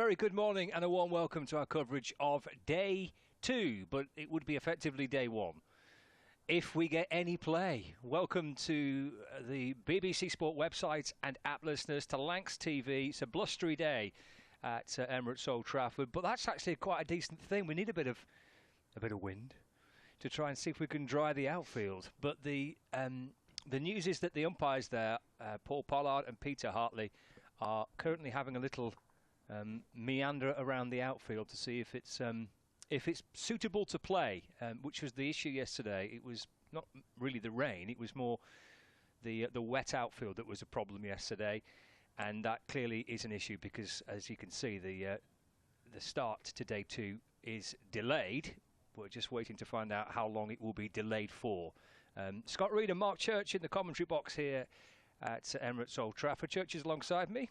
very good morning and a warm welcome to our coverage of day 2, but it would be effectively day 1 if we get any play. Welcome to the BBC Sport website and app listeners to Lancs TV. It's a blustery day at Emirates Old Trafford, but that's actually quite a decent thing. We need a bit of wind to try and see if we can dry the outfield. But the news is that the umpires there, Paul Pollard and Peter Hartley, are currently having a little meander around the outfield to see if it's suitable to play, which was the issue yesterday. It was not really the rain; it was more the wet outfield that was a problem yesterday, and that clearly is an issue because, as you can see, the start to day 2 is delayed. We're just waiting to find out how long it will be delayed for. Scott Reed and Mark Church in the commentary box here at Emirates Old Trafford. Church is alongside me.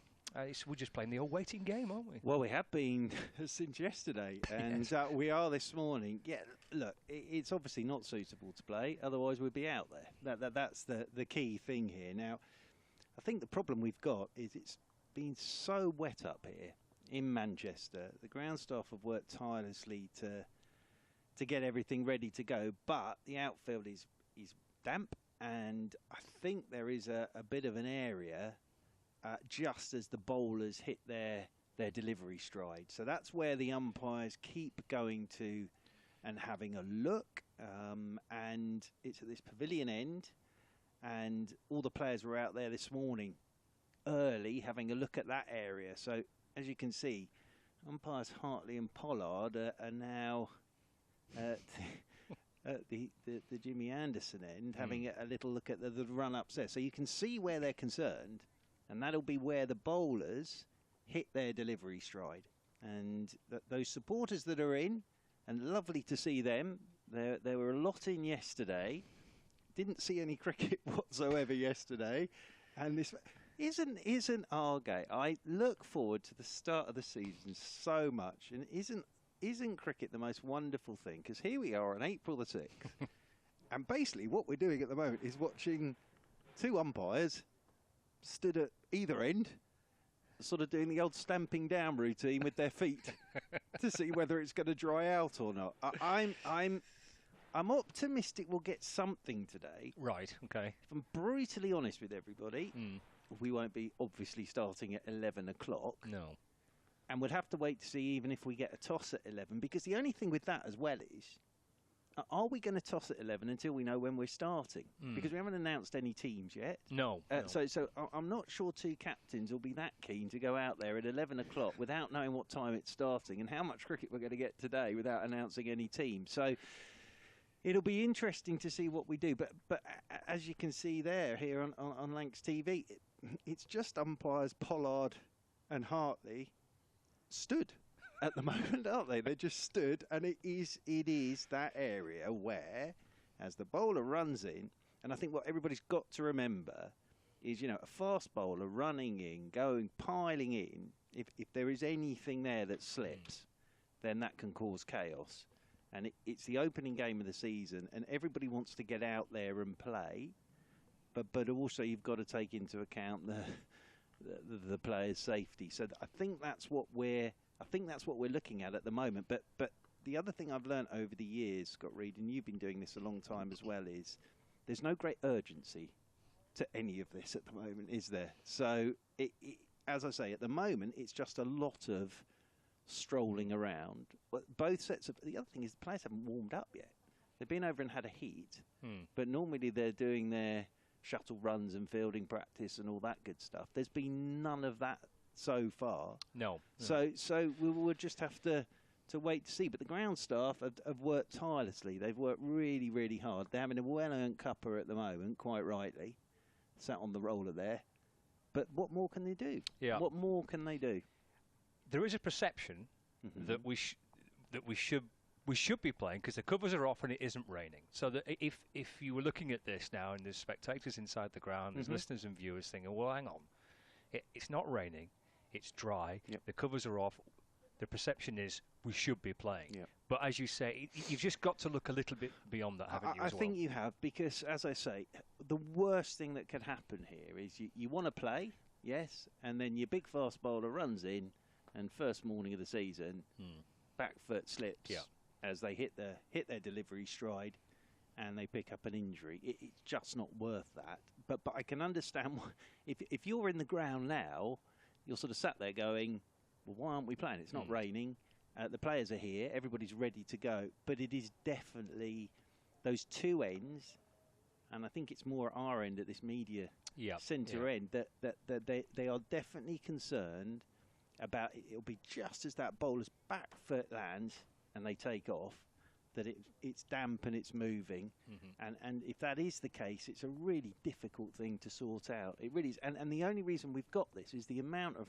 We're just playing the old waiting game, aren't we? Well, we have been since yesterday, and Yes. we are this morning. Yeah, look, it's obviously not suitable to play, otherwise we'd be out there. That's the key thing here. Now, I think the problem we've got is it's been so wet up here in Manchester. The ground staff have worked tirelessly to get everything ready to go, but the outfield is damp, and I think there is a bit of an area just as the bowlers hit their delivery stride. So that's where the umpires keep going to and having a look, and it's at this pavilion end, and all the players were out there this morning early having a look at that area. So as you can see, umpires Hartley and Pollard are now at the Jimmy Anderson end, having a little look at the run-ups there. So you can see where they're concerned, and that'll be where the bowlers hit their delivery stride. And those supporters that are in, and lovely to see them, there were a lot in yesterday. Didn't see any cricket whatsoever yesterday. And this isn't our game. I look forward to the start of the season so much, and isn't cricket the most wonderful thing? Because here we are on April the 6th, and basically what we're doing at the moment is watching two umpires stood at either end, sort of doing the old stamping down routine with their feet to see whether it's going to dry out or not. I'm optimistic we'll get something today. Right, okay. If I'm brutally honest with everybody, we won't be obviously starting at 11 o'clock. No. And we'd have to wait to see even if we get a toss at 11, because the only thing with that as well is, are we going to toss at 11 until we know when we're starting? Because we haven't announced any teams yet. No. So I'm not sure two captains will be that keen to go out there at 11 o'clock without knowing what time it's starting and how much cricket we're going to get today without announcing any team. So it'll be interesting to see what we do. But as you can see here on Lancs TV, it's just umpires Pollard and Hartley stood at the moment, aren't they? They just stood, and it is that area where, as the bowler runs in, and I think what everybody's got to remember is, a fast bowler running in, piling in, if there is anything there that slips, then that can cause chaos. And it's the opening game of the season, and everybody wants to get out there and play, but also you've got to take into account the players' safety. So I think that's what we're looking at the moment. But the other thing I've learnt over the years, Scott Reed, and you've been doing this a long time as well, is there's no great urgency to any of this at the moment, is there? So as I say, at the moment it's just a lot of strolling around. Both sets of the other thing is the players haven't warmed up yet. They've been over and had a heat, but normally they're doing their shuttle runs and fielding practice and all that good stuff. There's been none of that so far. No. So we will just have to wait to see. But the ground staff have worked tirelessly. They've worked really, really hard. They're having a well-earned cuppa at the moment, quite rightly, sat on the roller there. But what more can they do? Yeah. What more can they do? There is a perception that we should be playing because the covers are off and it isn't raining. So that if you were looking at this now and there's spectators inside the ground, there's listeners and viewers thinking, well, hang on, it's not raining, it's dry, the covers are off. The perception is we should be playing. Yep. But as you say, you've just got to look a little bit beyond that, haven't you, as well? I think you have, because, as I say, the worst thing that could happen here is you want to play, yes, and then your big fast bowler runs in and first morning of the season, back foot slips as they hit their delivery stride, and they pick up an injury. It's just not worth that. But I can understand why, if you're in the ground now, you're sort of sat there going, well, why aren't we playing? It's not raining. The players are here. Everybody's ready to go. But it is definitely those two ends, and I think it's more at our end, at this media centre end, that they are definitely concerned about it'll be just as that bowler's back foot lands and they take off, that it's damp and it's moving. And if that is the case, it's a really difficult thing to sort out. It really is. And the only reason we've got this is the amount of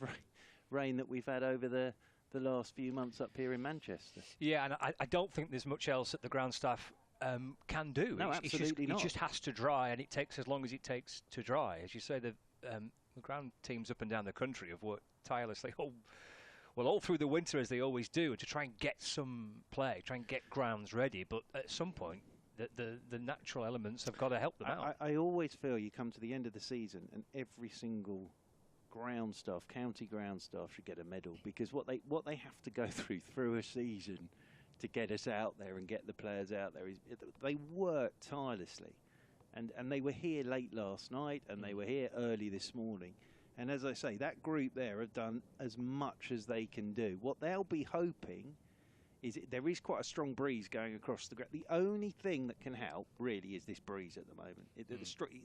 rain that we've had over the last few months up here in Manchester. Yeah, and I don't think there's much else that the ground staff can do. No, absolutely not. It just has to dry, and it takes as long as it takes to dry. As you say, the ground teams up and down the country have worked tirelessly all through the winter, as they always do, to try and get some play, try and get grounds ready. But at some point, the natural elements have got to help them out. I always feel you come to the end of the season and every single ground staff, county ground staff, should get a medal, because what they have to go through a season to get us out there and get the players out there is they work tirelessly, and they were here late last night and they were here early this morning. And as I say, that group there have done as much as they can do. What they'll be hoping is there is quite a strong breeze going across the ground. The only thing that can help, really, is this breeze at the moment.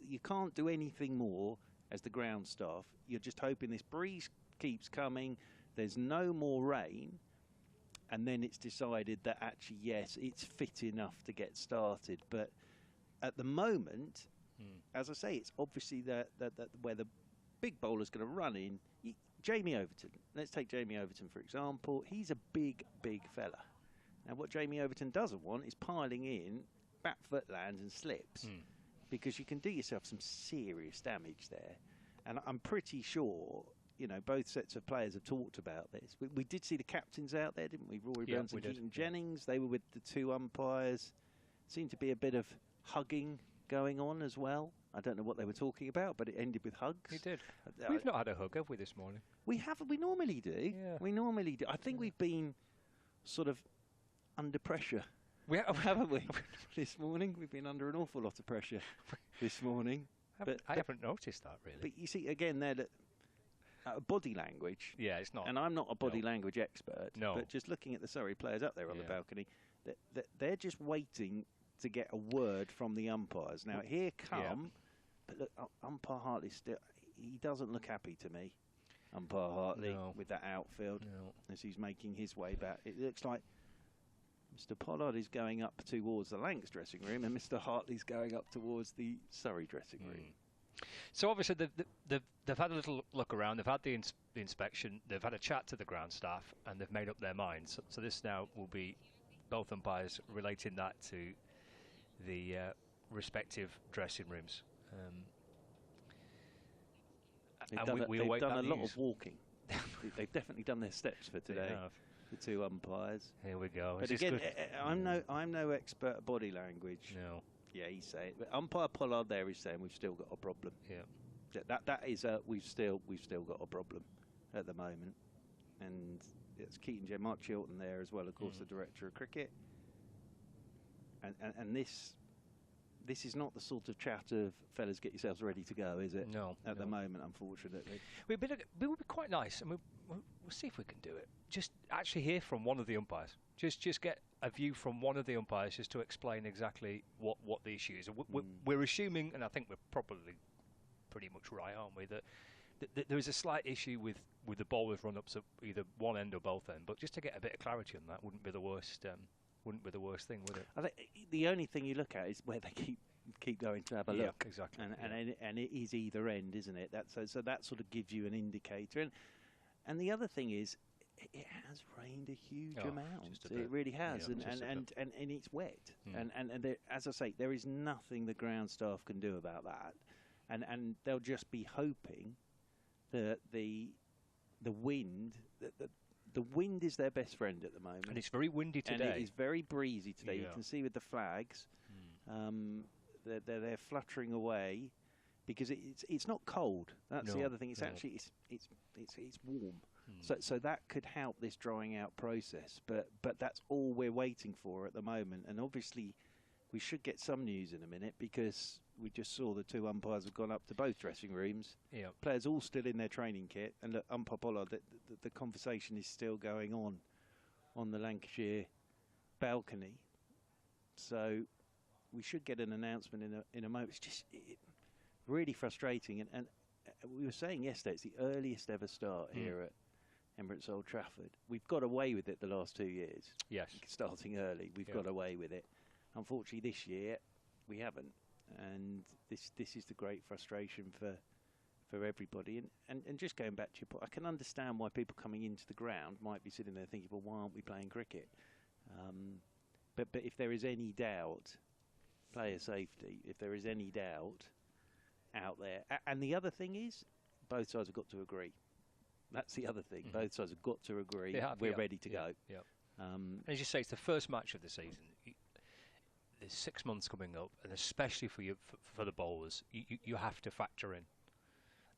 You can't do anything more as the ground staff. You're just hoping this breeze keeps coming, there's no more rain, and then it's decided that actually, yes, it's fit enough to get started. But at the moment, as I say, it's obviously where the big bowler's going to run in. Jamie Overton. Let's take Jamie Overton, for example. He's a big fella. Now, what Jamie Overton doesn't want is piling in back foot lands and slips, because you can do yourself some serious damage there. And I'm pretty sure, both sets of players have talked about this. We did see the captains out there, didn't we? Rory Burns and Keaton Jennings. They were with the two umpires. Seemed to be a bit of hugging going on as well. I don't know what they were talking about, but it ended with hugs. It did. We've not had a hug, have we, this morning? We haven't. We normally do. Yeah. We normally do. I think we've been sort of under pressure. Haven't we? This morning, we've been under an awful lot of pressure this morning. I haven't noticed that, really. But you see, again, there, body language. Yeah, it's not. And I'm not a body language expert. No. But just looking at the Surrey players up there on the balcony, they're just waiting to get a word from the umpires. Now, here come... But look, umpire Hartley he doesn't look happy to me, umpire Hartley, with that outfield as he's making his way back. It looks like Mr. Pollard is going up towards the Lancs dressing room and Mr. Hartley's going up towards the Surrey dressing room. So obviously they've had a little look around, they've had the inspection, they've had a chat to the ground staff, and they've made up their minds. So this now will be both umpires relating that to the respective dressing rooms. They've done a lot of walking. They've definitely done their steps for today. The two umpires. Here we go. But again, I'm no expert at body language. No. Yeah, he's saying. But umpire Pollard there is saying we've still got a problem. Yeah. That is we've still got a problem at the moment, and it's Keaton Mark Chilton there as well, of course, the director of cricket. And this is not the sort of chat of fellas get yourselves ready to go, is it? No. At the moment, unfortunately. It would be quite nice, and we'll see if we can do it. Just actually hear from one of the umpires. Just get a view from one of the umpires just to explain exactly what the issue is. We're assuming, and I think we're probably pretty much right, aren't we, that there is a slight issue with the bowlers run-ups at either one end or both end. But just to get a bit of clarity on that wouldn't be the worst. Wouldn't be the worst thing, would it? I think the only thing you look at is where they keep going to have a look. Exactly. And it is either end, isn't it? So that sort of gives you an indicator. And the other thing is, it has rained a huge amount. It really has, and it's wet. And there, as I say, there is nothing the ground staff can do about that. And they'll just be hoping that the wind. The wind is their best friend at the moment. And it's very windy today. And it is very breezy today. You can see with the flags, they're fluttering away because it's not cold. That's the other thing. It's actually it's warm. So that could help this drying out process. But that's all we're waiting for at the moment. And obviously, we should get some news in a minute, because we just saw the 2 umpires have gone up to both dressing rooms. Yeah. Players all still in their training kit. And look, umpire Pollard, the conversation is still going on the Lancashire balcony. So we should get an announcement in a moment. It's just really frustrating. And we were saying yesterday, it's the earliest ever start here at Emirates Old Trafford. We've got away with it the last 2 years. Yes. Starting early, we've got away with it. Unfortunately, this year, we haven't. And this is the great frustration for everybody. And just going back to your point, I can understand why people coming into the ground might be sitting there thinking, well, why aren't we playing cricket? But if there is any doubt, player safety, if there is any doubt out there. And the other thing is, both sides have got to agree. That's the other thing. Both sides have got to agree. We're ready to go. Yep. As you say, it's the first match of the season. There's 6 months coming up, and especially for the bowlers, you have to factor in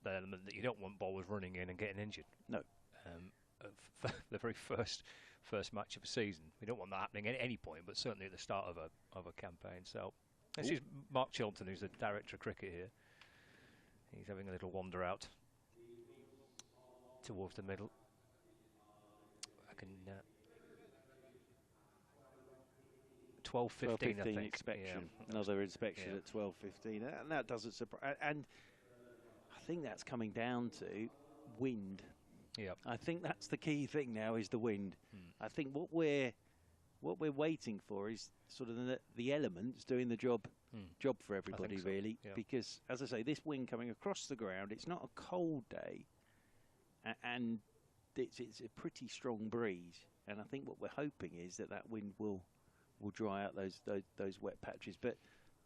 the element that you don't want bowlers running in and getting injured. No. For the very first match of the season, we don't want that happening at any point, but certainly at the start of a campaign. So this is Mark Chilton, who's the director of cricket here. He's having a little wander out towards the middle. I can 12:15, I think. Inspection. Another inspection at 12:15, and that doesn't surprise. And I think that's coming down to wind. Yeah. I think that's the key thing now, is the wind. I think what we're waiting for is sort of the elements doing the job for everybody, so. really. Because, as I say, this wind coming across the ground, it's not a cold day, and it's a pretty strong breeze. And I think what we're hoping is that wind will dry out those wet patches. But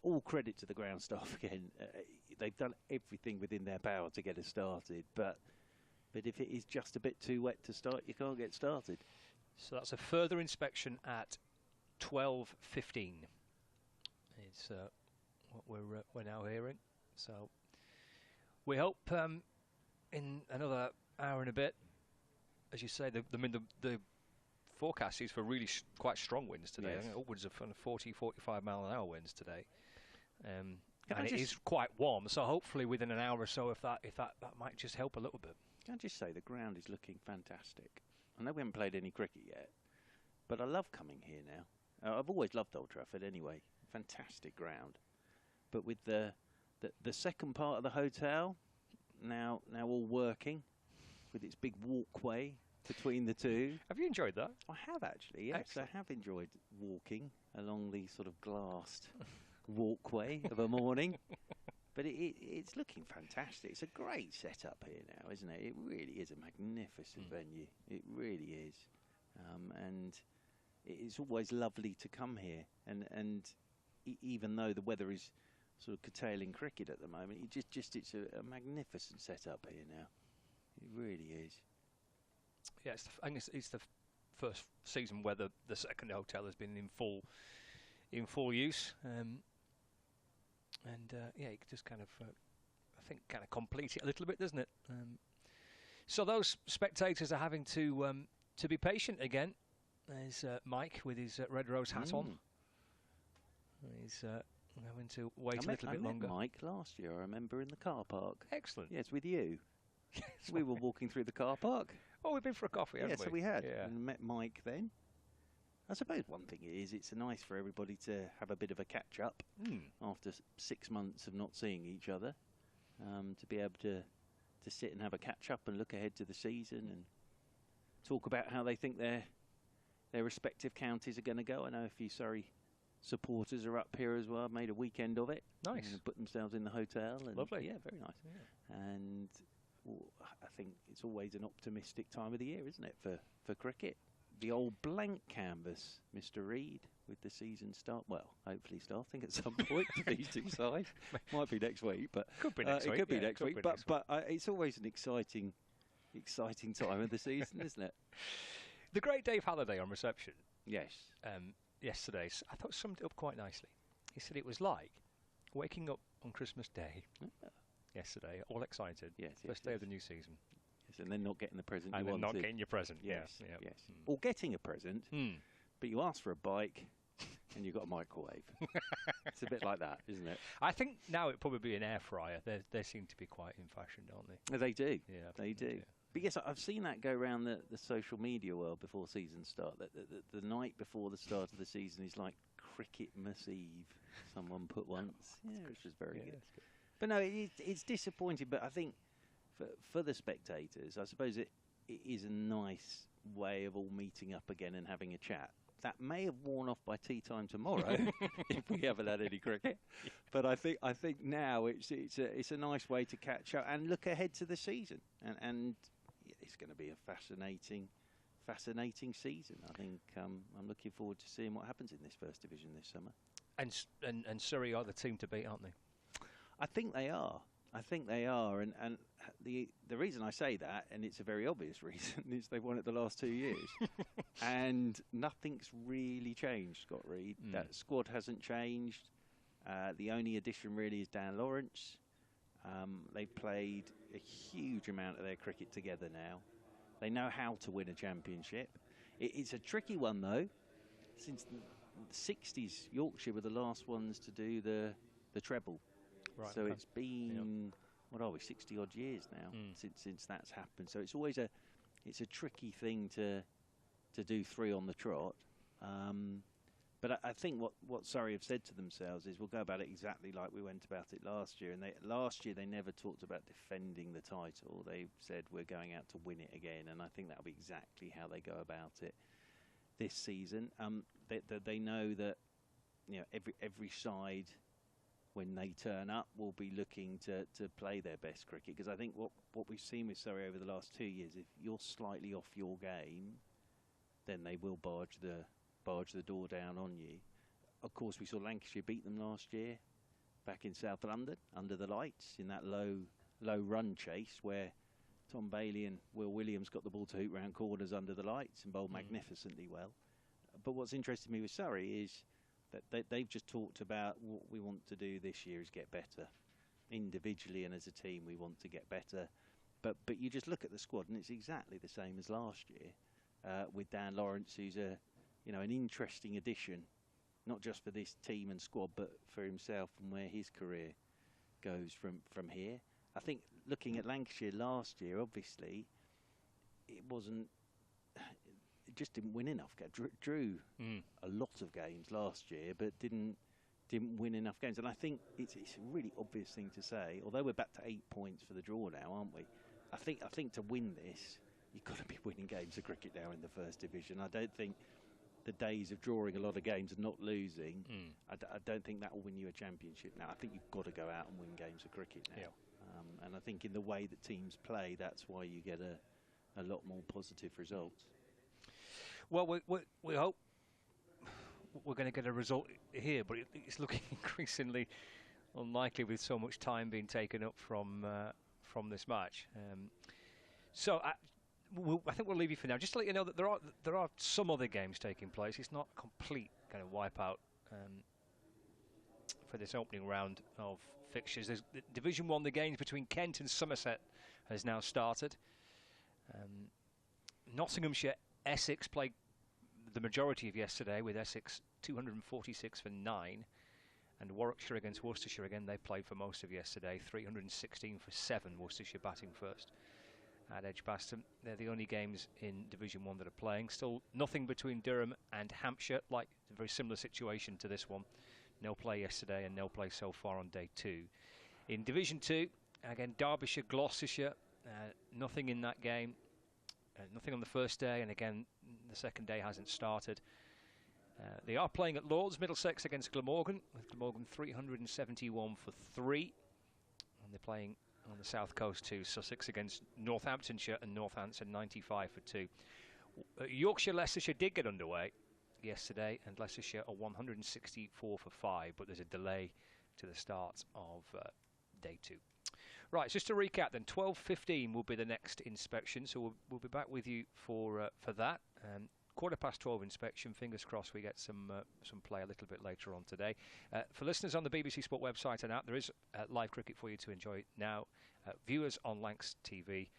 all credit to the ground staff again. They've done everything within their power to get us started. But if it is just a bit too wet to start, you can't get started. So that's a further inspection at 12:15. It's what we're now hearing. So we hope in another hour and a bit, as you say, the forecast is for really quite strong winds today. Yes. I think upwards of 40, 45 mile an hour winds today. And it is quite warm, so hopefully within an hour or so, if that might just help a little bit. Can I just say, the ground is looking fantastic. I know we haven't played any cricket yet, but I love coming here now. I've always loved Old Trafford anyway. Fantastic ground. But with the second part of the hotel now all working, with its big walkway between the two. Have you enjoyed that? I have, actually, yes. Excellent. I have enjoyed walking along the sort of glassed walkway of a morning. But it's looking fantastic. It's a great setup here now, isn't it? It really is a magnificent venue. It really is. And it's always lovely to come here. And even though the weather is sort of curtailing cricket at the moment, it's a magnificent setup here now. It really is. Yeah, I think it's the first season where the second hotel has been in full use. Yeah, you just kind of, I think, kind of complete it a little bit, doesn't it? So those spectators are having to be patient again. There's Mike with his red rose hat on. He's having to wait a little bit longer. I met Mike last year, I remember, in the car park. Excellent. Yes, with you. We were walking through the car park. Oh, we've been for a coffee, haven't we? Yes, so we had. Yeah. And met Mike then. I suppose one thing is, it's nice for everybody to have a bit of a catch-up after 6 months of not seeing each other, to be able to sit and have a catch-up and look ahead to the season and talk about how they think their respective counties are going to go. I know a few Surrey supporters are up here as well, made a weekend of it. Nice. And put themselves in the hotel. And lovely. Yeah, very nice. Yeah. And I think it's always an optimistic time of the year, isn't it, for cricket? The old blank canvas, Mr. Reid, with the season start. Well, hopefully starting at some point for these two sides. Might be next week, but could be next week. It could be next week, but it's always an exciting time of the season, isn't it? The great Dave Halliday on reception. Yes. Yesterday, I thought summed it up quite nicely. He said it was like waking up on Christmas Day yesterday, all excited. Yes, First day of the new season. And then not getting the present and you then wanted. not getting your present. Yes, yeah. yes. Or getting a present, Mm. but you asked for a bike and you got a microwave. It's a bit like that, isn't it? I think now it'd probably be an air fryer. They seem to be quite in fashion, don't they? They do. Yeah, They do. Yeah. But yes, I've seen that go around the social media world before seasons start. The night before the start of the season is like Cricketmas Eve, someone put once. Yeah, which is very good. But no, it's disappointing. But I think for the spectators, I suppose it is a nice way of all meeting up again and having a chat. That may have worn off by tea time tomorrow if we haven't had any cricket. But I think now it's a nice way to catch up and look ahead to the season. And it's going to be a fascinating season. I think I'm looking forward to seeing what happens in this first division this summer. And Surrey are the team to beat, aren't they? I think they are. And the reason I say that, and it's a very obvious reason, is they've won it the last 2 years. And nothing's really changed, Scott Reed. That squad hasn't changed. The only addition really is Dan Lawrence. They've played a huge amount of their cricket together now. They know how to win a championship. It's a tricky one, though. Since the 60s, Yorkshire were the last ones to do the treble. Right, so it's been, what are we, 60 odd years now since that's happened. So it's always a tricky thing to do 3 on the trot. But I think what Surrey have said to themselves is we'll go about it exactly like we went about it last year. And last year they never talked about defending the title. They said we're going out to win it again. And I think that'll be exactly how they go about it this season. They know that every side, when they turn up, will be looking to play their best cricket. Because I think what we've seen with Surrey over the last 2 years, if you're slightly off your game, then they will barge the door down on you. Of course, we saw Lancashire beat them last year back in South London under the lights in that low run chase where Tom Bailey and Will Williams got the ball to hoop round corners under the lights and bowled magnificently well. But what's interested me with Surrey is that they've just talked about what we want to do this year is get better. Individually and as a team, we want to get better. But you just look at the squad and it's exactly the same as last year with Dan Lawrence, who's an interesting addition, not just for this team and squad, but for himself and where his career goes from here. I think looking at Lancashire last year, obviously, it just didn't win enough. Drew a lot of games last year, but didn't win enough games. And I think it's a really obvious thing to say. Although we're back to 8 points for the draw now, aren't we? I think to win this, you've got to be winning games of cricket now in the first division. I don't think the days of drawing a lot of games and not losing, I don't think that will win you a championship now. I think you've got to go out and win games of cricket now. Yeah. And I think in the way that teams play, that's why you get a lot more positive results. Well, we hope we're going to get a result here, but it's looking increasingly unlikely with so much time being taken up from this match. So I think we'll leave you for now. Just to let you know that there are some other games taking place. It's not a complete kind of wipeout for this opening round of fixtures. There's Division 1, the games between Kent and Somerset has now started. Nottinghamshire, Essex played the majority of yesterday with Essex 246 for 9. And Warwickshire against Worcestershire, again, they played for most of yesterday, 316 for 7, Worcestershire batting first at Edgbaston. They're the only games in Division 1 that are playing. Still nothing between Durham and Hampshire, like a very similar situation to this one. No play yesterday and no play so far on day 2. In Division 2, again, Derbyshire, Gloucestershire, nothing in that game. Nothing on the first day, and again, the second day hasn't started. They are playing at Lords, Middlesex against Glamorgan, with Glamorgan 371 for 3. And they're playing on the south coast too, Sussex against Northamptonshire, and Northampton 95 for 2. Yorkshire, Leicestershire did get underway yesterday, and Leicestershire are 164 for 5, but there's a delay to the start of day 2. Right, just to recap then, 12:15 will be the next inspection, so we'll be back with you for that. 12:15 inspection. Fingers crossed we get some play a little bit later on today. For listeners on the BBC Sport website and app, there is live cricket for you to enjoy now. Viewers on Lancs TV,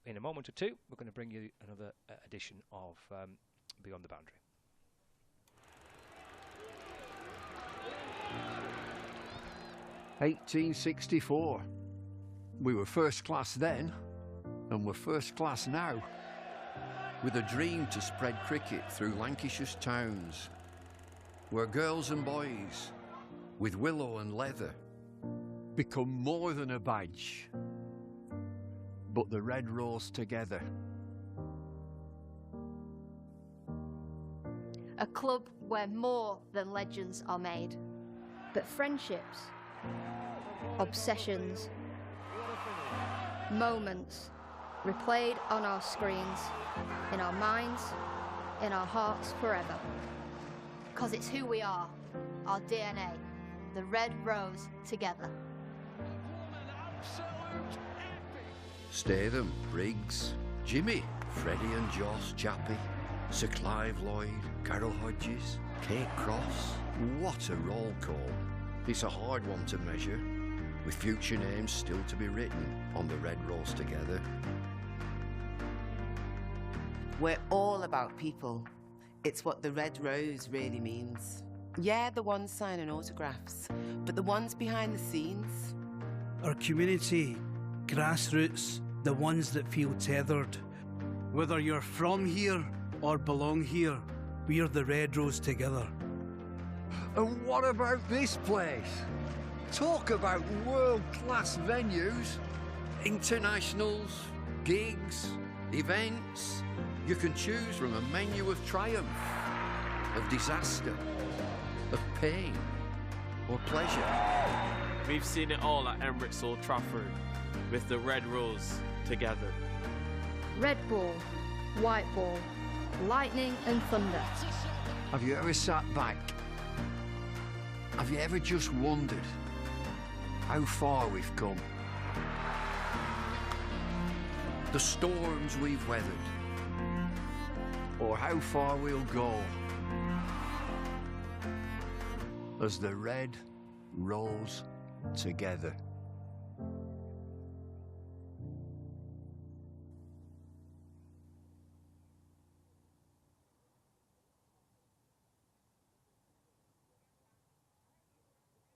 In a moment or two, we're going to bring you another edition of Beyond the Boundary. "1864. We were first class then, and we're first class now. With a dream to spread cricket through Lancashire's towns, where girls and boys, with willow and leather, become more than a badge, but the red rose together." A club where more than legends are made, but friendships, obsessions, moments replayed on our screens, in our minds, in our hearts forever. Because it's who we are, our DNA, the red rose together. Statham, Briggs, Jimmy, Freddie and Joss, Chappie, Sir Clive Lloyd, Carol Hodges, Kate Cross. What a roll call. It's a hard one to measure, with future names still to be written on the red rose together. We're all about people. It's what the red rose really means. Yeah, the ones signing autographs, but the ones behind the scenes. Our community, grassroots, the ones that feel tethered. Whether you're from here or belong here, we're the red rose together. And what about this place? Talk about world-class venues. Internationals, gigs, events. You can choose from a menu of triumph, of disaster, of pain, or pleasure. We've seen it all at Emirates Old Trafford, with the red rose together. Red ball, white ball, lightning and thunder. Have you ever sat back? Have you ever just wondered how far we've come? The storms we've weathered, or how far we'll go as the red rose together.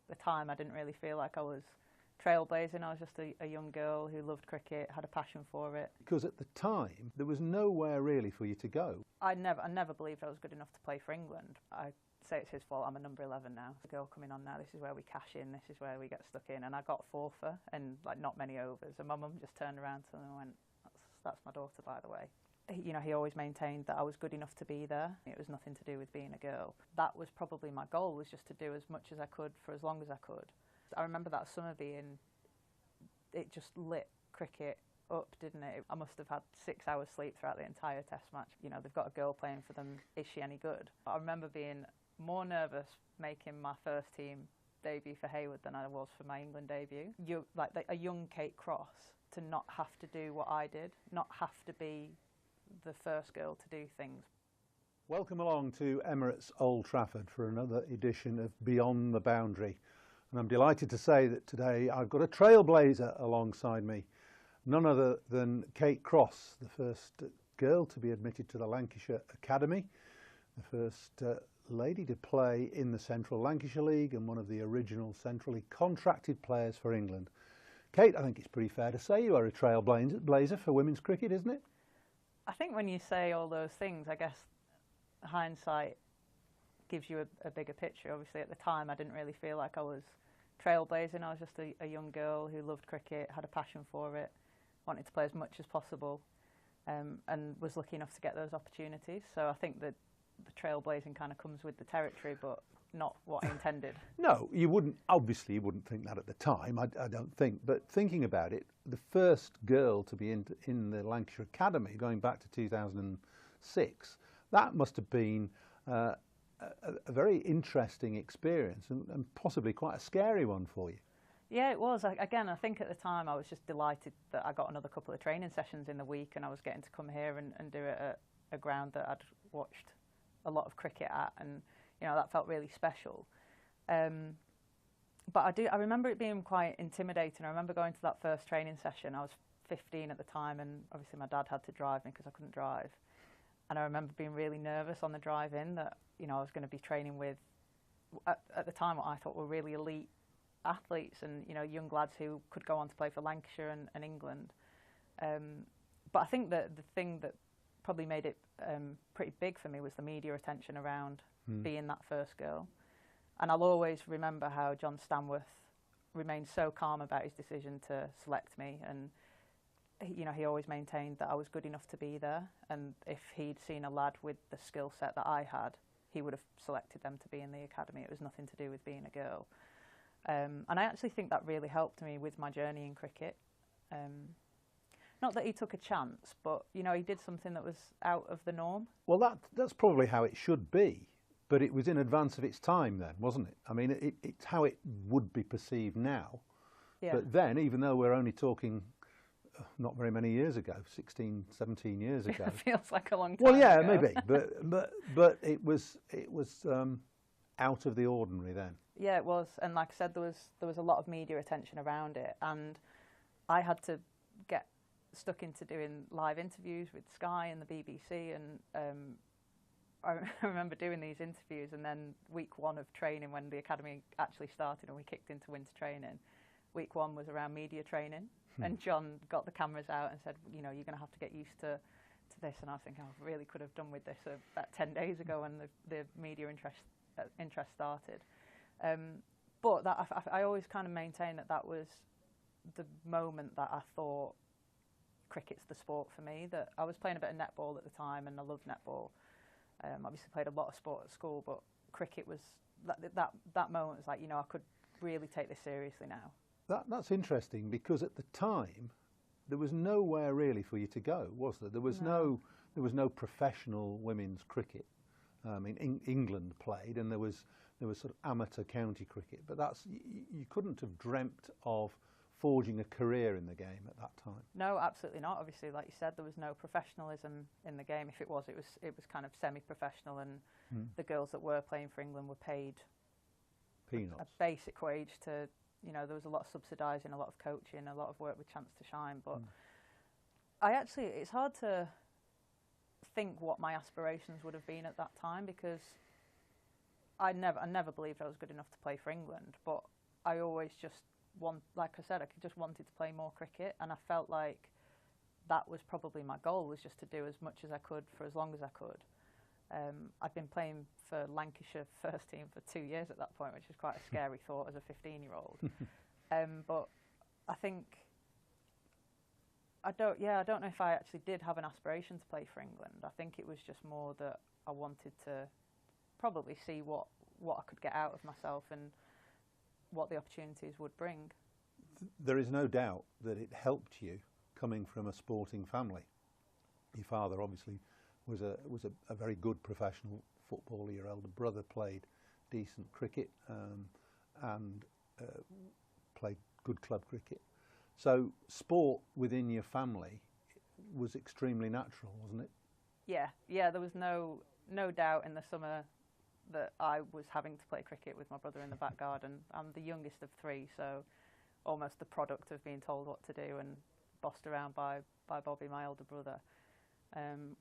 At the time, I didn't really feel like I was trailblazing. I was just a young girl who loved cricket, had a passion for it. Because at the time, there was nowhere really for you to go. I never believed I was good enough to play for England. I say it's his fault, I'm a number 11 now. The girl coming on now, this is where we cash in, this is where we get stuck in. And I got four for, and like not many overs. And my mum just turned around to them and went, that's my daughter, by the way. You know, he always maintained that I was good enough to be there. It was nothing to do with being a girl. That was probably my goal, was just to do as much as I could for as long as I could. I remember that summer being, it just lit cricket up, didn't it? I must have had 6 hours sleep throughout the entire test match. You know, they've got a girl playing for them, is she any good? I remember being more nervous making my first team debut for Hayward than I was for my England debut. You're like a young Kate Cross, to not have to do what I did, not have to be the first girl to do things. Welcome along to Emirates Old Trafford for another edition of Beyond the Boundary. And I'm delighted to say that today I've got a trailblazer alongside me, none other than Kate Cross, the first girl to be admitted to the Lancashire Academy, the first lady to play in the Central Lancashire League and one of the original centrally contracted players for England. Kate, I think it's pretty fair to say you are a trailblazer for women's cricket, isn't it? I think when you say all those things, I guess hindsight gives you a bigger picture. Obviously, at the time, I didn't really feel like I was trailblazing. I was just a young girl who loved cricket, had a passion for it, wanted to play as much as possible, and was lucky enough to get those opportunities. So I think that the trailblazing kind of comes with the territory, but not what I intended. No, you wouldn't. Obviously, you wouldn't think that at the time, I don't think. But thinking about it, the first girl to be in the Lancashire Academy, going back to 2006, that must have been a very interesting experience and possibly quite a scary one for you. Yeah, it was. Again, I think at the time I was just delighted that I got another couple of training sessions in the week, and I was getting to come here and do it at a ground that I'd watched a lot of cricket at, and you know, that felt really special. But I remember it being quite intimidating. I remember going to that first training session. I was 15 at the time, and obviously my dad had to drive me because I couldn't drive. And I remember being really nervous on the drive in that, you know, I was going to be training with, at the time, what I thought were really elite athletes and, you know, young lads who could go on to play for Lancashire and England. But I think that the thing that probably made it pretty big for me was the media attention around being that first girl. And I'll always remember how John Stanworth remained so calm about his decision to select me, and you know, he always maintained that I was good enough to be there, and if he'd seen a lad with the skill set that I had, he would have selected them to be in the academy. It was nothing to do with being a girl. And I actually think that really helped me with my journey in cricket. Not that he took a chance, but you know, he did something that was out of the norm. Well, that's probably how it should be, but it was in advance of its time then, wasn't it? I mean, it's how it would be perceived now. Yeah. But then, even though we're only talking not very many years ago, 16, 17 years ago. It feels like a long time well, yeah, ago. maybe, but it was out of the ordinary then. Yeah, it was, and like I said, there was a lot of media attention around it, and I had to get stuck into doing live interviews with Sky and the BBC, and I remember doing these interviews, and then week one of training, when the academy actually started and we kicked into winter training, week one was around media training, and John got the cameras out and said, you know, you're going to have to get used to this, and I was thinking, I really could have done with this about 10 days ago when the media interest started. But that I always kind of maintain that was the moment that I thought cricket's the sport for me. That I was playing a bit of netball at the time, and I loved netball. Obviously played a lot of sport at school, but cricket was that moment was like, you know, I could really take this seriously now. That's interesting, because at the time there was nowhere really for you to go, was there? There was no professional women's cricket. I mean, England played, and there was sort of amateur county cricket, but you couldn't have dreamt of forging a career in the game at that time. No, absolutely not. Obviously, like you said, there was no professionalism in the game. If it was kind of semi-professional, and the girls that were playing for England were paid peanuts, a basic wage to, you know, there was a lot of subsidising, a lot of coaching, a lot of work with chance to shine. But it's hard to think what my aspirations would have been at that time, because I never believed I was good enough to play for England, but I always just like I said, I just wanted to play more cricket, and I felt like that was probably my goal, was just to do as much as I could for as long as I could. I'd been playing for Lancashire first team for 2 years at that point, which was quite a scary thought as a 15-year-old. But I think I don't know if I actually did have an aspiration to play for England. I think it was just more that I wanted to probably see what I could get out of myself and what the opportunities would bring. There is no doubt that it helped you coming from a sporting family. Your father obviously was a very good professional footballer. Your elder brother played decent cricket and played good club cricket. So sport within your family was extremely natural, wasn't it? Yeah. There was no doubt in the summer that I was having to play cricket with my brother in the back garden. I'm the youngest of three, so almost the product of being told what to do and bossed around by Bobby, my older brother.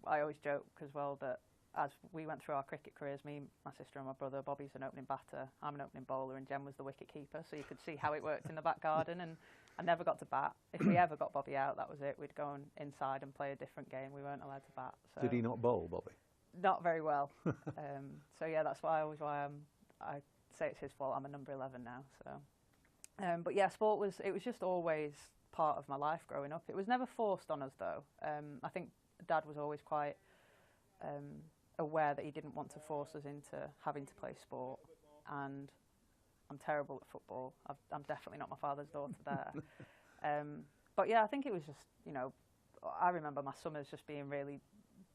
I always joke as well that as we went through our cricket careers, me, my sister and my brother, Bobby's an opening batter, I'm an opening bowler, and Jem was the wicket keeper, so you could see how it worked in the back garden. And I never got to bat. If we ever got Bobby out, that was it. We'd go inside and play a different game. We weren't allowed to bat. So. Did he not bowl, Bobby? Not very well. So yeah, that's why I say it's his fault. I'm a number 11 now. So, but yeah, sport was just always part of my life growing up. It was never forced on us though. I think Dad was always quite aware that he didn't want to force us into having to play sport, and I'm terrible at football. I'm definitely not my father's daughter there. But yeah, I think it was just, you know, I remember my summers just being really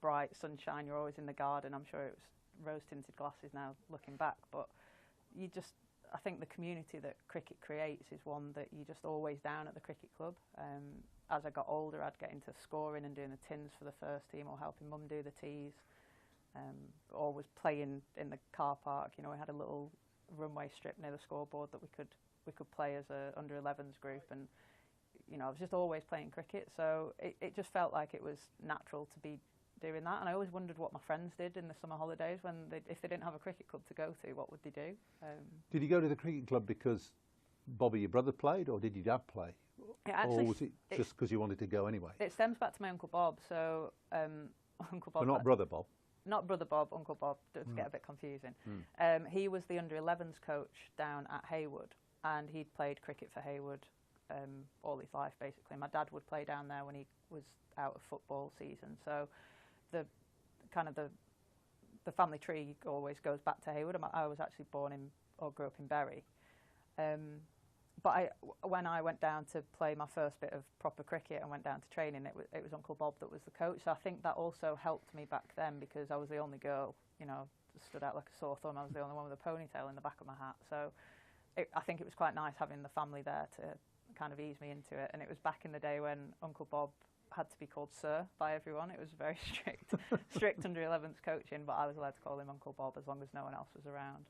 bright sunshine. You're always in the garden. I'm sure it was rose-tinted glasses now looking back, but I think the community that cricket creates is one that you're just always down at the cricket club. As I got older, I'd get into scoring and doing the tins for the first team, or helping Mum do the tees, or was playing in the car park. You know, we had a little runway strip near the scoreboard that we could play as a under-11s group, and I was just always playing cricket, so it just felt like it was natural to be doing that. And I always wondered what my friends did in the summer holidays if they didn't have a cricket club to go to, what would they do? Did you go to the cricket club because Bobby, your brother, played, or did your dad play? Or was it just because you wanted to go anyway? It stems back to my Uncle Bob. So Uncle Bob. But not Brother Bob. Not Brother Bob, Uncle Bob, does get a bit confusing. He was the under-11s coach down at Haywood, and he'd played cricket for Haywood all his life, basically. My dad would play down there when he was out of football season. So the family tree always goes back to Haywood. I was actually grew up in Bury. But when I went down to play my first bit of proper cricket and went down to training, it was Uncle Bob that was the coach. So I think that also helped me back then, because I was the only girl, stood out like a sore thumb. I was the only one with a ponytail in the back of my hat. So I think it was quite nice having the family there to kind of ease me into it. And it was back in the day when Uncle Bob had to be called Sir by everyone. It was very strict under 11s coaching, but I was allowed to call him Uncle Bob as long as no one else was around.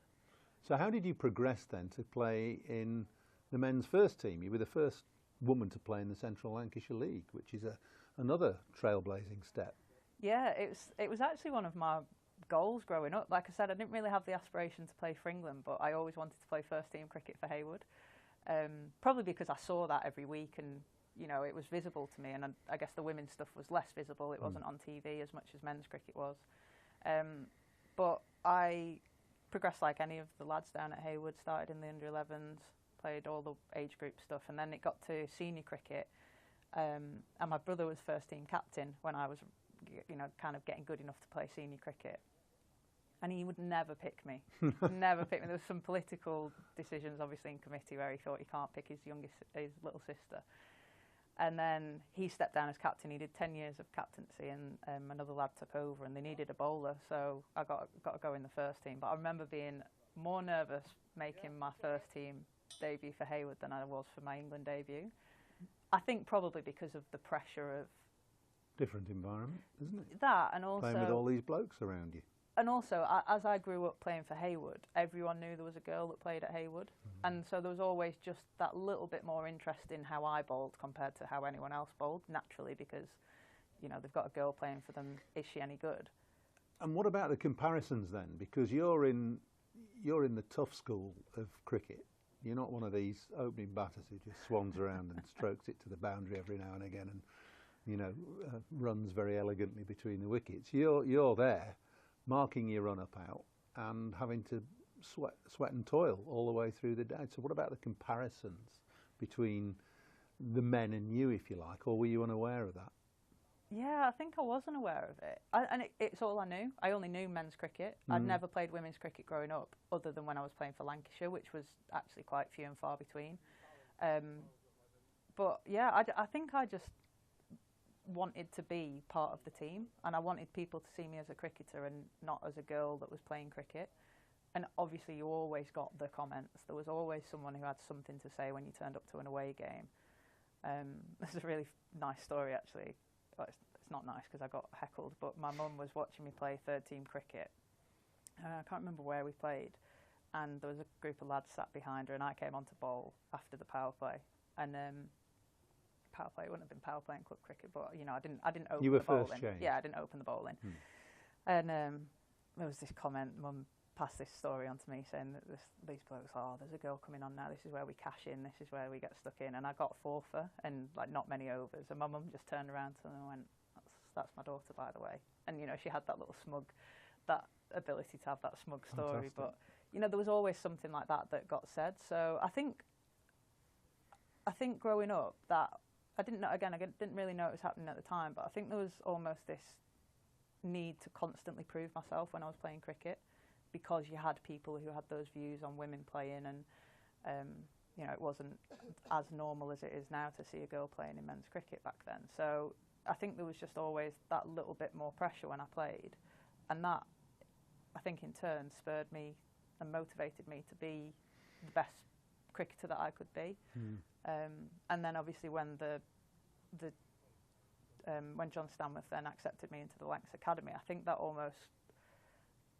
So how did you progress then to play in the men's first team? You were the first woman to play in the Central Lancashire League, which is another trailblazing step. Yeah, it was actually one of my goals growing up. Like I said, I didn't really have the aspiration to play for England, but I always wanted to play first team cricket for Haywood. Probably because I saw that every week, and it was visible to me. And I guess the women's stuff was less visible. It wasn't on TV as much as men's cricket was. But I progressed like any of the lads down at Haywood. Started in the under-11s, played all the age group stuff, and then it got to senior cricket. And my brother was first team captain when I was, kind of getting good enough to play senior cricket. And he would never pick me. Never pick me. There was some political decisions, obviously, in committee where he thought he can't pick his little sister. And then he stepped down as captain. He did 10 years of captaincy, and another lad took over, and they needed a bowler, so I got to go in the first team. But I remember being more nervous making my first team debut for Haywood than I was for my England debut. I think probably because of the pressure of... Different environment, isn't it? That, and also... Playing with all these blokes around you. And also, as I grew up playing for Haywood, everyone knew there was a girl that played at Haywood. And so there was always just that little bit more interest in how I bowled compared to how anyone else bowled, naturally, because, they've got a girl playing for them. Is she any good? And what about the comparisons then? Because you're in the tough school of cricket. You're not one of these opening batters who just swans around and strokes it to the boundary every now and again and, runs very elegantly between the wickets. You're there, marking your run-up out and having to sweat and toil all the way through the day. So what about the comparisons between the men and you, if you like, or were you unaware of that? Yeah, I think I wasn't aware of it. It's all I knew. I only knew men's cricket. I'd never played women's cricket growing up, other than when I was playing for Lancashire, which was actually quite few and far between. But yeah, I think I just wanted to be part of the team, and I wanted people to see me as a cricketer and not as a girl that was playing cricket. And obviously you always got the comments. There was always someone who had something to say when you turned up to an away game. There's a really nice story, actually. Well, it's not nice because I got heckled, but my mum was watching me play third team cricket. I can't remember where we played, and there was a group of lads sat behind her, and I came on to bowl after the power play. And power play wouldn't have been power play in club cricket, but I didn't open you were the bowling. first change. Yeah, I didn't open the bowling. And there was this comment. Mum passed this story on to me saying that these blokes, there's a girl coming on now. This is where we cash in. This is where we get stuck in. And I got 4 for and not many overs. And my mum just turned around to them and went, "That's my daughter, by the way." And she had that little that ability to have that smug story. Fantastic. But there was always something like that got said. So I think growing up that I didn't know. Again, I didn't really know it was happening at the time. But I think there was almost this need to constantly prove myself when I was playing cricket, because you had people who had those views on women playing, and it wasn't as normal as it is now to see a girl playing in men's cricket back then. So I think there was just always that little bit more pressure when I played, and that, I think, in turn spurred me and motivated me to be the best cricketer that I could be. And then obviously when when John Stanworth then accepted me into the Lancs Academy, I think that almost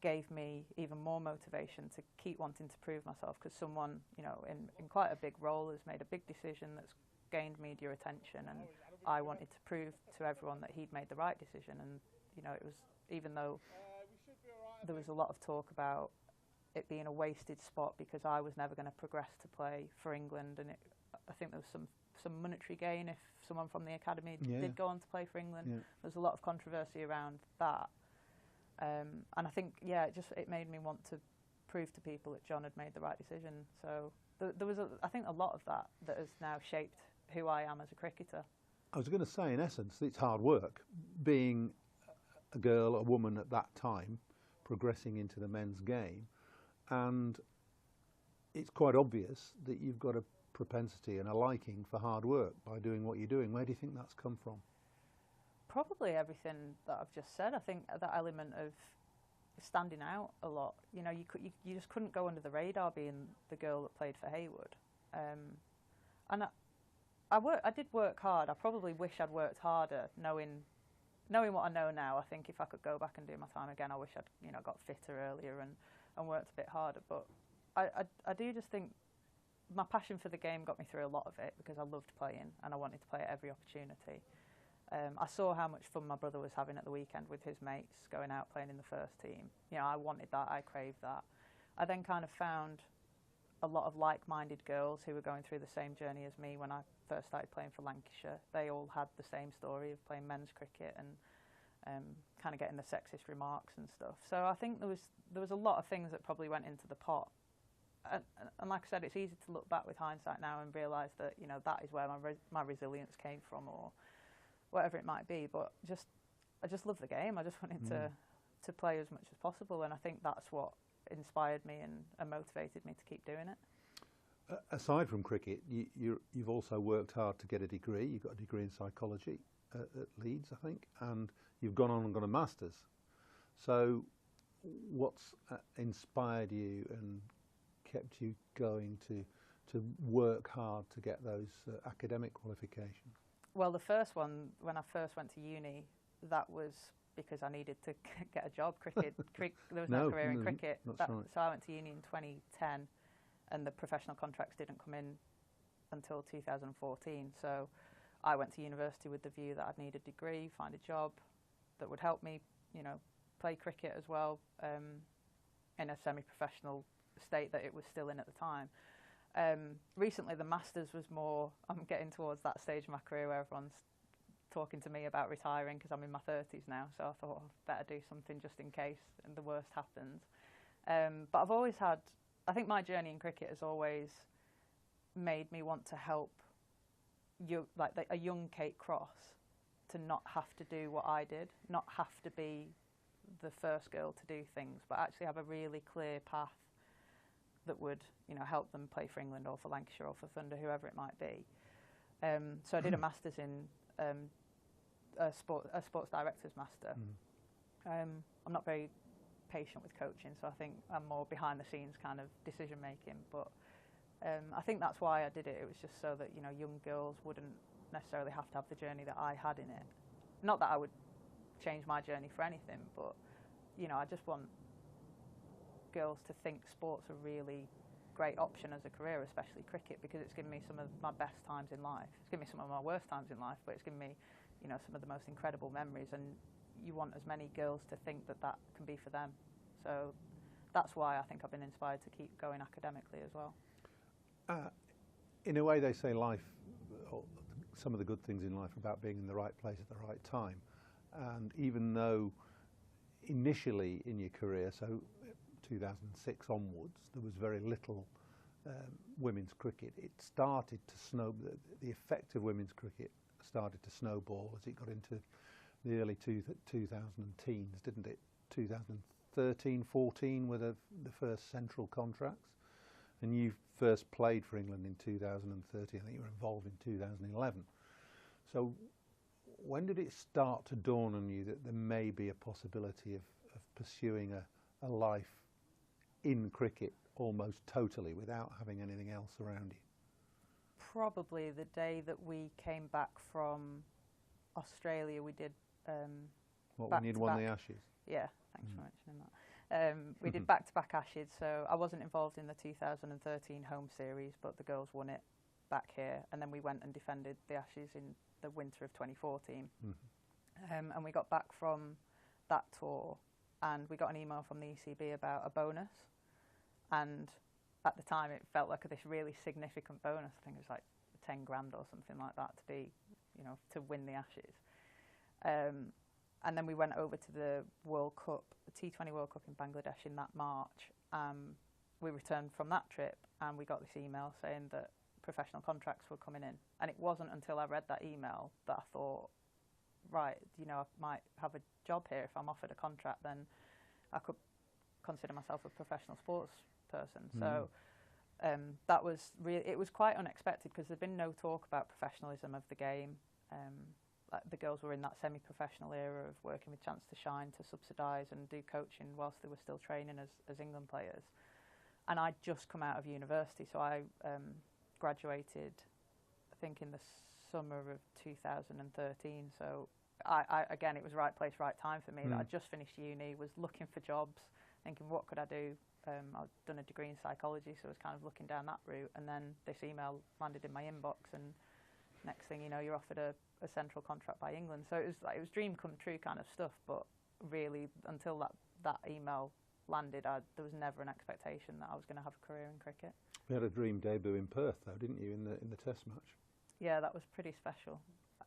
gave me even more motivation to keep wanting to prove myself, because someone, in quite a big role has made a big decision that's gained media attention, and I wanted to prove to everyone that he'd made the right decision. And you know, it was, even though there was a lot of talk about it being a wasted spot because I was never going to progress to play for England, and I think there was some monetary gain if someone from the academy did go on to play for England. There was a lot of controversy around that, and I think it made me want to prove to people that John had made the right decision. So there was I think a lot of that has now shaped who I am as a cricketer. I was going to say, in essence, it's hard work being a girl, a woman at that time, progressing into the men's game, and it's quite obvious that you've got a propensity and a liking for hard work by doing what you're doing. Where do you think that's come from? Probably everything that I've just said. I think that element of standing out a lot. You know, you just couldn't go under the radar being the girl that played for Haywood. And I did work hard. I probably wish I'd worked harder, knowing what I know now. I think if I could go back and do my time again, I wish I'd got fitter earlier and worked a bit harder. But I do just think my passion for the game got me through a lot of it because I loved playing and I wanted to play at every opportunity. I saw how much fun my brother was having at the weekend with his mates, going out playing in the first team. You know, I wanted that, I craved that. I then kind of found a lot of like-minded girls who were going through the same journey as me when I first started playing for Lancashire. They all had the same story of playing men's cricket and kind of getting the sexist remarks and stuff. So I think there was a lot of things that probably went into the pot. And like I said, it's easy to look back with hindsight now and realise that, you know, that is where my resilience came from, or whatever it might be. But I just love the game. I just wanted to play as much as possible, and I think that's what inspired me and motivated me to keep doing it. Aside from cricket, you've also worked hard to get a degree. You've got a degree in psychology at Leeds, I think, and you've gone on and got a master's. So what's inspired you and kept you going to work hard to get those academic qualifications? Well, the first one, when I first went to uni, that was because I needed to get a job. There was no career in cricket. That's right. So I went to uni in 2010, and the professional contracts didn't come in until 2014. So I went to university with the view that I'd need a degree, find a job that would help me, you know, play cricket as well, in a semi-professional state that it was still in at the time. Recently, the Masters was more, I'm getting towards that stage of my career where everyone's talking to me about retiring because I'm in my 30s now, so I thought I'd better do something just in case and the worst happens. But I've always had, I think my journey in cricket has always made me want to help a young Kate Cross to not have to do what I did, not have to be the first girl to do things, but actually have a really clear path that would, you know, help them play for England or for Lancashire or for Thunder, whoever it might be. So I did a master's in a sports director's master. I'm not very patient with coaching, so I think I'm more behind the scenes kind of decision making. But I think that's why I did it. It was just so that, you know, young girls wouldn't necessarily have to have the journey that I had in it. Not that I would change my journey for anything, but, you know, I just want girls to think sport's a really great option as a career, especially cricket, because it's given me some of my best times in life. It's given me some of my worst times in life, but it's given me, you know, some of the most incredible memories, and you want as many girls to think that that can be for them. So that's why I think I've been inspired to keep going academically as well. In a way, they say life, or some of the good things in life, about being in the right place at the right time. And even though initially in your career, so 2006 onwards, there was very little women's cricket, it started to the effect of women's cricket started to snowball as it got into the early 2010s, didn't it? 2013, 14 were the first central contracts, and you first played for England in 2013. I think you were involved in 2011. So when did it start to dawn on you that there may be a possibility of pursuing a life in cricket almost totally without having anything else around you? Probably the day that we came back from Australia. We did when you'd won the Ashes? Yeah, thanks for mentioning that. We did back-to-back Ashes, so I wasn't involved in the 2013 home series, but the girls won it back here, and then we went and defended the Ashes in the winter of 2014. And we got back from that tour, and we got an email from the ECB about a bonus, and at the time it felt like this really significant bonus. I think it was like 10 grand or something like that to be, you know, to win the Ashes. And then we went over to the World Cup, the T20 World Cup in Bangladesh in that March. We returned from that trip and we got this email saying that professional contracts were coming in. And it wasn't until I read that email that I thought, right, you know, I might have a job here. If I'm offered a contract, then I could consider myself a professional sports person. So that was really, it was quite unexpected because there'd been no talk about professionalism of the game. Like the girls were in that semi-professional era of working with Chance to Shine to subsidise and do coaching whilst they were still training as England players. And I'd just come out of university, so I graduated, I think, in the summer of 2013. So I again, it was right place, right time for me. That I'd just finished uni, was looking for jobs, thinking, what could I do? I'd done a degree in psychology, so I was kind of looking down that route. And then this email landed in my inbox, and next thing you know, you're offered a central contract by England. So it was dream come true kind of stuff. But really, until that email landed, there was never an expectation that I was going to have a career in cricket. You had a dream debut in Perth, though, didn't you, in the Test match? Yeah, that was pretty special.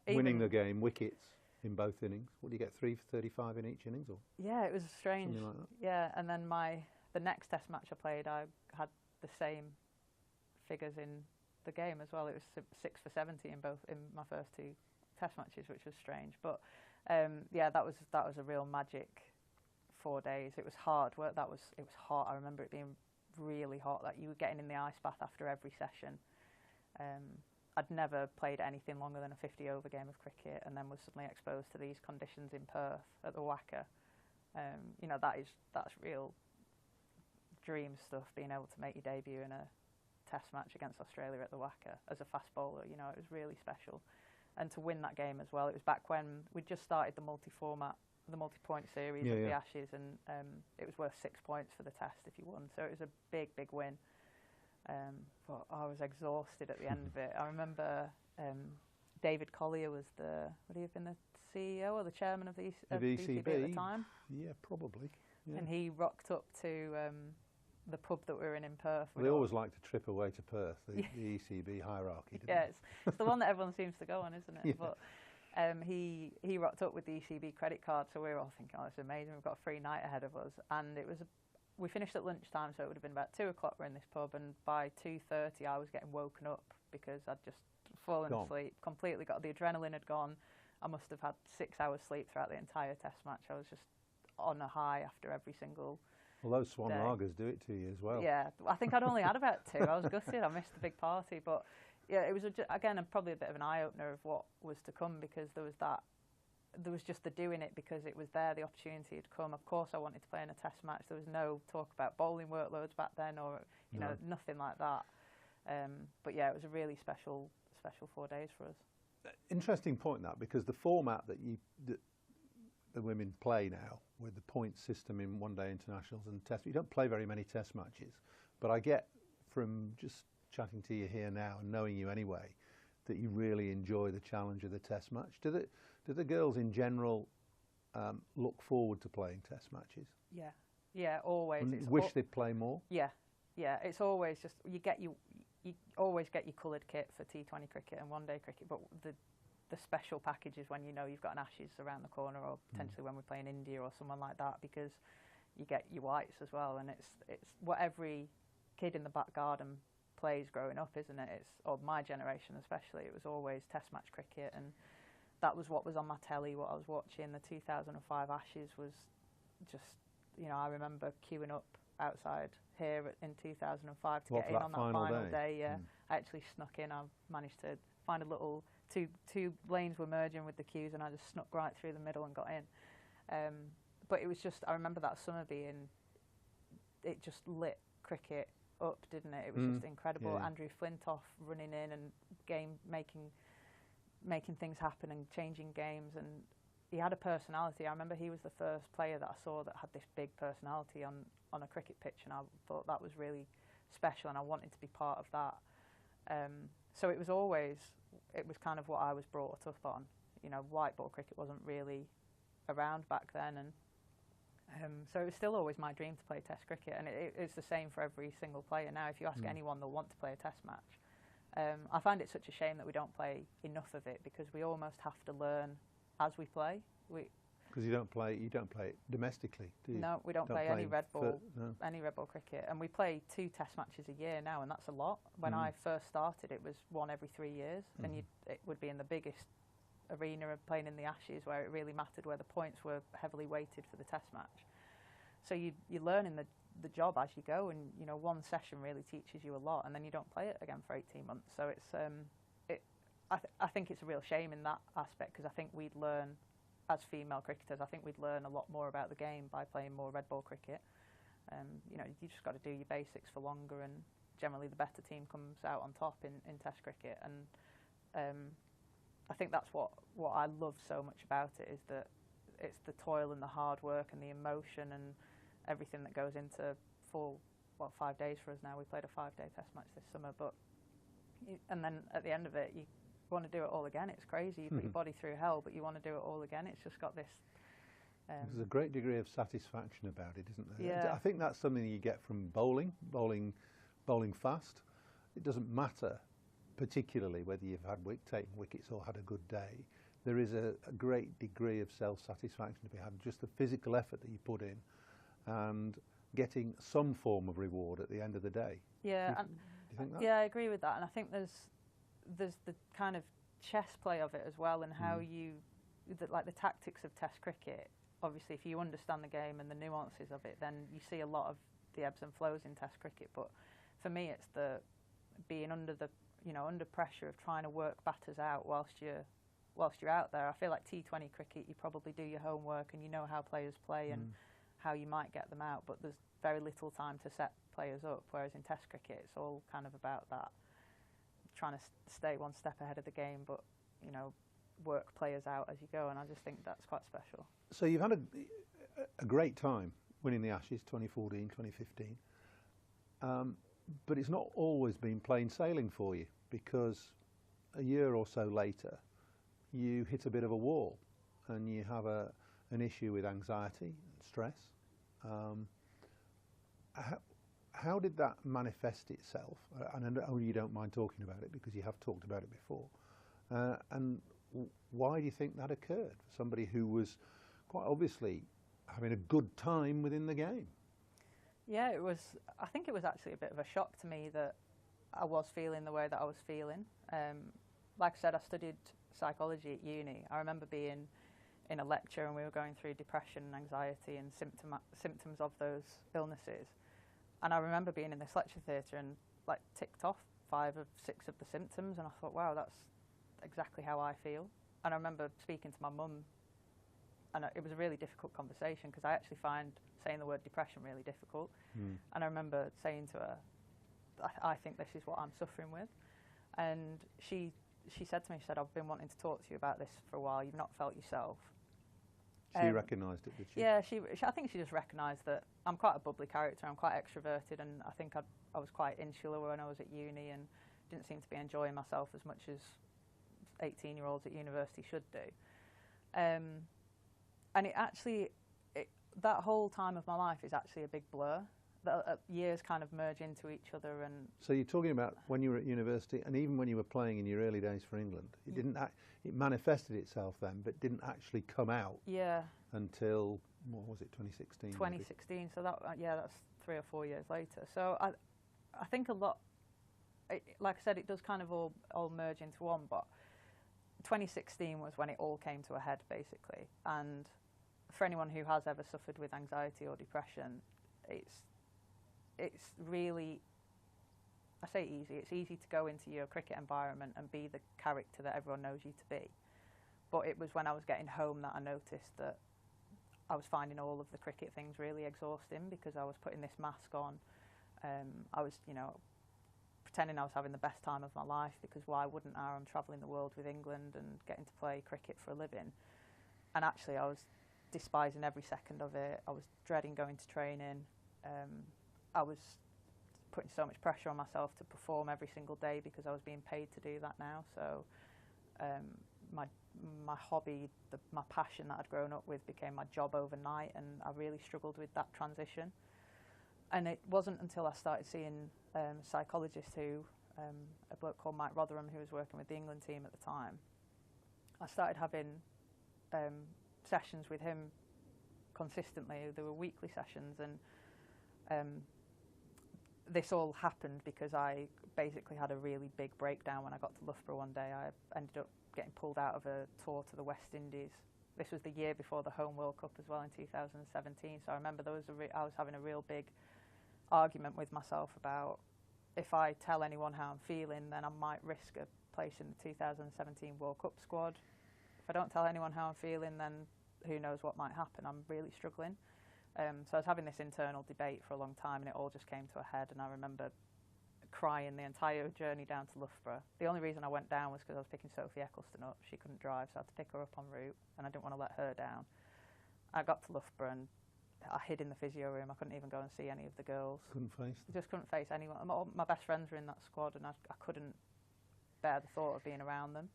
Winning the game, wickets in both innings. What do you get, 3 for 35 in each innings? Or yeah, it was strange. Something like that. Yeah, and then the next Test match I played, I had the same figures in the game as well. It was 6 for 70 in my first 2 Test matches, which was strange. But yeah, that was a real magic 4 days. It was hard work. It was hot. I remember it being really hot. Like you were getting in the ice bath after every session. I'd never played anything longer than a 50-over game of cricket, and then was suddenly exposed to these conditions in Perth at the WACA. You know, that's real dream stuff. Being able to make your debut in a Test match against Australia at the WACA as a fast bowler, you know, it was really special. And to win that game as well, it was back when we'd just started the multi-point series of the Ashes, and it was worth 6 points for the Test if you won. So it was a big, big win. But I was exhausted at the end of it. I remember David Collier was would he have been the CEO or the chairman of the ECB at the time? Yeah, probably. Yeah. And he rocked up to the pub that we were in Perth. Well, they always like to trip away to Perth, the ECB hierarchy. Yeah, it's the one that everyone seems to go on, isn't it? Yeah. But he rocked up with the ECB credit card, so we were all thinking, oh, it's amazing, we've got a free night ahead of us. And we finished at lunchtime, so it would have been about 2 o'clock we're in this pub, and by 2:30 I was getting woken up because I'd just fallen asleep, completely the adrenaline had gone. I must have had 6 hours sleep throughout the entire Test match. I was just on a high after every single Well, those Swan Lagers do it to you as well. Yeah, I think I'd only had about 2. I was gutted, I missed the big party, but yeah, it was again probably a bit of an eye-opener of what was to come, because there was just the doing it because it was there, the opportunity had come. Of course I wanted to play in a Test match. There was no talk about bowling workloads back then, or you know, nothing like that. But yeah, it was a really special 4 days for us. Interesting point, that, because the format that the women play now, with the point system in one-day internationals and Test, you don't play very many Test matches, but I get from just chatting to you here now and knowing you anyway that you really enjoy the challenge of the Test match. Do the girls in general look forward to playing Test matches? Yeah, always. And wish they'd play more? Yeah, it's always just you always get your coloured kit for T20 cricket and one-day cricket, but the special packages when you know you've got an Ashes around the corner, or potentially when we're playing India or someone like that, because you get your whites as well, and it's what every kid in the back garden plays growing up, isn't it? Or my generation especially, it was always Test match cricket, and that was what was on my telly, what I was watching. The 2005 Ashes was just, you know, I remember queuing up outside here in 2005 to get in on that final day. Yeah, I actually snuck in. I managed to find a little two lanes were merging with the queues, and I just snuck right through the middle and got in. But it was just, I remember that summer it just lit cricket up, didn't it? It was just incredible. Yeah. Andrew Flintoff running in and making things happen and changing games, and he had a personality. I remember he was the first player that I saw that had this big personality on a cricket pitch, and I thought that was really special, and I wanted to be part of that. So it was kind of what I was brought up on. You know, white ball cricket wasn't really around back then, and so it was still always my dream to play Test cricket, and it's the same for every single player now. If you ask anyone, they'll want to play a Test match. I find it such a shame that we don't play enough of it, because we almost have to learn as we play. Because you don't play it domestically, do you? No, we don't play any red ball cricket, and we play 2 Test matches a year now, and that's a lot. When I first started, it was 1 every 3 years, and it would be in the biggest arena of playing in the Ashes, where it really mattered, where the points were heavily weighted for the Test match. So you learn in the job as you go, and you know, one session really teaches you a lot, and then you don't play it again for 18 months. So it's I think it's a real shame in that aspect, because I think we'd learn, as female cricketers, I think we'd learn a lot more about the game by playing more red ball cricket. You know, you just got to do your basics for longer, and generally the better team comes out on top in Test cricket. And I think that's what I love so much about it, is that it's the toil and the hard work and the emotion and everything that goes into 5 days for us now. We played a 5-day Test match this summer, and then at the end of it, you want to do it all again. It's crazy. You put your body through hell, but you want to do it all again. It's just got this. There's a great degree of satisfaction about it, isn't there? Yeah. I think that's something you get from bowling fast. It doesn't matter particularly whether you've taken wickets or had a good day. There is a great degree of self-satisfaction to be had, just the physical effort that you put in and getting some form of reward at the end of the day. Yeah, do you think that? Yeah, I agree with that, and I think there's the kind of chess play of it as well, and how like the tactics of Test cricket. Obviously, if you understand the game and the nuances of it, then you see a lot of the ebbs and flows in Test cricket. But for me, it's the being under pressure of trying to work batters out whilst you're out there. I feel like T20 cricket, you probably do your homework and you know how players play and how you might get them out, but there's very little time to set players up, whereas in Test cricket it's all kind of about that, trying to stay one step ahead of the game, but you know, work players out as you go, and I just think that's quite special. So you've had a great time winning the Ashes 2014, 2015, but it's not always been plain sailing for you, because a year or so later you hit a bit of a wall and you have an issue with anxiety and stress. How did that manifest itself? And I know you don't mind talking about it because you have talked about it before. And why do you think that occurred for somebody who was quite obviously having a good time within the game? Yeah, I think it was actually a bit of a shock to me that I was feeling the way that I was feeling. Like I said, I studied psychology at uni. I remember being in a lecture and we were going through depression and anxiety and symptoms of those illnesses. And I remember being in this lecture theatre and like ticked off 5 of 6 of the symptoms, and I thought, wow, that's exactly how I feel. And I remember speaking to my mum, and it was a really difficult conversation because I actually find saying the word depression really difficult. And I remember saying to her, I think this is what I'm suffering with. And she said to me, she said, I've been wanting to talk to you about this for a while, you've not felt yourself. She recognised it, did she? Yeah, I think she just recognised that I'm quite a bubbly character, I'm quite extroverted, and I think I was quite insular when I was at uni and didn't seem to be enjoying myself as much as 18-year-olds at university should do. And that whole time of my life is actually a big blur. Years kind of merge into each other. And so you're talking about when you were at university, and even when you were playing in your early days for England, it manifested itself then, but didn't actually come out. Yeah. Until what was it, 2016? 2016. Maybe? So that's 3 or 4 years later. So I think a lot. Like I said, it does kind of all merge into one. But 2016 was when it all came to a head, basically. And for anyone who has ever suffered with anxiety or depression, it's really, I say easy, it's easy to go into your cricket environment and be the character that everyone knows you to be. But it was when I was getting home that I noticed that I was finding all of the cricket things really exhausting, because I was putting this mask on. I was, pretending I was having the best time of my life, because why wouldn't I? I'm travelling the world with England and getting to play cricket for a living. And actually I was despising every second of it. I was dreading going to training. I was putting so much pressure on myself to perform every single day because I was being paid to do that now. So my hobby, my passion that I'd grown up with became my job overnight, and I really struggled with that transition. And it wasn't until I started seeing psychologists who, a bloke called Mike Rotherham, who was working with the England team at the time, I started having sessions with him consistently. There were weekly sessions, and this all happened because I basically had a really big breakdown when I got to Loughborough one day. I ended up getting pulled out of a tour to the West Indies. This was the year before the Home World Cup as well in 2017. So I remember I was having a real big argument with myself about, if I tell anyone how I'm feeling, then I might risk a place in the 2017 World Cup squad. If I don't tell anyone how I'm feeling, then who knows what might happen. I'm really struggling. So I was having this internal debate for a long time, and it all just came to a head. And I remember crying the entire journey down to Loughborough. The only reason I went down was because I was picking Sophie Eccleston up. She couldn't drive, so I had to pick her up en route, and I didn't want to let her down. I got to Loughborough and I hid in the physio room. I couldn't even go and see any of the girls. Couldn't face them. Just couldn't face anyone. My best friends were in that squad, and I couldn't bear the thought of being around them.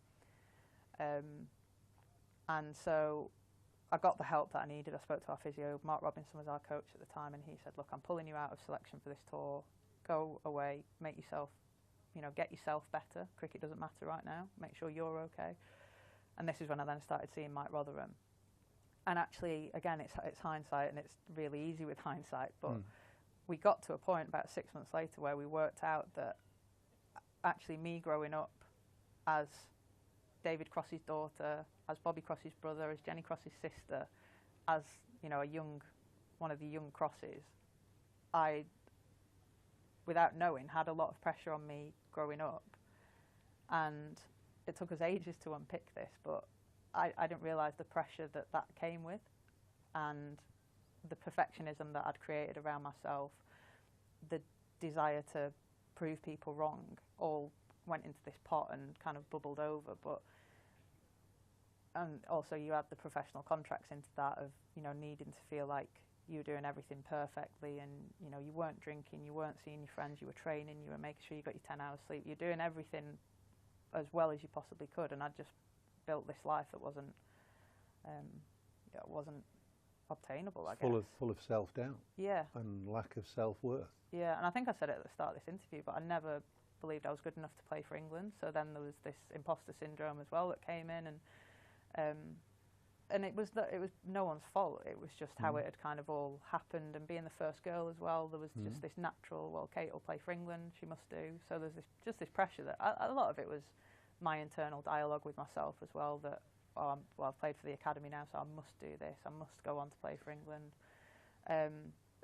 And so I got the help that I needed. I spoke to our physio. Mark Robinson was our coach at the time, and he said, look, I'm pulling you out of selection for this tour. Go away, make yourself, get yourself better. Cricket doesn't matter right now. Make sure you're okay. And this is when I then started seeing Mike Rotherham. And actually, again, it's hindsight, and it's really easy with hindsight, but we got to a point about 6 months later where we worked out that actually me growing up as David Cross's daughter, as Bobby Cross's brother, as Jenny Cross's sister, as one of the young Crosses, I, without knowing, had a lot of pressure on me growing up. And it took us ages to unpick this, but I didn't realise the pressure that came with, and the perfectionism that I'd created around myself, the desire to prove people wrong, all went into this pot and kind of bubbled over. And also you add the professional contracts into that of, needing to feel like you were doing everything perfectly, and, you weren't drinking, you weren't seeing your friends, you were training, you were making sure you got your 10 hours sleep, you're doing everything as well as you possibly could. And I just built this life that wasn't obtainable, I guess. Full of self-doubt. Yeah. And lack of self-worth. Yeah, and I think I said it at the start of this interview, but I never believed I was good enough to play for England. So then there was this imposter syndrome as well that came in, and it was no one's fault. It was just how it had kind of all happened. And being the first girl as well, there was just this natural, well, Kate will play for England, she must do. So there's this pressure that a lot of it was my internal dialogue with myself as well, that I've played for the academy now, so I must do this, I must go on to play for England.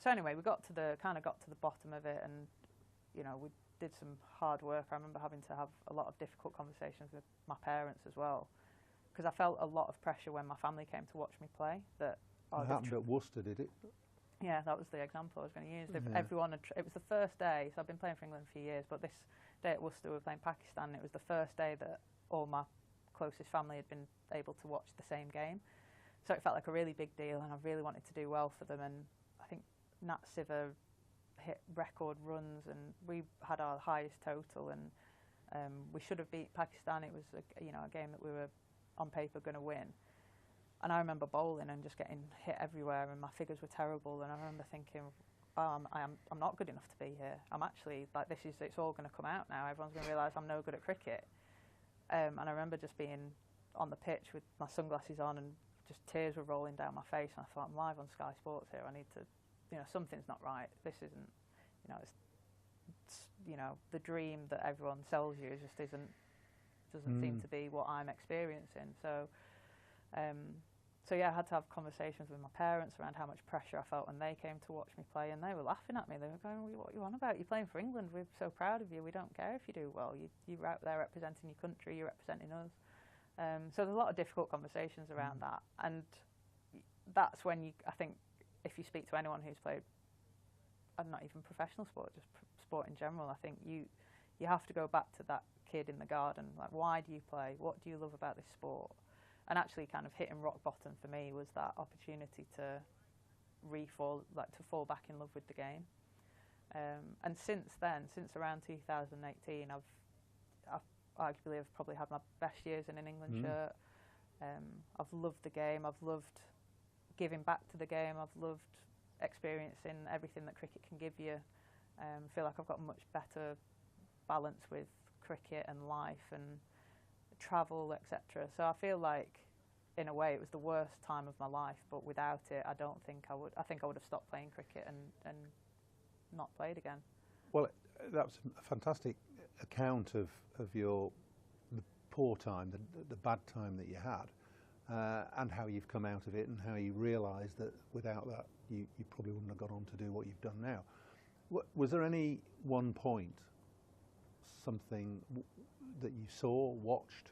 So anyway, we got to the bottom of it, and we did some hard work. I remember having to have a lot of difficult conversations with my parents as well, because I felt a lot of pressure when my family came to watch me play. That it happened at Worcester, did it? Yeah, that was the example I was going to use. Everyone it was the first day, so I've been playing for England for a few years, but this day at Worcester we were playing Pakistan. It was the first day that all my closest family had been able to watch the same game. So it felt like a really big deal, and I really wanted to do well for them. And I think Nat Siver hit record runs, and we had our highest total, and we should have beat Pakistan. It was a game that we were on paper going to win. And I remember bowling and just getting hit everywhere, and my figures were terrible. And I remember thinking, I'm not good enough to be here. I'm actually, like, it's all going to come out now. Everyone's going to realise I'm no good at cricket. And I remember just being on the pitch with my sunglasses on, and just tears were rolling down my face. And I thought, I'm live on Sky Sports here. I need to, something's not right. This isn't, it's the dream that everyone sells you just doesn't seem to be what I'm experiencing. So yeah, I had to have conversations with my parents around how much pressure I felt when they came to watch me play, and they were laughing at me. They were going, what are you on about? You're playing for England. We're so proud of you. We don't care if you do well. You're out there representing your country. You're representing us. So there's a lot of difficult conversations around that. And that's when I think, if you speak to anyone who's played, not even professional sport, just sport in general, I think you have to go back to that kid in the garden. Like, why do you play? What do you love about this sport? And actually kind of hitting rock bottom for me was that opportunity to fall back in love with the game. And since then, since around 2018, I've arguably have probably had my best years in an England shirt. I've loved the game. I've loved giving back to the game. I've loved experiencing everything that cricket can give you. I feel like I've got much better balance with cricket and life and travel, etc. So I feel like, in a way, it was the worst time of my life. But without it, I don't think I would. I think I would have stopped playing cricket and not played again. Well, that was a fantastic account of the poor time, the bad time that you had, and how you've come out of it, and how you realised that without that you probably wouldn't have got on to do what you've done now. Was there any one point, something that you saw, watched,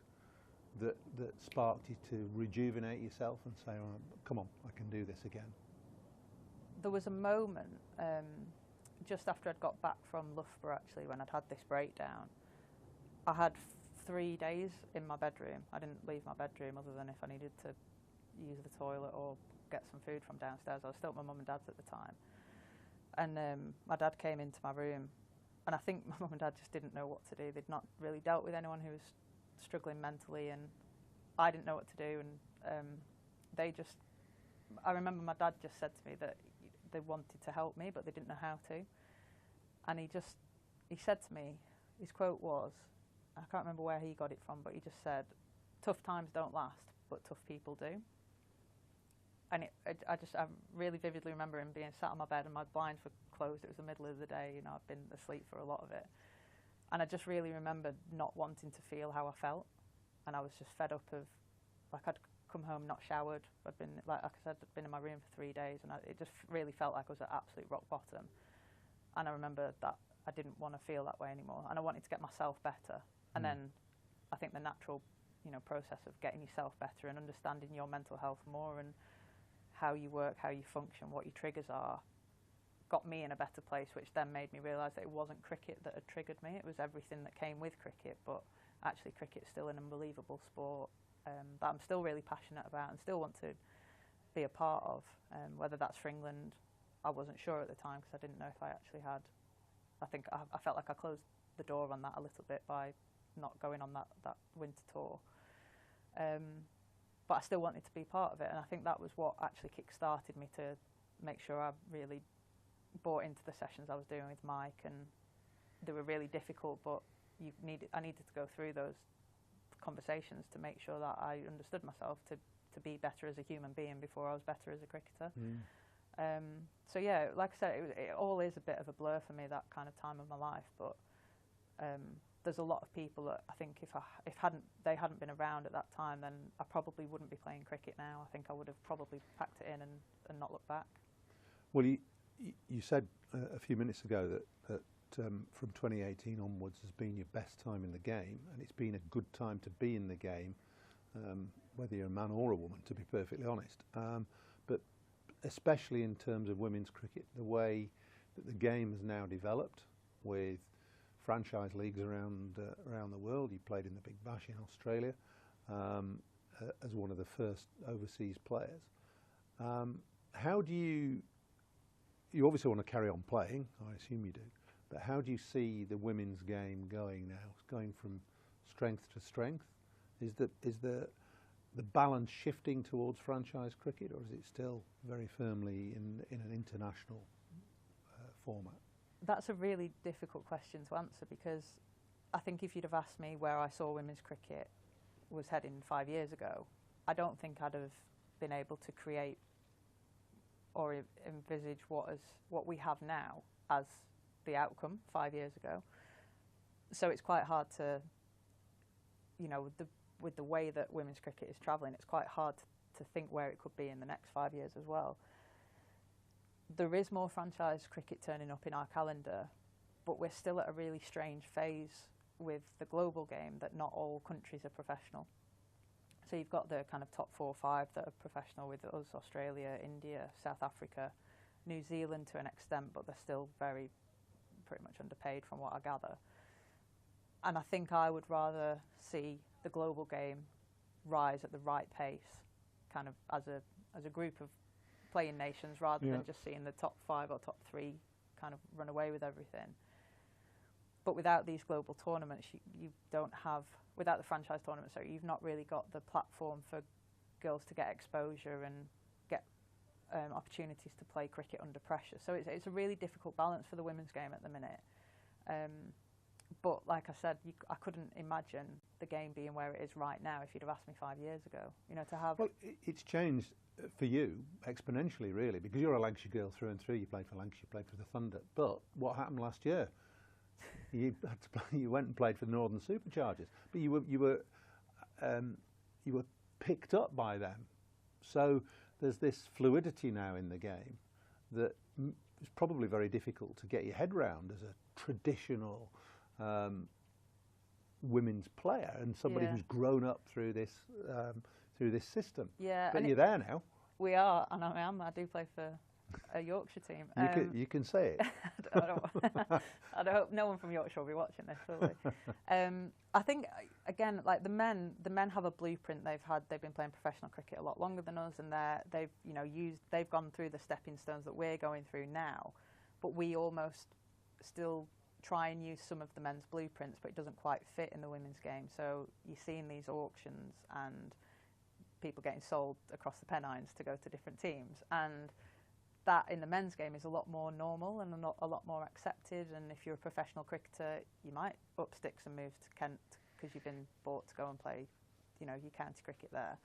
that sparked you to rejuvenate yourself and say, oh, come on, I can do this again? There was a moment just after I'd got back from Loughborough, actually, when I'd had this breakdown. I had 3 days in my bedroom. I didn't leave my bedroom other than if I needed to use the toilet or get some food from downstairs. I was still at my mum and dad's at the time. And my dad came into my room, and I think my mum and dad just didn't know what to do. They'd not really dealt with anyone who was struggling mentally, and I didn't know what to do. And I remember my dad just said to me that they wanted to help me, but they didn't know how to. And he said to me, his quote was, I can't remember where he got it from, but he just said, "Tough times don't last, but tough people do." And I really vividly remember him being sat on my bed and my blinds were closed. It was the middle of the day, I'd been asleep for a lot of it. And I just really remembered not wanting to feel how I felt. And I was just fed up of, like, I'd come home not showered. I'd been, like I said, I'd been in my room for 3 days, and it just really felt like I was at absolute rock bottom. And I remember that I didn't want to feel that way anymore, and I wanted to get myself better. And then I think the natural, process of getting yourself better and understanding your mental health more and how you work, how you function, what your triggers are, got me in a better place, which then made me realise that it wasn't cricket that had triggered me. It was everything that came with cricket, but actually cricket's still an unbelievable sport that I'm still really passionate about and still want to be a part of. Whether that's for England, I wasn't sure at the time because I didn't know if I actually had. I think I felt like I closed the door on that a little bit by not going on that winter tour. But I still wanted to be part of it, and I think that was what actually kick-started me to make sure I really bought into the sessions I was doing with Mike, and they were really difficult, but I needed to go through those conversations to make sure that I understood myself to be better as a human being before I was better as a cricketer. So yeah, like I said, it all is a bit of a blur for me, that kind of time of my life, but there's a lot of people that I think if they hadn't been around at that time, then I probably wouldn't be playing cricket now. I think I would have probably packed it in and not looked back. Well, you said a few minutes ago that from 2018 onwards has been your best time in the game, and it's been a good time to be in the game, whether you're a man or a woman, to be perfectly honest. But especially in terms of women's cricket, the way that the game has now developed with franchise leagues around the world. You played in the Big Bash in Australia as one of the first overseas players. How do you obviously want to carry on playing, I assume you do, but how do you see the women's game going now? It's going from strength to strength. Is the balance shifting towards franchise cricket, or is it still very firmly in an international format? That's a really difficult question to answer, because I think if you'd have asked me where I saw women's cricket was heading 5 years ago, I don't think I'd have been able to create or envisage what we have now as the outcome 5 years ago. So it's quite hard to, with the way that women's cricket is travelling, it's quite hard to think where it could be in the next 5 years as well. There is more franchise cricket turning up in our calendar, but we're still at a really strange phase with the global game that not all countries are professional. So you've got the kind of top 4 or 5 that are professional with us: Australia, India, South Africa, New Zealand to an extent, but they're still pretty much underpaid from what I gather. And I think I would rather see the global game rise at the right pace, kind of as a group of playing nations, rather than just seeing the top 5 or top 3 kind of run away with everything. But without these global tournaments, you don't have, without the franchise tournaments, so you've not really got the platform for girls to get exposure and get opportunities to play cricket under pressure. So it's a really difficult balance for the women's game at the minute. But like I said, I couldn't imagine the game being where it is right now if you'd have asked me 5 years ago. You know, to have. Well, it's changed for you exponentially, really, because you're a Lancashire girl through and through. You played for Lancashire, you played for the Thunder. But what happened last year? You had to play, you went and played for the Northern Superchargers, but you were picked up by them. So there's this fluidity now in the game that is probably very difficult to get your head round as a traditional women's player and somebody who's grown up through this system. Yeah, but you're there now. We are, and I am. I do play for a Yorkshire team. You can say it. I don't hope no one from Yorkshire will be watching this, will they? I think again, like the men have a blueprint they've been playing professional cricket a lot longer than us, and they've gone through the stepping stones that we're going through now, but we almost still try and use some of the men's blueprints, but it doesn't quite fit in the women's game. So you're seeing these auctions and people getting sold across the Pennines to go to different teams, and that in the men's game is a lot more normal and a lot more accepted. And if you're a professional cricketer, you might up sticks and move to Kent because you've been bought to go and play, your county cricket there.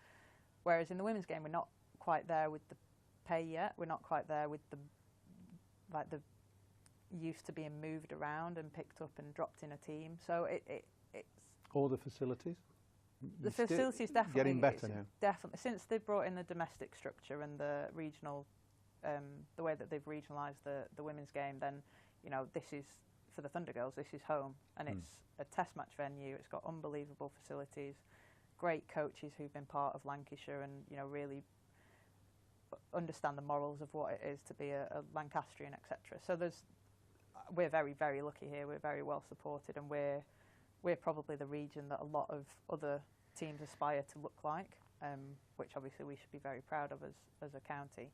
Whereas in the women's game, we're not quite there with the pay yet. We're not quite there with the used to being moved around and picked up and dropped in a team. So it's all the facilities. The facilities definitely getting better now. Definitely, since they brought in the domestic structure and the regional. The way that they've regionalised the women's game, then this is for the Thunder Girls. This is home, and it's a test match venue. It's got unbelievable facilities, great coaches who've been part of Lancashire, and really understand the morals of what it is to be a Lancastrian, etc. So we're very, very lucky here. We're very well supported, and we're probably the region that a lot of other teams aspire to look like, which obviously we should be very proud of as a county.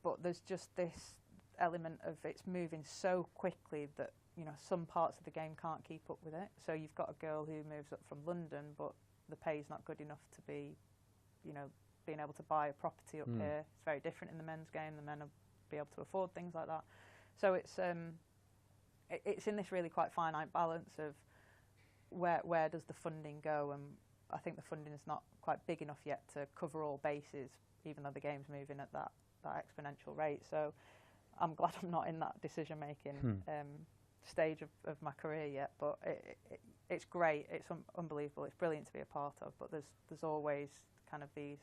But there's just this element of it's moving so quickly that some parts of the game can't keep up with it. So you've got a girl who moves up from London, but the pay's not good enough to be, being able to buy a property up here. It's very different in the men's game. The men will be able to afford things like that. So it's in this really quite finite balance of where does the funding go, and I think the funding is not quite big enough yet to cover all bases, even though the game's moving at that exponential rate. So I'm glad I'm not in that decision-making stage of my career yet, but it's great. It's unbelievable. It's brilliant to be a part of, but there's always kind of these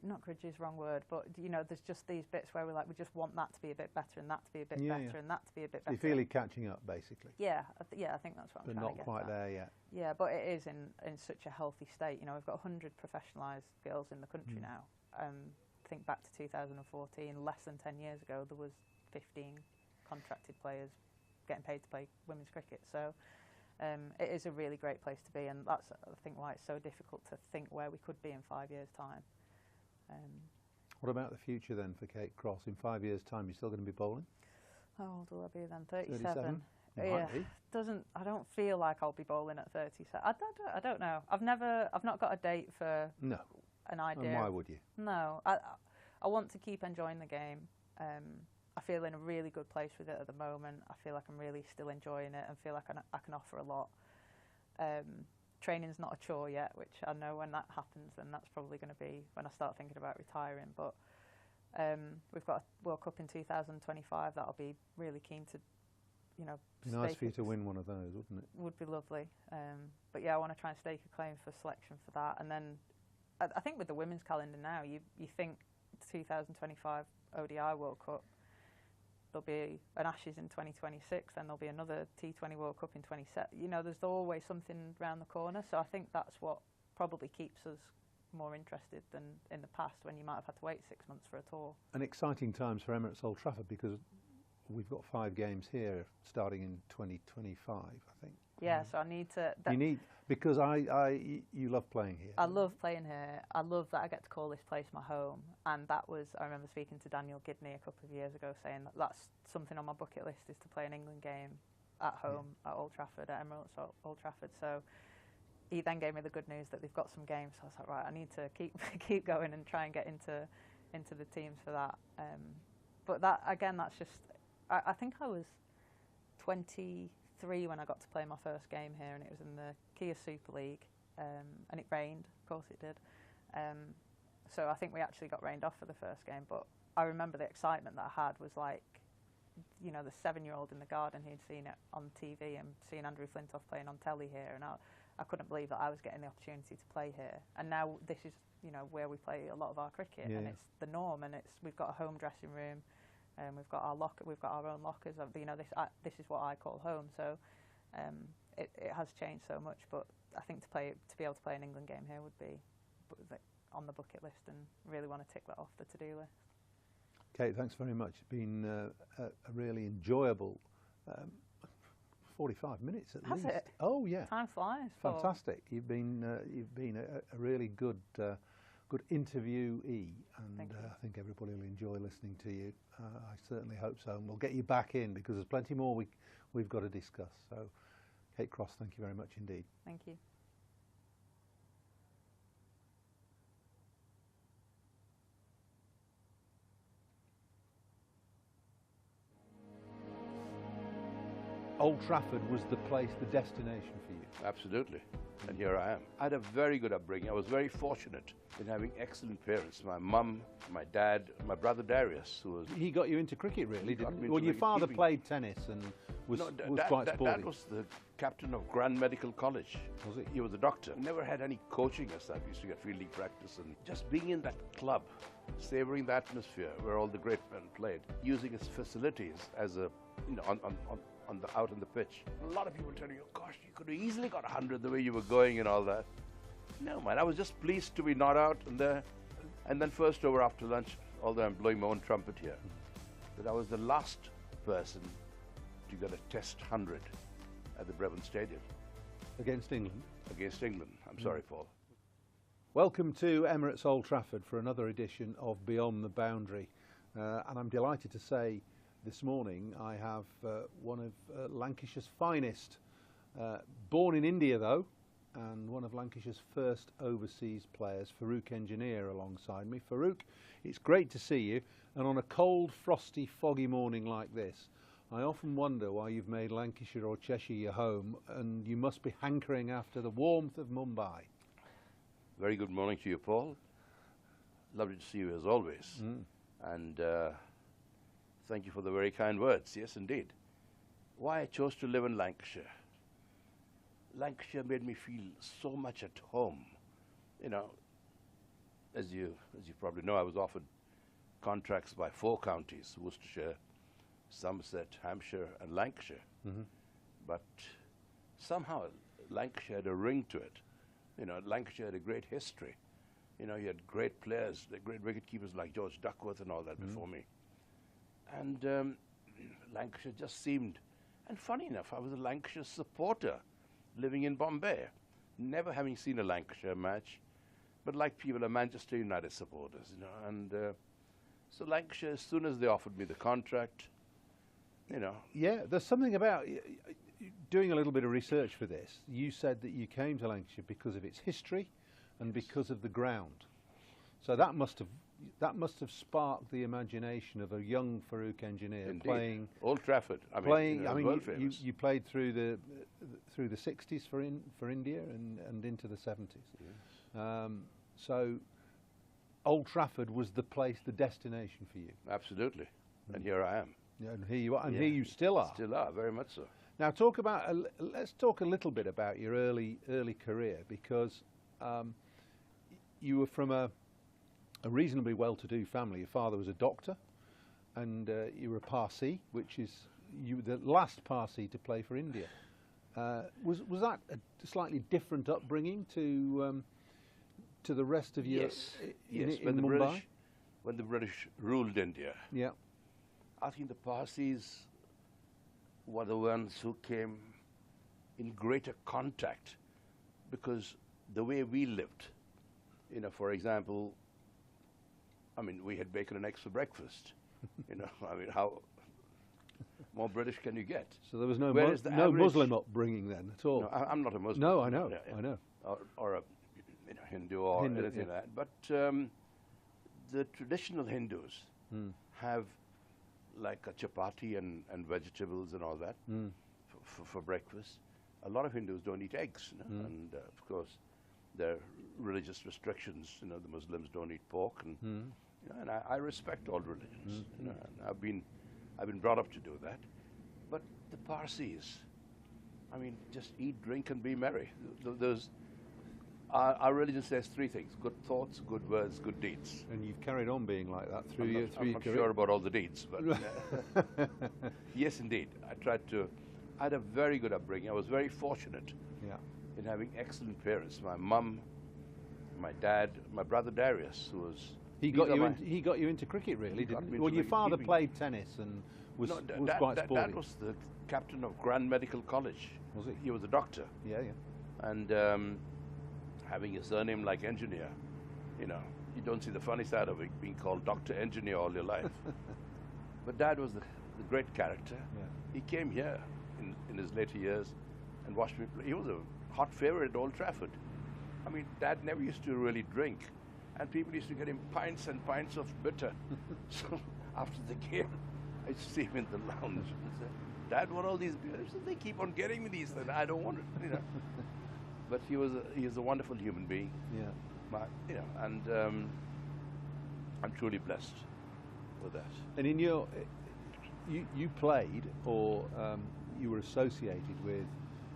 not grudges, wrong word, but there's just these bits where we're like, we just want that to be a bit better and that to be a bit better and that to be a bit better. You feel it catching up, basically. Yeah, I think that's what I'm trying to get at. But not quite there yet. Yeah, but it is in such a healthy state. We've got 100 professionalised girls in the country now. Think back to 2014, less than 10 years ago, there was 15 contracted players getting paid to play women's cricket. So it is a really great place to be, and that's, I think, why it's so difficult to think where we could be in 5 years' time. What about the future then for Kate Cross? In 5 years' time, you're still going to be bowling? How old will I be then? 37. 37? Yeah, I don't feel like I'll be bowling at 37. I don't know. I've not got a date for an idea. And why would you? No, I want to keep enjoying the game. I feel in a really good place with it at the moment. I feel like I'm really still enjoying it and feel like I can offer a lot. Training's not a chore yet, which I know when that happens, then that's probably going to be when I start thinking about retiring. But we've got a World Cup in 2025 that I'll be really keen to, Be nice for you to win one of those, wouldn't it? Would be lovely. But yeah, I want to try and stake a claim for selection for that. And then I think with the women's calendar now, you think 2025 ODI World Cup, there'll be an Ashes in 2026, then there'll be another T20 World Cup in 27. There's always something around the corner. So I think that's what probably keeps us more interested than in the past when you might have had to wait 6 months for a tour. And exciting times for Emirates Old Trafford because we've got 5 games here starting in 2025, I think. Yeah, so I need to. You need, because you love playing here. I love playing here. I love that I get to call this place my home. And that was, I remember speaking to Daniel Gidney a couple of years ago saying that that's something on my bucket list, is to play an England game at home at Old Trafford, at Emirates Old Trafford. So he then gave me the good news that they've got some games. So I was like, right, I need to keep going and try and get into the teams for that. But that, again, that's just, I think I was 23 when I got to play my first game here, and it was in the Kia Super League, and it rained, of course it did. So I think we actually got rained off for the first game, but I remember the excitement that I had was like, you know, the 7-year-old in the garden who'd seen it on TV and seen Andrew Flintoff playing on telly here, and I couldn't believe that I was getting the opportunity to play here. And now this is, you know, where we play a lot of our cricket, and it's the norm, and we've got a home dressing room, and we've got our own lockers. You know, this is what I call home. So it has changed so much, but I think to be able to play an England game here would be on the bucket list, and really want to tick that off the to-do list. Kate, thanks very much. It's been a really enjoyable 45 minutes at least. Has it? Oh yeah. Time flies. Fantastic. You've been a really good interviewee, and I think everybody will enjoy listening to you. I certainly hope so, and we'll get you back in because there's plenty more we've got to discuss. So, Kate Cross, thank you very much indeed. Thank you. Old Trafford was the place, the destination for you. Absolutely. And here I am. I had a very good upbringing. I was very fortunate in having excellent parents. My mum, my dad, my brother Darius, who was... He got you into cricket, really, didn't he? Well, your cricket, father played tennis and was quite sporty. Dad was the captain of Grand Medical College. Was he? He was a doctor. Never had any coaching as such. We used to get fielding practice, and just being in that club, savouring the atmosphere where all the great men played, using its facilities as a, you know, out on the pitch. A lot of people tell you, gosh, you could have easily got 100 the way you were going and all that. No, man, I was just pleased to be not out and then first over after lunch, although I'm blowing my own trumpet here, that I was the last person to get a test 100 at the Brevin Stadium. Against England? Against England. I'm sorry, Paul. Welcome to Emirates Old Trafford for another edition of Beyond the Boundary. And I'm delighted to say this morning I have one of Lancashire's finest, born in India though, and one of Lancashire's first overseas players, Farouk Engineer, alongside me. Farouk, it's great to see you, and on a cold, frosty, foggy morning like this, I often wonder why you've made Lancashire or Cheshire your home, and you must be hankering after the warmth of Mumbai. Very good morning to you, Paul. Lovely to see you as always. And thank you for the very kind words. Yes, indeed. Why I chose to live in Lancashire. Lancashire made me feel so much at home. You know, as you probably know, I was offered contracts by 4 counties: Worcestershire, Somerset, Hampshire, and Lancashire. But somehow Lancashire had a ring to it. You know, Lancashire had a great history. You know, you had great players, the great wicket-keepers like George Duckworth and all that before me. And Lancashire just seemed, and funny enough, I was a Lancashire supporter living in Bombay, never having seen a Lancashire match, but like people are Manchester United supporters, you know. And so Lancashire, as soon as they offered me the contract, you know. Yeah, there's something about, doing a little bit of research for this, you said that you came to Lancashire because of its history and because of the ground. So that must have sparked the imagination of a young Farouk Engineer. Indeed. Playing Old Trafford. I mean, you played through the 60s for India and into the 70s. So Old Trafford was the place, the destination for you. Absolutely. And here I am. Yeah, and here you are, and here you still are. Still are, very much so. Now let's talk a little bit about your early career, because you were from a reasonably well-to-do family. Your father was a doctor, and you were a Parsi, which is the last Parsi to play for India. Was that a slightly different upbringing to the rest of your yes. in Mumbai? When the British ruled India, yeah, I think the Parsis were the ones who came in greater contact, because the way we lived, you know, for example, I mean, we had bacon and eggs for breakfast. You know, I mean, how more British can you get? So there was no no Muslim upbringing then at all. No, I'm not a Muslim. No, I know, Yeah. I know. Or a Hindu or Hindu, anything yeah. like that. But the traditional Hindus have like a chapati and vegetables and all that for breakfast. A lot of Hindus don't eat eggs, you know? And of course there are religious restrictions. You know, the Muslims don't eat pork, and you know, and I respect all religions. You know, and I've been brought up to do that. But the Parsis, I mean, just eat, drink, and be merry. Our religion says three things: good thoughts, good words, good deeds. And you've carried on being like that through your I'm not career. sure about all the deeds, but yes, indeed. I had a very good upbringing. I was very fortunate in having excellent parents. My mum, my dad, my brother Darius, who was... He got you into cricket, really, didn't he? Well, your father played tennis and was quite sporty. Dad was the captain of Grand Medical College. Was he? He was a doctor. Yeah, yeah. And having a surname like Engineer, you know, you don't see the funny side of it, being called Dr. Engineer all your life. But Dad was the great character. Yeah. He came here in his later years and watched me play. He was a hot favorite at Old Trafford. I mean, Dad never used to really drink, and people used to get him pints and pints of bitter. So after the game, I used to see him in the lounge and say, "Dad, what are all these beers?" They keep on getting me these things. I don't want it, you know. But he is a wonderful human being. Yeah. You know, and I'm truly blessed with that. And in you played, or you were associated with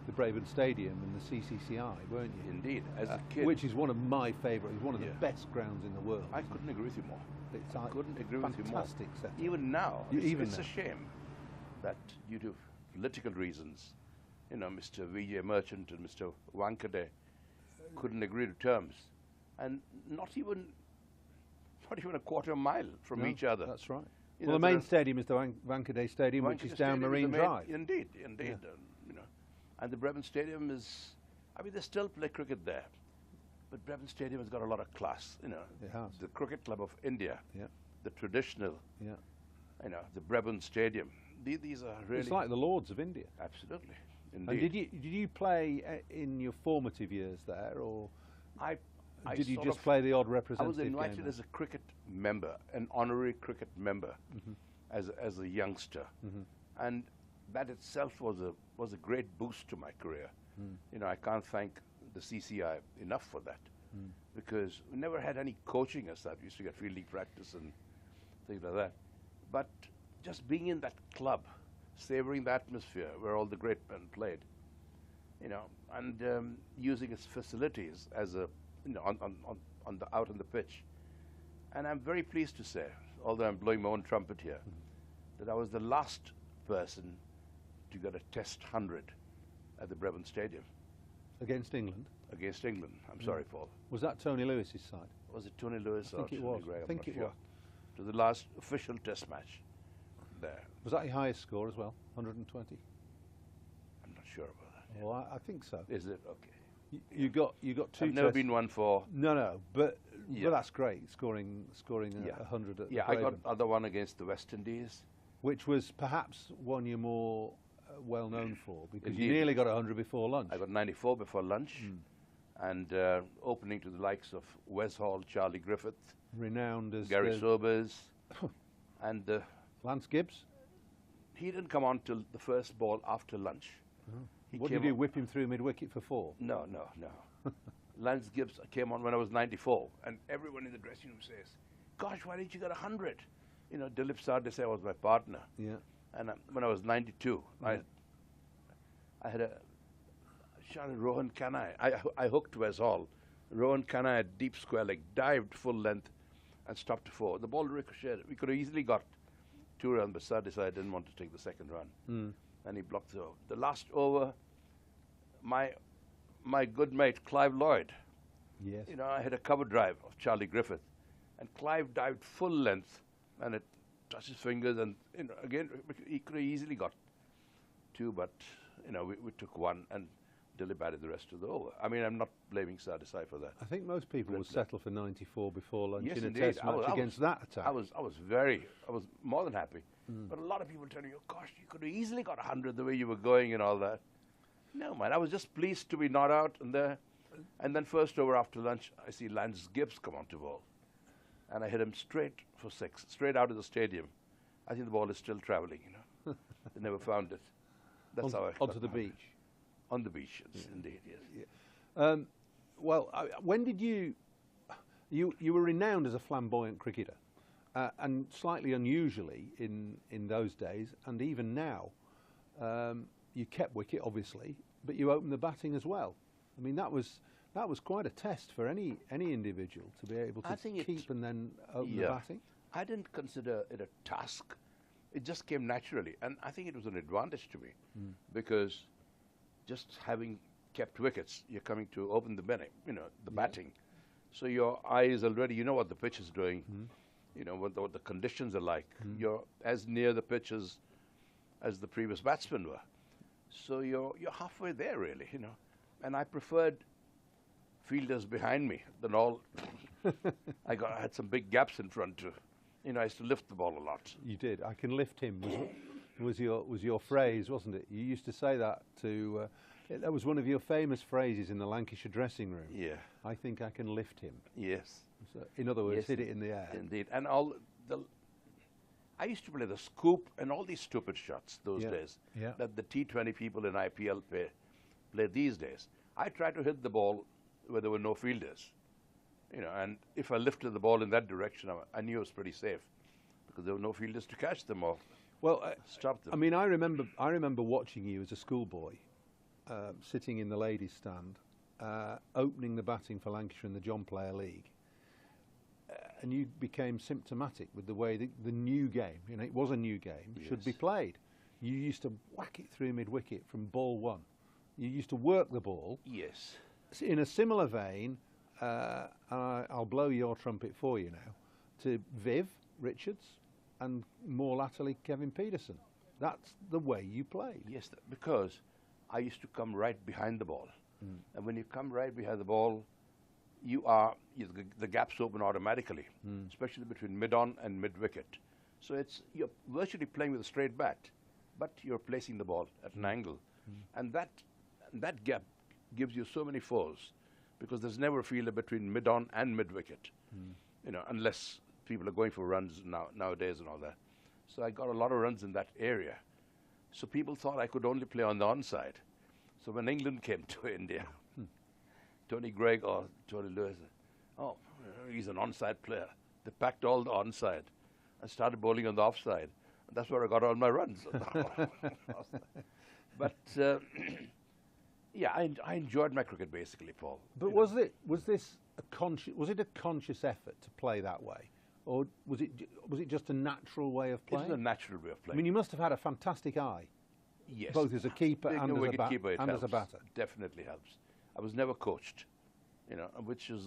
the Braben Stadium and the CCCI, weren't you? Indeed, as a kid. Which is one of my favourite. It's one of the best grounds in the world. I couldn't agree with you more. I couldn't agree with you more. Fantastic setup. Even now, it's now. a shame that due to political reasons, you know, Mr. Vijay Merchant and Mr. Wankade couldn't agree to terms, and not even a quarter mile from each other. That's right. You Well, know, the main stadium is the Wankade Stadium, which is down Marine Drive. Indeed. You know, and the Braben Stadium is, I mean, they still play cricket there, but Braben Stadium has got a lot of class. You know, It has. the Cricket Club of India, Yeah. the traditional, Yeah. you know, the Braben Stadium. These are really It's like the Lords of India. absolutely. And Indeed. did you play in your formative years there, or I did you sort just of- play the odd I representative was game invited there? as a cricket member, an honorary cricket member, as a youngster, and that itself was a great boost to my career. You know, I can't thank the CCI enough for that, because we never had any coaching as such. We used to get fielding practice and things like that, but just being in that club, savouring the atmosphere where all the great men played, you know, and using its facilities as a, you know, out on the pitch. And I'm very pleased to say, although I'm blowing my own trumpet here, that I was the last person to get a Test 100 at the Braben Stadium Against England? against England. I'm sorry, Paul. Was that Tony Lewis's side? Was it Tony Lewis I or think it Tony was. Gray? I I'm think not it sure. was. To the last official Test match there. Was that your highest score as well? 120? I'm not sure about that. Well, I think so. Is it? Okay. You got two. I've never Tests. been one for... No, but Yeah. that's great. Scoring Yeah. 100 at Yeah, the I got Braben, other one against the West Indies. which was perhaps one you're more well known for, because you Indeed. nearly got 100 before lunch. I got 94 before lunch, and opening to the likes of Wes Hall, Charlie Griffith, Renowned as Gary the- Sobers, and Lance Gibbs. he didn't come on till the first ball after lunch. He What came did you on- whip him through mid-wicket for 4? No. Lance Gibbs came on when I was 94, and everyone in the dressing room says, "Gosh, why didn't you get 100?" You know, Dilip Sardesai was my partner, Yeah. and when I was 92, I had a shot at Rohan Kanai. I hooked Wes Hall. Rohan Kanai at deep square leg, dived full length, and stopped to 4. The ball ricocheted. We could have easily got 2 runs, but Sardesai didn't want to take the second run, and he blocked the last over. My good mate Clive Lloyd. Yes. You know, I had a cover drive of Charlie Griffith, and Clive dived full length, and it touched his fingers, and you know, again he could have easily got 2, but you know, we took one and Dilly batted the rest of the over. I mean, I'm not blaming Sadisai for that. I think most people would settle for 94 before lunch Yes, in a indeed. test match against that attack. I was more than happy. But a lot of people tell me, oh gosh, you could have easily got 100 the way you were going and all that. No, man, I was just pleased to be not out and there. And then first over after lunch, I see Lance Gibbs come onto ball. And I hit him straight for 6, straight out of the stadium. I think the ball is still travelling, you know. They never found it. That's how I onto the beach. On the beach, yes, indeed, yes. Yeah. Well, when did you were renowned as a flamboyant cricketer, and slightly unusually in those days, and even now, you kept wicket obviously, but you opened the batting as well. I mean, that was quite a test for any individual to be able to keep and then open the batting. I didn't consider it a task. It just came naturally, and I think it was an advantage to me because just having kept wickets, you're coming to open the batting. So your eyes already, you know what the pitch is doing, you know what the conditions are like. You're as near the pitch as the previous batsmen were. So you're halfway there, really, you know. And I preferred fielders behind me than all. I had some big gaps in front too. You know, I used to lift the ball a lot. You did. I can lift him. Was your phrase, wasn't it? You used to say that to. That was one of your famous phrases in the Lancashire dressing room. Yeah. I think I can lift him. Yes. So, in other words, hit it in the air. Indeed. And I used to play the scoop and all these stupid shots those days that the T20 people in IPL play these days. I tried to hit the ball where there were no fielders. You know, and if I lifted the ball in that direction, I knew it was pretty safe because there were no fielders to catch them or stop them. I mean, I remember watching you as a schoolboy, sitting in the ladies' stand, opening the batting for Lancashire in the John Player League, and you became symptomatic with the way the new game, you know, it was a new game, should be played. You used to whack it through mid-wicket from ball one. You used to work the ball. Yes. In a similar vein, I'll blow your trumpet for you now, to Viv Richards and more latterly Kevin Peterson. That's the way you played. Yes, because I used to come right behind the ball. And when you come right behind the ball, the gaps open automatically, especially between mid-on and mid-wicket. So you're virtually playing with a straight bat, but you're placing the ball at an angle. And that gap gives you so many fours because there's never a fielder between mid-on and mid-wicket, you know, unless people are going for runs nowadays and all that. So I got a lot of runs in that area. So people thought I could only play on the onside. So when England came to India, Tony Greig or Tony Lewis, oh, he's an onside player. They packed all the onside and started bowling on the offside. And that's where I got all my runs. But yeah, I enjoyed my cricket basically, Paul. But was it a conscious effort to play that way, or was it just a natural way of playing? It was a natural way of playing. I mean, you must have had a fantastic eye. Yes. Both as a keeper and as a batter. Definitely helps. I was never coached, you know, which is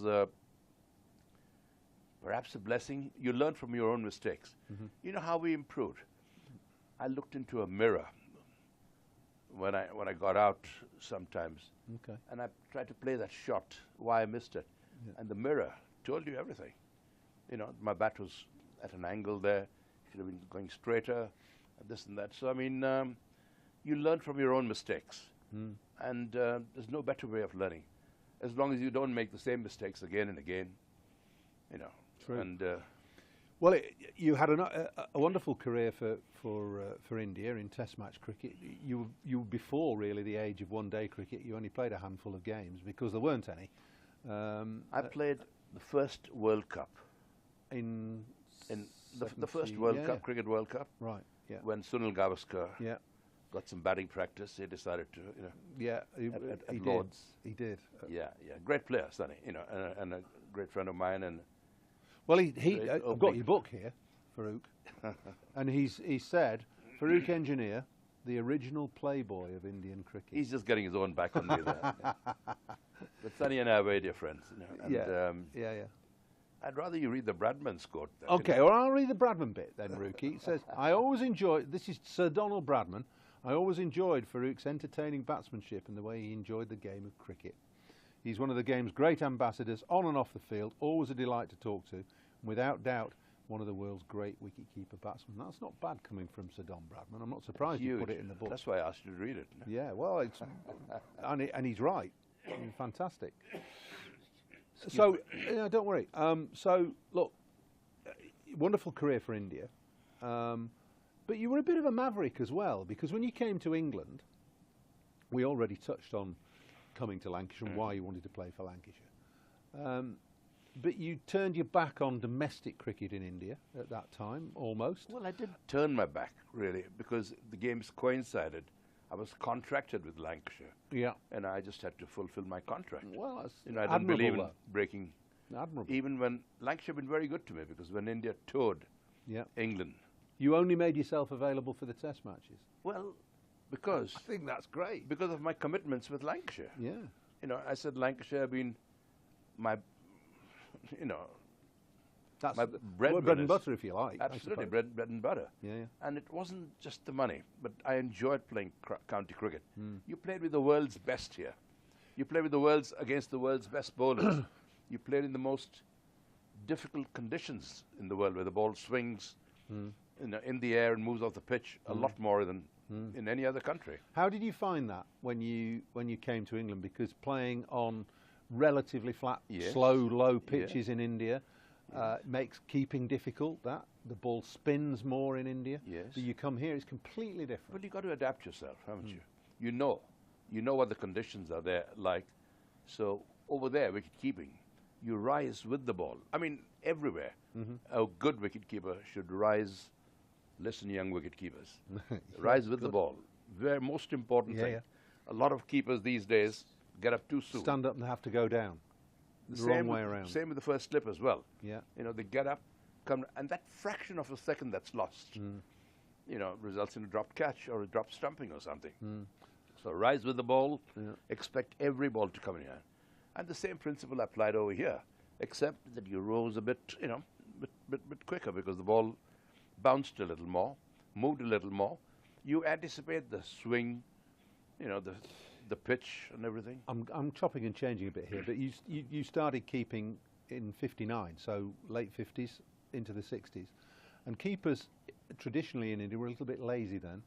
perhaps a blessing. You learn from your own mistakes. You know how we improved? I looked into a mirror when I got out sometimes, and I tried to play that shot, why I missed it. And the mirror told you everything. You know, my bat was at an angle there, should have been going straighter, and this and that. So, I mean, you learn from your own mistakes, and there's no better way of learning, as long as you don't make the same mistakes again and again, you know. True. And well, you had a wonderful career for India in Test match cricket. You were before really the age of one-day cricket. You only played a handful of games because there weren't any. I played the first World Cup. In the first World Cup, Cricket World Cup. Right. Yeah. When Sunil Gavaskar got some batting practice, he decided to, you know. Yeah, at Lord's. He did. Yeah. Great player, Sonny, you know, and a great friend of mine. And well, I've got your book here, Farouk, and he said, Farouk Engineer, the original playboy of Indian cricket. He's just getting his own back on me there. But Sonny and I are very dear friends, you know. And, yeah. I'd rather you read the Bradman's quote. Okay, well, I'll read the Bradman bit then, Rookie. It says, I always enjoy, this is Sir Donald Bradman, I always enjoyed Farouk's entertaining batsmanship and the way he enjoyed the game of cricket. He's one of the game's great ambassadors, on and off the field, always a delight to talk to, and without doubt, one of the world's great wicket-keeper batsmen. That's not bad coming from Sir Don Bradman. I'm not surprised you put it in the book. That's why I asked you to read it. Yeah, well, it's and he's right. Fantastic. So, don't worry. So, look, wonderful career for India. But you were a bit of a maverick as well, because when you came to England, we already touched on coming to Lancashire and why you wanted to play for Lancashire. But you turned your back on domestic cricket in India at that time, almost. Well, I did turn my back, really, because the games coincided. I was contracted with Lancashire. Yeah. And I just had to fulfill my contract. Well, that's I didn't believe in breaking. Admirable. Even when Lancashire had been very good to me, because when India toured England. You only made yourself available for the test matches? Well, because... I think that's great. Because of my commitments with Lancashire. Yeah. I said Lancashire have been my, that's my bread and butter, if you like. Absolutely, bread and butter. Yeah. And it wasn't just the money, but I enjoyed playing county cricket. You played with the world's best here. You played with against the world's best bowlers. You played in the most difficult conditions in the world, where the ball swings in the air and moves off the pitch a lot more than in any other country. How did you find that when you came to England? Because playing on relatively flat, slow, low pitches in India makes keeping difficult. The ball spins more in India. Yes. But you come here, it's completely different. But you've got to adapt yourself, haven't you? You know what the conditions are there like. So over there, wicket keeping, you rise with the ball. I mean, everywhere. A good wicketkeeper should rise. Listen, young wicketkeepers, rise with the ball. Very most important thing. A lot of keepers these days get up too soon. Stand up and have to go down. The wrong way around. Same with the first slip as well. Yeah. They get up, come, and that fraction of a second that's lost, results in a dropped catch or a dropped stumping or something. So rise with the ball. Expect every ball to come in here, and the same principle applied over here, except that you rose a bit, bit quicker, because the ball bounced a little more, moved a little more. You anticipate the swing, the pitch and everything. I'm chopping and changing a bit here, but you started keeping in '59, so late '50s into the '60s, and keepers traditionally in India were a little bit lazy then.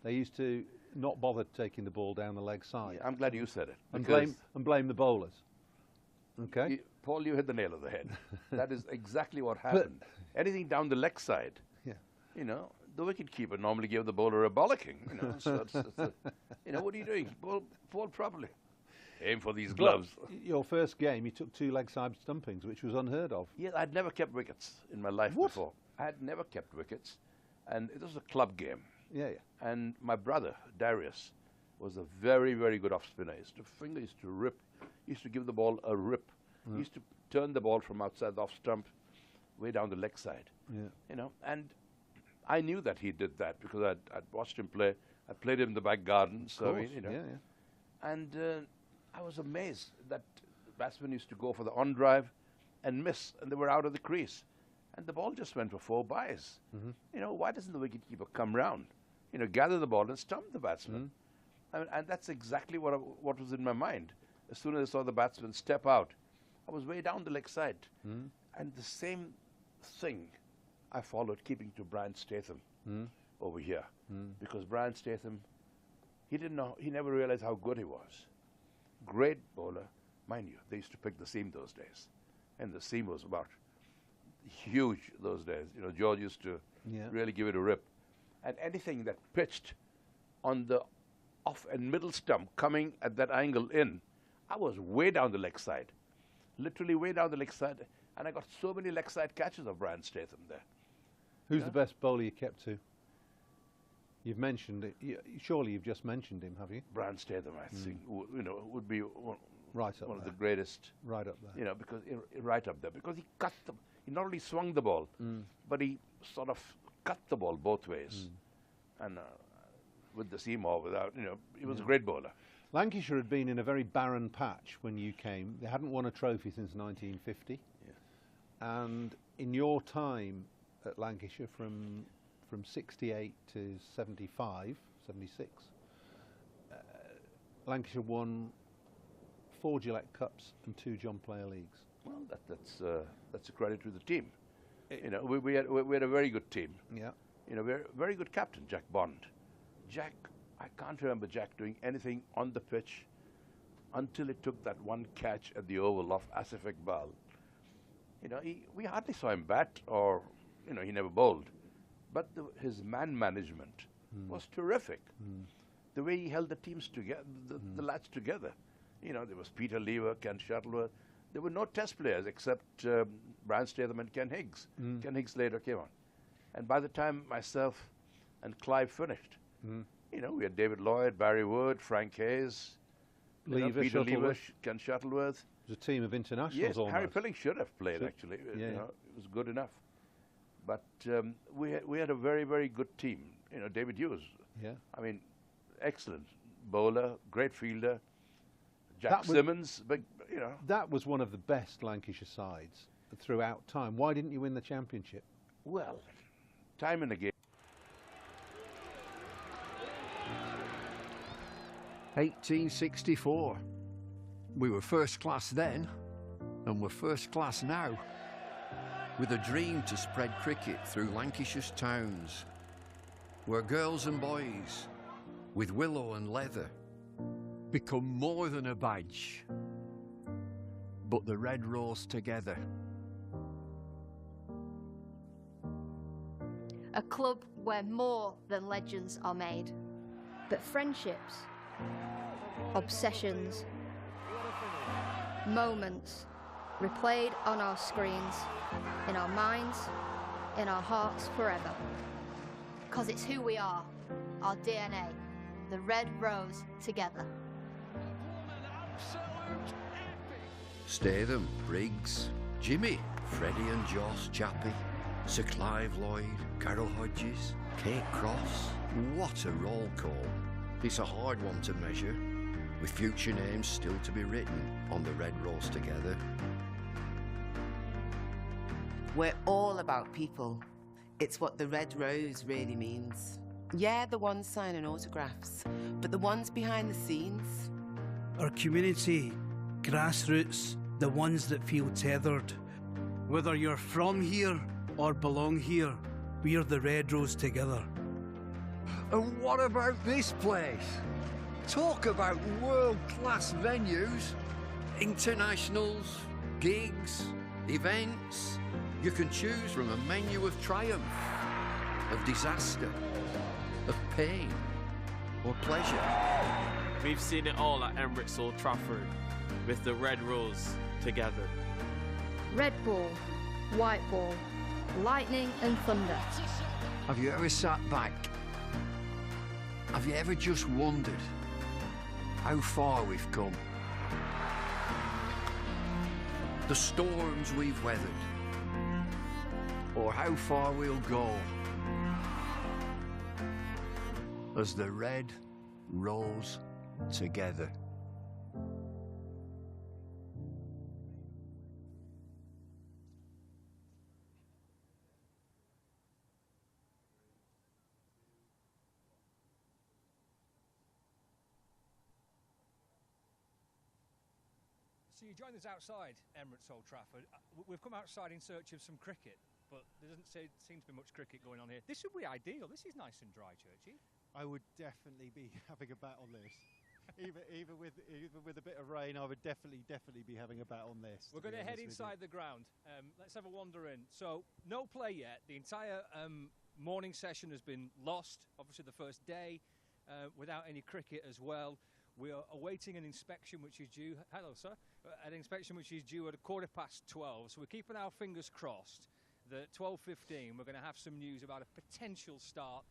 They used to not bother taking the ball down the leg side. Yeah, I'm glad you said it. And blame the bowlers. Okay, Paul, you hit the nail on the head. That is exactly what happened. Anything down the leg side, the wicketkeeper normally gave the bowler a bollocking. So what are you doing? Ball properly. Aim for these gloves. Your first game, you took 2 leg side stumpings, which was unheard of. Yeah, I'd never kept wickets in my life before. I had never kept wickets, and it was a club game. Yeah. And my brother, Darius, was a very, very good off spinner. He used to rip. He used to give the ball a rip. He used to turn the ball from outside the off stump way down the leg side. Yeah. And I knew that he did that because I'd watched him play. I played him in the back garden. So And I was amazed that batsmen used to go for the on drive and miss, and they were out of the crease, and the ball just went for 4 byes. Why doesn't the wicketkeeper come round? Gather the ball and stump the batsman. And that's exactly what was in my mind. As soon as I saw the batsman step out, I was way down the leg side. And the same thing I followed, keeping to Brian Statham over here. Because Brian Statham, he never realized how good he was. Great bowler. Mind you, they used to pick the seam those days. And the seam was about huge those days. George used to really give it a rip. And anything that pitched on the off and middle stump coming at that angle in, I was way down the leg side. Literally way down the leg side. And I got so many leg side catches of Brian Statham there. Who's the best bowler you kept to? You've mentioned it. Surely you've just mentioned him, have you? Brian Statham, I think, would be one of the greatest. Right up there. Because right up there. Because he not only swung the ball, but he sort of cut the ball both ways. And with the seam or without, he was a great bowler. Lancashire had been in a very barren patch when you came. They hadn't won a trophy since 1950. And in your time at Lancashire, from 68 to 75, 76. Lancashire won 4 Gillette Cups and 2 John Player Leagues. Well, that's a credit to the team. You know, we had a very good team. Yeah. You know, very good captain, Jack Bond. Jack, I can't remember Jack doing anything on the pitch until he took that one catch at the Oval of Asif Iqbal. You know, we hardly saw him bat, or, you know, he never bowled. But his man management was terrific. The way he held the teams together, the lads together. You know, there was Peter Lever, Ken Shuttleworth. There were no test players except Brian Statham and Ken Higgs. Ken Higgs later came on. And by the time myself and Clive finished, you know, we had David Lloyd, Barry Wood, Frank Hayes, Peter Lever, Ken Shuttleworth. It was a team of internationals. Yes, almost. Harry Pilling should have played, actually. Yeah, you know, it was good enough. But we had a very, very good team. You know, David Hughes. Yeah. I mean, excellent bowler, great fielder. Jack Simmons, but, you know. That was one of the best Lancashire sides throughout time. Why didn't you win the championship? Well, time and again. 1864. We were first class then, and we're first class now. With a dream to spread cricket through Lancashire's towns, where girls and boys, with willow and leather, become more than a badge, but the red rose together. A club where more than legends are made, but friendships, obsessions, moments replayed on our screens, in our minds, in our hearts forever. Because it's who we are, our DNA, the red rose together. Statham, Briggs, Jimmy, Freddie and Joss, Chappie, Sir Clive Lloyd, Carol Hodges, Kate Cross. What a roll call. It's a hard one to measure, with future names still to be written on the red rose together. We're all about people. It's what the red rose really means. Yeah, the ones signing autographs, but the ones behind the scenes. Our community, grassroots, the ones that feel tethered. Whether you're from here or belong here, we're the red rose together. And what about this place? Talk about world-class venues, internationals, gigs, events. You can choose from a menu of triumph, of disaster, of pain, or pleasure. We've seen it all at Emirates Old Trafford, with the red rose together. Red ball, white ball, lightning and thunder. Have you ever sat back? Have you ever just wondered how far we've come? The storms we've weathered, or how far we'll go as the red rose together. So you joined us outside Emirates Old Trafford. We've come outside in search of some cricket, but there doesn't seem to be much cricket going on here. This would be ideal. This is nice and dry, Churchy. I would definitely be having a bat on this. even with a bit of rain, I would definitely be having a bat on this. We're going to head inside the ground. Let's have a wander in. So no play yet. The entire morning session has been lost. Obviously the first day without any cricket as well. We are awaiting an inspection which is due. Hello, sir. An inspection which is due at 12:15. So we're keeping our fingers crossed that 12:15 we're going to have some news about a potential start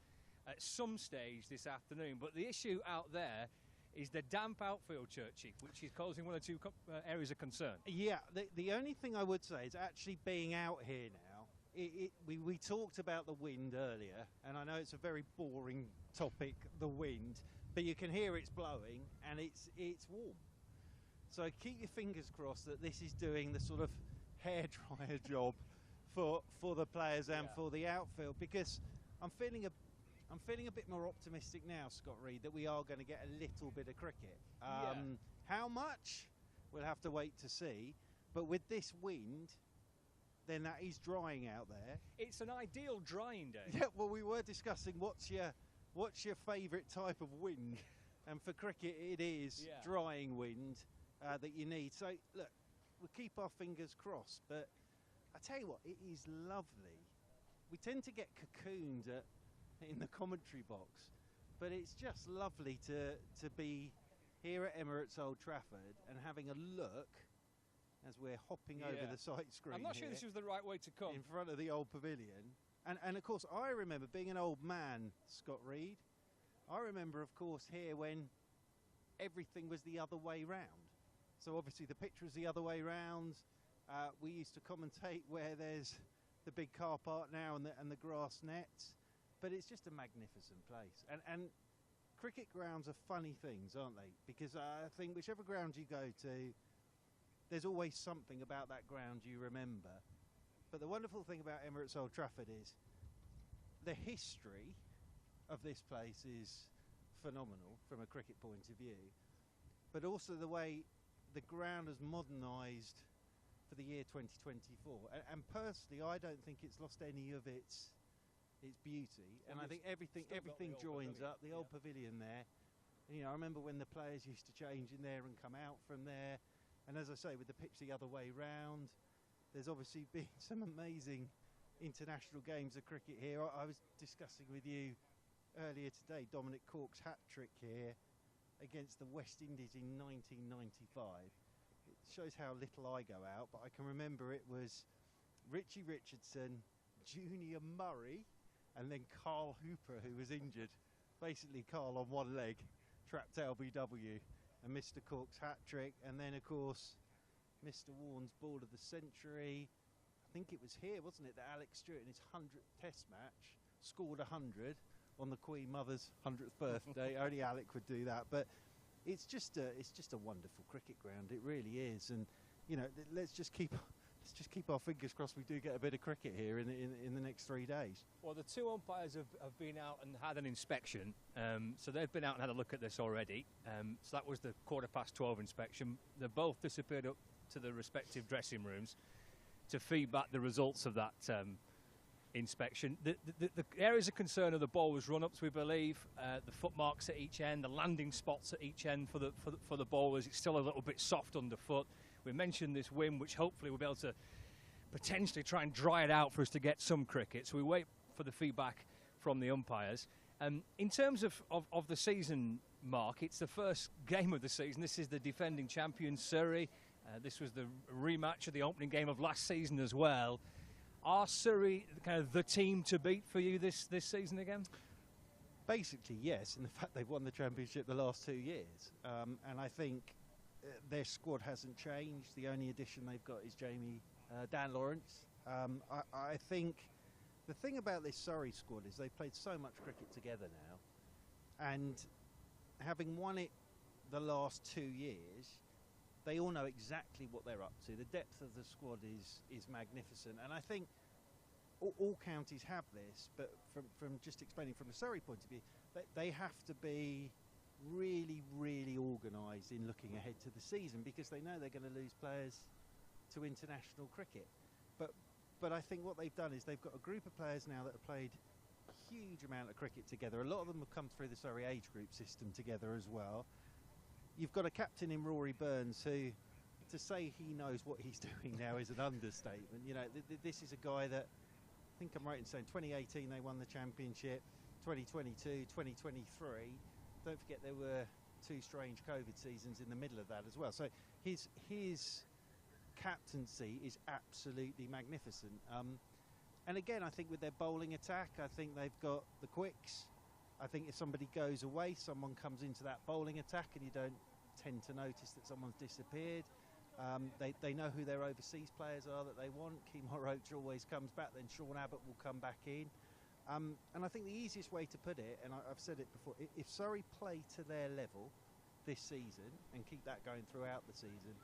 at some stage this afternoon. But the issue out there is the damp outfield, Churchy, which is causing one or two areas of concern. Yeah, the only thing I would say is actually being out here now. We talked about the wind earlier, and I know it's a very boring topic, the wind, but you can hear it's blowing and it's warm. So keep your fingers crossed that this is doing the sort of hairdryer job for the players and for the outfield, because I'm feeling I'm feeling a bit more optimistic now, Scott Reed, that we are going to get a little bit of cricket. How much? We'll have to wait to see. But with this wind, then that is drying out there. It's an ideal drying day. Yeah, well, we were discussing what's your favourite type of wind, and for cricket it is drying wind that you need. So look, we'll keep our fingers crossed. But I tell you what, it is lovely. We tend to get cocooned in the commentary box, but it's just lovely to be here at Emirates Old Trafford and having a look as we're hopping over the sight screen. I'm not sure this was the right way to come. In front of the old pavilion. And of course, I remember being an old man, Scott Reed. I remember, of course, here when everything was the other way round. So obviously the pitch was the other way round. We used to commentate where there's the big car park now and the grass nets. But it's just a magnificent place. And cricket grounds are funny things, aren't they? Because I think whichever ground you go to, there's always something about that ground you remember. But the wonderful thing about Emirates Old Trafford is the history of this place is phenomenal from a cricket point of view, but also the way the ground has modernised for the year 2024. And personally, I don't think it's lost any of its beauty. And I think everything joins up. The old pavilion there. You know, I remember when the players used to change in there and come out from there. And as I say, with the pitch the other way round, there's obviously been some amazing international games of cricket here. I was discussing with you earlier today Dominic Cork's hat-trick here against the West Indies in 1995. It shows how little I go out, but I can remember it was Richie Richardson, Junior Murray, and then Carl Hooper, who was injured. Basically, Carl on one leg, trapped LBW. And Mr. Cork's hat-trick, and then of course Mr. Warren's ball of the century. I think it was here, wasn't it, that Alex Stewart in his 100th Test match scored 100 on the Queen Mother's 100th birthday. Only Alec would do that, but it's just a wonderful cricket ground. It really is, and you know, let's just keep our fingers crossed we do get a bit of cricket here in the next 3 days. Well, the two umpires have been out and had an inspection, so they've been out and had a look at this already. So that was the 12:15 inspection. They both disappeared up to the respective dressing rooms to feedback the results of that inspection. The areas of concern are the bowlers' run-ups, we believe, the footmarks at each end, the landing spots at each end for the bowlers. It's still a little bit soft underfoot. We mentioned this wind, which hopefully we'll be able to potentially try and dry it out for us to get some cricket. So we wait for the feedback from the umpires. In terms of the season, Mark, it's the first game of the season. This is the defending champion, Surrey. This was the rematch of the opening game of last season as well. Are Surrey kind of the team to beat for you this season again? Basically, yes. In fact, they've won the championship the last 2 years. And I think their squad hasn't changed. The only addition they've got is Dan Lawrence. I think the thing about this Surrey squad is they've played so much cricket together now, and having won it the last 2 years, they all know exactly what they're up to. The depth of the squad is magnificent, and I think all counties have this, but from just explaining from the Surrey point of view, they have to be really, really organised in looking ahead to the season, because they know they're going to lose players to international cricket. But I think what they've done is they've got a group of players now that have played a huge amount of cricket together. A lot of them have come through the Surrey age group system together as well. You've got a captain in Rory Burns who, to say he knows what he's doing now is an understatement. You know, this is a guy that, I think I'm right in saying 2018 they won the championship, 2022, 2023. Don't forget there were 2 strange COVID seasons in the middle of that as well. So his captaincy is absolutely magnificent. And again, I think with their bowling attack, I think they've got the quicks. I think if somebody goes away, someone comes into that bowling attack and you don't tend to notice that someone's disappeared. They know who their overseas players are that they want. Kemar Roach always comes back, then Sean Abbott will come back in. And I think the easiest way to put it, and I've said it before, if Surrey play to their level this season and keep that going throughout the season,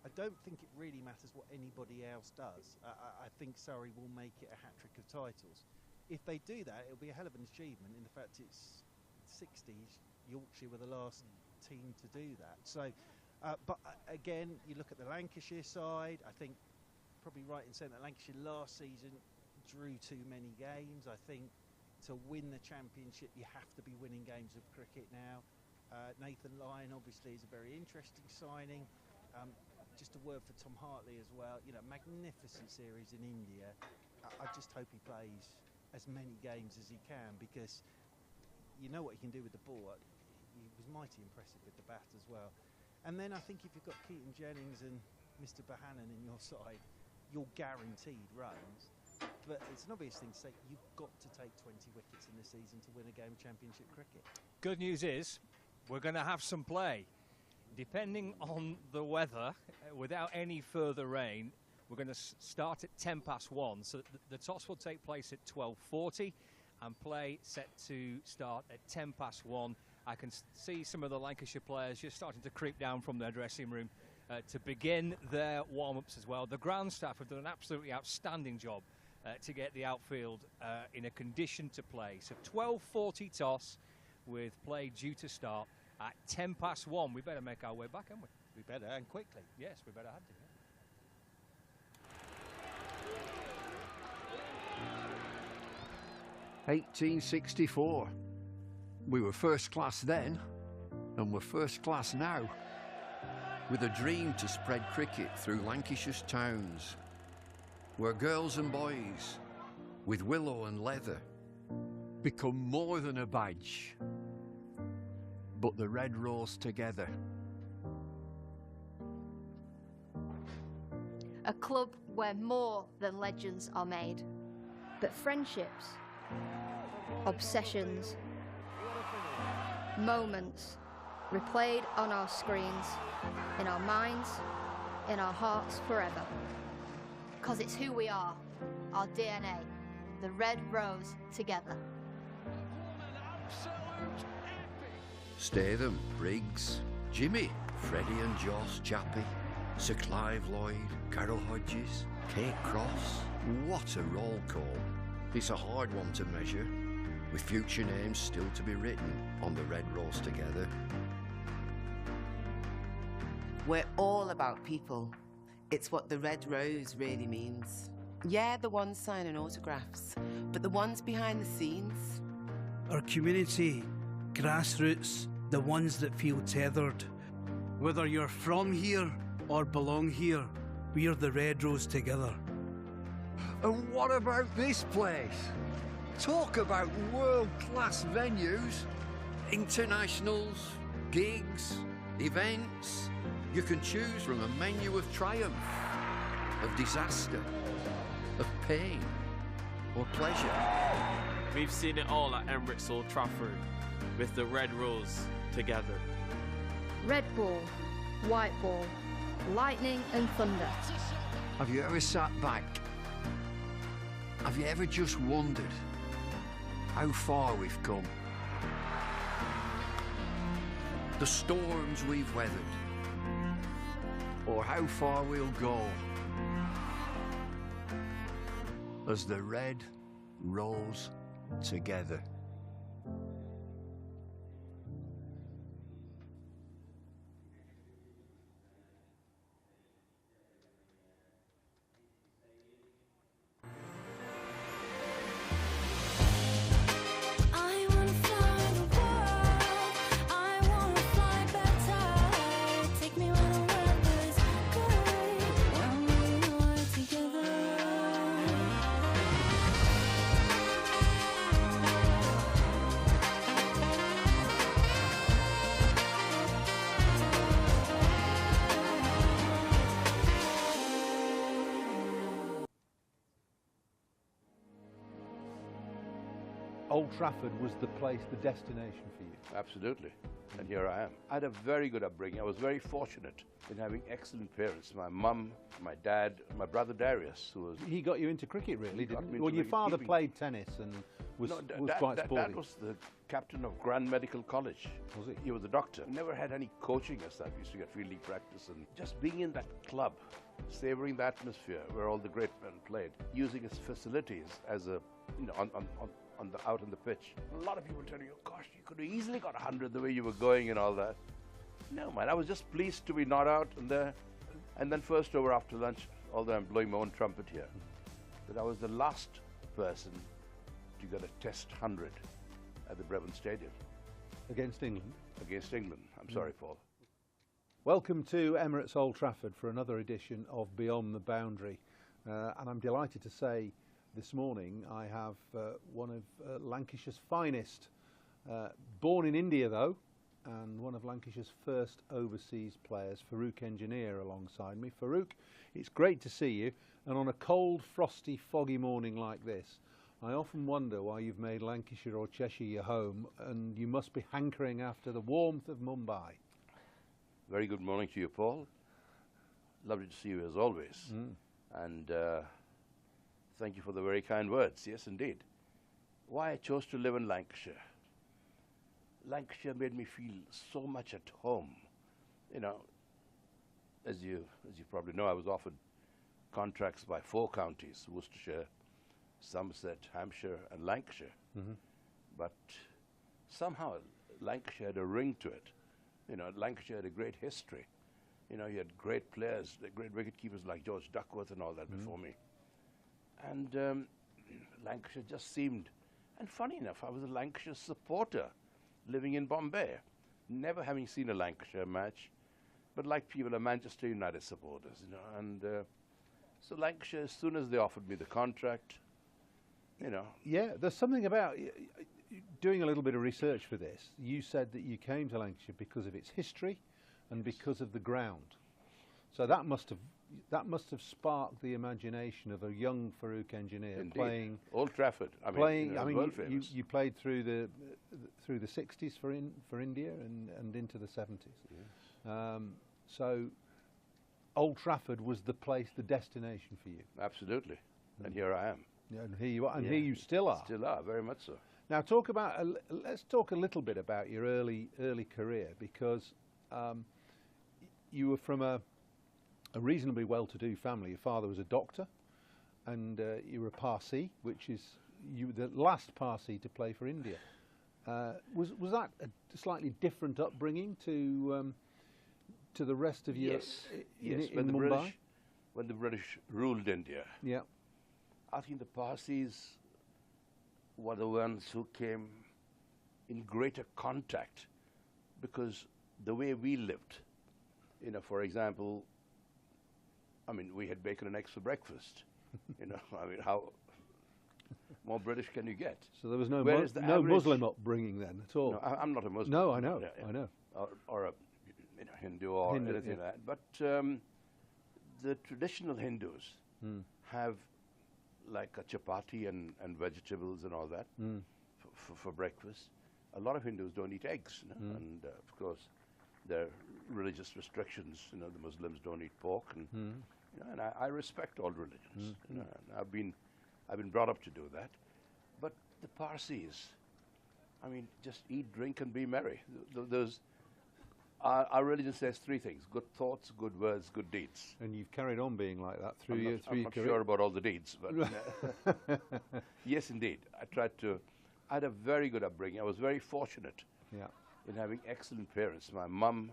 I don't think it really matters what anybody else does. I think Surrey will make it a hat-trick of titles. if they do that, it'll be a hell of an achievement. In the fact, it's 60s. Yorkshire were the last team to do that. So, but again, you look at the Lancashire side. I think probably right in saying that Lancashire last season drew too many games. I think to win the championship, you have to be winning games of cricket now. Nathan Lyon obviously is a very interesting signing. Just a word for Tom Hartley as well. You know, magnificent series in India. I just hope he plays as many games as he can, because you know what he can do with the ball. He was mighty impressive with the bat as well. And then I think if you've got Keaton Jennings and Mr. Bohannon in your side, you're guaranteed runs. But it's an obvious thing to say, you've got to take 20 wickets in the season to win a game of championship cricket. Good news is we're going to have some play. Depending on the weather, without any further rain, we're going to start at 1:10 So the toss will take place at 12:40 and play set to start at 1:10. I can see some of the Lancashire players just starting to creep down from their dressing room to begin their warm-ups as well. The ground staff have done an absolutely outstanding job to get the outfield in a condition to play. So 12:40 toss with play due to start at 1:10. We better make our way back, haven't we? We better, and quickly. Yes, we better have to. Yeah. 1864. We were first class then, and we're first class now, with a dream to spread cricket through Lancashire's towns, where girls and boys, with willow and leather, become more than a badge, but the red rose together. A club where more than legends are made, but friendships, obsessions, moments replayed on our screens, in our minds, in our hearts forever. 'Cause it's who we are, our DNA, the red rose together. Statham, Briggs, Jimmy, Freddie and Joss, Chappie, Sir Clive Lloyd, Carol Hodges, Kate Cross. What a roll call. It's a hard one to measure, with future names still to be written on the red rose together. We're all about people. It's what the red rose really means. Yeah, the ones signing autographs, but the ones behind the scenes. Our community, grassroots, the ones that feel tethered. Whether you're from here or belong here, we're the red rose together. And what about this place? Talk about world-class venues, internationals, gigs, events. You can choose from a menu of triumph, of disaster, of pain, or pleasure. We've seen it all at Emirates Old Trafford, with the red rose together. Red ball, white ball, lightning and thunder. Have you ever sat back? Have you ever just wondered how far we've come? The storms we've weathered, or how far we'll go as the red rose together. Old Trafford was the place, the destination for you. Absolutely. And here I am. I had a very good upbringing. I was very fortunate in having excellent parents. My mum, my dad, my brother Darius, who was... He got you into cricket, really, got didn't me he? Well, into your father keeping. played tennis and was quite sporty. Dad was the captain of Grand Medical College. Was he? He was a doctor. Never had any coaching as such. We used to get fielding practice, and just being in that club, savouring the atmosphere where all the great men played, using its facilities as a out on the pitch. A lot of people telling you, gosh, you could have easily got 100 the way you were going and all that. No, man, I was just pleased to be not out and then first over after lunch, although I'm blowing my own trumpet here, that I was the last person to get a test 100 at the Brevin Stadium. Against England? Against England. I'm sorry, Paul. Welcome to Emirates Old Trafford for another edition of Beyond the Boundary. And I'm delighted to say this morning I have one of Lancashire's finest, born in India though, and one of Lancashire's first overseas players, Farouk Engineer, alongside me. Farouk, it's great to see you, and on a cold, frosty, foggy morning like this, I often wonder why you've made Lancashire or Cheshire your home, and you must be hankering after the warmth of Mumbai. Very good morning to you, Paul. Lovely to see you as always. And thank you for the very kind words. Yes, indeed. Why I chose to live in Lancashire. Lancashire made me feel so much at home. You know, as you probably know, I was offered contracts by 4 counties: Worcestershire, Somerset, Hampshire, and Lancashire. But somehow Lancashire had a ring to it. You know, Lancashire had a great history. You know, you had great players, great wicket-keepers like George Duckworth and all that before me. And Lancashire just seemed, and funny enough, I was a Lancashire supporter living in Bombay, never having seen a Lancashire match, but like people are Manchester United supporters, you know. And so Lancashire, as soon as they offered me the contract, you know. Yeah, there's something about doing a little bit of research for this. You said that you came to Lancashire because of its history and because of the ground. So that must have sparked the imagination of a young Farouk Engineer. Indeed. Playing Old Trafford. I mean, world famous. You played through the 60s for India and into the 70s. So Old Trafford was the place, the destination for you. Absolutely. And here I am. Yeah, and here you are, and here you still are. Still are, very much so. Now, let's talk a little bit about your early career, because you were from a reasonably well-to-do family. Your father was a doctor, and you were a Parsi, which is the last Parsi to play for India. Was that a slightly different upbringing to the rest of your yes. in Mumbai? When the British ruled India, yeah, I think the Parsis were the ones who came in greater contact, because the way we lived, you know, for example, I mean, we had bacon and eggs for breakfast. You know, I mean, how more British can you get? So there was no no Muslim upbringing then at all. No, I'm not a Muslim. No, I know, yeah. I know. Or a Hindu or anything like that. But the traditional Hindus have like a chapati and vegetables and all that for breakfast. A lot of Hindus don't eat eggs, you know? And of course there are religious restrictions. You know, the Muslims don't eat pork, and you know, and I respect all religions. You know, and I've been brought up to do that. But the Parsis, I mean, just eat, drink, and be merry. Our religion says 3 things: good thoughts, good words, good deeds. And you've carried on being like that through your career. I'm not sure about all the deeds, but yes, indeed. I had a very good upbringing. I was very fortunate in having excellent parents. My mum,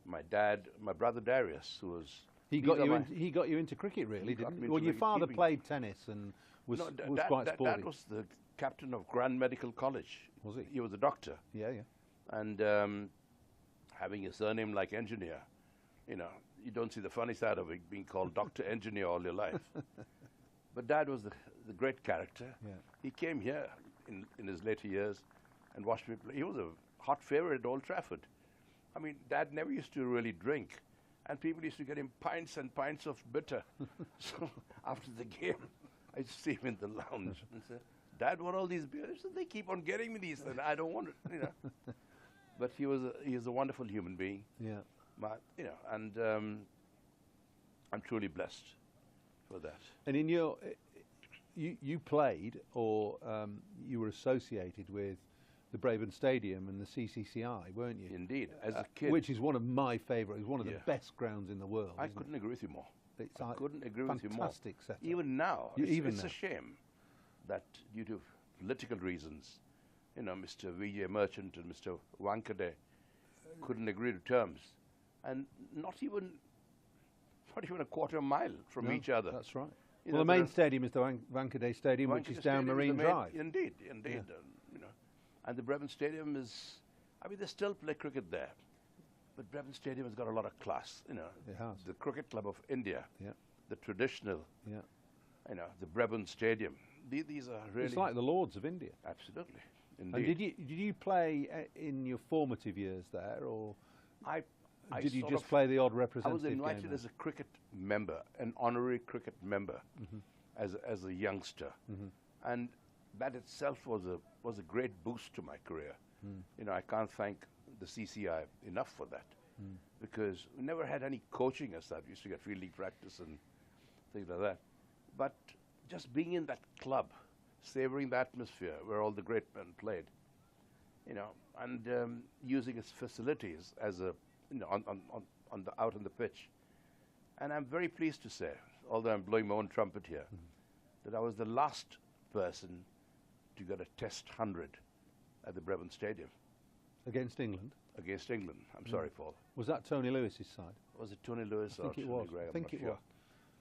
my dad, my brother Darius, who was... He got you into cricket, really, didn't he? Well, your father played tennis and was quite sporty. Dad was the captain of Grand Medical College. Was he? He was a doctor. Yeah. And having a surname like Engineer, you know, you don't see the funny side of it, being called Dr. Engineer all your life. But Dad was the great character. Yeah. He came here in his later years and watched me play. He was a hot favorite at Old Trafford. I mean, Dad never used to really drink, and people used to get him pints and pints of bitter. So after the game, I used to see him in the lounge and say, "Dad, what are all these beers?" They keep on getting me these, and I don't want it, you know. But he is a wonderful human being. Yeah. You know, and I'm truly blessed for that. And in your, you played, or you were associated with the Brabant Stadium and the CCCI, weren't you? Indeed, as a kid. Which is one of my favourites, one of the best grounds in the world. I couldn't agree with you more. It's I couldn't agree with you more. Fantastic setup. Even now, it's a shame that due to political reasons, you know, Mr. Vijay Merchant and Mr. Wankade couldn't agree to terms, and not even a quarter mile from each other. That's right. You Well, know, the main stadium is the Wankade Stadium, which is down Marine Drive. Indeed. You know, and the Brevin Stadium is, I mean, they still play cricket there, but Brevin Stadium has got a lot of class. You know, It has. the Cricket Club of India, Yeah. the traditional, Yeah. you know, the Brevin Stadium. These are really It's like the Lords of India. absolutely. And Indeed. did you play in your formative years there, or I did you sort just of- play the odd I representative was game invited there? as a cricket member, an honorary cricket member, Mm-hmm. as a youngster, and that itself was a great boost to my career. Mm. You know, I can't thank the CCI enough for that, Mm. because we never had any coaching as that. We used to get fielding practice and things like that, but just being in that club, savouring the atmosphere where all the great men played, you know, and using its facilities as a, you know, out on the pitch. And I'm very pleased to say, although I'm blowing my own trumpet here, that I was the last person to get a Test 100 at the Brevin Stadium Against England? against England. I'm sorry, Paul. Was that Tony Lewis's side? Was it Tony Lewis I or think it Tony was. Gray? I I'm think not it sure. was.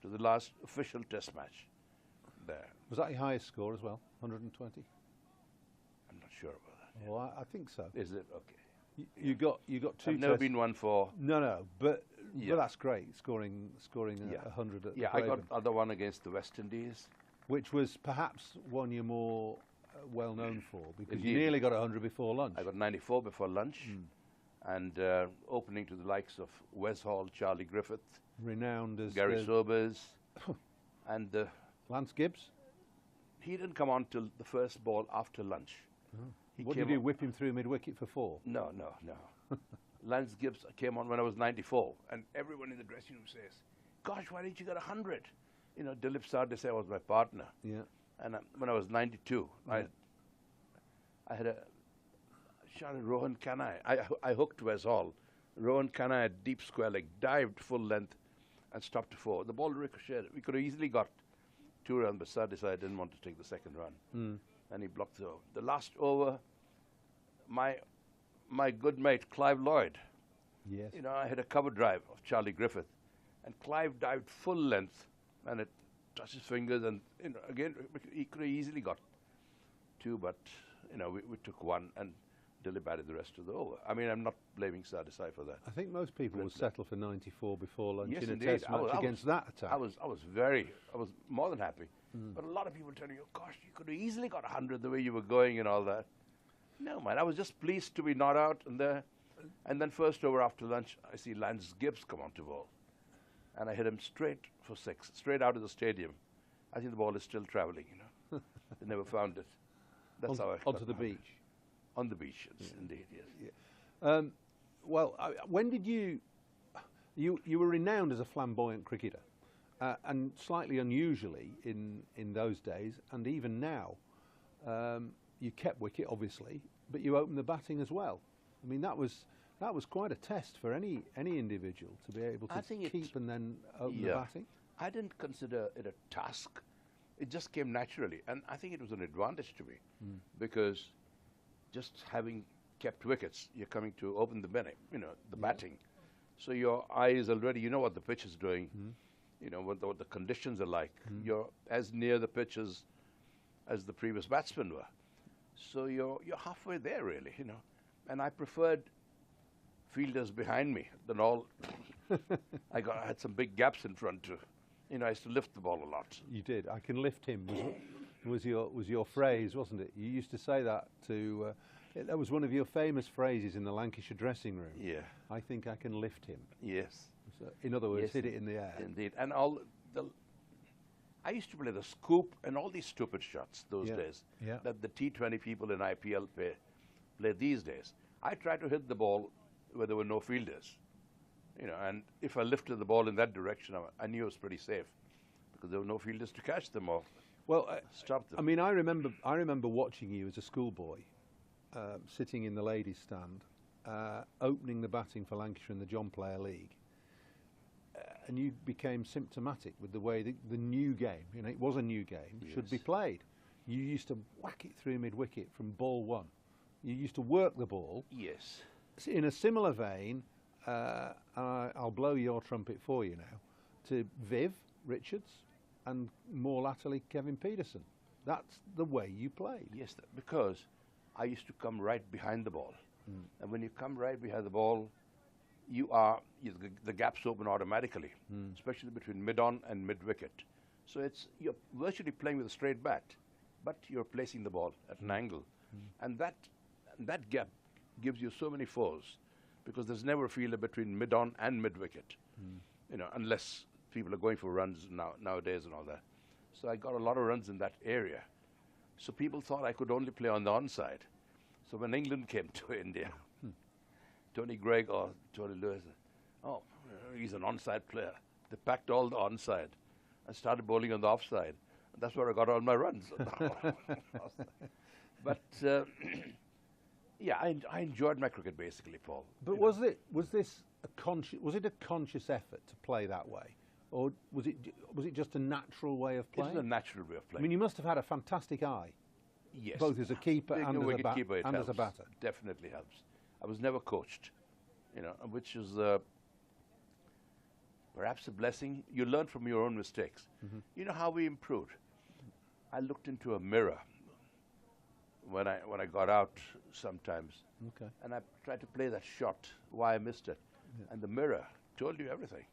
To the last official Test match there. Was that your highest score as well? 120? I'm not sure about that. Well, I think so. Is it? Okay. You got two. I've never Tests. been one for. No, but Yeah. that's great. Scoring Yeah. 100 at the Yeah, I got Craven, other one against the West Indies. which was perhaps one you're more well known for, because you Indeed. nearly got 100 before lunch. I got 94 before lunch, and opening to the likes of Wes Hall, Charlie Griffith, Renowned as Gary the Sobers, and Lance Gibbs. he didn't come on till the first ball after lunch. He What came did you on- whip him through mid-wicket for 4? No. Lance Gibbs came on when I was 94, and everyone in the dressing room says, "Gosh, why didn't you get 100?" You know, Dilip Sardesai was my partner, Yeah. and when I was 92, Yeah. I had a shot at Rohan Kanai. I hooked Wes Hall. Rohan Kanai at deep square leg, dived full length, and stopped to 4. The ball ricocheted. We could have easily got 2 runs, but Sardesai didn't want to take the second run, and he blocked the over. The last over, my good mate Clive Lloyd. Yes. You know, I had a cover drive of Charlie Griffith, and Clive dived full length, and it touched his fingers, and you know, again, he could have easily got 2, but you know, we took 1 and Dilip added the rest of the over. I mean, I'm not blaming Sardesai for that. I think most people would settle for 94 before lunch Yes, in a indeed. test I match was- against that attack. I was more than happy. But a lot of people tell me, "Oh, gosh, you could have easily got 100 the way you were going and all that." No, man, I was just pleased to be not out and there. And then first over after lunch, I see Lance Gibbs come onto ball, and I hit him straight for 6, straight out of the stadium. I think the ball is still travelling. You know, they never found it. That's how I onto got the 100. beach. On the beach, yes, indeed, yes. Well, when did you were renowned as a flamboyant cricketer, and slightly unusually in those days, and even now, you kept wicket obviously, but you opened the batting as well. I mean, that was quite a test for any individual to be able I to think keep and then open the batting. I didn't consider it a task. It just came naturally, and I think it was an advantage to me because just having kept wickets, you're coming to open the batting. So your eyes already, you know what the pitch is doing, you know what the conditions are like. You're as near the pitch as the previous batsmen were. So you're halfway there, really, you know. And I preferred fielders behind me than all. I had some big gaps in front too. You know, I used to lift the ball a lot. You did. I can lift him. Was your phrase, wasn't it? You used to say that to. That was one of your famous phrases in the Lancashire dressing room. Yeah. I think I can lift him. Yes. So, in other words, Yes, hit it in the air. Indeed. And I used to play the scoop and all these stupid shots those days that the T20 people in IPL play these days. I tried to hit the ball where there were no fielders. You know, and if I lifted the ball in that direction, I knew it was pretty safe because there were no fielders to catch them or stop them. I mean, I remember watching you as a schoolboy, sitting in the ladies' stand, opening the batting for Lancashire in the John Player League, and you became symptomatic with the way the new game, you know, it was a new game, should be played. you used to whack it through mid-wicket from ball one. You used to work the ball. Yes. In a similar vein, I'll blow your trumpet for you now, to Viv Richards and more latterly Kevin Peterson. That's the way you played. Yes, because I used to come right behind the ball. And when you come right behind the ball, the gaps open automatically, especially between mid-on and mid-wicket. So you're virtually playing with a straight bat, but you're placing the ball at an angle. And that gap gives you so many fours, because there's never a fielder between mid-on and mid-wicket, unless people are going for runs nowadays and all that. So I got a lot of runs in that area. So people thought I could only play on the onside. So when England came to India, Tony Gregg or Tony Lewis, oh, he's an onside player. They packed all the onside and started bowling on the offside. And that's where I got all my runs. But yeah, I enjoyed my cricket basically, Paul. But was it a conscious effort to play that way, or was it just a natural way of playing? It was a natural way of playing. I mean, you must have had a fantastic eye. Yes. Both as a keeper and as a batter. Definitely helps. I was never coached, which is perhaps a blessing. You learn from your own mistakes. You know how we improved? I looked into a mirror when I got out sometimes, and I tried to play that shot, why I missed it. And the mirror told you everything.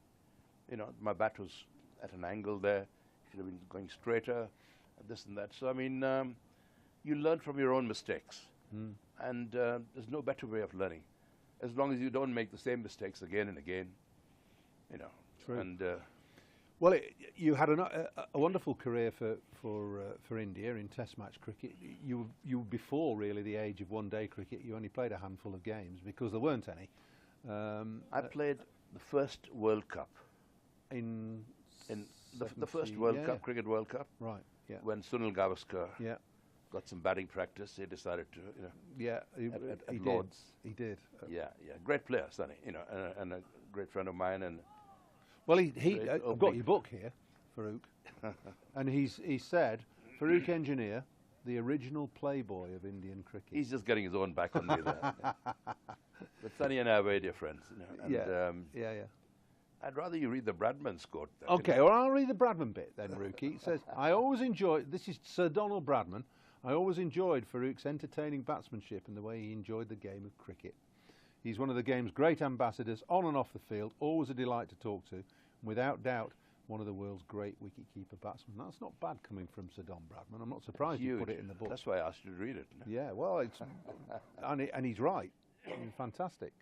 My bat was at an angle there, should have been going straighter, this and that. So, I mean, you learn from your own mistakes. And there's no better way of learning, as long as you don't make the same mistakes again and again, True. And well, you had a wonderful career for India in Test match cricket. You were before really the age of one-day cricket. You only played a handful of games because there weren't any. I played the first World Cup in the first World Cup, Cricket World Cup. Right. Yeah. When Sunil Gavaskar got some batting practice, he decided to, he Lords. He did. Yeah, great player, Sonny, and a great friend of mine. And well, I've got your book here, Farouk, and he said, Farouk Engineer, the original playboy of Indian cricket. He's just getting his own back on me there. But Sonny and I are very dear friends. And, I'd rather you read the Bradman's quote. Okay, well, I'll read the Bradman bit then, Rookie. It says, I always enjoyed, this is Sir Donald Bradman, I always enjoyed Farouk's entertaining batsmanship and the way he enjoyed the game of cricket. He's one of the game's great ambassadors, on and off the field, always a delight to talk to, and without doubt, one of the world's great wicket-keeper batsmen. That's not bad coming from Sir Don Bradman. I'm not surprised you put it in the book. That's why I asked you to read it. No? Yeah, well, it's and he's right. Fantastic.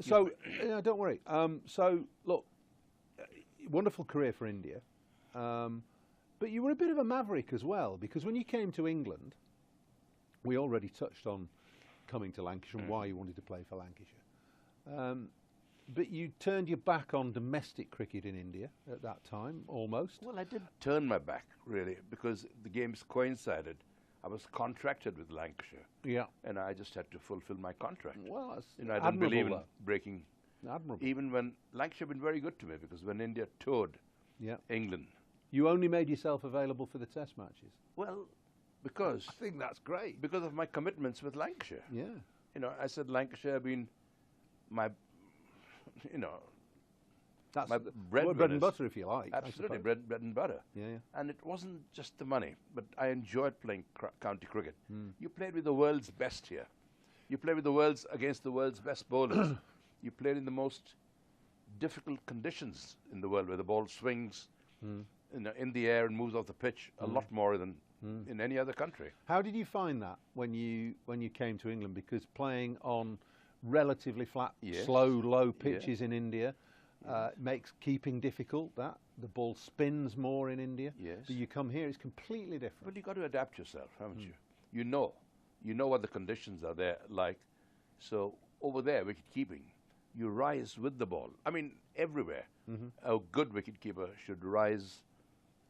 So, don't worry. So, look, wonderful career for India. But you were a bit of a maverick as well, because when you came to England, we already touched on coming to Lancashire and why you wanted to play for Lancashire. But you turned your back on domestic cricket in India at that time, almost. Well, I did turn my back, really, because the games coincided. I was contracted with Lancashire. Yeah. And I just had to fulfill my contract. Well, that's I don't believe in breaking. Admirable. Even when Lancashire have been very good to me, because when India toured England. You only made yourself available for the Test matches? Well, because... I think that's great. Because of my commitments with Lancashire. Yeah. I said Lancashire have been my, that's my bread and butter, if you like. Absolutely, bread and butter. Yeah. And it wasn't just the money, but I enjoyed playing county cricket. You played with the world's best here. You played with against the world's best bowlers. You played in the most difficult conditions in the world, where the ball swings in the air and moves off the pitch a lot more than in any other country. How did you find that when you came to England? Because playing on relatively flat, slow, low pitches in India makes keeping difficult. That the ball spins more in India. Yes. But you come here, it's completely different. But you got to adapt yourself, haven't you? You know what the conditions are there like. So over there, wicket keeping, you rise with the ball. I mean, everywhere. A good wicketkeeper should rise.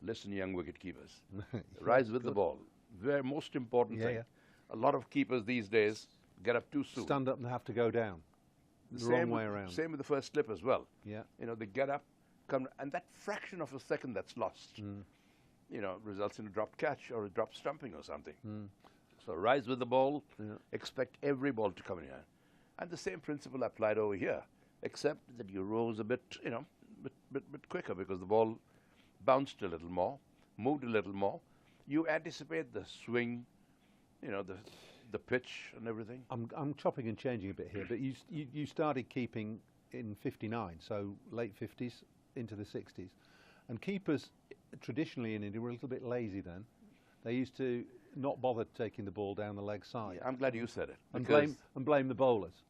Listen, young wicketkeepers, rise with the ball. Very most important thing. A lot of keepers these days get up too soon. Stand up and have to go down. The wrong way around. Same with the first slip as well. Yeah. They get up, come, and that fraction of a second that's lost. results in a dropped catch or a dropped stumping or something. So rise with the ball, expect every ball to come in here. And the same principle applied over here, except that you rose a bit, bit quicker because the ball bounced a little more, moved a little more. You anticipate the swing, the pitch and everything. I'm chopping and changing a bit here, but you started keeping in '59, so late 50s into the 60s, and keepers traditionally in India were a little bit lazy then. They used to not bother taking the ball down the leg side. Yeah, I'm glad you said it. And blame the bowlers.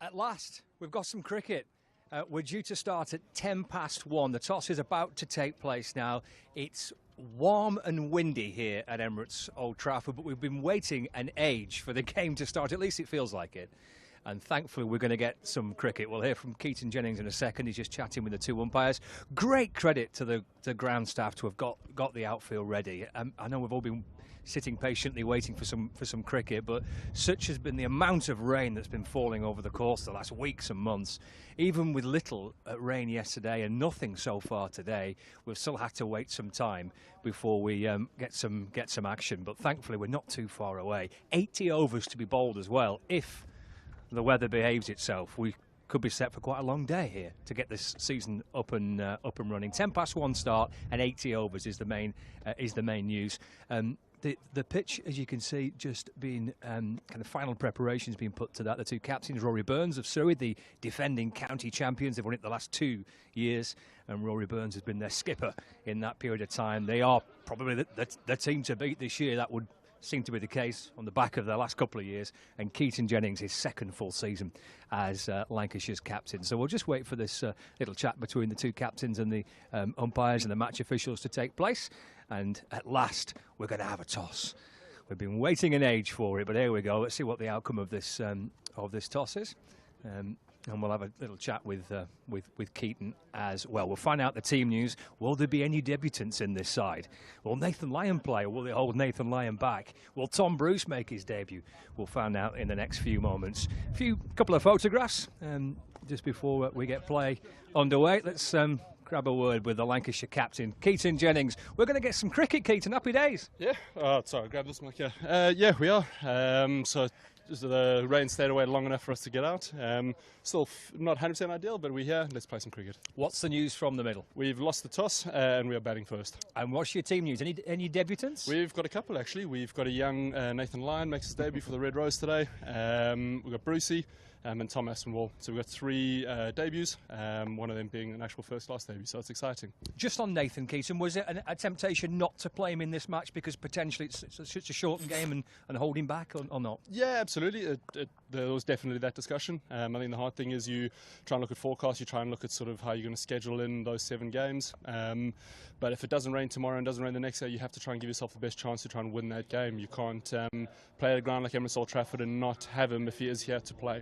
At last, we've got some cricket. We're due to start at 1:10. The toss is about to take place now. It's warm and windy here at Emirates Old Trafford, but we've been waiting an age for the game to start. At least it feels like it. And thankfully, we're going to get some cricket. We'll hear from Keaton Jennings in a second. He's just chatting with the two umpires. Great credit to the ground staff to have got the outfield ready. I know we've all been sitting patiently waiting for some cricket, but such has been the amount of rain that's been falling over the course of the last weeks and months. Even with little rain yesterday and nothing so far today, we've still had to wait some time before we get some action. But thankfully, we're not too far away. 80 overs to be bowled as well. If the weather behaves itself, we could be set for quite a long day here to get this season up and running. 1:10 start and 80 overs is the main news. The pitch, as you can see, just being kind of final preparations being put to that. The two captains, Rory Burns of Surrey, the defending county champions. They've won it the last 2 years, and Rory Burns has been their skipper in that period of time. They are probably the team to beat this year. That would seem to be the case on the back of their last couple of years. And Keaton Jennings, his second full season as Lancashire's captain. So we'll just wait for this little chat between the two captains and the umpires and the match officials to take place. And at last, we're going to have a toss. We've been waiting an age for it, but here we go. Let's see what the outcome of this toss is. And we'll have a little chat with Keaton as well. We'll find out the team news. Will there be any debutants in this side? Will Nathan Lyon play, or will they hold Nathan Lyon back? Will Tom Bruce make his debut? We'll find out in the next few moments. Couple of photographs just before we get play underway. Let's grab a word with the Lancashire captain, Keaton Jennings. We're going to get some cricket, Keaton. Happy days. Yeah. Sorry, grab this mic here. Yeah, we are. So the rain stayed away long enough for us to get out. Still not 100% ideal, but we're here. Let's play some cricket. What's the news from the middle? We've lost the toss and we are batting first. And what's your team news? Any debutants? We've got a couple, actually. We've got a young Nathan Lyon makes his debut for the Red Rose today. We've got Brucey. And Tom Aspinwall. So we've got 3 debuts, one of them being an actual first-class debut, so it's exciting. Just on Nathan, Keaton, was it a temptation not to play him in this match because potentially it's such a shortened game and hold him back, or not? Yeah, absolutely. There was definitely that discussion. I think the hard thing is you try and look at forecasts, you try and look at sort of how you're going to schedule in those 7 games. But if it doesn't rain tomorrow and doesn't rain the next day, you have to try and give yourself the best chance to try and win that game. You can't play at a ground like Emirates Old Trafford and not have him if he is here to play.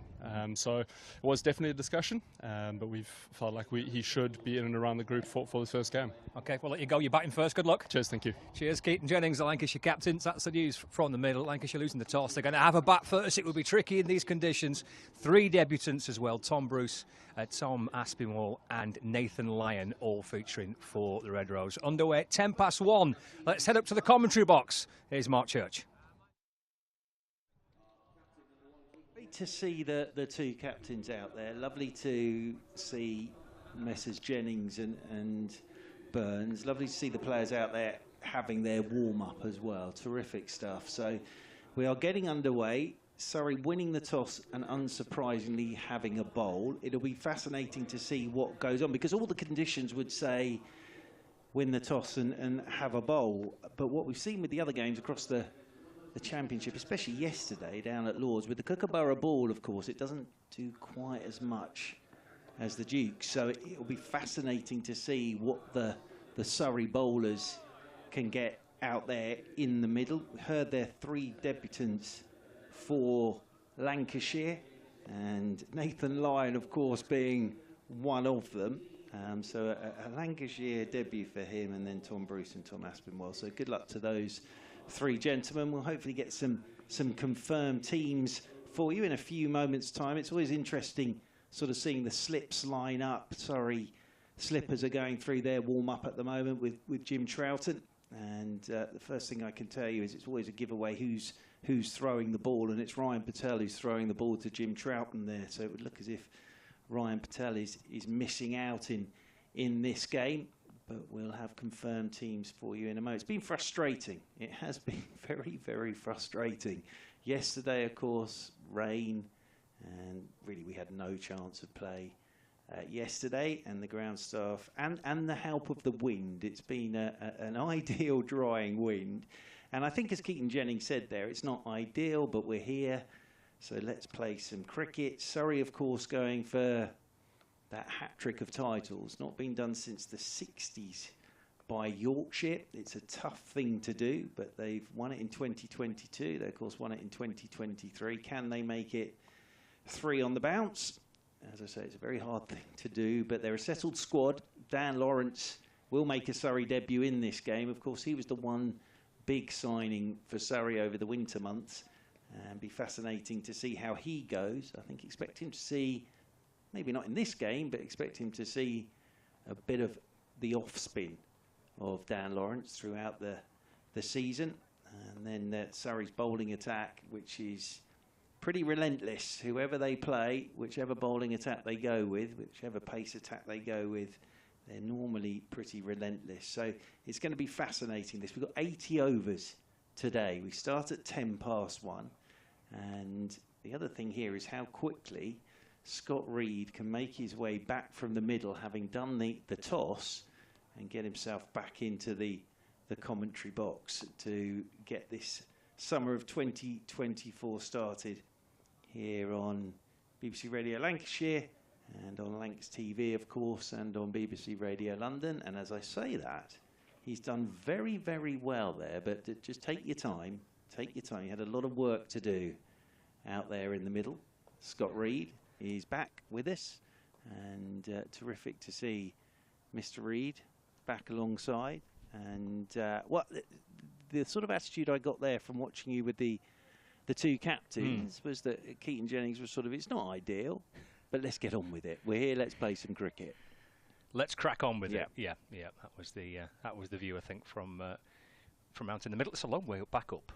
So it was definitely a discussion, but we've felt like he should be in and around the group for his first game. OK, we'll let you go. You're batting first. Good luck. Cheers, thank you. Cheers, Keaton Jennings, the Lancashire captains. That's the news from the middle. Lancashire losing the toss. They're going to have a bat first. It will be tricky in these conditions. 3 debutants as well. Tom Bruce, Tom Aspinwall and Nathan Lyon, all featuring for the Red Rose. Underway at 1:10. Let's head up to the commentary box. Here's Mark Church. Great to see the two captains out there. Lovely to see Messrs Jennings and Burns. Lovely to see the players out there having their warm-up as well. Terrific stuff. So we are getting underway. Surrey winning the toss and unsurprisingly having a bowl. It'll be fascinating to see what goes on because all the conditions would say win the toss and have a bowl. But what we've seen with the other games across the Championship, especially yesterday down at Lords, with the Kookaburra ball, of course, it doesn't do quite as much as the Dukes. So it'll be fascinating to see what the Surrey bowlers can get out there in the middle. We heard there 3 debutants for Lancashire, and Nathan Lyon, of course, being one of them. So a Lancashire debut for him, and then Tom Bruce and Tom Aspinwall. So good luck to those 3 gentlemen. We'll hopefully get some confirmed teams for you in a few moments' time. It's always interesting sort of seeing the slips line up. Sorry, slippers are going through their warm-up at the moment with Jim Troughton. And the first thing I can tell you is it's always a giveaway who's throwing the ball, and it's Ryan Patel who's throwing the ball to Jim Troughton there. So it would look as if Ryan Patel is missing out in this game, but we'll have confirmed teams for you in a moment. It's been frustrating. It has been very, very frustrating. Yesterday, of course, rain, and really we had no chance of play yesterday, and the ground staff and the help of the wind. It's been an ideal drying wind, and I think as Keaton Jennings said there, it's not ideal, but we're here. So let's play some cricket. Surrey, of course, going for that hat-trick of titles. Not been done since the 60s by Yorkshire. It's a tough thing to do, but they've won it in 2022. They, of course, won it in 2023. Can they make it 3 on the bounce? As I say, it's a very hard thing to do, but they're a settled squad. Dan Lawrence will make a Surrey debut in this game. Of course, he was the one big signing for Surrey over the winter months. And be fascinating to see how he goes. I think expect him to see, maybe not in this game, but expect him to see a bit of the off-spin of Dan Lawrence throughout the season. And then Surrey's bowling attack, which is pretty relentless. Whoever they play, whichever bowling attack they go with, whichever pace attack they go with, they're normally pretty relentless. So it's going to be fascinating. We've got 80 overs today. We start at 1:10. And the other thing here is how quickly Scott Reed can make his way back from the middle, having done the toss, and get himself back into the commentary box to get this summer of 2024 started here on BBC Radio Lancashire and on Lancs TV, of course, and on BBC Radio London. And as I say that, he's done very, very well there, but just take your time. Take your time. You had a lot of work to do out there in the middle. Scott Reed is back with us, and terrific to see Mr. Reed back alongside. And the sort of attitude I got there from watching you with the 2 captains was that Keaton Jennings was sort of, it's not ideal, but let's get on with it. We're here. Let's play some cricket. Let's crack on with it. Yeah. That was the view, I think, from out in the middle. It's a long way back up.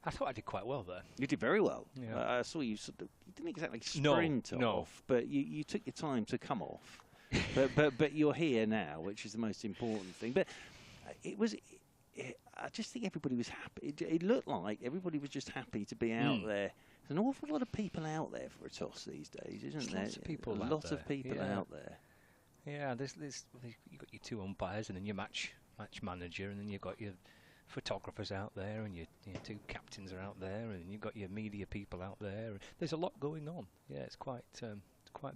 I thought I did quite well there. You did very well. Yeah. I saw you sort of. You didn't exactly sprint off, but you took your time to come off. but you're here now, which is the most important thing. But it was. I just think everybody was happy. It looked like everybody was just happy to be out there. There's an awful lot of people out there for a toss these days, isn't there? Lots of people a lot of people out there. Yeah, you've got your 2 umpires, and then your match manager, and then you've got your photographers out there, and your 2 captains are out there, and you've got your media people out there. There's a lot going on. Yeah, it's quite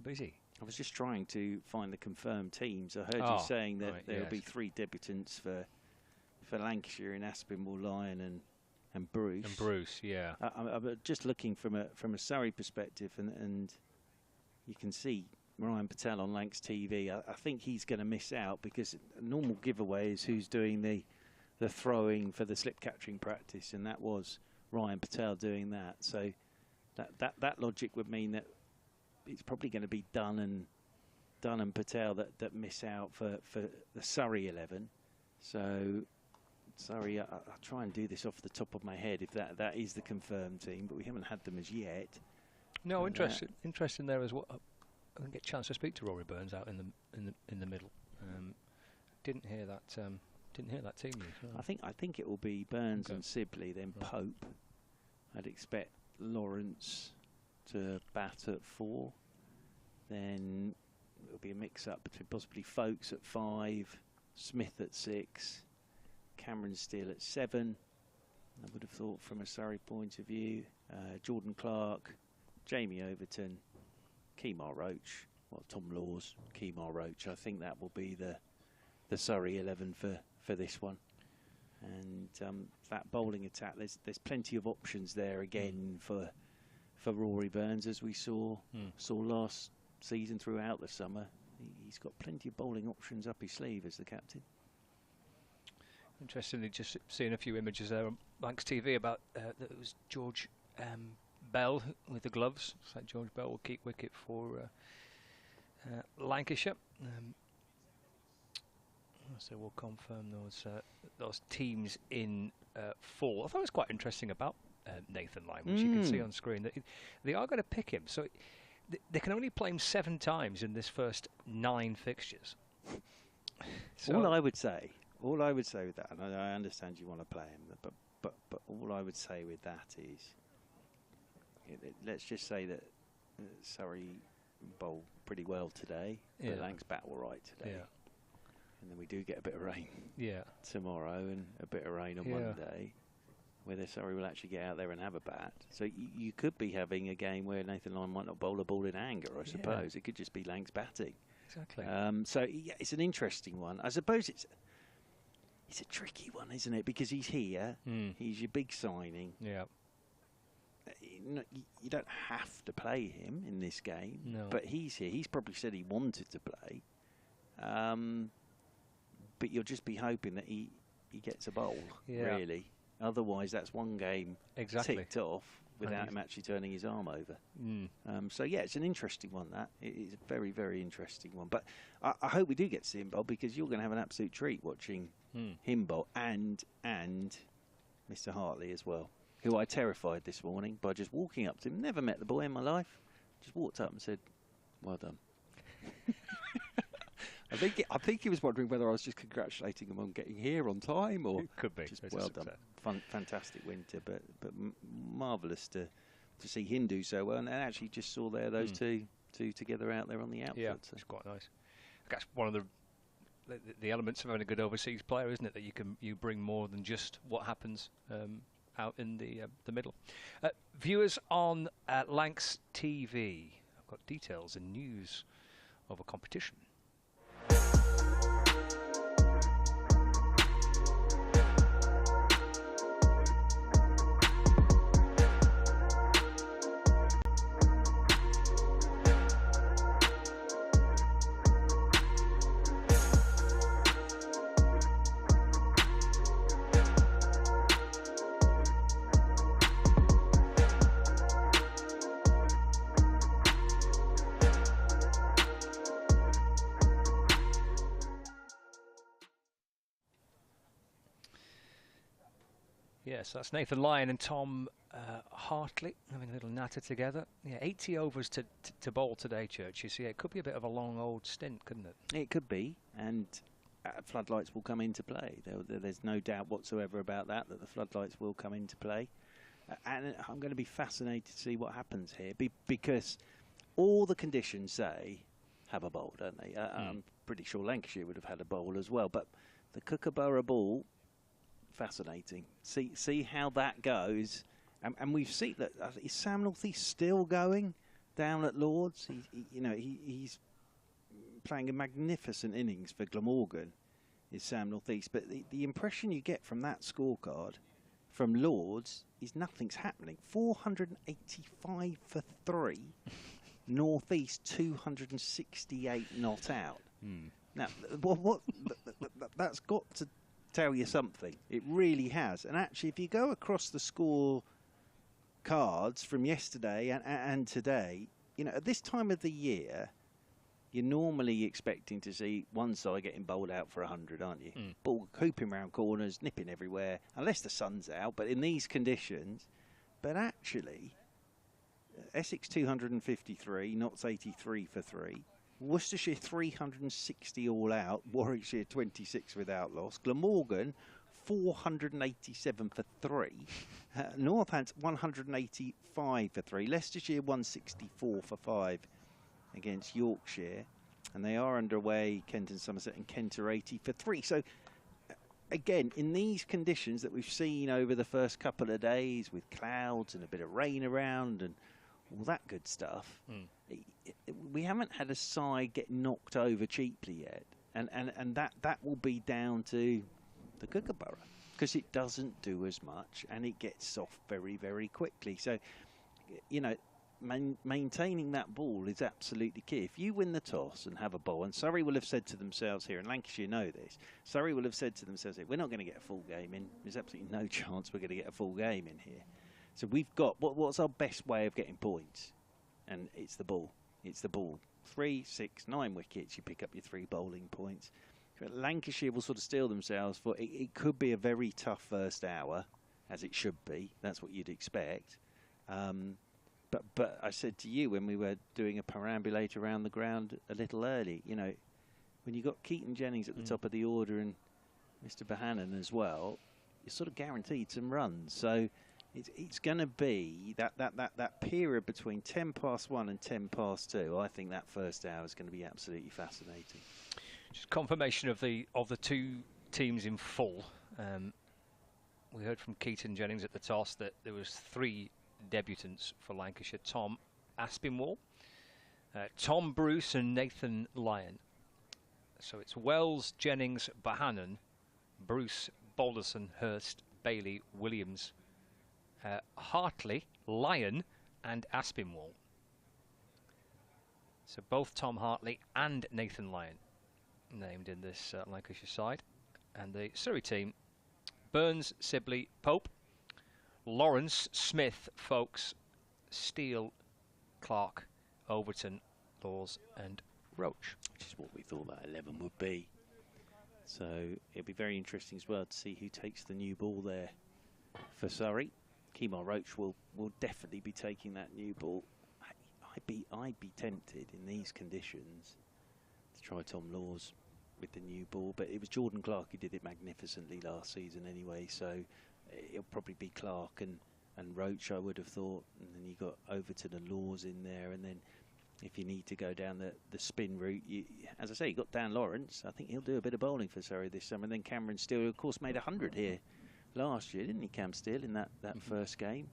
busy. I was just trying to find the confirmed teams. I heard you saying that there'll be 3 debutants for Lancashire in Aspinwall, Lyon and Bruce. And Bruce, yeah. I'm just looking from a Surrey perspective, and you can see Ryan Patel on Lancs TV. I think he's going to miss out, because a normal giveaway is who's doing the throwing for the slip catching practice, and that was Ryan Patel doing that. So that logic would mean that it's probably going to be Dunn and Patel that miss out for the Surrey 11. So Surrey, I'll try and do this off the top of my head if that is the confirmed team, but we haven't had them as yet. No, interesting there as well. I didn't get a chance to speak to Rory Burns out in the middle. Didn't hear that team. I think it will be Burns and Sibley, then Pope. I'd expect Lawrence to bat at 4. Then it'll be a mix-up between possibly Folkes at 5, Smith at 6, Cameron Steele at 7. I would have thought from a Surrey point of view, Jordan Clark, Jamie Overton, Kemar Roach, Tom Laws, Kemar Roach. I think that will be the Surrey 11 for this one. And that bowling attack, there's plenty of options there again for Rory Burns, as we saw last season throughout the summer. He's got plenty of bowling options up his sleeve as the captain. Interestingly, just seeing a few images there on Lancs TV about that it was George Bell with the gloves. So George Bell will keep wicket for Lancashire. So we'll confirm those teams in full. I thought it was quite interesting about Nathan Lyon, which you can see on screen, that they are going to pick him. So they can only play him 7 times in this first 9 fixtures. So all I would say with that, and I understand you want to play him, but all I would say with that is, let's just say that Surrey bowled pretty well today. The Lancs bat all right today. Yeah. And then we do get a bit of rain tomorrow and a bit of rain on Monday, whether Surrey will actually get out there and have a bat. So you could be having a game where Nathan Lyon might not bowl a ball in anger, I suppose. It could just be Lancs batting. Exactly. So yeah, it's an interesting one. I suppose it's a tricky one, isn't it? Because he's here. He's your big signing. Yeah. You don't have to play him in this game. No. But he's here. He's probably said he wanted to play. But you'll just be hoping that he gets a bowl, really. Otherwise, that's one game ticked off without him actually turning his arm over. So, yeah, it's an interesting one, that. It's a very, very interesting one. But I hope we do get to see him bowl, because you're going to have an absolute treat watching him bowl and Mr. Hartley as well, who I terrified this morning by just walking up to him. Never met the boy in my life. Just walked up and said, "Well done." I think he was wondering whether I was just congratulating him on getting here on time, or it could be. Just well done. Fantastic winter, but marvellous to see him do so well. And actually just saw there those two together out there on the outfield. Yeah, it's quite nice. That's one of the elements of having a good overseas player, isn't it? That you bring more than just what happens out in the middle. Viewers on Lancs TV, I've got details and news of a competition. Yes, that's Nathan Lyon and Tom Hartley having a little natter together. Yeah, 80 overs to bowl today, Church. You see, it could be a bit of a long old stint, couldn't it? It could be, and floodlights will come into play. There's no doubt whatsoever about that the floodlights will come into play. And I'm going to be fascinated to see what happens here, because all the conditions say have a bowl, don't they? I'm pretty sure Lancashire would have had a bowl as well, but the Kookaburra ball, fascinating. See how that goes, and we've seen that. Is Sam Northeast still going down at Lords? He's playing a magnificent innings for Glamorgan, is Sam Northeast. But the impression you get from that scorecard from Lords is nothing's happening. 485 for 3, Northeast 268 not out. Now, that's got to tell you something. It really has. And actually, if you go across the score cards from yesterday and today, at this time of the year, you're normally expecting to see one side getting bowled out for 100, aren't you? Ball hooping round corners, nipping everywhere, unless the sun's out. But in these conditions, but actually, Essex 253, Notts 83 for 3. Worcestershire 360 all out, Warwickshire 26 without loss, Glamorgan 487 for 3, Northants 185 for 3, Leicestershire 164 for 5 against Yorkshire, and they are underway, Kent and Somerset, and Kent are 80 for 3. So again, in these conditions that we've seen over the first couple of days, with clouds and a bit of rain around and all that good stuff. We haven't had a side get knocked over cheaply yet, and that will be down to the Kookaburra, because it doesn't do as much and it gets soft very, very quickly. So, you know, maintaining that ball is absolutely key. If you win the toss and have a ball, and Surrey will have said to themselves here, and Lancashire know this, Surrey will have said to themselves, we're not going to get a full game in. There's absolutely no chance we're going to get a full game in here. So we've got, what's our best way of getting points? And it's the ball. It's the ball. 3, 6, 9 wickets, you pick up your 3 bowling points. Lancashire will sort of steel themselves for it could be a very tough first hour, as it should be. That's what you'd expect. But I said to you when we were doing a perambulate around the ground a little early, you know, when you got Keaton Jennings at the top of the order and Mr. Bohannon as well, you're sort of guaranteed some runs. So it's going to be that period between 10 past 1 and 10 past 2. I think that first hour is going to be absolutely fascinating. Just confirmation of the 2 teams in full. We heard from Keaton Jennings at the toss that there was 3 debutants for Lancashire: Tom Aspinwall, Tom Bruce and Nathan Lyon. So it's Wells, Jennings, Bohannon, Bruce, Balderson, Hurst, Bailey, Williams, Hartley, Lyon and Aspinwall. So both Tom Hartley and Nathan Lyon named in this Lancashire side. And the Surrey team: Burns, Sibley, Pope, Lawrence, Smith, Folkes, Steele, Clark, Overton, Laws and Roach. Which is what we thought that 11 would be. So it'll be very interesting as well to see who takes the new ball there for Surrey. Kemar Roach will definitely be taking that new ball. I'd be tempted in these conditions to try Tom Laws with the new ball, but it was Jordan Clark who did it magnificently last season anyway, so it'll probably be Clark and Roach, I would have thought, and then you got Overton and Laws in there, and then if you need to go down the spin route, as I say, you got Dan Lawrence. I think he'll do a bit of bowling for Surrey this summer, and then Cameron Steele, who of course made 100 here last year, didn't he, Cam Steele, in that first game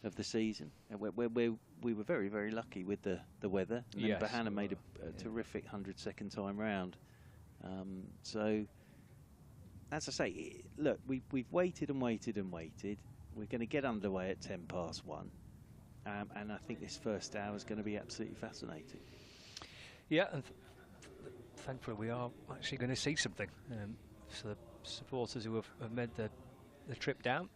of the season, where we were very, very lucky with the weather, and then Bohannon made a terrific 100-second time round. So, as I say, look, we've waited and waited and waited. We're going to get underway at 10 past 1. And I think this first hour is going to be absolutely fascinating. Yeah, and thankfully we are actually going to see something. So the supporters who have made the trip down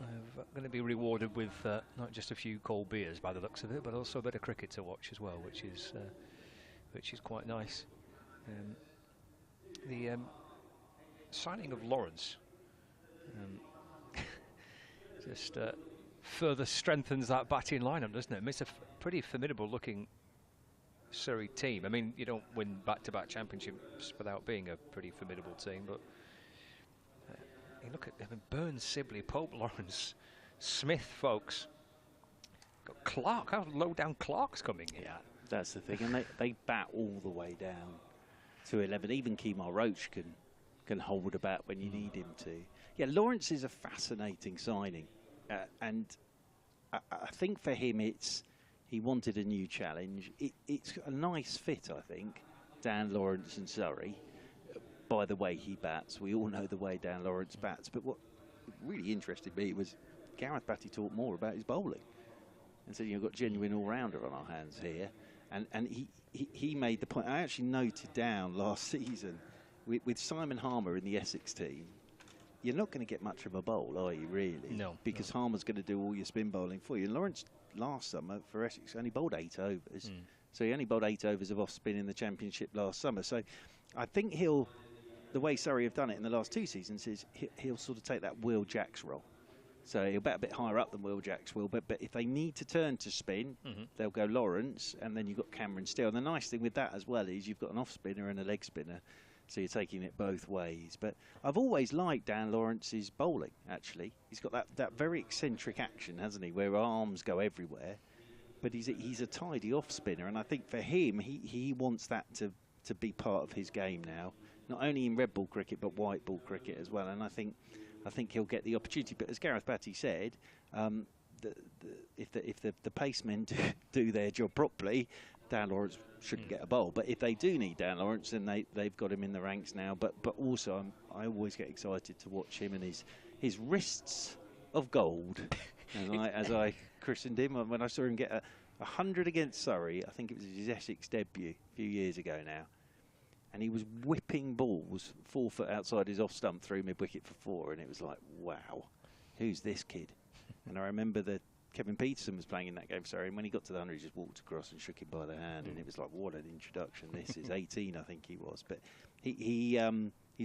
are going to be rewarded with not just a few cold beers by the looks of it, but also a bit of cricket to watch as well, which is quite nice. The signing of Lawrence just further strengthens that batting lineup, doesn't it? It's a pretty formidable looking Surrey team. I mean, you don't win back-to-back championships without being a pretty formidable team, but you look at them: Burns, Sibley, Pope, Lawrence, Smith, Folkes. Got Clark. How low down Clark's coming here? Yeah, that's the thing, and they bat all the way down to 11. Even Kemar Roach can hold a bat when you need him to. Yeah, Lawrence is a fascinating signing. And I think for him, he wanted a new challenge. It's a nice fit, I think, Dan Lawrence and Surrey. By the way he bats, we all know the way Dan Lawrence bats. But what really interested me was Gareth Batty talked more about his bowling, and said, you've got genuine all-rounder on our hands here. And he made the point. I actually noted down last season with Simon Harmer in the Essex team. You're not going to get much of a bowl, are you, really? No. Because Harmer's going to do all your spin bowling for you. And Lawrence, last summer, for Essex, only bowled 8 overs. So he only bowled 8 overs of off-spin in the Championship last summer. So I think the way Surrey have done it in the last 2 seasons is he'll sort of take that Will Jacks role. So he'll bat a bit higher up than Will Jacks will. But if they need to turn to spin, they'll go Lawrence, and then you've got Cameron Steele. And the nice thing with that as well is you've got an off-spinner and a leg spinner. So you're taking it both ways. But I've always liked Dan Lawrence's bowling, actually. He's got that very eccentric action, hasn't he, where arms go everywhere. But he's a tidy off-spinner, and I think for him, he wants that to be part of his game now. Not only in red ball cricket, but white ball cricket as well. And I think he'll get the opportunity. But as Gareth Batty said, if the pacemen do their job properly, Dan Lawrence shouldn't get a bowl. But if they do need Dan Lawrence, then they've got him in the ranks now. But also, I always get excited to watch him and his wrists of gold, as I christened him when I saw him get 100 against Surrey. I think it was his Essex debut a few years ago now. And he was whipping balls 4 foot outside his off stump through mid-wicket for 4, and it was like, wow, who's this kid? And I remember that Kevin Peterson was playing in that game for Surrey, and when he got to the 100, he just walked across and shook him by the hand, and it was like, what an introduction this is. 18, I think he was. But he's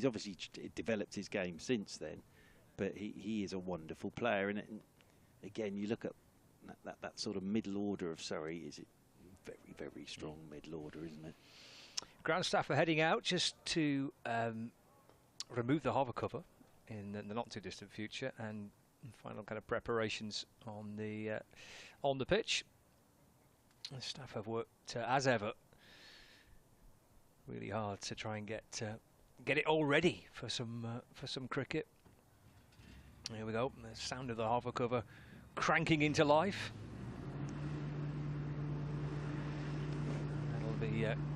obviously developed his game since then, but he is a wonderful player. And again, you look at that sort of middle order of Surrey, is it very, very strong middle order, isn't it? Ground staff are heading out just to remove the hover cover in the not too distant future, and final kind of preparations on the pitch. The staff have worked as ever really hard to try and get it all ready for some cricket. Here we go. The sound of the hover cover cranking into life.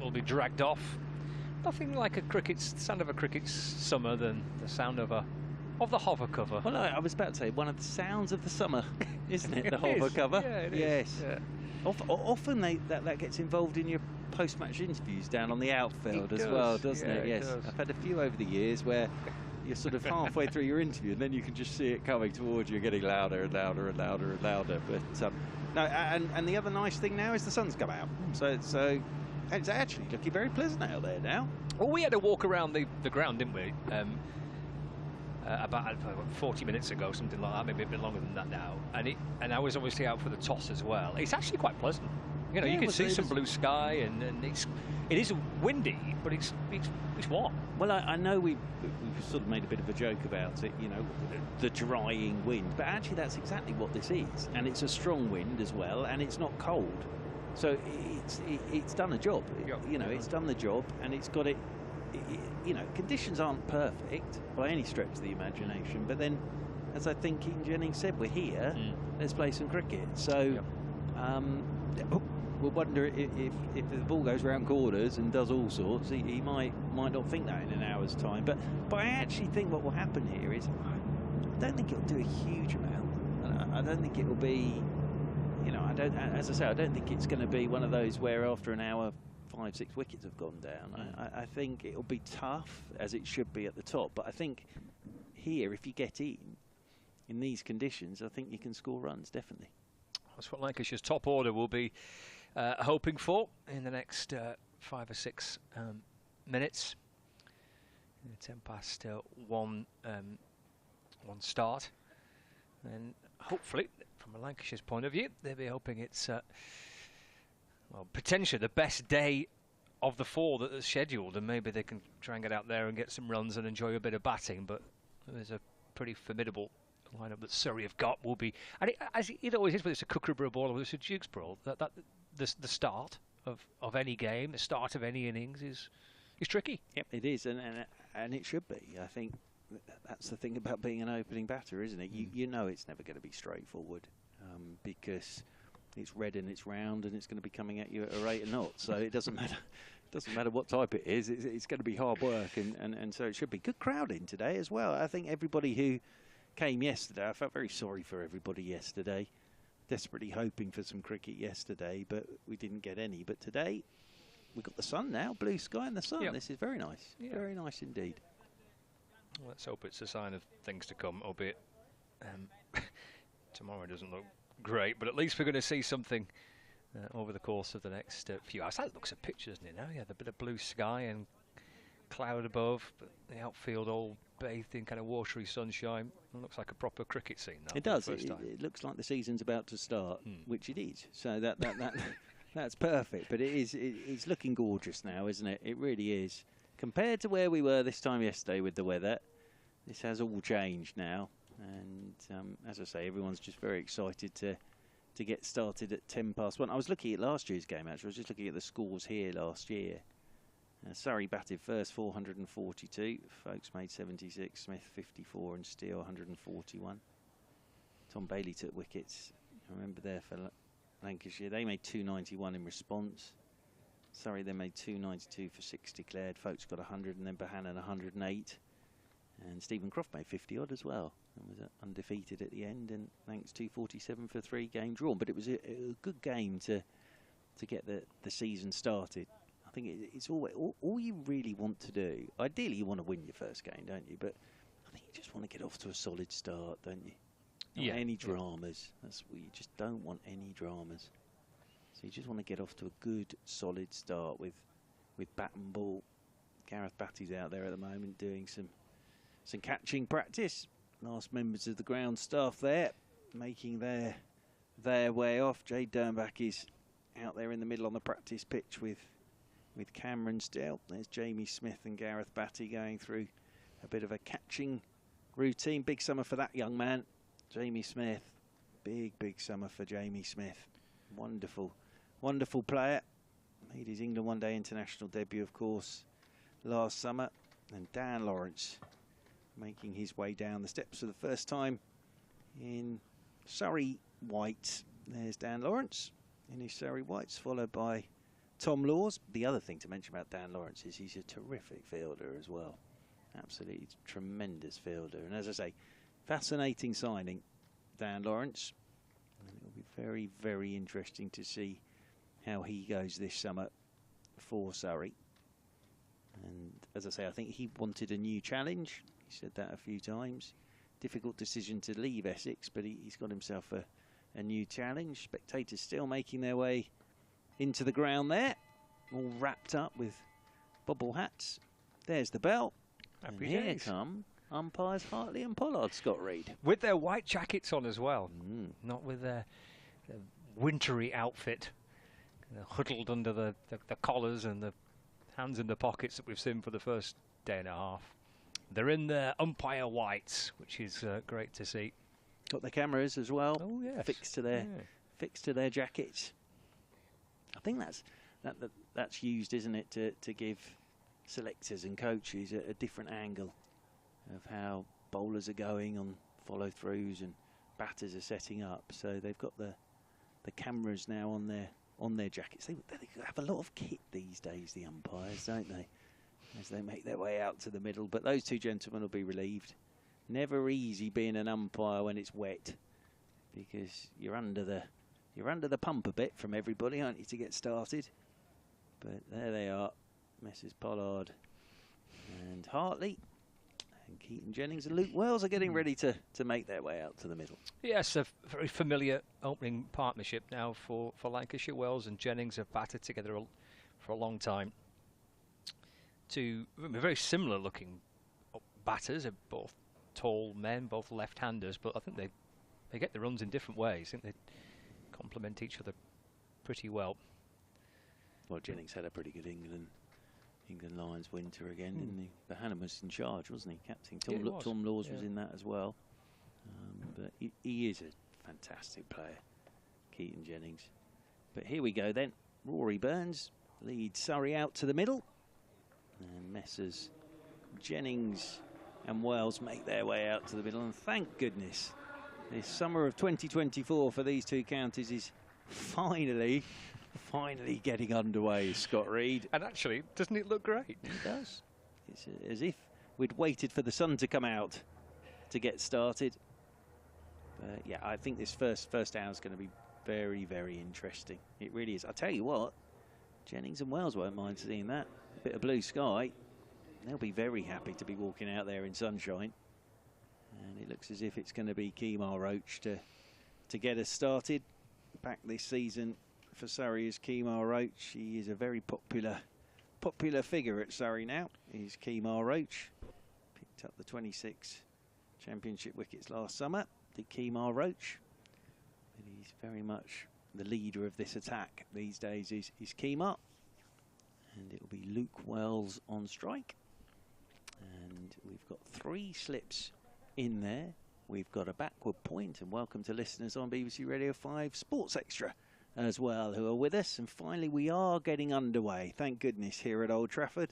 Will be dragged off. Nothing like sound of a cricket's summer than the sound of the hover cover. Well, I was about to say one of the sounds of the summer, isn't it? The hover cover. Yeah, it yes. is. Yeah. Often that gets involved in your post-match interviews down on the outfield as well, doesn't it? Yes. Does. I've had a few over the years where you're sort of halfway through your interview and then you can just see it coming towards you, getting louder and louder and louder and louder. But no, and the other nice thing now is the sun's come out, so it's actually looking very pleasant out there now. Well, we had a walk around the ground, didn't we? About 40 minutes ago, something like that, maybe a bit longer than that now. And I was obviously out for the toss as well. It's actually quite pleasant. You know, you can see some blue sky, and it is windy, but it's warm. Well, I know we've sort of made a bit of a joke about it, you know, the drying wind, but actually that's exactly what this is, and it's a strong wind as well, and it's not cold. So it's done a job. You know, it's done the job, and it's got it. You know, conditions aren't perfect by any stretch of the imagination, but then, as I think Ian Jennings said, we're here. Let's play some cricket. So we'll wonder if the ball goes round corners and does all sorts. He might not think that in an hour's time. But I actually think what will happen here is I don't think it'll do a huge amount. I don't think it will be. You know, as I say, I don't think it's going to be one of those where after an hour 5-6 wickets have gone down. I think it'll be tough, as it should be at the top. But I think here, if you get in these conditions, I think you can score runs, definitely. That's what Lancashire's top order will be hoping for in the next 5 or 6 minutes. 10 past 1 start. And hopefully, from a Lancashire's point of view, they'll be hoping it's well, potentially the best day of the 4 that are scheduled, and maybe they can try and get out there and get some runs and enjoy a bit of batting. But there's a pretty formidable lineup that Surrey have got. Will be, and as it always is, whether it's a Kookaburra ball or whether it's a Dukes ball, the start of any game, the start of any innings is tricky. Yep, it is, and it should be. I think that's the thing about being an opening batter, isn't it? You know it's never going to be straightforward because it's red and it's round and it's going to be coming at you at a rate of knots. So it doesn't matter. It doesn't matter what type it is. It's going to be hard work, and so it should be. Good crowd in today as well. I think everybody who came yesterday, I felt very sorry for everybody yesterday. Desperately hoping for some cricket yesterday, but we didn't get any. But today, we've got the sun now, blue sky and the sun. Yep. This is very nice. Yep. Very nice indeed. Well, let's hope it's a sign of things to come, albeit tomorrow doesn't look great, but at least we're going to see something over the course of the next few hours. That looks at pictures, doesn't it, now? Yeah, the bit of blue sky and cloud above, but the outfield all bathed in kind of watery sunshine. It looks like a proper cricket scene now. It does. It looks like the season's about to start, which it is. So that's perfect. But it's looking gorgeous now, isn't it? It really is. Compared to where we were this time yesterday with the weather, this has all changed now. And as I say, everyone's just very excited to get started at 10 past 1. I was looking at last year's game, actually. I was just looking at the scores here last year. Surrey batted first, 442. Folkes made 76. Smith, 54. And Steele, 141. Tom Bailey took wickets. I remember there for Lancashire, they made 291 in response. Surrey, they made 292 for 6 declared. Folks got 100, and then Bohannon 108. And Stephen Croft made 50 odd as well, and was undefeated at the end. And thanks 247 for 3 game drawn. But it was a good game to get the season started. I think it's always all you really want to do. Ideally, you want to win your first game, don't you? But I think you just want to get off to a solid start, don't you? Not any dramas. That's what you just don't want, any dramas. So you just want to get off to a good, solid start with bat and ball. Gareth Batty's out there at the moment doing some catching practice. Last members of the ground staff there making their way off. Jade Dernbach is out there in the middle on the practice pitch with Cameron still. There's Jamie Smith and Gareth Batty going through a bit of a catching routine. Big summer for that young man, Jamie Smith. Big summer for Jamie Smith. Wonderful player. Made his England One Day International debut, of course, last summer. And Dan Lawrence making his way down the steps for the first time in Surrey whites. There's Dan Lawrence in his Surrey whites, followed by Tom Laws. The other thing to mention about Dan Lawrence is he's a terrific fielder as well. Absolutely tremendous fielder. And as I say, fascinating signing, Dan Lawrence. And it'll be very, very interesting to see how he goes this summer for Surrey. And as I say, I think he wanted a new challenge. He said that a few times. Difficult decision to leave Essex, but he's got himself a new challenge. Spectators still making their way into the ground there, all wrapped up with bobble hats. There's the bell. And here come umpires Hartley and Pollard, Scott Reed. With their white jackets on as well, not with their wintry outfit, huddled under the collars and the hands in the pockets that we've seen for the first day and a half. They're in their umpire whites, which is great to see. Got the cameras as well. Oh yes, fixed to their jackets. I think that's used, isn't it, to give selectors and coaches a different angle of how bowlers are going on follow-throughs and batters are setting up. So they've got the cameras now on their jackets. They have a lot of kit these days, the umpires, don't they? As they make their way out to the middle. But those two gentlemen will be relieved. Never easy being an umpire when it's wet, because you're under the pump a bit from everybody, aren't you, to get started? But there they are, Messrs Pollard and Hartley, and Keaton Jennings and Luke Wells are getting ready to make their way out to the middle. Yes, a very familiar opening partnership now for Lancashire. Wells and Jennings have batted together for a long time. Two very similar looking batters, are both tall men, both left-handers, but I think they get the runs in different ways. I think they complement each other pretty well. Well, Jennings had a pretty good England Lions winter again, didn't he? Bohannon was in charge, wasn't he? Captain Tom Laws was in that as well. But he is a fantastic player, Keaton Jennings. But here we go then. Rory Burns leads Surrey out to the middle. And Messrs Jennings and Wells make their way out to the middle. And thank goodness, this summer of 2024 for these two counties is finally getting underway, Scott Reed. And actually, doesn't it look great? It does. It's as if we'd waited for the sun to come out to get started. But yeah, I think this first hour is going to be very, very interesting. It really is. I'll tell you what, Jennings and Wells won't mind seeing that. A bit of blue sky. They'll be very happy to be walking out there in sunshine. And it looks as if it's going to be Kemar Roach to get us started. Back this season for Surrey is Kemar Roach. He is a very popular figure at Surrey now. He's Kemar Roach. Picked up the 26 championship wickets last summer. Did Kemar Roach. But he's very much the leader of this attack these days is Kemar. And it'll be Luke Wells on strike. And we've got 3 slips in there. We've got a backward point, and welcome to listeners on BBC Radio 5 Sports Extra as well who are with us. And finally we are getting underway, thank goodness, here at Old Trafford.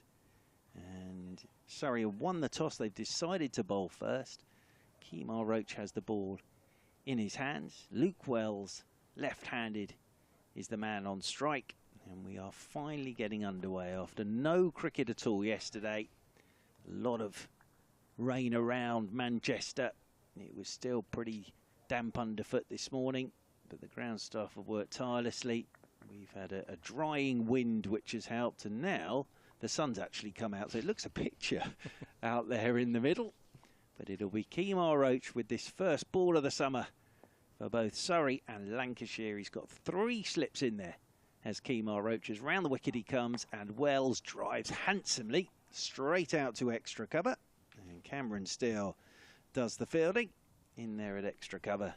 And Surrey have won the toss. They've decided to bowl first. Kemar Roach has the ball in his hands. Luke Wells, left-handed, is the man on strike. And we are finally getting underway after no cricket at all yesterday. A lot of rain around Manchester. It was still pretty damp underfoot this morning, but the ground staff have worked tirelessly. We've had a drying wind which has helped, and now the sun's actually come out, so it looks a picture out there in the middle. But it'll be Kemar Roach with this first ball of the summer for both Surrey and Lancashire. He's got 3 slips in there as Kemar Roach is round the wicket he comes, and Wells drives handsomely straight out to extra cover. And Cameron Steele does the fielding in there at extra cover.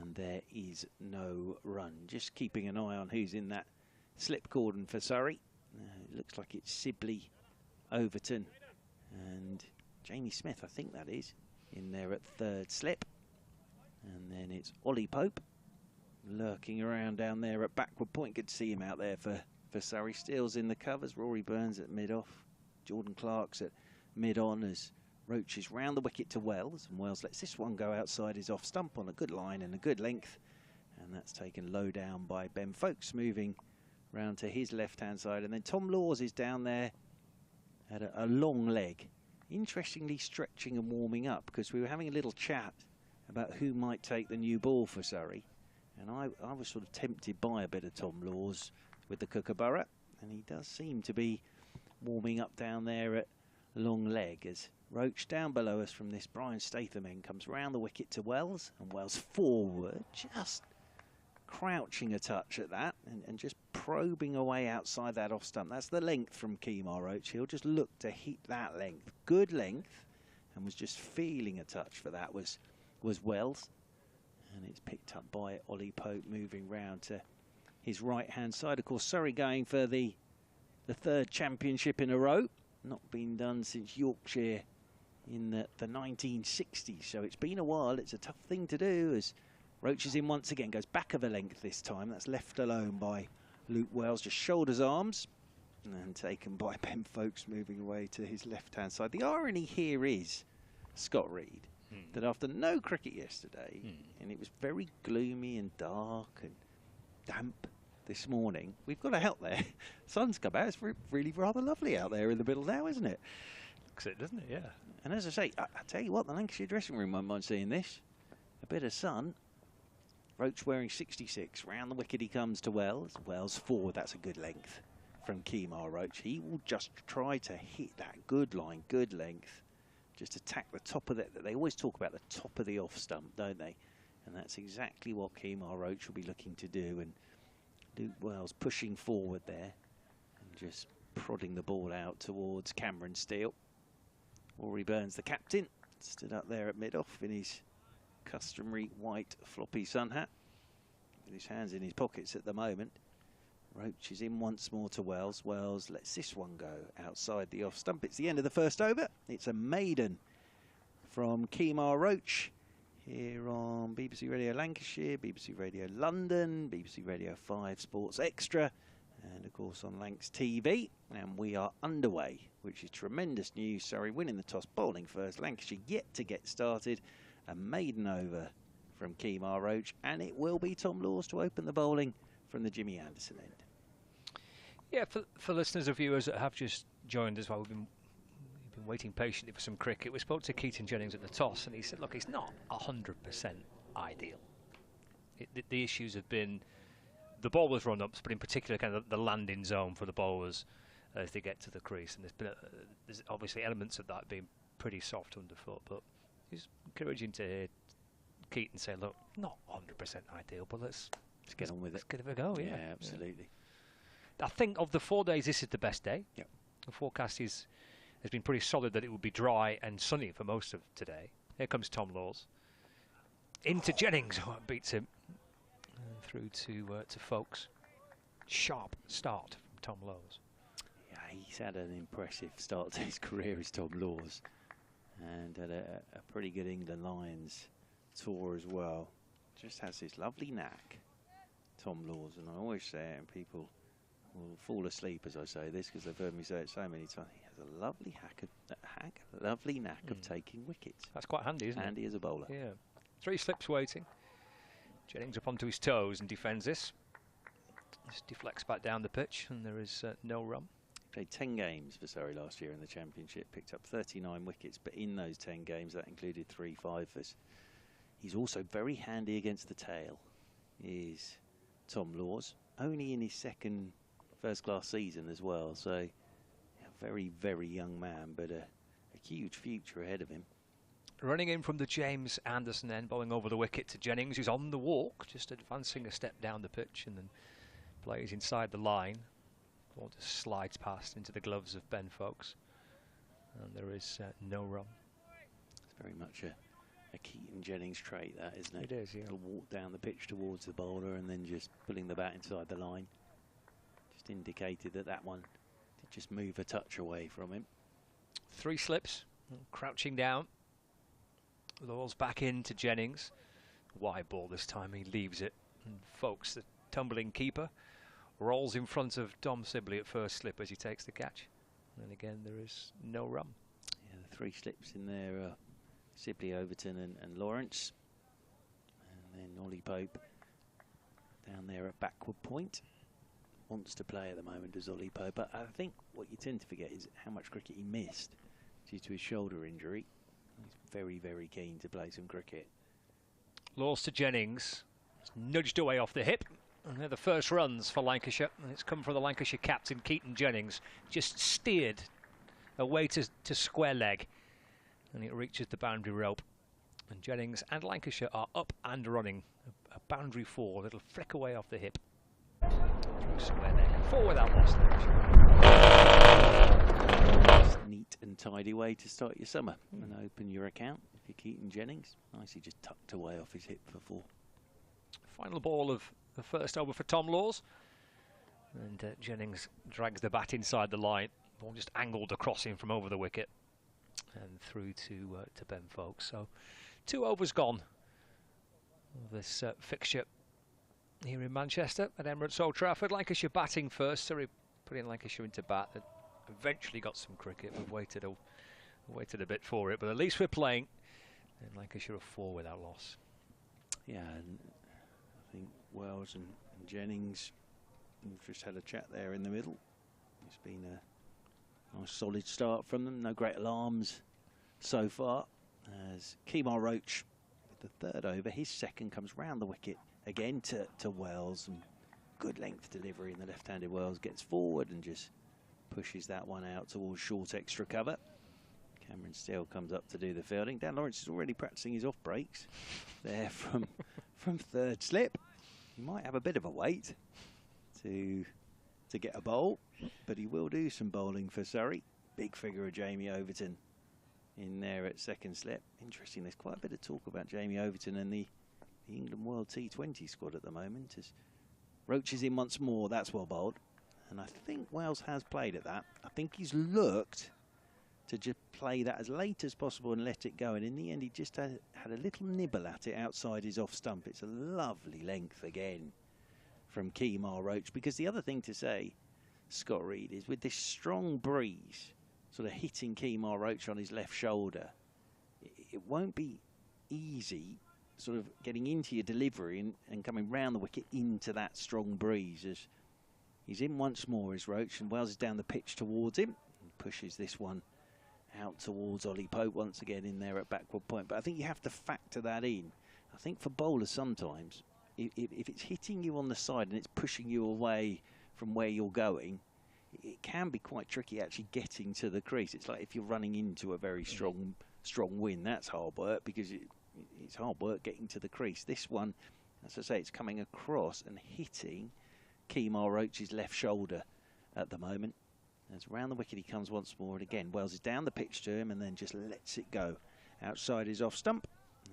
And there is no run. Just keeping an eye on who's in that slip cordon for Surrey. It looks like it's Sibley, Overton and Jamie Smith, I think that is, in there at 3rd slip. And then it's Ollie Pope lurking around down there at backward point. Good to see him out there for Surrey. Steele's in the covers. Rory Burns at mid-off. Jordan Clark's at mid-on as Roach is round the wicket to Wells, and Wells lets this one go outside his off-stump on a good line and a good length, and that's taken low down by Ben Folkes, moving round to his left-hand side. And then Tom Laws is down there at a long leg, interestingly stretching and warming up, because we were having a little chat about who might take the new ball for Surrey, and I was sort of tempted by a bit of Tom Laws with the Kookaburra, and he does seem to be warming up down there at long leg as Roach down below us from this Brian Statham end comes round the wicket to Wells, and Wells forward, just crouching a touch at that and just probing away outside that off stump. That's the length from Kemar Roach. He'll just look to hit that length, good length, and was just feeling a touch for that was Wells. And it's picked up by Ollie Pope, moving round to his right hand side. Of course, Surrey going for the 3rd championship in a row. Not been done since Yorkshire in the 1960s, so it's been a while. It's a tough thing to do as Roach is in once again, goes back of a length this time. That's left alone by Luke Wells, just shoulders arms, and taken by Ben Folkes, moving away to his left-hand side. The irony here is, Scott Reed, that after no cricket yesterday, and it was very gloomy and dark and damp this morning, we've got a help there. Sun's come out. It's really rather lovely out there in the middle now, isn't it? Looks it, doesn't it? Yeah. And as I say, I tell you what, the Lancashire dressing room won't mind seeing this. A bit of sun. Roach wearing 66. Round the wicket he comes to Wells. Wells forward. That's a good length from Kemar Roach. He will just try to hit that good line, good length. Just attack the top of it. They always talk about the top of the off stump, don't they? And that's exactly what Kemar Roach will be looking to do. And Luke Wells pushing forward there and just prodding the ball out towards Cameron Steele. Rory Burns, the captain, stood up there at mid-off in his customary white floppy sun hat, with his hands in his pockets at the moment. Roach is in once more to Wells. Wells lets this one go outside the off stump. It's the end of the first over. It's a maiden from Kemar Roach here on BBC Radio Lancashire, BBC Radio London, BBC Radio 5 Sports Extra, and of course on Lancs TV. And we are underway, which is tremendous news. Surrey winning the toss, bowling first. Lancashire yet to get started. A maiden over from Kemar Roach, and it will be Tom Laws to open the bowling from the Jimmy Anderson end. Yeah, for listeners and viewers that have just joined us while we've been waiting patiently for some cricket, we spoke to Keaton Jennings at the toss, and he said, look, it's not 100% ideal. The issues have been the bowlers' run-ups, but in particular kind of the landing zone for the bowlers as they get to the crease, and there's obviously elements of that being pretty soft underfoot, but it's encouraging to hear Keaton say, look, not 100% ideal, but let's get on with it. Let's give it a go, yeah. Yeah, absolutely. I think of the 4 days, this is the best day. Yep. The forecast has been pretty solid that it would be dry and sunny for most of today. Here comes Tom Laws. Into Jennings, who beats him through to Folkes. Sharp start from Tom Laws. Yeah, he's had an impressive start to his career as Tom Laws, and had a pretty good England Lions tour as well. Just has this lovely knack, Tom Laws, and I always say it, and people will fall asleep as I say this because they've heard me say it so many times. He has a lovely lovely knack of taking wickets. That's quite handy, isn't it? Handy as a bowler. Yeah. 3 slips waiting. Jennings up onto his toes and defends this. Just deflects back down the pitch, and there is no run. Played 10 games for Surrey last year in the Championship, picked up 39 wickets, but in those 10 games that included 3 fifers. He's also very handy against the tail, is Tom Laws. Only in his second first-class season as well, so a very, very young man, but a huge future ahead of him. Running in from the James Anderson end, bowling over the wicket to Jennings, who's on the walk, just advancing a step down the pitch, and then plays inside the line. Ball just slides past into the gloves of Ben Foakes, and there is no run. It's very much a Keaton Jennings trait, that, isn't it? It is, yeah. To walk down the pitch towards the bowler and then just pulling the bat inside the line. Just indicated that one did just move a touch away from him. 3 slips, crouching down. Laws back into Jennings. Wide ball this time, he leaves it. And Foakes, the tumbling keeper, rolls in front of Dom Sibley at first slip as he takes the catch. And again, there is no run. Yeah, the 3 slips in there, Sibley, Overton and Lawrence. And then Ollie Pope down there at backward point. Wants to play at the moment, does Ollie Pope. But I think what you tend to forget is how much cricket he missed due to his shoulder injury. He's very, very keen to play some cricket. Laws to Jennings. It's nudged away off the hip. And they're the first runs for Lancashire. And it's come from the Lancashire captain, Keaton Jennings. Just steered away to square leg. And it reaches the boundary rope. And Jennings and Lancashire are up and running. A boundary 4, a little flick away off the hip. Through square leg. 4 without loss. Neat and tidy way to start your summer and open your account if you're Keaton Jennings. Nicely just tucked away off his hip for 4. Final ball of the first over for Tom Laws. And Jennings drags the bat inside the line. Ball just angled across him from over the wicket and through to Ben Foakes. So 2 overs gone of this fixture here in Manchester at Emirates Old Trafford. Lancashire batting first. Surrey putting Lancashire into bat. That eventually got some cricket. We've waited a bit for it, but at least we're playing. And Lancashire are 4 without loss. Yeah, and I think Wells and Jennings, we've just had a chat there in the middle. It's been a nice solid start from them. No great alarms so far. As Kemar Roach with the 3rd over, his second comes round the wicket again to Wells. And good length delivery, and the left-handed Wells gets forward and just pushes that one out towards short extra cover. Cameron Steele comes up to do the fielding. Dan Lawrence is already practicing his off breaks there from 3rd slip. He might have a bit of a wait to get a bowl, but he will do some bowling for Surrey. Big figure of Jamie Overton in there at 2nd slip. Interesting, there's quite a bit of talk about Jamie Overton and the England World T20 squad at the moment. As Roach is in once more, that's well bowled. And I think Wales has played at that. I think he's looked to just play that as late as possible and let it go. And in the end, he just had a little nibble at it outside his off stump. It's a lovely length again from Kemar Roach. Because the other thing to say, Scott Reed, is with this strong breeze sort of hitting Kemar Roach on his left shoulder, it won't be easy sort of getting into your delivery and coming round the wicket into that strong breeze. As he's in once more, is Roach, and Wells is down the pitch towards him and pushes this one out towards Ollie Pope once again in there at backward point. But I think you have to factor that in. I think for bowlers sometimes, if it's hitting you on the side and it's pushing you away from where you're going, it can be quite tricky actually getting to the crease. It's like if you're running into a very strong wind, that's hard work, because it's hard work getting to the crease. This one, as I say, it's coming across and hitting Kemar Roach's left shoulder at the moment. As round the wicket he comes once more, and again Wells is down the pitch to him and then just lets it go outside his off stump.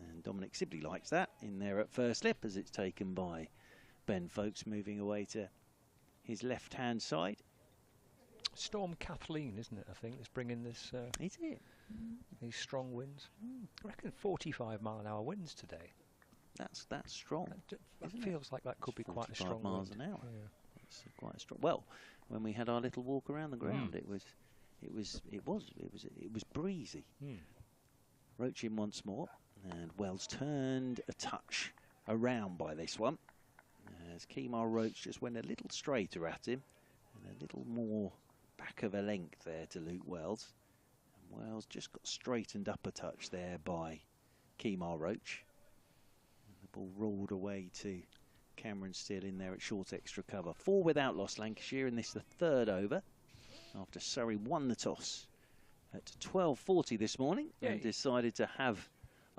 And Dominic Sibley likes that in there at 1st slip, as it's taken by Ben Foakes, moving away to his left hand side. Storm Kathleen, isn't it? I think that's bringing this. Is it? These strong winds. I reckon 45-mile-an-hour winds today. That's strong. That feels like that could be quite a strong miles wind. an hour. Yeah. It's quite a strong. Well, when we had our little walk around the ground, it was breezy. Roach in once more, and Wells turned a touch around by this one. As Kemar Roach just went a little straighter at him and a little more back of a length there to Luke Wells. And Wells just got straightened up a touch there by Kemar Roach. And the ball rolled away to Cameron Steele in there at short extra cover. 4 without loss Lancashire in this the 3rd over after Surrey won the toss at 12:40 this morning and decided to have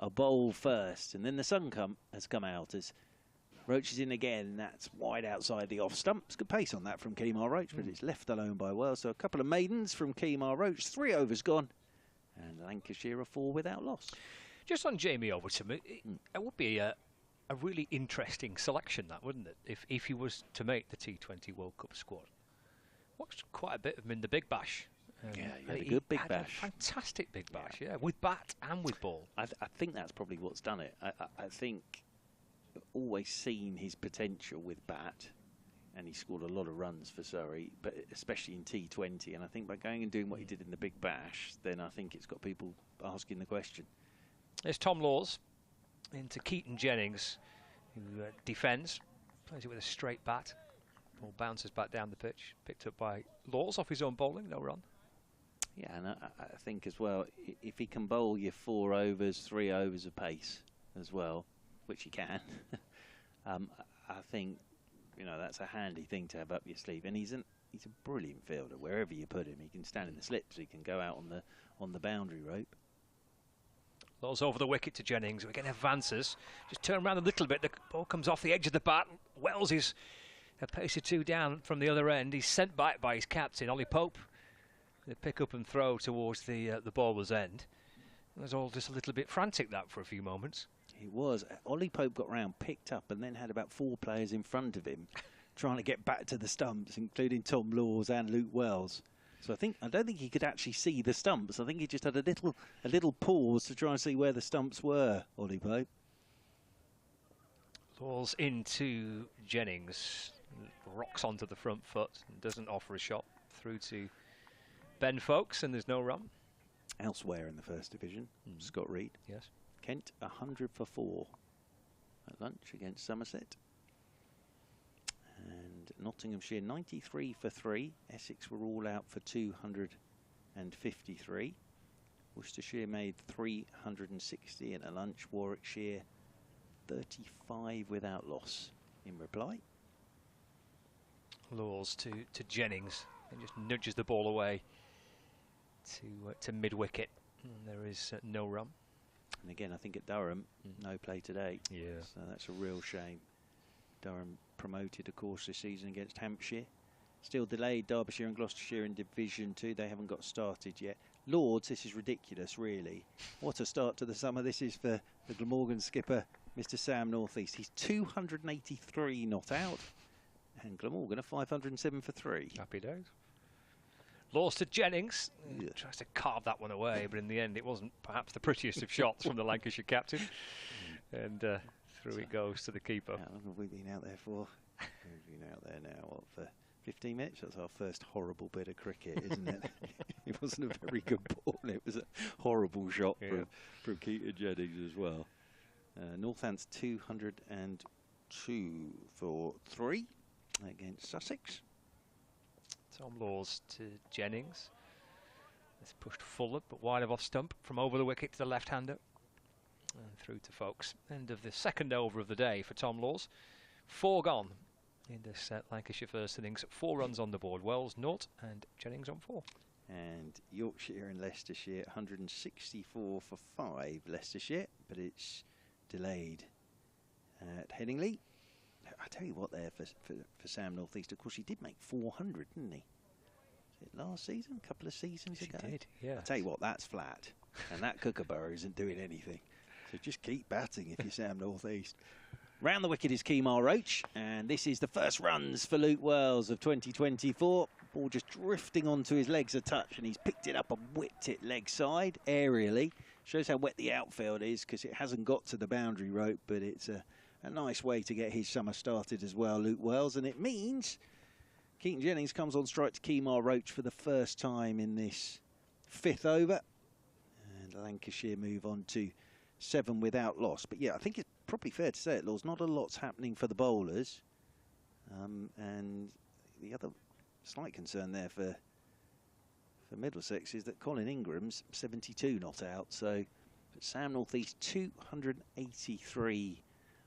a bowl first. And then the sun has come out as Roach is in again. That's wide outside the off stump. It's good pace on that from Kemar Roach, but it's left alone by Wells. So a couple of maidens from Kemar Roach. 3 overs gone. And Lancashire are 4 without loss. Just on Jamie Overton, it would be a really interesting selection, that, wouldn't it? If he was to make the T20 World Cup squad. Watched quite a bit of him in the Big Bash. Yeah, he had a good Big Bash. Fantastic Big Bash, yeah, with bat and with ball. I think that's probably what's done it. I think always seen his potential with bat, and he scored a lot of runs for Surrey, but especially in T20. And I think by going and doing what he did in the Big Bash, then I think it's got people asking the question. There's Tom Laws into Keaton Jennings, who defends, plays it with a straight bat. Ball bounces back down the pitch, picked up by Laws off his own bowling, no run. Yeah, and I think as well, if he can bowl your 4 overs, 3 overs of pace as well, which he can, I think, you know, that's a handy thing to have up your sleeve. And he's a brilliant fielder. Wherever you put him, he can stand in the slips, he can go out on the boundary rope. Laws over the wicket to Jennings, who again advances. Just turn around a little bit, the ball comes off the edge of the bat. Wells is a pace or 2 down from the other end. He's sent back by his captain, Ollie Pope. They pick up and throw towards the bowler's end. It was all just a little bit frantic, that, for a few moments. It was. Ollie Pope got round, picked up, and then had about 4 players in front of him trying to get back to the stumps, including Tom Laws and Luke Wells. So I don't think he could actually see the stumps. I think he just had a little pause to try and see where the stumps were, Ollie Pope. Laws into Jennings, rocks onto the front foot and doesn't offer a shot through to Ben Folkes, and there's no run. Elsewhere in the First Division, Scott Reed. Yes. Kent 100 for 4 at lunch against Somerset. And Nottinghamshire 93 for 3. Essex were all out for 253. Worcestershire made 360 at a lunch. Warwickshire 35 without loss in reply. Laws to Jennings and just nudges the ball away to mid-wicket. There is no run. And again, I think at Durham, no play today. Yeah. So that's a real shame. Durham promoted, of course, this season against Hampshire. Still delayed Derbyshire and Gloucestershire in Division 2. They haven't got started yet. Lords, this is ridiculous, really. What a start to the summer this is for the Glamorgan skipper, Mr. Sam Northeast. He's 283 not out. And Glamorgan are 507 for 3. Happy days. Laws to Jennings. Tries to carve that one away, but in the end it wasn't perhaps the prettiest of shots from the Lancashire captain. And through it goes to the keeper. How long have we been out there for? We've been out there now, what, for 15 minutes? That's our first horrible bit of cricket, isn't it? It wasn't a very good ball. It was a horrible shot from Keaton Jennings as well. Northants 202 for 3 against Sussex. Tom Laws to Jennings. It's pushed forward, but wide of off stump from over the wicket to the left-hander. And through to Folkes. End of the 2nd over of the day for Tom Laws. 4 gone in this Lancashire first innings. 4 runs on the board. Wells 0 and Jennings on 4. And Yorkshire and Leicestershire 164 for 5 Leicestershire, but it's delayed at Headingley. I tell you what, there for Sam Northeast, of course, he did make 400, didn't he? Was it last season? A couple of seasons ago? He did, yeah. I tell you what, that's flat. And that kookaburra isn't doing anything. So just keep batting if you're Sam Northeast. Round the wicket is Kemar Roach, and this is the first runs for Luke Wells of 2024. Ball just drifting onto his legs a touch, and he's picked it up and whipped it leg side aerially. Shows how wet the outfield is, because it hasn't got to the boundary rope, but it's a nice way to get his summer started as well, Luke Wells. And it means Keaton Jennings comes on strike to Kemar Roach for the first time in this 5th over. And Lancashire move on to 7 without loss. But yeah, I think it's probably fair to say it, Laws, not a lot's happening for the bowlers. And the other slight concern there for Middlesex is that Colin Ingram's 72 not out. So Sam Northeast 283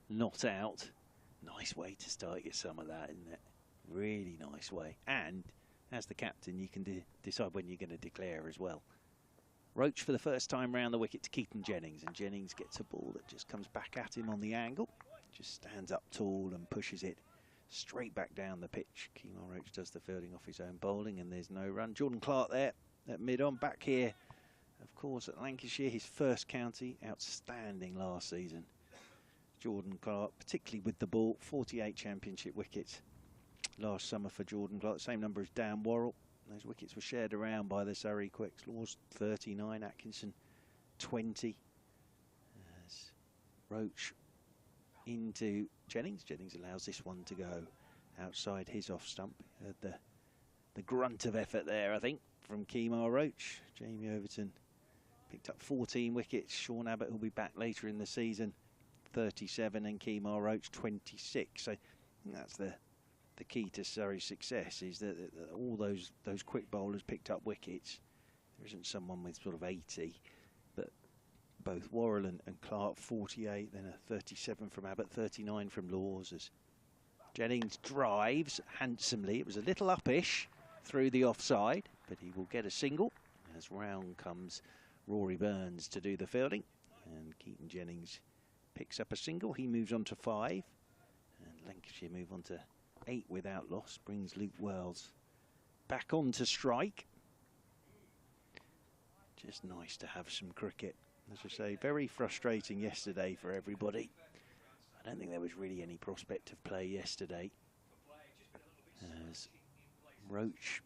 not out. Nice way to start, get some of that, isn't it? Really nice way. And as the captain, you can decide when you're going to declare as well. Roach for the first time round the wicket to Keaton Jennings, and Jennings gets a ball that just comes back at him on the angle. Just stands up tall and pushes it straight back down the pitch. Kemar Roach does the fielding off his own bowling, and there's no run. Jordan Clark there at mid-on, back here, of course, at Lancashire, his first county. Outstanding last season. Jordan Clark, particularly with the ball, 48 championship wickets last summer for Jordan Clark. Same number as Dan Worrell. Those wickets were shared around by the Surrey Quicks. Laws 39, Atkinson 20. As Roach into Jennings. Jennings allows this one to go outside his off stump. Heard the grunt of effort there, I think, from Kemar Roach. Jamie Overton picked up 14 wickets. Sean Abbott, who'll be back later in the season, 37, and Kemar Roach 26. So I think that's the key to Surrey's success, is that all those quick bowlers picked up wickets. There isn't someone with sort of 80, but both Worrell and Clark 48, then a 37 from Abbott, 39 from Laws, as Jennings drives handsomely. It was a little uppish through the offside, but he will get a single. As round comes Rory Burns to do the fielding, and Keaton Jennings picks up a single. He moves on to 5, and Lancashire move on to 8 without loss. Brings Luke Wells back on to strike. Just nice to have some cricket. As I say, very frustrating yesterday for everybody. I don't think there was really any prospect of play yesterday. As Roach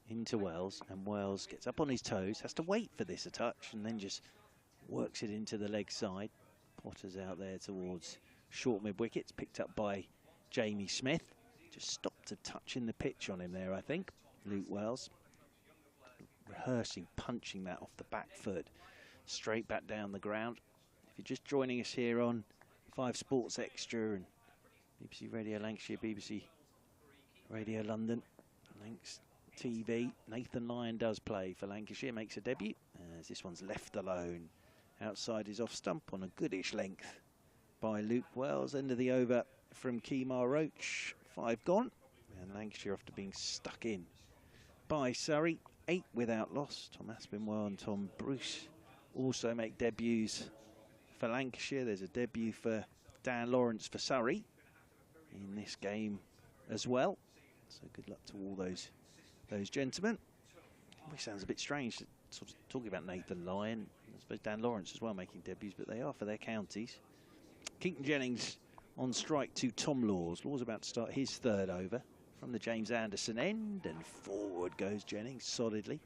into Wells, and Wells gets up on his toes, has to wait for this a touch, and then just works it into the leg side. Potter's out there towards short mid wickets, picked up by Jamie Smith. Just stopped a touch in the pitch on him there, I think. Luke Wells rehearsing, punching that off the back foot, straight back down the ground. If you're just joining us here on 5 Sports Extra and BBC Radio Lancashire, BBC Radio London, Lancs TV, Nathan Lyon does play for Lancashire, makes a debut, as this one's left alone outside his off stump on a goodish length by Luke Wells. End of the over from Kemar Roach. 5 gone, and Lancashire after being stuck in by Surrey. 8 without loss. Tom Aspinwall and Tom Bruce also make debuts for Lancashire. There's a debut for Dan Lawrence for Surrey in this game as well. So good luck to all those gentlemen. It sounds a bit strange sort of talking about Nathan Lyon. I suppose Dan Lawrence as well making debuts, but they are for their counties. Keaton Jennings on strike to Tom Laws. Laws about to start his 3rd over from the James Anderson end, and forward goes Jennings solidly.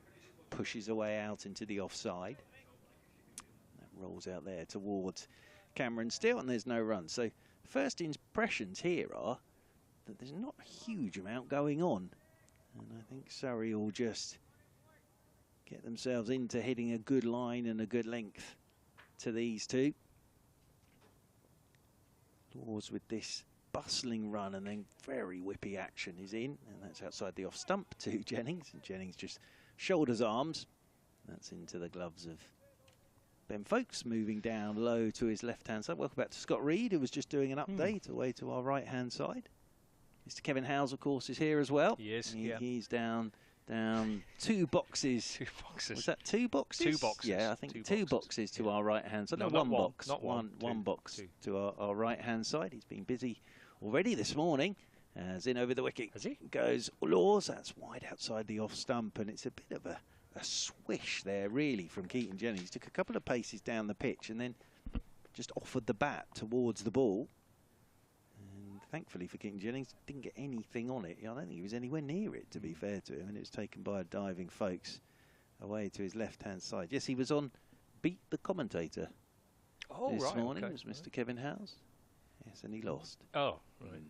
Pushes away out into the offside. That rolls out there towards Cameron Steele, and there's no run. So first impressions here are that there's not a huge amount going on. And I think Surrey will just get themselves into hitting a good line and a good length to these two. Laws with this bustling run, and then very whippy action is in, and that's outside the off stump to Jennings, and Jennings just shoulders arms. That's into the gloves of Ben Folkes, moving down low to his left hand side. Welcome back to Scott Reed, who was just doing an update away to our right hand side. Mr. Kevin Howes, of course, is here as well. He is. He's down 2 boxes. 2 boxes. Was that 2 boxes? 2 boxes. Yeah, I think 2 boxes to our right hand side. No, one box. Not one. One box to our right hand side. He's been busy already this morning. As in over the wicket goes Laws. That's wide outside the off stump, and it's a bit of a swish there, really, from Keaton Jennings. Took a couple of paces down the pitch and then just offered the bat towards the ball. And thankfully for Keaton Jennings, didn't get anything on it. I don't think he was anywhere near it, to be fair to him, and it was taken by a diving Folkes away to his left-hand side. Yes, he was on Beat the Commentator this morning. It was Mr. Kevin Howes. Yes, and he lost. Oh, right.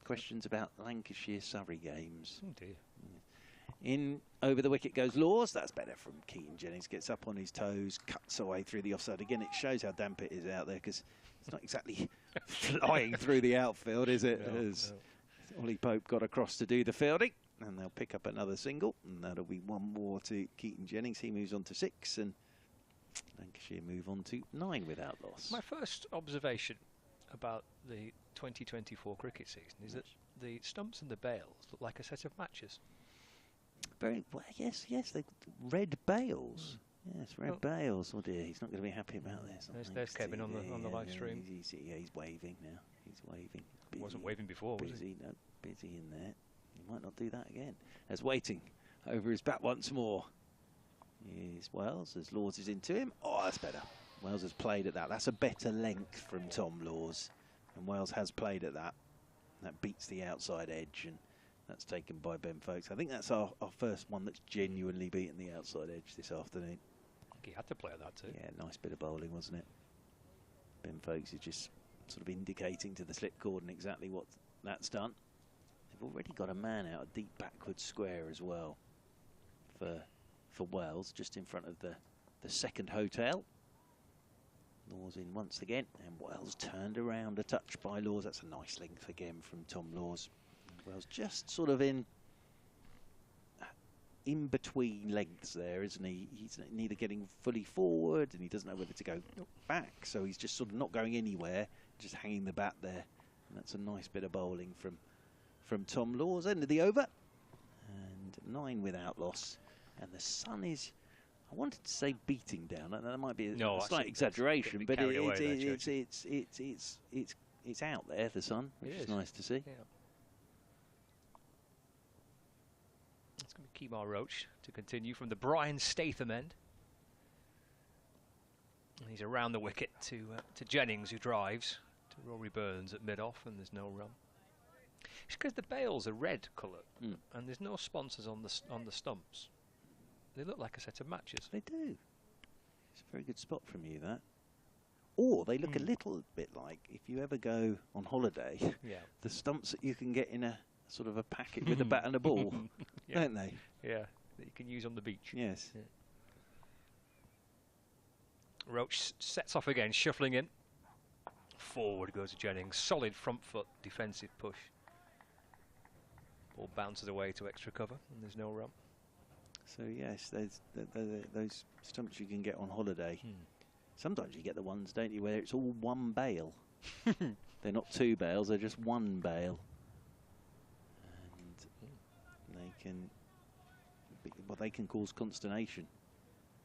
Questions about Lancashire Surrey games. Oh, dear. In over the wicket goes Laws. That's better from Keaton Jennings. Gets up on his toes, cuts away through the offside. Again, it shows how damp it is out there, because it's not exactly flying through the outfield, is it? As Ollie Pope got across to do the fielding, and they'll pick up another single, and that'll be one more to Keaton Jennings. He moves on to 6, and Lancashire move on to 9 without loss. My first observation about the 2024 cricket season is that the stumps and the bails look like a set of matches. Very well, yes, they red bails. Yes, red bails. Oh dear, he's not going to be happy about this. There's Kevin on the live stream. He's waving now. He's waving. He wasn't waving before, was he? No, busy in there. He might not do that again. As waiting over his bat once more. Here's Wells as Laws is into him. Oh, that's better. Wells has played at that. That's a better length from Tom Laws. And Wells has played at that. That beats the outside edge, and that's taken by Ben Folkes. I think that's our first one that's genuinely beaten the outside edge this afternoon. I think he had to play at that too. Yeah, nice bit of bowling, wasn't it? Ben Folkes is just sort of indicating to the slip cordon exactly what that's done. They've already got a man out, a deep backward square as well for Wells, just in front of the second hotel. Laws in once again, and Wells turned around a touch by Laws. That's a nice length again from Tom Laws. Wells just sort of in between lengths there, isn't he? He's neither getting fully forward, and he doesn't know whether to go back, so he's just sort of not going anywhere, just hanging the bat there. And that's a nice bit of bowling from Tom Laws. End of the over, and 9 without loss. And the sun is, I wanted to say beating down. That might be a slight exaggeration, but it's out there, the sun, which is nice to see. Yeah. It's going to be Kemar Roach to continue from the Brian Statham end. And he's around the wicket to Jennings, who drives to Rory Burns at mid-off, and there's no run. It's because the bails are red coloured, and there's no sponsors on the stumps. They look like a set of matches. They do. It's a very good spot from you, that. Or they look a little bit like, if you ever go on holiday, the stumps that you can get in a sort of a packet with a bat and a ball, don't they? Yeah, that you can use on the beach. Yes. Yeah. Roach sets off again, shuffling in. Forward goes Jennings. Solid front foot defensive push. Ball bounces away to extra cover, and there's no run. So yes, there's those stumps you can get on holiday. Sometimes you get the ones, don't you, where it's all one bail. They're not 2 bails, they're just 1 bail. And they can cause consternation.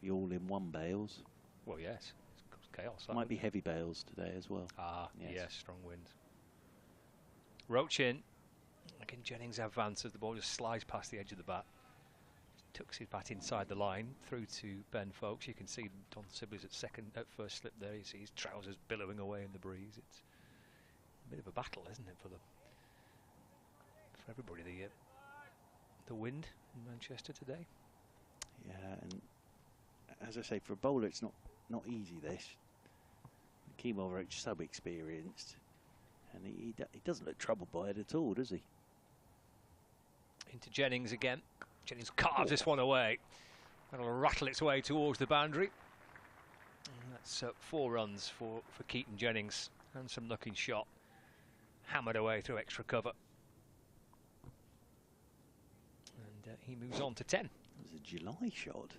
The all-in-one bails. Well, yes, it's chaos. Might be heavy bails today as well. Ah, yes, strong winds. Roach in. Again, Jennings advances. The ball just slides past the edge of the bat. Tucks his bat inside the line through to Ben Folkes. You can see Don Sibley's at first slip there. You see his trousers billowing away in the breeze. It's a bit of a battle, isn't it, for everybody? The wind in Manchester today. Yeah, and as I say, for a bowler, it's not easy. This Kemar Roach sub-experienced, and he doesn't look troubled by it at all, does he? Into Jennings again. Jennings carves this one away. That'll rattle its way towards the boundary. And that's 4 runs for Keaton Jennings. Handsome looking shot. Hammered away through extra cover. And he moves on to 10. It was a July shot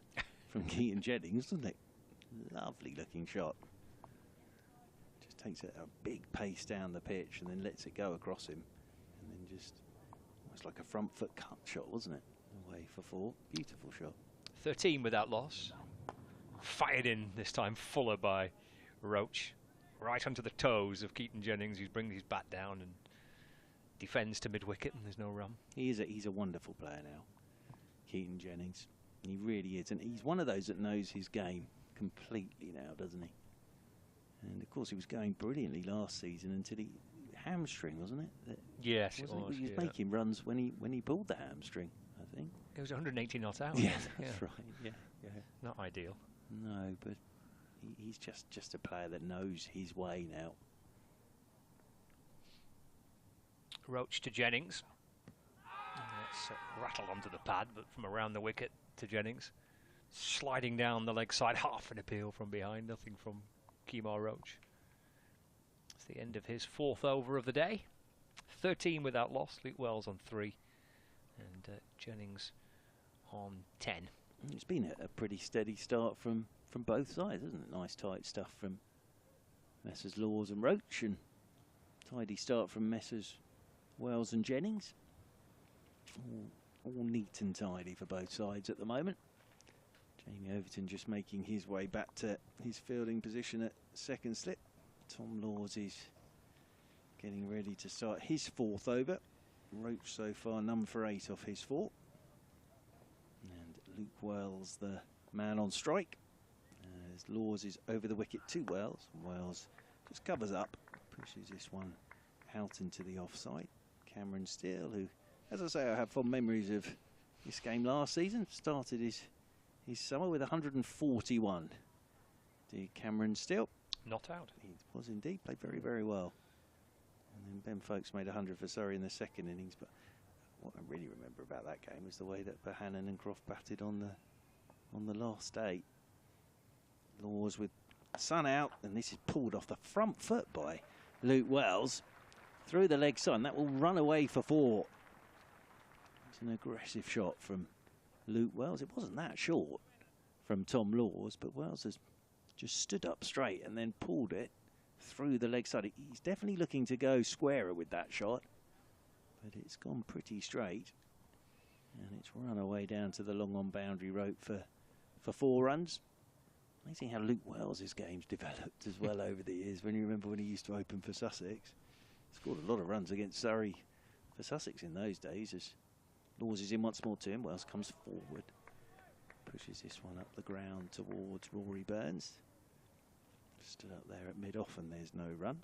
from Keaton Jennings, wasn't it? Lovely looking shot. Just takes it at a big pace down the pitch and then lets it go across him. And then just, almost like a front foot cut shot, wasn't it? Away for 4. Beautiful shot. 13 without loss. Fired in this time, fuller by Roach. Right onto the toes of Keaton Jennings, who's bringing his bat down and defends to mid-wicket, and there's no run. He's a wonderful player now, Keaton Jennings. He really is, and he's one of those that knows his game completely now, doesn't he? And of course, he was going brilliantly last season until he hamstring, wasn't it? Yes, it was. He was making runs when he pulled the hamstring, I think. It was 180 not out. Yeah, that's right. Yeah. Not ideal. No, but he's just a player that knows his way now. Roach to Jennings. That's rattled onto the pad, but from around the wicket to Jennings. Sliding down the leg side, half an appeal from behind, nothing from Kemar Roach. It's the end of his 4th over of the day. 13 without loss. Luke Wells on 3. And Jennings on 10. It's been a pretty steady start from both sides, isn't it? Nice tight stuff from Messrs Laws and Roach, and tidy start from Messrs Wells and Jennings. All neat and tidy for both sides at the moment. Jamie Overton just making his way back to his fielding position at second slip. Tom Laws is getting ready to start his 4th over. Roach so far none for 8 off his 4. And Luke Wells the man on strike. As Laws is over the wicket to Wells. Wells just covers up, pushes this one out into the offside. Cameron Steele, who, as I say, I have fond memories of this game last season. Started his summer with 141. Did Cameron Steele. Not out. He was indeed, played very, very well. And then Ben Folkes made 100 for Surrey in the 2nd innings. But what I really remember about that game was the way that Bohannon and Croft batted on the last day. Laws with sun out, and this is pulled off the front foot by Luke Wells. Through the leg side, and that will run away for 4. It's an aggressive shot from Luke Wells. It wasn't that short from Tom Laws, but Wells has just stood up straight and then pulled it through the leg side. He's definitely looking to go squarer with that shot, but it's gone pretty straight, and it's run away down to the long on boundary rope for 4 runs. Amazing how Luke Wells' game's developed as well over the years. When you remember when he used to open for Sussex, scored a lot of runs against Surrey for Sussex in those days. As Laws is in once more to him, Wells comes forward, pushes this one up the ground towards Rory Burns. Stood up there at mid-off, and there's no run.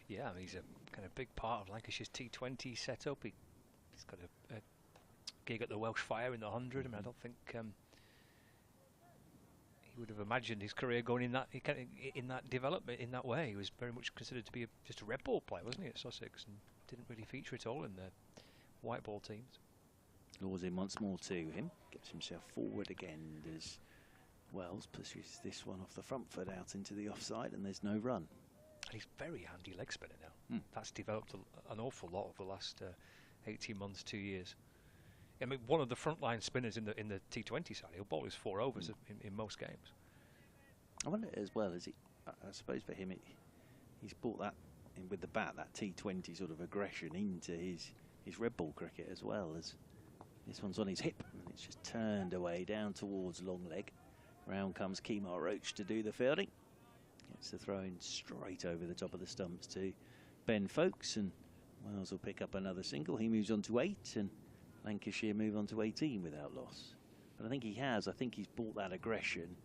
Yeah, I mean, he's a kind of big part of Lancashire's T20 setup. He's got a gig at the Welsh Fire in the 100. I mean, I don't think he would have imagined his career going in that development in that way. He was very much considered to be just a red ball player, wasn't he, at Sussex, and didn't really feature at all in the white ball teams. Laws in once more to him, gets himself forward again as Wells pushes this one off the front foot out into the offside, and there's no run. And he's very handy leg spinner now. That's developed an awful lot over the last 18 months, 2 years. I mean, one of the frontline spinners in the T20 side. He'll bowl his 4 overs in most games. I wonder as well, as I suppose for him, he's brought that in with the bat, that T20 sort of aggression into his red ball cricket as well. As this one's on his hip, and it's just turned away down towards long leg. Round comes Kemar Roach to do the fielding. Gets the throw in straight over the top of the stumps to Ben Folkes, and Wells will pick up another single. He moves on to 8, and Lancashire move on to 18 without loss. But I think he's brought that aggression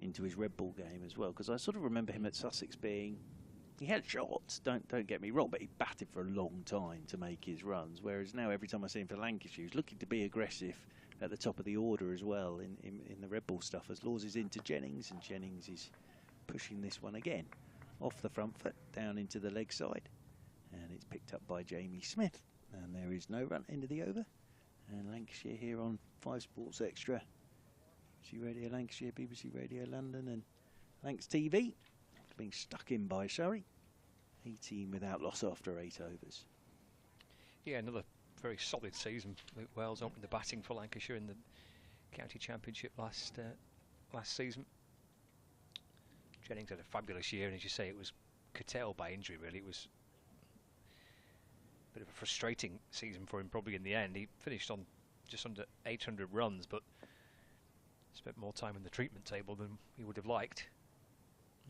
into his red ball game as well, because I sort of remember him at Sussex being, he had shots, don't get me wrong, but he batted for a long time to make his runs, whereas now every time I see him for Lancashire, he's looking to be aggressive at the top of the order as well in the red ball stuff, as Laws is into Jennings, and Jennings is pushing this one again off the front foot down into the leg side, and it's picked up by Jamie Smith, and there is no run into the over. And Lancashire here on 5 Sports Extra, BBC Radio Lancashire, BBC Radio London, and Lancs TV, being stuck in by Surrey. 18 without loss after 8 overs. Yeah, another very solid season. Luke Wells opened the batting for Lancashire in the county championship last season. Jennings had a fabulous year, and as you say, it was curtailed by injury. Really, it was a bit of a frustrating season for him. Probably in the end, he finished on just under 800 runs, but spent more time in the treatment table than he would have liked.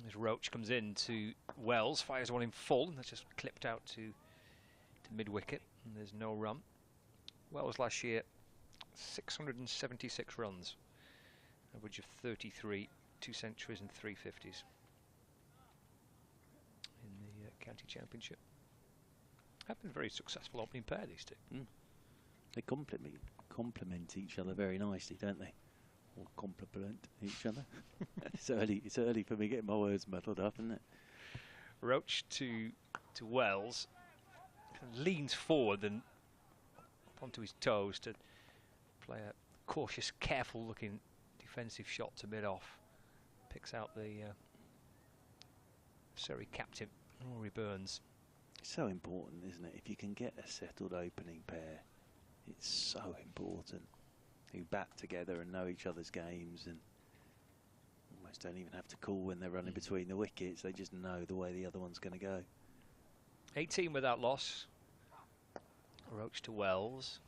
As Roach comes in to Wells, fires one in full, and that's just clipped out to mid-wicket, and there's no run. Wells last year, 676 runs, average of 33, 2 centuries and 3 50s in the county championship. Have been a very successful opening pair, these two. They complement each other very nicely, don't they? Or complement each other. It's early for me getting my words muddled up, isn't it? Roach to Wells, kind of leans forward and up onto his toes to play a cautious, careful-looking defensive shot to mid-off. Picks out the Surrey captain Rory Burns. It's so important, isn't it? If you can get a settled opening pair, it's so important. Who bat together and know each other's games and almost don't even have to call when they're running between the wickets. They just know the way the other one's going to go. 18 without loss. Roach to Wells.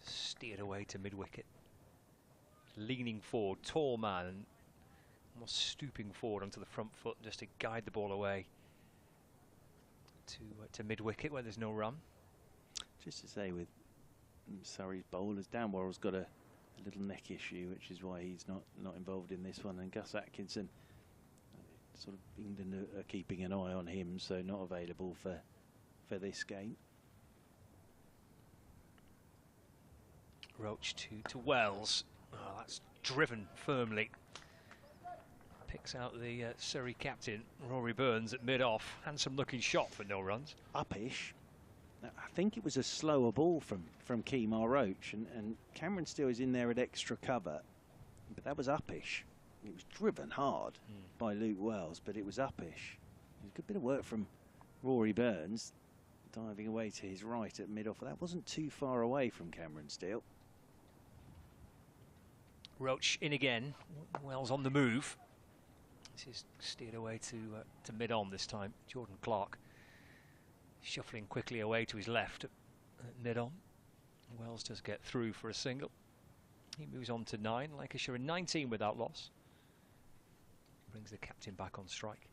Steered away to mid-wicket. Leaning forward, tall man, almost stooping forward onto the front foot just to guide the ball away to mid-wicket where there's no run. Just to say, with Surrey's bowlers, Dan Worrell's got a little neck issue, which is why he's not involved in this one, and Gus Atkinson, sort of England are keeping an eye on him, so not available for this game. Roach to Wells. Oh, that's driven firmly. Picks out the Surrey captain, Rory Burns, at mid-off. Handsome looking shot for no runs. Uppish. I think it was a slower ball from Kemar Roach, and Cameron Steele is in there at extra cover, but that was uppish. It was driven hard by Luke Wells, but it was uppish. It was a good bit of work from Rory Burns, diving away to his right at mid-off. That wasn't too far away from Cameron Steele. Roach in again. Wells on the move. This is steered away to mid-on this time. Jordan Clark shuffling quickly away to his left at mid-on. Wells does get through for a single. He moves on to 9. Lancashire in 19 without loss. Brings the captain back on strike.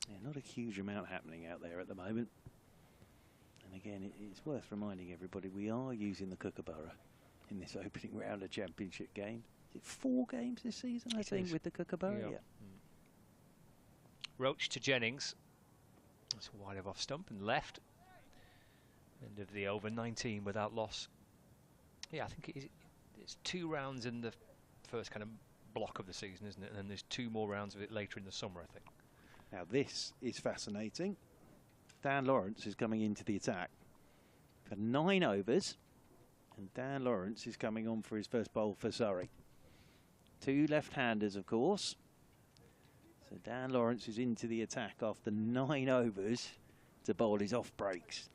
Yeah, not a huge amount happening out there at the moment. And again, it's worth reminding everybody we are using the Kookaburra in this opening round of championship game. Is it 4 games this season, I think, with the Kookaburra? Yeah. Roach to Jennings. That's wide of off stump and left. End of the over, 19 without loss. Yeah, I think it's 2 rounds in the first kind of block of the season, isn't it? And then there's 2 more rounds of it later in the summer, I think. Now this is fascinating. Dan Lawrence is coming into the attack for 9 overs, and Dan Lawrence is coming on for his first bowl for Surrey. 2 left-handers, of course. So Dan Lawrence is into the attack after 9 overs to bowl his off breaks.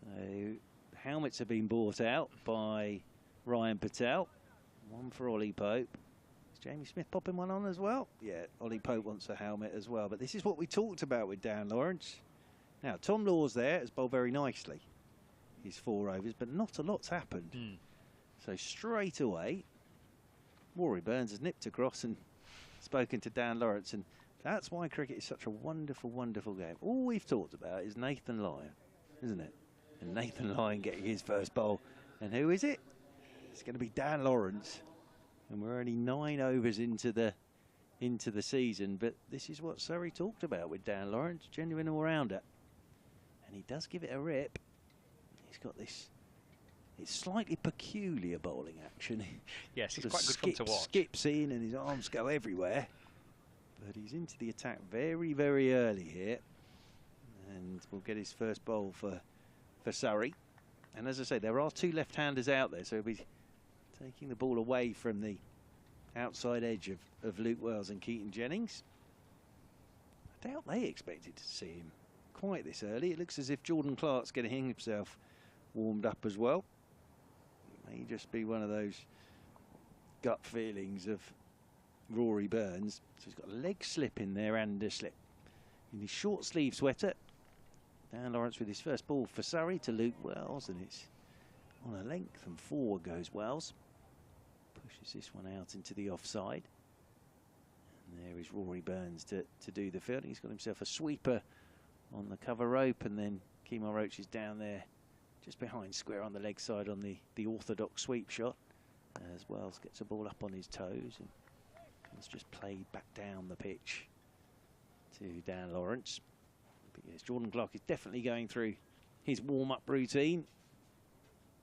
So helmets have been bought out by Ryan Patel. 1 for Ollie Pope. Is Jamie Smith popping one on as well? Yeah, Ollie Pope wants a helmet as well. But this is what we talked about with Dan Lawrence. Now, Tom Laws there has bowled very nicely. His 4 overs, but not a lot's happened. So straight away, Rory Burns has nipped across and spoken to Dan Lawrence, and that's why cricket is such a wonderful, wonderful game. All we've talked about is Nathan Lyon, isn't it? And Nathan Lyon getting his first bowl. And who is it? It's going to be Dan Lawrence. And we're only 9 overs into the season, but this is what Surrey talked about with Dan Lawrence, genuine all-rounder. And he does give it a rip. He's got this, it's slightly peculiar bowling action. Yes, he's quite good fun to watch. Skips in and his arms go everywhere. But he's into the attack very, very early here. And we'll get his first bowl for Surrey. And as I say, there are 2 left-handers out there, so he'll be taking the ball away from the outside edge of Luke Wells and Keaton Jennings. I doubt they expected to see him quite this early. It looks as if Jordan Clark's getting himself warmed up as well. It may just be one of those gut feelings of Rory Burns. So he's got a leg slip in there and a slip. In his short sleeve sweater, Dan Lawrence with his first ball for Surrey to Luke Wells, and it's on a length and forward goes Wells. Pushes this one out into the offside. And there is Rory Burns to do the fielding. He's got himself a sweeper on the cover rope, and then Kemar Roach is down there just behind square on the leg side on the orthodox sweep shot, as Wells gets a ball up on his toes and it's just played back down the pitch to Dan Lawrence. But yes, Jordan Clark is definitely going through his warm-up routine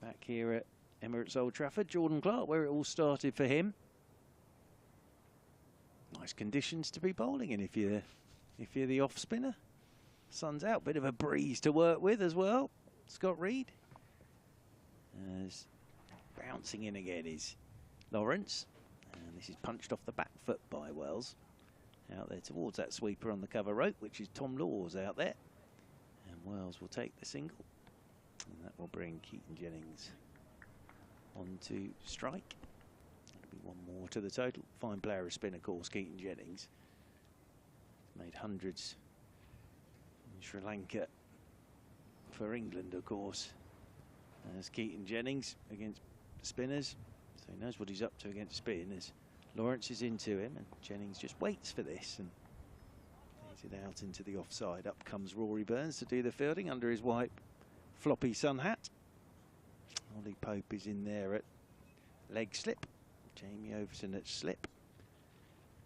back here at Emirates Old Trafford. Jordan Clark, where it all started for him. Nice conditions to be bowling in if you're the off spinner. Sun's out, bit of a breeze to work with as well. Scott Reed. As bouncing in again is Lawrence. And this is punched off the back foot by Wells. out there towards that sweeper on the cover rope, which is Tom Laws out there. And Wells will take the single. And that will bring Keaton Jennings onto strike. That'll be one more to the total. Fine player of spin, of course, Keaton Jennings. Made hundreds in Sri Lanka for England, of course. As Keaton Jennings against spinners, so he knows what he's up to against spinners. Lawrence is into him, and Jennings just waits for this and plays it out into the offside. Up comes Rory Burns to do the fielding under his white floppy sun hat. Ollie Pope is in there at leg slip. Jamie Overton at slip.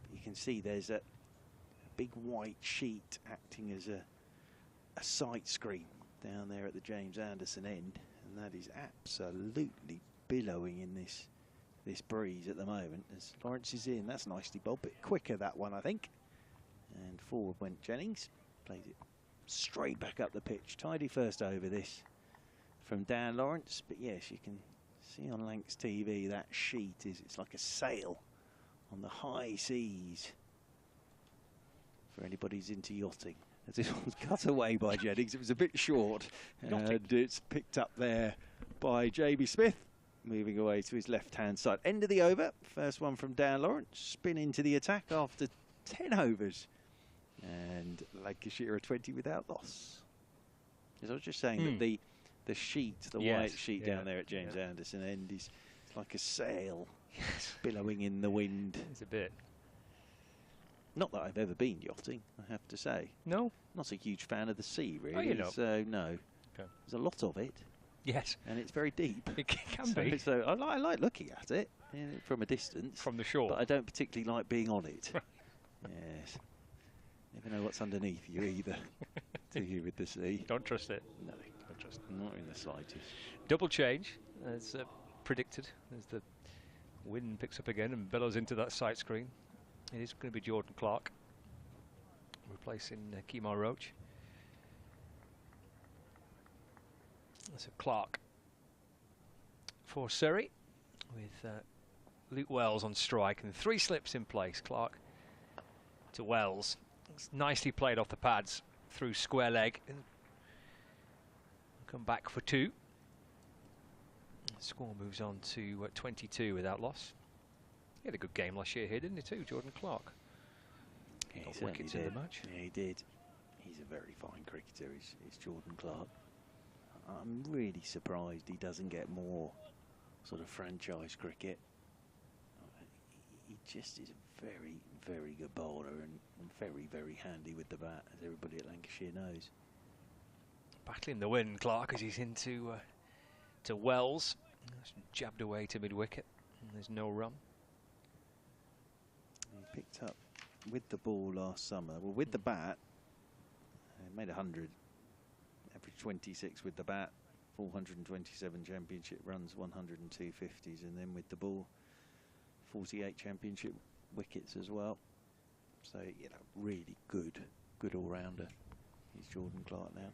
But you can see there's a big white sheet acting as a sight screen down there at the James Anderson end, and that is absolutely billowing in this breeze at the moment as Lawrence is in. That's nicely bowled, bit quicker that one, I think. And forward went Jennings, played it straight back up the pitch. Tidy first over this from Dan Lawrence, but yes, you can see on Lancs TV that sheet it's like a sail on the high seas for anybody who's into yachting. As it was cut away by Jennings, it was a bit short, and it's picked up there by Jamie Smith, moving away to his left-hand side. End of the over, first one from Dan Lawrence, spin into the attack after 10 overs, and Lancashire are 20 without loss. As I was just saying, that the sheet, the white sheet down there at James Anderson end is like a sail billowing in the wind. It's a bit. Not that I've ever been yachting, I have to say. No? Not a huge fan of the sea, really. Oh, you know. So, no. Okay. There's a lot of it. Yes. And it's very deep. It can be. So I like looking at it from a distance. From the shore. But I don't particularly like being on it. Yes. Never know what's underneath you either, do you, with the sea? Don't trust it. No, don't trust it. Not in the slightest. Double change, as predicted, as the wind picks up again and billows into that sight screen. It is going to be Jordan Clark replacing Kemar Roach. So Clark for Surrey with Luke Wells on strike and 3 slips in place. Clark to Wells. It's nicely played off the pads through square leg. Come back for 2. The score moves on to 22 without loss. He had a good game last year here, didn't he too, Jordan Clark? Yeah, got he wickets did. in the match. Yeah, he did. He's a very fine cricketer, is Jordan Clark. I'm really surprised he doesn't get more sort of franchise cricket. He just is a very, very good bowler and very, very handy with the bat, as everybody at Lancashire knows. Battling the wind, Clark, as he's into to Wells. That's jabbed away to mid-wicket, and there's no run. He picked up with the ball last summer. Well, with the bat, he made 100. Average 26 with the bat, 427 championship runs, 102 50s, and then with the ball, 48 championship wickets as well. So, you know, really good all-rounder. He's Jordan Clark now.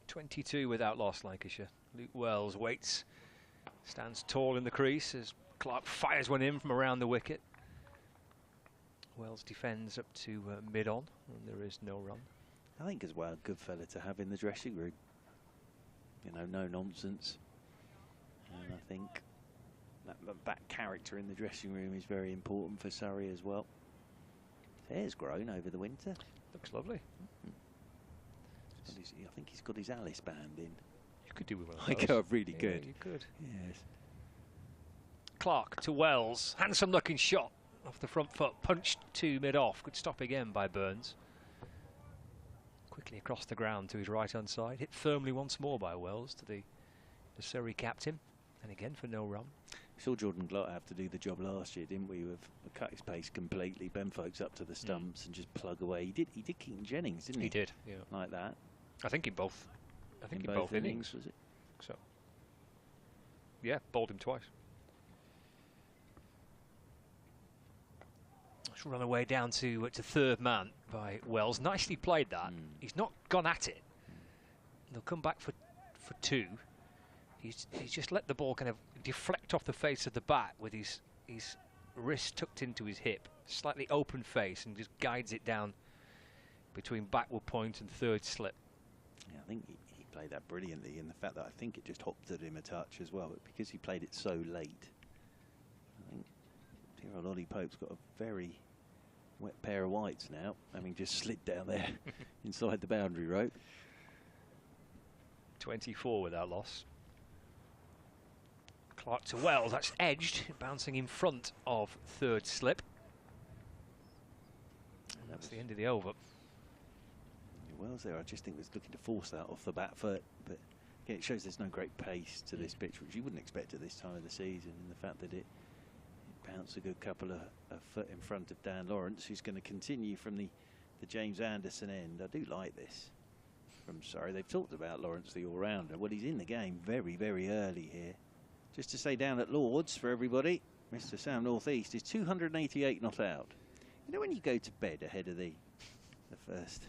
22 without loss, Lancashire. Luke Wells waits, stands tall in the crease as Clark fires one in from around the wicket. Wells defends up to mid-on, and there is no run. I think as well, good fella to have in the dressing room. You know, no nonsense. And I think that character in the dressing room is very important for Surrey as well. His hair's grown over the winter. Looks lovely. I think he's got his Alice band in. You could do with one of I those. go really good. Yeah, you could. Yes. Clark to Wells. Handsome looking shot off the front foot. Punched to mid-off. Good stop again by Burns. Quickly across the ground to his right-hand side. Hit firmly once more by Wells to the Surrey captain. And again for no run. We saw Jordan Clark have to do the job last year, didn't we? With cut his pace completely, bend folks up to the stumps and just plug away. He did Keaton Jennings, didn't he? He did, yeah. Like that. I think in both. I think in both innings. Was it? So. Yeah, bowled him twice. Let's run away down to third man by Wells. Nicely played that. He's not gone at it. They'll come back for 2. He's just let the ball kind of deflect off the face of the bat with his wrist tucked into his hip, slightly open face, and just guides it down between backward point and third slip. Yeah, I think he played that brilliantly, in the fact that I think it just hopped at him a touch as well, but because he played it so late, I think dear old Ollie Pope's got a very wet pair of whites now, having just slid down there inside the boundary rope. 24 without loss. Clark to Wells, that's edged, bouncing in front of third slip. And that's the end of the over. Wells there, I just think was looking to force that off the back foot, but again, it shows there's no great pace to this pitch, which you wouldn't expect at this time of the season, and the fact that it bounced a good couple of foot in front of Dan Lawrence, who's going to continue from the James Anderson end. I do like this from Surrey. They've talked about Lawrence, the all-rounder. Well, he's in the game very, very early here. Just to say, down at Lords for everybody, Mr. Sam Northeast is 288 not out. You know, when you go to bed ahead of the first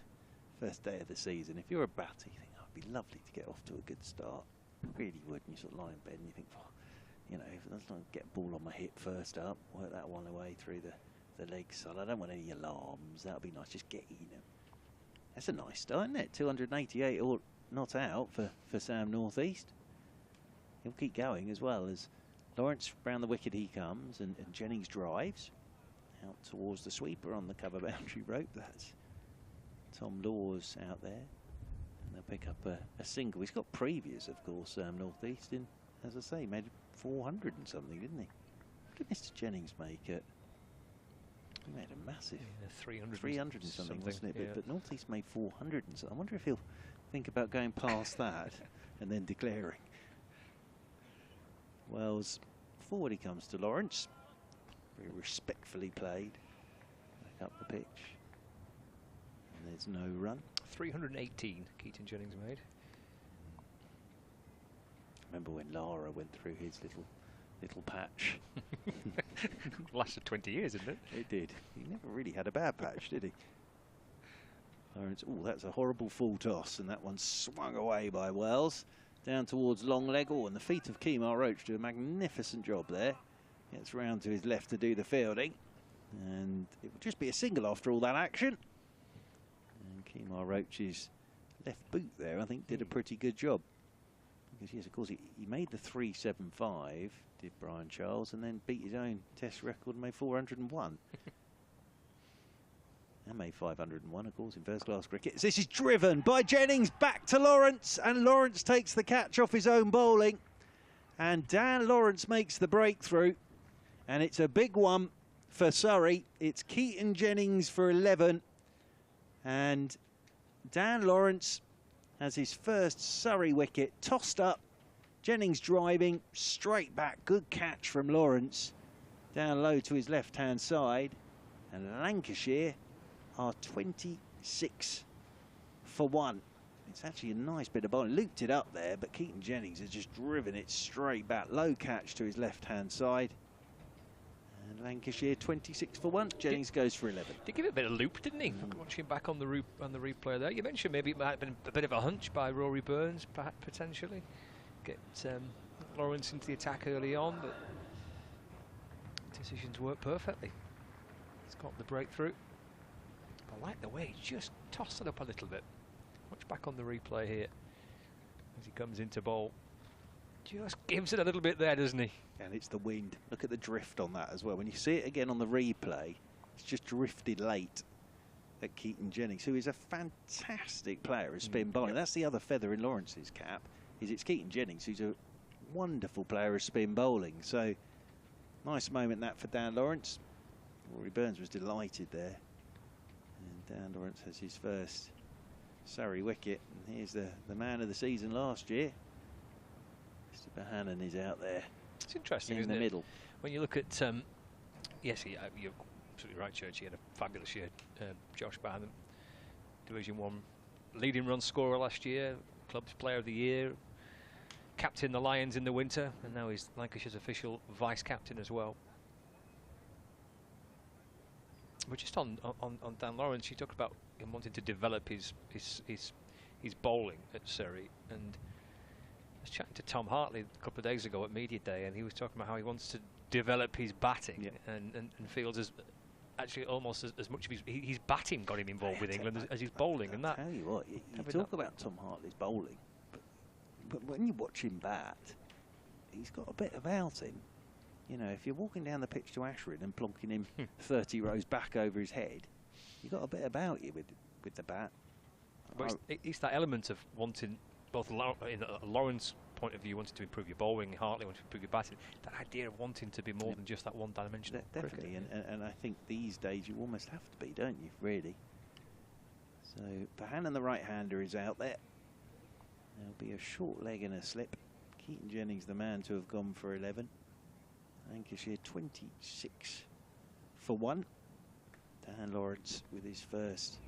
day of the season, if you're a batter, you think, oh, it'd be lovely to get off to a good start. You really would. And you sort of lie in bed and you think, oh, you know, if I get a ball on my hip first up, work that one away through the leg side. I don't want any alarms. That'll be nice. Just get in them. That's a nice start, isn't it? 288 or not out for Sam Northeast. He'll keep going as well as Lawrence round the wicket he comes, and Jennings drives out towards the sweeper on the cover boundary rope. That's Tom Laws out there, and they'll pick up a single. He's got previous, of course, Northeast, in, as I say, made 400 and something, didn't he? What did Mr. Jennings make it? He made a massive 300 and something, wasn't it? Yeah. But Northeast made 400 and something. I wonder if he'll think about going past that and then declaring. Wells forward he comes to Lawrence. Very respectfully played. Back up the pitch. And there's no run. 318 Keaton Jennings made. Remember when Lara went through his little patch? Lasted 20 years, didn't it? It did. He never really had a bad patch, did he? Lawrence, oh, that's a horrible full toss, and that one swung away by Wells. Down towards long leg. Oh, and the feet of Kemar Roach do a magnificent job there. Gets round to his left to do the fielding. And it would just be a single after all that action. And Kemar Roach's left boot there, I think, did a pretty good job. Because, yes, of course, he made the 375, did Brian Charles, and then beat his own test record and made 401. And made 501, of course, in first-class cricket. This is driven by Jennings, back to Lawrence, and Lawrence takes the catch off his own bowling. And Dan Lawrence makes the breakthrough, and it's a big one for Surrey. It's Keaton Jennings for 11, and Dan Lawrence has his first Surrey wicket, tossed up. Jennings driving, straight back, good catch from Lawrence, down low to his left-hand side, and Lancashire are 26 for 1. It's actually a nice bit of bowling. Looped it up there, but Keaton Jennings has just driven it straight back. Low catch to his left-hand side. And Lancashire 26 for 1. Jennings goes for 11. Did give it a bit of loop, didn't he? Watching back on the replay there. You mentioned maybe it might have been a bit of a hunch by Rory Burns, perhaps, potentially. Get Lawrence into the attack early on, but decisions work perfectly. He's got the breakthrough. I like the way he just tossed it up a little bit. Watch back on the replay here as he comes into bowl. Just gives it a little bit there, doesn't he? And it's the wind. Look at the drift on that as well. When you see it again on the replay, it's just drifted late at Keaton Jennings, who is a fantastic player at spin bowling. That's the other feather in Lawrence's cap, is it's Keaton Jennings, who's a wonderful player of spin bowling. So, nice moment that for Dan Lawrence. Rory Burns was delighted there. And Dan Lawrence has his first Surrey wicket. And here's the man of the season last year. Mr. Bohannon is out there. It's interesting, in isn't the it? middle. When you look at, yes, you're absolutely right, Church. He had a fabulous year. Josh Bohannon, Division 1 leading run scorer last year, club's player of the year, captain the Lions in the winter, and now he's Lancashire's official vice captain as well. But just on Dan Lawrence, you talked about him wanting to develop his bowling at Surrey, and I was chatting to Tom Hartley a couple of days ago at Media Day, and he was talking about how he wants to develop his batting, and feels as actually almost as much of his batting got him involved with England as his bowling. And that, tell you what, you talk about Tom Hartley's bowling, but when you watch him bat, he's got a bit about him. You know, if you're walking down the pitch to Ashrin and plonking him 30 rows back over his head, you've got a bit about you with the bat. But it's that element of wanting, both in Lawrence point of view, wanting to improve your bowling, Hartley wanting to improve your batting, that idea of wanting to be more than just that one-dimensional definitely, and I think these days you almost have to be, don't you, really? So Bohannon, the right-hander, is out there. There'll be a short leg and a slip. Keaton Jennings, the man to have gone for 11. Lancashire 26 for 1. Dan Lawrence with his first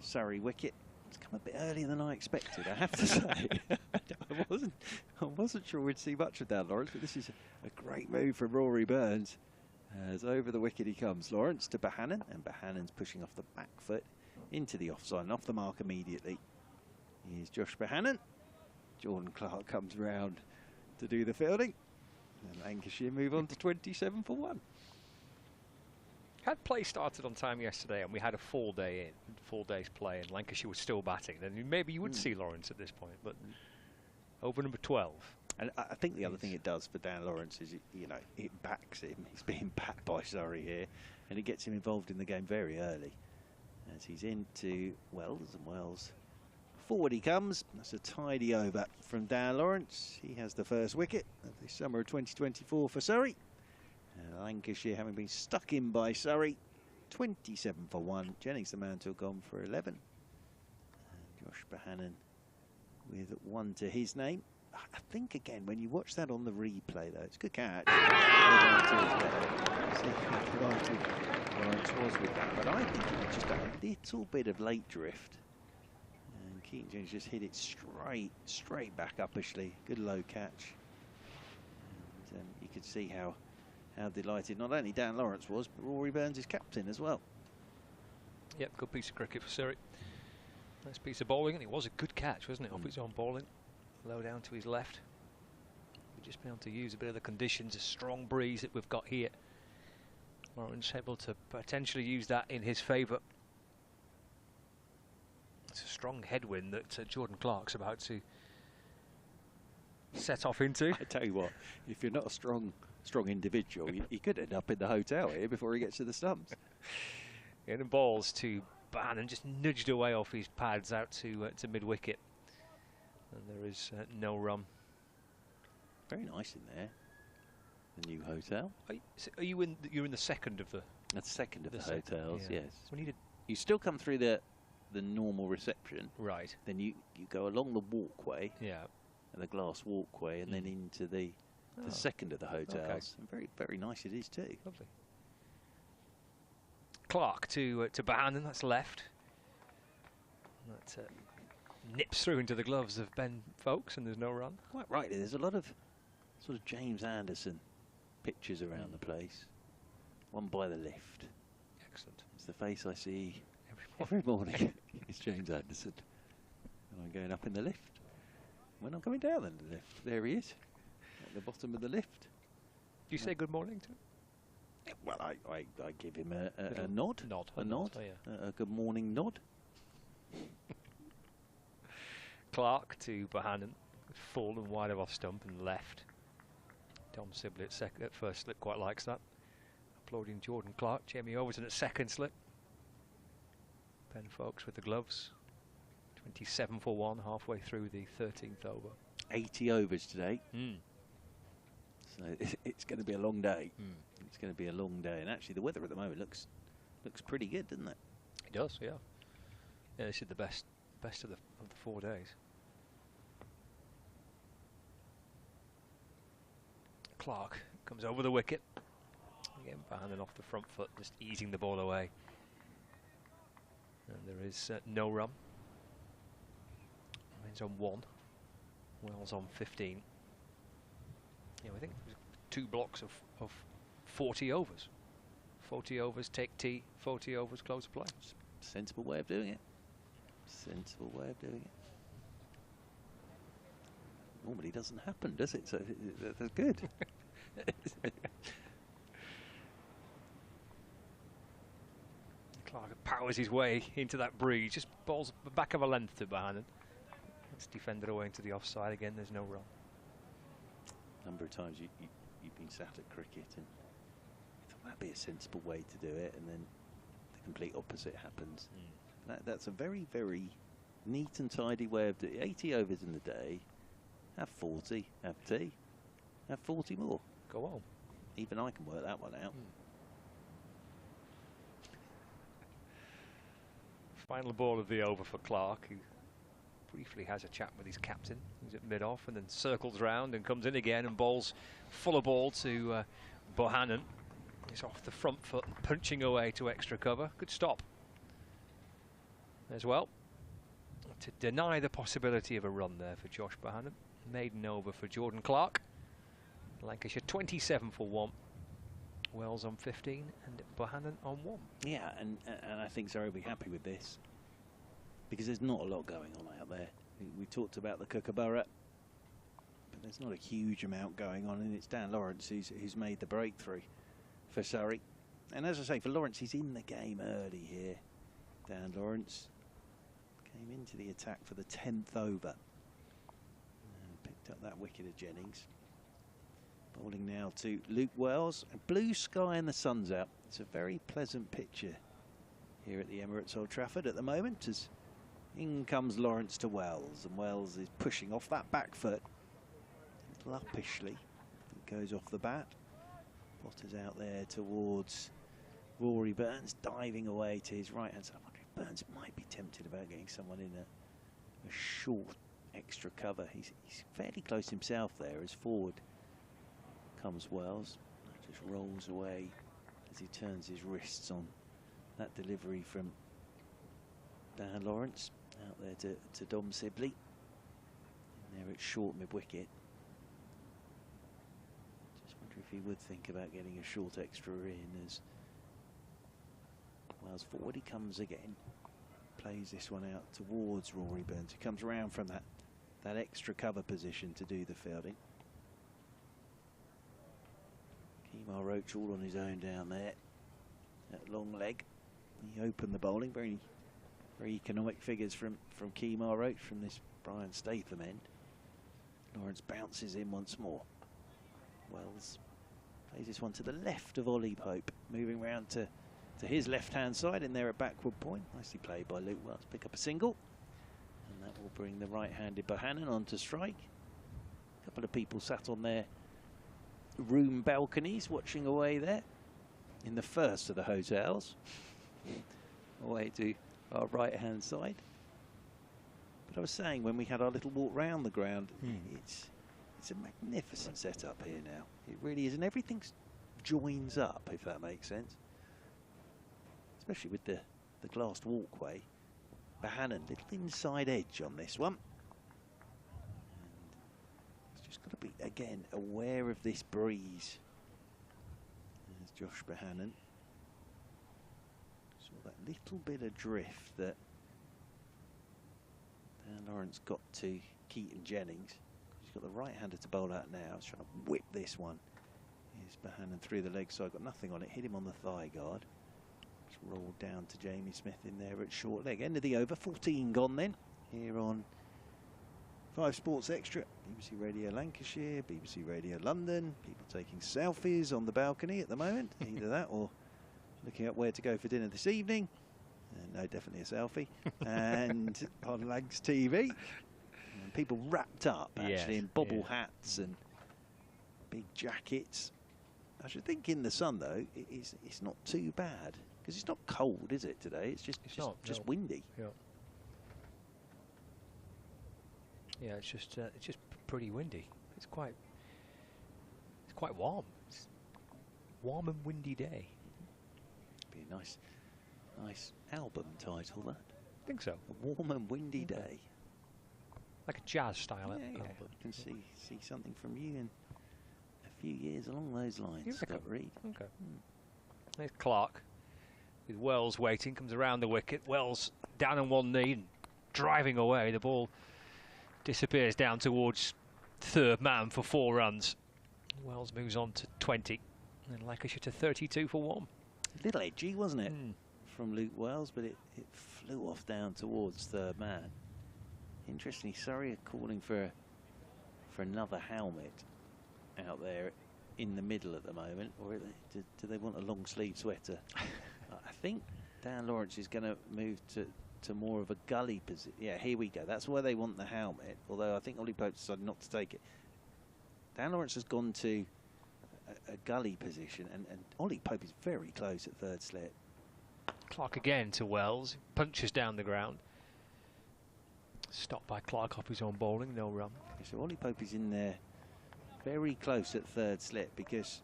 Surrey wicket. It's come a bit earlier than I expected, I have to say. I wasn't sure we'd see much of Dan Lawrence, but this is a great move from Rory Burns. As over the wicket he comes. Lawrence to Bohannon, and Bohannon's pushing off the back foot into the offside and off the mark immediately. Here's Josh Bohannon. Jordan Clark comes round to do the fielding. And Lancashire move on to 27 for 1. Had play started on time yesterday and we had a full day in, 4 days play, and Lancashire was still batting, then maybe you would see Lawrence at this point, but over number 12. And I think the other thing it does for Dan Lawrence is, it backs him. He's being backed by Surrey here, and it gets him involved in the game very early. As he's into Wells, and Wells forward he comes. That's a tidy over from Dan Lawrence. He has the first wicket of the summer of 2024 for Surrey. Lancashire having been stuck in by Surrey, 27 for 1. Jennings the man to have gone for 11. And Josh Bohannon with 1 to his name. I think again when you watch that on the replay though, it's a good catch. Lawrence was with that, but I think it was just a little bit of late drift. And Keaton Jennings just hit it straight back uppishly. Good low catch. And you could see how delighted not only Dan Lawrence was, but Rory Burns is captain as well. Yep, good piece of cricket for Surrey. Nice piece of bowling, and it was a good catch, wasn't it? Off his own bowling, low down to his left. We've just been able to use a bit of the conditions, a strong breeze that we've got here. Lawrence able to potentially use that in his favour. It's a strong headwind that Jordan Clark's about to set off into. I tell you what, if you're not a strong individual, he could end up in the hotel here before he gets to the stumps. And the balls to Bohannon, just nudged away off his pads out to mid-wicket. And there is no run. Very nice in there. The new hotel. Are you in? You're in the second of the. That's second of the hotels. Yeah. Yes. So you still come through the normal reception. Right. Then you go along the walkway. Yeah. And the glass walkway, and then into the second of the hotels. Okay. And very, very nice it is too. Lovely. Clark to Bohannon, that's left. That nips through into the gloves of Ben Folkes, and there's no run. Quite rightly, there's a lot of sort of James Anderson pictures around the place. One by the lift. Excellent. It's the face I see every morning. It's James Anderson. And I'm going up in the lift. When I'm coming down in the lift, there he is, at the bottom of the lift. Do you say good morning to him? Well, I give him a nod. A nod. Oh, yeah. A good morning nod. Clark to Bohannon, full and wide of off stump and left. Dom Sibley at first slip quite likes that. Applauding Jordan Clark. Jamie Overton at second slip. Ben Folkes with the gloves. 27 for 1, halfway through the 13th over. 80 overs today. So it's going to be a long day. It's going to be a long day, and actually the weather at the moment looks pretty good, doesn't it? It does, yeah. Yeah, this is the best of the 4 days. Clark comes over the wicket. Again, Bohannon off the front foot, just easing the ball away. And there is no run. Remains on 1. Wells on 15. Yeah, I think it was 2 blocks of 40 overs. 40 overs, take tea, 40 overs, close play. Sensible way of doing it. Sensible way of doing it. Normally doesn't happen, does it? So that's good. powers his way into that breeze. Just balls the back of a length to Bohannon. It's defended away into the offside again. There's no run. A number of times you've been sat at cricket and you thought that'd be a sensible way to do it, and then the complete opposite happens. That's a very, very neat and tidy way of doing it. 80 overs in the day. Have 40. Have tea. Have 40 more. Go on. Even I can work that one out. Final ball of the over for Clark, who briefly has a chat with his captain. He's at mid-off and then circles round and comes in again and bowls full of ball to Bohannon. He's off the front foot and punching away to extra cover. Good stop as well to deny the possibility of a run there for Josh Bohannon. Maiden over for Jordan Clark. Lancashire 27 for 1. Wells on 15 and Bohannon on 1. Yeah, and I think Surrey will be happy with this because there's not a lot going on out there. We talked about the Kookaburra, but there's not a huge amount going on, and it's Dan Lawrence who's made the breakthrough for Surrey. And as I say, for Lawrence, he's in the game early here. Dan Lawrence came into the attack for the 10th over and picked up that wicket of Jennings. Bowling now to Luke Wells. A blue sky and the sun's out. It's a very pleasant picture here at the Emirates Old Trafford at the moment as in comes Lawrence to Wells, and Wells is pushing off that back foot. A little uppishly. It goes off the bat. Potter's out there towards Rory Burns, diving away to his right hand side. I wonder if Burns might be tempted about getting someone in a short extra cover. He's fairly close himself there as forward comes Wells. Just rolls away as he turns his wrists on that delivery from Dan Lawrence out there to Dom Sibley. And there it's short mid-wicket. Just wonder if he would think about getting a short extra in as Wells forward he comes again. Plays this one out towards Rory Burns. He comes around from that extra cover position to do the fielding. Kemar Roach all on his own down there. That long leg. He opened the bowling. Very, very economic figures from Kemar Roach from this Brian Statham end. Lawrence bounces in once more. Wells plays this one to the left of Ollie Pope, moving round to his left-hand side in there at backward point. Nicely played by Luke Wells. Pick up a single. And that will bring the right-handed Bohannon onto strike. A couple of people sat on their room balconies watching away there in the first of the hotels. Away to our right-hand side. But I was saying when we had our little walk round the ground, it's a magnificent setup here now. It really is, and everything joins up, if that makes sense. Especially with the glassed walkway. Bohannon, little inside edge on this one. And it's just got to be, again, aware of this breeze. There's Josh Bohannon. Saw that little bit of drift that Dan Lawrence got to Keaton Jennings. He's got the right-hander to bowl out now. He's trying to whip this one. Here's Bohannon through the leg side, got nothing on it. Hit him on the thigh guard. Just rolled down to Jamie Smith in there at short leg. End of the over, 14 gone then. Here on 5 Sports Extra, BBC Radio Lancashire, BBC Radio London. People taking selfies on the balcony at the moment. Either that or looking at where to go for dinner this evening. No, definitely a selfie. And on Lancs TV. And people wrapped up, actually, in bobble hats and big jackets. I should think in the sun, though, it's not too bad. Because it's not cold, is it, today? It's just windy. Yeah. Yeah, it's just pretty windy. It's quite warm. It's a warm and windy day. Be a nice album title, that. I think so. A warm and windy day. Like a jazz style album. I can see something from you in a few years along those lines, Scott Reed. Okay. There's Clark with Wells waiting, comes around the wicket. Wells down on one knee and driving away. The ball disappears down towards third man for 4 runs. Wells moves on to 20 and Lancashire to 32 for 1. A little edgy, wasn't it? from Luke Wells, but it flew off down towards third man. Interestingly, Surrey are calling for another helmet out there in the middle at the moment, or do they want a long sleeve sweater? I think Dan Lawrence is going to move to more of a gully position. Yeah, here we go. That's where they want the helmet, although I think Ollie Pope decided not to take it. Dan Lawrence has gone to a gully position, and Ollie Pope is very close at third slip. Clark again to Wells, punches down the ground. Stopped by Clark off his own bowling, no run. So Ollie Pope is in there very close at third slip, because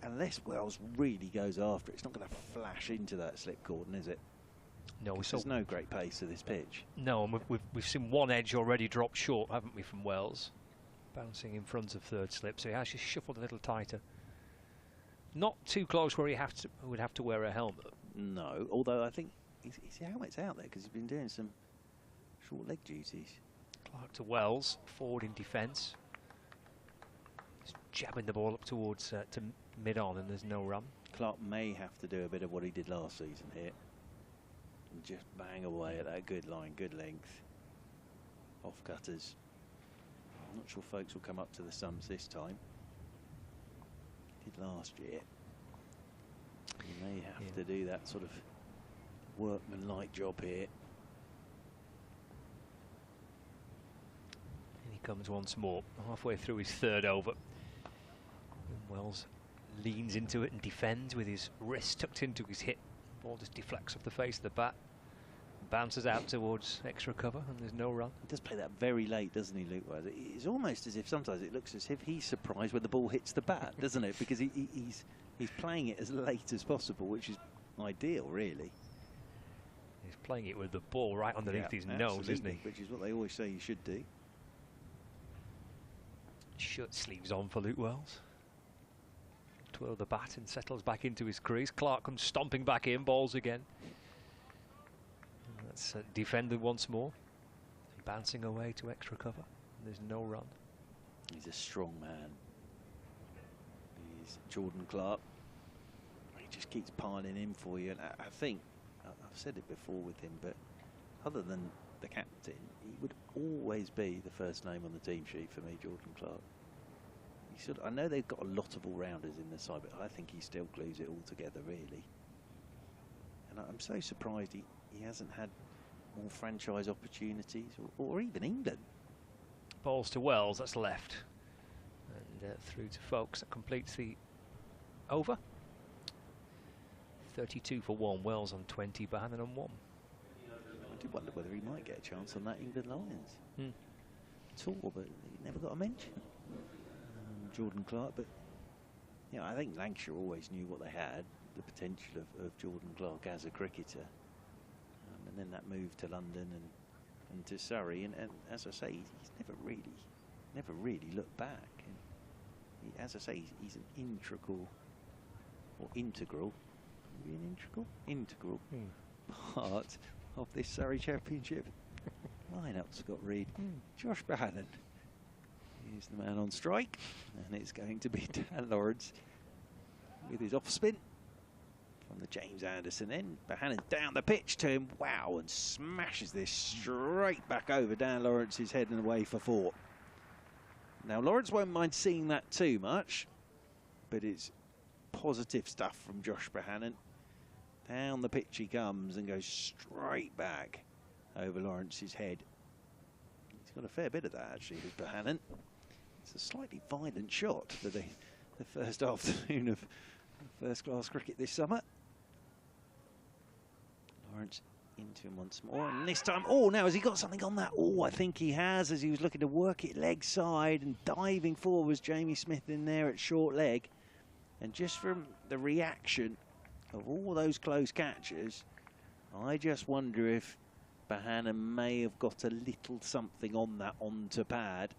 unless Wells really goes after it, it's not going to flash into that slip cordon, is it? No, there's no great pace to this pitch. No, and we've seen one edge already drop short, haven't we, from Wells? Bouncing in front of third slip, so he has just shuffled a little tighter. Not too close where he would have to wear a helmet. No, although I think his helmet's out there because he's been doing some short leg duties. Clark to Wells, forward in defence. He's jabbing the ball up towards to mid-on, and there's no run. Clark may have to do a bit of what he did last season here. And just bang away at that good line, good length. Off cutters. I'm not sure folks will come up to the stumps this time. Did last year. He may have to do that sort of workmanlike job here. And he comes once more, halfway through his third over. And Wells leans into it and defends with his wrist tucked into his hip. Ball just deflects off the face of the bat. Bounces out towards extra cover, and there's no run. He does play that very late, doesn't he, Luke? It's almost as if sometimes it looks as if he's surprised when the ball hits the bat, doesn't it? Because he's playing it as late as possible, which is ideal, really. He's playing it with the ball right underneath his nose, isn't he? Which is what they always say you should do. Shirt sleeves on for Luke Wells. Twirl the bat and settles back into his crease. Clark comes stomping back in, balls again. That's defended once more. Bouncing away to extra cover. There's no run. He's a strong man. He's Jordan Clark. He just keeps piling in for you. And I think, I've said it before with him, but other than the captain, he would always be the first name on the team sheet for me, Jordan Clark. I know they've got a lot of all-rounders in the side, but I think he still glues it all together, really. And I'm so surprised he hasn't had more franchise opportunities, or even England. Balls to Wells, that's left. And through to Folkes, that completes the over. 32 for 1, Wells on 20, Bohannon on 1. I did wonder whether he might get a chance on that England Lions tour, but he never got a mention. Jordan Clark, but I think Lancashire always knew what they had, the potential of Jordan Clark as a cricketer. And then that move to London and to Surrey, and as I say, he's never really looked back. And as I say, he's an integral part of this Surrey Championship lineup. Scott Reed, Josh Bohannon is the man on strike, and it's going to be Dan Lawrence with his off spin from the James Anderson end. Bohannon down the pitch to him, wow, and smashes this straight back over Dan Lawrence's head and away for 4. Now Lawrence won't mind seeing that too much, but it's positive stuff from Josh Bohannon. Down the pitch he comes and goes straight back over Lawrence's head. He's got a fair bit of that actually with Bohannon. It's a slightly violent shot for the first afternoon of first-class cricket this summer. Lawrence into him once more, and this time, now has he got something on that? I think he has, as he was looking to work it leg side, and diving forward was Jamie Smith in there at short leg. And just from the reaction of all those close catches, I just wonder if Bohannon may have got a little something on that onto pad.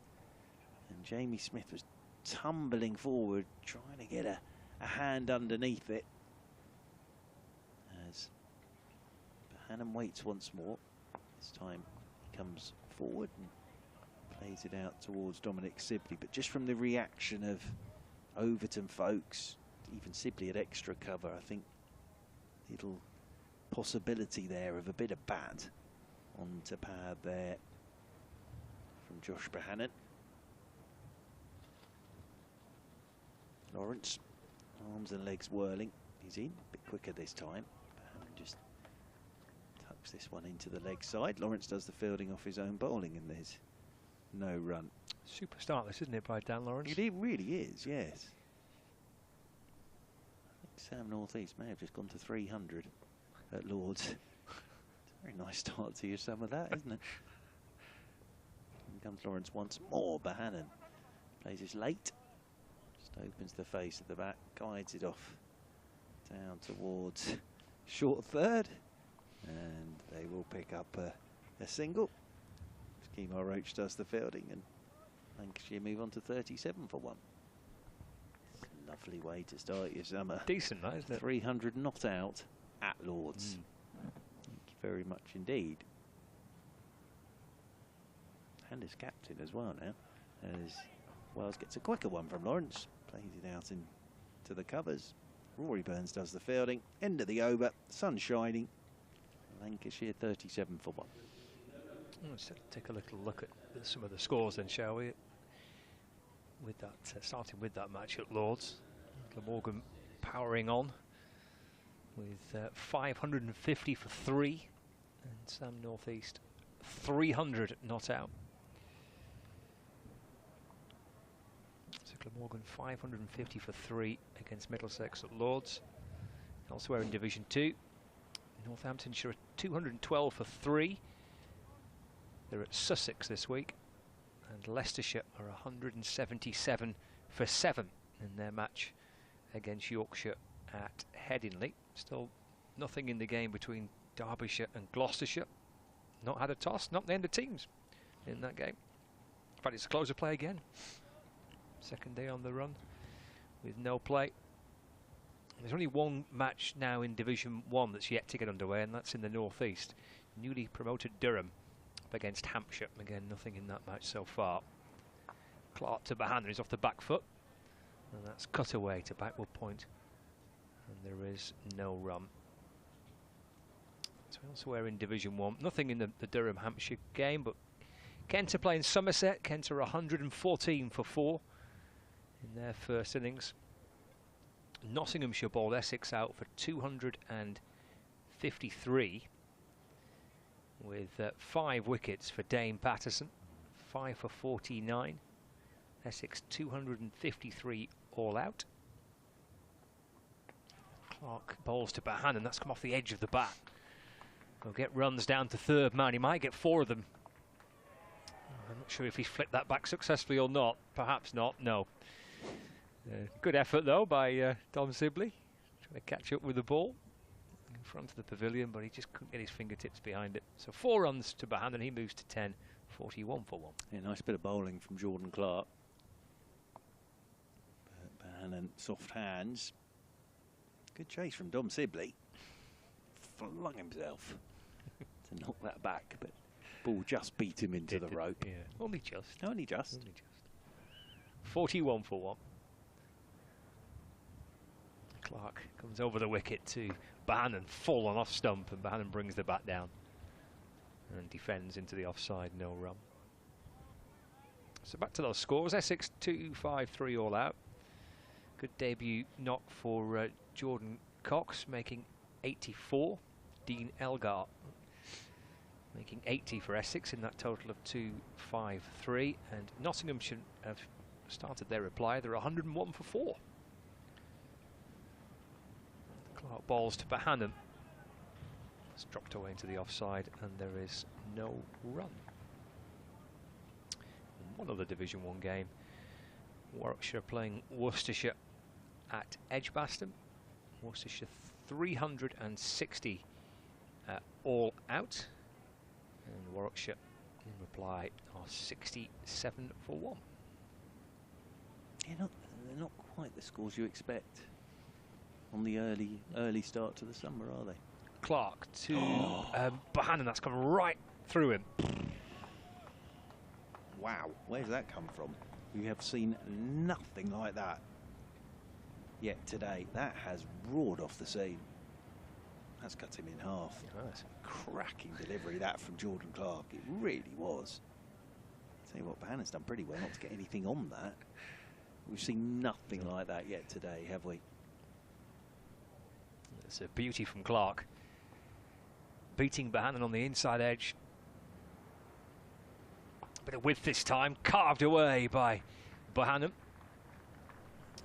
And Jamie Smith was tumbling forward, trying to get a hand underneath it. As Bohannon waits once more. This time he comes forward and plays it out towards Dominic Sibley. But just from the reaction of Overton folks, even Sibley at extra cover, I think it'll possibility there of a bit of bat onto pad there from Josh Bohannon. Lawrence, arms and legs whirling. He's in, a bit quicker this time. Bohannon just tucks this one into the leg side. Lawrence does the fielding off his own bowling, and there's no run. Super start this, isn't it, by Dan Lawrence? It really is, yes. I think Sam North East may have just gone to 300 at Lord's. It's a very nice start to your summer, that, isn't it? In comes Lawrence once more. Bohannon plays this late. Just opens the face of the bat, guides it off down towards short third. And they will pick up a single. Kemar Roach does the fielding, and Lancashire move on to 37 for 1. It's a lovely way to start your summer. Decent, that, isn't it? 300 not out at Lord's. Thank you very much indeed. And as captain as well now, as Wells gets a quicker one from Lawrence. Plays it out into the covers. Rory Burns does the fielding. End of the over. Sun shining. Lancashire 37 for 1. Let's take a little look at some of the scores then, shall we? With that, starting with that match at Lord's, Glamorgan powering on with 550 for 3, and Sam North East 300 not out. So Glamorgan 550 for 3 against Middlesex at Lord's. Elsewhere in Division 2, Northamptonshire 212 for 3. They're at Sussex this week, and Leicestershire are 177 for 7 in their match against Yorkshire at Headingley. Still nothing in the game between Derbyshire and Gloucestershire. Not had a toss, not named the teams in that game. In fact, it's a closer play again. Second day on the run with no play. There's only one match now in Division 1 that's yet to get underway, and that's in the North East. Newly promoted Durham up against Hampshire. Again, nothing in that match so far. Clark to Bohannon is off the back foot, and that's cut away to backward point, and there is no run. So elsewhere in Division 1, nothing in the Durham-Hampshire game, but Kent are playing Somerset. Kent are 114 for 4 in their first innings. Nottinghamshire bowled Essex out for 253 with 5 wickets for Dane Patterson, 5 for 49. Essex 253 all out. Clark bowls to Bohannon, that's come off the edge of the bat. He'll get runs down to third man, he might get 4 of them. I'm not sure if he's flicked that back successfully or not, perhaps not, no. Good effort though by Dom Sibley, trying to catch up with the ball in front of the pavilion, but he just couldn't get his fingertips behind it. So 4 runs to Bohannon, he moves to 10, 41 for 1. Yeah, nice bit of bowling from Jordan Clark. Bohannon, soft hands. Good chase from Dom Sibley. Flung himself to knock that back, but ball just beat him into the rope. Yeah, only just. Only just. 41 for 1. Clark comes over the wicket to Bohannon, full on off stump, and Bohannon brings the bat down and defends into the offside, no run. So back to those scores. Essex 253 all out. Good debut knock for Jordan Cox, making 84. Dean Elgar making 80 for Essex in that total of 253. And Nottinghamshire have started their reply. They're 101 for 4. Clark balls to Bohannon. It's dropped away into the offside, and there is no run. In one other Division 1 game, Warwickshire playing Worcestershire at Edgbaston. Worcestershire 360 all out, and Warwickshire in reply are 67 for 1. Yeah, they're not quite the scores you expect on the early start to the summer, are they? Clark to Bohannon, that's come right through him. Wow, where's that come from? We have seen nothing like that yet today. That has roared off the seam. That's cut him in half. Nice. Cracking delivery, that from Jordan Clark. It really was. Tell you what, Bohannon's done pretty well not to get anything on that. We've seen nothing like that yet today, have we? It's a beauty from Clark. Beating Bohannon on the inside edge. Bit of width this time, carved away by Bohannon.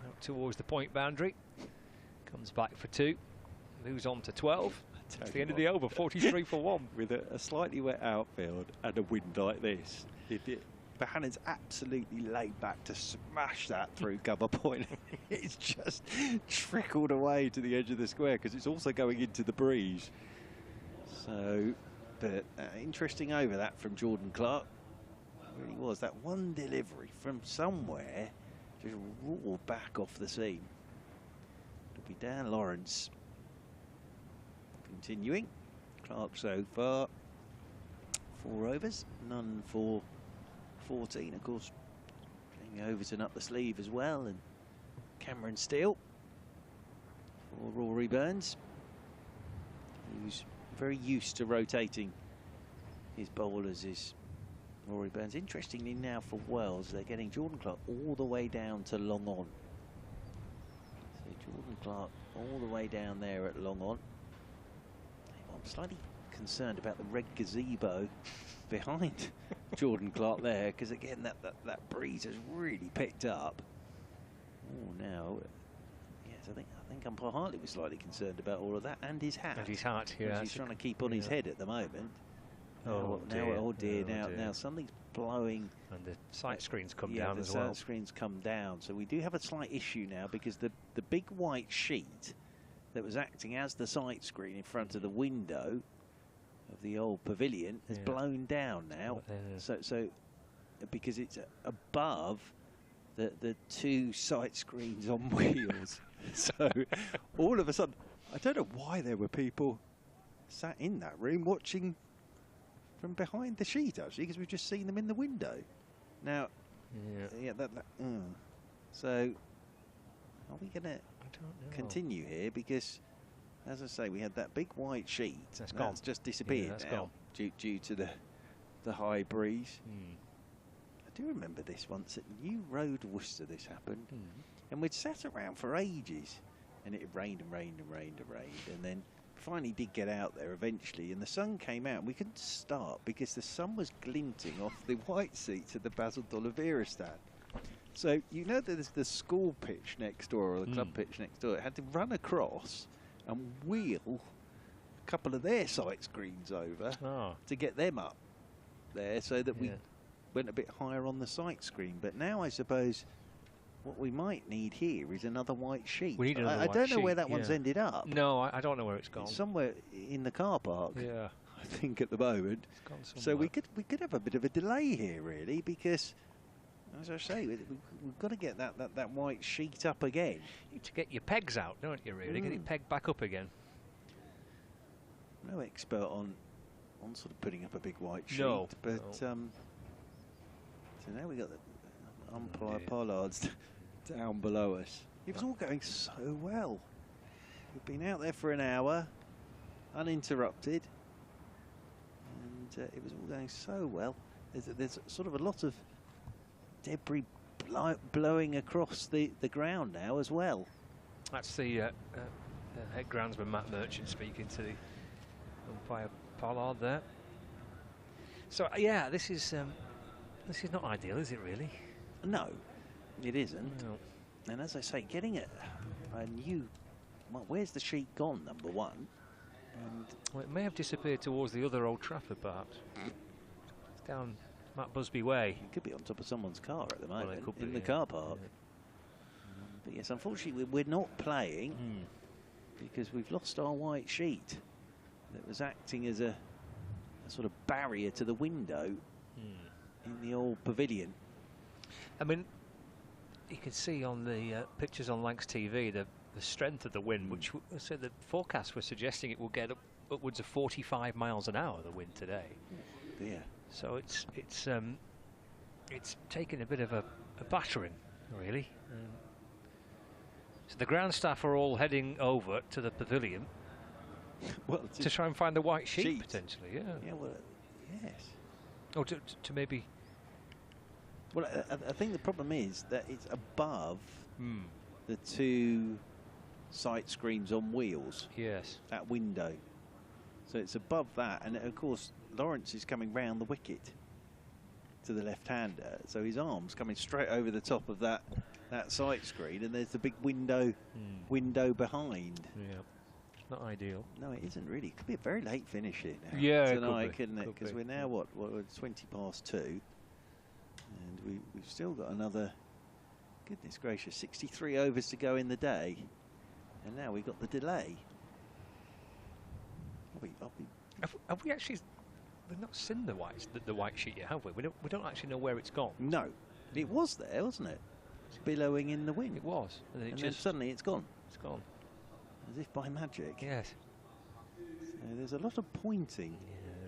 Out towards the point boundary. Comes back for 2. Moves on to 12. It's the end of the over, 43 for 1. With a slightly wet outfield and a wind like this, Bohannon's absolutely laid back to smash that through cover point. It's just trickled away to the edge of the square because it's also going into the breeze. So, but interesting over that from Jordan Clark. It really was. That one delivery from somewhere just roared back off the seam. It'll be Dan Lawrence. Continuing. Clark so far 4 overs, none for 14. Of course, playing Overton up the sleeve as well, and Cameron Steele for Rory Burns, who's very used to rotating his bowlers, is Rory Burns. Interestingly now for Wells, they're getting Jordan Clark all the way down to long on. So Jordan Clark all the way down there at long on. I'm slightly concerned about the red gazebo behind Jordan Clark there, because again that breeze has really picked up. Oh, now, yes, I think umpire Hartley was slightly concerned about all of that, and his hat. And his hat, yeah. He's trying to keep on his head at the moment. Oh dear! dear. Now something's blowing. And the sight screens come down as well. well. The sight screens come down, so we do have a slight issue now, because the big white sheet that was acting as the sight screen in front of the window of the old pavilion has blown down now. So because it's above the 2 sight screens on wheels. So all of a sudden, I don't know why there were people sat in that room watching from behind the sheet, actually, because we've just seen them in the window. Now, so are we going to continue here? Because, as I say, we had that big white sheet. That's just disappeared now due to the high breeze. I do remember this once at New Road, Worcester, this happened. And we'd sat around for ages, and it rained and rained and rained and rained, and then finally did get out there eventually, and the sun came out, and we couldn't start because the sun was glinting off the white seats at the Basil D'Oliveira stand. So you know that there's the school pitch next door, or the club pitch next door. It had to run across and wheel a couple of their sight screens over to get them up there, so that we went a bit higher on the sight screen. But now I suppose what we might need here is another white sheet. We need another I white don't know sheet, where that one's ended up. No, I don't know where it's gone. It's somewhere in the car park. Yeah, I think at the moment. It's gone somewhere. So we could have a bit of a delay here, really, because, as I say, we've got to get that white sheet up again. You need to get your pegs out, don't you? Really, get it pegged back up again. No expert on sort of putting up a big white sheet, but so now we got the umpire Pollard's down below us. It was all going so well. We've been out there for an hour, uninterrupted, and it was all going so well. There's sort of a lot of debris blowing across the ground now as well. That's the head groundsman Matt Merchant speaking to the umpire Pollard there. So yeah, this is not ideal, is it really? No, it isn't. No. And as I say, getting a new... Well, where's the sheet gone, number one? And well, it may have disappeared towards the other Old Trafford, perhaps. It's down Matt Busby Way. It could be on top of someone's car at the moment, Well, it could be, in the car park. But yes, unfortunately, we're not playing because we've lost our white sheet that was acting as a sort of barrier to the window in the old pavilion. I mean, you can see on the pictures on Lancs TV the strength of the wind, which so the forecasts were suggesting it will get upwards of 45 miles an hour, the wind today. Yeah. So it's taken a bit of a battering, really. So the ground staff are all heading over to the pavilion Well, to try and find the white sheet, potentially, yeah. Yeah, well, yes. Or to maybe... Well, I think the problem is that it's above the 2 sight screens on wheels. Yes. That window. So it's above that, and of course Lawrence is coming round the wicket to the left-hander, so his arm's coming straight over the top of that sight screen, and there's the big window behind. Yeah, it's not ideal. No, it isn't really. It could be a very late finish here now. Yeah, tonight, couldn't it? Could Because be. we're now what 20 past 2, and we've still got another. Goodness gracious, 63 overs to go in the day, and now we've got the delay. Have we actually? We've not seen the white sheet yet, have we? We don't actually know where it's gone. No, it was there, wasn't it? It's billowing in the wind. It was, and then suddenly it's gone. It's gone, as if by magic. Yes. So there's a lot of pointing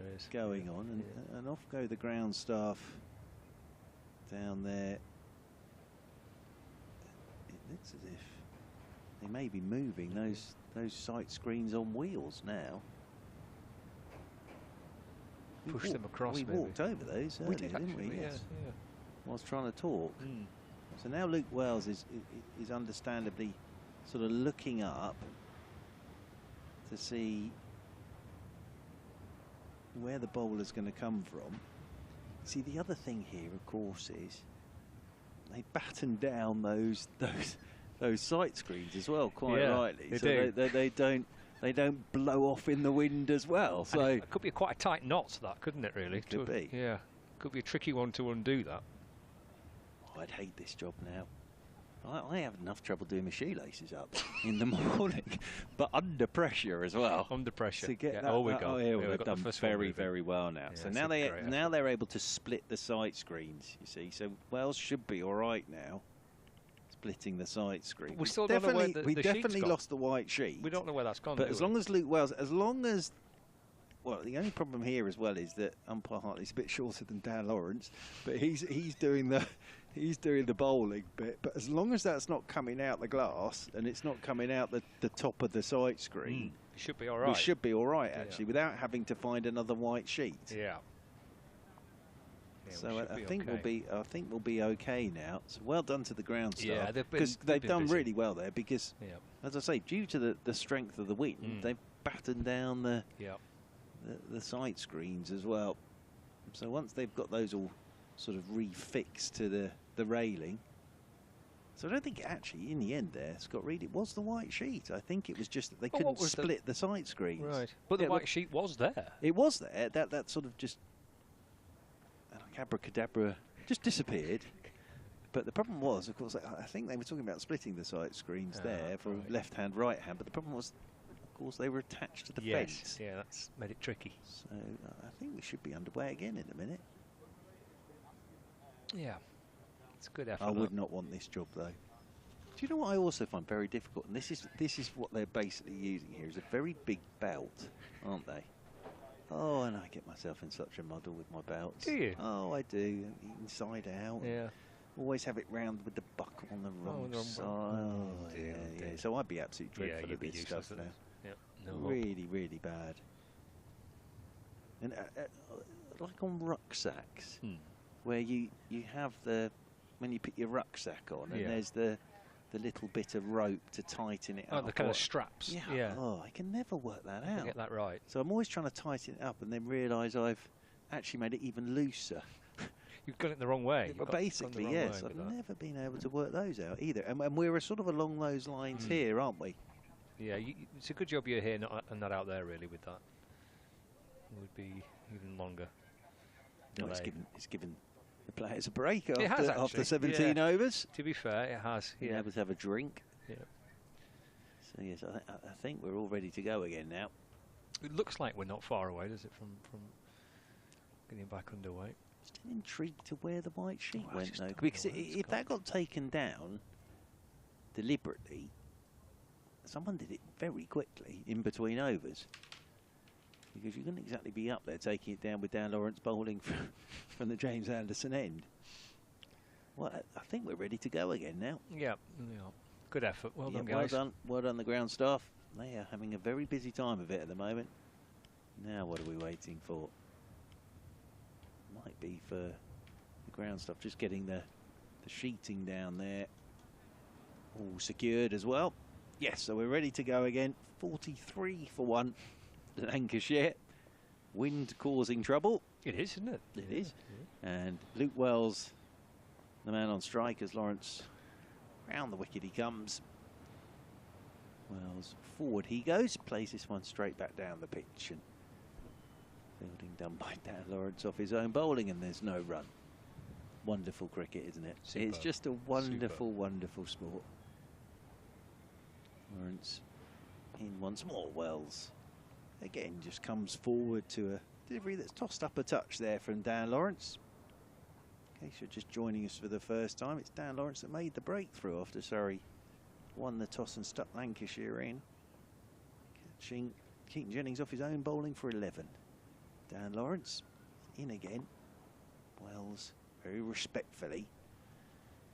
there is. going on, and off go the ground staff down there. It looks as if they may be moving those sight screens on wheels now. Push them across. We walked over those earlier, didn't we? Yes. Yeah. Whilst trying to talk. So now Luke Wells is understandably sort of looking up to see where the bowler's going to come from. See, the other thing here, of course, is they batten down those sight screens as well, quite rightly. They don't blow off in the wind as well. So it could be quite a tight knot, that, couldn't it? Really, it could be. Yeah, could be a tricky one to undo that. Oh, I'd hate this job now. I have enough trouble doing my shoelaces up in the morning, but under pressure as well. Under pressure. To get that, we've done very well now. Yeah, so now they're able to split the sight screens. You see, so Wales should be all right now. Splitting the sight screen. We still don't know where we the definitely sheet's lost the white sheet. We don't know where that's gone. But as long as Luke Wells, well, the only problem here as well is that umpire Hartley's a bit shorter than Dan Lawrence, but he's doing the bowling bit. But as long as that's not coming out the glass and it's not coming out the top of the sight screen, we should be all right. We should be all right actually, without having to find another white sheet. Yeah. So I think we'll be okay now. So well done to the ground staff. Yeah, because they've done busy. really well there. Because as I say, due to the strength of the wind, they've battened down the sight screens as well. So once they've got those all sort of refixed to the railing. So I don't think actually in the end there, Scott Reed, it was the white sheet. I think it was just that they couldn't split the sight screens. Right. But the white sheet was there. It was there. That sort of just abracadabra just disappeared. But the problem was, of course, I think they were talking about splitting the sight screens there for left hand, right hand. But the problem was, of course, they were attached to the fence. Yeah, that's made it tricky. So I think we should be underway again in a minute. Yeah, it's a good effort. I would not want this job though. Do you know what I also find very difficult? And this is what they're basically using here is a very big belt, aren't they? Oh, and I get myself in such a muddle with my belts. Do you? Oh, I do. Inside out. Yeah. Always have it round with the buckle on the wrong side. Oh, dear. So I'd be absolutely dreadful at this stuff now. Yeah. No really, really bad. And like on rucksacks, where you have when you put your rucksack on, and there's the little bit of rope to tighten it up. Oh, the kind of straps. Yeah. Oh, I can never work that out. Get that right. So I'm always trying to tighten it up and then realise I've actually made it even looser. You've got it the wrong way. But basically, yes. I've never been able to work those out either. And we're sort of along those lines here, aren't we? Yeah, it's a good job you're here and not out there, really, with that. It would be even longer. No, it's given the players a break after 17 yeah. overs. To be fair, it has. Being able to have a drink. Yeah. So yes, I think we're all ready to go again now. It looks like we're not far away, does it, from getting back underway? Still intrigued to where the white sheet went though, because if that got taken down deliberately, someone did it very quickly in between overs. Because you couldn't exactly be up there taking it down with Dan Lawrence bowling from the James Anderson end. Well, I think we're ready to go again now. Yeah. Good effort. Well done, guys. Well done the ground staff. They are having a very busy time of it at the moment. Now what are we waiting for? Might be for the ground stuff, just getting the sheeting down there all secured as well. Yes, so we're ready to go again. 43 for 1, Lancashire. Wind causing trouble. It is, isn't it? It is. And Luke Wells, the man on strike, as Lawrence round the wicket he comes. Wells forward he goes, plays this one straight back down the pitch, and fielding done by Dan Lawrence off his own bowling, and there's no run. Wonderful cricket, isn't it? Super. It's just a wonderful, wonderful sport. Lawrence in once more. Wells again just comes forward to a delivery that's tossed up a touch there from Dan Lawrence. In case you're just joining us for the first time, it's Dan Lawrence that made the breakthrough after Surrey won the toss and stuck Lancashire in. Catching Keaton Jennings off his own bowling for 11. Dan Lawrence in again. Wells very respectfully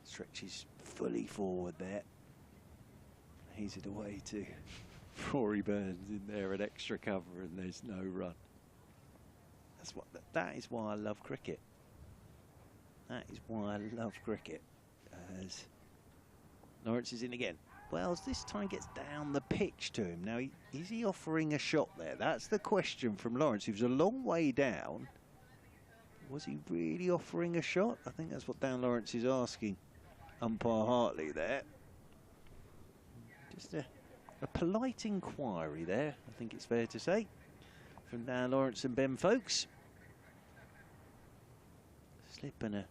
stretches fully forward there. He's it away to Rory Burns in there at extra cover, and there's no run. That is why I love cricket. That is why I love cricket. As Lawrence is in again. Wells this time gets down the pitch to him. Now, is he offering a shot there? That's the question from Lawrence. He was a long way down. Was he really offering a shot? I think that's what Dan Lawrence is asking umpire Hartley there. Just a polite inquiry there, I think it's fair to say, from Dan Lawrence and Ben Folkes. Slip and a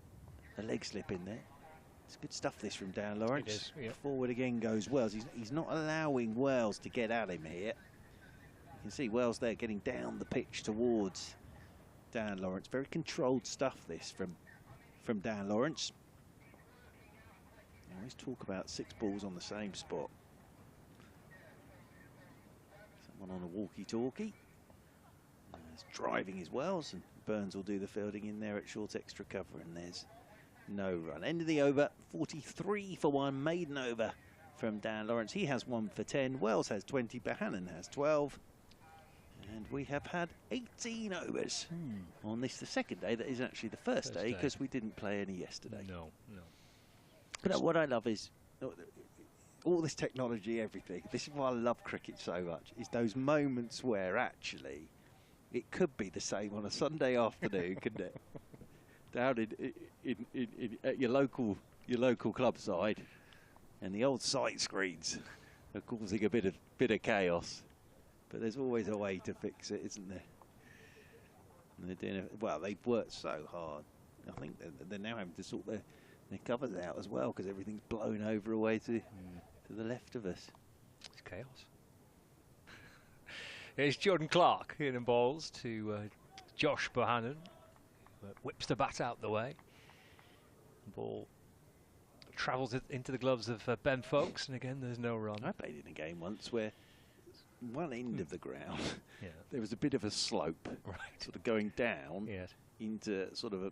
leg slip in there. It's good stuff, this, from Dan Lawrence. It is, yeah. Forward again goes Wells. He's not allowing Wells to get at him here. You can see Wells there getting down the pitch towards Dan Lawrence. Very controlled stuff, this, from Dan Lawrence. I always talk about 6 balls on the same spot. Someone on a walkie-talkie. He's driving as Wells, and Burns will do the fielding in there at short extra cover, and there's no run. End of the over, 43 for 1, maiden over from Dan Lawrence. He has 1 for 10. Wells has 20, Bohannon has 12. And we have had 18 overs on this, the second day. That is actually the first day, because we didn't play any yesterday. No. But what I love is all this technology, everything. This is why I love cricket so much, is those moments where actually it could be the same on a Sunday afternoon, couldn't it? Down at your local club side, and the old sight screens are causing a bit of chaos. But there's always a way to fix it, isn't there? And they're doing well, they've worked so hard. I think they're now having to sort their covers out as well, because everything's blown over away to the left of us. It's chaos. Here's Jordan Clark hitting and balls to Josh Bohannon. Whips the bat out the way. The ball travels into the gloves of Ben Folkes, and again there's no run. I played in a game once where one end of the ground there was a bit of a slope, sort of going down into sort of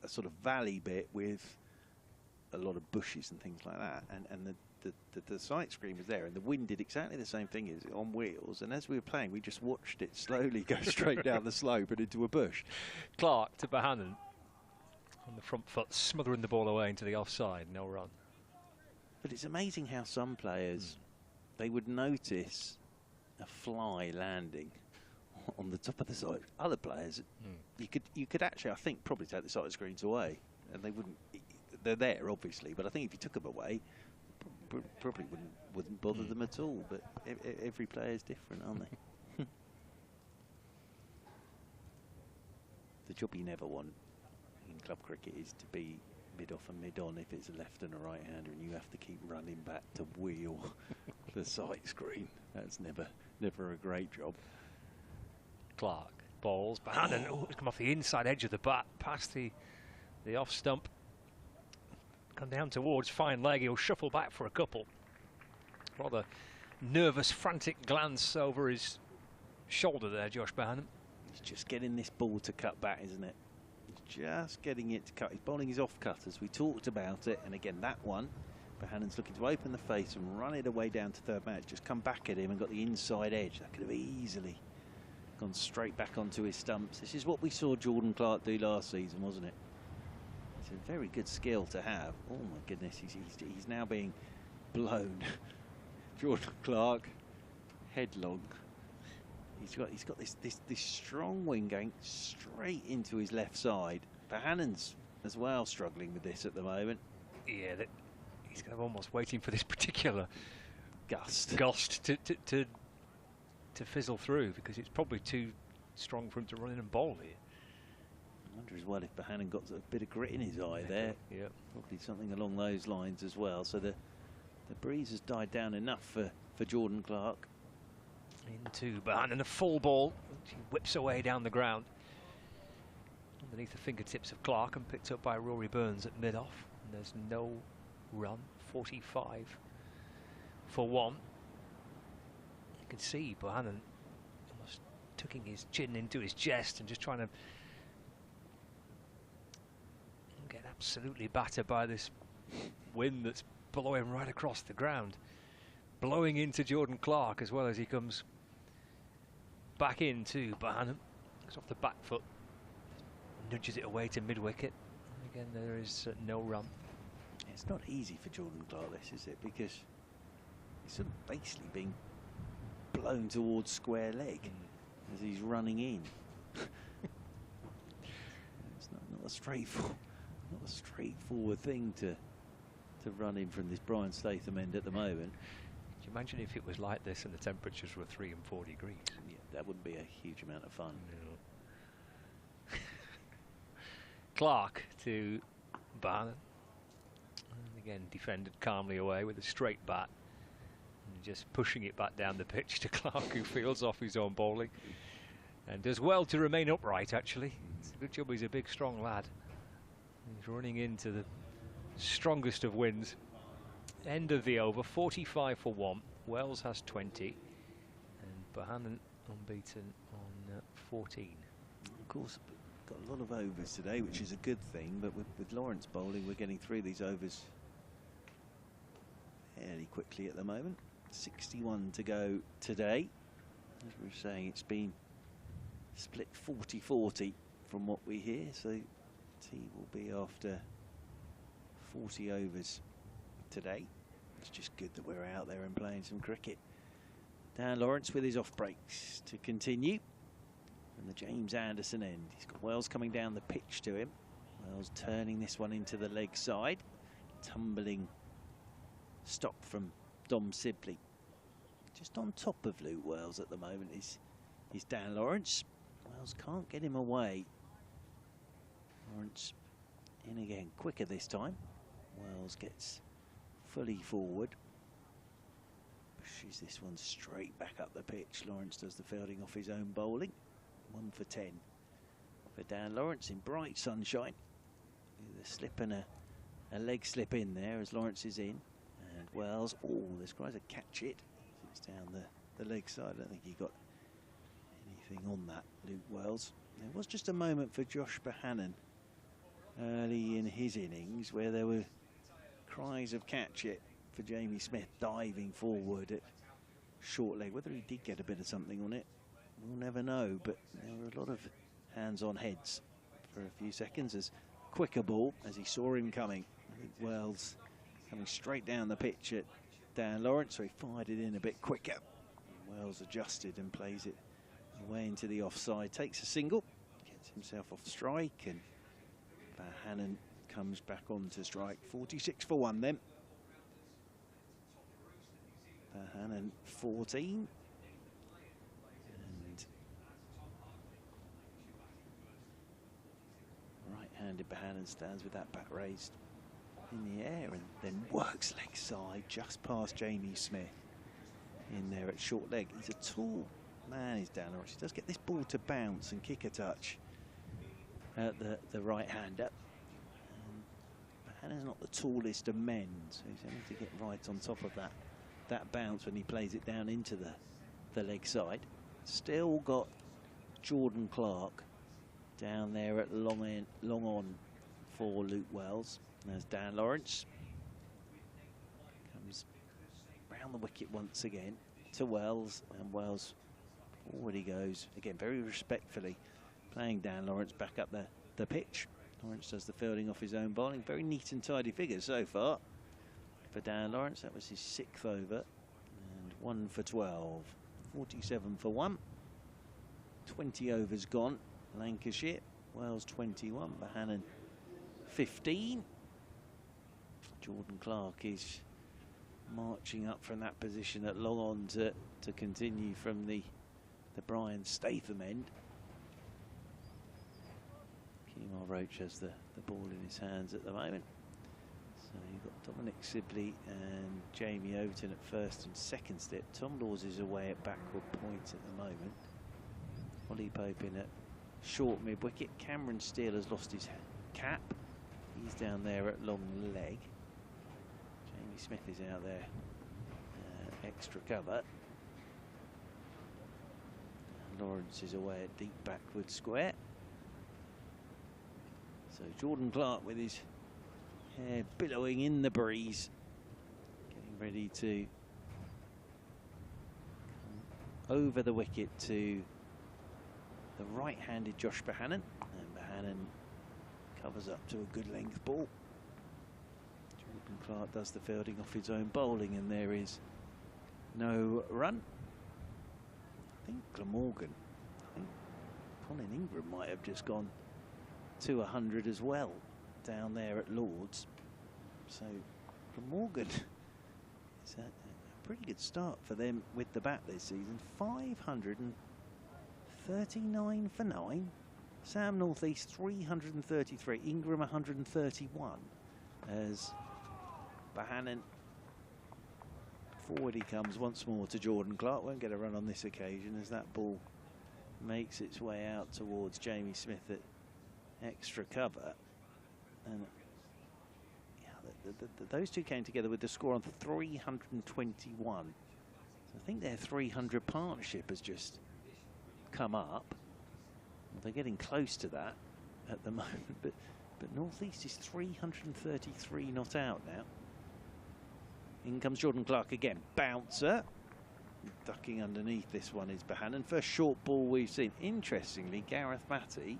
a sort of valley bit with a lot of bushes and things like that, and the sight screen was there, and the wind did exactly the same thing as on wheels, and as we were playing we just watched it slowly go straight down the slope and into a bush. Clark to Bohannon on the front foot, smothering the ball away into the offside, no run. But it's amazing how some players they would notice a fly landing on the top of the side. Other players you could actually, I think, probably take the sight screens away, and they wouldn't. They're there obviously, but I think if you took them away, probably wouldn't bother them at all. But every player is different, aren't they? The job you never want in club cricket is to be mid-off and mid-on if it's a left and a right-hander, and you have to keep running back to wheel the sight screen. That's never a great job. Clark balls. Bohannon has come off the inside edge of the bat, past the off stump. Come down towards fine leg. He'll shuffle back for a couple. Rather nervous, frantic glance over his shoulder there, Josh Bohannon. He's just getting this ball to cut back, isn't it? He's just getting it to cut. He's bowling his off cut, as we talked about it. And again, that one Bohannon's looking to open the face and run it away down to third man. It's just come back at him and got the inside edge. That could have easily gone straight back onto his stumps. This is what we saw Jordan Clark do last season, wasn't it? It's a very good skill to have. Oh my goodness, he's now being blown. Jordan Clark, headlong. He's got this strong wing going straight into his left side. Bohannon's as well struggling with this at the moment. Yeah, he's kind of almost waiting for this particular gust to fizzle through, because it's probably too strong for him to run in and bowl here. I wonder as well if Bohannon got a bit of grit in his eye there. Yeah, probably something along those lines as well. So the breeze has died down enough for Jordan Clark. Into Bohannon, a full ball. He whips away down the ground underneath the fingertips of Clark and picked up by Rory Burns at mid-off. And there's no run. 45 for 1. You can see Bohannon almost tucking his chin into his chest and just trying to get absolutely battered by this wind that's blowing right across the ground, blowing into Jordan Clark as well as he comes back into Bohannon. Goes off the back foot, nudges it away to mid-wicket. Again, there is no run. It's not easy for Jordan Clark, this, is it? Because he's sort of basically being blown towards square leg as he's running in. It's not a straightforward thing to run in from this Brian Statham end at the moment. Could you imagine if it was like this and the temperatures were 3 and 4 degrees? Yeah, that wouldn't be a huge amount of fun. No. Clark to Bohannon. And again, defended calmly away with a straight bat. And just pushing it back down the pitch to Clark, who fields off his own bowling. And does well to remain upright, actually. It's a good job, he's a big, strong lad. He's running into the strongest of winds. End of the over, 45 for 1. Wells has 20. And Bohannon unbeaten on 14. Of course, got a lot of overs today, which is a good thing, but with Lawrence bowling, we're getting through these overs fairly quickly at the moment. 61 to go today. As we were saying, it's been split 40-40 from what we hear, so tea will be after 40 overs today. It's just good that we're out there and playing some cricket. Dan Lawrence with his off breaks to continue. And the James Anderson end. He's got Wells coming down the pitch to him. Wells turning this one into the leg side. Tumbling stop from Dom Sibley. Just on top of Luke Wells at the moment is Dan Lawrence. Wells can't get him away. Lawrence in again, quicker this time. Wells gets fully forward. Pushes this one straight back up the pitch. Lawrence does the fielding off his own bowling. 1 for 10 for Dan Lawrence in bright sunshine. With a slip and a leg slip in there as Lawrence is in. And Wells, oh, this guy's a catch it. It's down the leg side. I don't think he got anything on that, Luke Wells. There was just a moment for Josh Bohannon early in his innings where there were cries of catch it for Jamie Smith diving forward at short leg. Whether he did get a bit of something on it, we'll never know, but there were a lot of hands on heads for a few seconds as quicker ball as he saw him coming. I think Wells coming straight down the pitch at Dan Lawrence, so he fired it in a bit quicker. Wells adjusted and plays it away into the offside, takes a single, gets himself off strike, and Bohannon comes back on to strike. 46 for 1 then. Bohannon 14. And right-handed Bohannon stands with that bat raised in the air and then works leg side just past Jamie Smith in there at short leg. He's a tall man, is Dan Lawrence. He does get this ball to bounce and kick a touch at the right-hander. Bohannon's not the tallest of men, so he's having to get right on top of that bounce when he plays it down into the leg side. Still got Jordan Clark down there at long on for Luke Wells. There's Dan Lawrence. round the wicket once again to Wells, and Wells forward he goes again, very respectfully playing Dan Lawrence back up the pitch. Lawrence does the fielding off his own bowling. Very neat and tidy figures so far for Dan Lawrence. That was his 6th over, and 1 for 12, 47 for 1. 20 overs gone. Lancashire, Wells 21, Bohannon 15. Jordan Clark is marching up from that position at long on to continue from the Brian Statham end. Kemar Roach has the ball in his hands at the moment. So you've got Dominic Sibley and Jamie Overton at first and second step. Tom Laws is away at backward points at the moment. Ollie Pope in at short mid-wicket. Cameron Steele has lost his cap. He's down there at long leg. Jamie Smith is out there, extra cover. And Lawrence is away at deep backward square. So Jordan Clark with his hair billowing in the breeze, getting ready to come over the wicket to the right-handed Josh Bohannon, and Bohannon covers up to a good length ball. Jordan Clark does the fielding off his own bowling, and there is no run. I think Glamorgan, Colin Ingram might have just gone to 100 as well down there at Lord's. So Glamorgan is a pretty good start for them with the bat this season. 539 for 9. Sam Northeast 333. Ingram 131. As Bohannon forward he comes once more to Jordan Clark. Won't get a run on this occasion as that ball makes its way out towards Jamie Smith at extra cover. And yeah, those two came together with the score on 321. So I think their 300 partnership has just come up. Well, they're getting close to that at the moment, but Northeast is 333 not out now. In comes Jordan Clark again, bouncer. Ducking underneath this one is Bohannon. First short ball we've seen. Interestingly, Gareth Batty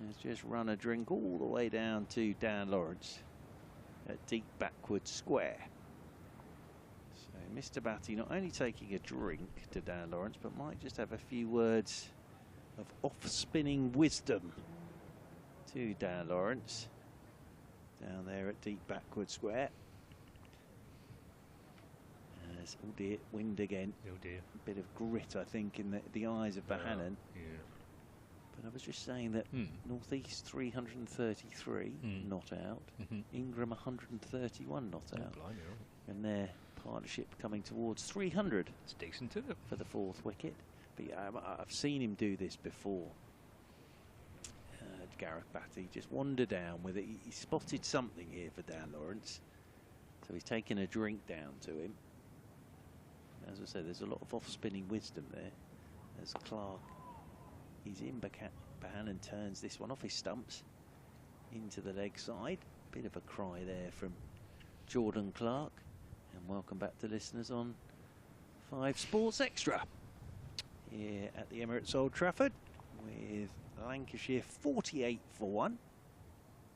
has just run a drink all the way down to Dan Lawrence at deep backward square. So Mr. Batty not only taking a drink to Dan Lawrence, but might just have a few words of off-spinning wisdom to Dan Lawrence down there at deep backward square. As, oh dear, wind again. Oh dear. A bit of grit, I think, in the eyes of Bohannon. Yeah. But I was just saying that Northeast 333 not out, Ingram 131 not out, and their partnership coming towards 300. It's decent too for the 4th wicket. But yeah, I've seen him do this before. Gareth Batty just wander down with it. He spotted something here for Dan Lawrence, so he's taken a drink down to him. As I said, there's a lot of off-spinning wisdom there. As Clark, he's in, Bohannon turns this one off his stumps into the leg side. Bit of a cry there from Jordan Clark. And welcome back to listeners on 5 Sports Extra here at the Emirates Old Trafford, with Lancashire 48 for 1,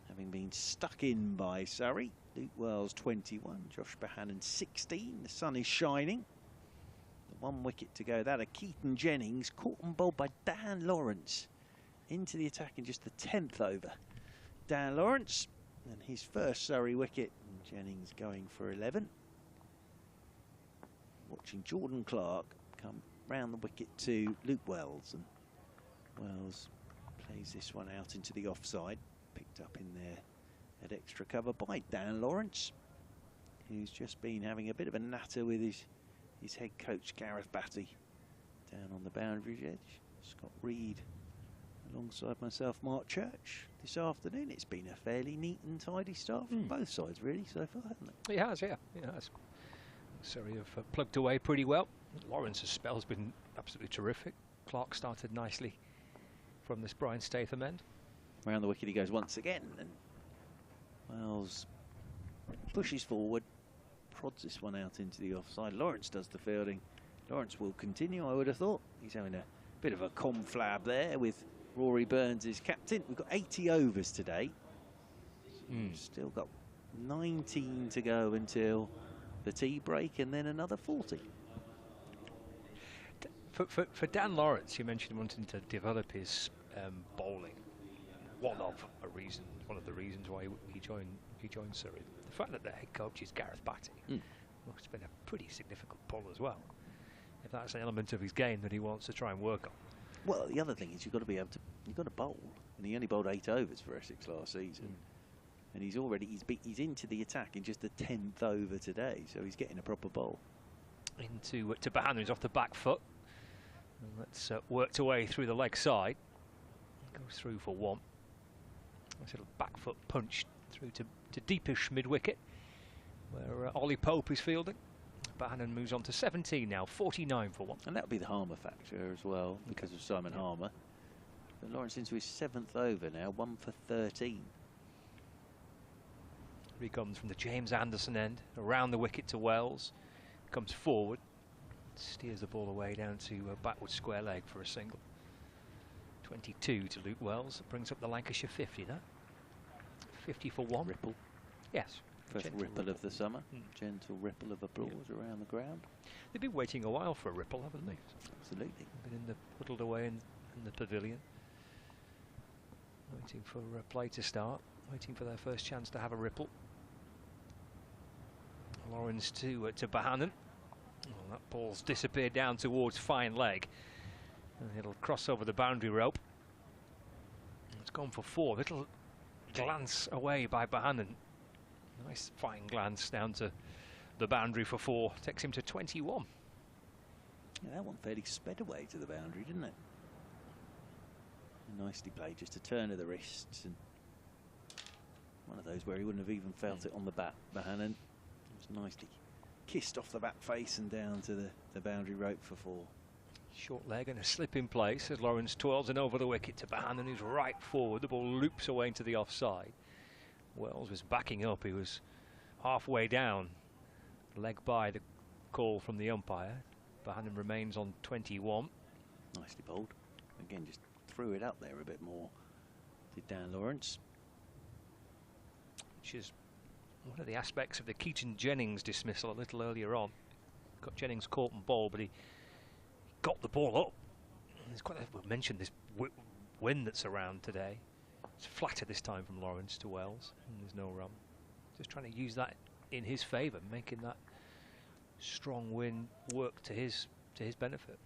having been stuck in by Surrey. Luke Wells 21, Josh Bohannon 16. The sun is shining. The 1 wicket to go. That a Keaton Jennings caught and bowled by Dan Lawrence into the attack in just the 10th over. Dan Lawrence and his first Surrey wicket, and Jennings going for 11. Watching Jordan Clark come round the wicket to Luke Wells, and Wells plays this one out into the offside, picked up in there at extra cover by Dan Lawrence, who's just been having a bit of a natter with his head coach Gareth Batty down on the boundary edge. Scott Reed alongside myself, Mark Church, this afternoon. It's been a fairly neat and tidy start from both sides really so far, hasn't it? It has, yeah. It has. Surrey have plugged away pretty well. Lawrence's spell's been absolutely terrific. Clark started nicely from this Brian Statham end. Round the wicket he goes once again, and Wells pushes forward, prods this one out into the offside. Lawrence does the fielding. Lawrence will continue, I would have thought. He's having a bit of a conflab there with Rory Burns as captain. We've got 80 overs today. Still got 19 to go until the tea break, and then another 40. For Dan Lawrence, you mentioned wanting to develop his bowling. One of the reasons why he joined Surrey. The fact that the head coach is Gareth Batty must have been a pretty significant pull as well, if that's an element of his game that he wants to try and work on. Well, the other thing is you've got to bowl, and he only bowled 8 overs for Essex last season, and he's into the attack in just the 10th over today, so he's getting a proper bowl. Into Bahan, who's off the back foot. And let's work away through the leg side. Goes through for 1. Nice little back foot punch through to deepish mid-wicket, where Ollie Pope is fielding. Bahan moves on to 17 now, 49 for 1. And that'll be the Harmer factor as well, because of Simon Harmer. But Lawrence into his 7th over now, 1 for 13. Here he comes from the James Anderson end, around the wicket to Wells. Comes forward, steers the ball away down to backward square leg for a single. 22 to Luke Wells. That brings up the Lancashire 50, that. 50 for 1. Ripple. Yes. First ripple of the summer. Gentle ripple of applause around the ground. They've been waiting a while for a ripple, haven't they? Absolutely. Been huddled away in the pavilion. Waiting for play to start. Waiting for their first chance to have a ripple. Lawrence to Bahanan. Oh, that ball's disappeared down towards fine leg. And it'll cross over the boundary rope. It's gone for 4. Little glance away by Bahanan. Nice fine glance down to the boundary for 4. Takes him to 21. Yeah, that one fairly sped away to the boundary, didn't it? Nicely played, just a turn of the wrists, and one of those where he wouldn't have even felt it on the bat. Bahanan was nicely kissed off the back face and down to the boundary rope for 4. Short leg and a slip in place as Lawrence twirls and over the wicket to Bahanan, who's right forward. The ball loops away into the offside. Wells was backing up. He was halfway down, leg by the call from the umpire. Bahanan remains on 21. Nicely bowled. Again, just threw it up there a bit more, did Dan Lawrence. Which is one of the aspects of the Keaton Jennings dismissal a little earlier on. Got Jennings caught and bowled, but he got the ball up. There's quite we've mentioned this wind that's around today. It's flatter this time from Lawrence to Wells, and there's no run. Just trying to use that in his favour, making that strong wind work to his benefit.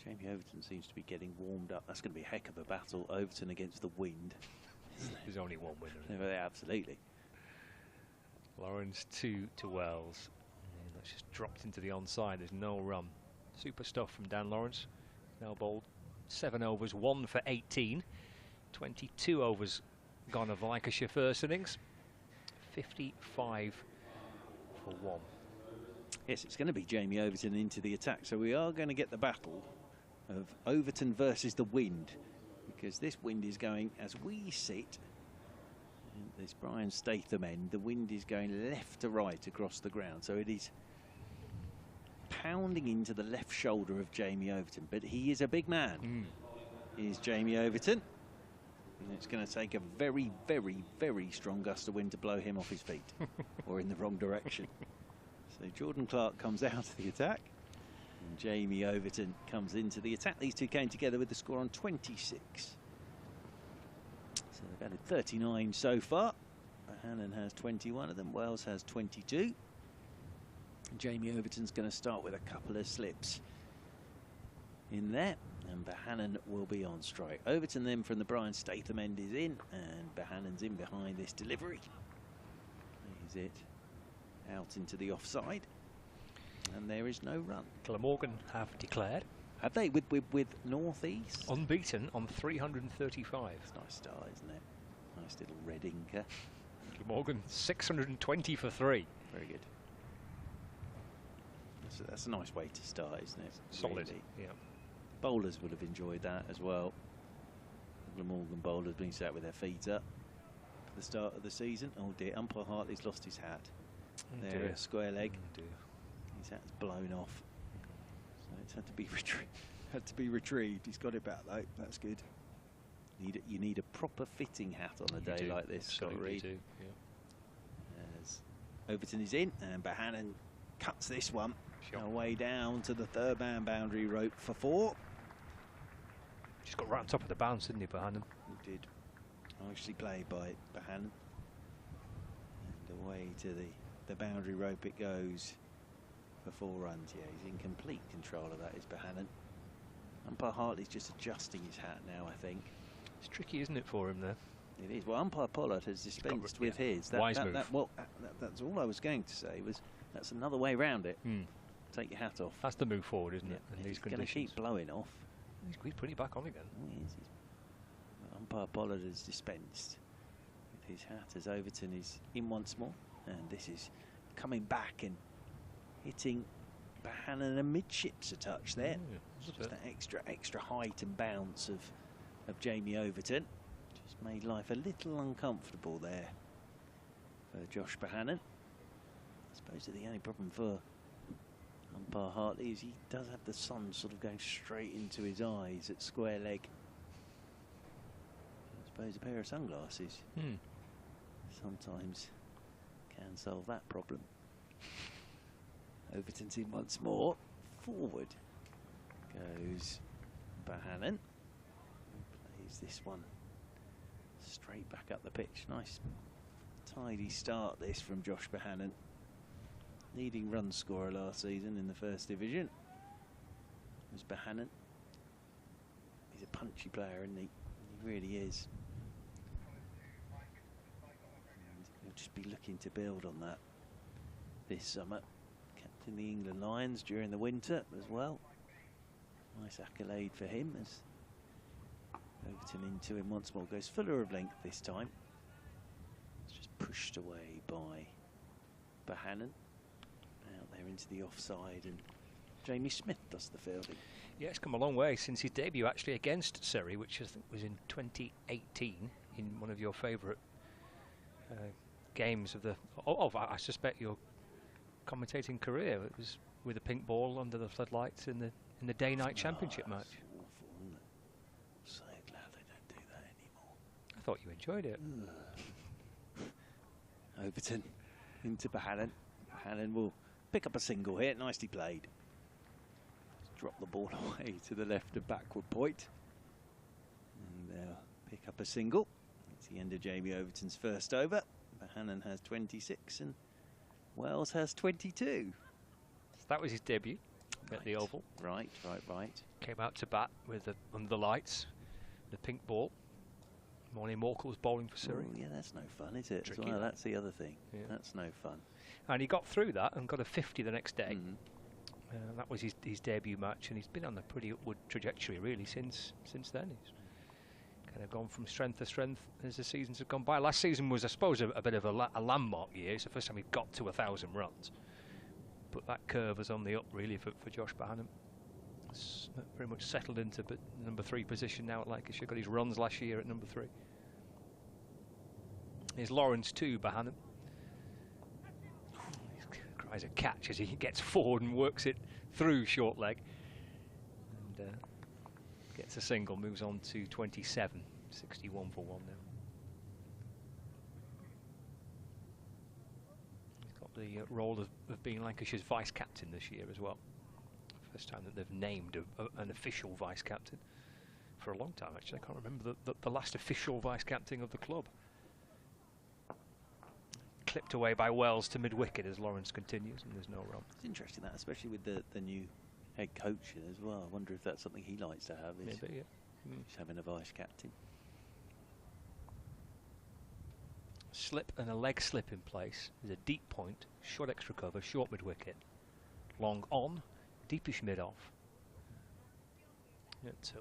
Jamie Overton seems to be getting warmed up. That's going to be a heck of a battle. Overton against the wind. There's only one winner. Yeah, absolutely. Lawrence to Wells. And that's just dropped into the onside. There's no run. Super stuff from Dan Lawrence. Now bowled 7 overs, 1 for 18. 22 overs gone of Lancashire first innings. 55 for 1. Yes, it's going to be Jamie Overton into the attack. So we are going to get the battle of Overton versus the wind, because this wind is going, as we sit in this Brian Statham end, the wind is going left to right across the ground. So it is pounding into the left shoulder of Jamie Overton, but he is a big man. Is Jamie Overton. And it's going to take a very, very, very strong gust of wind to blow him off his feet or in the wrong direction. So Jordan Clark comes out of the attack and Jamie Overton comes into the attack. These two came together with the score on 26. So they've added 39 so far. Hannon has 21 of them. Wells has 22. Jamie Overton's going to start with a couple of slips in there, and Bahanan will be on strike. Overton then from the Brian Statham end is in, and Bahanan's in behind this delivery. Is it out into the offside, and there is no run. Glamorgan have declared. Have they, with North East? Unbeaten on 335. It's a nice start, isn't it? Nice little red inker. Glamorgan 620 for 3. Very good. That's a nice way to start, isn't it? Solid, really. yeah. Bowlers would have enjoyed that as well. Glamorgan bowlers being sat with their feet up for the start of the season. Oh dear, umpire Hartley's lost his hat. there, a square leg. His hat's blown off, so it's had to be retrieved. He's got it back though. That's good. You need a proper fitting hat on a day like this, Scott Reed. Yeah. As Overton is in, and Bohannon cuts this one away down to the third man boundary rope for 4. Just got right on top of the bounce, didn't he, Bohannon? He did. Nicely played by Bohannon. And away to the boundary rope it goes for 4 runs. Yeah, he's in complete control of that, is Bohannon. Umpire Hartley's just adjusting his hat now, I think. It's tricky, isn't it, for him there? It is. Well, umpire Pollard has dispensed with his. Wise move. That's all I was going to say. That's another way round it. Take your hat off. That's the move forward, isn't it? And he's going to keep blowing off. He's putting it back on again. Umpire Pollard has dispensed with his hat as Overton is in once more, and this is coming back and hitting Bohannon amidships a touch there. Just that extra height and bounce of Jamie Overton. Just made life a little uncomfortable there for Josh Bohannon. I suppose that the only problem for umpire Hartley is he does have the sun sort of going straight into his eyes at square leg. I suppose a pair of sunglasses sometimes can solve that problem. Overton's in once more. Forward goes Bohannon. Plays this one straight back up the pitch. Nice tidy start this from Josh Bohannon. Leading run scorer last season in the First Division was Bohannon. He's a punchy player, isn't he? He really is. And he'll just be looking to build on that this summer. Captain the England Lions during the winter as well. Nice accolade for him as Overton into him once more. Goes fuller of length this time. It's just pushed away by Bohannon. Out there into the offside, and Jamie Smith does the fielding. Yeah, it's come a long way since his debut actually against Surrey, which I think was in 2018 in one of your favourite games of I suspect your commentating career. It was with a pink ball under the floodlights in the day-night championship match. Awful, isn't it? So glad they don't do that anymore. I thought you enjoyed it. Overton into Bohannon. Bohannon will pick up a single here. Nicely played. Drop the ball away to the left of backward point. And they'll pick up a single. It's the end of Jamie Overton's first over. Bohannon has 26 and Wells has 22. That was his debut at the Oval. Right. Came out to bat with under the lights, the pink ball. Morning Morkel was bowling for Surrey. Oh, yeah, that's no fun, is it? Tricky. Well, that's the other thing. Yeah. That's no fun. And he got through that and got a 50 the next day. That was his debut match, and he's been on a pretty upward trajectory really since then. He's kind of gone from strength to strength as the seasons have gone by. Last season was, I suppose, a bit of a landmark year. It's the first time he got to 1,000 runs. But that curve is on the up really for Josh Bohannon. It's very much settled into number 3 position now at Lancashire. Got his runs last year at number 3. Here's Lawrence to Bohannon. He cries a catch as he gets forward and works it through short leg. And gets a single, moves on to 27. 61 for 1 now. He's got the role of being Lancashire's vice-captain this year as well. First time that they've named an official vice-captain for a long time, actually. I can't remember the last official vice-captain of the club. Clipped away by Wells to mid-wicket as Lawrence continues, and there's no run. It's interesting that, especially with the new head coach as well. I wonder if that's something he likes to have, is Maybe, yeah. Just having a vice-captain. Slip and a leg slip in place. There's a deep point, short extra cover, short mid-wicket. Long on, deepish mid-off. So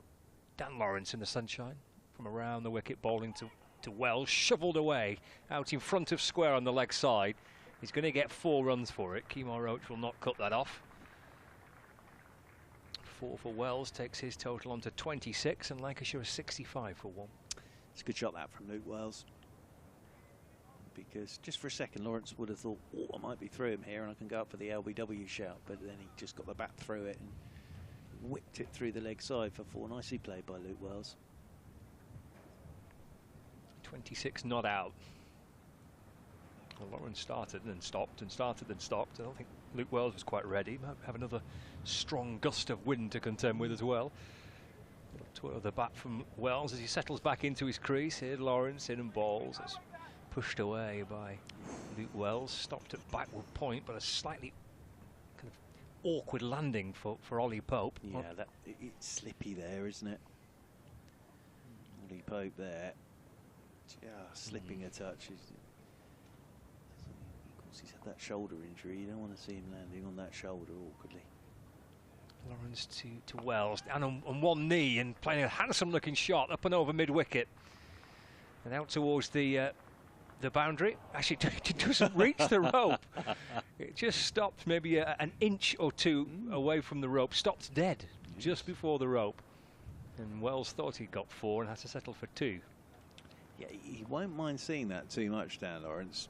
Dan Lawrence in the sunshine from around the wicket, bowling to Wells, shoveled away out in front of square on the leg side. He's going to get 4 runs for it. Kemar Roach will not cut that off. 4 for Wells takes his total on to 26, and Lancashire is 65 for 1. It's a good shot that from Luke Wells. because just for a second Lawrence would have thought, oh, I might be through him here and I can go up for the LBW shout, but then he just got the bat through it and whipped it through the leg side for 4. Nicely played by Luke Wells. 26 not out. Well, Lawrence started and then stopped and started and stopped. I don't think Luke Wells was quite ready. Might have another strong gust of wind to contend with as well. Twirl the bat from Wells as he settles back into his crease. Here Lawrence in and balls. It's pushed away by Luke Wells. Stopped at backward point, but a slightly kind of awkward landing for Ollie Pope. Yeah, it's slippy there, isn't it? Ollie Pope there. Just slipping a touch. Of course, he's had that shoulder injury. You don't want to see him landing on that shoulder awkwardly. Lawrence to Wells, down on one knee and playing a handsome looking shot up and over mid wicket. And out towards the boundary. Actually, it doesn't reach the rope. It just stopped maybe an inch or two away from the rope. Stopped dead just before the rope. And Wells thought he'd got 4 and had to settle for 2. Yeah, he won't mind seeing that too much, Dan Lawrence.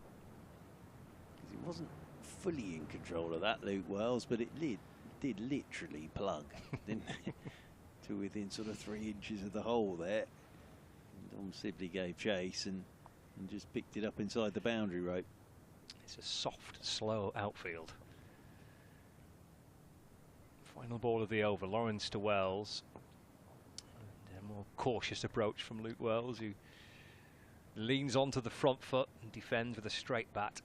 Because he wasn't fully in control of that, Luke Wells, but it did literally plug, didn't it? To within sort of 3 inches of the hole there. And Dom Sibley gave chase and just picked it up inside the boundary rope. It's a soft, slow outfield. Final ball of the over. Lawrence to Wells. And a more cautious approach from Luke Wells, who leans onto the front foot and defends with a straight bat.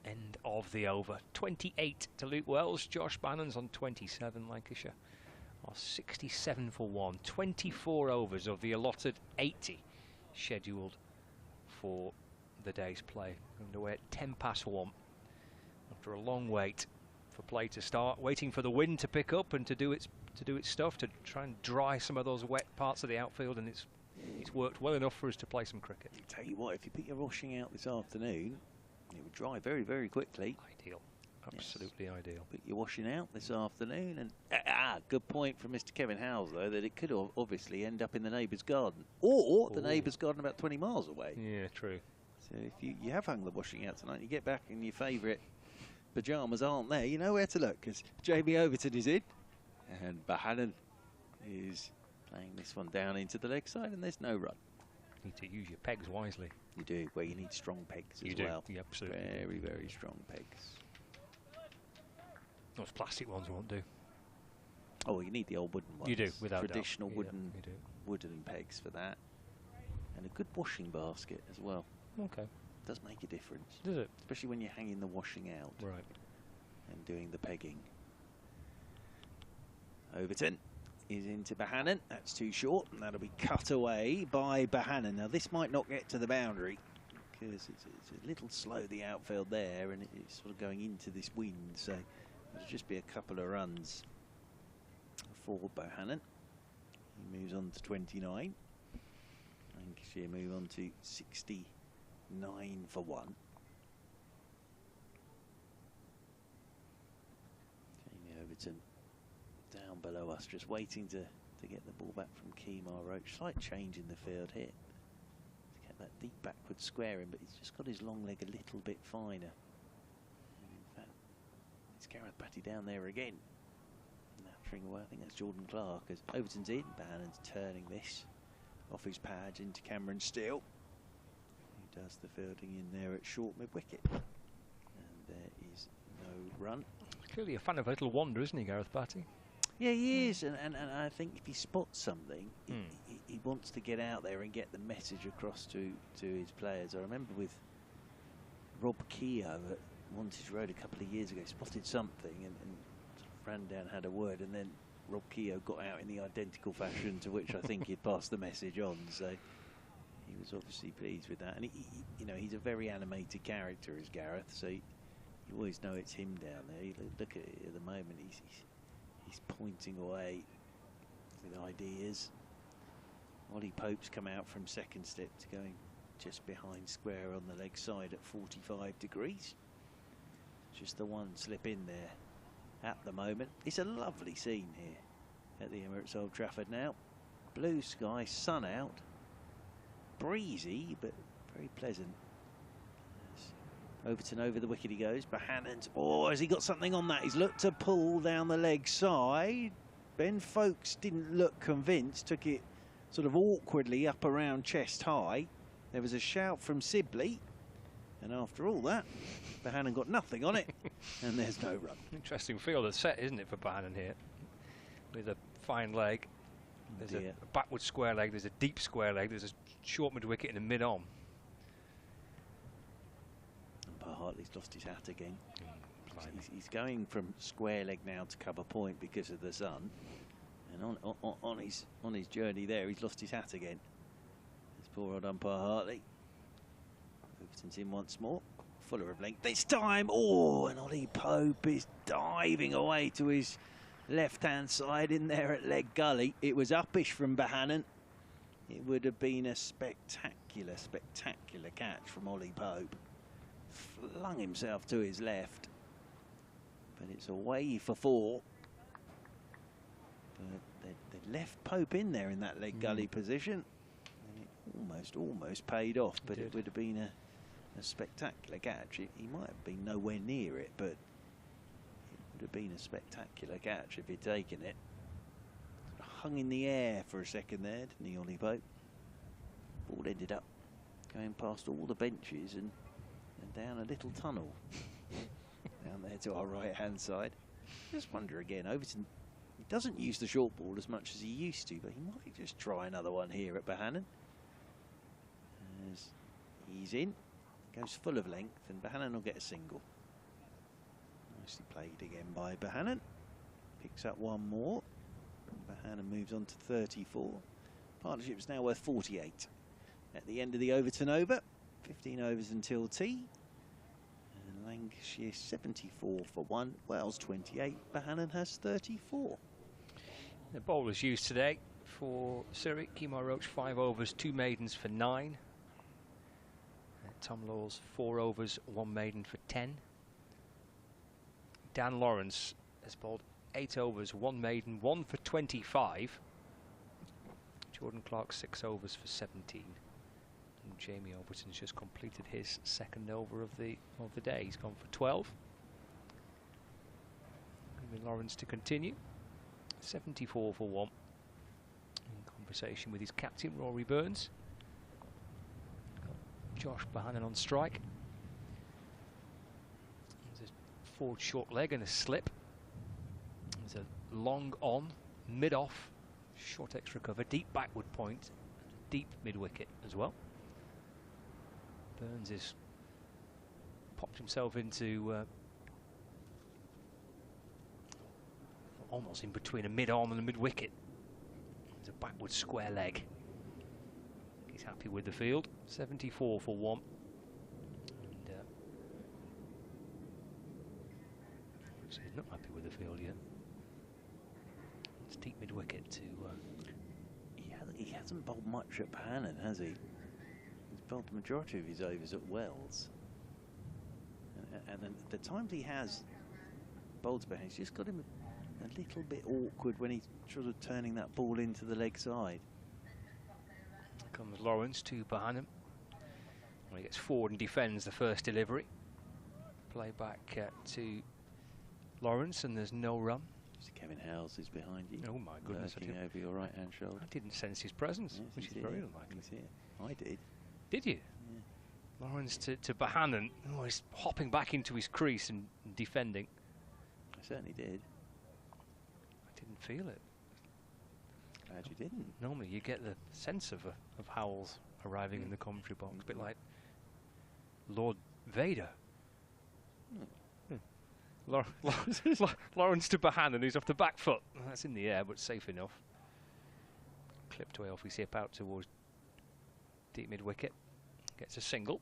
End of the over. 28 to Luke Wells. Josh Bannon's on 27. Lancashire are 67 for 1. 24 overs of the allotted 80 scheduled for the day's play. Underway at 10 past 1. After a long wait for play to start, waiting for the wind to pick up and to do its stuff, to try and dry some of those wet parts of the outfield, and it's worked well enough for us to play some cricket. I tell you what, if you put your washing out this afternoon, it would dry very, very quickly. Ideal. Absolutely ideal. Put your washing out this afternoon, and good point from Mr. Kevin Howes, though, that it could obviously end up in the neighbour's garden, or the neighbour's garden about 20 miles away. Yeah, true. So if you have hung the washing out tonight, you get back and your favourite pyjamas aren't there, you know where to look, because Jamie Overton is in, and Bahanan is playing this one down into the leg side, and there's no run. Need to use your pegs wisely. You do, well, you need strong pegs as well. You absolutely. Very, very strong pegs. Those plastic ones won't do. Oh, you need the old wooden ones. You do, without traditional doubt. wooden pegs for that, and a good washing basket as well. Okay. Does make a difference. Does it? Especially when you're hanging the washing out. Right. And doing the pegging. Overton is into Bahanan. That's too short, and that'll be cut away by Bahanan. Now this might not get to the boundary because it's a little slow, the outfield there, and it's sort of going into this wind, so there'll just be a couple of runs for Bahanan. He moves on to 29. Lancashire move on to 69 for 1. Jamie Overton down below us, just waiting to get the ball back from Kemar Roach. Slight change in the field here. To get that deep backward square in, but he's just got his long leg a little bit finer. And in fact, it's Gareth Batty down there again. Nattering away, I think that's Jordan Clark, as Overton's in. Bannon's turning this off his pads into Cameron Steele. He does the fielding in there at short mid-wicket. And there is no run. Clearly a fan of a little wander, isn't he, Gareth Batty? Yeah, he is, and I think if he spots something, he wants to get out there and get the message across to his players. I remember with Rob Keogh at Wantage Road a couple of years ago, spotted something and ran down, had a word, and then Rob Keogh got out in the identical fashion to which I think he'd passed the message on. So he was obviously pleased with that, and you know, he's a very animated character, as Gareth. So you always know it's him down there. You look at it at the moment; he's pointing away with ideas. Ollie Pope's come out from second step to going just behind square on the leg side at 45 degrees. Just the one slip in there at the moment. It's a lovely scene here at the Emirates Old Trafford now. Blue sky, sun out, breezy but very pleasant. Overton over the wicket he goes. Bohannon's, has he got something on that? He's looked to pull down the leg side. Ben Folkes didn't look convinced, took it sort of awkwardly up around chest high. There was a shout from Sibley, and after all that, Bohannon got nothing on it, and there's no run. Interesting fielder set, isn't it, for Bohannon here? With a fine leg. There's a backward square leg, there's a deep square leg, there's a short mid-wicket and a mid-on. Umpire Hartley's lost his hat again. He's going from square leg now to cover point because of the sun. And on his journey there, he's lost his hat again. This poor old umpire Hartley. Overton's in once more. Fuller of length this time. And Ollie Pope is diving away to his left-hand side in there at leg gully. It was uppish from Bohannon. It would have been a spectacular, spectacular catch from Ollie Pope. Flung himself to his left. But it's away for 4. But they left Pope in there in that leg gully position. And it almost paid off, but it would have been a spectacular catch. He might have been nowhere near it, but it would have been a spectacular catch if he'd taken it. Sort of hung in the air for a second there, didn't he, Ollie Pope? Ball ended up going past all the benches and down a little tunnel. Down there to our right-hand side. Just wonder again, Overton, he doesn't use the short ball as much as he used to, but he might just try another one here at Bohannon. As he's in, goes full of length, and Bohannon will get a single. Nicely played again by Bohannon. Picks up one more. Bohannon moves on to 34. Partnership's now worth 48. At the end of the Overton over, 15 overs until tea. Lancashire 74 for 1, Wales 28, Bohannon has 34. The bowlers used today for Surrey, Kemar Roach 5 overs, 2 maidens for 9. Tom Laws 4 overs, 1 maiden for 10. Dan Lawrence has bowled 8 overs, 1 maiden, 1 for 25. Jordan Clark 6 overs for 17. And Jamie Overton's just completed his second over of the day. He's gone for 12. Lawrence to continue. 74 for 1. In conversation with his captain Rory Burns. Josh Bohannon on strike. There's a forward short leg and a slip. There's a long on, mid off, short extra cover, deep backward point, deep mid wicket as well. Burns has popped himself into almost in between a mid-arm and a mid-wicket. There's a backward square leg. He's happy with the field. 74 for 1. And so he's not happy with the field yet. It's deep mid-wicket to... He hasn't bowled much at Bohannon, has he? He's bowled the majority of his overs at Wells. And the times he has bowled Bohannon, he's just got him a little bit awkward when he's sort of turning that ball into the leg side. Comes Lawrence to Bohannon. Well, he gets forward and defends the first delivery. Play back to Lawrence, and there's no run. Kevin Howells is behind you. Oh my goodness! Over your right hand shoulder. I didn't sense his presence, yes, which is very unlikely. I did. Did you? Yeah. Lawrence to Bohannon. Oh, he's hopping back into his crease and defending. I certainly did. I didn't feel it. Glad you didn't. Normally you get the sense of Howells arriving in the commentary box, a bit like Lord Vader. Lawrence to Bohannon, who's off the back foot. That's in the air, but safe enough. Clipped away off his hip out towards deep mid wicket. Gets a single.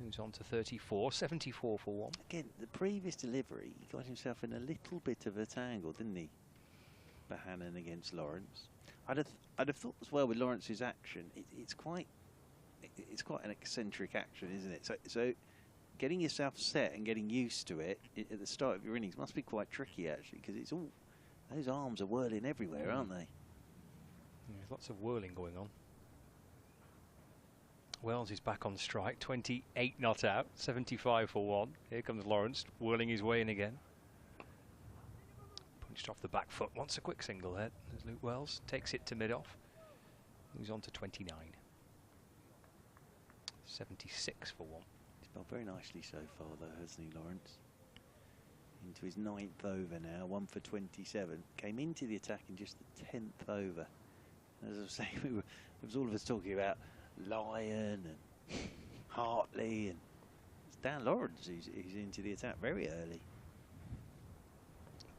Moves on to 34, 74 for 1. Again, the previous delivery, he got himself in a little bit of a tangle, didn't he? Bohannon against Lawrence. I'd have thought as well with Lawrence's action. It's quite an eccentric action, isn't it? So getting yourself set and getting used to it at the start of your innings must be quite tricky actually, because it's all those arms are whirling everywhere, aren't they? There's lots of whirling going on. Wells is back on strike, 28 not out, 75 for 1. Here comes Lawrence, whirling his way in again. Punched off the back foot, wants a quick single head as Luke Wells takes it to mid-off. Moves on to 29. 76 for 1. He's bowled very nicely so far though, hasn't he, Lawrence? Into his 9th over now, 1 for 27. Came into the attack in just the 10th over. As I was saying, there was all of us talking about Lyon and Hartley, and it's Dan Lawrence who's into the attack very early.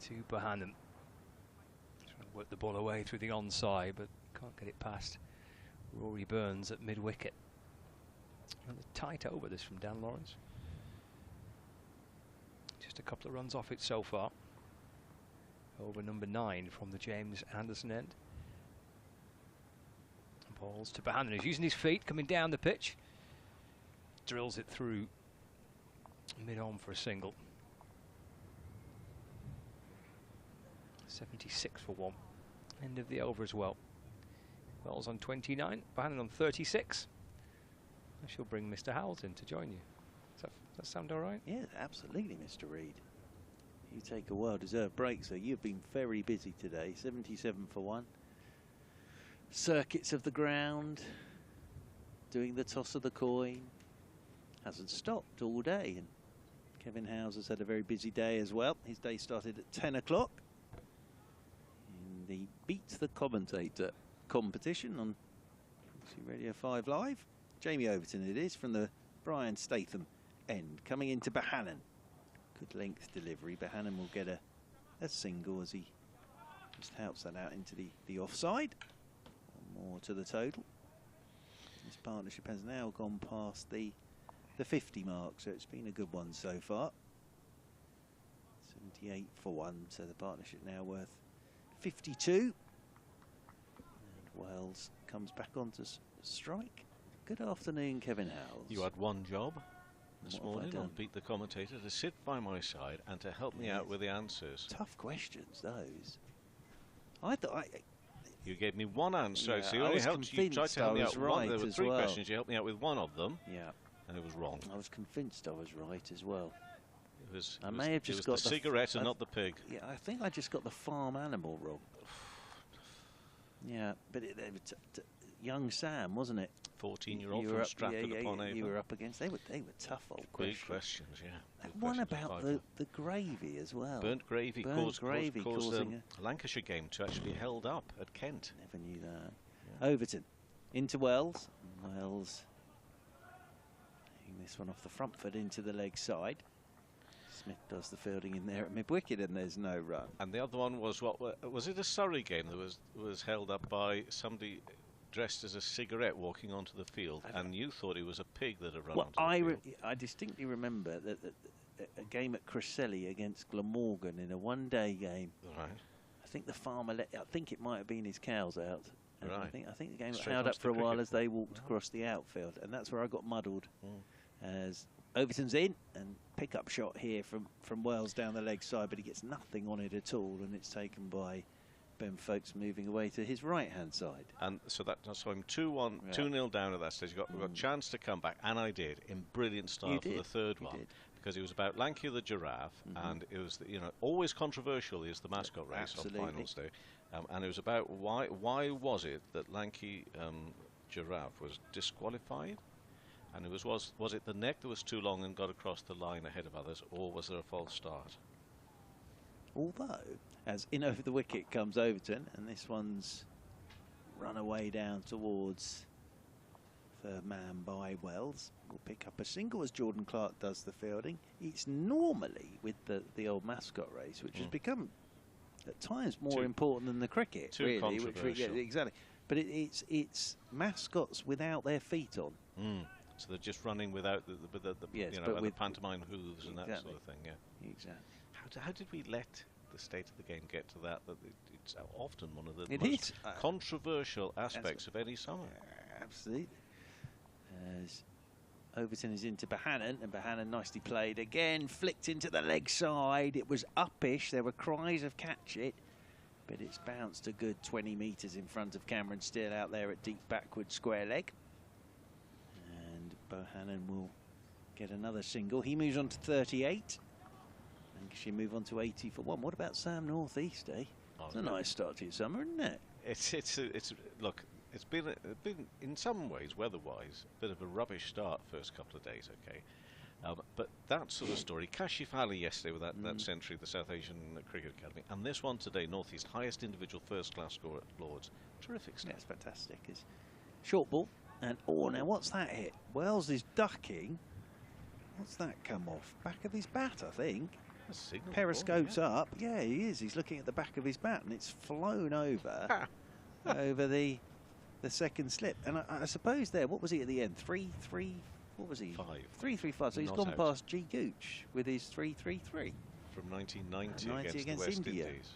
To Bohannon. Trying to work the ball away through the onside, but can't get it past Rory Burns at mid-wicket. Another tight over this from Dan Lawrence. Just a couple of runs off it so far. Over number 9 from the James Anderson end. Balls to Bohannon, who's using his feet, coming down the pitch. Drills it through mid-on for a single. 76 for 1. End of the over as well. Wells on 29, Bohannon on 36. I shall bring Mr. Howells in to join you. Does that sound all right? Yeah, absolutely, Mr. Reid. You take a well-deserved break, so you've been very busy today. 77 for 1. Circuits of the ground, doing the toss of the coin. Hasn't stopped all day. And Kevin Howes has had a very busy day as well. His day started at 10 o'clock. In the Beat the Commentator competition on Radio 5 Live. Jamie Overton it is from the Brian Statham end. Coming into Bohannon. Good length delivery. Bohannon will get a single as he just helps that out into the offside. More to the total. This partnership has now gone past the 50 mark, so it's been a good one so far. 78 for 1, so the partnership now worth 52. And Wells comes back onto strike. Good afternoon, Kevin Howells. You had one job this What have I morning on done? Beat the Commentator, to sit by my side and to help me out with the answers. Tough questions, those. I thought You gave me one answer, Yeah, so you I only was helped. You tried to convinced help me I out was with one. right There were as 3 well. questions. You helped me out with one of them. Yeah. And it was wrong. I was convinced I was right as well. It was. I may have just it got was the cigarette and I- not the pig. Yeah, I think I just got the farm animal wrong. Yeah, but young Sam, wasn't it? 14-year-old You from were up- Stratford yeah, upon Avon. You were up against. They were tough old Big questions. questions, yeah. And Big one questions, about 5. the gravy as well. Burnt gravy Burnt caused gravy causing a Lancashire game to actually held up at Kent. Never knew that. Overton into Wells. Wells hitting this one off the front foot into the leg side. Smith does the fielding in there at mid-wicket and there's no run. And the other one was was it a Surrey game that was held up by somebody dressed as a cigarette walking onto the field, and you thought it was a pig that had run Well, onto the field. I distinctly remember that a game at Cresselly against Glamorgan in a one-day game. Right. I think the farmer I think it might have been his cows out. And Right. I think the game got Straight held up onto for a the while cricket as they walked across the outfield, and that's where I got muddled. Mm. As Overton's in, and pick-up shot here from Wells down the leg side, but he gets nothing on it at all, and it's taken by Ben Folkes moving away to his right-hand side. And so so I'm 2-1, Yeah. 2-0 down at that stage. We got a chance to come back, and I did in brilliant style You for the did, third you one, did. because it was about Lanky the giraffe, and it was always controversial is the mascot race Absolutely. on finals day, and it was about why was it that Lanky giraffe was disqualified, and it was it the neck that was too long and got across the line ahead of others, or was there a false start? Although, as in over the wicket comes Overton, and this one's run away down towards third man by Wells. Will pick up a single as Jordan Clark does the fielding. It's normally with the old mascot race, which has become at times more important than the cricket, too really. controversial. Exactly. But it's mascots without their feet on. Mm. So they're just running without the Yes, and but the with pantomime hooves and that sort exactly. of thing. Yeah. Exactly. How did we let the state of the game get to that? That it's often one of the It most is. Controversial aspects of any summer. Absolutely. As Overton is into Bohannon, and Bohannon nicely played again, flicked into the leg side. It was uppish. There were cries of catch it, but it's bounced a good 20 metres in front of Cameron Steele out there at deep backward square leg. Bohannon will get another single. He moves on to 38. Lancashire move on to 80 for 1. What about Sam North East, eh? It's a nice start to your summer, isn't it? Look, it's been in some ways, weather-wise, a bit of a rubbish start first couple of days, okay? But that sort of story, Kashif Ali yesterday with that century, the South Asian Cricket Academy, and this one today, North East, highest individual first-class score at Lords. Terrific stuff. Yeah, it's fantastic. It's short ball, and now what's that hit? Wells is ducking. What's that come off? Back of his bat, I think. Periscope's up. Yeah, he is. He's looking at the back of his bat, and it's flown over over the second slip. And I suppose there, what was he at the end? 3-3. What was he? 3-3-5. So he's gone past G. Gooch with his 3-3-3 from 1990 against the West India. Indies.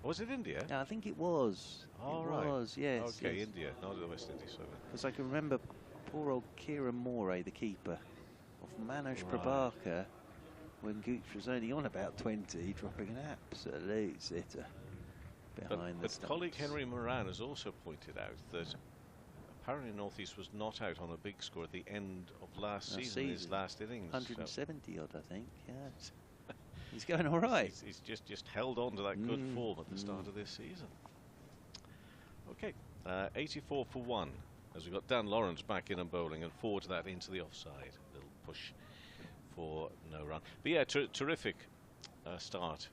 Was it India? Yeah, I think it was. Oh, it was, yes. Okay, yes. India, not the West Indies. Because I can remember poor old Kieran Moray, the keeper of Manoj Prabhakar, when Gooch was only on about 20, dropping an absolute sitter behind the But colleague Henry Moran has also pointed out that apparently North East was not out on a big score at the end of last season, his last innings. 170 odd, I think, yeah. He's going all right. He's just held on to that good form at the start of this season. Okay, 84 for 1, as we've got Dan Lawrence back in and bowling, and forward to that into the offside. Little push for no run. But yeah, terrific start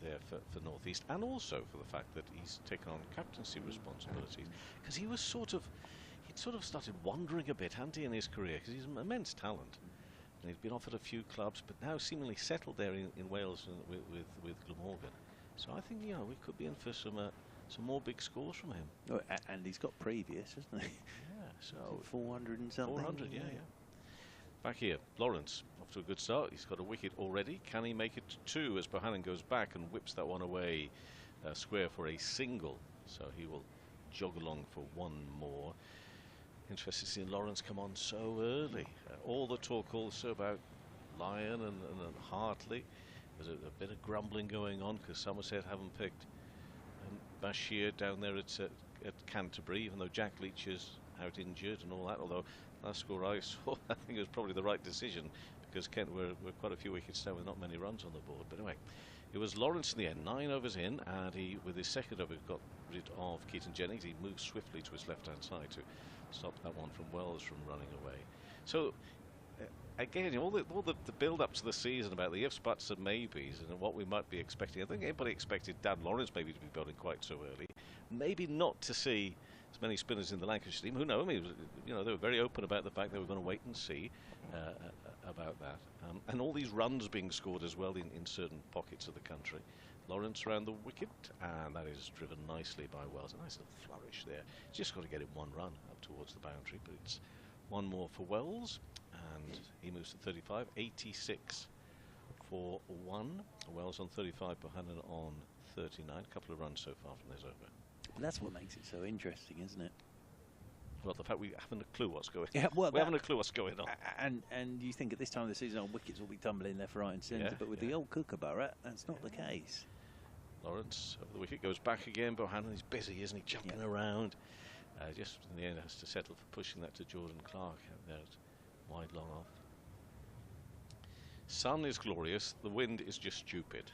there for North East, and also for the fact that he's taken on captaincy responsibilities, because he'd sort of started wandering a bit, hadn't he, in his career, because he's an immense talent. And he's been offered a few clubs, but now seemingly settled there in Wales with Glamorgan. So I think, we could be in for some more big scores from him. Oh, and he's got previous, hasn't he? Yeah, so 400 and something. 400, yeah. Back here, Lawrence off to a good start. He's got a wicket already. Can he make it to 2 as Bohannon goes back and whips that one away square for a single? So he will jog along for one more. Interested to see Lawrence come on so early. All the talk also about Lyon and Hartley. There's a bit of grumbling going on because Somerset haven't picked Bashir down there at Canterbury, even though Jack Leach is out injured and all that. Although last score I saw, I think it was probably the right decision, because Kent were quite a few wickets down with not many runs on the board. But anyway, it was Lawrence in the end, 9 overs in, and he, with his second over, got rid of Keaton Jennings. He moved swiftly to his left-hand side to stop that one from Wells from running away. So again, all the build-up to the season about the ifs, buts and maybes and what we might be expecting. I think everybody expected Dan Lawrence maybe to be bowling quite so early. Maybe not to see as many spinners in the Lancashire team. Who knows? I mean, they were very open about the fact they were going to wait and see about that. And all these runs being scored as well in certain pockets of the country. Lawrence around the wicket, and that is driven nicely by Wells. A nice little flourish there. He's just got to get it one run up towards the boundary, but it's one more for Wells, and he moves to 35. 86 for 1. Wells on 35, Bohannon on 39. A couple of runs so far from this over. But that's what makes it so interesting, isn't it? Well, the fact we haven't a clue what's going on. Yeah, well, we haven't a clue what's going on. And you think at this time of the season, wickets will be tumbling left, right and centre, but with the old Kookaburra, that's not the case. Lawrence over the wicket, goes back again. Bohannon is busy, isn't he? Jumping around. Just in the end has to settle for pushing that to Jordan Clark out there, wide long off. Sun is glorious, the wind is just stupid.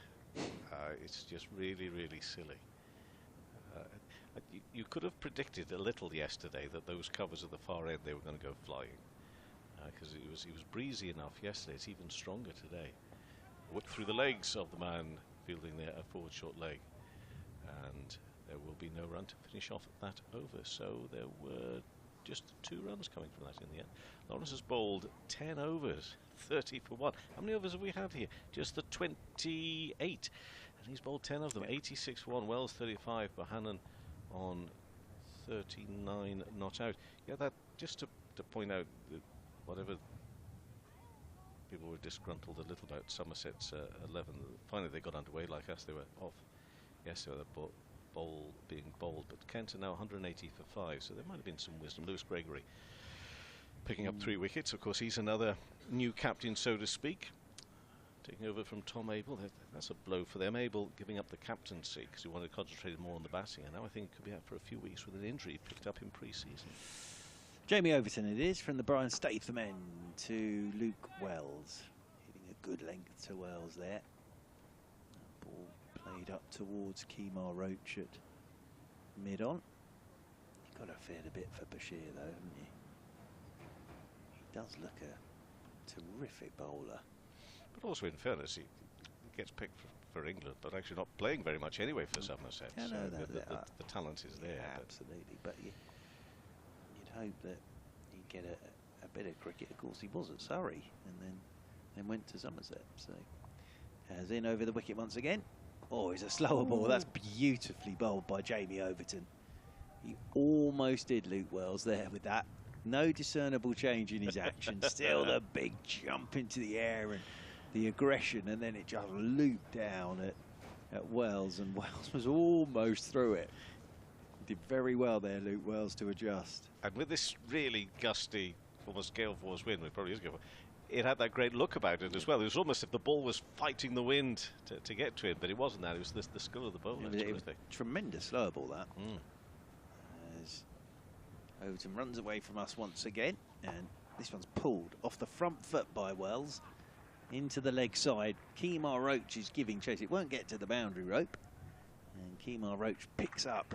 It's just really, really silly. You could have predicted a little yesterday that those covers at the far end, they were going to go flying, because it was breezy enough yesterday. It's even stronger today. Whipped through the legs of the man fielding there, a forward short leg, and there will be no run to finish off that over. So there were just 2 runs coming from that in the end. Lawrence has bowled 10 overs, 30 for 1. How many overs have we had here? Just the 28, and he's bowled 10 of them. 86 for 1. Wells 35. Bohannon on 39, not out. Yeah, that just to point out that whatever people were disgruntled a little about Somerset's 11. Finally, they got underway like us. They were off yesterday, the bowl being bowled. But Kent are now 180 for 5, so there might have been some wisdom. Lewis Gregory picking up 3 wickets. Of course, he's another new captain, so to speak, taking over from Tom Abel. That's a blow for them. Abel giving up the captaincy because he wanted to concentrate more on the batting, and now I think he could be out for a few weeks with an injury picked up in pre-season. Jamie Overton it is, from the Brian Statham end to Luke Wells. Giving a good length to Wells there. Ball played up towards Kemar Roach at mid-on. You've got to feel a bit for Bashir though, haven't you? He does look a terrific bowler. But also, in fairness, he gets picked for England, but actually not playing very much anyway for Somerset. Yeah, so no, the talent is there. Yeah, absolutely, but you'd hope that he'd get a bit of cricket. Of course, he was at Surrey and then went to Somerset. So, as in over the wicket once again. Oh, it's a slower ball. That's beautifully bowled by Jamie Overton. He almost did Luke Wells there with that. No discernible change in his action. Still the big jump into the air and the aggression, and then it just looped down at Wells, and Wells was almost through it. Did very well there, Luke Wells, to adjust. And with this really gusty, almost gale force wind, it probably is gale force, it had that great look about it as well. It was almost as if the ball was fighting the wind to get to him, but it wasn't that. It was the skill of the bowler. It was a tremendous slower ball, that. As Overton runs away from us once again, and this one's pulled off the front foot by Wells into the leg side. Kemar Roach is giving chase. It won't get to the boundary rope, and Kemar Roach picks up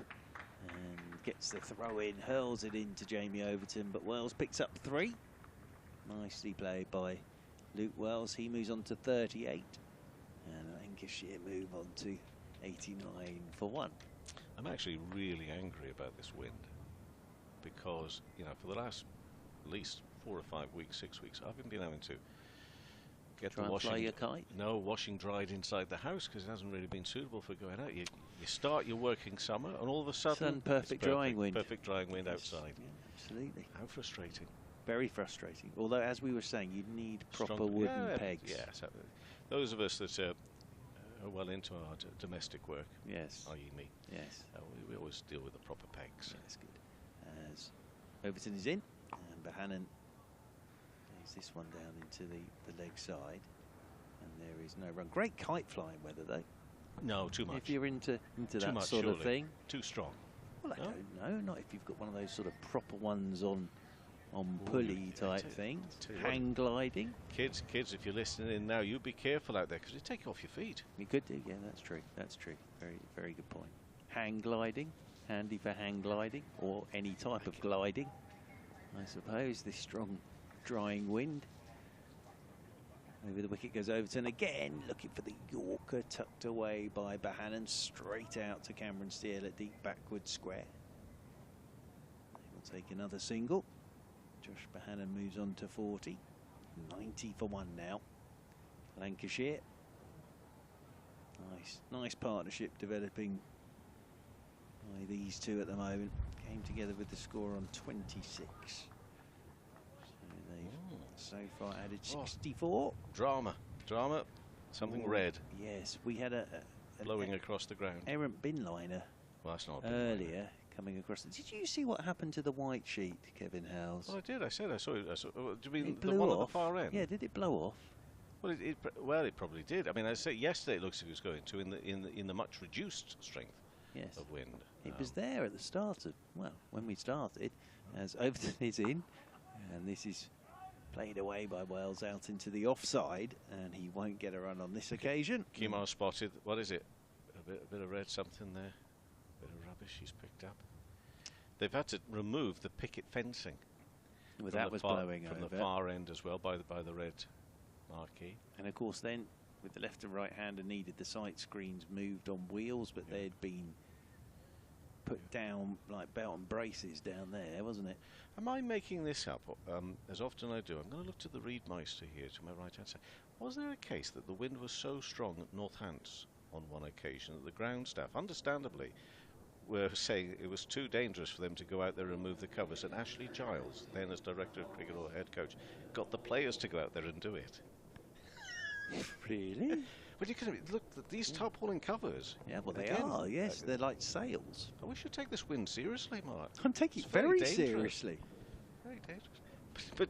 and gets the throw in, hurls it into Jamie Overton, but Wells picks up 3. Nicely played by Luke Wells. He moves on to 38, and Lancashire move on to 89 for 1. I'm actually really angry about this wind, because, you know, for the last at least 4 or 5 weeks, 6 weeks, I've been having to get Try the and fly washing. your kite? No, washing dried inside the house because it hasn't really been suitable for going out. You start your working summer, and all of a sudden, Perfect drying wind. Perfect drying wind outside. Yeah, absolutely. How frustrating. Very frustrating. Although, as we were saying, you need proper wooden pegs. Yes, those of us that are well into our domestic work, yes, i.e. me, yes, we always deal with the proper pegs. That's good. As Overton is in, and Bohannon lays this one down into the leg side, and there is no run. Great kite flying weather, though. No, too much. If you're into that much, sort of thing. Too strong. Well, I don't know. Not if you've got one of those sort of proper ones on pulley type things. Hang gliding. Kids, if you're listening in now, you be careful out there because you take you off your feet. You could do, yeah, that's true. That's true. Very, very good point. Hang gliding, handy for hang gliding or any type of gliding, I suppose. This strong drying wind. Over the wicket goes Overton again, looking for the Yorker, tucked away by Bohannon, straight out to Cameron Steele at deep backward square. They will take another single. Josh Bohannon moves on to 40. 90 for 1 now. Lancashire. Nice partnership developing by these two at the moment. Came together with the score on 26. So far added 64. Drama, something red. Yes, we had a blowing across the ground. Errant bin liner. Well, that's not earlier coming across. Did you see what happened to the white sheet, Kevin Howes? Well, I did. I saw it. Do you mean it the blew one off at the far end? Yeah, did it blow off? Well, it probably did. I mean, I say yesterday it looks like it was going to in the much reduced strength of wind. It was there at the start of, well, when we started, as Overton is in, and this is played away by Wales out into the offside, and he won't get a run on this occasion. Kemar spotted, what is it? A bit of red something there. A bit of rubbish he's picked up. They've had to remove the picket fencing. Well, that was blowing from over. the far end as well by the red marquee. And of course then, with the left and right hander needed, the sight screens moved on wheels, but they'd been put down like belt and braces down there, wasn't it? Am I making this up? As often I do, I'm going to look to the Reedmeister here to my right hand side. Was there a case that the wind was so strong at Northants on one occasion that the ground staff, understandably, were saying it was too dangerous for them to go out there and remove the covers, and Ashley Giles, then as director of cricket or head coach, got the players to go out there and do it? Really? But you can look at these tarpaulin covers. Yeah, well, they are, yes. They're like sails. We should take this wind seriously, Mark. I'm taking it very seriously. Very dangerous. But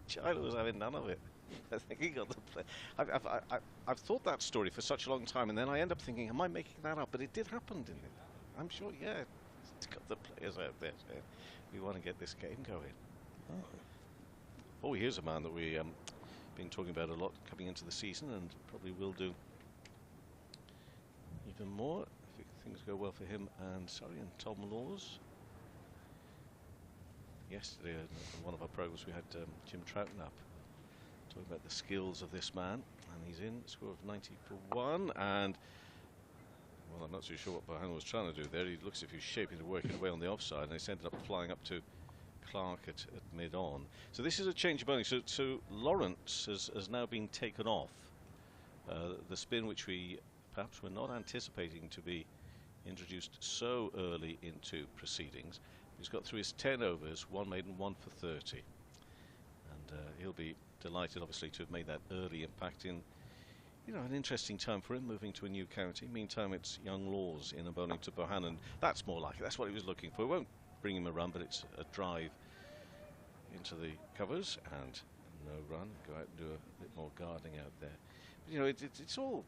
Giles was having none of it. I think he got the play. I've thought that story for such a long time, and then I end up thinking, am I making that up? But it did happen, didn't it? I'm sure, yeah. It's got the players. players out there. We want to get this game going. Oh, here's a man that we been talking about a lot coming into the season, and probably will do even more if things go well for him and Surrey and Tom Laws. Yesterday in one of our programs we had Jim Troughton up talking about the skills of this man, and he's in a score of 90 for 1, and well, I'm not so sure what Bohannon was trying to do there. He looks as if he's shaping to work it away on the offside, and he's ended up flying up to Clark at mid-on. So this is a change of bowling. So Lawrence has now been taken off. The spin, which we perhaps were not anticipating to be introduced so early into proceedings. He's got through his 10 overs, 1 maiden, 1 for 30. And he'll be delighted, obviously, to have made that early impact in, you know, an interesting time for him, moving to a new county. Meantime, it's young Laws in a bowling to Bohannon. That's more like it. That's what he was looking for. It won't bring him a run, but it's a drive into the covers and no run. Go out and do a bit more guarding out there. But, you know, it's all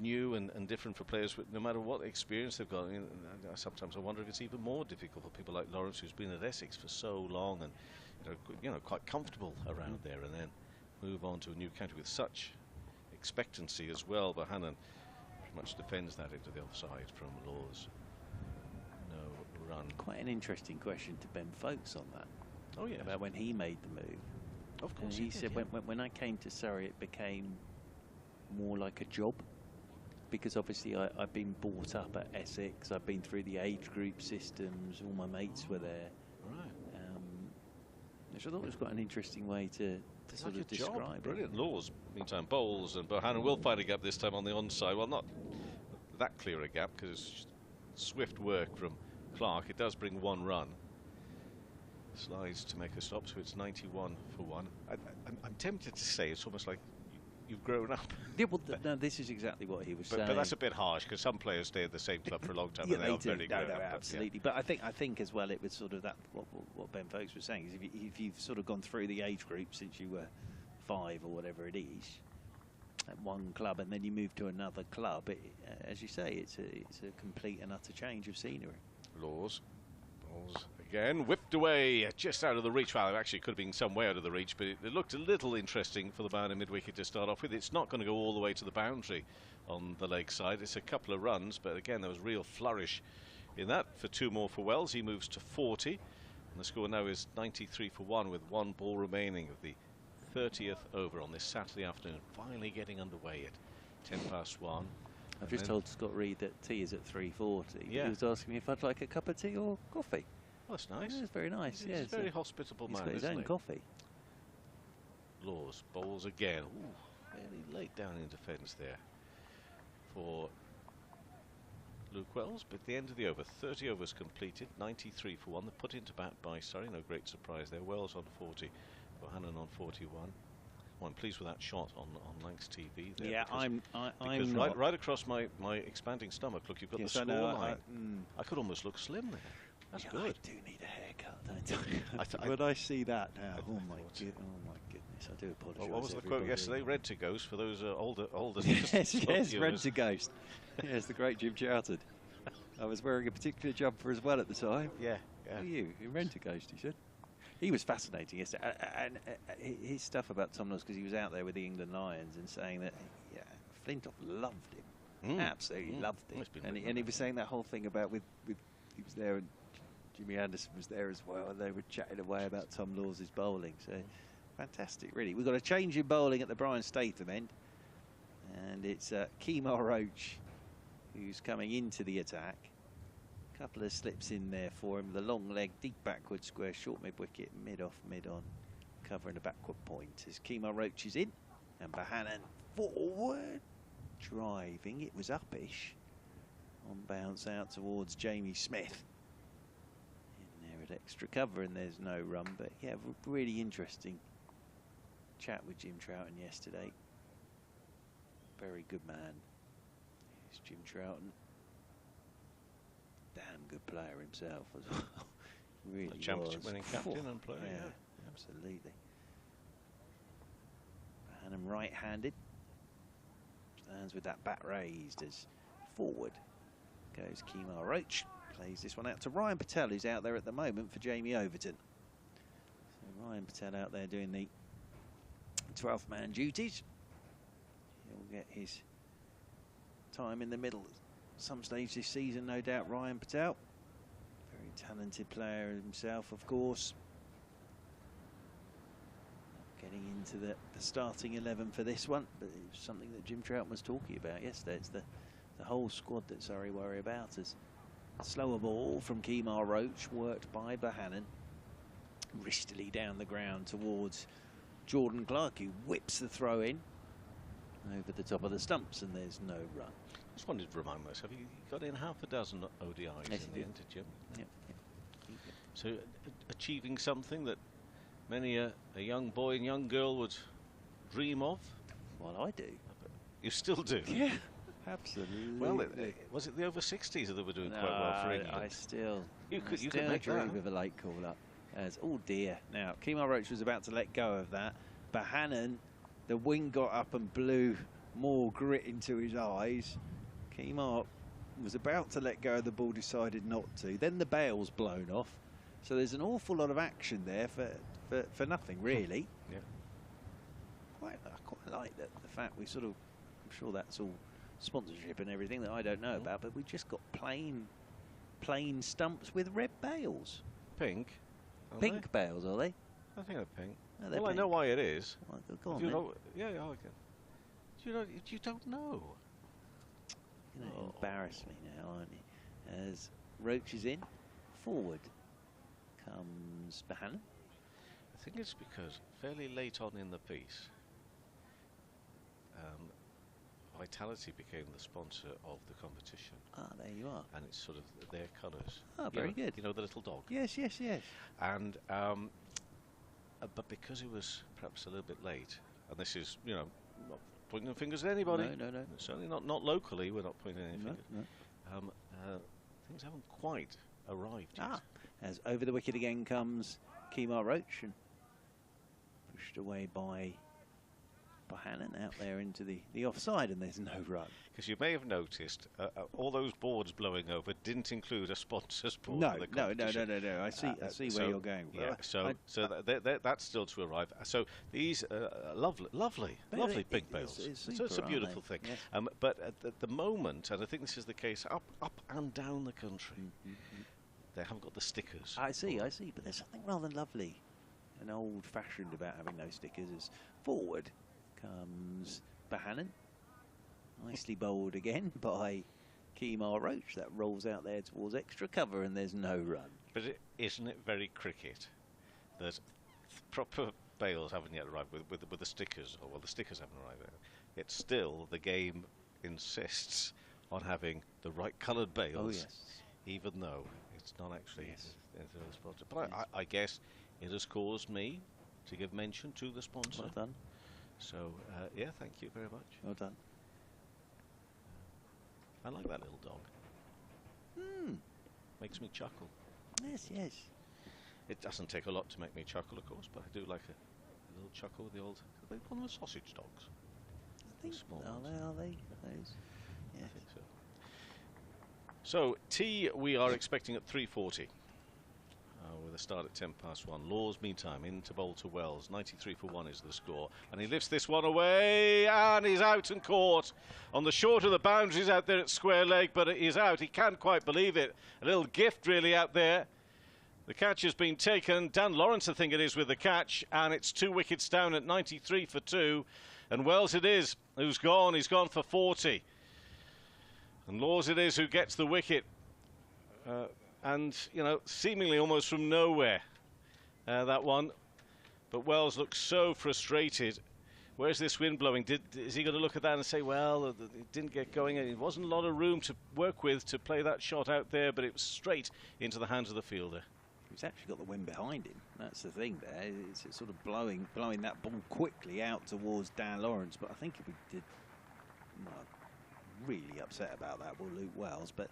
new and different for players, no matter what experience they've got. I mean, sometimes I wonder if it's even more difficult for people like Lawrence, who's been at Essex for so long and you know quite comfortable around there, and then move on to a new county with such expectancy as well. Bohannon pretty much defends that into the offside from Laws. No run. Quite an interesting question to Ben Folkes on that. Oh yeah, about when he made the move. Of course, he said when I came to Surrey, it became more like a job, because obviously I've been brought up at Essex. I've been through the age group systems. All my mates were there. Right. Which I thought was quite an interesting way to sort of describe it. Brilliant. Laws, meantime, bowls, and Bohannon will find a gap this time on the onside. Well, not that clear a gap, because it's swift work from Clark. It does bring 1 run. Slides to make a stop, so it's 91 for 1. I'm tempted to say it's almost like you've grown up. Yeah, well, no, this is exactly what he was saying. But that's a bit harsh, because some players stay at the same club for a long time, yeah, and they are very grown up. Absolutely. But I think as well, it was sort of that what Ben Folkes was saying is if you've sort of gone through the age group since you were 5 or whatever it is at one club, and then you move to another club, as you say, it's a complete and utter change of scenery. Laws. Balls again, whipped away just out of the reach. Well, it actually could have been some way out of the reach, but it looked a little interesting for the bowler mid-wicket to start off with. It's not going to go all the way to the boundary on the leg side. It's a couple of runs, but again, there was real flourish in that for 2 more for Wells. He moves to 40, and the score now is 93 for 1 with 1 ball remaining of the 30th over on this Saturday afternoon. Finally getting underway at 10 past 1. I've just told Scott Reed that tea is at 3:40. Yeah. He was asking me if I'd like a cup of tea or coffee. Oh, that's nice. Yeah, it's very nice. He's yeah, a very hospitable man. He's got his own coffee. Laws bowls again. Ooh, very late down in defence there for Luke Wells. But at the end of the over, 30 overs completed, 93 for 1. They're put into bat by Surrey. No great surprise there. Wells on 40, Bohannon on 41. Well, I'm pleased with that shot on Lancs TV there. Yeah, I'm right across my expanding stomach. Look, you've got the score line. I could almost look slim there. That's good. I do need a haircut, don't I? When I see that now, oh my goodness, I do apologise. What was the quote yesterday? Red to Ghost for those older. yes, Red to Ghost. Yes, the great Jim Charlton. I was wearing a particular jumper as well at the time. Yeah. Who are you? Red to Ghost, he said. He was fascinating yesterday, and his stuff about Tom Laws, because he was out there with the England Lions and saying that Flintoff loved him, absolutely loved him, and he was saying that whole thing about with he was there and Jimmy Anderson was there as well, and they were chatting away about Tom Laws' bowling. So fantastic, really. We've got a change in bowling at the Brian Statham end, and it's Kemar Roach who's coming into the attack. Couple of slips in there for him. The long leg, deep backward square, short mid-wicket, mid-off, mid-on, covering the backward point as Kemar Roach is in, and Bohannon forward, driving. It was uppish. On bounce out towards Jamie Smith. In there at extra cover, and there's no run, but yeah, really interesting chat with Jim Troughton yesterday. Very good man. Here's Jim Troughton. Damn good player himself as well. Really championship winning captain and player. Yeah, absolutely. Bohannon right-handed. Stands with that bat raised as forward goes Kemar Roach. Plays this one out to Ryan Patel, who's out there at the moment for Jamie Overton. So Ryan Patel out there doing the 12th man duties. He'll get his time in the middle at some stage this season, no doubt. Ryan Patel, very talented player himself, of course. Getting into the starting 11 for this one, but it's something that Jim Trout was talking about yesterday. It's the whole squad that Surrey worry about. As slower ball from Kemar Roach, worked by Bohannon, wristily down the ground towards Jordan Clark, who whips the throw in over the top of the stumps, and there's no run. I just wanted to remind myself, you got in half a dozen ODIs yes, in the end, did you? Yep. So achieving something that many a young boy and young girl would dream of. Well, I do. You still do? Yeah, absolutely. Well, was it the over 60s that were doing quite well for England? I still could make dream that. of a late call up. As oh dear. Now, Kemar Roach was about to let go of that. Bohannon, the wing got up and blew more grit into his eyes. Kemar was about to let go of the ball, decided not to. Then the bail's blown off. So there's an awful lot of action there for nothing, really. Yeah. I quite like the fact we sort of, I'm sure that's all sponsorship and everything that I don't know about, but we just got plain stumps with red bails. Pink? Pink bails, are they? I think they're pink. No, they're well, pink. I know why it is. Well, go on, you then. know, yeah, okay. You don't know. You're going to embarrass me now, aren't you? As Roach is in, forward comes Bohannon. I think it's because fairly late on in the piece, Vitality became the sponsor of the competition. Ah, there you are. And it's sort of their colours. Ah, very good. You know the little dog? Yes. And, but because it was perhaps a little bit late, and this is, not pointing fingers at anybody. No. Certainly not locally, we're not pointing any fingers. No. Things haven't quite arrived yet. As over the wicket again comes Kemar Roach, and pushed away by Bohannon out there into the offside, and there's no run. Because you may have noticed all those boards blowing over didn't include a sponsor's board. No. For the competition. I see where you're going. Yeah, that's still to arrive. So these lovely big bails. So it's a beautiful thing. Yes. But at the moment, and I think this is the case up and down the country, they haven't got the stickers. I see. But there's something rather lovely and old-fashioned about having those stickers. As forward comes Bohannon, nicely bowled again by Kemar Roach. That rolls out there towards extra cover, and there's no run. But isn't it very cricket that proper bails haven't yet arrived with the stickers, or well, the stickers haven't arrived yet. Yet still the game insists on having the right coloured bails, even though it's not actually the sponsor. But I guess it has caused me to give mention to the sponsor. Well done. So, yeah, thank you very much. Well done. I like that little dog. Makes me chuckle. Yes. It doesn't take a lot to make me chuckle, of course, but I do like a little chuckle with the old... Are they one of the sausage dogs? I think small are they? Those? Yeah. I think so. So, tea we are expecting at 3:40. With a start at 1:10 Laws, meantime, into bowl to Wells. 93 for 1 is the score. And he lifts this one away, and he's out and caught on the short of the boundaries out there at square leg, but it is out. He can't quite believe it. A little gift, really, out there. The catch has been taken. Dan Lawrence, I think it is, with the catch, and it's 2 wickets down at 93 for 2. And Wells it is who's gone. He's gone for 40. And Laws it is who gets the wicket. And, seemingly almost from nowhere, that one. But Wells looks so frustrated. Where's this wind blowing? Is he going to look at that and say, well, it didn't get going? It wasn't a lot of room to work with to play that shot out there, but it was straight into the hands of the fielder. He's actually got the wind behind him. That's the thing there. It's sort of blowing that ball quickly out towards Dan Lawrence. But I think if we did, really upset about that, will Luke Wells. But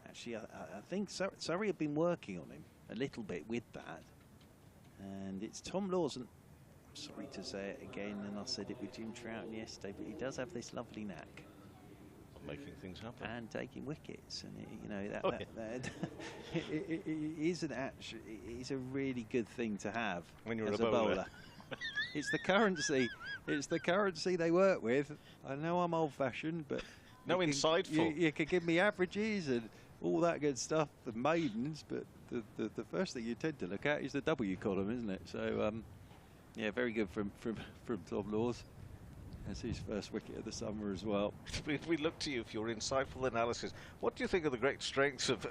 actually, I think Surrey have been working on him a little bit with that. And it's Tom Laws, and I'm sorry to say it again, and I said it with Jim Trout yesterday, but he does have this lovely knack. making things happen. And taking wickets, and it isn't actually. It's a really good thing to have when you're as a bowler. It's the currency. It's the currency they work with. I know I'm old-fashioned, but no, insightful. You could give me averages and all that good stuff, the maidens, but the first thing you tend to look at is the W column, isn't it? So, yeah, very good from Tom Laws. That's his first wicket of the summer as well. We look to you for your insightful analysis. What do you think are the great strengths of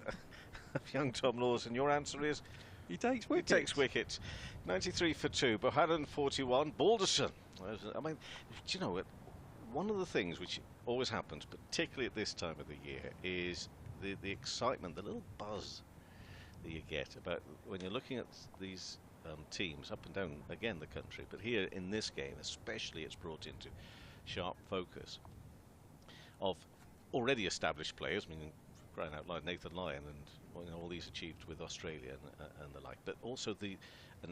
young Tom Laws? And your answer is? He takes wickets. He takes wickets. 93 for 2. Bohannon 41. Balderson. I mean, do you know what? One of the things which always happens, particularly at this time of the year, is the excitement, the little buzz that you get about when you're looking at these teams up and down, again, the country. But here in this game, especially, it's brought into sharp focus of already established players. I mean, crying out loud, Nathan Lyon and all these achieved with Australia and the like. But also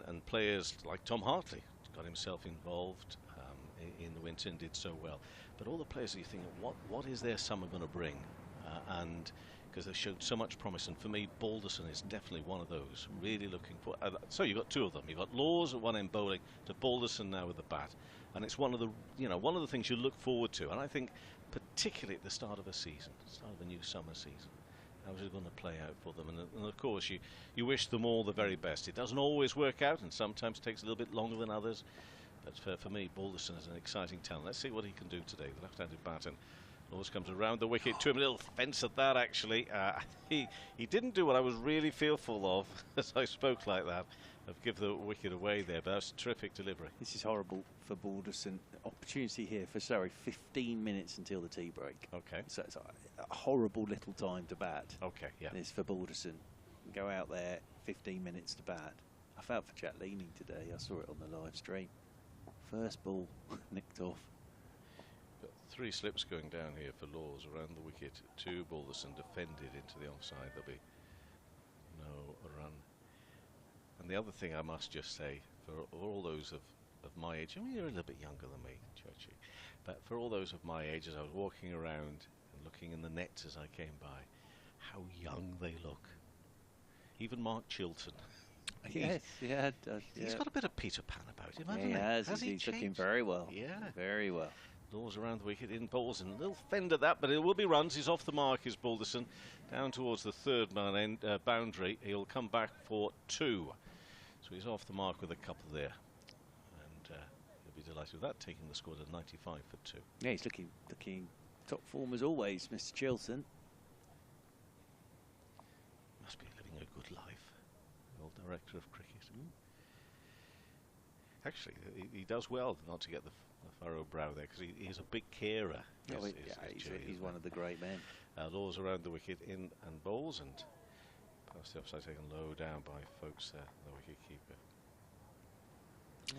and players like Tom Hartley got himself involved in the winter and did so well. But all the players that you think, what is their summer going to bring? And because they showed so much promise, and for me, Balderson is definitely one of those. Really looking for. So you've got two of them. You've got Laws at one end bowling to Balderson now with the bat, and it's one of the things you look forward to. And I think particularly at the start of a season, start of a new summer season, how is it going to play out for them? And of course, you wish them all the very best. It doesn't always work out, and sometimes takes a little bit longer than others. But for me, Balderson is an exciting talent. Let's see what he can do today. The left-handed batter. Laws comes around the wicket to him, a little fence at that actually. He didn't do what I was really fearful of as I spoke like that, of give the wicket away there, but that's terrific delivery. This is horrible for Balderson. Opportunity here for Surrey, 15 minutes until the tea break. Okay. So it's a horrible little time to bat. Okay, yeah. This for Balderson. Go out there, 15 minutes to bat. I felt for Chat Leaning today. I saw it on the live stream. First ball nicked off. Got 3 slips going down here for Laws around the wicket. 2 Balderson defended into the offside. There'll be no run. And the other thing I must just say, for all those of my age, I mean, you're a little bit younger than me, Churchy, but for all those of my age, as I was walking around and looking in the nets as I came by, how young they look. Even Mark Chilton. Yes, yeah, he's got a bit of Peter Pan about him, hasn't he? He has. Has He's he looking very well. Yeah. Very well. Laws around the wicket in balls and a little fend at that, but it will be runs. He's off the mark, is Balderson. Down towards the third man end boundary. He'll come back for 2. So he's off the mark with a couple there. And he'll be delighted with that, taking the score to 95 for 2. Yeah, he's looking top form as always, Mr. Chilton. Must be living a good life. The old director of cricket. Actually, he does well not to get the furrow brow there, because he's a big carer. He's one of the great men. Laws around the wicket in and bowls, and past the offside taken low down by folks there, the wicket keeper.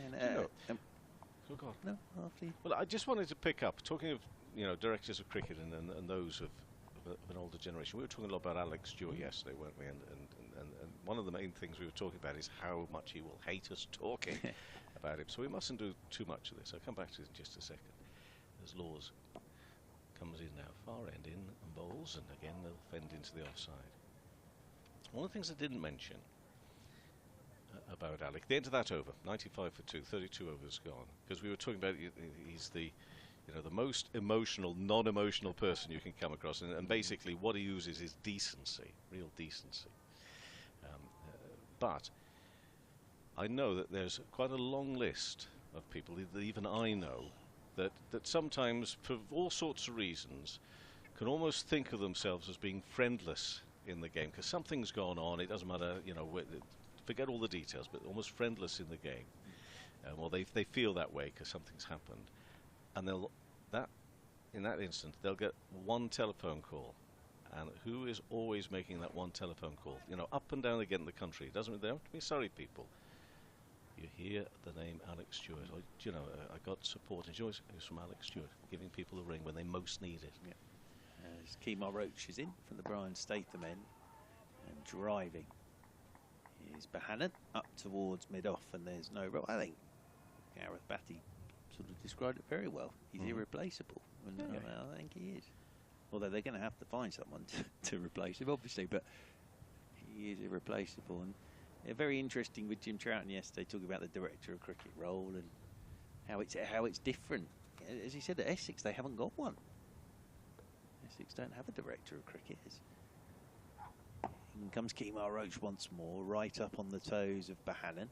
And, so go on. No, after you. Well, I just wanted to pick up, talking of directors of cricket and those of an older generation. We were talking a lot about Alex Stewart yesterday, weren't we? And one of the main things we were talking about is how much he will hate us talking about him. So we mustn't do too much of this. I'll come back to it in just a second. As Laws comes in now, far end in and bowls, and again they'll fend into the offside. One of the things I didn't mention about Alec, the end of that over, 95 for 2, 32 overs gone, because we were talking about he's the the most emotional, non-emotional person you can come across, and basically what he uses is decency, real decency. But I know that there's quite a long list of people that even I know that sometimes, for all sorts of reasons, can almost think of themselves as being friendless in the game, because something's gone on. It doesn't matter, forget all the details, but almost friendless in the game. Well, they feel that way because something's happened, and in that instant they'll get one telephone call. And who is always making that one telephone call? Up and down again in the country. They don't have to be Surrey people. You hear the name Alex Stewart. I got support. It's always from Alex Stewart, giving people a ring when they most need it. Yeah. As Kemar Roach is in from the Brian Statham end and driving. Here's Bohannon up towards mid-off, and there's no roll. I think Gareth Batty sort of described it very well. He's irreplaceable, and I think he is. Although they're going to have to find someone to replace him, obviously, but he is irreplaceable. And very interesting with Jim Troughton yesterday, talking about the director of cricket role and how it's different. As he said, at Essex they haven't got one. Essex don't have a director of cricket. In comes Kemar Roach once more, right up on the toes of Bohannon.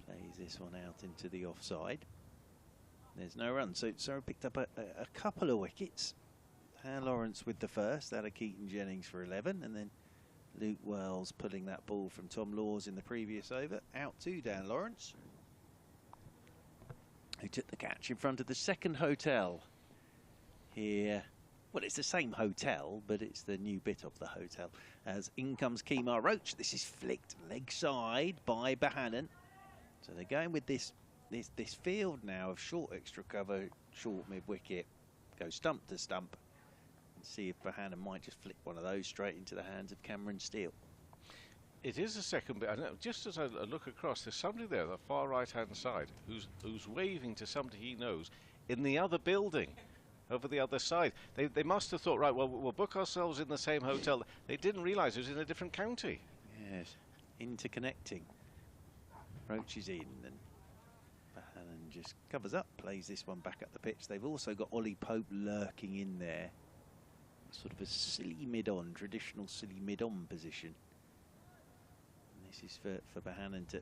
Plays this one out into the offside. There's no run, so Surrey picked up a couple of wickets. Dan Lawrence with the first, out of Keaton Jennings for 11, and then Luke Wells pulling that ball from Tom Laws in the previous over, out to Dan Lawrence, who took the catch in front of the second hotel here. Well, it's the same hotel, but it's the new bit of the hotel. As in comes Kemar Roach. This is flicked leg side by Bohannon. So they're going with this field now of short extra cover, short mid-wicket, go stump to stump, and see if Bohannon might just flick one of those straight into the hands of Cameron Steele. It is a second bit. I know, just as I look across, there's somebody there, the far right-hand side, who's waving to somebody he knows in the other building, over the other side. They must have thought, right, well, we'll book ourselves in the same hotel. They didn't realise it was in a different county. Yes, interconnecting. Roach is in, and Bohannon just covers up, plays this one back up the pitch. They've also got Ollie Pope lurking in there. Sort of a silly mid-on, traditional silly mid-on position. And this is for Bohannon to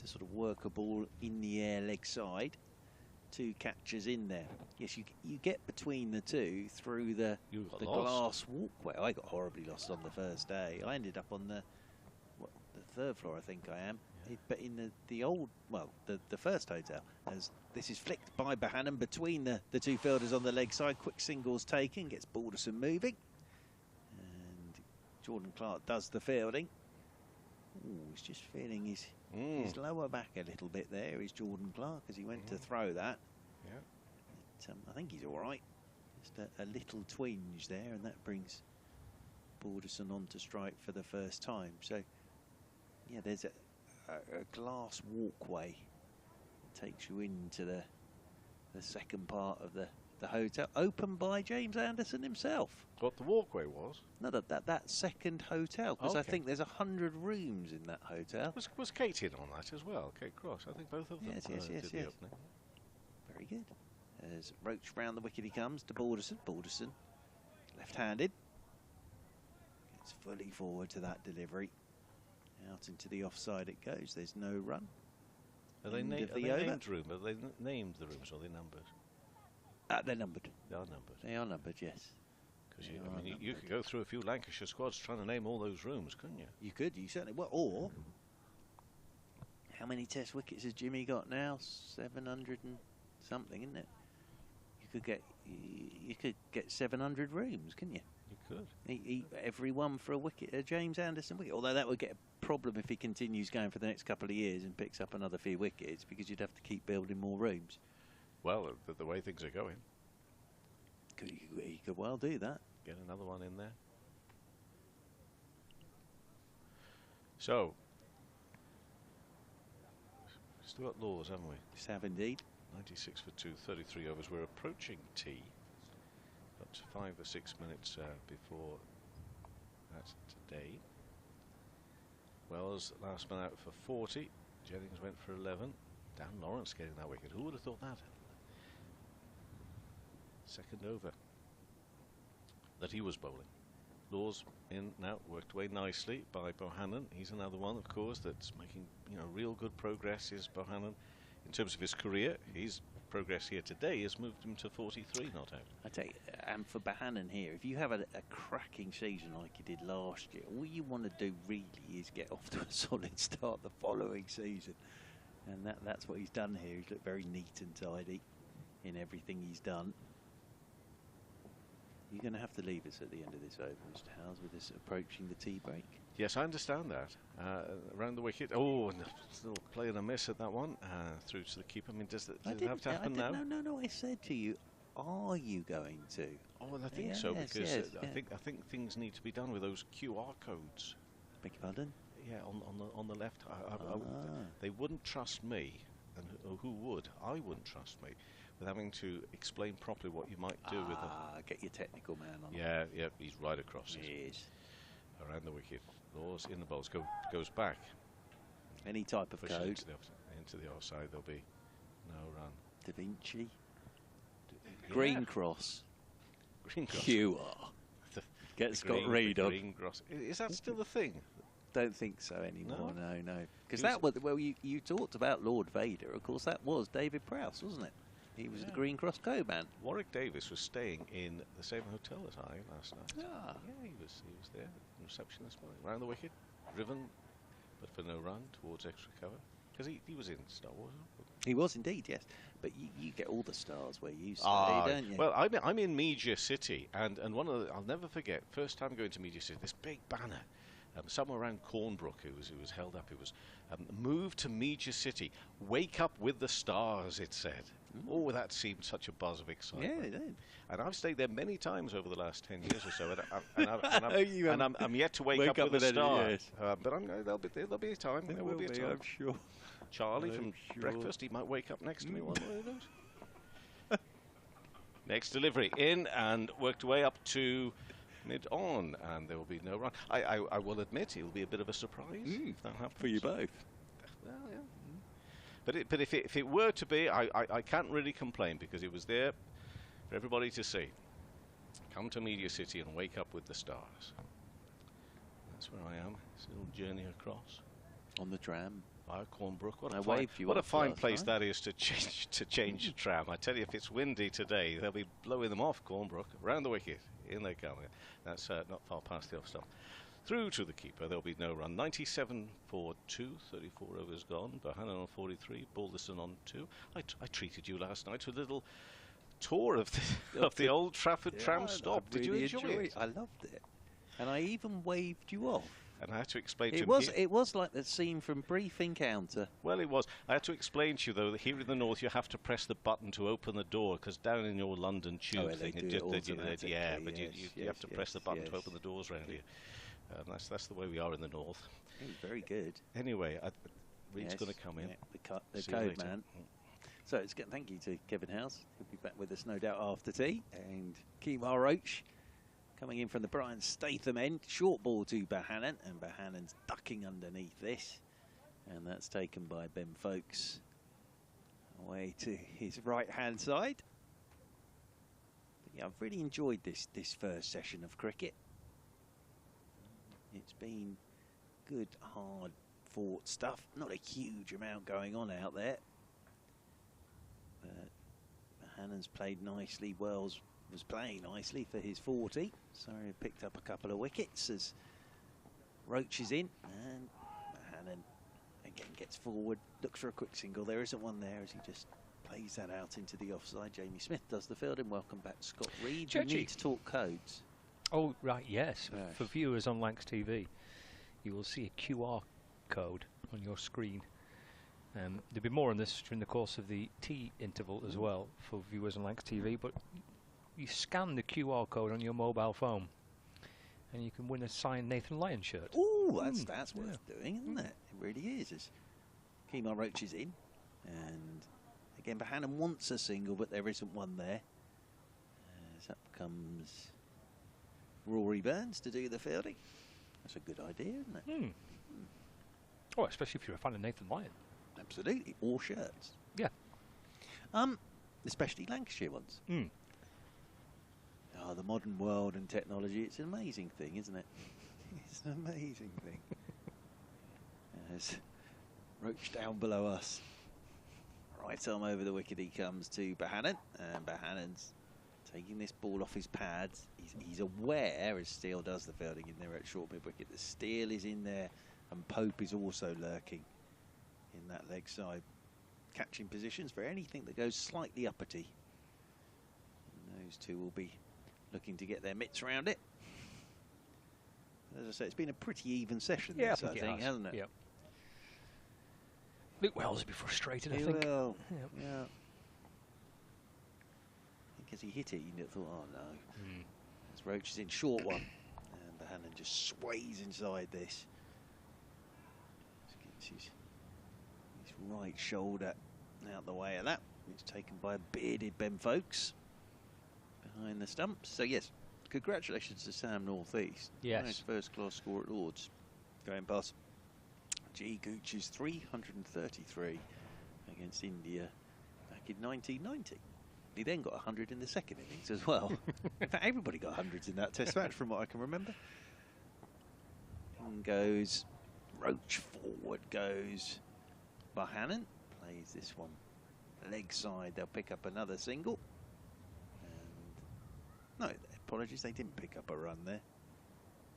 sort of work a ball in the air leg side. Two catchers in there. Yes, you get between the two through the glass walkway. I got horribly lost on the first day. I ended up on the third floor, I think I am. But in the old, well, the first hotel, as this is flicked by Bohannon between the two fielders on the leg side. Quick singles taken, gets Balderson moving. And Jordan Clark does the fielding. Ooh, he's just feeling his lower back a little bit there, is Jordan Clark, as he went to throw that. Yeah. But, I think he's all right. Just a little twinge there, and that brings Balderson on to strike for the first time. So, yeah, there's a glass walkway that takes you into the second part of the hotel, opened by James Anderson himself. What the walkway was? No, that second hotel, because I think there's 100 rooms in that hotel. Was Kate in on that as well? Kate Cross, I think both of them yes. did the opening. Very good. As Roach round the wicket he comes to Balderson. Balderson, left-handed, gets fully forward to that delivery. Out into the offside it goes. There's no run. Are they named room? Are they named the rooms, or are they numbered? They're numbered. They are numbered. They are numbered, yes. Because you could go through a few Lancashire squads trying to name all those rooms, couldn't you? You could. You certainly. Well, or how many Test wickets has Jimmy got now? 700 and something, isn't it? You could get 700 rooms, couldn't you? You could. Every one for a wicket, a James Anderson wicket. Although that would get a problem if he continues going for the next couple of years and picks up another few wickets, because you'd have to keep building more rooms. Well, the way things are going. He could well do that. Get another one in there. So, still got Laws, haven't we? Just have indeed. 96 for 2, 33 overs. We're approaching tea. Got 5 or 6 minutes before that today. Wells last man out for 40. Jennings went for 11. Dan Lawrence getting that wicket. Who would have thought that? Second over that he was bowling. Laws in now, worked away nicely by Bohannon. He's another one, of course, that's making real good progress. Is Bohannon in terms of his career? His progress here today has moved him to 43 not out. I tell you, and for Bohannon here, if you have a cracking season like you did last year, all you want to do really is get off to a solid start the following season, and that's what he's done here. He's looked very neat and tidy in everything he's done. You're going to have to leave us at the end of this over, Mr. Howes, with us approaching the tea break. Yes, I understand that. Around the wicket. Oh, and still playing a miss at that one. Through to the keeper. I mean, does it have to happen now? No. I said to you, are you going to? Oh, well, I think so, because I think things need to be done with those QR codes. Beg your pardon? Yeah, on the left. They wouldn't trust me, and who would? I wouldn't trust me with having to explain properly what you might do with them. Get your technical man on. Yeah, yeah, he's right across. Yes. Around the wicket. Laws in the bowls. Goes back. Any type of Pushes code. Into the offside. There'll be no run. Da Vinci. Green cross. Green cross. QR. Get Scott Reed up. Green cross. Is that still the thing? Don't think so anymore. No? No. Because that was, well, you talked about Lord Vader. Of course, that was David Prowse, wasn't it? He was the Green Cross code man. Warwick Davis was staying in the same hotel as I last night. Ah. Yeah, he was there. Reception this morning. Round the wicket. Driven, but for no run towards extra cover. Because he was in Star Wars. He was indeed, yes. But you get all the stars where you stay, don't you? Well, I'm in Media City, and one of the, I'll never forget, first time going to Media City, this big banner, somewhere around Cornbrook, it was held up, it was, move to Media City, wake up with the stars, it said. Oh, that seemed such a buzz of excitement. Yeah, it did. And I've stayed there many times over the last 10 years or so, and I'm yet to wake up with a star. Yes. But there'll be a time. There will be a time. I'm sure. Charlie from breakfast, he might wake up next to me one way or not. Next delivery in and worked away up to mid-on, and there will be no run. I will admit it will be a bit of a surprise if that happens. For you both. Well, yeah. But if it were to be, I can't really complain because it was there for everybody to see. Come to Media City and wake up with the stars. That's where I am. It's a little journey across. On the tram. Via Cornbrook. What a fine place that is to change a tram. I tell you, if it's windy today, they'll be blowing them off Cornbrook. Round the wicket. In they come. That's not far past the off stump. Through to the keeper, there'll be no run. 97 for 2, 34 overs gone. Bohannon on 43, Balderson on 2. I treated you last night to a little tour of the Old Trafford tram stop. Did you enjoy it? I loved it. And I even waved you off. And I had to explain to him. It was like the scene from Brief Encounter. Well, it was. I had to explain to you, though, that here in the north you have to press the button to open the door, because down in your London tube thing, you have to press the button to open the doors around here. That's the way we are in the north. Very good. Anyway, Reed's going to come in. The code man. So thank you to Kevin House. He'll be back with us, no doubt, after tea. And Kemar Roach coming in from the Brian Statham end. Short ball to Bohannon, and Bohannon's ducking underneath this. And that's taken by Ben Folkes away to his right-hand side. But yeah, I've really enjoyed this first session of cricket. It's been good, hard-fought stuff. Not a huge amount going on out there. But Bohannon's played nicely. Wells was playing nicely for his 40. Surrey picked up a couple of wickets as Roach is in. And Bohannon again gets forward, looks for a quick single. There isn't one there as he just plays that out into the offside. Jamie Smith does the fielding. Welcome back, Scott Reed. You need to talk codes. Oh, right, yes. For viewers on Lancs TV, you will see a QR code on your screen. There'll be more on this during the course of the tea interval as well for viewers on Lancs TV, but you scan the QR code on your mobile phone and you can win a signed Nathan Lyon shirt. Oh, that's worth doing, isn't it? It really is. As Kemar Roach is in, and again, Bohannon wants a single, but there isn't one there. As up comes Rory Burns to do the fielding. That's a good idea, isn't it? Oh, especially if you're a fan of Nathan Lyon. Absolutely, or shirts. Yeah. Especially Lancashire ones. Oh, the modern world and technology, it's an amazing thing, isn't it? It's an amazing thing. As Roach down below us. Right arm over the wicket he comes to Bohannon, and Bohannon's taking this ball off his pads. He's aware, as Steele does the fielding in there at short mid-wicket, that Steele is in there and Pope is also lurking in that leg side, catching positions for anything that goes slightly uppity. And those two will be looking to get their mitts around it. As I say, it's been a pretty even session, I think, hasn't it? Yep. Luke Wells will be frustrated, I He think. will. Yeah. Because he hit it, you thought, oh no. As Roach is in short one, and Bohannon just sways inside this. Just gets his right shoulder out the way of that. It's taken by a bearded Ben Folkes behind the stumps. So yes, congratulations to Sam North East. Yes. Nice first class score at Lords. Going past G. Gooch's 333 against India back in 1990. He then got 100 in the second innings as well. In fact, everybody got hundreds in that test match from what I can remember. In goes Roach, forward goes Bohannon. Plays this one leg side. They'll pick up another single. And no, apologies, they didn't pick up a run there.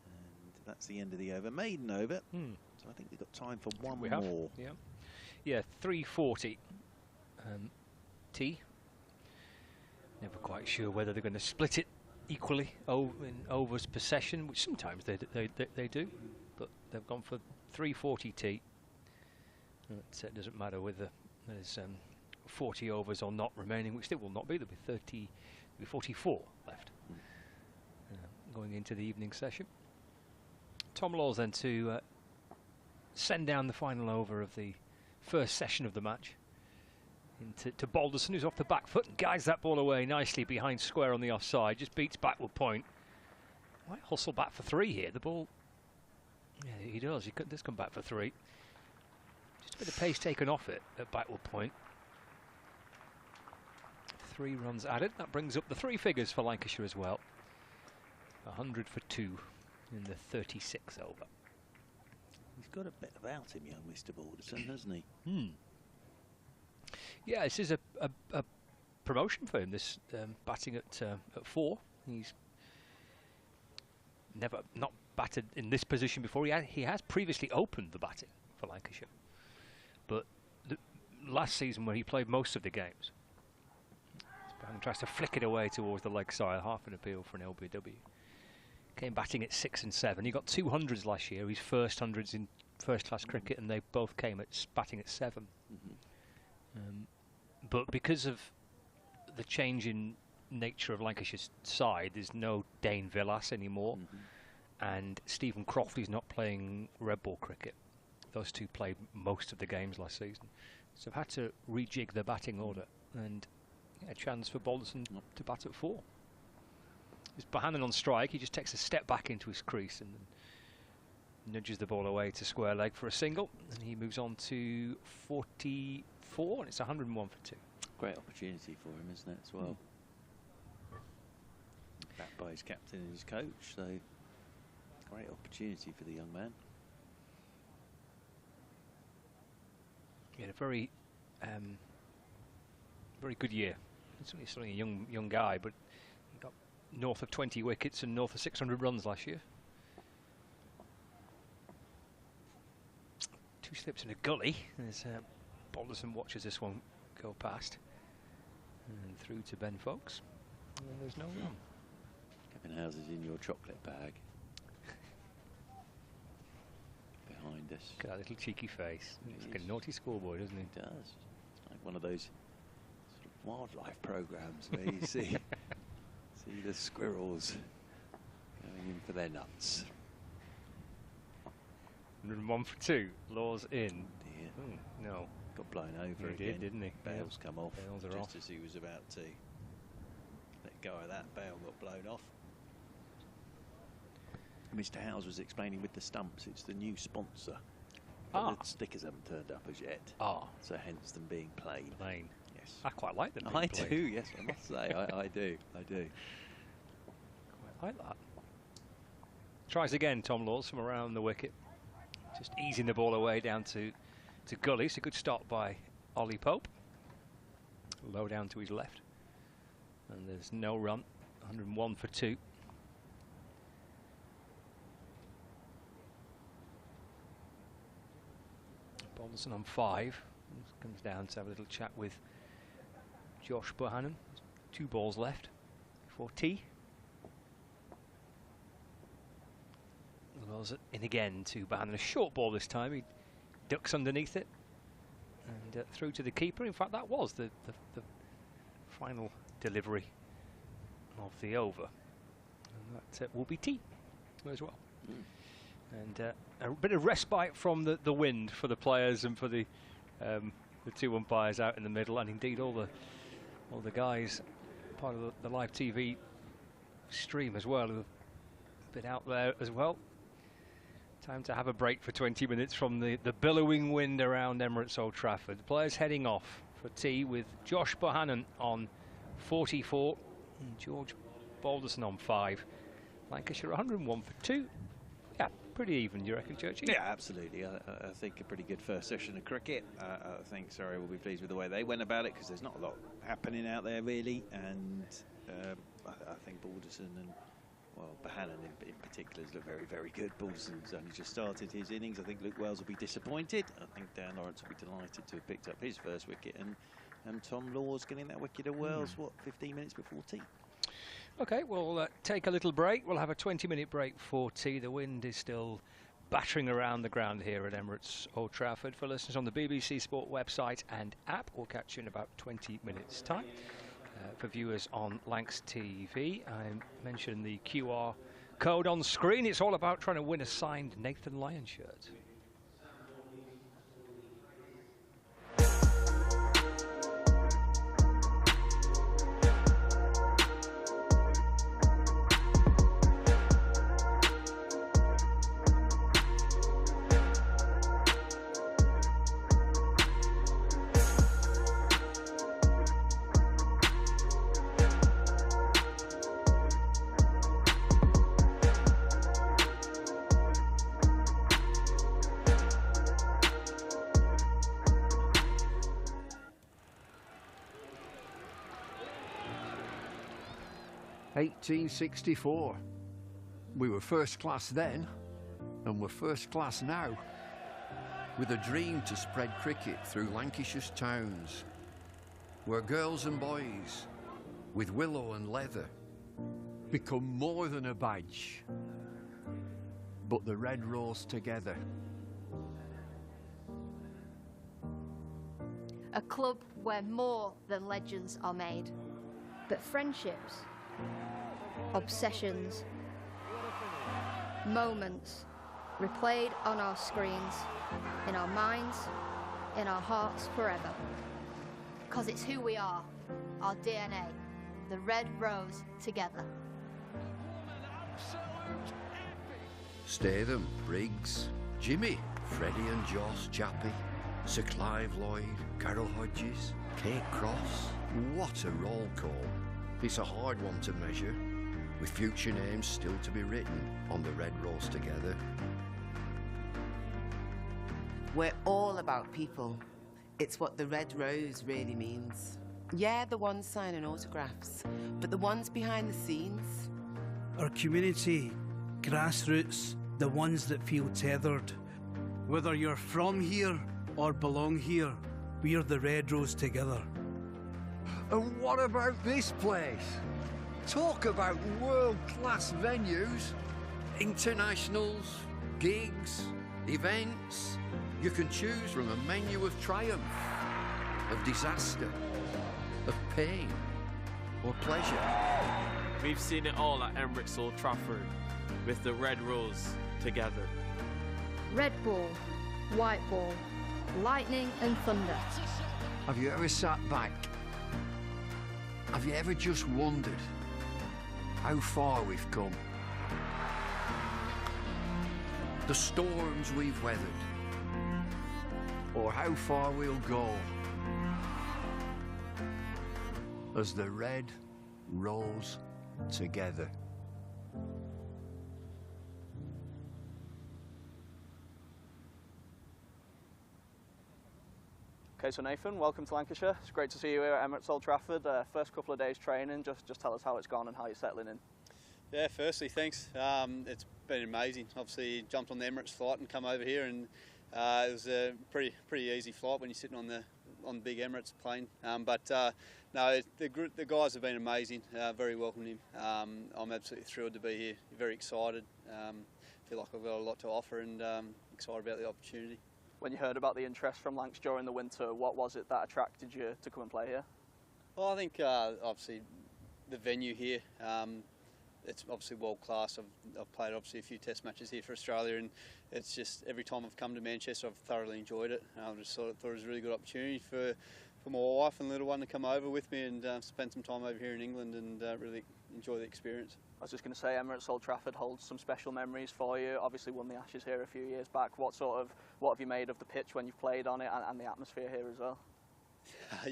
And that's the end of the over. Maiden over. So I think we've got time for one more. Yeah, 340. T. Never quite sure whether they're going to split it equally in overs per session, which sometimes they do, but they've gone for 340 T. It doesn't matter whether there's 40 overs or not remaining, which there will not be. There'll be 44 left going into the evening session. Tom Laws then to send down the final over of the first session of the match to Balderson, who's off the back foot and guides that ball away nicely behind square on the offside. Just beats backward point. Might hustle back for 3 here. The ball, yeah, he does. He does come back for 3. Just a bit of pace taken off it at backward point. 3 runs added. That brings up the 3 figures for Lancashire as well. 100 for 2 in the 36 over. He's got a bit about him, young Mr. Balderson, hasn't he? Yeah, this is a promotion for him, this batting at 4. He's never not batted in this position before. He has previously opened the batting for Lancashire, but last season where he played most of the games, and tries to flick it away towards the leg side, half an appeal for an LBW. Came batting at 6 and 7. He got 200s last year, his first hundreds in first-class cricket, and they both came at batting at 7. But because of the change in nature of Lancashire's side, there's no Dane Villas anymore, and Stephen Croftley's not playing red ball cricket. Those two played most of the games last season, so I've had to rejig the batting order, and a chance for Balderson to bat at 4. There's Bohannon on strike. He just takes a step back into his crease and nudges the ball away to square leg for a single, and he moves on to 44, and it's 101 for 2. Great opportunity for him, isn't it, as well? Backed by his captain and his coach, so great opportunity for the young man. He had a very good year. He's only a young guy, but he got north of 20 wickets and north of 600 runs last year. 2 slips in a gully as Balderson watches this one go past and through to Ben Folkes, and there's no run. Kevin Howes is in your chocolate bag behind us. Look at that little cheeky face. He's like a naughty schoolboy, doesn't he? He does. It's like one of those sort of wildlife programs where you see the squirrels going in for their nuts. 101 for 2. Laws in. No. Got blown over he again. Did, didn't he? Bails come off. Bails are just off. as he was about to let go of that, bail got blown off. Mr. Howes was explaining with the stumps, it's the new sponsor. The stickers haven't turned up as yet. So hence them being plain. Yes. I quite like them. I do, yes, I must say. I do. Quite like that. Tries again, Tom Laws, from around the wicket. Just easing the ball away down to Gully. It's a good stop by Ollie Pope. Low down to his left. And there's no run. 101 for 2. Balderson on 5. Comes down to have a little chat with Josh Bohannon. 2 balls left for T. Wells in again to Bohannon. A short ball this time. He ducks underneath it and through to the keeper. In fact, that was the final delivery of the over. And that will be T as well. And a bit of respite from the wind for the players and for the the two umpires out in the middle, and indeed all the guys part of the live TV stream as well, who've been out there as well. Time to have a break for 20 minutes from the billowing wind around Emirates Old Trafford. The players heading off for tea with Josh Bohannon on 44 and George Balderson on 5. Lancashire 101 for 2. Yeah, pretty even, you reckon, Churchy? Yeah, absolutely. I think a pretty good first session of cricket. I think Surrey will be pleased with the way they went about it, because there's not a lot happening out there really, and I think Balderson and, well, Bohannon in particular has looked very, very good. Balderson's only just started his innings. I think Luke Wells will be disappointed. I think Dan Lawrence will be delighted to have picked up his first wicket, and Tom Law's getting that wicket of Wells, what, 15 minutes before tea? Okay, we'll take a little break. We'll have a 20-minute break for tea. The wind is still battering around the ground here at Emirates Old Trafford. For listeners on the BBC Sport website and app, we'll catch you in about 20 minutes' time. For viewers on Lancs TV, I mentioned the QR code on screen. It's all about trying to win a signed Nathan Lyon shirt. (1864). We were first class then, and we're first class now, with a dream to spread cricket through Lancashire's towns, where girls and boys, with willow and leather, become more than a badge, but the red rose together. A club where more than legends are made, but friendships, obsessions, moments replayed on our screens, in our minds, in our hearts forever. Because it's who we are, our DNA, the red rose together. Statham, Briggs, Jimmy, Freddie and Joss, Chappie, Sir Clive Lloyd, Carol Hodges, Kate Cross. What a roll call. It's a hard one to measure, with future names still to be written on the red rose together. We're all about people. It's what the red rose really means. Yeah, the ones signing autographs, but the ones behind the scenes. Our community, grassroots, the ones that feel tethered. Whether you're from here or belong here, we're the red rose together. And what about this place? Talk about world-class venues, internationals, gigs, events. You can choose from a menu of triumph, of disaster, of pain, or pleasure. We've seen it all at Emirates Old Trafford, with the red rose together. Red ball, white ball, lightning and thunder. Have you ever sat back? Have you ever just wondered how far we've come? The storms we've weathered, or how far we'll go as the red rose together. Okay, so Nathan, welcome to Lancashire. It's great to see you here at Emirates Old Trafford. First couple of days training, just tell us how it's gone and how you're settling in. Yeah, firstly, thanks. It's been amazing. Obviously, jumped on the Emirates flight and come over here, and it was a pretty easy flight when you're sitting on the big Emirates plane. No, the guys have been amazing. Very welcoming. I'm absolutely thrilled to be here. Very excited. Feel like I've got a lot to offer, and excited about the opportunity. When you heard about the interest from Lancs during the winter, what was it that attracted you to come and play here? Well, I think obviously the venue here. it's obviously world class. I've played obviously a few Test matches here for Australia, and it's just every time I've come to Manchester, I've thoroughly enjoyed it. I just thought it was a really good opportunity for my wife and little one to come over with me and spend some time over here in England and really enjoy the experience. I was just going to say, Emirates Old Trafford holds some special memories for you. Obviously won the Ashes here a few years back. What have you made of the pitch when you've played on it, and the atmosphere here as well?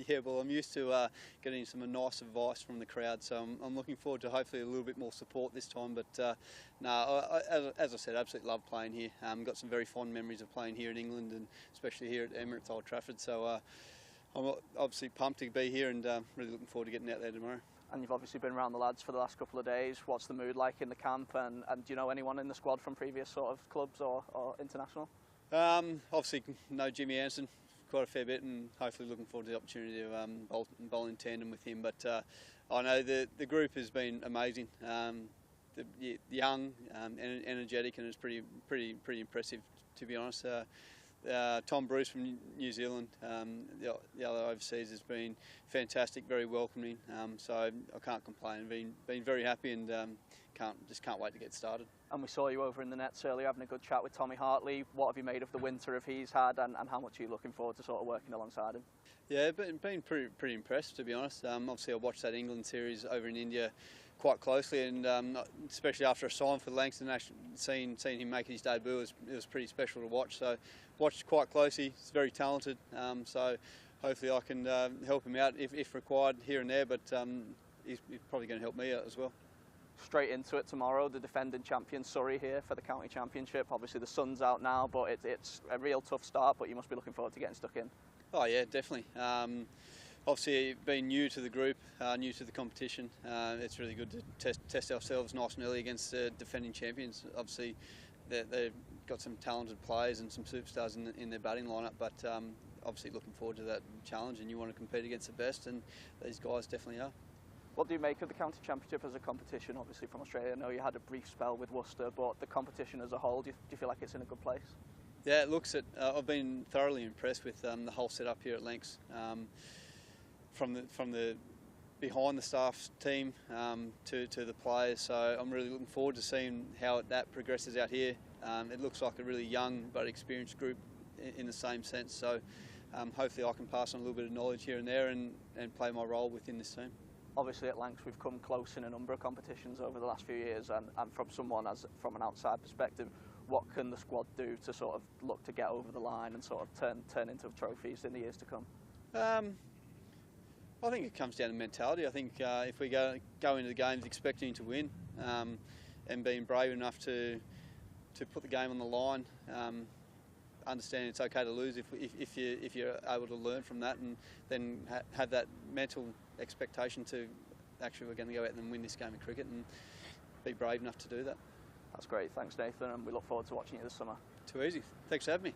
Yeah, well, I'm used to getting some nice advice from the crowd, so I'm looking forward to hopefully a little bit more support this time. But as I said, I absolutely love playing here. Got some very fond memories of playing here in England, and especially here at Emirates Old Trafford. So I'm obviously pumped to be here, and really looking forward to getting out there tomorrow. And you've obviously been around the lads for the last couple of days. What's the mood like in the camp, and do you know anyone in the squad from previous sort of clubs or international? Obviously know Jimmy Anderson quite a fair bit, and hopefully looking forward to the opportunity to bowl in tandem with him. But I know the group has been amazing. Young, energetic, and it's pretty impressive, to be honest. Tom Bruce from New Zealand, the other overseas, has been fantastic, very welcoming. So I can't complain. Been very happy, and can't wait to get started. And we saw you over in the nets earlier having a good chat with Tommy Hartley. What have you made of the winter he's had, and how much are you looking forward to sort of working alongside him? Yeah, been pretty impressed, to be honest. Obviously I watched that England series over in India quite closely, and especially after a sign for the Lancashire national, seeing him make his debut, it was pretty special to watch. So watched quite closely. He's very talented, so hopefully I can help him out if required here and there, but he's probably going to help me out as well. Straight into it tomorrow, the defending champion Surrey here for the county championship. Obviously the sun's out now, but it's a real tough start, but you must be looking forward to getting stuck in. Oh yeah, definitely. Obviously being new to the group, new to the competition, it's really good to test ourselves nice and early against the defending champions. Obviously they've got some talented players and some superstars in their batting lineup, but obviously looking forward to that challenge, and you want to compete against the best, and these guys definitely are. What do you make of the county championship as a competition, obviously from Australia? I know you had a brief spell with Worcester, but the competition as a whole, do you feel like it's in a good place? Yeah, it looks I've been thoroughly impressed with the whole setup here at Lancs. From the behind the staff team to the players, so I'm really looking forward to seeing how that progresses out here. It looks like a really young but experienced group in the same sense, so hopefully I can pass on a little bit of knowledge here and there and play my role within this team. Obviously at Lancs we've come close in a number of competitions over the last few years, and from an outside perspective, what can the squad do to sort of look to get over the line and sort of turn into trophies in the years to come? I think it comes down to mentality. I think if we go into the games expecting to win, and being brave enough to put the game on the line, understanding it's okay to lose if you're able to learn from that, and then have that mental expectation to actually we're going to go out and win this game of cricket, and be brave enough to do that. That's great. Thanks, Nathan, and we look forward to watching you this summer. Too easy. Thanks for having me.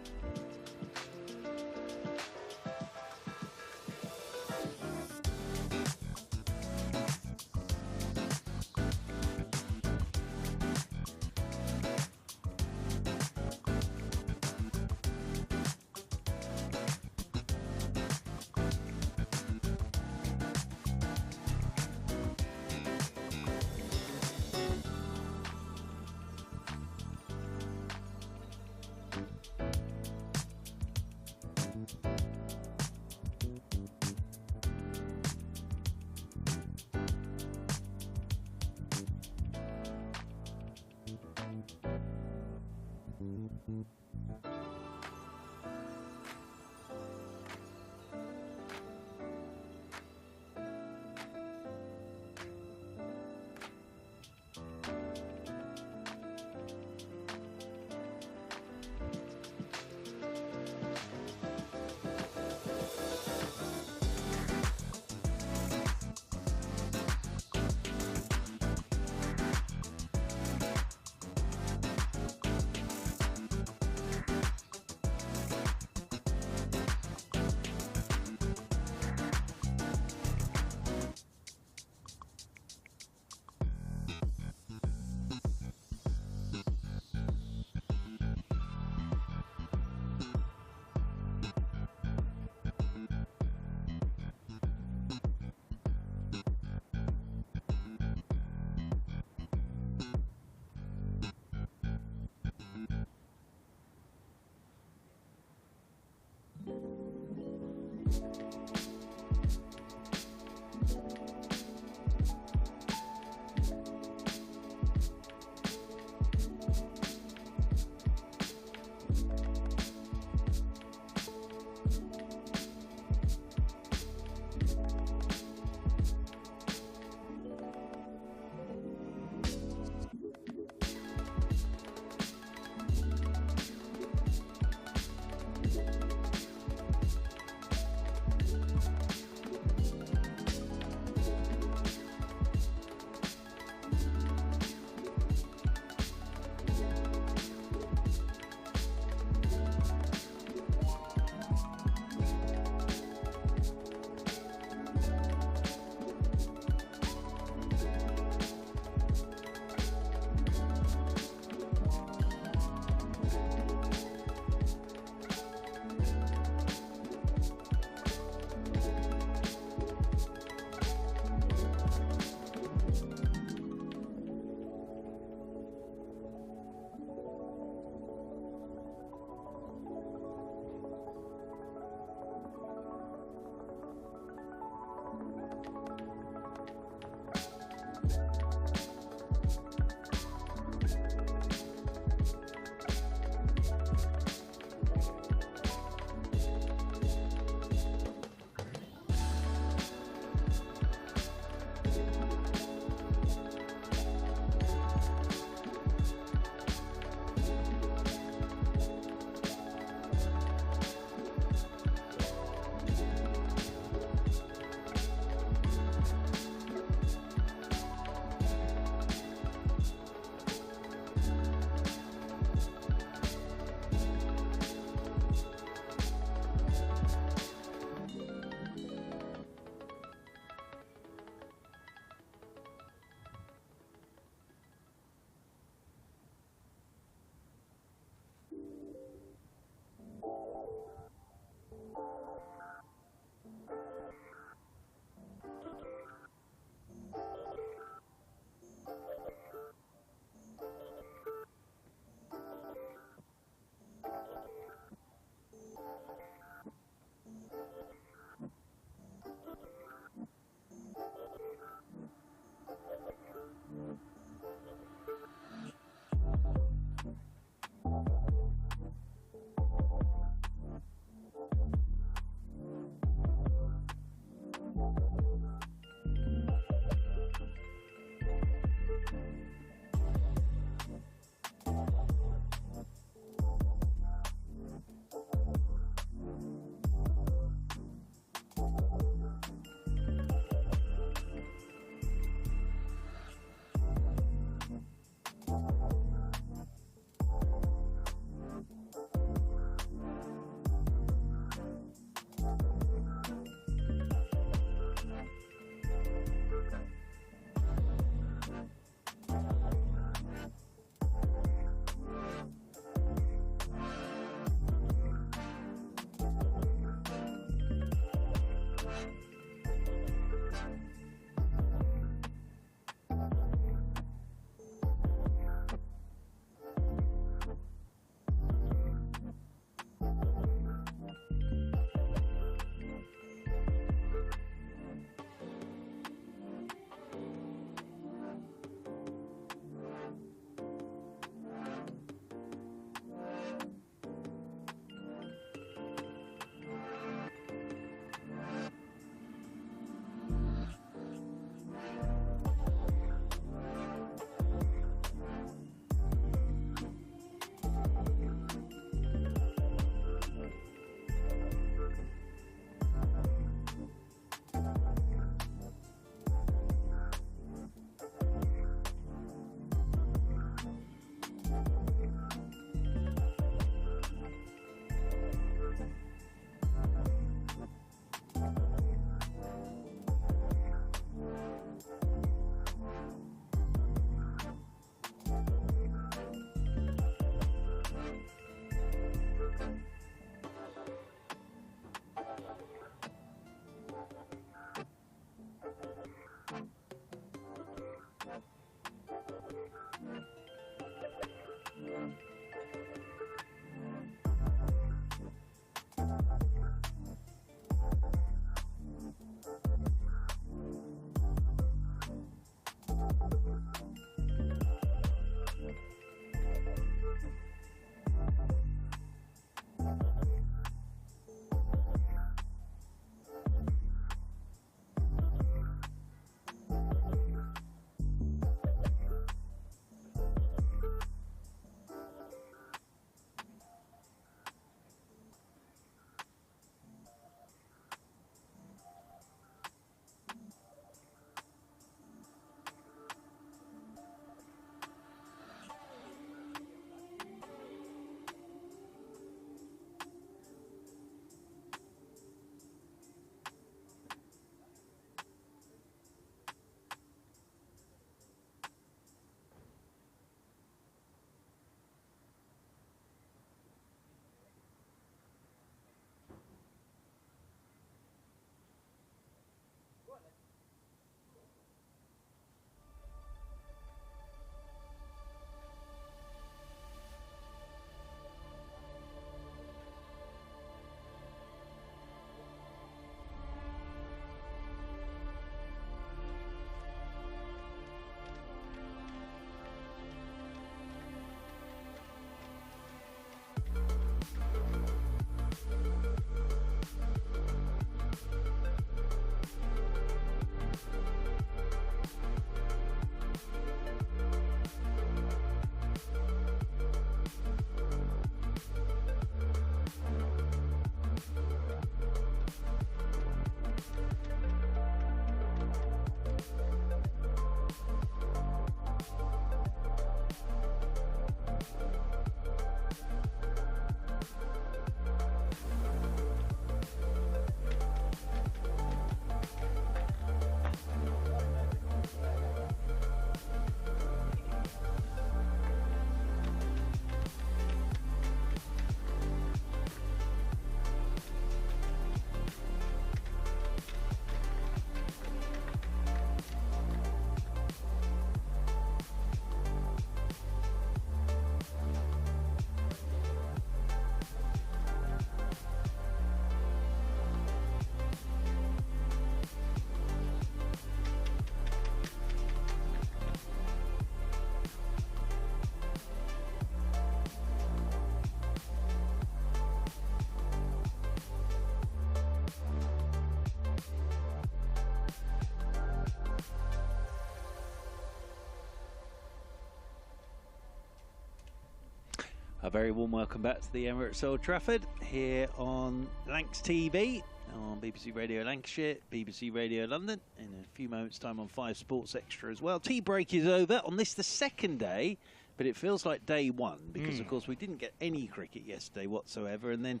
A very warm welcome back to the Emirates Old Trafford here on Lancs TV, on BBC Radio Lancashire, BBC Radio London, in a few moments' time on 5 Sports Extra as well. Tea break is over on this, the second day, but it feels like day one because, of course, we didn't get any cricket yesterday whatsoever, and then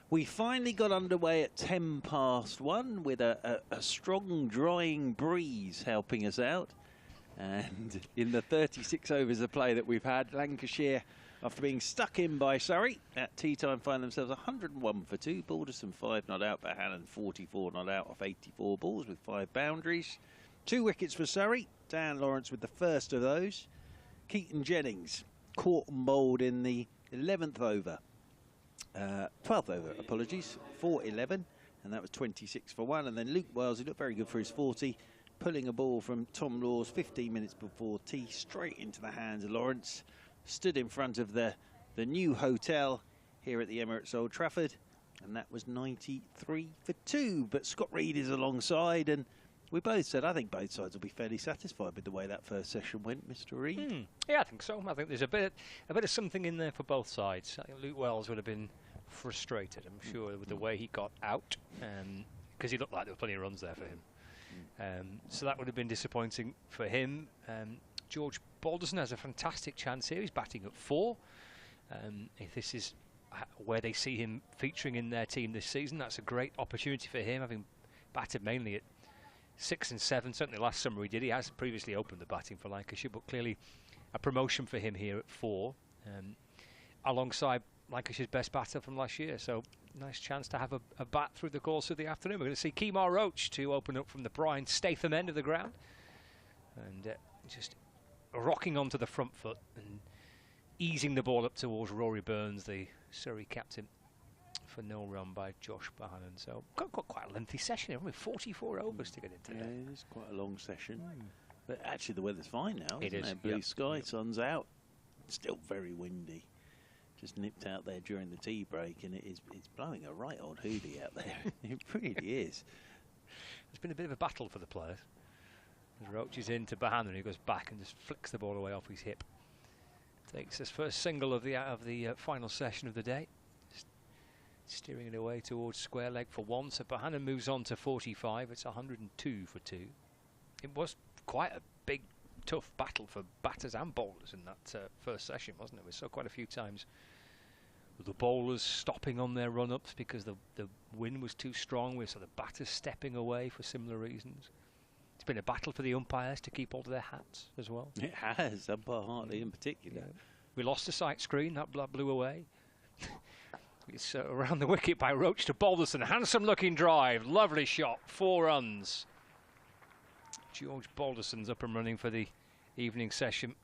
we finally got underway at 1:10 with a strong, drying breeze helping us out. And in the 36 overs of play that we've had, Lancashire, after being stuck in by Surrey at tea time, find themselves 101 for 2. Balderson 5 not out, but Hannon 44 not out off 84 balls with 5 boundaries. 2 wickets for Surrey. Dan Lawrence with the first of those. Keaton Jennings caught and bowled in the 11th over. 12th over, apologies, 4-11, and that was 26 for 1. And then Luke Wells, who looked very good for his 40, pulling a ball from Tom Laws 15 minutes before tea straight into the hands of Lawrence. Stood in front of the new hotel here at the Emirates Old Trafford, and that was 93 for 2. But Scott Reed is alongside, and we both said I think both sides will be fairly satisfied with the way that first session went, Mr. Reed. Yeah, I think so. I think there's a bit of something in there for both sides. I think Luke Wells would have been frustrated, I'm sure, with the way he got out, because he looked like there were plenty of runs there for him. So that would have been disappointing for him. George Balderson has a fantastic chance here. He's batting at 4. If this is where they see him featuring in their team this season, that's a great opportunity for him, having batted mainly at 6 and 7. Certainly last summer he did. He has previously opened the batting for Lancashire, but clearly a promotion for him here at 4, alongside Lancashire's best batter from last year. So nice chance to have a bat through the course of the afternoon. We're going to see Kemar Roach to open up from the Brian Statham end of the ground, and just rocking onto the front foot and easing the ball up towards Rory Burns, the Surrey captain, for no run by Josh Bahanan. So got quite a lengthy session here, only 44 overs to get into. Yeah, it is quite a long session. But actually the weather's fine now, It isn't is, it? Blue yep. sky, sun's out. Still very windy. Just nipped out there during the tea break, and it's blowing a right old hoodie out there. It really is. It's been a bit of a battle for the players. As Roach is into Bahanan, he goes back and just flicks the ball away off his hip. Takes his first single of the final session of the day. Just steering it away towards square leg for 1. So Bahanan moves on to 45. It's 102 for 2. It was quite a big, tough battle for batters and bowlers in that first session, wasn't it? We saw quite a few times with the bowlers stopping on their run-ups because the wind was too strong. We saw the batters stepping away for similar reasons. It's been a battle for the umpires to keep hold of their hats as well. It has, umpire Hartley in particular. Yeah. We lost the sight screen, that blew away. It's around the wicket by Roach to Balderson. Handsome looking drive, lovely shot, 4 runs. George Balderson's up and running for the evening session.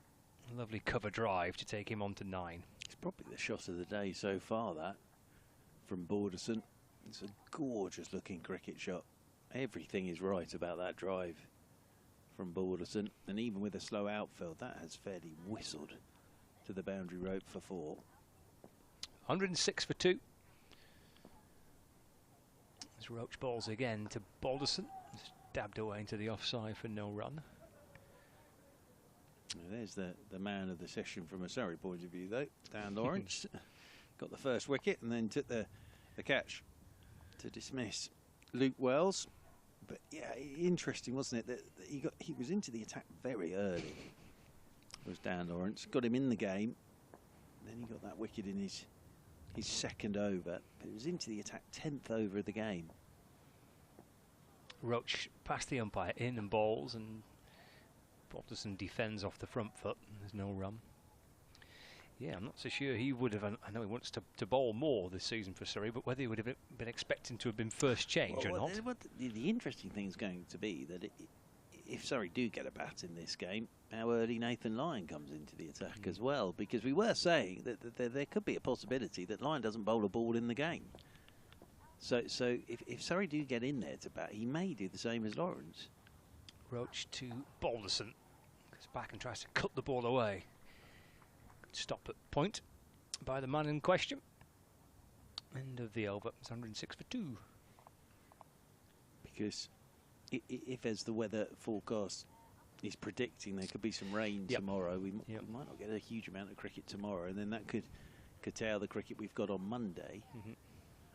Lovely cover drive to take him on to 9. It's probably the shot of the day so far, that, from Balderson. It's a gorgeous looking cricket shot. Everything is right about that drive from Balderson, and even with a slow outfield, that has fairly whistled to the boundary rope for 4. 106 for 2. As Roach balls again to Balderson. Just dabbed away into the offside for no run. There's the man of the session from a Surrey point of view, though. Dan Lawrence got the first wicket and then took the catch to dismiss Luke Wells. But yeah, interesting, wasn't it, that he was into the attack very early. Was Dan Lawrence, got him in the game. Then he got that wicket in his second over. But it was into the attack 10th over of the game. Roach past the umpire in and bowls, and Balderson defends off the front foot, and there's no run. Yeah, I'm not so sure he would have. I know he wants to bowl more this season for Surrey, but whether he would have been expecting to have been first change or not. The interesting thing is going to be that if Surrey do get a bat in this game, how early Nathan Lyon comes into the attack as well, because we were saying that there could be a possibility that Lyon doesn't bowl a ball in the game. So if Surrey do get in there to bat, he may do the same as Lawrence. Roach to Balderson. Goes back and tries to cut the ball away. Good stop at point by the man in question. End of the over. It's 106 for 2. Because if, as the weather forecast is predicting, there could be some rain tomorrow, we might not get a huge amount of cricket tomorrow, and then that could curtail the cricket we've got on Monday.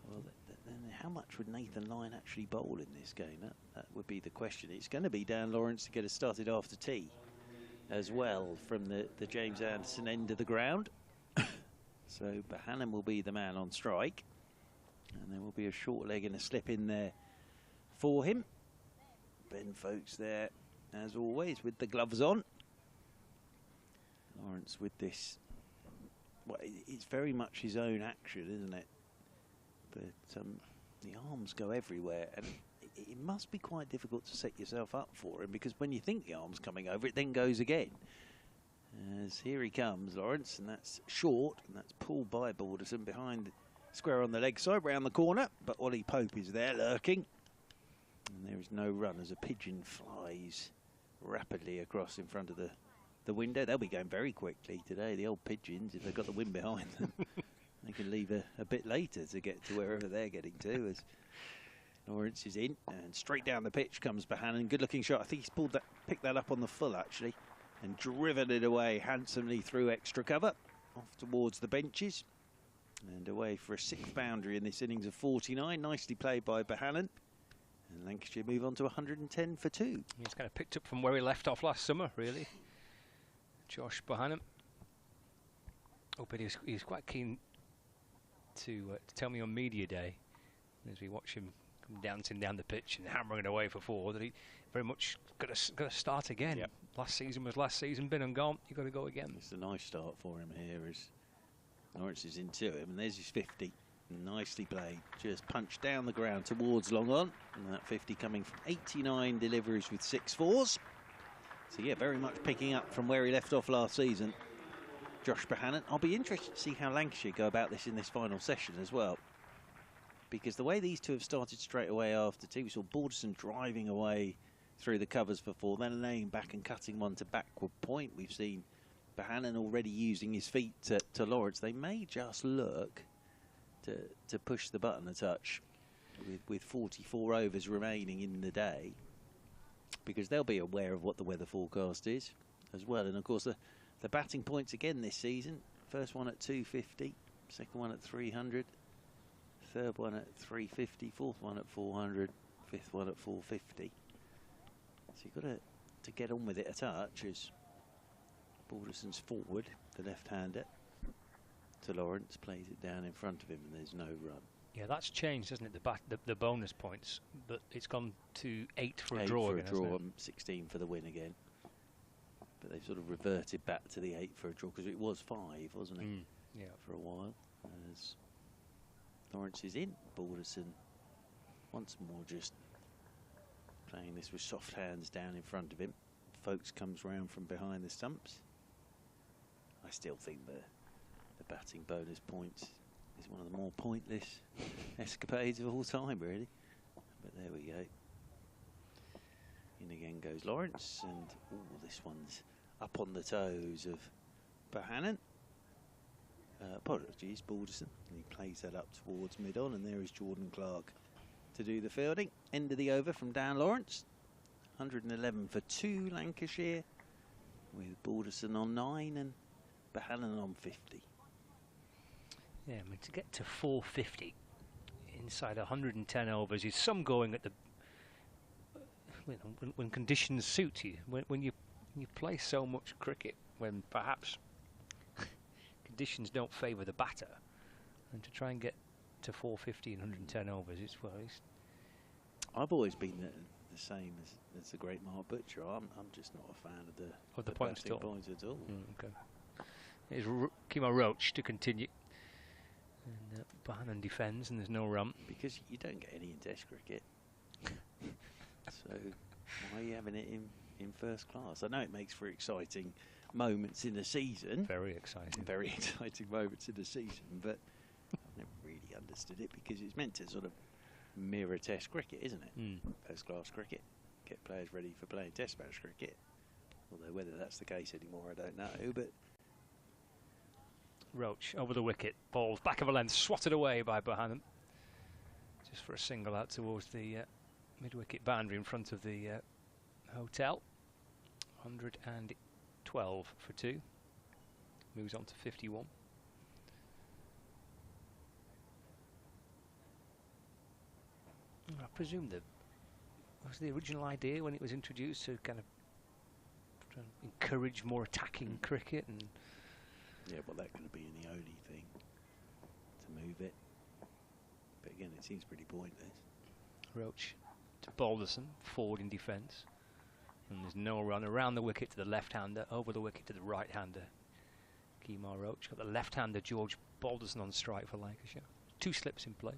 Well, then how much would Nathan Lyon actually bowl in this game? That would be the question. It's going to be Dan Lawrence to get us started after tea as well from the James Anderson end of the ground. So Bohannon will be the man on strike. And there will be a short leg and a slip in there for him. Ben Folkes there, as always, with the gloves on. Lawrence with this. Well, it's very much his own action, isn't it? But the arms go everywhere, and it must be quite difficult to set yourself up for him, because when you think the arm's coming over, it then goes again. As here he comes, Lawrence, and that's short, and that's pulled by Balderson behind square on the leg side, round the corner, but Ollie Pope is there lurking. And there is no run as a pigeon flies rapidly across in front of the window. They'll be going very quickly today, the old pigeons, if they've got the wind behind them. They can leave a bit later to get to wherever they're getting to, as Lawrence is in, and straight down the pitch comes Bohannon. Good looking shot. I think he's picked that up on the full actually, and driven it away handsomely through extra cover, off towards the benches, and away for a 6th boundary in this innings of 49. Nicely played by Bohannon. And Lancashire move on to 110 for 2. He's kind of picked up from where he left off last summer, really. Josh Bohannon. Oh, but he's quite keen to tell me on media day, as we watch him come dancing down the pitch and hammering away for 4, that he very much got to start again. Yep. Last season was last season, been and gone. You've got to go again. It's a nice start for him here as Lawrence is into him, and there's his 50. Nicely played. Just punched down the ground towards long on, and that 50 coming from 89 deliveries with 6 fours. So yeah, very much picking up from where he left off last season, Josh Bohannon. I'll be interested to see how Lancashire go about this in this final session as well, because the way these two have started straight away after tea, we saw Balderson driving away through the covers for 4, then laying back and cutting one to backward point. We've seen Bohannon already using his feet to Lawrence. They may just look to push the button a touch with 44 overs remaining in the day, because they'll be aware of what the weather forecast is as well. And of course the batting points again this season, first one at 250, second one at 300, third one at 350, fourth one at 400, fifth one at 450. So you've got to get on with it a touch as Balderson's forward, the left-hander, to Lawrence, plays it down in front of him, and there's no run. Yeah, that's changed, hasn't it? The bonus points, but it's gone to 8 for a 8 draw for again, a draw, hasn't it? and 16 for the win again. But they've sort of reverted back to the 8 for a draw, because it was 5, wasn't it? Yeah. For a while. As Lawrence is in, Balderson once more just playing this with soft hands down in front of him. Folkes comes round from behind the stumps. I still think the batting bonus points is one of the more pointless escapades of all time, really. But there we go. In again goes Lawrence, and this one's up on the toes of Bohannon. Apologies, Balderson. And he plays that up towards mid-on, and there is Jordan Clark to do the fielding. End of the over from Dan Lawrence. 111 for 2 Lancashire, with Balderson on 9 and Bohannon on 50. Yeah, I mean, to get to 450 inside 110 overs is some going at the when conditions suit you. When you play so much cricket, when perhaps conditions don't favour the batter, and to try and get to 450 in 110 overs, it's I've always been the same as the great Mark Butcher. I'm just not a fan of the points batting at all. points at all. Okay. Here's Kimo Roach to continue. And Bohannon defends, and there's no run. Because you don't get any in Test cricket. So why are you having it in first class? I know it makes for exciting moments in the season. Very exciting. Very exciting moments in the season, but I've never really understood it, because it's meant to sort of mirror Test cricket, isn't it? First class cricket. Get players ready for playing Test match cricket. Although whether that's the case anymore, I don't know. But Roach over the wicket, balls back of a length, swatted away by Bohannon, just for a single out towards the mid-wicket boundary in front of the hotel. 112 for 2, moves on to 51. I presume that was the original idea when it was introduced to kind of try and encourage more attacking cricket. And yeah, well, that could be the only thing to move it. But again, it seems pretty pointless. Roach to Balderson, forward in defence. And there's no run around the wicket to the left-hander, over the wicket to the right-hander. Kemar Roach got the left-hander George Balderson on strike for Lancashire. 2 slips in place.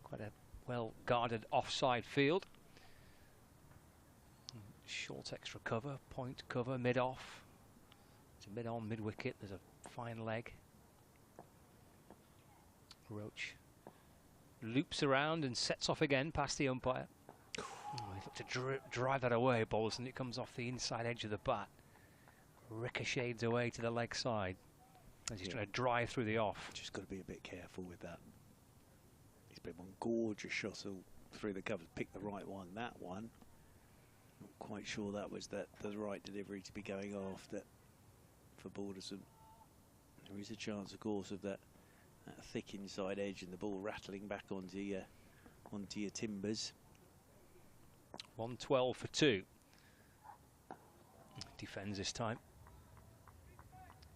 Quite a well-guarded offside field. Short extra cover, point cover, mid-off. It's a mid-on, mid-wicket. There's a fine leg. Roach loops around and sets off again past the umpire. He's looked to drive that away, Balderson. It comes off the inside edge of the bat. Ricochets away to the leg side as he's trying to drive through the off. Just got to be a bit careful with that. He's been one gorgeous shot all through the covers. Picked the right one. That one. Not quite sure that was the right delivery to be going after for Balderson. There is a chance, of course, of that thick inside edge and the ball rattling back onto your timbers. 112 for 2. Defends this time.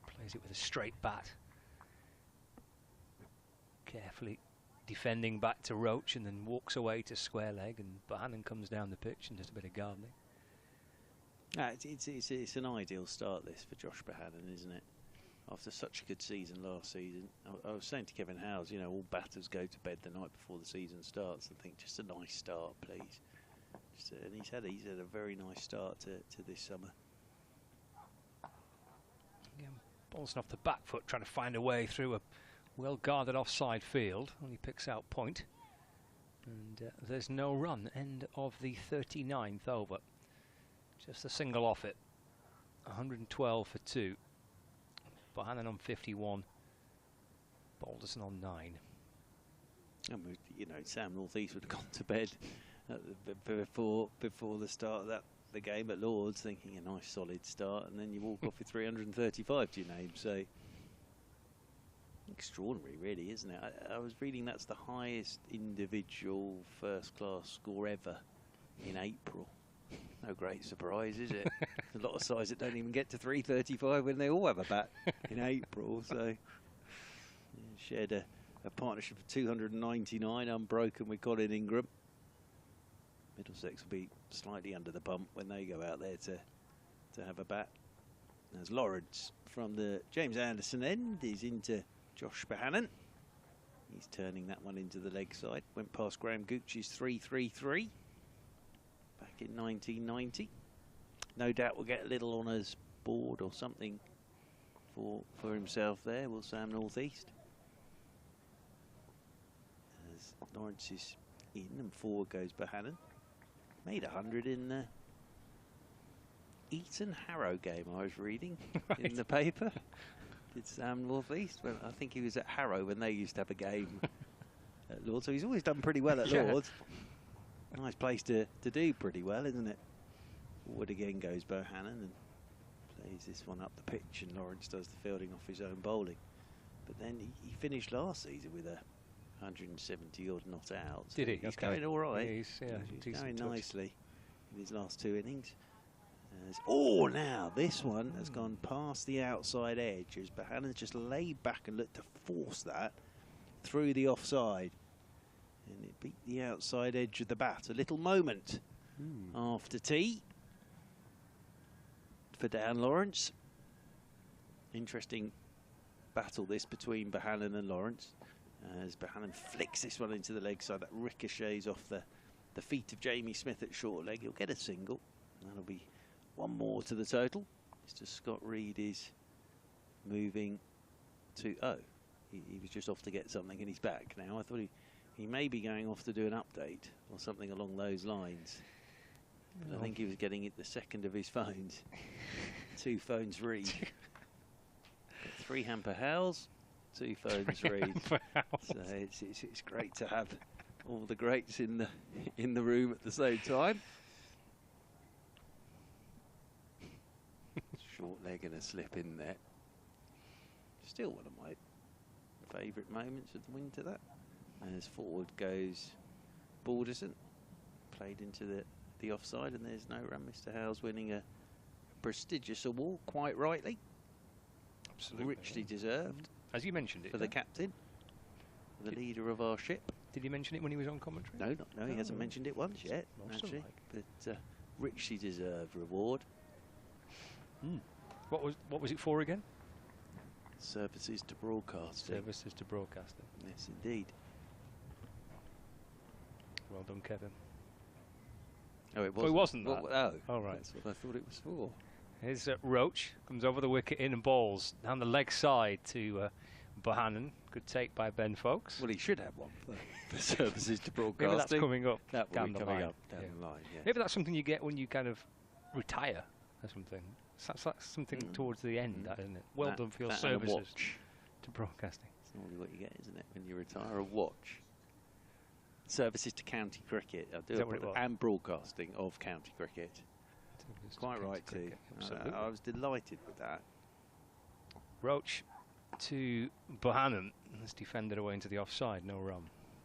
Plays it with a straight bat. Carefully defending back to Roach and then walks away to square leg, and Bohannon comes down the pitch and does a bit of gardening. It's an ideal start, this, for Josh Bohannon, isn't it? After such a good season last season. I was saying to Kevin Howes, you know, all batters go to bed the night before the season starts and think, just a nice start, please. And he's had a very nice start to this summer. Again, Balderson off the back foot, trying to find a way through a well-guarded offside field. Only picks out point. And there's no run. End of the 39th over. Just a single off it. 112 for 2. Bohannon on 51. Balderson on 9. And you know, Sam North East would have gone to bed before the start of the game at Lords, thinking a nice solid start, and then you walk off with 335 to your name. So extraordinary, really, isn't it? I was reading that's the highest individual first-class score ever in April. No great surprise, is it? A lot of sides that don't even get to 335 when they all have a bat in April. So yeah, shared a partnership of 299 unbroken with Colin Ingram. Middlesex will be slightly under the pump when they go out there to have a bat. As Lawrence from the James Anderson end is into Josh Bohannon. He's turning that one into the leg side. Went past Graham Gooch's 333 back in 1990. No doubt will get a little honours board or something for himself there, will Sam North East. As Lawrence is in and forward goes Bohannon. Made 100 in the Eton Harrow game I was reading in the paper. Did Sam North East? Well, I think he was at Harrow when they used to have a game at Lords. So he's always done pretty well at Lords. Nice place to do pretty well, isn't it? Forward again goes Bohannon and plays this one up the pitch, and Lawrence does the fielding off his own bowling. But then he finished last season with a 170 odd not out. Did he? He's going all right. Yeah, he's going nicely in his last 2 innings. Oh, now this one has gone past the outside edge as Bohannon's just laid back and looked to force that through the offside. And it beat the outside edge of the bat. A little moment after tea for Dan Lawrence. Interesting battle this between Bohannon and Lawrence. As Bohannon flicks this one into the leg side, that ricochets off the feet of Jamie Smith at short leg. He'll get a single. That'll be one more to the total. Mr. Scott Reed is moving to... Oh, he was just off to get something and he's back now. I thought he may be going off to do an update or something along those lines. But I think he was getting it the second of his phones. 2 phones read. 3 hamper Howells, 2 phones read. So it's great to have all the greats in the room at the same time. Short leg and a slip in there. Still one of my favourite moments of the winter, that. As forward goes Balderson, played into the offside, and there's no run. Mr. Howes winning a prestigious award, quite rightly. Absolutely. Richly deserved. As you mentioned it. For the captain, the leader of our ship. Did he mention it when he was on commentary? No, he hasn't mentioned it once yet, actually. But richly deserved reward. What was it for again? Services to broadcasting. Services to broadcasting. Yes, indeed. Well done, Kevin. Oh, it wasn't. Oh, it wasn't that? Oh, right. That's what I thought it was for. Here's Roach, comes over the wicket in and balls down the leg side to Bohannon. Good take by Ben Folkes. Well, he should have one for services to broadcasting. Maybe that's coming up That will down be the coming line. up down the line, yeah. Maybe that's something you get when you kind of retire or something. That's something towards the end, that, isn't it? Well done for your that and a services watch. to broadcasting. It's normally what you get, isn't it, when you retire? A watch. Services to county cricket. Is that what it was? And broadcasting of county cricket. Quite right, too. I was delighted with that. Roach to Bohannon. That's defended away into the offside, no run.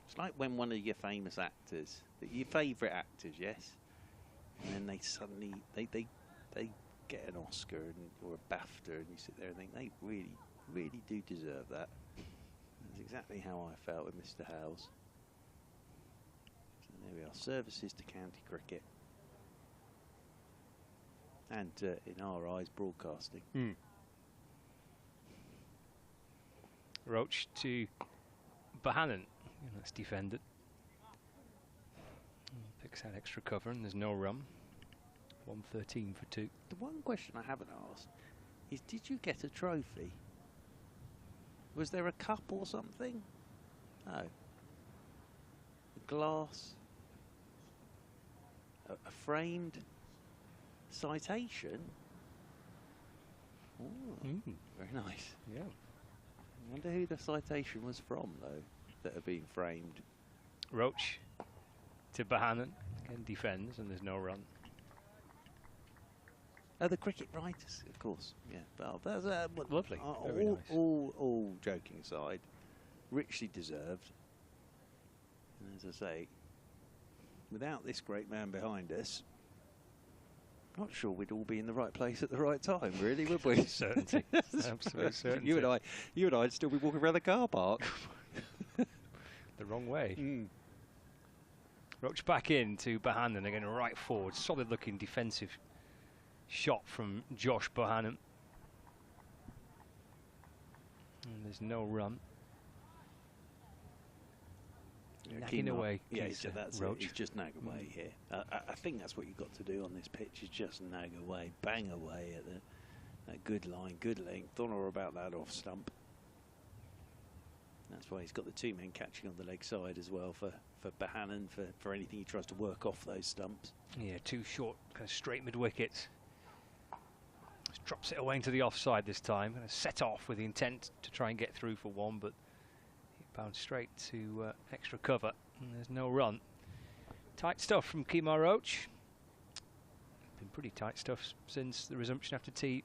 It's like when one of your famous actors, your favourite actors, yes, and then they suddenly, they get an Oscar or a BAFTA, and you sit there and think, they really, really do deserve that. That's exactly how I felt with Mr. Howes. So there we are, services to county cricket. And in our eyes, broadcasting. Roach to Bohannon. That's defended. Picks out extra cover and there's no run. 113 for 2. The one question I haven't asked is, did you get a trophy? Was there a cup or something? No. A glass? A framed citation? Oh, very nice. Yeah. I wonder who the citation was from, though, that have been framed. Roach to Bohannon. Again, defends, and there's no run. Oh, the cricket writers, of course. Yeah, well, that's lovely. Very nice. All joking aside, richly deserved. And as I say, without this great man behind us, not sure we'd all be in the right place at the right time, really, would we? Certainty. Absolute certainty. You and I'd still be walking around the car park. The wrong way. Roach back in to Bohannon again, right forward. Solid looking defensive shot from Josh Bohannon. And there's no run. Nagging away. Yeah, that's Roach. it. He's just nag away here. I think that's what you've got to do on this pitch, is just nag away, bang away at that good line, good length. Don't know about that off stump. That's why he's got the two men catching on the leg side as well for Bohannon, for anything he tries to work off those stumps. Yeah, two short, kind of straight mid-wickets. Just drops it away into the offside this time. Going to set off with the intent to try and get through for one, but it bounced straight to extra cover, and there's no run. Tight stuff from Kemar Roach. Been pretty tight stuff since the resumption after tea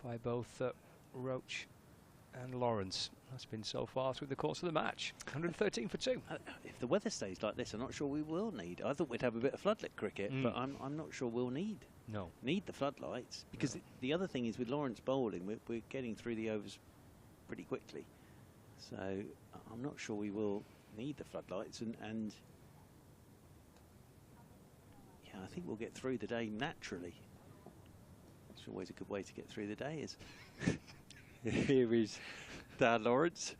by both Roach and Lawrence. That's been so far through the course of the match. 113 for 2. If the weather stays like this, I'm not sure we will need. I thought we'd have a bit of floodlit cricket, but I'm not sure we'll need the floodlights, because the other thing is with Lawrence bowling, we're getting through the overs pretty quickly. So I'm not sure we will need the floodlights, and yeah, I think we'll get through the day naturally. It's always a good way to get through the day. Is here is Dan Lawrence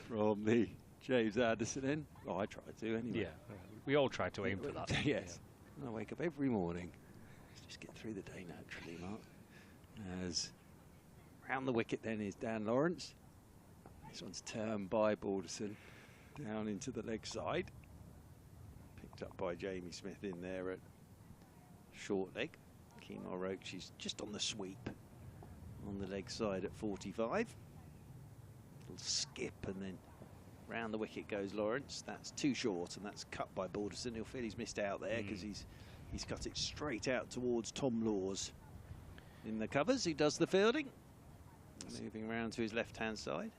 from the James Anderson end. Oh, I try to anyway. Yeah, we all try to aim for that. Yes. I wake up every morning. Let's just get through the day naturally, Mark. As round the wicket then is Dan Lawrence. This one's turned by Balderson down into the leg side. Picked up by Jamie Smith in there at short leg. Kemar Roach is just on the sweep on the leg side at 45. Little skip and then round the wicket goes Lawrence. That's too short, and that's cut by Balderson. He'll feel he's missed out there because he's cut it straight out towards Tom Laws in the covers. He does the fielding. Moving round to his left-hand side.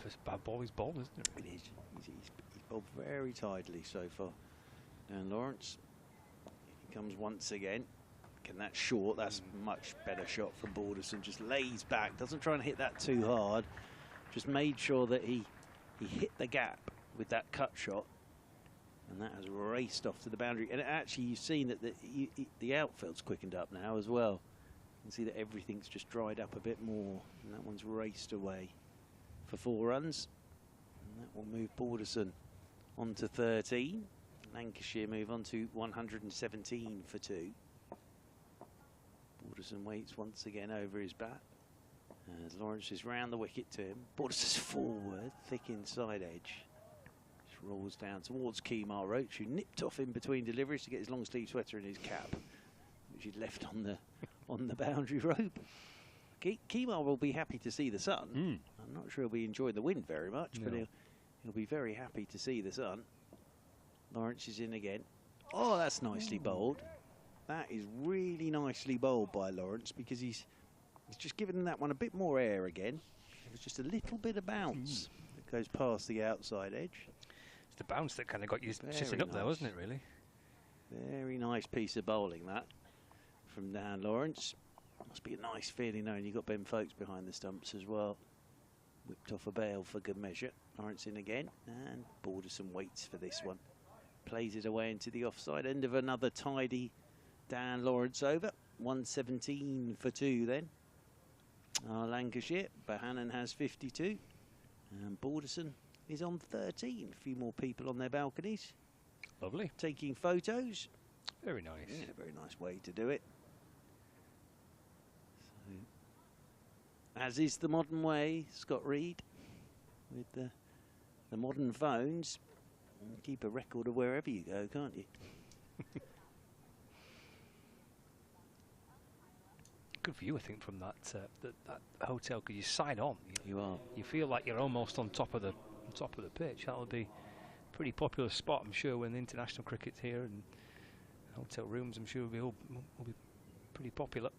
First bad ball he's bowled, isn't it? It is. He's bowled very tidily so far. And Lawrence, he comes once again. Can that short? That's much better shot from Balderson. Just lays back, doesn't try and hit that too hard. Just made sure that he hit the gap with that cut shot. And that has raced off to the boundary. And actually, you've seen that the outfield's quickened up now as well. You can see that everything's just dried up a bit more. And that one's raced away for 4 runs. And that will move Balderson on to 13. Lancashire move on to 117 for 2. Balderson waits once again over his bat. As Lawrence is round the wicket to him. Balderson's forward, thick inside edge. Just rolls down towards Kemar Roach, who nipped off in between deliveries to get his long sleeve sweater in his cap, which he'd left on the boundary rope. Kemar will be happy to see the sun. I'm not sure he'll be enjoying the wind very much, but he'll be very happy to see the sun. Lawrence is in again. Oh, that's nicely bowled. That is really nicely bowled by Lawrence, because he's just given that one a bit more air again. It was just a little bit of bounce that goes past the outside edge. It's the bounce that kind of got you sitting up there, wasn't it, really? Very nice piece of bowling, that, from Dan Lawrence. Must be a nice feeling knowing you've got Ben Folkes behind the stumps as well. Whipped off a bail for good measure. Lawrence in again, and Balderson waits for this one. Plays it away into the offside end of another tidy Dan Lawrence over. 117 for 2 then. Lancashire, Bohannon has 52. And Balderson is on 13. A few more people on their balconies. Lovely. Taking photos. Very nice. Yeah, very nice way to do it. So, as is the modern way, Scott Reed, with the modern phones. You can keep a record of wherever you go, can't you? Good view, I think, from that hotel, because you sign on. You are. You feel like you're almost on top of the pitch. That would be a pretty popular spot, I'm sure, when the international cricket's here, and hotel rooms, I'm sure, will be pretty popular.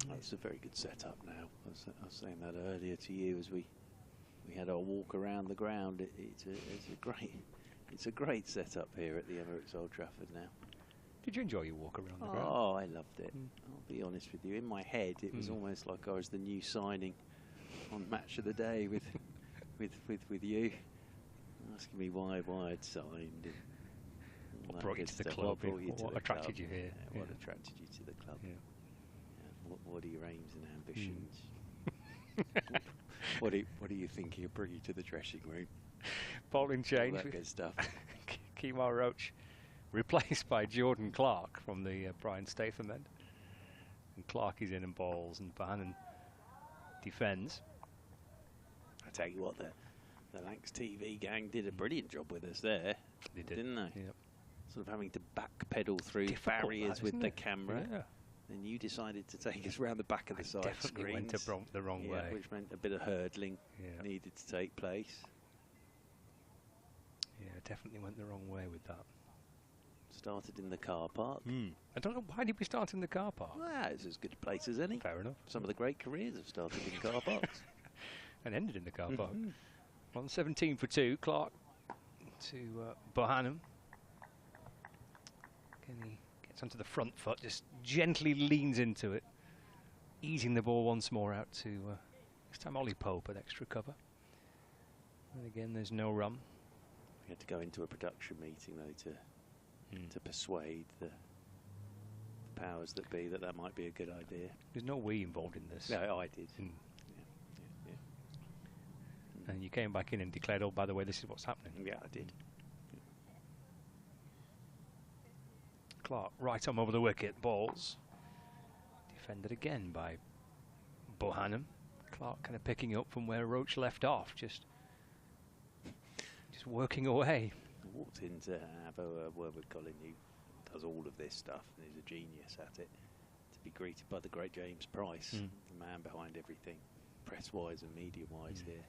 That's a very good setup now. I was saying that earlier to you as we had our walk around the ground. It's a great setup here at the Emirates Old Trafford now. Did you enjoy your walk around the ground? Oh, I loved it. I'll be honest with you. In my head, it was almost like I was the new signing on Match of the Day with you, asking me why I'd signed. What brought you to the club? What attracted you here? Yeah, what attracted you to the club? Yeah. What are your aims and ambitions? What are you thinking of bringing to the dressing room? Bowling change. All that good stuff. Kemar Roach replaced by Jordan Clark from the Brian Statham end. And Clark is in and bowls, and Bohannon defends. I tell you what, the Lancs TV gang did a brilliant job with us there. They did. Didn't they? Yep. Sort of having to backpedal through Difficult, barriers with isn't the it? camera. Yeah. Then you decided to take us round the back of the side Definitely went the wrong way. Which meant a bit of hurdling needed to take place. Yeah, definitely went the wrong way with that. Started in the car park. I don't know, why did we start in the car park? Well, it's as good a place as any. Fair enough. Some of the great careers have started in car parks. And ended in the car park. 117 for 2. Clark to Bohannon. He gets onto the front foot, just gently leans into it, easing the ball once more out to this time Ollie Pope at extra cover. And again, there's no run. We had to go into a production meeting though to persuade the powers that be that might be a good idea. There's no we involved in this. No, I did. Yeah. And you came back in and declared, oh, by the way, this is what's happening. Yeah, I did. Clark right on over the wicket, balls. Defended again by Bohannon. Clark kind of picking up from where Roach left off, just working away. I walked in to have a word with Colin, who does all of this stuff and is a genius at it, to be greeted by the great James Price, the man behind everything, press-wise and media-wise here.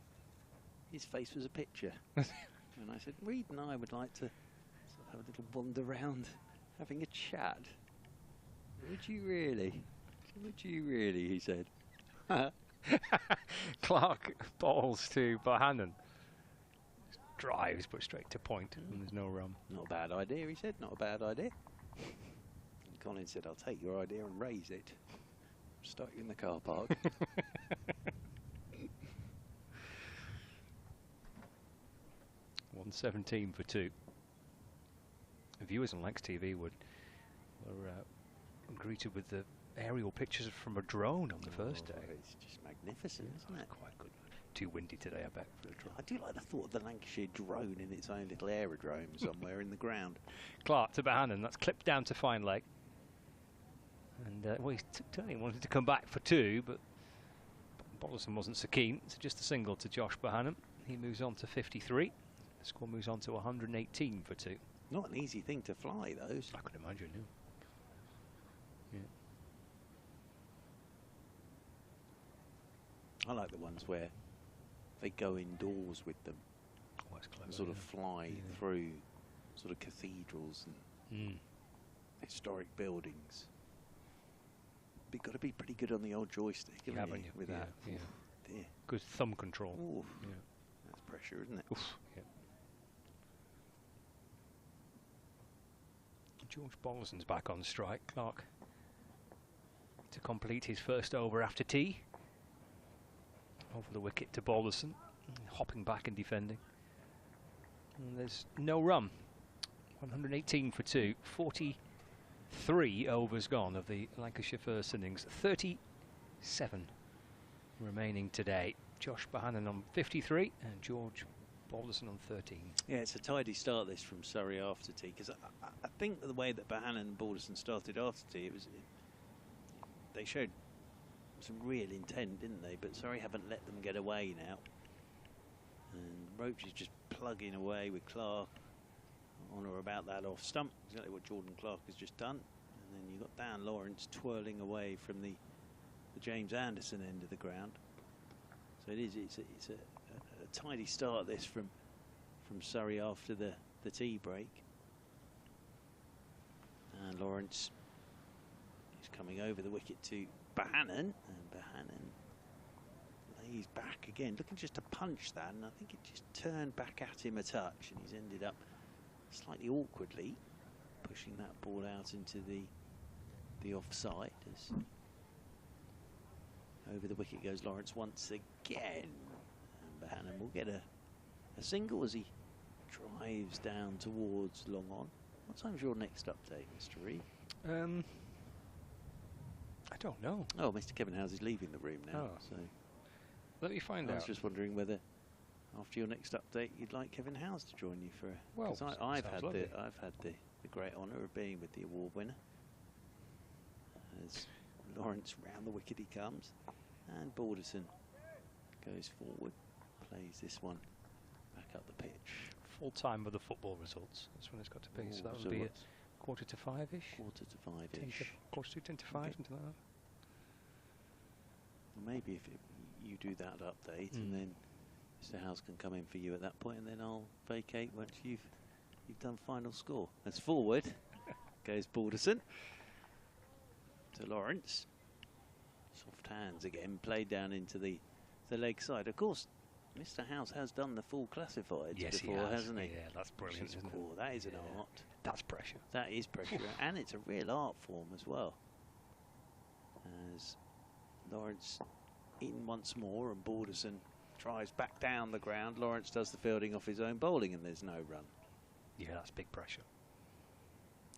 His face was a picture. And I said, Reed and I would like to sort of have a little wander round, having a chat. Would you really? Would you really, he said. Clark balls to Bohannon. Drives, but straight to point, and there's no run. Not a bad idea, he said. Not a bad idea. And Colin said, I'll take your idea and raise it. Start you in the car park. 117 for 2. The viewers on Lex TV were greeted with the aerial pictures from a drone on the first day. It's just magnificent, isn't it? Quite good. Too windy today, I bet, for the drone. I do like the thought of the Lancashire drone in its own little aerodrome somewhere in the ground. Clark to Bohannon, that's clipped down to fine leg. And well, he wanted to come back for 2, but Bollison wasn't so keen, so just a single to Josh Bohannon. He moves on to 53. The score moves on to 118 for 2. Not an easy thing to fly, those. I could imagine, yeah. I like the ones where they go indoors with them. Oh, that's clever, and sort of fly through sort of cathedrals and historic buildings. But you've got to be pretty good on the old joystick, haven't you, with that. Yeah. Dear. Good thumb control. Oof. Yeah. That's pressure, isn't it? Oof. Yeah. George Bollison's back on strike. Clark to complete his first over after tea. Over the wicket to Bollison, hopping back and defending. And there's no run. 118 for 2. 43 overs gone of the Lancashire first innings. 37 remaining today. Josh Bohannon on 53 and George Bollison on 13. Yeah, it's a tidy start this from Surrey after tea, because I think the way that Bohannon and Bollison started after tea, they showed some real intent, didn't they? But Surrey haven't let them get away now. And Roach is just plugging away with Clark on or about that off stump, exactly what Jordan Clark has just done. And then you've got Dan Lawrence twirling away from the James Anderson end of the ground. So it's a tidy start this from Surrey after the tea break. And Lawrence is coming over the wicket to Bohannon, and Bohannon lays back again, looking just to punch that, and I think it just turned back at him a touch, and he's ended up slightly awkwardly pushing that ball out into the offside. As over the wicket goes Lawrence once again, and Bohannon will get a single as he drives down towards long on. What time's your next update, Mr. Reed? I don't know. Oh, Mr. Kevin Howes is leaving the room now. Oh. So let me find out. I was just wondering whether, after your next update, you'd like Kevin Howes to join you for. Well, I've had the great honour of being with the award winner. As Lawrence round the wicket he comes, and Balderson goes forward, plays this one back up the pitch. Full time with the football results. That's when it's got to be. So that would be at 4:45-ish. 4:45-ish. 10 to 5, something like that. Well, maybe if you do that update, and then Mr. Howes can come in for you at that point, and then I'll vacate once you've done final score. That's forward. Goes Balderson to Lawrence. Soft hands again, played down into the leg side. Of course, Mr. Howes has done the full classifieds before, hasn't he? Yeah, that's brilliant, isn't it? That is an art. That's pressure. That is pressure, and it's a real art form as well. As Lawrence in once more, and Balderson drives back down the ground. Lawrence does the fielding off his own bowling, and there's no run. Yeah, that's big pressure.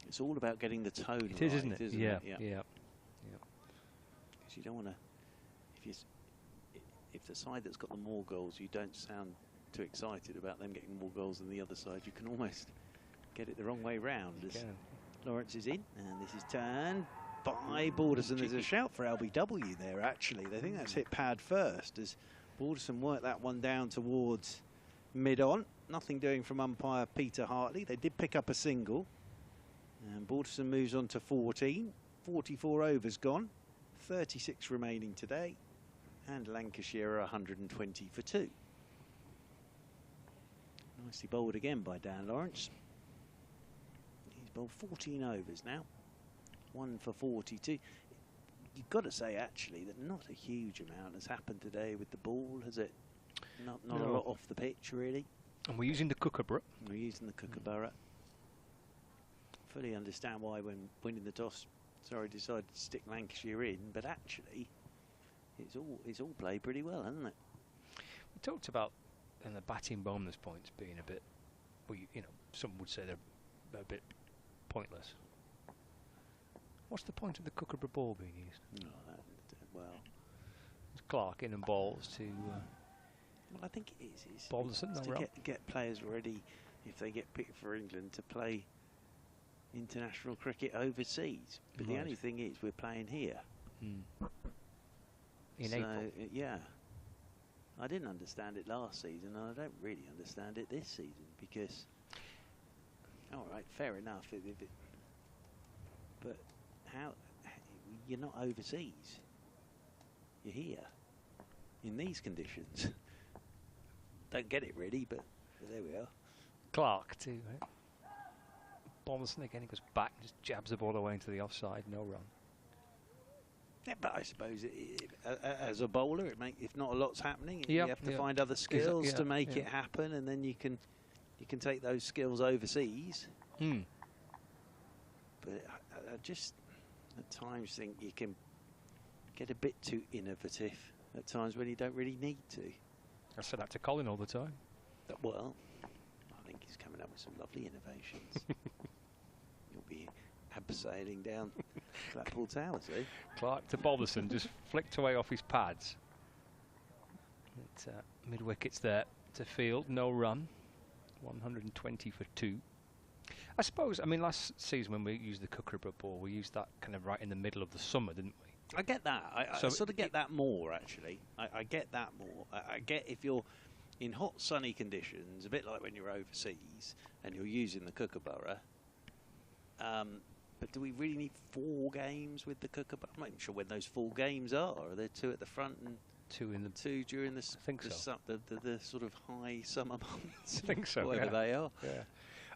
It's all about getting the tone right, isn't it? Yeah. Because you don't want to, if the side that's got the more goals, you don't sound too excited about them getting more goals than the other side, you can almost get it the wrong way round. Lawrence is in, and this is turned by Balderson. There's a shout for LBW there, actually. They think that's hit pad first, as Balderson worked that one down towards mid-on. Nothing doing from umpire Peter Hartley. They did pick up a single, and Balderson moves on to 14. 44 overs gone, 36 remaining today, and Lancashire are 120 for 2. Nicely bowled again by Dan Lawrence. He's bowled 14 overs now, 1 for 42. you've got to say, actually, that not a huge amount has happened today with the ball, has it? Not a lot off the pitch, really. And we're using the Kookaburra. We're using the Kookaburra. Fully understand why, when winning the toss, Surrey decided to stick Lancashire in, but actually, it's all played pretty well, hasn't it? We talked about the batting bonus points being a bit, well, you know, some would say they're a bit pointless. What's the point of the Kookaburra ball being used? Oh, well, it's Clark in and balls to. Well, I think it is. Balderson, It's to get players ready, if they get picked for England, to play international cricket overseas. But the only thing is, we're playing here. In April. Yeah. I didn't understand it last season, and I don't really understand it this season, because, all right, fair enough, but how, you're not overseas, you're here, in these conditions. Don't get it really, but there we are. Clark to Balderson again, he goes back, just jabs the ball away into the offside, no run. Yeah, but I suppose as a bowler, if not a lot's happening, you have to find other skills to make it happen, and then you can take those skills overseas. But I just at times think you can get a bit too innovative at times when you don't really need to. I say that to Colin all the time. Well, I think he's coming up with some lovely innovations. You'll be abseiling down Blackpool Tower, see? Clark to Balderson, just flicked away off his pads. Mid wickets there to field, no run. 120 for 2. I suppose, I mean, last season when we used the Kookaburra ball, we used that kind of right in the middle of the summer, didn't we? I get that. I sort of get that more, actually. I get that more. I get if you're in hot, sunny conditions, a bit like when you're overseas and you're using the Kookaburra. But do we really need 4 games with the Kookaburra? I'm not even sure when those 4 games are. Are there 2 at the front and 2 during the sort of high summer months? I think so. Whatever they are. Yeah.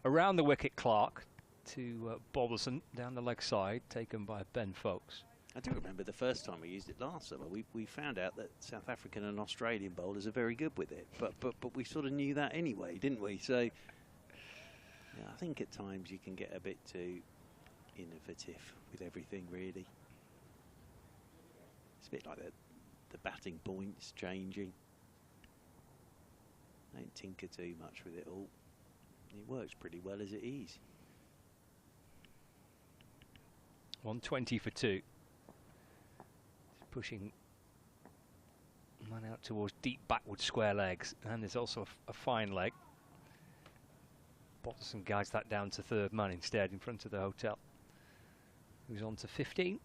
Around the wicket, Clark to Balderson down the leg side, taken by Ben Folkes. I do remember the first time we used it last summer. We found out that South African and Australian bowlers are very good with it, but we sort of knew that anyway, didn't we? So yeah, I think at times you can get a bit too innovative with everything, really. It's a bit like the batting points changing. Don't tinker too much with it all. It works pretty well as it is. 120 for 2. Pushing man out towards deep backward square legs, and there's also a fine leg. Balderson guides that down to third man instead in front of the hotel. Who's on to 15.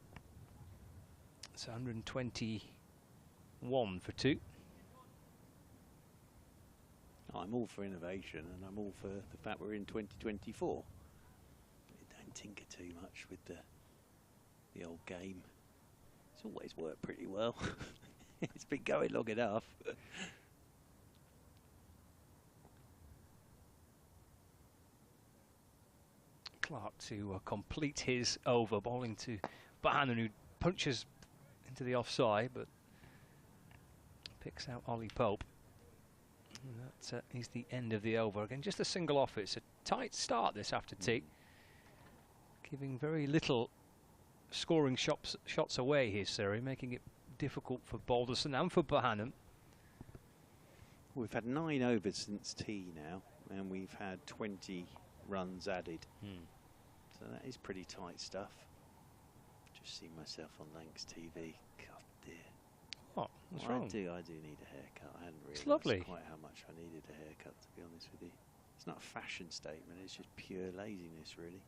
It's 121 for 2. I'm all for innovation, and I'm all for the fact we're in 2024. But don't tinker too much with the old game. It's always worked pretty well. It's been going long enough. Clark to complete his over, bowling to Bohannon, who punches into the offside, but picks out Ollie Pope. And that is the end of the over. Again, just a single off. It's a tight start this after tea, giving very little scoring shots away here, Surrey, making it difficult for Balderson and for Bohannon. We've had 9 overs since tea now, and we've had 20 runs added. So that is pretty tight stuff. Just see myself on Lancs TV. God dear. What? What's wrong? I do need a haircut. I hadn't realised lovely. Quite how much I needed a haircut, to be honest with you. It's not a fashion statement, it's just pure laziness, really.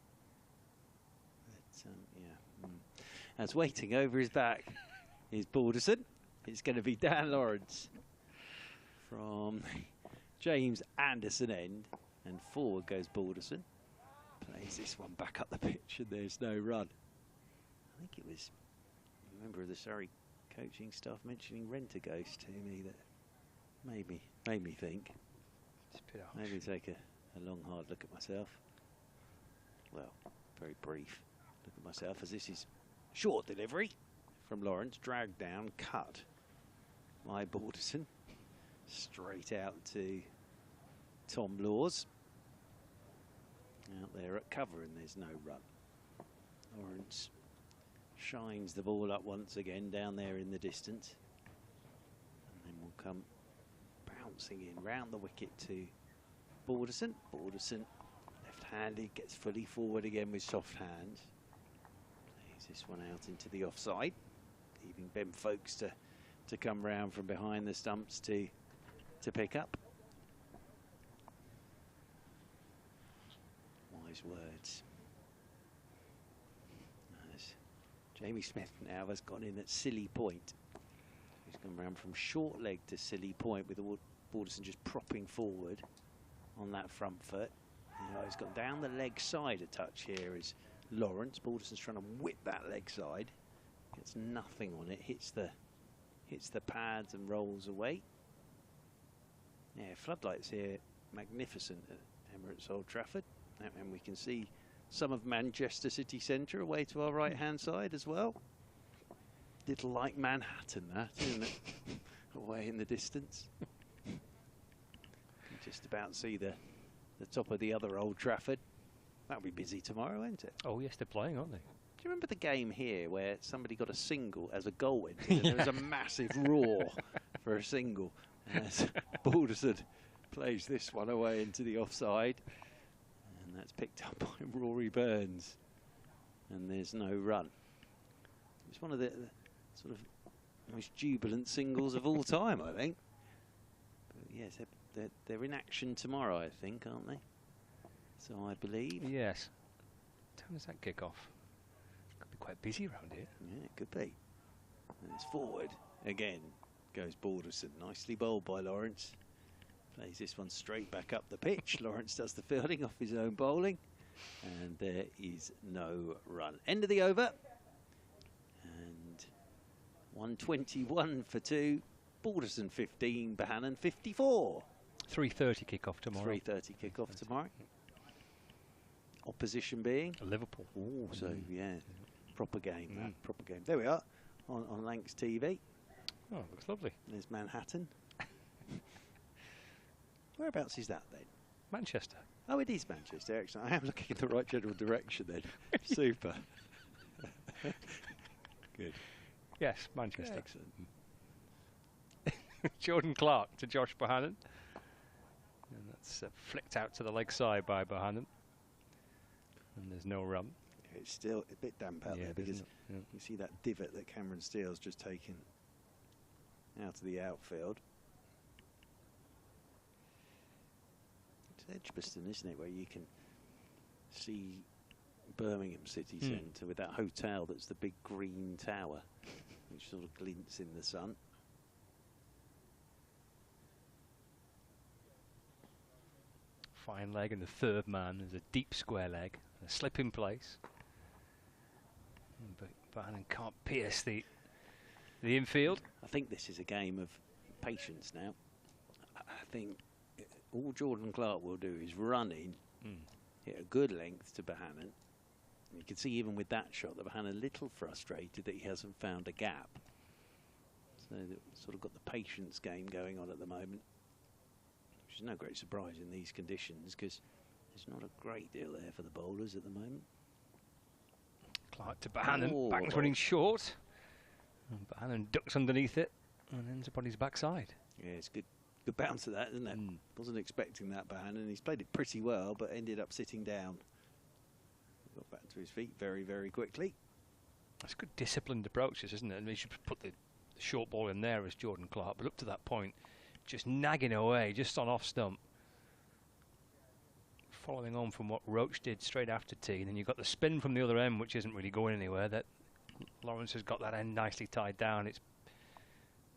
But, yeah. As waiting over his back is Balderson. It's going to be Dan Lawrence from James Anderson end, and forward goes Balderson. Plays this one back up the pitch, and there's no run. I think it was a member of the Surrey coaching staff mentioning Rent-A-Ghost to me that made me think. Maybe take a long, hard look at myself. Well, very brief look at myself, as this is short delivery from Lawrence, dragged down, cut by Balderson. Straight out to Tom Laws. Out there at cover, and there's no run. Lawrence shines the ball up once again down there in the distance. And then will come bouncing in round the wicket to Balderson. Balderson, left-handed, gets fully forward again with soft hands. Plays this one out into the offside, leaving Ben Folkes to come round from behind the stumps to pick up. Wise words. As Jamie Smith now has gone in at silly point. He's gone round from short leg to silly point with Balderson just propping forward on that front foot. He's gone down the leg side a touch here is Lawrence. Balderson's trying to whip that leg side. Gets nothing on it. Hits the pads and rolls away. Yeah, floodlights here, magnificent at Emirates Old Trafford. And we can see some of Manchester city centre away to our right-hand side as well. Little like Manhattan, that, isn't it? Away in the distance. You can just about see the top of the other Old Trafford. That'll be busy tomorrow, won't it? Oh, yes, they're playing, aren't they? Do you remember the game here where somebody got a single as a goal in? There was a massive roar for a single. As Balderson plays this one away into the offside. And that's picked up by Rory Burns. And there's no run. It's one of the sort of most jubilant singles of all time, I think. But yes, they're in action tomorrow, I think, aren't they? So I believe. Yes. What time does that kick off? Could be quite busy around here. Yeah, it could be. And it's forward again. Goes Balderson, nicely bowled by Lawrence. Plays this one straight back up the pitch. Lawrence does the fielding off his own bowling. And there is no run. End of the over. And 121 for 2. Balderson 15, Bohannon 54. 3:30 kick-off tomorrow. 3:30 kick-off tomorrow. Opposition being? Liverpool. Oh, so yeah, proper game, proper game. There we are, on Lancs TV. Oh, looks lovely. There's Manhattan. Whereabouts is that then? Manchester. Oh, it is Manchester. Excellent. I am looking in the right general direction then. Super. Good. Yes, Manchester. Excellent. Jordan Clark to Josh Bohannon. And that's flicked out to the leg side by Bohannon. And there's no run. It's still a bit damp out there because you see that divot that Cameron Steele's just taken out of the outfield. It's Edgbaston, isn't it, where you can see Birmingham city centre with that hotel that's the big green tower, which sort of glints in the sun. Fine leg, and the third man is a deep square leg, a slip in place. But Bohannon can't pierce the infield. I think this is a game of patience now. I think all Jordan Clark will do is run in, hit a good length to Bohannon. You can see even with that shot that Bohannon a little frustrated that he hasn't found a gap. So they've sort of got the patience game going on at the moment. Which is no great surprise in these conditions because there's not a great deal there for the bowlers at the moment. Clark to Bohannon, back's running short. And Bohannon ducks underneath it and ends up on his backside. Yeah, it's good bounce of that, isn't it? Wasn't expecting that, Bohannon. He's played it pretty well, but ended up sitting down. Got back to his feet very, very quickly. That's good disciplined approaches, isn't it? I mean, you should put the short ball in there as Jordan Clark, but up to that point, just nagging away, just on off stump. Following on from what Roach did straight after tee, and then you've got the spin from the other end, which isn't really going anywhere. That Lawrence has got that end nicely tied down. It's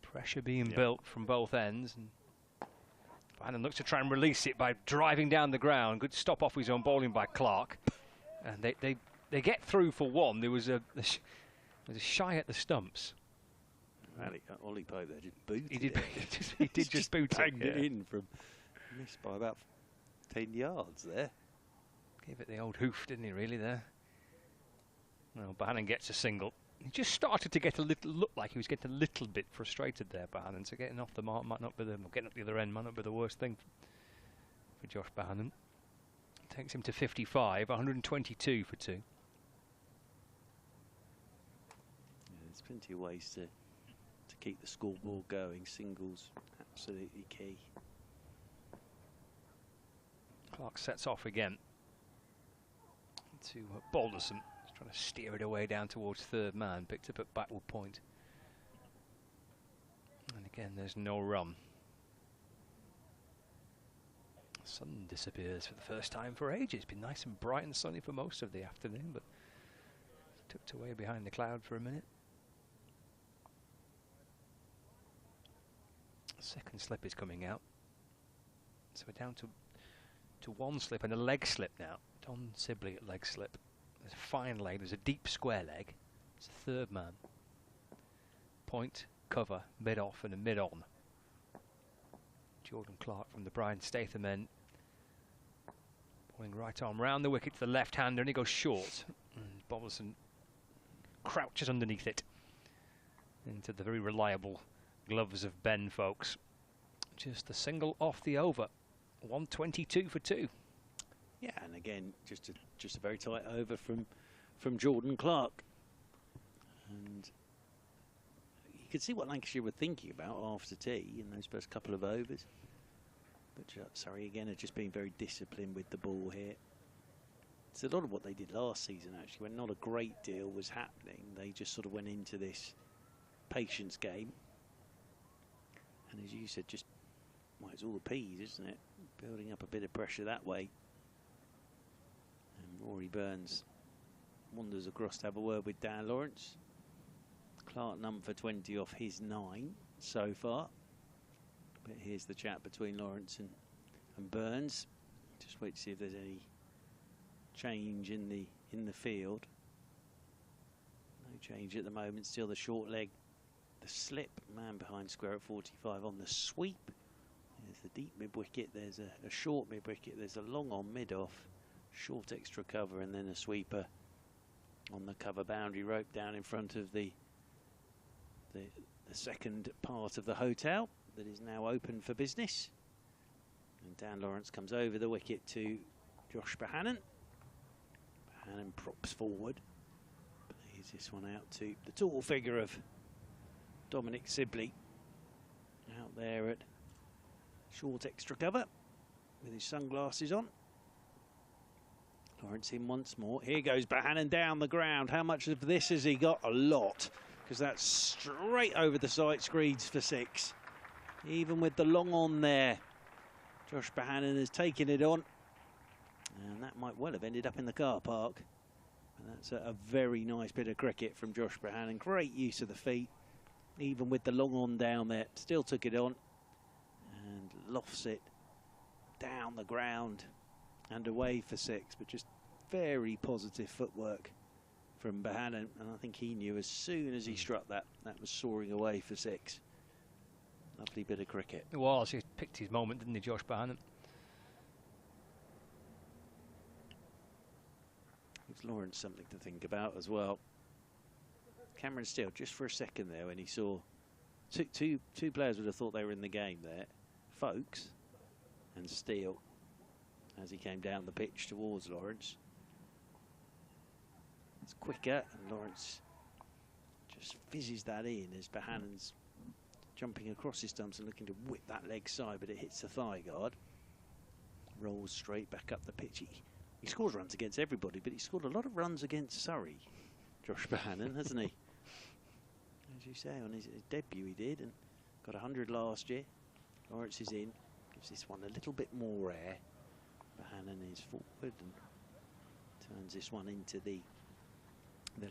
pressure being built from both ends, and Bohannon looks to try and release it by driving down the ground. Good stop off his own bowling by Clark, and they get through for one. There was a shy at the stumps. Ollie Pope there just booted he did, it. he did just boot banged it. it in from missed by about 10 yards there. Gave it the old hoof, didn't he, really, there? Well, Bohannon gets a single. He just started to get a little, look like he was getting a little bit frustrated there, Bohannon. So getting off the mark might not be getting up the other end might not be the worst thing for Josh Bohannon. Takes him to 55, 122 for 2. There's plenty of ways to keep the scoreboard going. Singles, absolutely key. Clark sets off again to Balderson. He's trying to steer it away down towards third man. Picked up at backward point. And again, there's no run. The sun disappears for the first time for ages. It's been nice and bright and sunny for most of the afternoon, but tucked away behind the cloud for a minute. Second slip is coming out. So we're down to one slip and a leg slip now. Don Sibley at leg slip. There's a fine leg, there's a deep square leg. It's a third man. Point, cover, mid off and a mid on. Jordan Clark from the Brian Statham end. Pulling right arm round the wicket to the left hander and he goes short. And Balderson crouches underneath it. Into the very reliable gloves of Ben Folks. Just a single off the over. 122 for 2. Yeah, and again, just a very tight over from Jordan Clark. And you could see what Lancashire were thinking about after tea in those first couple of overs. But Surrey again have just been very disciplined with the ball here. It's a lot of what they did last season actually, when not a great deal was happening. They just sort of went into this patience game. And as you said, just, well, it's all the P's, isn't it? Building up a bit of pressure that way. And Rory Burns wanders across to have a word with Dan Lawrence. Clark number for 20 off his 9 so far. But here's the chat between Lawrence and Burns. Just wait to see if there's any change in the field. No change at the moment. Still the short leg, the slip. Man behind square at 45 on the sweep. There's the deep mid wicket. There's a short mid wicket. There's a long on mid off. Short extra cover and then a sweeper on the cover boundary rope down in front of the second part of the hotel that is now open for business. And Dan Lawrence comes over the wicket to Josh Bohannon. Bohannon props forward. Plays this one out to the tall figure of Dominic Sibley. Out there at short extra cover with his sunglasses on. Lawrence in once more. Here goes Bohannon down the ground. How much of this has he got? A lot, because that's straight over the sight screens for 6. Even with the long on there, Josh Bohannon has taken it on. And that might well have ended up in the car park. And that's a very nice bit of cricket from Josh Bohannon. Great use of the feet. Even with the long on down there, still took it on. And lofts it down the ground and away for 6, but just very positive footwork from Bohannon, and I think he knew as soon as he struck that was soaring away for 6. Lovely bit of cricket. It was. He picked his moment, didn't he, Josh Bohannon? Gives Lawrence something to think about as well. Cameron Steele, just for a second there, when he saw two players would have thought they were in the game there, Folks and Steele, as he came down the pitch towards Lawrence. It's quicker, and Lawrence just fizzes that in as Bohannon's jumping across his stumps and looking to whip that leg side, but it hits the thigh guard. Rolls straight back up the pitch. He scores runs against everybody, but he scored a lot of runs against Surrey, Josh Bohannon, hasn't he? As you say, on his debut he did, and got 100 last year. Lawrence is in, gives this one a little bit more air. Bohannon is forward and turns this one into the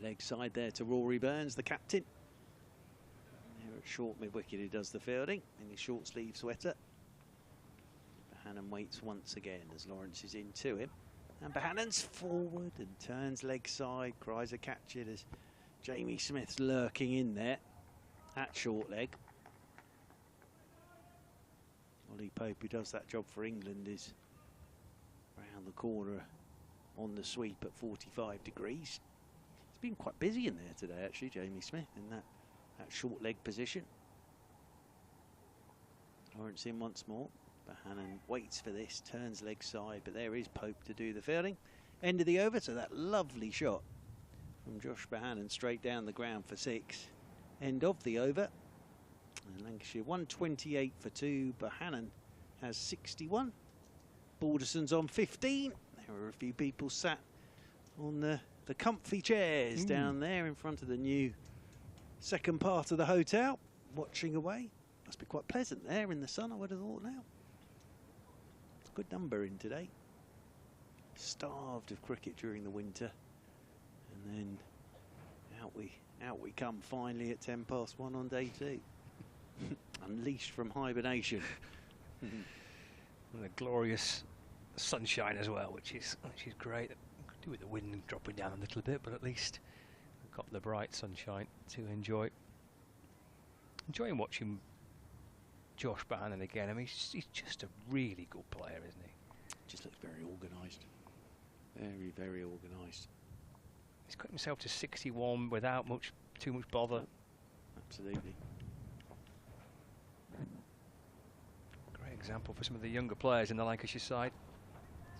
leg side there to Rory Burns, the captain. There at short mid-wicket he does the fielding in his short sleeve sweater. Bohannon waits once again as Lawrence is in to him. And Bohannon's forward and turns leg side, cries a catch it as Jamie Smith's lurking in there at short leg. Ollie Pope, who does that job for England, is round the corner on the sweep at 45 degrees. He's been quite busy in there today, actually, Jamie Smith, in that short leg position. Lawrence in once more. Bohannon waits for this, turns leg side, but there is Pope to do the fielding. End of the over, so that lovely shot from Josh Bohannon straight down the ground for 6. End of the over. And Lancashire 128 for 2. Bohannon has 61. Balderson's on 15. There were a few people sat on the comfy chairs down there in front of the new second part of the hotel, watching away. Must be quite pleasant there in the sun, I would have thought now. It's a good number in today. Starved of cricket during the winter. And then out we come finally at 1:10 on day 2. Unleashed from hibernation. And the glorious sunshine as well, which is great. Could do with the wind dropping down a little bit, but at least we've got the bright sunshine to enjoy. Enjoying watching Josh Bohannon again. I mean, he's just a really good player, isn't he? Just looks very organised. Very, very organised. He's got himself to 61 without too much bother. Absolutely. Great example for some of the younger players in the Lancashire side.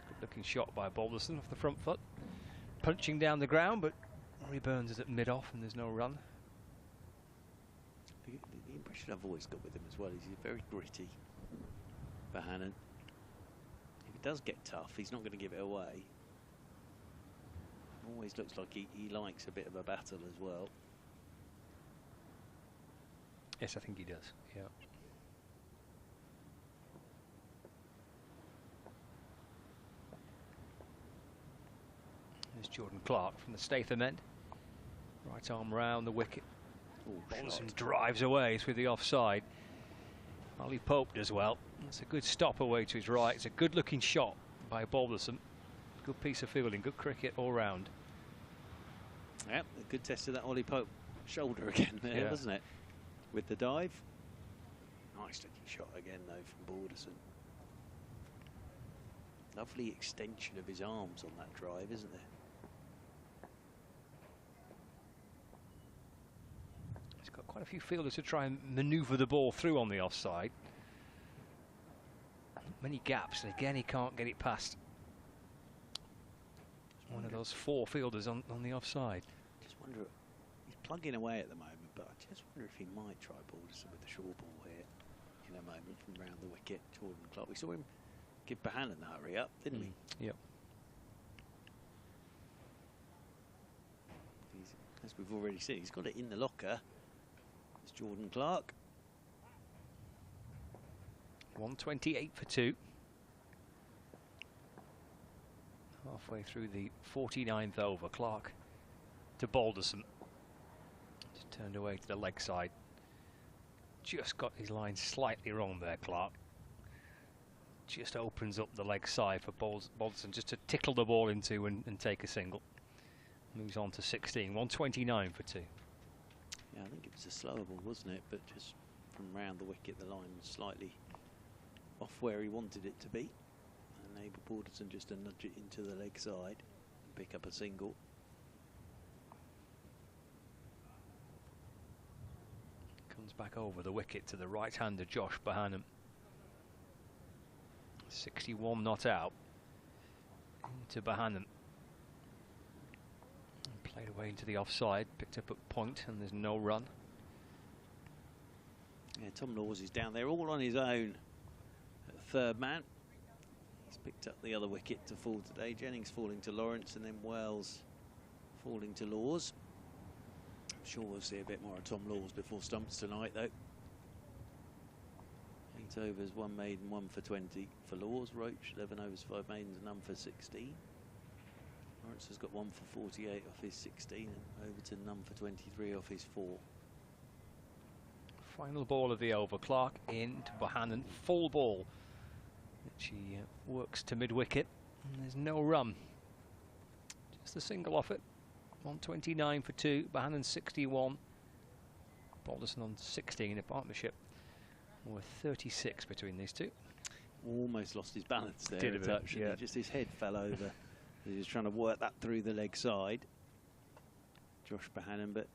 Good looking shot by Balderson off the front foot. Punching down the ground, but Rory Burns is at mid-off and there's no run. The impression I've always got with him as well is he's very gritty. Bohannon. If it does get tough, he's not going to give it away. Always looks like he likes a bit of a battle as well. Yes, I think he does, yeah. There's Jordan Clark from the Statham end. Right arm round the wicket. Balderson drives away through the offside. Ollie Pope does well. That's a good stop away to his right. It's a good looking shot by Balderson. Good piece of fielding, good cricket all round. Yep, a good test of that Ollie Pope shoulder again there, wasn't it? With the dive. Nice looking shot again though from Balderson. Lovely extension of his arms on that drive, isn't there? He's got quite a few fielders to try and manoeuvre the ball through on the offside. Many gaps, and again he can't get it past one of those 4 fielders on the offside. Just wonder, he's plugging away at the moment, but I just wonder if he might try Balderson with the short ball here in a moment from round the wicket. Jordan Clark, we saw him give Bohannon the hurry up, didn't we? Yep. As we've already seen, he's got it in the locker. It's Jordan Clark. 128 for 2. Halfway through the 49th over, Clark to Balderson. Just turned away to the leg side. Just got his line slightly wrong there, Clark. Just opens up the leg side for Balderson just to tickle the ball into and take a single. Moves on to 16, 129 for 2. Yeah, I think it was a slower ball, wasn't it? But just from round the wicket, the line was slightly off where he wanted it to be. Enable Balderson just to nudge it into the leg side and pick up a single. Comes back over the wicket to the right-hander Josh Bohannon. 61 not out. Into Bohannon. Played away into the offside, picked up at point, and there's no run. Yeah, Tom Laws is down there all on his own at third man. He's picked up the other wicket to fall today. Jennings falling to Lawrence, and then Wells falling to Laws. I'm sure we'll see a bit more of Tom Laws before stumps tonight, though. 8 overs, 1 maiden, 1 for 20 for Laws. Roach, 11 overs, 5 maidens, none for 16. Lawrence has got 1 for 48 off his 16, and Overton none for 23 off his 4. Final ball of the over. Clark in to Bohannon, full ball, which he works to mid-wicket, and there's no run. Just a single off it. 129 for 2, Bohannon 61, Balderson on 16, a partnership with 36 between these two. Almost lost his balance there. Did a bit, yeah. Just his head fell over. He was trying to work that through the leg side. Josh Bohannon, but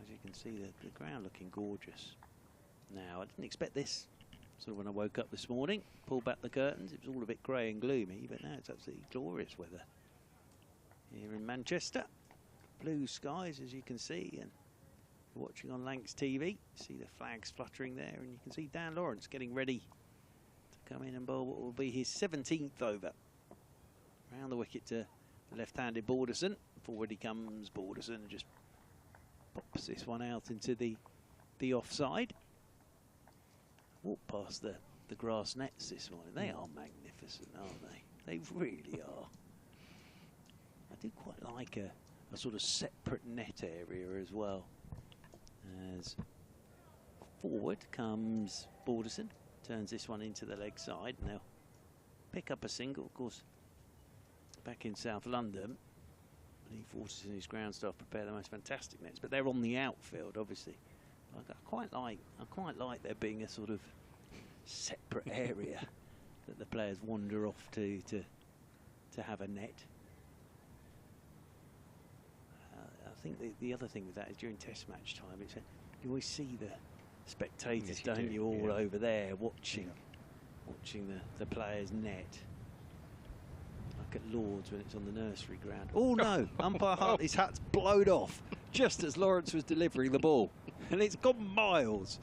as you can see, the ground looking gorgeous. Now, I didn't expect this. So when I woke up this morning, pulled back the curtains, it was all a bit grey and gloomy, but now it's absolutely glorious weather here in Manchester. Blue skies, as you can see, and you're watching on Lancs TV. See the flags fluttering there, and you can see Dan Lawrence getting ready to come in and bowl what will be his 17th over. Round the wicket to the left-handed Balderson. Forward he comes, Balderson, and just pops this one out into the offside. Walked past the grass nets this morning. They are magnificent, aren't they? They really are. I do quite like a sort of separate net area as well. As forward comes Balderson, turns this one into the leg side, and they'll pick up a single. Of course, back in South London, he forces in his ground staff prepare the most fantastic nets, but they're on the outfield, obviously. I quite like there being a sort of separate area that the players wander off to have a net. I think the other thing with that is during Test match time, you always see the spectators, don't you, all over there watching the players' net. Like at Lord's when it's on the nursery ground. Oh no! Umpire Hartley's hat's blowed off just as Lawrence was delivering the ball, and it's gone miles.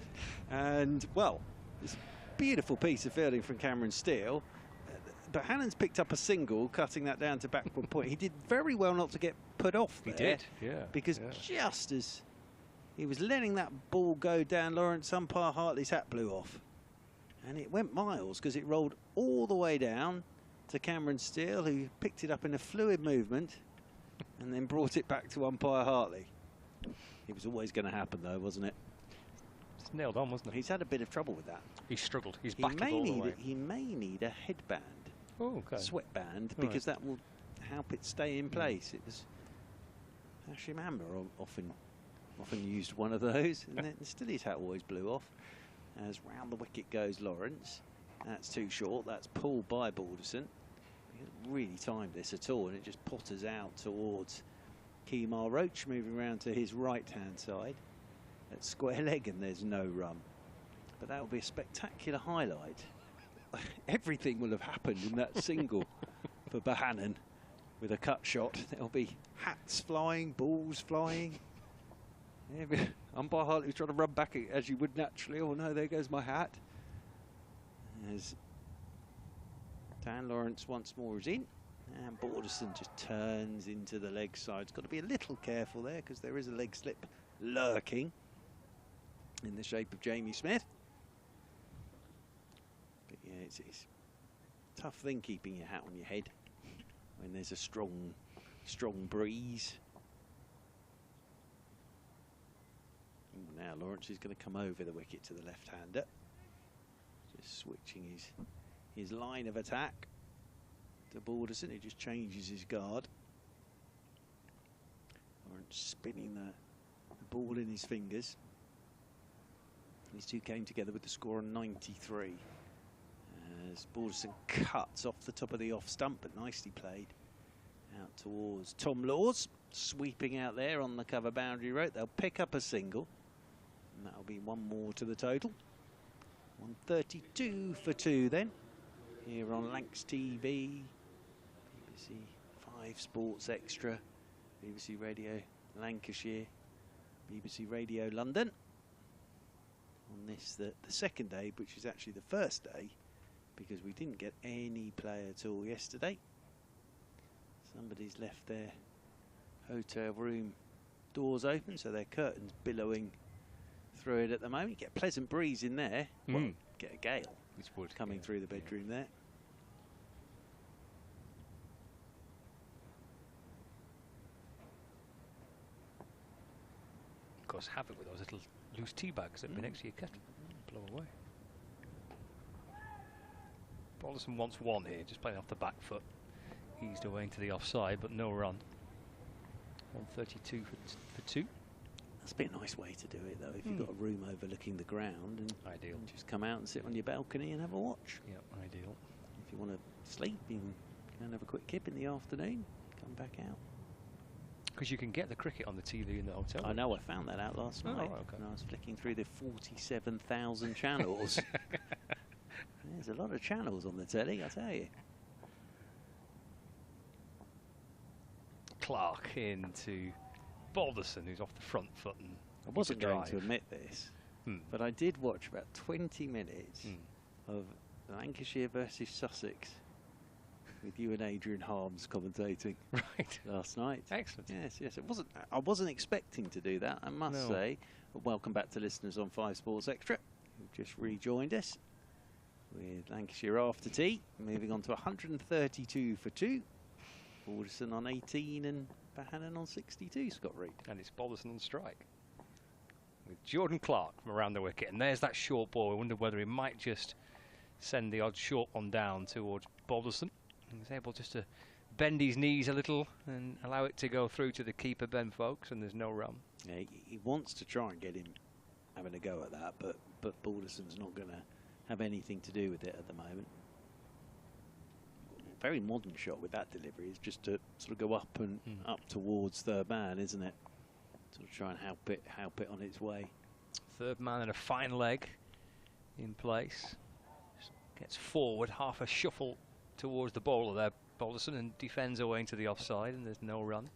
And well, it's a beautiful piece of fielding from Cameron Steele. But Hannon's picked up a single, cutting that down to backward point. He did very well not to get put off there. He did, yeah. Because just as he was letting that ball go down, Lawrence, umpire Hartley's hat blew off. And it went miles because it rolled all the way down to Cameron Steele, who picked it up in a fluid movement and then brought it back to umpire Hartley. It was always going to happen, though, wasn't it? It's nailed on, wasn't it? He's had a bit of trouble with that. He struggled. He's backed it all the way. He may need a headband. Oh, okay. Sweatband, because that will help it stay in place. It was Hashim Amber often used one of those, and then still his hat always blew off. As round the wicket goes Lawrence. That's too short. That's pulled by Balderson. He hasn't really timed this at all, and it just potters out towards Kemar Roach, moving round to his right-hand side at square leg, and there's no run. But that will be a spectacular highlight. Everything will have happened in that single for Bohannon with a cut shot. There'll be hats flying, balls flying. Umpire Hartley was trying to run back as you would naturally. Oh no, there goes my hat. As Dan Lawrence once more is in, and Balderson just turns into the leg side. It's got to be a little careful there because there is a leg slip lurking in the shape of Jamie Smith. But yeah, it's a tough thing keeping your hat on your head when there's a strong breeze. Now Lawrence is going to come over the wicket to the left-hander, just switching his line of attack to Balderson. He just changes his guard. Lawrence spinning the ball in his fingers. These two came together with the score on 93. As Balderson cuts off the top of the off stump, but nicely played out towards Tom Laws, sweeping out there on the cover boundary rope. They'll pick up a single, and that'll be one more to the total. 132 for 2 then, here on Lancs TV, BBC 5 Sports Extra, BBC Radio Lancashire, BBC Radio London. On this, the second day, which is actually the first day, because we didn't get any play at all yesterday. Somebody's left their hotel room doors open, so their curtains billowing through it at the moment. You get a pleasant breeze in there. Well, get a gale coming through the bedroom there. Of course, have it with those little loose tea bags that have been next to your kettle. Blow away. Balderson wants one here, just playing off the back foot. Eased away into the offside, but no run. 132 for 2. That's a bit a nice way to do it, though, if you've got a room overlooking the ground. And ideal. Just come out and sit on your balcony and have a watch. Yep, ideal. If you want to sleep, you can go and have a quick kip in the afternoon, come back out. Because you can get the cricket on the TV in the hotel. I know, I found that out last night. right, okay. When I was flicking through the 47,000 channels. There's a lot of channels on the telly, I tell you. Clark into Balderson, who's off the front foot. And I wasn't going to drive. admit this, but I did watch about 20 minutes of Lancashire versus Sussex with you and Adrian Harms commentating last night. Excellent. Yes, yes. I wasn't expecting to do that, I must say. But welcome back to listeners on 5 Sports Extra, who've just rejoined us with Lancashire after tea, moving on to 132 for 2. Balderson on 18 and Bohannon on 62, Scott Reed. And it's Balderson on strike with Jordan Clark from around the wicket. And there's that short ball. I wonder whether he might just send the odd short one down towards Balderson. He was able just to bend his knees a little and allow it to go through to the keeper, Ben Folkes, and there's no run. Yeah, he wants to try and get him having a go at that, but Balderson's not going to have anything to do with it at the moment. Very modern shot with that delivery. It's just to sort of go up and up towards third man, isn't it? Sort of try and help it on its way. Third man and a fine leg in place. Just gets forward, half a shuffle towards the bowler there, Balderson, and defends away into the offside, and there's no run.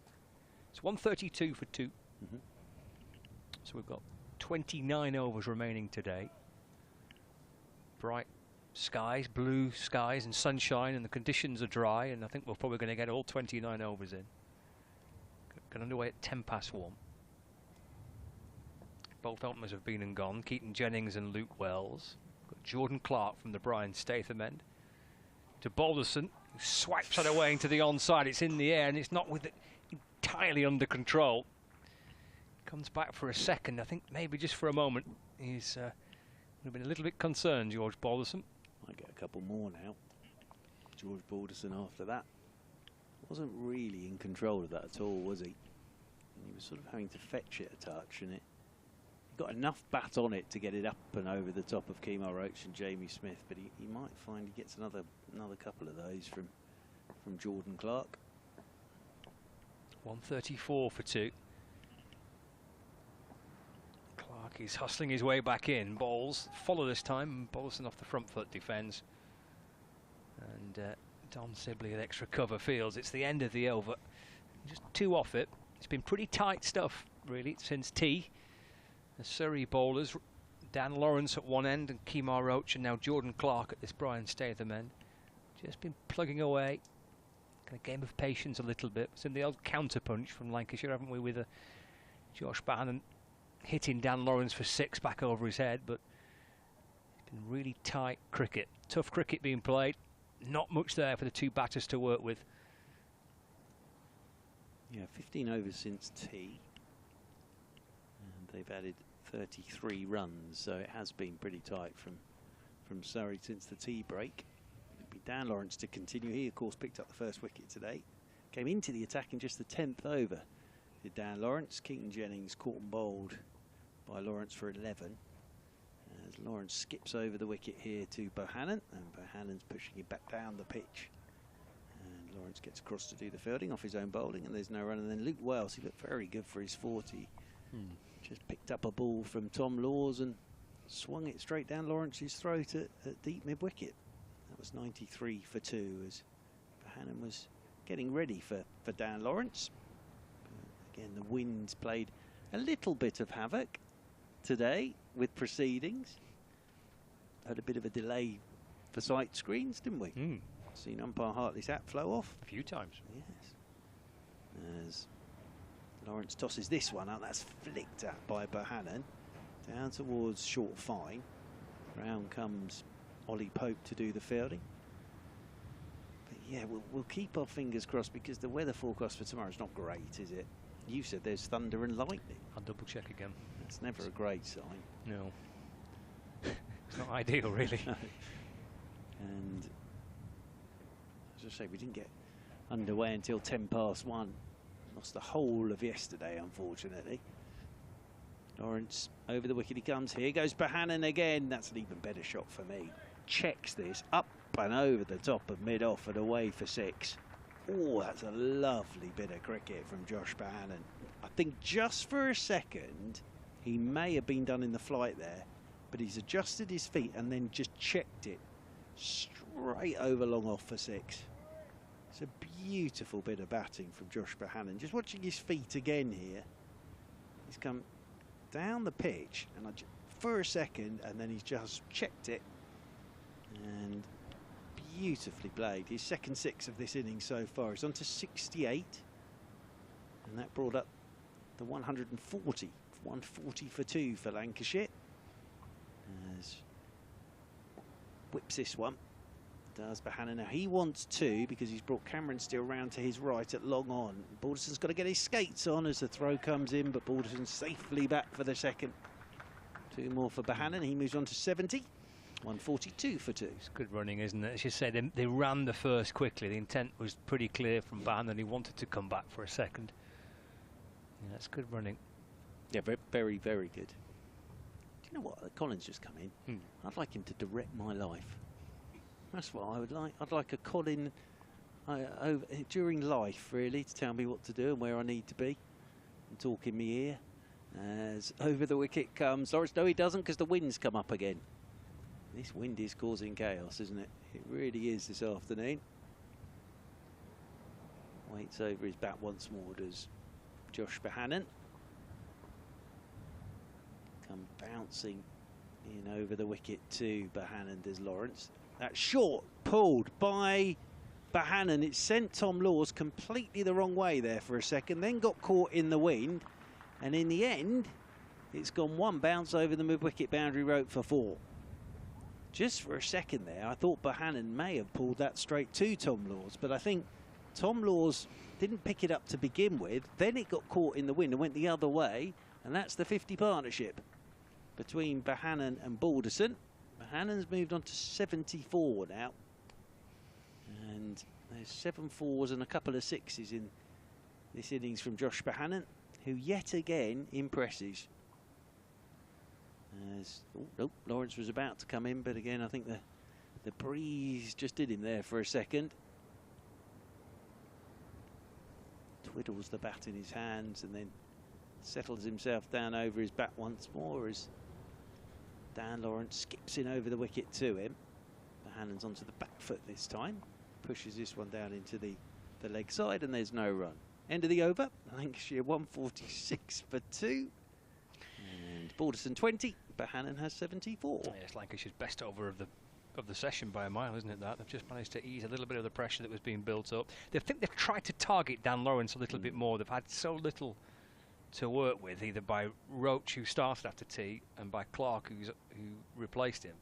It's 132 for 2. So we've got 29 overs remaining today. Bright skies, blue skies and sunshine, and the conditions are dry, and I think we're probably going to get all 29 overs in. Got underway at 1:10 past 1. Both helpers have been and gone. Keaton Jennings and Luke Wells. Got Jordan Clark from the Brian Statham end to Balderson, who swipes it away into the onside. It's in the air and it's not with it entirely under control. Comes back for a second. I think maybe just for a moment he's would have been a little bit concerned, George Balderson. Might get a couple more now. George Balderson after that wasn't really in control of that at all, was he? And he was sort of having to fetch it a touch, and he got enough bat on it to get it up and over the top of Kemar Roach and Jamie Smith, but he might find he gets another couple of those from Jordan Clark. 134 for 2. Clark is hustling his way back in. Balls follow this time. Balderson off the front foot defends. And Don Sibley at extra cover fields. It's the end of the over. Just 2 off it. It's been pretty tight stuff, really, since tea. The Surrey bowlers, Dan Lawrence at one end and Kemar Roach, and now Jordan Clark at this Brian Statham end. Just been plugging away. Kind of game of patience a little bit. It's in the old counter punch from Lancashire, haven't we, with Josh Bohannon hitting Dan Lawrence for 6 back over his head, but it's been really tight cricket. Tough cricket being played. Not much there for the 2 batters to work with. Yeah, 15 overs since tea. And they've added 33 runs, so it has been pretty tight from Surrey since the tea break. It'll be Dan Lawrence to continue. He, of course, picked up the first wicket today. Came into the attack in just the 10th over. Did Dan Lawrence. Keaton Jennings caught and bowled by Lawrence for 11. As Lawrence skips over the wicket here to Bohannon, and Bohannon's pushing it back down the pitch. And Lawrence gets across to do the fielding off his own bowling, and there's no run. And then Luke Wells, he looked very good for his 40. Just picked up a ball from Tom Laws and swung it straight down Lawrence's throat at deep mid-wicket. That was 93 for 2 as Bohannon was getting ready for Dan Lawrence. Again, the wind's played a little bit of havoc today with proceedings. Had a bit of a delay for sight screens, didn't we? Seen umpire Hartley's hat flow off a few times. Yes. As Lawrence tosses this one out, that's flicked at by Bohannon down towards short fine. Round comes Ollie Pope to do the fielding. But yeah, we'll keep our fingers crossed, because the weather forecast for tomorrow is not great, is it? You said there's thunder and lightning. I'll double check again. That's never a great sign. No. It's not ideal, really. No. And as I say, we didn't get underway until 10 past 1. Lost the whole of yesterday, unfortunately. Lawrence over the wicket he comes. Here goes Bohannon again. That's an even better shot for me. Checks this up and over the top of mid-off and away for 6. Oh, that's a lovely bit of cricket from Josh Bohannon. I think just for a second, he may have been done in the flight there, but he's adjusted his feet and then just checked it straight over long off for 6. It's a beautiful bit of batting from Josh Bohannon. Just watching his feet again here. He's come down the pitch and for a second, and then he's just checked it and beautifully played. His second 6 of this innings so far. He's on to 68, and that brought up the 140. 140 for 2 for Lancashire. As whips this one. Does Bohannon. Now he wants 2 because he's brought Cameron Steele round to his right at long on. Balderson's got to get his skates on as the throw comes in, but Balderson safely back for the second. 2 more for Bohannon. He moves on to 70. 142 for 2. It's good running, isn't it? As you say, they ran the first quickly. The intent was pretty clear from Bohannon. He wanted to come back for a second. Yeah, that's good running. Yeah, very, very, very good. Do you know what? Colin's just come in. I'd like him to direct my life. That's what I would like. I'd like a Colin during life, really, to tell me what to do and where I need to be. And talk in my ear. As over the wicket comes Lawrence. No, he doesn't, because the wind's come up again. This wind is causing chaos, isn't it? It really is this afternoon. Waits over his bat once more, does Josh Bohannon. Come bouncing in over the wicket to Bohannon, does Lawrence. That short pulled by Bohannon. It sent Tom Laws completely the wrong way there for a second, then got caught in the wind, and in the end, it's gone one bounce over the mid-wicket boundary rope for 4. Just for a second there, I thought Bohannon may have pulled that straight to Tom Laws, but I think Tom Laws didn't pick it up to begin with. Then it got caught in the wind and went the other way, and that's the 50 partnership between Bohannon and Balderson. Bohannon's moved on to 74 now, and there's 7 4s and a couple of 6s in this innings from Josh Bohannon, who yet again impresses. As, oh, nope, Lawrence was about to come in, but again I think the breeze just did him there for a second. Twiddles the bat in his hands and then settles himself down over his bat once more as Dan Lawrence skips in over the wicket to him. Bohannon's onto the back foot this time, pushes this one down into the leg side, and there's no run. End of the over. Lancashire 146 for 2. And Balderson 20. Bohannon has 74. Yeah, it's Lancashire's best over of the session by a mile, isn't it? That they've just managed to ease a little bit of the pressure that was being built up. They think they've tried to target Dan Lawrence a little bit more. They've had so little to work with, either by Roach, who started after tea, and by Clark, who replaced him.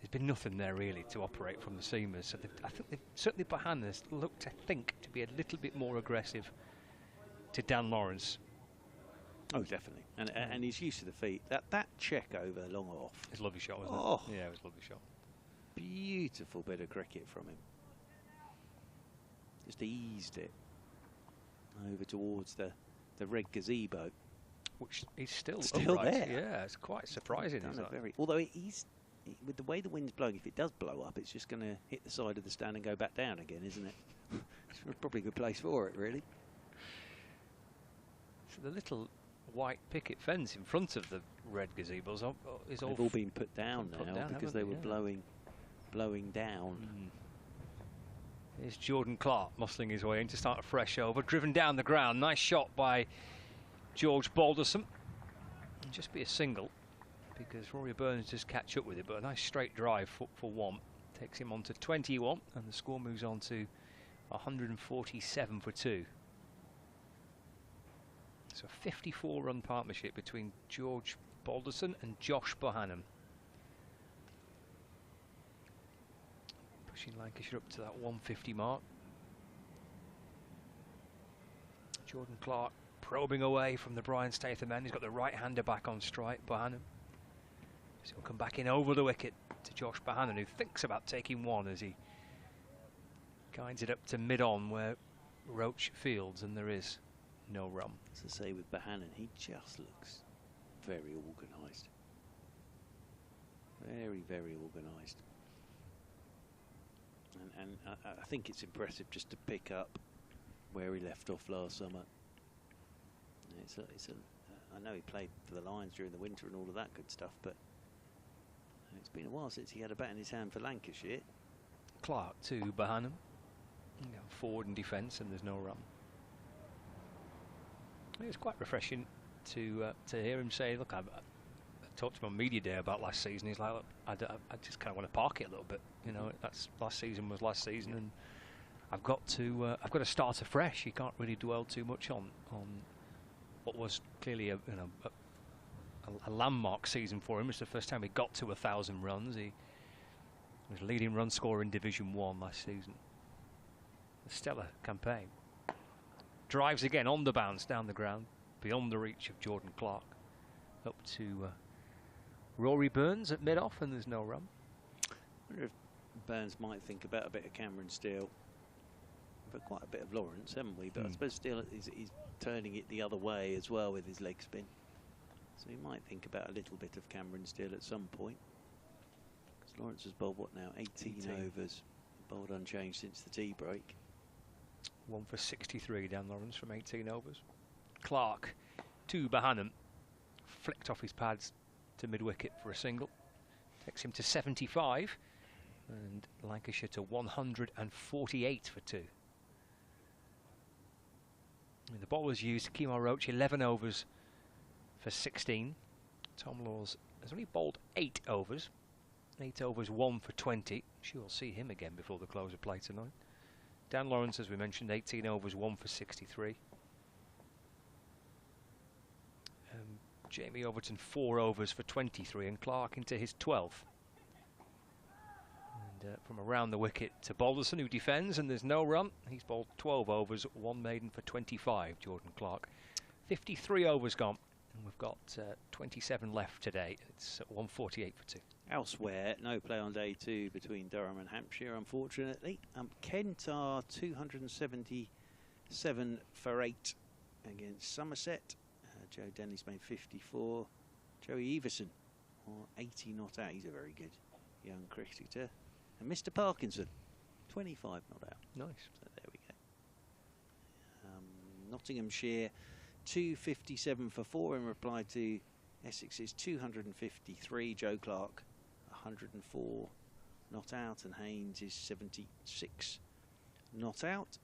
There's been nothing there really to operate from the seamers. So I think they've certainly Bohannon's looked, I think, to be a little bit more aggressive to Dan Lawrence. Oh, definitely. And he's used to the feet. That check over long off. It's a lovely shot, wasn't it? Yeah, it was a lovely shot. Beautiful bit of cricket from him. Just eased it over towards the red gazebo, which is still upright. There. Yeah, it's quite surprising. Although with the way the wind's blowing, if it does blow up, it's just going to hit the side of the stand and go back down again, isn't it? It's probably a good place for it, really. So the little white picket fence in front of the red gazebos is all been put down now because they were blowing down. Here's Jordan Clark muscling his way in to start a fresh over, driven down the ground. Nice shot by George Balderson. It'll just be a single because Rory Burns just catch up with it, but a nice straight drive for 1 takes him on to 21, and the score moves on to 147 for 2. So a 54-run partnership between George Balderson and Josh Bohannon. Pushing Lancashire up to that 150 mark. Jordan Clark probing away from the Brian Statham end. He's got the right-hander back on strike, Bohannon. So he'll come back in over the wicket to Josh Bohannon, who thinks about taking 1 as he guides it up to mid-on where Roach fields, and there is no run. As I say with Bohannon, he just looks very organised. Very, very organised. And I think it's impressive just to pick up where he left off last summer. I know he played for the Lions during the winter and all of that good stuff, but it's been a while since he had a bat in his hand for Lancashire. Clark to Bohannon. Forward and defence, and there's no run. It's quite refreshing to hear him say, look, I talked to him on media day about last season. He's like, look, I just kind of want to park it a little bit. You know, that's last season was last season, and I've got to start afresh. You can't really dwell too much on what was clearly a landmark season for him. It's the first time he got to 1,000 runs. He was leading run scorer in Division 1 last season. A stellar campaign. Drives again on the bounce down the ground, beyond the reach of Jordan Clark. Up to Rory Burns at mid-off, and there's no run. I wonder if Burns might think about a bit of Cameron Steele. But quite a bit of Lawrence, haven't we? But I suppose Steele is turning it the other way as well with his leg spin. So he might think about a little bit of Cameron Steele at some point. Because Lawrence has bowled, what now, 18 overs. Bowled unchanged since the tea break. 1 for 63, Dan Lawrence from 18 overs. Clark to Bohannon. Flicked off his pads to mid-wicket for a single. Takes him to 75. And Lancashire to 148 for 2. And the bowlers used Kemar Roach 11 overs for 16. Tom Laws has only bowled 8 overs. 8 overs, 1 for 20. Sure, we'll see him again before the close of play tonight. Dan Lawrence, as we mentioned, 18 overs, 1 for 63. Jamie Overton, 4 overs for 23, and Clark into his 12th. And from around the wicket to Balderson, who defends, and there's no run. He's bowled 12 overs, 1 maiden for 25, Jordan Clark. 53 overs gone, and we've got 27 left today. It's 148 for 2. Elsewhere, no play on day 2 between Durham and Hampshire, unfortunately. Kent are 277 for 8 against Somerset. Joe Denley's made 54. Joey Everson, 80 not out. He's a very good young cricketer. And Mr. Parkinson, 25 not out. Nice. So there we go. Nottinghamshire, 257 for 4 in reply to Essex's 253. Joe Clark, 104 not out, and Haynes is 76 not out.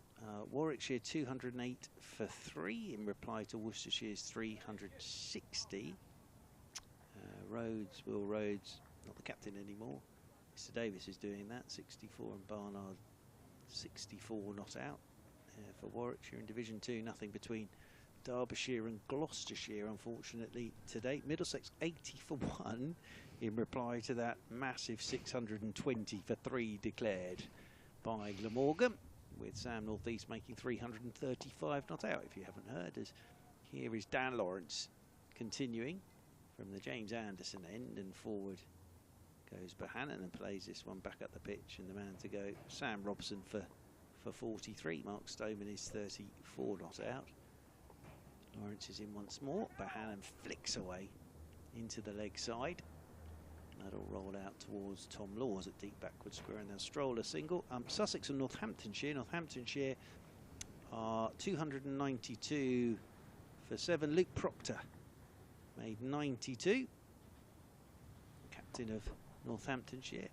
Warwickshire 208 for 3 in reply to Worcestershire's 360. Will Rhodes, not the captain anymore. Mr. Davis is doing that, 64, and Barnard 64 not out. For Warwickshire in Division 2, nothing between Derbyshire and Gloucestershire, unfortunately, today. Middlesex 80 for 1 in reply to that massive 620 for 3 declared by Glamorgan, with Sam North East making 335 not out, if you haven't heard. As here is Dan Lawrence continuing from the James Anderson end, and forward goes Bohannon and plays this one back up the pitch, and the man to go, Sam Robson for 43. Mark Stoneman is 34 not out. Lawrence is in once more. Bohannon flicks away into the leg side. That'll roll out towards Tom Laws at deep backward square, and they'll stroll a single. Sussex and Northamptonshire. Northamptonshire are 292 for 7. Luke Proctor made 92. Captain of Northamptonshire.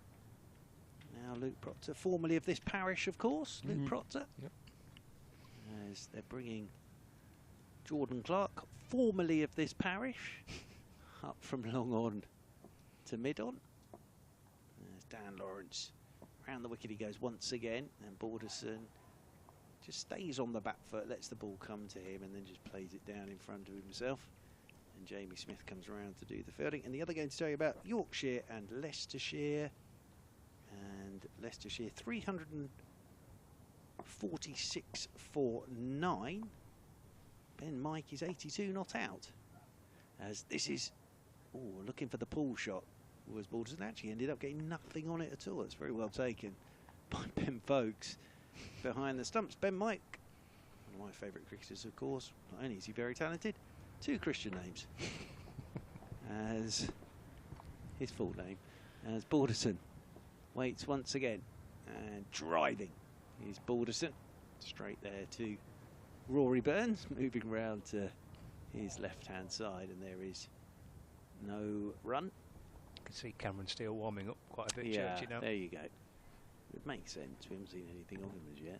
Now Luke Proctor, formerly of this parish, of course. Luke Proctor. Yep. As they're bringing Jordan Clark, formerly of this parish, up from long on to mid-on. There's Dan Lawrence. Round the wicket he goes once again, and Balderson just stays on the back foot, lets the ball come to him, and then just plays it down in front of himself. And Jamie Smith comes around to do the fielding. And the other game to tell you about, Yorkshire and Leicestershire. And Leicestershire 346 for 9. Ben Mike is 82 not out. As this is looking for the pull shot, was Balderson. Actually ended up getting nothing on it at all. It's very well taken by Ben Folkes behind the stumps. Ben Mike, one of my favourite cricketers, of course. Not only is he very talented, 2 Christian names. As his full name, as Balderson waits once again, and driving is Balderson straight there to Rory Burns moving round to his left-hand side, and there is no run. You can see Cameron Steele warming up quite a bit, Yeah, Church, you know. there you go. It makes sense. We haven't seen anything of him as yet.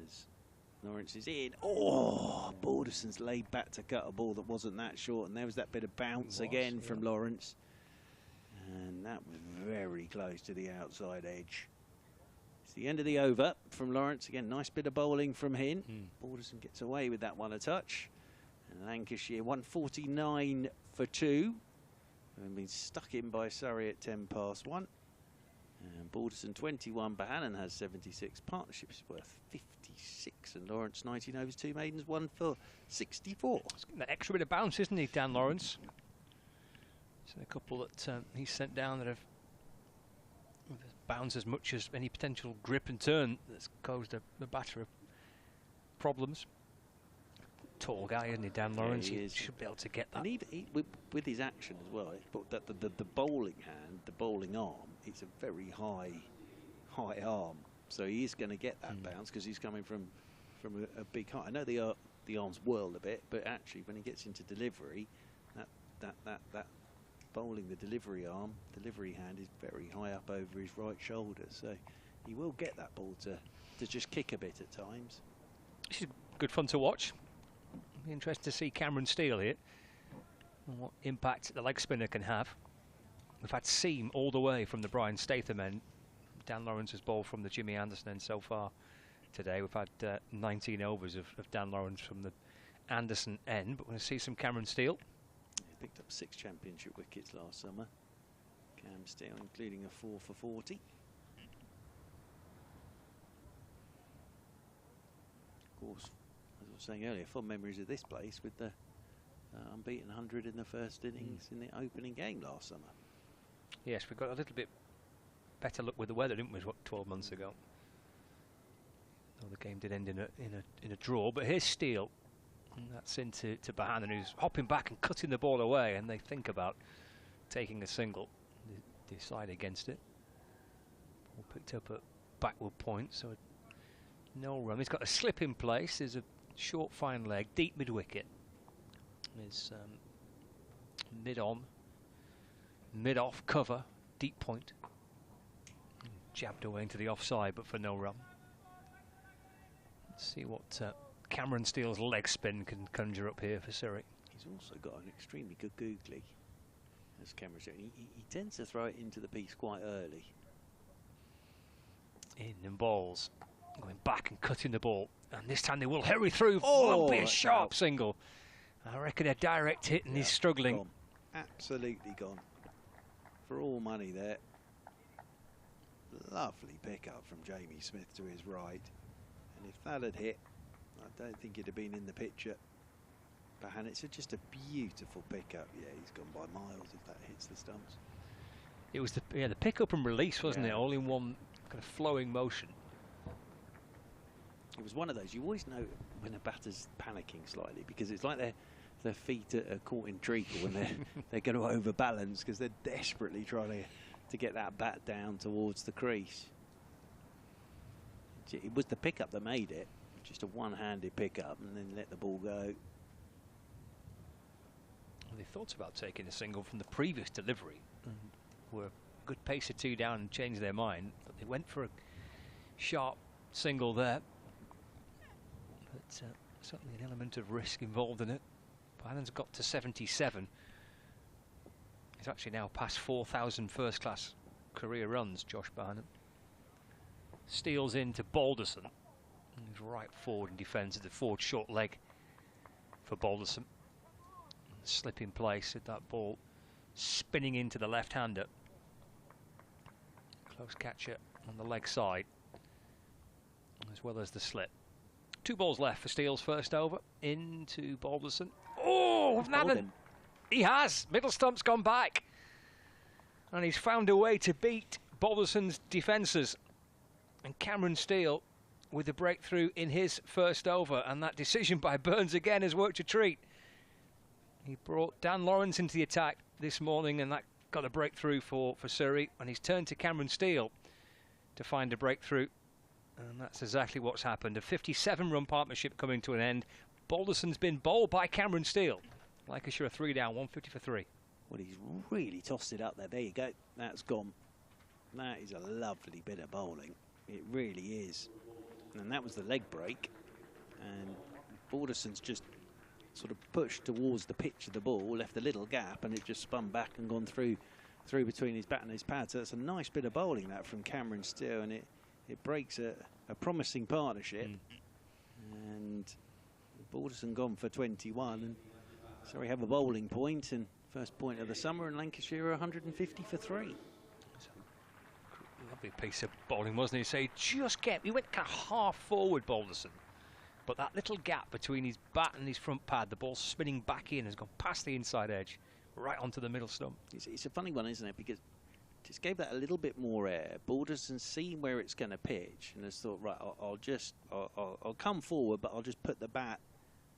As Lawrence is in. Oh, Balderson's laid back to cut a ball that wasn't that short, and there was that bit of bounce again from Lawrence. And that was very close to the outside edge. It's the end of the over from Lawrence. Again, nice bit of bowling from him. Balderson gets away with that one a touch. And Lancashire 149 for 2. Having been stuck in by Surrey at 10 past 1. And Balderson 21, Bohannon has 76. Partnership's worth 56. And Lawrence 19 overs, 2 maidens, 1 for 64. He's getting that extra bit of bounce, isn't he, Dan Lawrence? So a couple that he's sent down that have bounced as much as any potential grip and turn that's caused the batter problems. Tall guy, isn't he, Dan Lawrence? Yeah, he should be able to get that. And even with his action as well, but the bowling hand, the bowling arm, it's a very high arm. So he is going to get that bounce because he's coming from a big height. I know the arms whirl a bit, but actually when he gets into delivery, that bowling, the delivery arm, delivery hand is very high up over his right shoulder. So he will get that ball to just kick a bit at times. This is good fun to watch. Be interested to see Cameron Steele here and what impact the leg spinner can have. We've had seam all the way from the Brian Statham end. Dan Lawrence has bowled from the Jimmy Anderson end so far today. We've had 19 overs of Dan Lawrence from the Anderson end, but we're going to see some Cameron Steele. He picked up 6 championship wickets last summer. Cam Steele, including a 4 for 40. Of course, as I was saying earlier, fond memories of this place with the unbeaten 100 in the first innings in the opening game last summer. Yes, we got a little bit better luck with the weather, didn't we, 12 months ago? Though the game did end in a draw, but here's Steele. And that's into Bohannon, who's hopping back and cutting the ball away, and they think about taking a single. They decide against it. Ball picked up at backward point, so no run. He's got a slip in place. There's a short fine leg, deep mid wicket. There's mid on, mid off cover, deep point. Jabbed away into the offside, but for no run. Let's see what Cameron Steele's leg spin can conjure up here for Surrey. He's also got an extremely good googly, as Cameron said. He tends to throw it into the piece quite early. In and balls, going back and cutting the ball, and this time they will hurry through. Oh, be a sharp single. I reckon a direct hit, and he's struggling. Gone. Absolutely gone. For all money there. Lovely pickup from Jamie Smith to his right, and if that had hit, I don't think it'd have been in the picture. Bohannon, it's just a beautiful pickup. Yeah, he's gone by miles if that hits the stumps. It was the pick up and release, wasn't it? All in one kind of flowing motion. It was one of those. You always know when a batter's panicking slightly because it's like their feet are caught in treacle and they're going to overbalance because they're desperately trying to get that bat down towards the crease. It was the pickup that made it. Just a one-handed pickup and then let the ball go. They thought about taking a single from the previous delivery and were a good pace or 2 down and changed their mind, but they went for a sharp single there. But certainly an element of risk involved in it. Bohannon's got to 77. He's actually now past 4,000 first-class career runs, Josh Bohannon. Steals into Balderson. He's right forward in defence at the forward short leg for Balderson. Slip in place with that ball spinning into the left-hander. Close catcher on the leg side, as well as the slip. 2 balls left for Steele's first over. Into Balderson. Oh, he has. Middle stump's gone back. And he's found a way to beat Balderson's defences. And Cameron Steele with the breakthrough in his first over. And that decision by Burns again has worked a treat. He brought Dan Lawrence into the attack this morning, and that got a breakthrough for Surrey. And he's turned to Cameron Steele to find a breakthrough. And that's exactly what's happened. A 57-run partnership coming to an end. Balderson's been bowled by Cameron Steele. Lancashire 3 down, 150 for 3. Well, he's really tossed it up there. There you go. That's gone. That is a lovely bit of bowling. It really is. And that was the leg break. And Balderson's just sort of pushed towards the pitch of the ball, left a little gap, and it just spun back and gone through between his bat and his pad. So that's a nice bit of bowling, that, from Cameron Steele, and it breaks a promising partnership. And Balderson gone for 21, and so we have a bowling point, and first point of the summer, and Lancashire are 150 for 3. Lovely piece of bowling, wasn't he? So he went kind of half forward, Balderson, but that little gap between his bat and his front pad, the ball spinning back in, has gone past the inside edge, right onto the middle stump. It's a funny one, isn't it? Because just gave that a little bit more air. Balderson's seen where it's going to pitch, and has thought, right, I'll come forward, but I'll just put the bat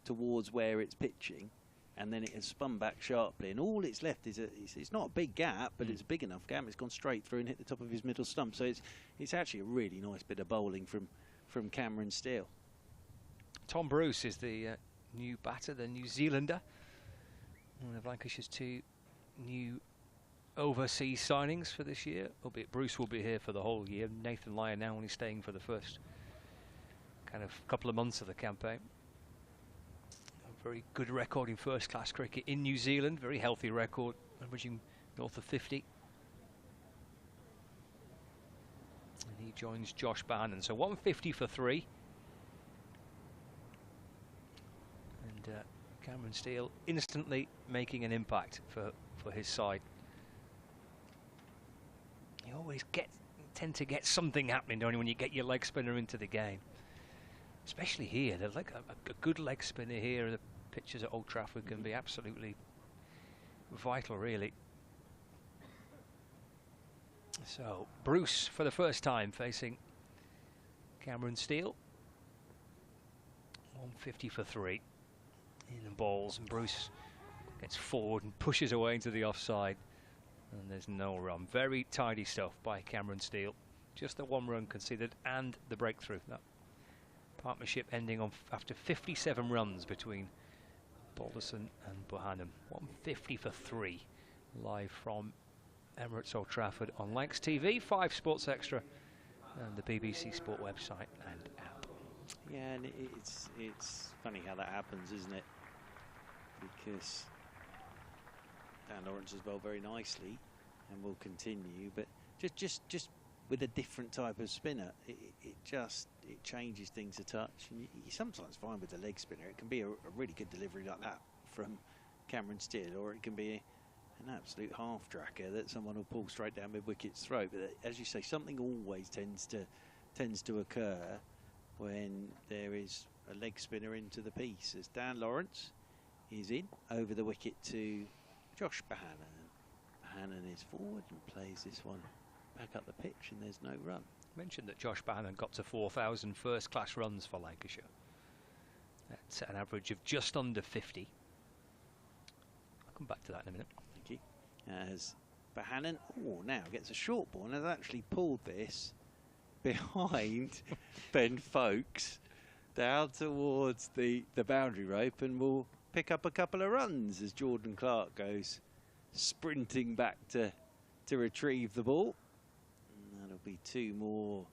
towards where it's pitching, and then it has spun back sharply, and all it's left is it's not a big gap, but it's a big enough gap. It's gone straight through and hit the top of his middle stump. So it's actually a really nice bit of bowling from Cameron Steele. Tom Bruce is the new batter, the New Zealander. One of Lancashire's 2 new overseas signings for this year, albeit Bruce will be here for the whole year. Nathan Lyon now only staying for the first kind of couple of months of the campaign. A very good record in first-class cricket in New Zealand, very healthy record, averaging north of 50. And he joins Josh Bannon, so 150 for 3. And Cameron Steele instantly making an impact for his side. You always tend to get something happening, don't you, when you get your leg spinner into the game. Especially here, there's like a good leg spinner here. The pitches at Old Trafford can be absolutely vital, really. So Bruce, for the first time, facing Cameron Steele. 150 for 3. In the balls, and Bruce gets forward and pushes away into the offside, and there's no run. Very tidy stuff by Cameron Steele. Just the 1 run conceded and the breakthrough. That partnership ending on after 57 runs between Balderson and Bohannon. 150 for 3, live from Emirates Old Trafford on Lancs TV, 5 Sports Extra, and the BBC Sport website and app. Yeah, and it's funny how that happens, isn't it? Because Dan Lawrence has bowled very nicely and will continue, but just with a different type of spinner, it changes things a touch. And you sometimes find with the leg spinner, it can be a really good delivery like that from Cameron Steele, or it can be an absolute half-tracker that someone will pull straight down mid-wicket's throat. But as you say, something always tends to occur when there is a leg spinner into the piece. As Dan Lawrence is in over the wicket to Josh Bohannon. Bohannon is forward and plays this one back up the pitch, and there's no run. I mentioned that Josh Bohannon got to 4,000 first-class runs for Lancashire. That's an average of just under 50. I'll come back to that in a minute. Thank you. As Bohannon, now gets a short ball and has actually pulled this behind Ben Folkes down towards the boundary rope, and will pick up a couple of runs as Jordan Clark goes sprinting back to retrieve the ball. And that'll be 2 more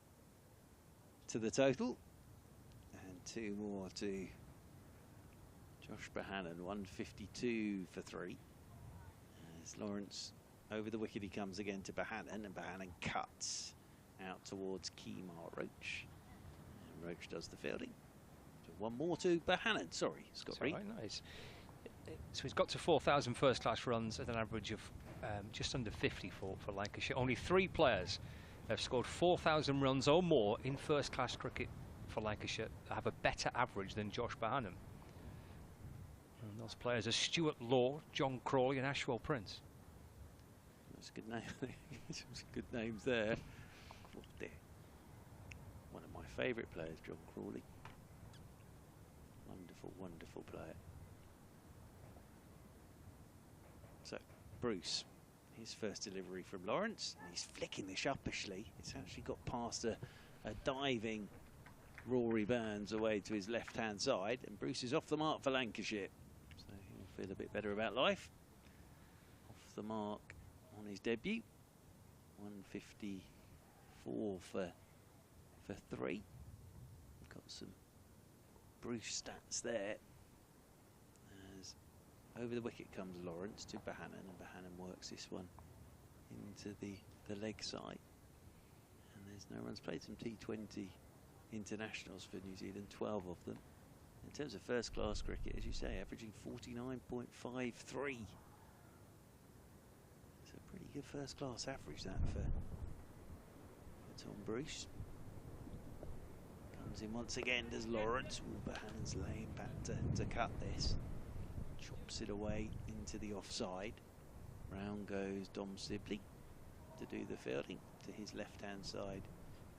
to the total, and 2 more to Josh Bohannon. 152 for 3. As Lawrence over the wicket, he comes again to Bohannon, and Bohannon cuts out towards Kemar Roach, and Roach does the fielding. So 1 more to Bohannon. Sorry, Scott Reed. Right, nice. So he's got to 4,000 first-class runs at an average of just under 50 for Lancashire. Only 3 players have scored 4,000 runs or more in first-class cricket for Lancashire that have a better average than Josh Bohannon. And those players are Stuart Law, John Crawley and Ashwell Prince. That's a good name. Some good names there. Oh dear. One of my favourite players, John Crawley. Wonderful, wonderful player. So, Bruce, his first delivery from Lawrence. And he's flicking this uppishly. It's actually got past a diving Rory Burns away to his left-hand side, and Bruce is off the mark for Lancashire. So he'll feel a bit better about life. Off the mark on his debut. 154 for 3. Got some Bruce stats there. As over the wicket comes Lawrence to Bohannon, and Bohannon works this one into the leg side. And there's no runs played. Some T20 internationals for New Zealand, 12 of them. In terms of first class cricket, as you say, averaging 49.53. It's a pretty good first class average, that for Tom Bruce. Comes in once again, does Lawrence. Bohannon's laying back to cut this. Chops it away into the offside. Round goes Dom Sibley to do the fielding to his left-hand side.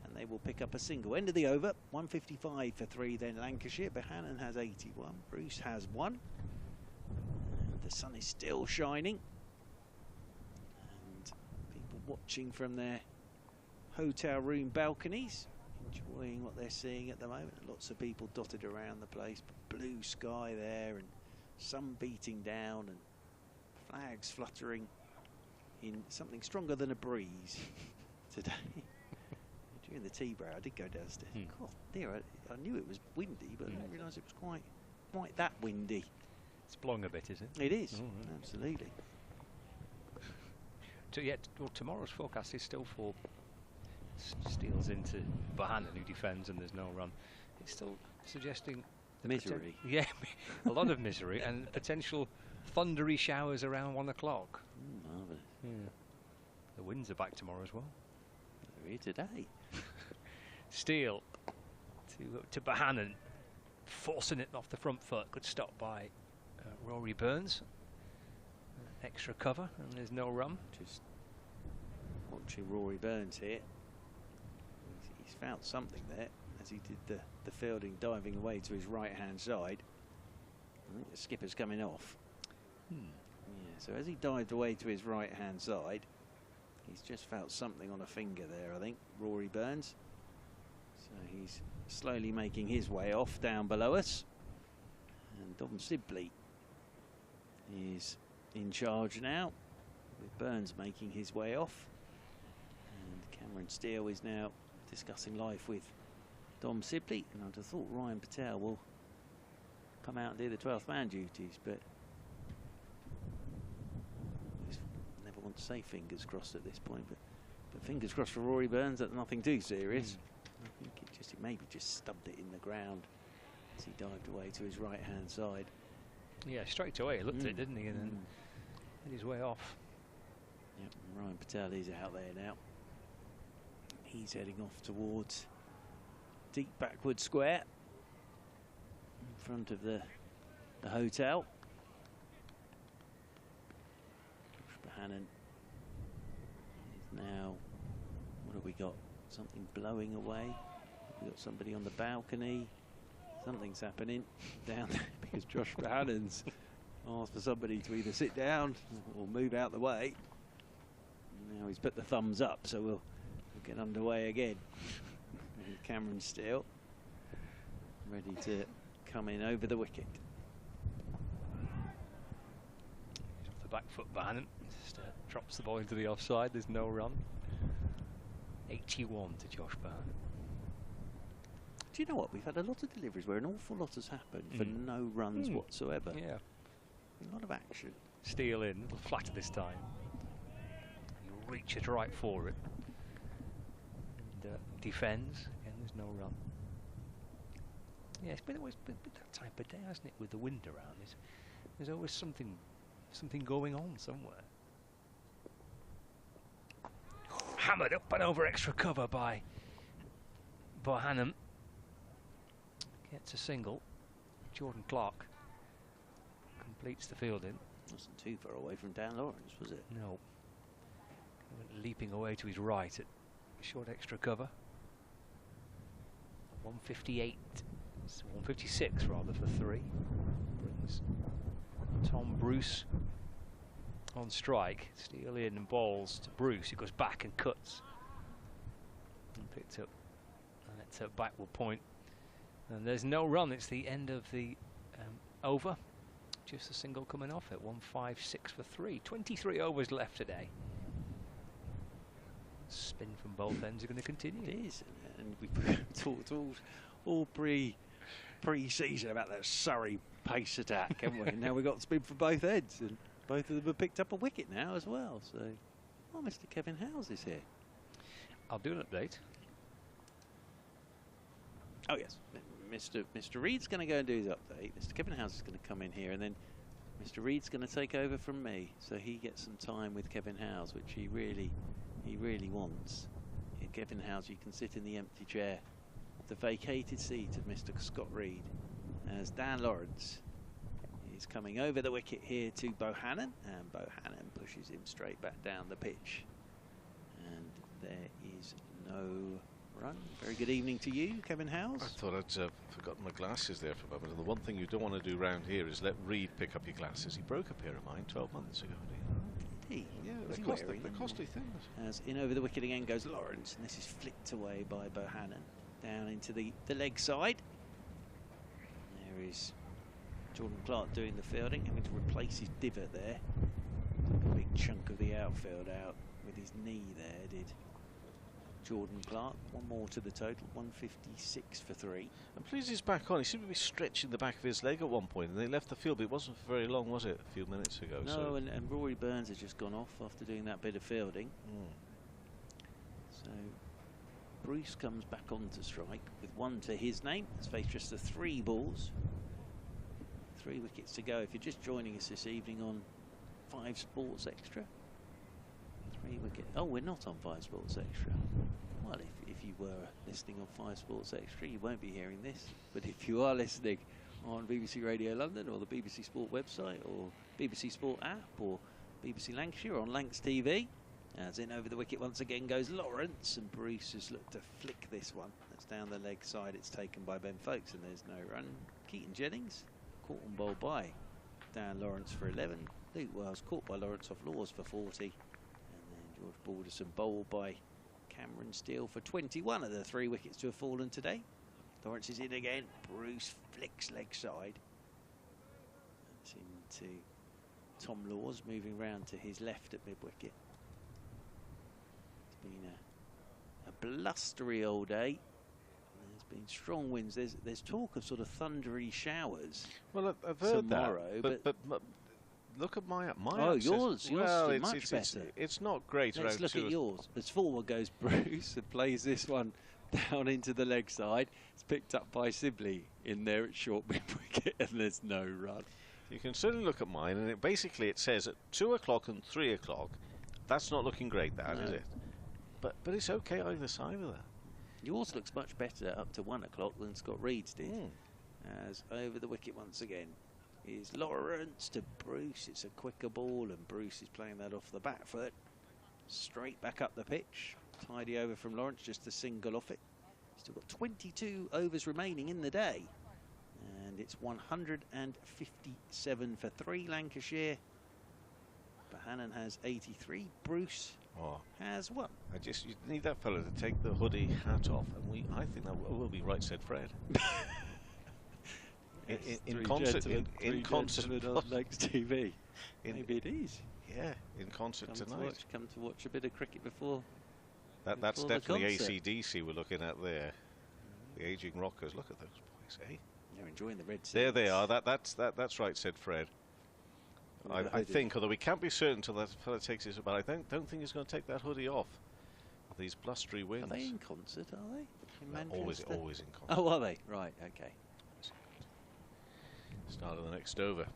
And they will pick up a single. End of the over, 155 for 3 then Lancashire. Bohannon has 81, Bruce has 1. And the sun is still shining. And people watching from their hotel room balconies, enjoying what they're seeing at the moment. Lots of people dotted around the place, blue sky there and sun beating down and flags fluttering in something stronger than a breeze today. During the tea break, I did go downstairs. God, dear, I knew it was windy, but I didn't realise it was quite that windy. It's blowing a bit, is it? It is, right. Absolutely. So yeah, well, tomorrow's forecast is still for steals into Bohannon, who defends, and there's no run. It's still suggesting misery. Yeah, a lot of misery and potential thundery showers around 1 o'clock. Marvellous. Yeah. The winds are back tomorrow as well. They're here today. Steele to Bohannon, forcing it off the front foot. Good stop by Rory Burns. Extra cover, and there's no run. Just watching Rory Burns here. He's found something there as he did the fielding, diving away to his right-hand side. I think the skipper's coming off. Yeah, so as he dived away to his right-hand side, he's just felt something on a finger there, I think, Rory Burns. So he's slowly making his way off down below us. And Dom Sibley is in charge now, with Burns making his way off. And Cameron Steele is now discussing life with Dom Sibley. And I'd have thought Ryan Patel will come out and do the 12th man duties, but never want to say fingers crossed at this point, but fingers crossed for Rory Burns that nothing too serious. I think it maybe just stubbed it in the ground as he dived away to his right-hand side. Yeah, straight away he looked at it, didn't he? And then made his way off. Yep, Ryan Patel is out there now. He's heading off towards deep backward square in front of the hotel. Bohannon is now, what have we got? Something blowing away. We've got somebody on the balcony. Something's happening down there because Josh Bohannon's asked for somebody to either sit down or move out the way. Now he's put the thumbs up, so we'll get underway again. Cameron Steele ready to come in over the wicket. He's off the back foot, Bohannon. Just drops the ball into the offside. There's no run. 81 to Josh Bohannon. Do you know what? We've had a lot of deliveries where an awful lot has happened for no runs whatsoever. Yeah. A lot of action. Steele in, a little flatter this time. He reaches right for it. And defends. Again, there's no run. Yeah, it's been always been that type of day, hasn't it, with the wind around it. There's always something going on somewhere. Hammered up and over extra cover by Bohannon. Gets a single. Jordan Clark completes the fielding. Wasn't too far away from Dan Lawrence, was it? No. Went leaping away to his right at short extra cover. 158. 156 rather for 3. Brings Tom Bruce on strike. Steele in and balls to Bruce. He goes back and cuts. And picked up at backward point And there's no run. It's the end of the over. Just a single coming off it. 156 for 3. 23 overs left today. Spin from both ends are going to continue. It is, and we've talked all pre-season about that Surrey pace attack, haven't we? Now we've got spin from both ends, and both of them have picked up a wicket now as well. So, oh, Mr. Kevin Howes is here. I'll do an update. Oh yes, Mr. Reed's going to go and do his update. Mr. Kevin Howes is going to come in here, and then Mr. Reed's going to take over from me, so he gets some time with Kevin Howes, which he really wants. Here, Kevin Howes, you can sit in the empty chair, the vacated seat of Mr. Scott Reed, as Dan Lawrence is coming over the wicket here to Bohannon, and Bohannon pushes him straight back down the pitch, and there is no run. Very good evening to you, Kevin Howes. I thought I'd forgotten my glasses there for a moment, and the one thing you don't want to do round here is let Reed pick up your glasses. He broke a pair of mine 12 months ago. Yeah, they're costly things. As in over the wicket again goes Lawrence, and this is flicked away by Bohannon down into the leg side. There is Jordan Clark doing the fielding, having to replace his divot there. Took a big chunk of the outfield out with his knee there, did Jordan Clark. One more to the total, 156 for 3. I'm pleased he's back on. He seemed to be stretching the back of his leg at one point, and they left the field, but it wasn't for very long, was it? A few minutes ago. No, so. and Rory Burns has just gone off after doing that bit of fielding. So Bruce comes back onto strike with 1 to his name. It's faced just the 3 balls. 3 wickets to go. If you're just joining us this evening on 5 Sports Extra. 3 wicket. Oh, we're not on 5 Sports Extra. Well, if you were listening on 5 Sports Extra, you won't be hearing this. But if you are listening on BBC Radio London or the BBC Sport website or BBC Sport app or BBC Lancashire or on Lancs TV, as in over the wicket once again goes Lawrence, and Bruce has looked to flick this one. That's down the leg side. It's taken by Ben Folkes, and there's no run. Keaton Jennings caught and bowled by Dan Lawrence for 11. Luke Wells caught by Lawrence off Laws for 40. George Balderson bowled by Cameron Steele for 21 of the 3 wickets to have fallen today. Lawrence is in again. Bruce flicks leg side. That's into Tom Laws, moving round to his left at mid-wicket. It's been a blustery all day. There's been strong winds. There's talk of sort of thundery showers. Well, I've heard tomorrow, that, but look at my oh, yours well, is much better. It's not great. Let's look at yours. As forward goes Bruce and plays this one down into the leg side. It's picked up by Sibley in there at short mid-wicket, and there's no run. You can certainly look at mine, and it says at 2 o'clock and 3 o'clock. That's not looking great, is it? But it's okay either side of that. Yours looks much better up to 1 o'clock than Scott Reed's did. As over the wicket once again is Lawrence to Bruce. It's a quicker ball, and Bruce is playing that off the back foot. Straight back up the pitch. Tidy over from Lawrence, just a single off it. Still got 22 overs remaining in the day. And it's 157 for 3 Lancashire. Bohannon has 83. Bruce has 1. You need that fella to take the hoodie hat off, and I think that will be right, said Fred. in concert on Lancs TV. Maybe it is. Yeah, in concert tonight. Come to watch a bit of cricket before. That's definitely AC/DC we're looking at there. The aging rockers. Look at those boys, eh? They're enjoying the red seats. There they are. That's right, said Fred. I think, although we can't be certain until that fella takes his, but I don't think he's going to take that hoodie off. These blustery winds. Are they in concert? Are they? In Manchester? Always in concert. Oh, are they? Right. Okay. Start of the next over.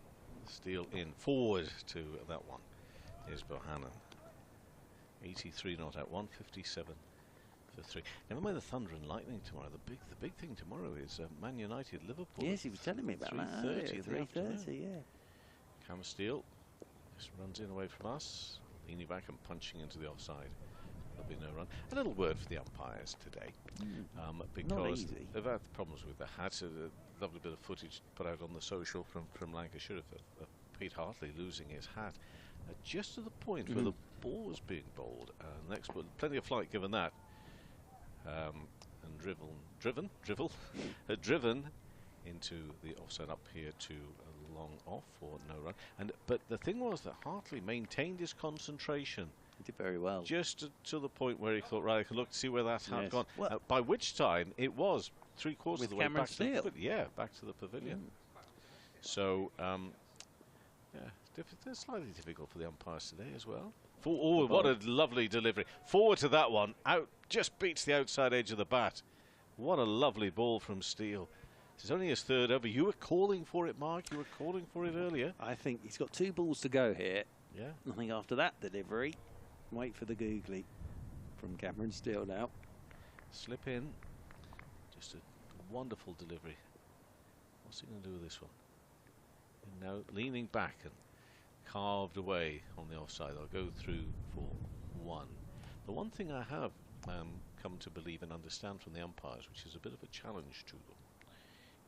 Steele in forward to that one. Here's Bohannon. 83 not out. 157 for 3. Never mind the thunder and lightning tomorrow. The big thing tomorrow is Man United Liverpool. Yes, he was telling me about that. 3:30. Yeah. Cam Steele just runs in away from us, leaning back and punching into the offside. There'll be no run. A little word for the umpires today, because they've had problems with the hat. A lovely bit of footage put out on the social from Lancashire of Pete Hartley losing his hat just at the point where the ball was being bowled. Next, plenty of flight given that. and driven into the offside up here to a long off for no run. But the thing was that Hartley maintained his concentration. He did very well. Just to the point where he thought, right, I can look to see where that had gone. Well, by which time it was 3/4 of the way back to the Steele. back to the pavilion. So, it's slightly difficult for the umpires today as well. What a lovely delivery. Forward to that one. Out, just beats the outside edge of the bat. What a lovely ball from Steele. This is only his third over. You were calling for it, Mark. You were calling for it earlier. I think he's got 2 balls to go here. Yeah. I think after that delivery, wait for the googly from Cameron Steele now. Slip in. Just a wonderful delivery. What's he going to do with this one? And now leaning back and carved away on the offside. I'll go through for 1. The one thing I have come to believe and understand from the umpires, which is a bit of a challenge to them,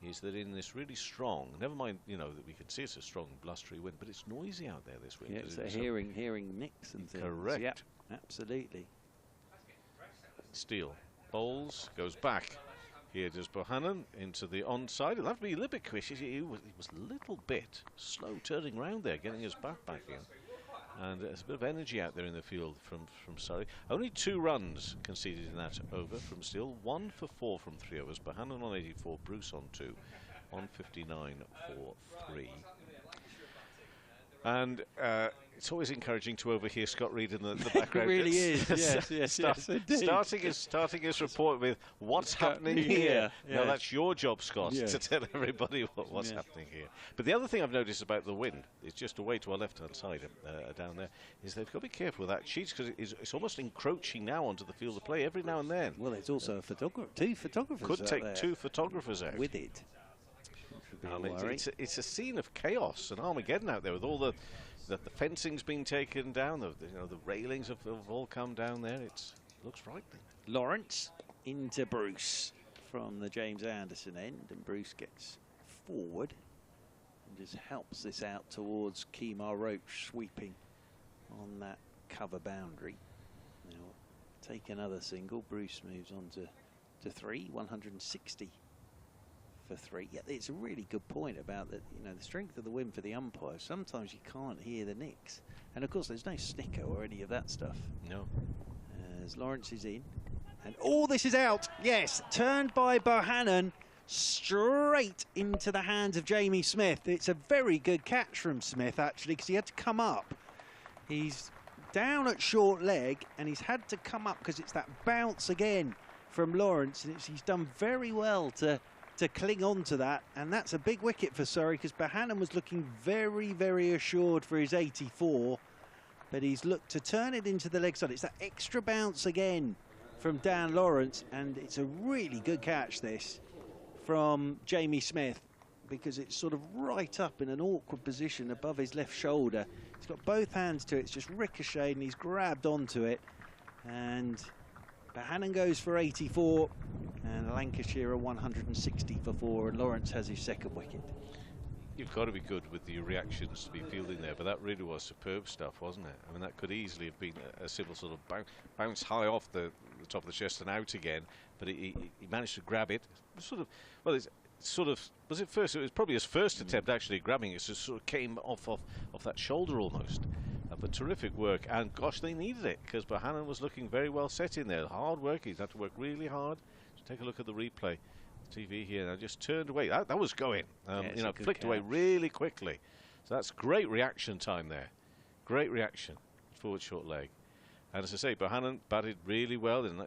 is that in this really strong, never mind, that we can see it's a strong blustery wind, but it's noisy out there this wind. Yeah, it's hearing nicks and things. Correct. Yep, absolutely. Steele bowls, goes back. Here does Bohannon into the onside. He'll have to be a little bit quick. He was a little bit slow turning round there, getting his bat back in. And there's a bit of energy out there in the field from Surrey. Only 2 runs conceded in that over from Steele. 1 for 4 from 3 overs. Bohannon on 84, Bruce on 2. 159 for 3. And it's always encouraging to overhear Scott Reed in the background. It really is. yes, indeed. Starting his report with what's happening here. Now that's your job, Scott, to tell everybody what's happening here. But the other thing I've noticed about the wind is just away to our left-hand side down there, is they've got to be careful with that sheets because it's almost encroaching now onto the field of play every now and then. Well, there's also a photographer, 2 photographers. Could take 2 photographers out with it. It's a scene of chaos and Armageddon out there with all the fencing's been taken down, the railings have all come down there. It looks frightening. Lawrence into Bruce from the James Anderson end, and Bruce gets forward and just helps this out towards Kemar Roach sweeping on that cover boundary. Now take another single. Bruce moves on to 3, 160 for 3. Yeah, it's a really good point about that. The strength of the wind for the umpires. Sometimes you can't hear the nicks, and of course there's no snicker or any of that stuff. No. As Lawrence is in, and this is out. Yes, turned by Bohannon straight into the hands of Jamie Smith. It's a very good catch from Smith actually, because he had to come up. He's down at short leg, and he's had to come up because it's that bounce again from Lawrence, and he's done very well to cling on to that, and that's a big wicket for Surrey because Bohannon was looking very, very assured for his 84, but he's looked to turn it into the leg side. It's that extra bounce again from Dan Lawrence, and it's a really good catch this from Jamie Smith because it's sort of right up in an awkward position above his left shoulder. He's got both hands to it, it's just ricocheted and he's grabbed onto it, and Bohannon goes for 84, and Lancashire are 160 for 4, and Lawrence has his 2nd wicket. You've got to be good with your reactions to be fielding there, but that really was superb stuff, wasn't it? I mean, that could easily have been a simple sort of bounce high off the top of the chest and out again, but he managed to grab it. Was it first? It was probably his first attempt actually grabbing it, so it sort of came off that shoulder almost. But terrific work, and gosh, they needed it because Bohannon was looking very well set in there. Hard work, he's had to work really hard. Just take a look at the replay. TV here now, just turned away. That was going, flicked away really quickly. So that's great reaction time there. Great reaction, forward short leg. And as I say, Bohannon batted really well, and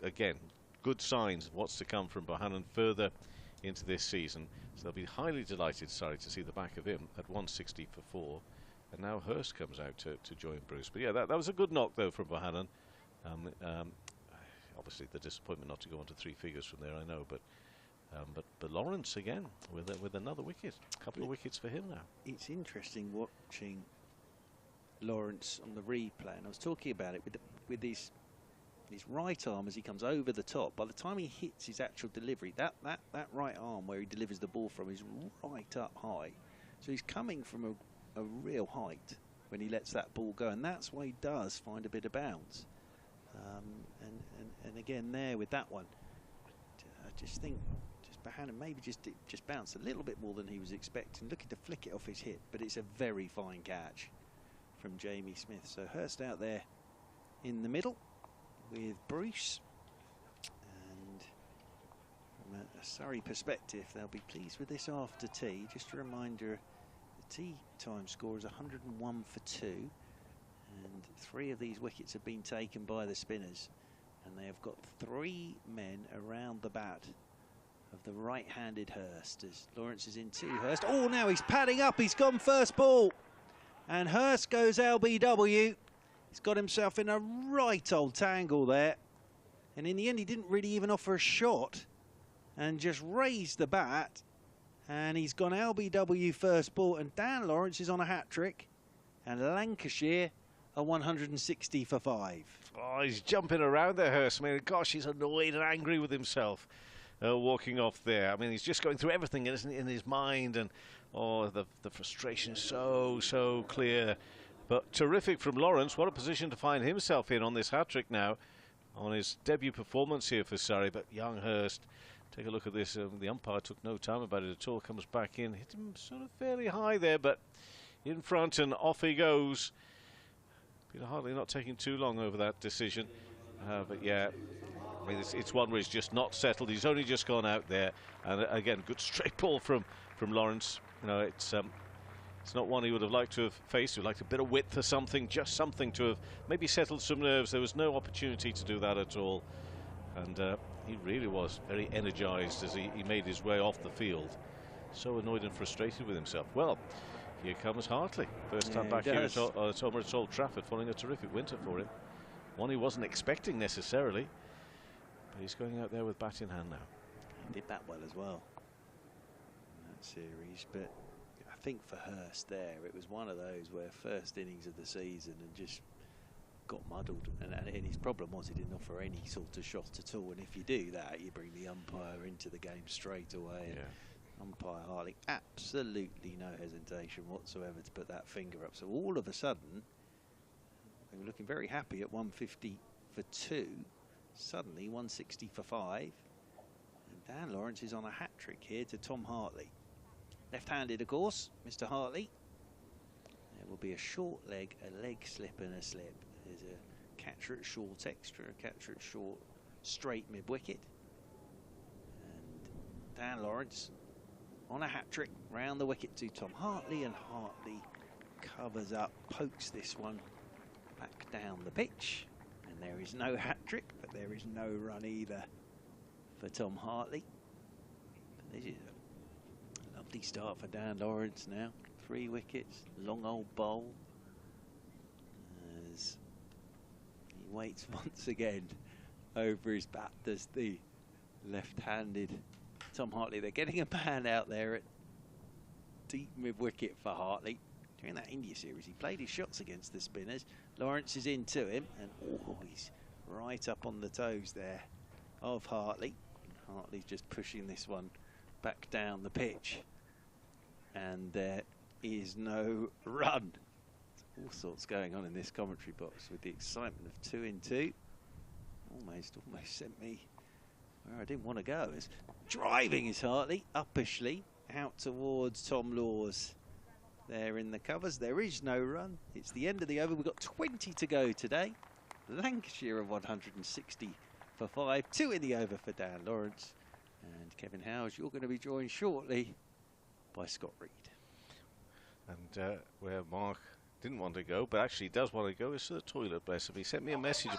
again, good signs of what's to come from Bohannon further into this season. So they'll be highly delighted, sorry, to see the back of him at 160 for 4. And now Hurst comes out to join Bruce. But yeah, that was a good knock though from Bohannon. Obviously the disappointment not to go on to 3 figures from there, I know, but Lawrence again with another wicket. A couple of wickets for him now. It's interesting watching Lawrence on the replay, and I was talking about it with his right arm as he comes over the top. By the time he hits his actual delivery, that right arm where he delivers the ball from is right up high. So he's coming from a real height when he lets that ball go, and that's why he does find a bit of bounce. And again there with that one, just think Bohannon maybe just bounced a little bit more than he was expecting, looking to flick it off his hip, but it's a very fine catch from Jamie Smith. So Hurst out there in the middle with Bruce, and from a Surrey perspective, they'll be pleased with this after tea. Just a reminder, the tea time score is 101 for 2, and 3 of these wickets have been taken by the spinners, and they have got 3 men around the bat of the right-handed Hurst, as Lawrence is in 2. Hurst, oh, now he's padding up, he's gone first ball, and Hurst goes LBW. He's got himself in a right old tangle there, and in the end he didn't really even offer a shot and just raised the bat, and he's gone LBW first ball, and Dan Lawrence is on a hat-trick, and Lancashire are 160 for 5. Oh, he's jumping around there, Hurst. I mean, gosh, he's annoyed and angry with himself. Walking off there. I mean, he's just going through everything in his mind, and the frustration is so clear. But terrific from Lawrence. What a position to find himself in on this hat-trick now, on his debut performance here for Surrey. But young Hurst, take a look at this. The umpire took no time about it at all. Comes back in, hit him sort of fairly high there, but in front, and off he goes. Peter Hartley not taking too long over that decision. But yeah, I mean, it's one where he's just not settled. He's only just gone out there, and again, good straight ball from Lawrence. You know, it's not one he would have liked to have faced. He would like a bit of width or something, just something to have maybe settled some nerves. There was no opportunity to do that at all, and he really was very energised as he made his way off the field. So annoyed and frustrated with himself. Well, here comes Hartley. First time back here at Emirates Old Trafford, following a terrific winter for him. One he wasn't expecting necessarily. But he's going out there with bat in hand now. He did bat well as well in that series, but I think for Hurst there, it was one of those where first innings of the season and just got muddled, and his problem was he didn't offer any sort of shot at all, and if you do that, you bring the umpire into the game straight away. Yeah. Umpire Hartley, absolutely no hesitation whatsoever to put that finger up. So all of a sudden, they were looking very happy at 150 for 2. Suddenly 160 for 5, and Dan Lawrence is on a hat-trick here to Tom Hartley. Left-handed, of course, Mr. Hartley. There will be a short leg, a leg slip and a slip. There's a catcher at short extra, a catcher at short straight mid-wicket. And Dan Lawrence on a hat-trick round the wicket to Tom Hartley, and Hartley covers up, pokes this one back down the pitch. There is no hat-trick, but there is no run either for Tom Hartley. But this is a lovely start for Dan Lawrence now. 3 wickets, long old bowl. As he waits once again over his bat, does the left-handed Tom Hartley. They're getting a man out there at deep mid-wicket for Hartley. During that India series, he played his shots against the spinners. Lawrence is into him, and he's right up on the toes there of Hartley. Hartley's just pushing this one back down the pitch, and there is no run. All sorts going on in this commentary box with the excitement of 2 in 2. Almost sent me where I didn't want to go. As driving is Hartley, uppishly, out towards Tom Laws. There in the covers, there is no run. It's the end of the over. We've got 20 to go today. Lancashire of 160 for 5. 2 in the over for Dan Lawrence. And Kevin Howes, you're going to be joined shortly by Scott Reed. And where Mark didn't want to go, but actually does want to go, is to the toilet, bless him. He sent me a message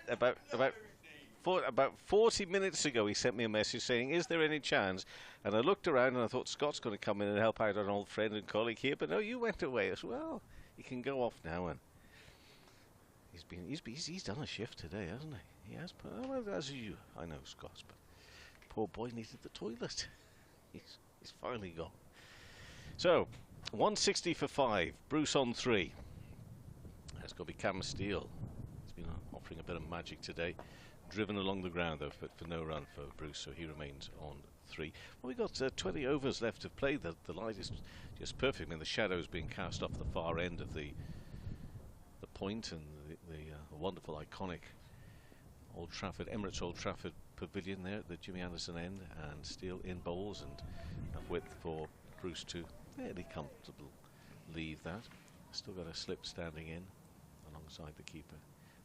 about 40 minutes ago. He sent me a message saying, is there any chance? And I looked around and I thought Scott's going to come in and help out an old friend and colleague here, but no, you went away as well. He can go off now, and he's done a shift today, hasn't he? He has. Well, as you, I know, Scott, but poor boy needed the toilet. He's finally gone. So 160 for 5. Bruce on 3. That's got to be Cam Steele. He's been offering a bit of magic today. Driven along the ground though, but for no run for Bruce, so he remains on 3. Well, we've got 20 overs left to play. The light is just perfect. I mean, the shadows being cast off the far end of the point, and the wonderful, iconic Old Trafford, Emirates Old Trafford pavilion there at the Jimmy Anderson end, and Steele in bowls, and enough width for Bruce to fairly comfortable leave that. Still got a slip standing in alongside the keeper.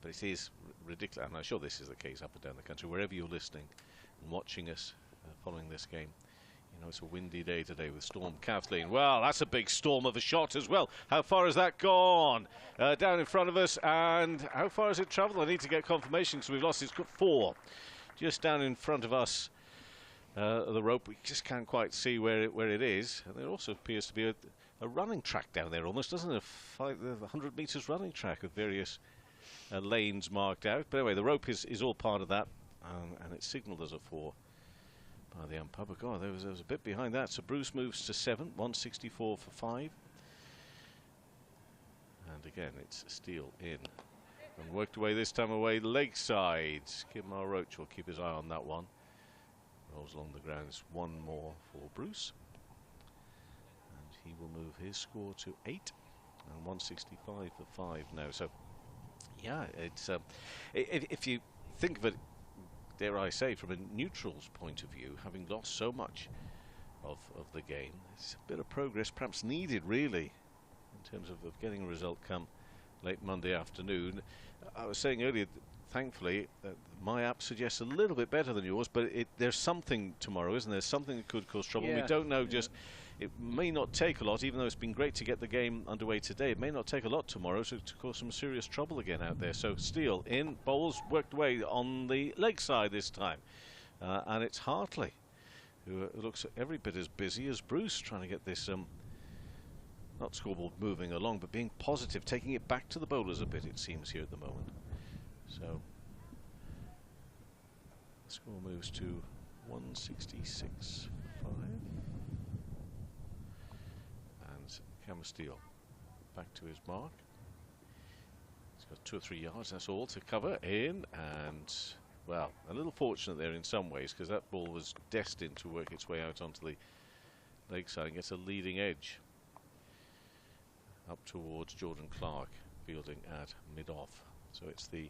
But it is ridiculous, and I'm sure this is the case up and down the country, wherever you're listening and watching us following this game. You know, it's a windy day today with Storm. Kathleen, well, that's a big storm of a shot as well. How far has that gone? Down in front of us, and how far has it travelled? I need to get confirmation because we've lost it. It's got 4. Just down in front of us, the rope. We just can't quite see where it is. And there also appears to be a running track down there almost, doesn't it? A 100 metres running track with various lanes marked out. But anyway, the rope is all part of that, and it's signalled as a 4 by the umpire. But God, there was a bit behind that. So Bruce moves to 7, 164 for 5. And again, it's Steele in. And worked away this time away Lakeside. Kimar Roach will keep his eye on that one. Rolls along the grounds. 1 more for Bruce. And he will move his score to 8. And 165 for 5 now. So, yeah, it's if you think of it, dare I say, from a neutral's point of view, having lost so much of the game, it's a bit of progress perhaps needed, really, in terms of getting a result come late Monday afternoon. I was saying earlier, thankfully, my app suggests a little bit better than yours, but there's something tomorrow, isn't there? Something that could cause trouble. Yeah. We don't know just... It may not take a lot, even though it's been great to get the game underway today. It may not take a lot tomorrow to cause some serious trouble again out there. So Steele in, bowls worked away on the leg side this time. And it's Hartley, who looks every bit as busy as Bruce, trying to get this, not scoreboard moving along, but being positive, taking it back to the bowlers a bit, it seems, here at the moment. So the score moves to 166 for 5. Cam Steele back to his mark. He's got 2 or 3 yards, that's all to cover in, and well, a little fortunate there in some ways, because that ball was destined to work its way out onto the leg side and gets a leading edge up towards Jordan Clark, fielding at mid-off. So it's the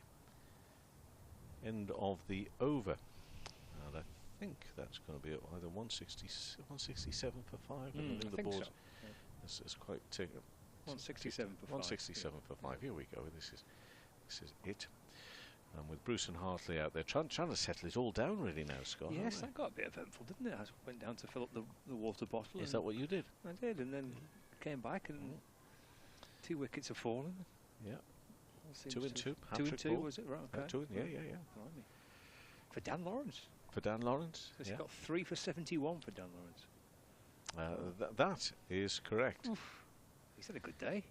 end of the over, and I think that's going to be either 167 for 5. I think the board. So. It's quite 167 for 5. 167 for 5. Here we go. This is it. With Bruce and Hartley out there, trying to settle it all down really now, Scott. Yes, that got a bit eventful, didn't it? I went down to fill up the water bottle. Is that what you did? I did, and then came back and 2 wickets have fallen. Yeah. 2 and 2. 2 and 2 was it? Right. Okay. 2 and, yeah. Blimey. For Dan Lawrence. For Dan Lawrence. He's got 3 for 71 for Dan Lawrence. That is correct. Oof. He's had a good day.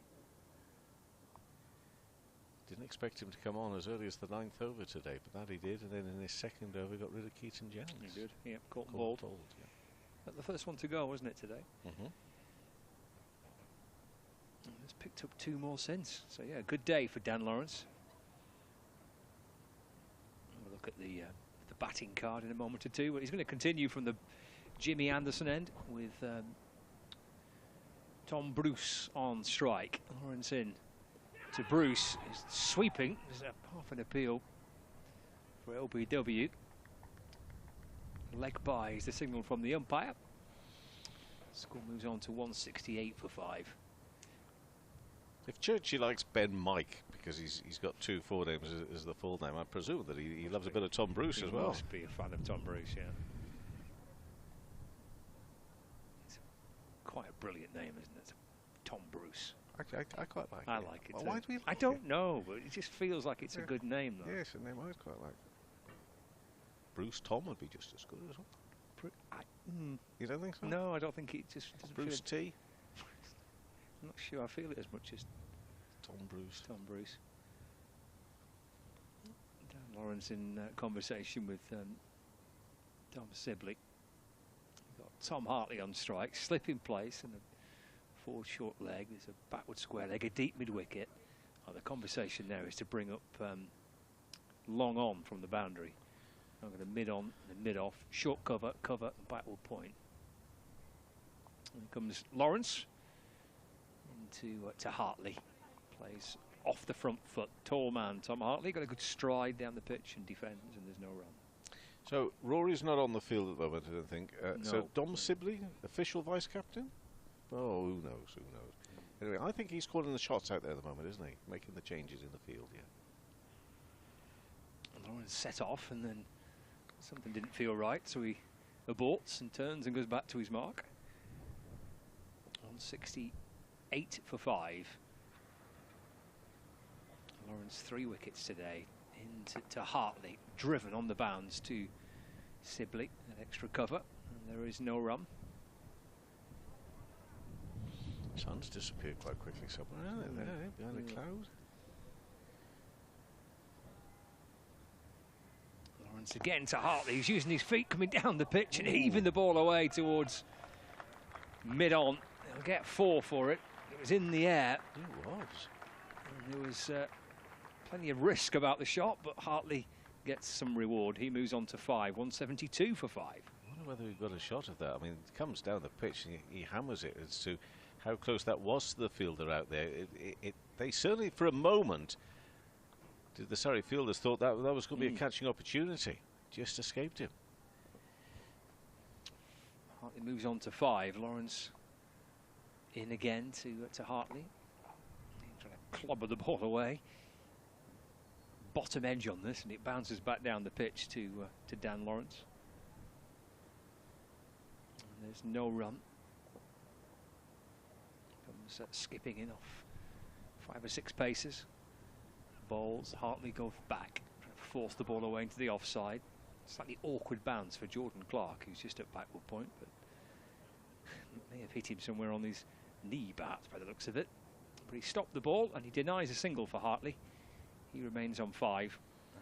Didn't expect him to come on as early as the 9th over today, but that he did, and then in his 2nd over got rid of Keaton Jennings. He did, yeah, caught ball. Yeah. The first one to go, wasn't it, today? He's picked up 2 more since. So yeah, good day for Dan Lawrence. We'll look at the batting card in a moment or two, but he's going to continue from the Jimmy Anderson end with Tom Bruce on strike. Lawrence in to Bruce, is sweeping. There's half an appeal for LBW. Leg by is the signal from the umpire. Score moves on to 168 for 5. If Churchy likes Ben Mike because he's got 2 forenames as the full name, I presume that he loves a bit of Tom Bruce as well. He must be a fan of Tom Bruce, yeah. Quite a brilliant name, isn't it? Tom Bruce. I quite like it. I like it. Well, why do we like I don't know, but it just feels like it's a good name, though. Yes, a name I quite like. Bruce Tom would be just as good as well. You don't think so? No, I don't think it just doesn't Bruce feel T? I'm not sure I feel it as much as Tom Bruce. Tom Bruce. Dan Lawrence in conversation with Tom Sibley. Got Tom Hartley on strike, slip in place, and a forward short leg. There's a backward square leg, a deep mid wicket. The conversation there is to bring up long on from the boundary. I'm going to mid on and mid off, short cover, and backward point. And comes Lawrence into to Hartley. Plays off the front foot, tall man Tom Hartley, got a good stride down the pitch and defends, and there's no run. So Rory's not on the field at the moment, I don't think. So No. Dom Sibley, official vice-captain? Oh, who knows, who knows. Anyway, I think he's calling the shots out there at the moment, isn't he? Making the changes in the field, yeah. Lawrence set off, and then something didn't feel right, so he aborts and turns and goes back to his mark. On 68 for 5. Lawrence 3 wickets today. Into Hartley, driven on the bounds to Sibley, an extra cover, and there is no run. Sun's disappeared quite quickly somewhere, aren't they? There, behind the cloud. Lawrence again to Hartley, he's using his feet coming down the pitch and heaving the ball away towards mid-on. He'll get 4 for it. It was in the air. It was. And there was plenty of risk about the shot, but Hartley gets some reward. He moves on to 5, 172 for 5. I wonder whether we've got a shot of that. I mean, it comes down the pitch and he hammers it as to how close that was to the fielder out there. They certainly, for a moment, the Surrey fielders thought that was going to be a catching opportunity. Just escaped him. Hartley moves on to 5. Lawrence in again to Hartley. Trying to clobber the ball away. Bottom edge on this, and it bounces back down the pitch to Dan Lawrence. And there's no run. Comes skipping in off 5 or 6 paces. Bowls. Hartley goes back, trying to force the ball away into the offside. Slightly awkward bounce for Jordan Clark, who's just at backward point, but may have hit him somewhere on his knee, perhaps, by the looks of it. But he stopped the ball and he denies a single for Hartley. He remains on 5,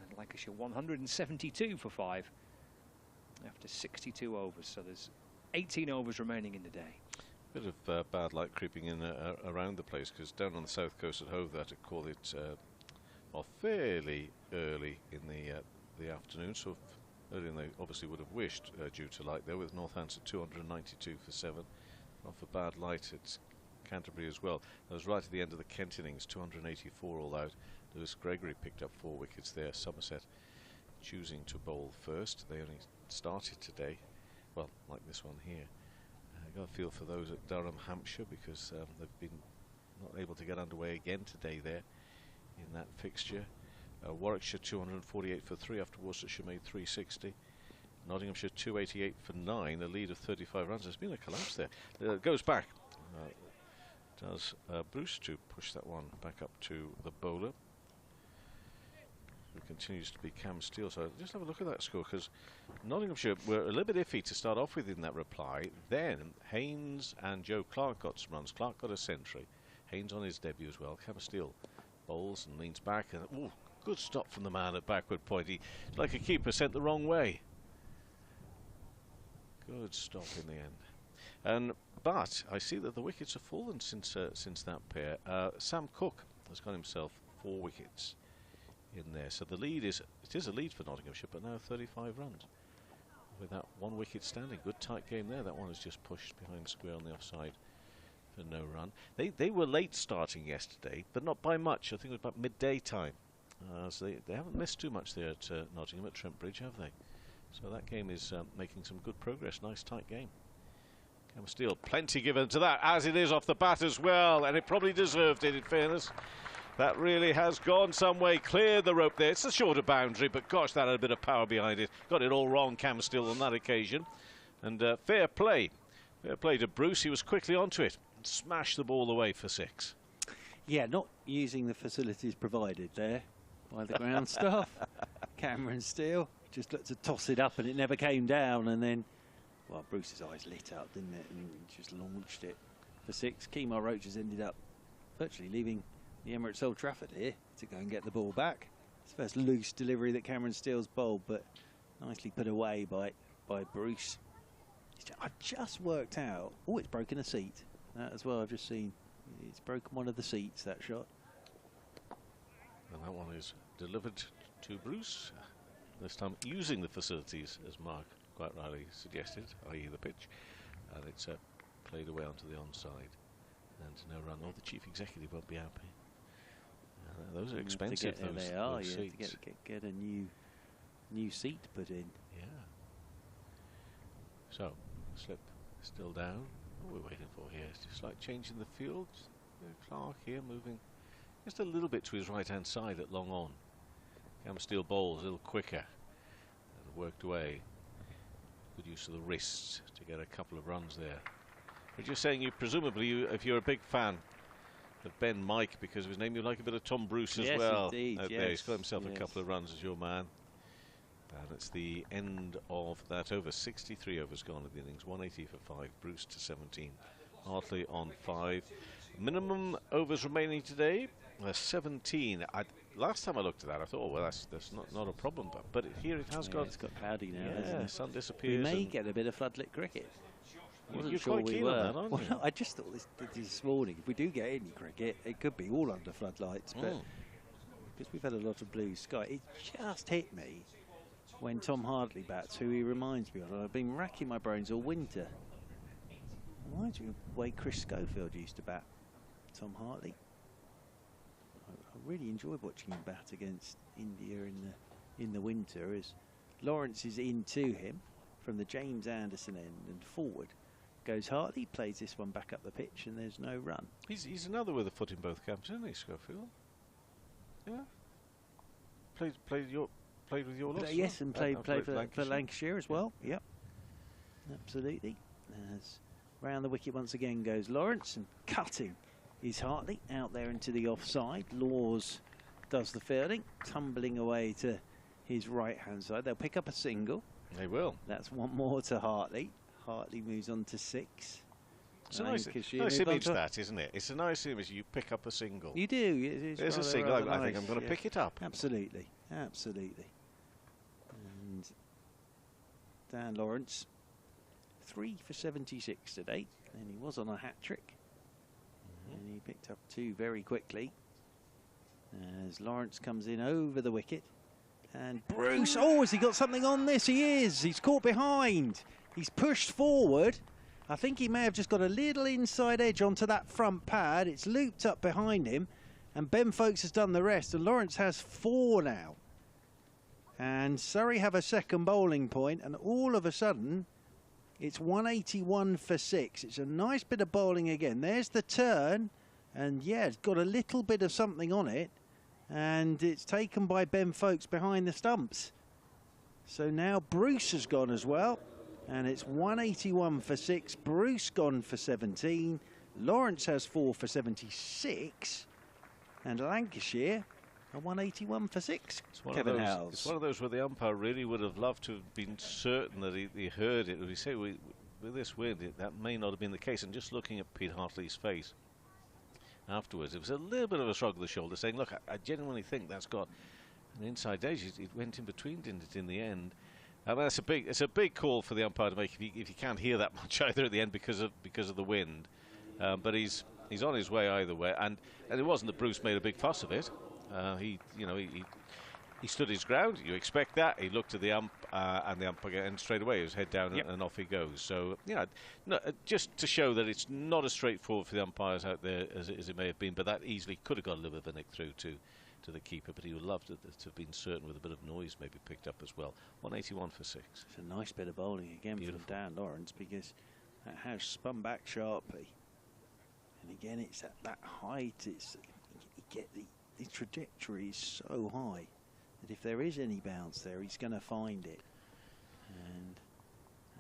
and Lancashire 172 for 5 after 62 overs. So there's 18 overs remaining in the day. Bit of bad luck creeping in around the place, because down on the south coast at Hove, they had to call it off fairly early in the afternoon. So earlier than they obviously would have wished due to light there, with Northampton 292 for 7. Off a bad light at Canterbury as well. That was right at the end of the Kent innings, 284 all out. Lewis Gregory picked up 4 wickets there. Somerset choosing to bowl first. They only started today, well, like this one here. I got a feel for those at Durham, Hampshire, because they've been not able to get underway again today there in that fixture. Warwickshire 248 for 3 after Worcestershire made 360. Nottinghamshire 288 for 9, a lead of 35 runs. There's been a collapse there. It goes back. Does Bruce to push that one back up to the bowler, who continues to be Cam Steele. So just have a look at that score, because Nottinghamshire were a little bit iffy to start off with in that reply. Then Haynes and Joe Clark got some runs. Clark got a century. Haynes on his debut as well. Cam Steele bowls and leans back, and ooh, good stop from the man at backward point. He, like a keeper, sent the wrong way. Good stop in the end. But I see that the wickets have fallen since that pair. Sam Cook has got himself 4 wickets in there. So the lead is a lead for Nottinghamshire, but now 35 runs with that 1 wicket standing. Good tight game there. That one is just pushed behind square on the offside for no run. They were late starting yesterday, but not by much. I think it was about midday time. So they haven't missed too much there at Nottingham at Trent Bridge, have they? So that game is making some good progress. Nice tight game. Cam Steele, plenty given to that, as it is off the bat as well, and it probably deserved it, in fairness. That really has gone some way, cleared the rope there. It's a shorter boundary, but gosh, that had a bit of power behind it. Got it all wrong, Cam Steele, on that occasion. And fair play. Fair play to Bruce. He was quickly onto it and smashed the ball away for 6. Yeah, not using the facilities provided there by the ground staff. Cameron Steele just looked to toss it up and it never came down, and then, well, Bruce's eyes lit up, didn't it, and he just launched it for 6. Kemar Roach has ended up virtually leaving the Emirates Old Trafford here to go and get the ball back. It's the first loose delivery that Cameron Steele's bowled, but nicely put away by Bruce. I've just worked out, oh, it's broken a seat. That as well, I've just seen. It's broken one of the seats, that shot. And that one is delivered to Bruce, this time using the facilities, as Mark quite rightly suggested, i.e. the pitch, and it's played away onto the onside, and no run. Oh, the chief executive won't be happy. Those are expensive. Those They are. seats. To get a New seat put in. Yeah. So, slip still down. What are we waiting for here? It's just like changing the field. Clark here moving just a little bit to his right-hand side at long on. Cam Steele bowls a little quicker and worked away. Good use of the wrists to get a couple of runs there. We're just saying, presumably, if you're a big fan of Ben Mike because of his name, you like a bit of Tom Bruce as well. Indeed, Out there. He's got himself a couple of runs as your man. That's the end of that over. 63 overs gone at the innings. 180 for 5. Bruce to 17. Hartley on 5. Minimum overs remaining today. 17. Last time I looked at that, I thought, well, that's not a problem. But here it has got. It's got cloudy now. Yeah, Hasn't it? sun disappears. We may get a bit of floodlit cricket. You're quite keen on that, aren't you? Well, I just thought this morning, if we do get any cricket, it could be all under floodlights. But because we've had a lot of blue sky, it just hit me when Tom Hartley bats, who he reminds me of. I've been racking my brains all winter. Reminds me of the way Chris Schofield used to bat Tom Hartley. I really enjoyed watching him bat against India in the winter, as Lawrence is into him from the James Anderson end and forward. Goes Hartley, plays this one back up the pitch, and there's no run. He's another with a foot in both camps, isn't he, Schofield? Yeah. Played with your lot. Yes, and played for Lancashire as well. Yep. Absolutely. As round the wicket once again goes Lawrence, and cutting is Hartley out there into the offside. Laws does the fielding, tumbling away to his right hand side. They'll pick up a single. They will. That's one more to Hartley. Hartley moves on to 6. It's a nice image, that, isn't it? It's a nice image. You pick up a single. You do. There's a single. I think I'm going to pick it up. Absolutely. Absolutely. And Dan Lawrence, 3 for 76 today. And he was on a hat-trick. And he picked up 2 very quickly. As Lawrence comes in over the wicket. And Bruce, has he got something on this? He is. He's caught behind. He's pushed forward. I think he may have just got a little inside edge onto that front pad. It's looped up behind him. And Ben Folkes has done the rest. And Lawrence has 4 now. And Surrey have a second bowling point. And all of a sudden, it's 181 for 6. It's a nice bit of bowling again. There's the turn. And yeah, it's got a little bit of something on it. And it's taken by Ben Folkes behind the stumps. So now Bruce has gone as well. And it's 181 for 6. Bruce gone for 17. Lawrence has 4 for 76. And Lancashire are 181 for 6. Kevin Howells. It's one of those where the umpire really would have loved to have been certain that he heard it. We say with this wind, that may not have been the case. And just looking at Pete Hartley's face afterwards, it was a little bit of a shrug of the shoulder, saying, look, I genuinely think that's got an inside edge. It went in between, didn't it, in the end? I mean, it's a big call for the umpire to make if you can't hear that much either at the end because of the wind. But he's on his way either way, and it wasn't that Bruce made a big fuss of it. He stood his ground. You expect that. He looked at the ump, and the ump again straight away. His head down, and off he goes. So just to show that it's not as straightforward for the umpires out there as it may have been. But that easily could have got a little bit of a nick through to the keeper, but he would love to have been certain with a bit of noise maybe picked up as well. 181 for 6. It's a nice bit of bowling again from Dan Lawrence, because that has spun back sharply. And again, it's at that height. You get the trajectory is so high that if there is any bounce there, he's going to find it. And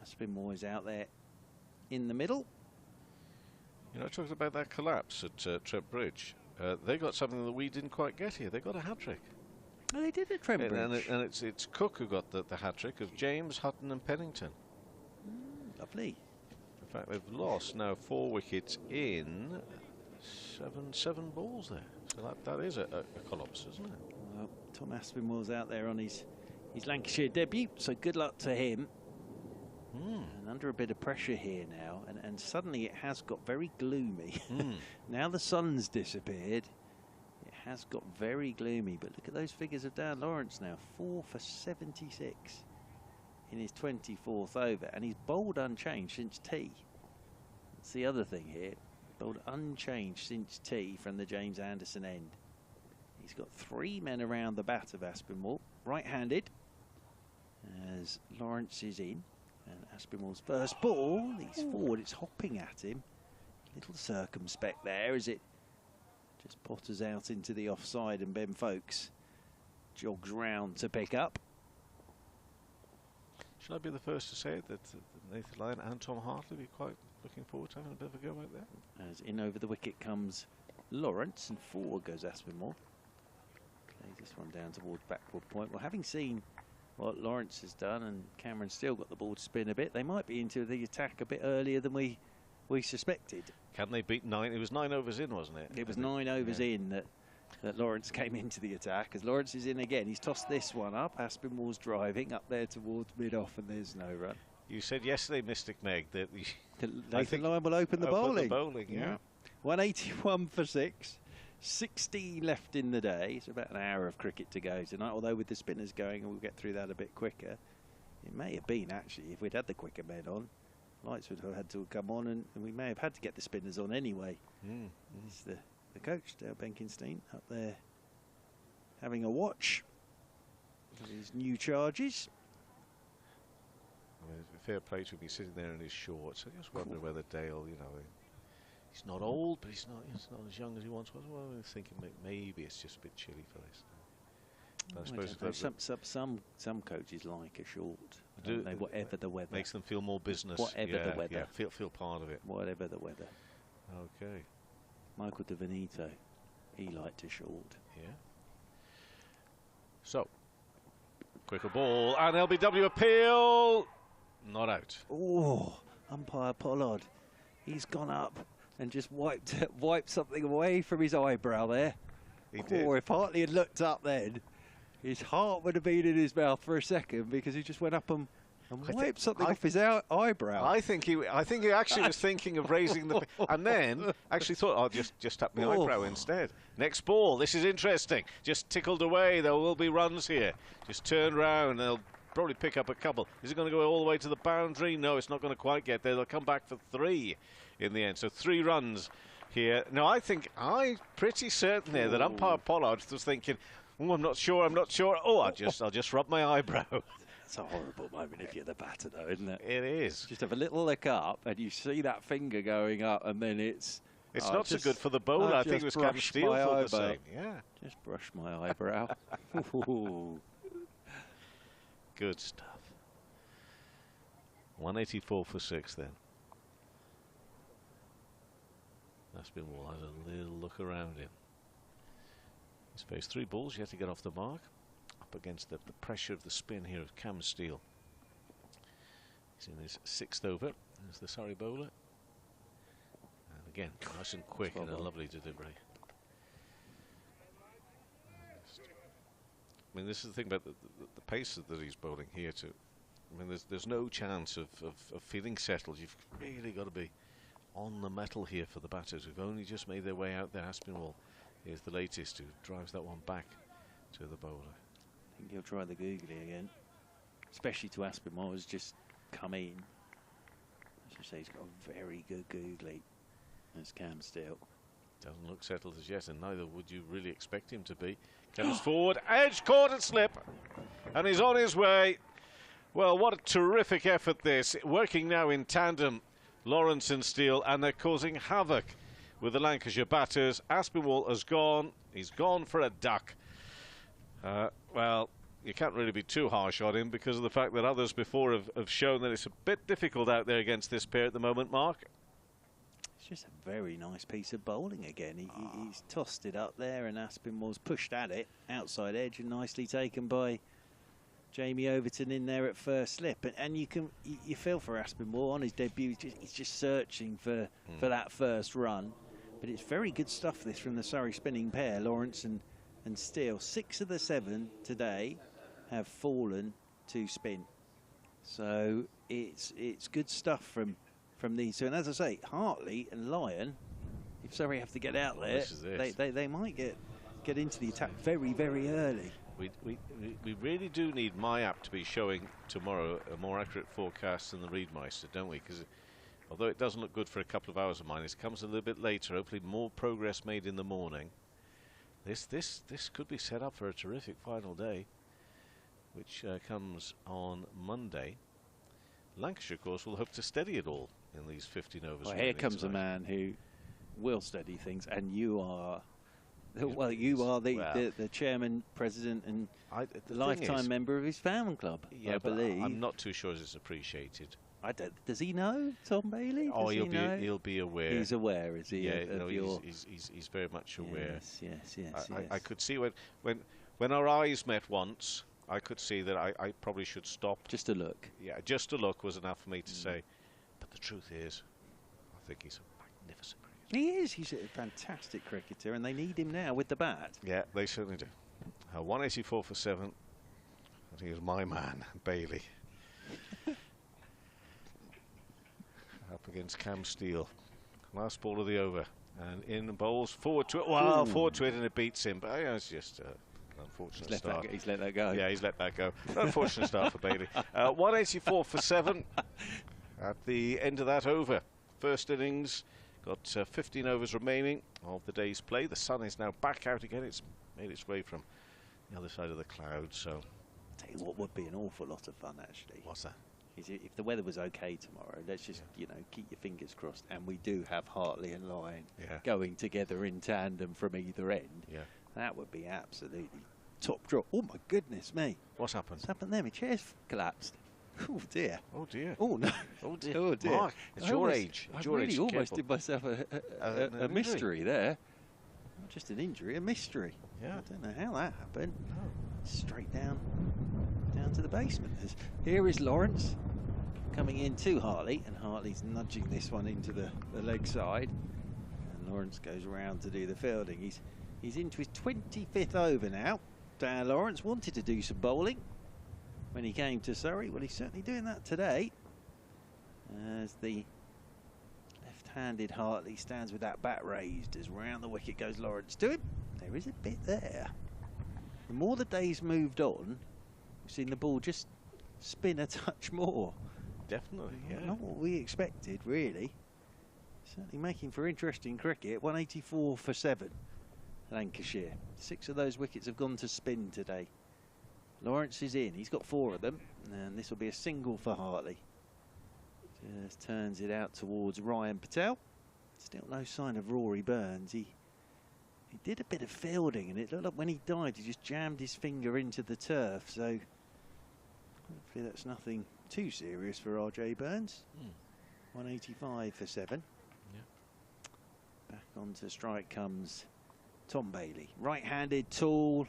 Aspinwall is out there in the middle. I talked about that collapse at Trent Bridge. They got something that we didn't quite get here. They got a hat-trick. Oh, they did at Trent Bridge. And it's Cook who got the hat-trick of James, Hutton and Pennington. Lovely. In fact, they've lost now 4 wickets in 7 balls there. So that is a collapse, isn't it? Well, Tom Aspinwall's out there on his Lancashire debut, so good luck to him. And under a bit of pressure here now, and suddenly it has got very gloomy. Now the sun's disappeared, it has got very gloomy. But look at those figures of Dan Lawrence now, 4 for 76 in his 24th over, and he's bowled unchanged since tea. That's the other thing here, bowled unchanged since tea from the James Anderson end. He's got 3 men around the bat of Aspinwall, right-handed. as Lawrence is in. And Aspinwall's first ball, he's forward, it's hopping at him. Little circumspect there as it just potters out into the offside, and Ben Folkes jogs round to pick up. Shall I be the first to say that Nathan Lyon and Tom Hartley be quite looking forward to having a bit of a go out there? As in over the wicket comes Lawrence, and forward goes Aspinwall. Plays this one down towards backward point. Well, having seen what Lawrence has done, and Cameron still got the ball to spin a bit, they might be into the attack a bit earlier than we suspected. Can they beat 9? It was 9 overs in, wasn't it? It was 9 overs in that Lawrence came into the attack. As Lawrence is in again, he's tossed this one up. Aspinwall's driving up there towards mid-off, and there's no run. You said yesterday, Mystic Meg, that Nathan Lyon will open the bowling. 181 for 6. 16 left in the day. It's about an hour of cricket to go tonight, although with the spinners going, we'll get through that a bit quicker. It may have been, actually, if we'd had the quicker men on, lights would have had to come on, and we may have had to get the spinners on anyway. This is the coach, Dale Benkenstein, up there having a watch of his new charges. I mean, fair play to him, he's sitting there in his shorts. I just wonder whether Dale, you know, he's not old, but he's not as young as he once was. Well, I was thinking maybe it's just a bit chilly for this. But I suppose some coaches like a short, don't they, whatever the weather. Makes them feel more business. Whatever the weather. Yeah, feel part of it. Whatever the weather. Okay. Michael De Venito, he liked a short. Yeah. So, quicker ball, and LBW appeal. Not out. Oh, umpire Pollard. He's gone up and just wiped something away from his eyebrow there. He did. If Hartley had looked up then, his heart would have been in his mouth for a second, because he just went up and wiped something off his eyebrow. I think he actually was thinking of raising the, and then actually thought, I'll just tap my eyebrow instead. Next ball, this is interesting. Just tickled away. There will be runs here. Just turn round. They'll probably pick up a couple. Is it going to go all the way to the boundary? No, it's not going to quite get there. They'll come back for 3 in the end. So 3 runs here. Now, I'm pretty certain there that umpire Pollard was thinking, I'm not sure. Oh, I'll just rub my eyebrow. It's a horrible moment if you're the batter, though, isn't it? It is. Just have a little look up, and you see that finger going up, and then it's not so good for the bowler. I think it was Cam Steele thought the same. Yeah. Just brush my eyebrow. Good stuff. 184 for 6 then. Aspinwall has a little look around him. He's faced 3 balls yet to get off the mark. Up against the pressure of the spin here of Cam Steele. He's in his 6th over. There's the Surrey bowler. And again, nice and quick and a lovely delivery. I mean, this is the thing about the pace that he's bowling here too. I mean, there's no chance of feeling settled. You've really got to be on the metal here for the batters who've only just made their way out there. Aspinwall is the latest who drives that one back to the bowler. I think he'll try the googly again, especially to Aspinwall, who's just come in. As you say, he's got a very good googly. That's Cam Steele. Doesn't look settled as yet, and neither would you really expect him to be. Comes forward, edge, caught and slip, and he's on his way. Well, what a terrific effort this. Working now in tandem, Lawrence and Steele, and they're causing havoc with the Lancashire batters. Aspinwall has gone. He's gone for a duck. Well, you can't really be too harsh on him because of the fact that others before have shown that it's a bit difficult out there against this pair at the moment, Mark. It's just a very nice piece of bowling again. He's tossed it up there, and Aspinwall's pushed at it, outside edge, and nicely taken by Jamie Overton in there at first slip. And you feel for Aspinwall on his debut. He's just searching for that first run. But it's very good stuff, this, from the Surrey spinning pair, Lawrence and Steele. 6 of the 7 today have fallen to spin. So it's good stuff from these two. And as I say, Hartley and Lyon, if Surrey have to get out there, they might get into the attack very, very early. We really do need my app to be showing tomorrow a more accurate forecast than the Readmeister, don't we? Because although it doesn't look good for a couple of hours of mine, it comes a little bit later. Hopefully more progress made in the morning. This could be set up for a terrific final day. which comes on Monday. Lancashire, of course, will hope to steady it all in these 15 overs. Well, here comes a man who will steady things, and you are... Well, you are the chairman, president, and the lifetime member of his fan club, I believe. I'm not too sure it's appreciated. Does he know, Tom Bailey? Oh, he'll be aware. He's aware, is he? Yeah, no, he's very much aware. Yes. I could see when our eyes met once, I could see that I probably should stop. Just a look. Yeah, just a look was enough for me to say. But the truth is, I think he's a magnificent cricketer. He is. He's a fantastic cricketer, and they need him now with the bat. Yeah, they certainly do. 184 for 7. I think it's my man, Bailey. Up against Cam Steele. Last ball of the over. And in the bowls, forward to it. Wow, forward to it, and it beats him. But it's just an unfortunate start. He's let that go. Yeah, he's let that go. Unfortunate start for Bailey. 184 for 7 at the end of that over. First innings, got 15 overs remaining of the day's play. The sun is now back out again. It's made its way from the other side of the clouds. So, tell you what would be an awful lot of fun, actually. What's that? Is if the weather was okay tomorrow, let's just keep your fingers crossed, and we do have Hartley and Lyon going together in tandem from either end. Yeah, that would be absolutely top draw. Oh my goodness me! What's happened? What's happened there? My chair's collapsed. Oh dear. Oh dear. Oh no. Oh dear. Oh dear. Mark, it's your age. I really almost did myself a mystery there. Not just an injury, a mystery. Yeah. I don't know how that happened. Oh. Straight down to the basement. Here is Lawrence coming in to Hartley, and Hartley's nudging this one into the leg side, and Lawrence goes around to do the fielding. He's into his 25th over now. Dan Lawrence wanted to do some bowling when he came to Surrey. Well, he's certainly doing that today, as the left-handed Hartley stands with that bat raised as round the wicket goes Lawrence to him. There is a bit there. The more the day's moved on, we've seen the ball just spin a touch more. Definitely, yeah. Not what we expected, really. Certainly making for interesting cricket. 184 for 7, Lancashire. 6 of those wickets have gone to spin today. Lawrence is in. He's got 4 of them, and this will be a single for Hartley. Just turns it out towards Ryan Patel. Still no sign of Rory Burns. He did a bit of fielding, and it looked like when he died, he just jammed his finger into the turf. So hopefully that's nothing too serious for RJ Burns. 185 for 7. Yeah. Back onto strike comes Tom Bailey. Right-handed, tall,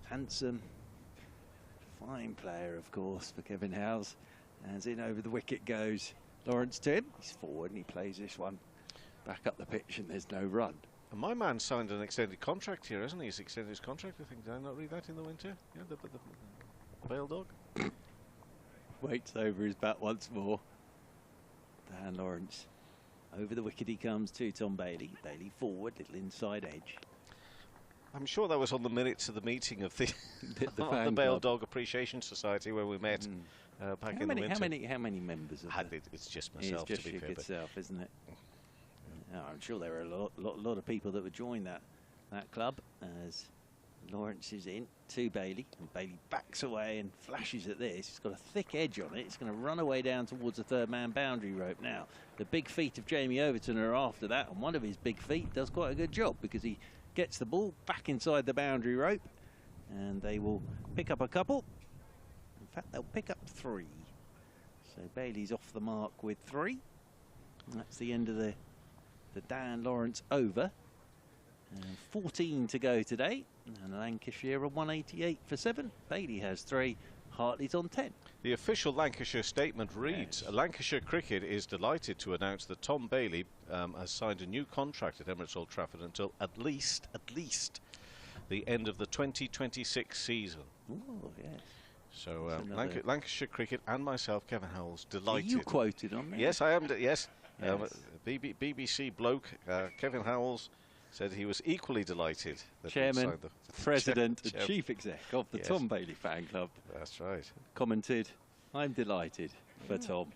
handsome, fine player, of course, for Kevin Howes. As in over the wicket goes Lawrence to him. He's forward and he plays this one back up the pitch, and there's no run. And my man signed an extended contract here, hasn't he? He's extended his contract, I think. Did I not read that in the winter? Yeah, the Bale dog. Waits over his bat once more. Dan Lawrence. Over the wicket he comes to Tom Bailey. Bailey forward, little inside edge. I'm sure that was on the minutes of the meeting of the the Bale Dog Appreciation Society where we met back in the winter. How many members of it? It's just myself, it's just to be fair. Yourself, isn't it? I'm sure there are a lot of people that would join that club, as Lawrence is in to Bailey, and Bailey backs away and flashes at this. It's got a thick edge on it. It's going to run away down towards the third man boundary rope now. The big feet of Jamie Overton are after that, and one of his big feet does quite a good job because he gets the ball back inside the boundary rope, and they will pick up a couple. In fact, they'll pick up 3. So Bailey's off the mark with 3. And that's the end of the Dan Lawrence over. 14 to go today, and Lancashire are 188 for 7. Bailey has 3. Hartley's on 10. The official Lancashire statement reads, Lancashire Cricket is delighted to announce that Tom Bailey has signed a new contract at Emirates Old Trafford until at least the end of the 2026 season. Oh, yes. So Lancashire Cricket and myself, Kevin Howells, delighted. Are you quoted on there? Yes, I am. Yes. BBC bloke, Kevin Howells, said he was equally delighted that Chairman, President and Chief Exec of the Tom Bailey Fan Club. That's right. Commented, I'm delighted for Tom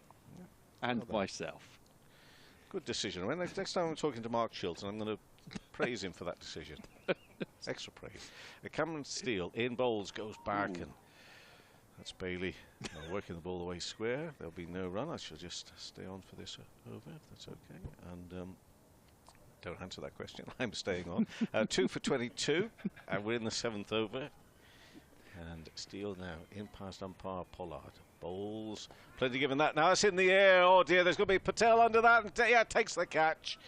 and myself. Good decision. I mean, next time I'm talking to Mark Chilton, I'm going to praise him for that decision. Extra praise. Cameron Steele in bowls, goes back, and that's Bailey working the ball away square. There'll be no run. I shall just stay on for this over, if that's okay. And don't answer that question. I'm staying on. 2 for 22, and we're in the 7th over. And Steele now in past umpire Pollard. Bowls. Plenty given that. Now it's in the air. Oh dear, there's going to be Patel under that. And yeah, takes the catch.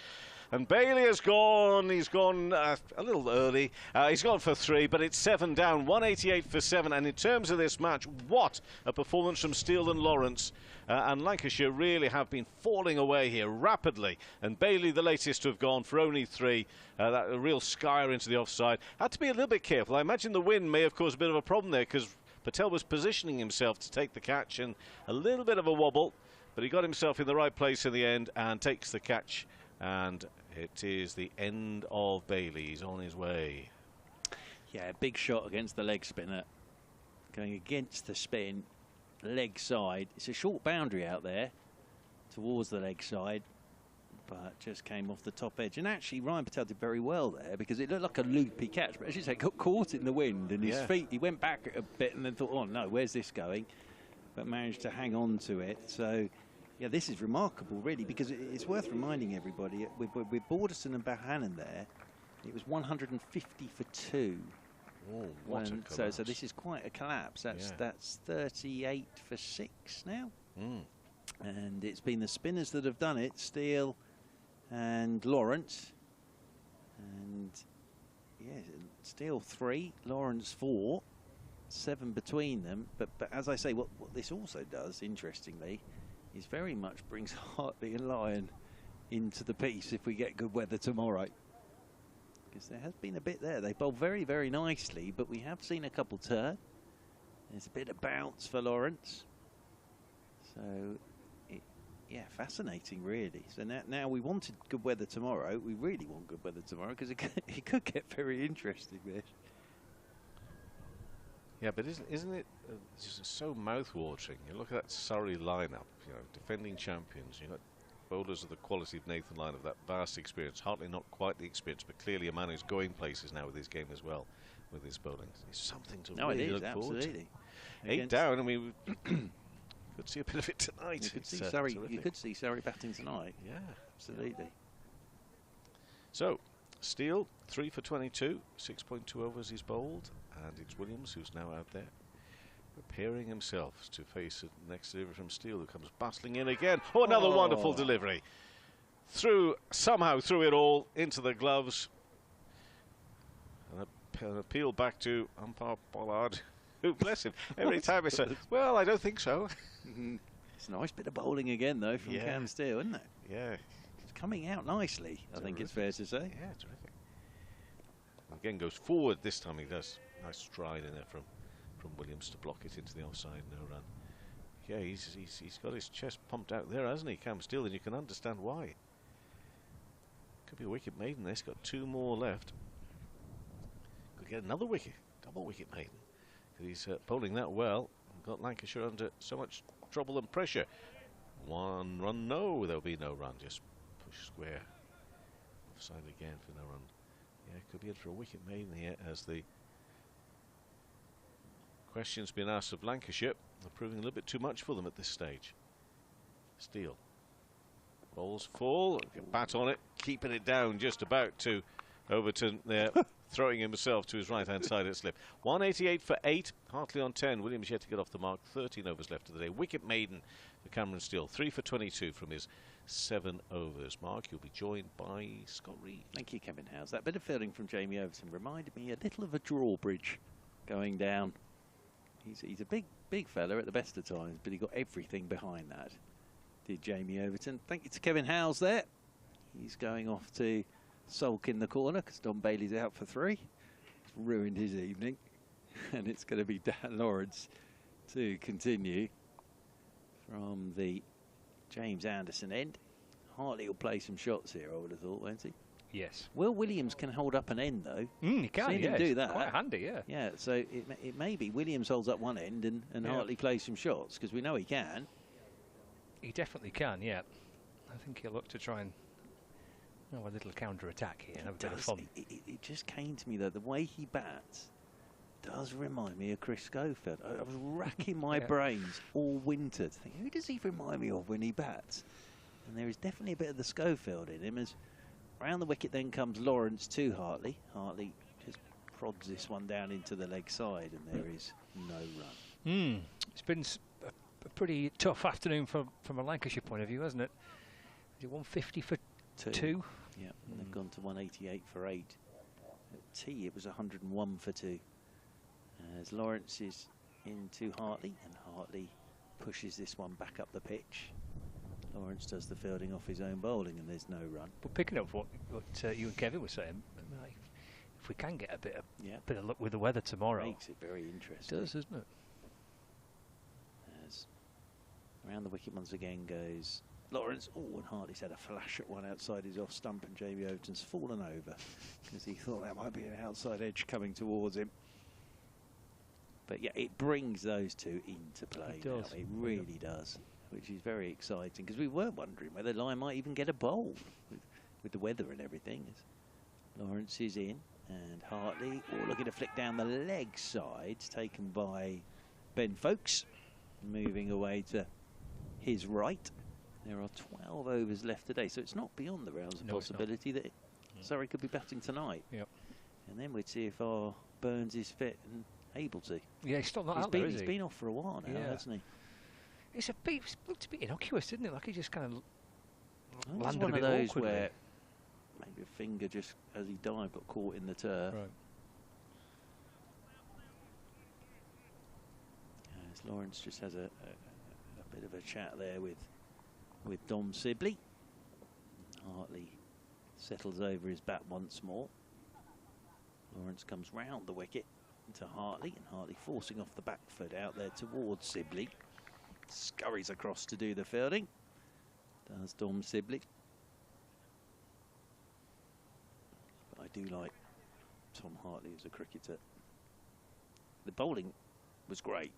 And Bailey has gone. He's gone a little early. He's gone for 3, but it's 7 down. 188 for 7. And in terms of this match, what a performance from Steele and Lawrence. And Lancashire really have been falling away here rapidly. And Bailey, the latest to have gone for only 3. That a real skyer into the offside. Had to be a little bit careful. I imagine the wind may have caused a bit of a problem there, because Patel was positioning himself to take the catch, and a little bit of a wobble. But he got himself in the right place in the end and takes the catch. And it is the end of Bailey. He's on his way. Yeah, big shot against the leg spinner. Going against the spin, leg side. It's a short boundary out there towards the leg side, but just came off the top edge. And actually, Ryan Patel did very well there, because it looked like a loopy catch. But as you say, got caught in the wind, and his feet, he went back a bit and then thought, oh no, where's this going? But managed to hang on to it. So yeah, this is remarkable, really, because it's worth reminding everybody, with Balderson and Bohannon there, it was 150 for 2. Oh, what a collapse. So this is quite a collapse. That's 38 for 6 now. And it's been the spinners that have done it, Steele and Lawrence. And yeah, Steele 3, Lawrence 4, 7 between them. But as I say, what this also does, interestingly, is very much brings Hartley and Lyon into the piece if we get good weather tomorrow. Because there has been a bit there. They bowl very, very nicely, but we have seen a couple turn. There's a bit of bounce for Lawrence. So, yeah, fascinating, really. So now we wanted good weather tomorrow. We really want good weather tomorrow, because it could get very interesting there. Yeah, but isn't it just so mouth-watering? You look at that Surrey lineup, defending champions. You've got bowlers of the quality of Nathan Lyon, of that vast experience. Hardly not quite the experience, but clearly a man who's going places now with his game as well, with his bowling. It's something to really look forward to. 8 down, and we could see a bit of it tonight. You could see Surrey. You could see Surrey batting tonight. Yeah, absolutely. So Steele 3 for 22, 6.2 overs he's bowled. And it's Williams who's now out there, preparing himself to face the next delivery from Steele, who comes bustling in again. Oh, another wonderful delivery. Somehow through it all, into the gloves. And an appeal back to umpire Pollard, who, bless him, every time he said, well, I don't think so. It's a nice bit of bowling again, though, from Cam Steele, isn't it? Yeah. It's coming out nicely, I think it's fair to say. Yeah, terrific. Again, goes forward this time. He does. Nice stride in there from Williams to block it into the offside, no run. Yeah, he's got his chest pumped out there, hasn't he, Cam Steele, and you can understand why. Could be a wicket maiden. He's got 2 more left. Could get another wicket, double wicket maiden. He's bowling that well. Got Lancashire under so much trouble and pressure. 1 run, no, there'll be no run. Just push square. Offside again for no run. Yeah, could be in for a wicket maiden here, as the questions being asked of Lancashire are proving a little bit too much for them at this stage. Steele. Bowls full, bat on it, keeping it down just about to Overton there, throwing himself to his right-hand side at slip. 188 for 8, Hartley on 10. Williams yet to get off the mark, 13 overs left of the day. Wicket maiden for Cameron Steele, 3 for 22 from his 7 overs. Mark, you'll be joined by Scott Reed. Thank you, Kevin Howes. That bit of fielding from Jamie Overton reminded me a little of a drawbridge going down. He's a big fella at the best of times, but he got everything behind that, did Jamie Overton. Thank you to Kevin Howes there. He's going off to sulk in the corner because Don Bailey's out for 3. It's ruined his evening. And it's going to be Dan Lawrence to continue from the James Anderson end. Hartley will play some shots here, I would have thought, won't he? Yes. Will Williams can hold up an end, though. He can, Seen him do that. Quite handy, yeah. Yeah, so it may be Williams holds up one end and Hartley plays some shots, because we know he can. He definitely can, yeah. I think he'll look to try and Oh, a little counter-attack here, and have a bit of does. fun. It just came to me that the way he bats does remind me of Chris Schofield. I was racking my brains all winter to think, who does he remind me of when he bats? And there is definitely a bit of the Schofield in him. As round the wicket then comes Lawrence to Hartley. Hartley just prods this one down into the leg side, and there is no run. It's been a pretty tough afternoon from a Lancashire point of view, hasn't it? Is it 150 for two? Yeah, and they've gone to 188 for 8. At tea, it was 101 for 2. As Lawrence is into Hartley, and Hartley pushes this one back up the pitch. Lawrence does the fielding off his own bowling, and there's no run. But picking up what you and Kevin were saying, if we can get a bit of luck with the weather tomorrow, Makes it very interesting. It does, doesn't it? As around the wicket once again goes Lawrence. Oh, and Hartley's had a flash at one outside his off stump, and Jamie Overton's fallen over because he thought that might be an outside edge coming towards him. But yeah, it brings those two into play. It does. Now. It really does, which is very exciting, because we were wondering whether Lyon might even get a bowl with the weather and everything. As Lawrence is in, and Hartley looking to flick down the leg side, taken by Ben Folkes, moving away to his right. There are 12 overs left today, so it's not beyond the realms of possibility that Surrey could be batting tonight. Yep. And then we'd see if our Burns is fit and able to. Yeah, he's still not out there, is he? He's been off for a while now, hasn't he? It's looked a bit innocuous, didn't it? Like he just kind of landed one a bit of those awkwardly. where maybe a finger just, as he dived, got caught in the turf. Right. As Lawrence just has a bit of a chat there with Dom Sibley. Hartley settles over his bat once more. Lawrence comes round the wicket to Hartley, and Hartley forcing off the back foot out there towards Sibley. Scurries across to do the fielding. Does Dom Sibley. But I do like Tom Hartley as a cricketer. The bowling was great.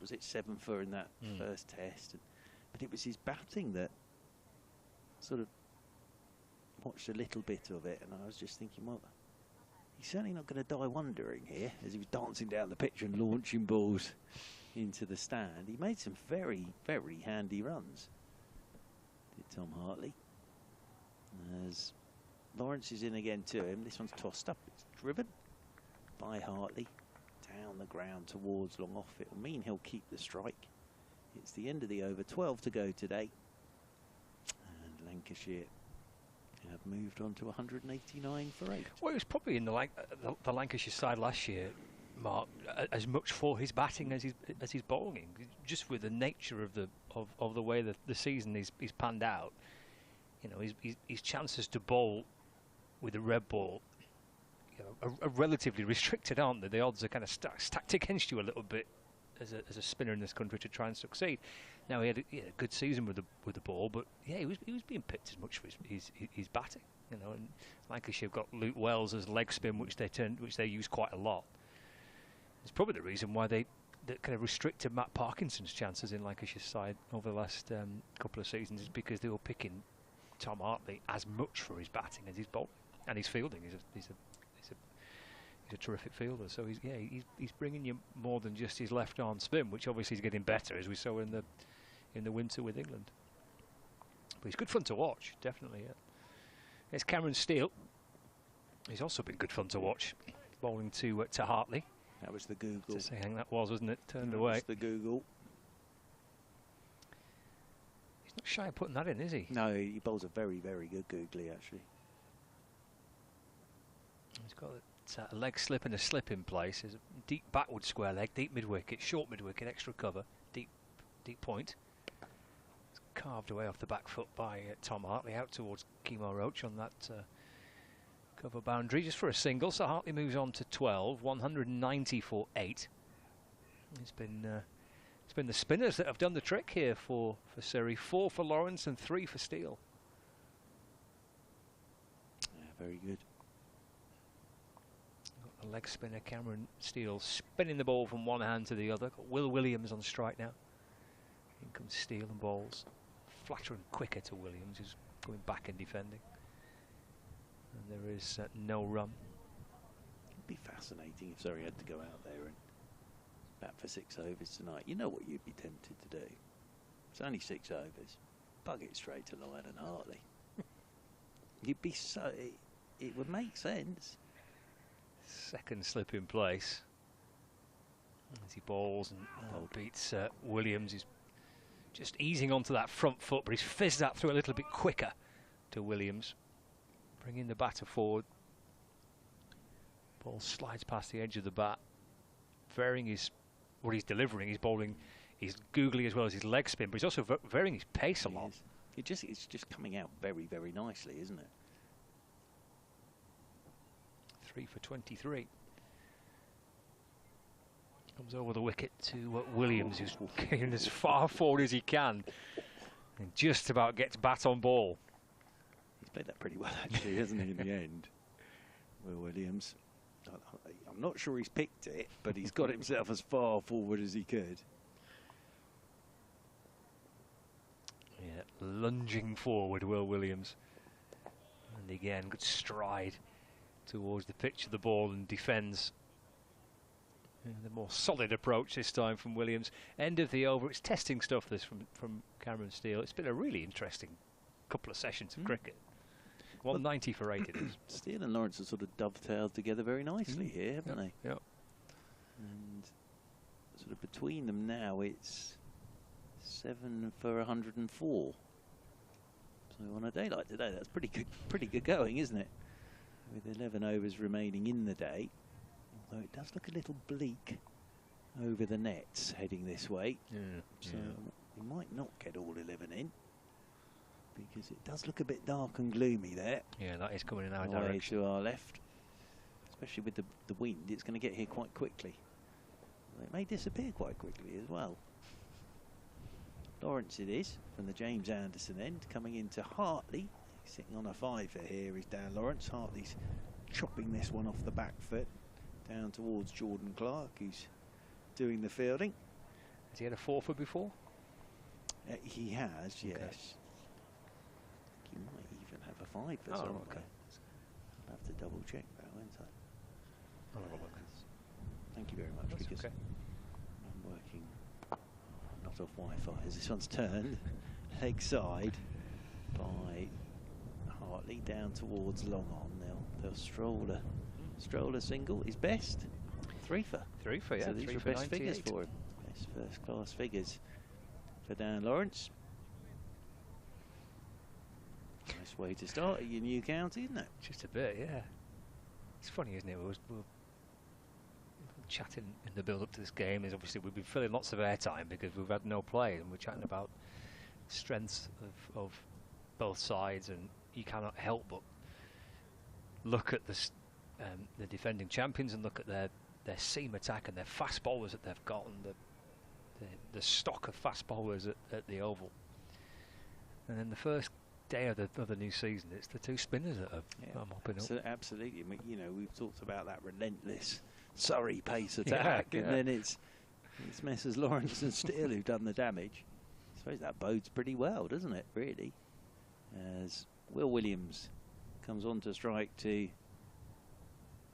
Was it 7 for in that first test? But it was his batting that sort of watched a little bit of it, and I was just thinking, well, he's certainly not going to die wondering here, as he was dancing down the pitch and launching balls into the stand. He made some very, very handy runs, did Tom Hartley. As Lawrence is in again to him, this one's tossed up, it's driven by Hartley down the ground towards long off. It'll mean he'll keep the strike. It's the end of the over, 12 to go today, and Lancashire have moved on to 189 for 8. Well, it was probably in the Lancashire side last year, Mark, as much for his batting as his bowling, just with the nature of the way the season is panned out. You know, his chances to bowl with a red ball, you know, are relatively restricted, aren't they? The odds are kind of stacked against you a little bit as a spinner in this country to try and succeed. Now he had a good season with the ball, but yeah, he was being picked as much for his batting. You know, and Lancashire have got Luke Wells as leg spin, which they use quite a lot. It's probably the reason why they kind of restricted Matt Parkinson's chances in Lancashire's side over the last couple of seasons, is because they were picking Tom Hartley as much for his batting as his bowling and his fielding. He's a terrific fielder, so he's bringing you more than just his left arm spin, which obviously is getting better, as we saw in the winter with England. But he's good fun to watch, definitely. Yeah. It's Cameron Steele. He's also been good fun to watch, bowling to Hartley. That was the Google. Just saying that was, wasn't it? Turned away. That's the Google. He's not shy of putting that in, is he? No, he bowls a very, very good googly, actually. He's got a leg slip and a slip in place. There's a deep backward square leg, deep mid-wicket, short mid-wicket, extra cover, deep point. It's carved away off the back foot by Tom Hartley out towards Kemo Roach on that cover boundary, just for a single. So Hartley moves on to 12, 190 for 8. It's been the spinners that have done the trick here for Surrey. 4 for Lawrence and 3 for Steele. Yeah, very good. Got the leg spinner Cameron Steele spinning the ball from one hand to the other. Got Will Williams on strike now. In comes Steele and bowls flatter and quicker to Williams, who's going back and defending. And there is no run. It'd be fascinating if Surrey had to go out there and bat for 6 overs tonight. You know what you'd be tempted to do? It's only 6 overs. Bug it straight to Lyon and Hartley. You'd be so... It would make sense. Second slip in place. As he bowls and beats Williams. He's just easing onto that front foot, but he's fizzed that through a little bit quicker to Williams. Bringing the batter forward. Ball slides past the edge of the bat. Varying his... what he's delivering. He's bowling... He's googly as well as his leg spin, but he's also varying his pace a lot. It's just coming out very, very nicely, isn't it? 3 for 23. Comes over the wicket to Williams, who's getting as far forward as he can. And just about gets bat on ball. He's played that pretty well, actually, hasn't he, in the end? Will Williams. I'm not sure he's picked it, but he's got himself as far forward as he could. Yeah, lunging forward, Will Williams. And again, good stride towards the pitch of the ball and defends. The more solid approach this time from Williams. End of the over. It's testing stuff, this, from Cameron Steele. It's been a really interesting couple of sessions of cricket. 190 for 8 it is. Steele and Lawrence have sort of dovetailed together very nicely here, haven't they? Yep. And sort of between them now, it's 7 for 104. So on a day like today, that's pretty good going, isn't it? With 11 overs remaining in the day. Although it does look a little bleak over the nets heading this way. So we might not get all 11 in, because it does look a bit dark and gloomy there. Yeah, that is coming in our Away direction. to our left. Especially with the wind, it's going to get here quite quickly. It may disappear quite quickly as well. Lawrence it is, from the James Anderson end, coming into Hartley. Sitting on a 5 here is Dan Lawrence. Hartley's chopping this one off the back foot down towards Jordan Clark, who's doing the fielding. Has he had a 4-for before? He has, yes. He might even have a 5 for somewhere. Okay. I'll have to double check that, won't I? I'll have a look. Thank you very much. That's because okay. I'm working not off Wi-Fi, as this one's turned leg side by Hartley down towards long on. They'll stroll a single. His best 3 for. 3 for, yeah. So these 3 are for best 98. figures for him. Best first class figures for Dan Lawrence. Nice way to start at your new county, isn't it? Just a bit, yeah. It's funny, isn't it? We're chatting in the build-up to this game. Is obviously we've been filling lots of airtime because we've had no play, and we're chatting about strengths of both sides, and you cannot help but look at the defending champions and look at their seam attack and their fast bowlers that they've got, and the stock of fast bowlers at the Oval. And then the first day of the new season, it's the 2 spinners that are mopping up. So absolutely. I mean, you know, we've talked about that relentless Surrey pace attack, and then it's Messrs Lawrence and Steele who've done the damage. I suppose that bodes pretty well, doesn't it, really? As Will Williams comes on to strike to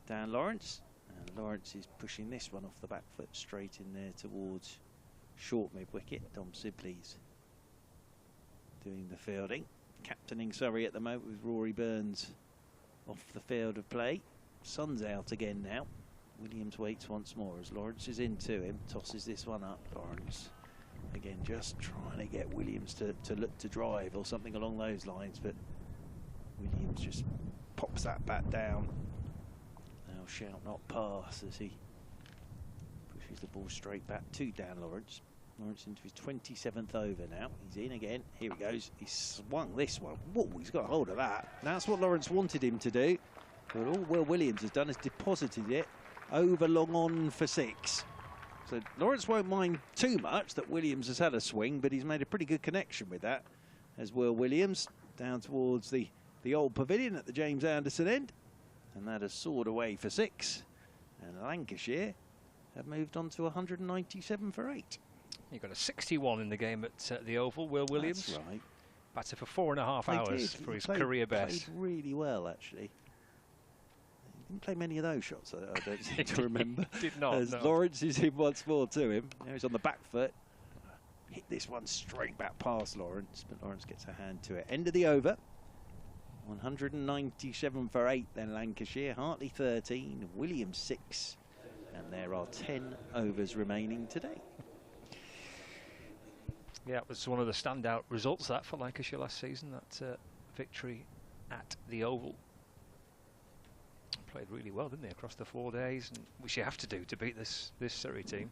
Dan Lawrence, and Lawrence is pushing this one off the back foot straight in there towards short mid-wicket. Dom Sibley's doing the fielding. Captaining Surrey at the moment with Rory Burns off the field of play. Sun's out again now. Williams waits once more as Lawrence is into him, tosses this one up. Lawrence again just trying to get Williams to look to drive or something along those lines, but Williams just pops that bat down. Thou shalt not pass as he pushes the ball straight back to Dan Lawrence. Lawrence into his 27th over now. He's in again. Here he goes. He swung this one. Whoa, he's got a hold of that. That's what Lawrence wanted him to do. But all Will Williams has done is deposited it over long on for 6. So Lawrence won't mind too much that Williams has had a swing, but he's made a pretty good connection with that. As Will Williams down towards the old pavilion at the James Anderson end. And that has soared away for 6. And Lancashire have moved on to 197 for 8. He got a 61 in the game at the Oval, Will Williams. That's right. Batted for 4.5 hours for his career best. Played really well, actually. Didn't play many of those shots, I don't seem to remember. Did not. As no. Lawrence is in once more to him. Now he's on the back foot. Hit this one straight back past Lawrence, but Lawrence gets a hand to it. End of the over. 197 for 8 then Lancashire. Hartley 13, Williams 6. And there are 10 overs remaining today. Yeah, it was one of the standout results that for Lancashire last season, that victory at the Oval. Played really well, didn't they, across the 4 days, and which you have to do to beat this Surrey team.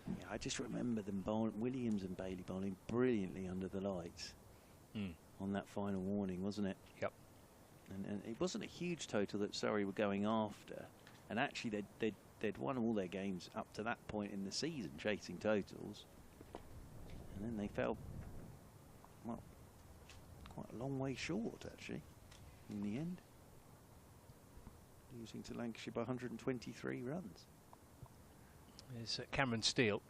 Yeah, I just remember them Williams and Bailey bowling brilliantly under the lights on that final warning, wasn't it? Yep. And it wasn't a huge total that Surrey were going after, and actually they'd won all their games up to that point in the season, chasing totals. And then they fell, well, quite a long way short, actually, in the end. Losing to Lancashire by 123 runs. There's Cameron Steele.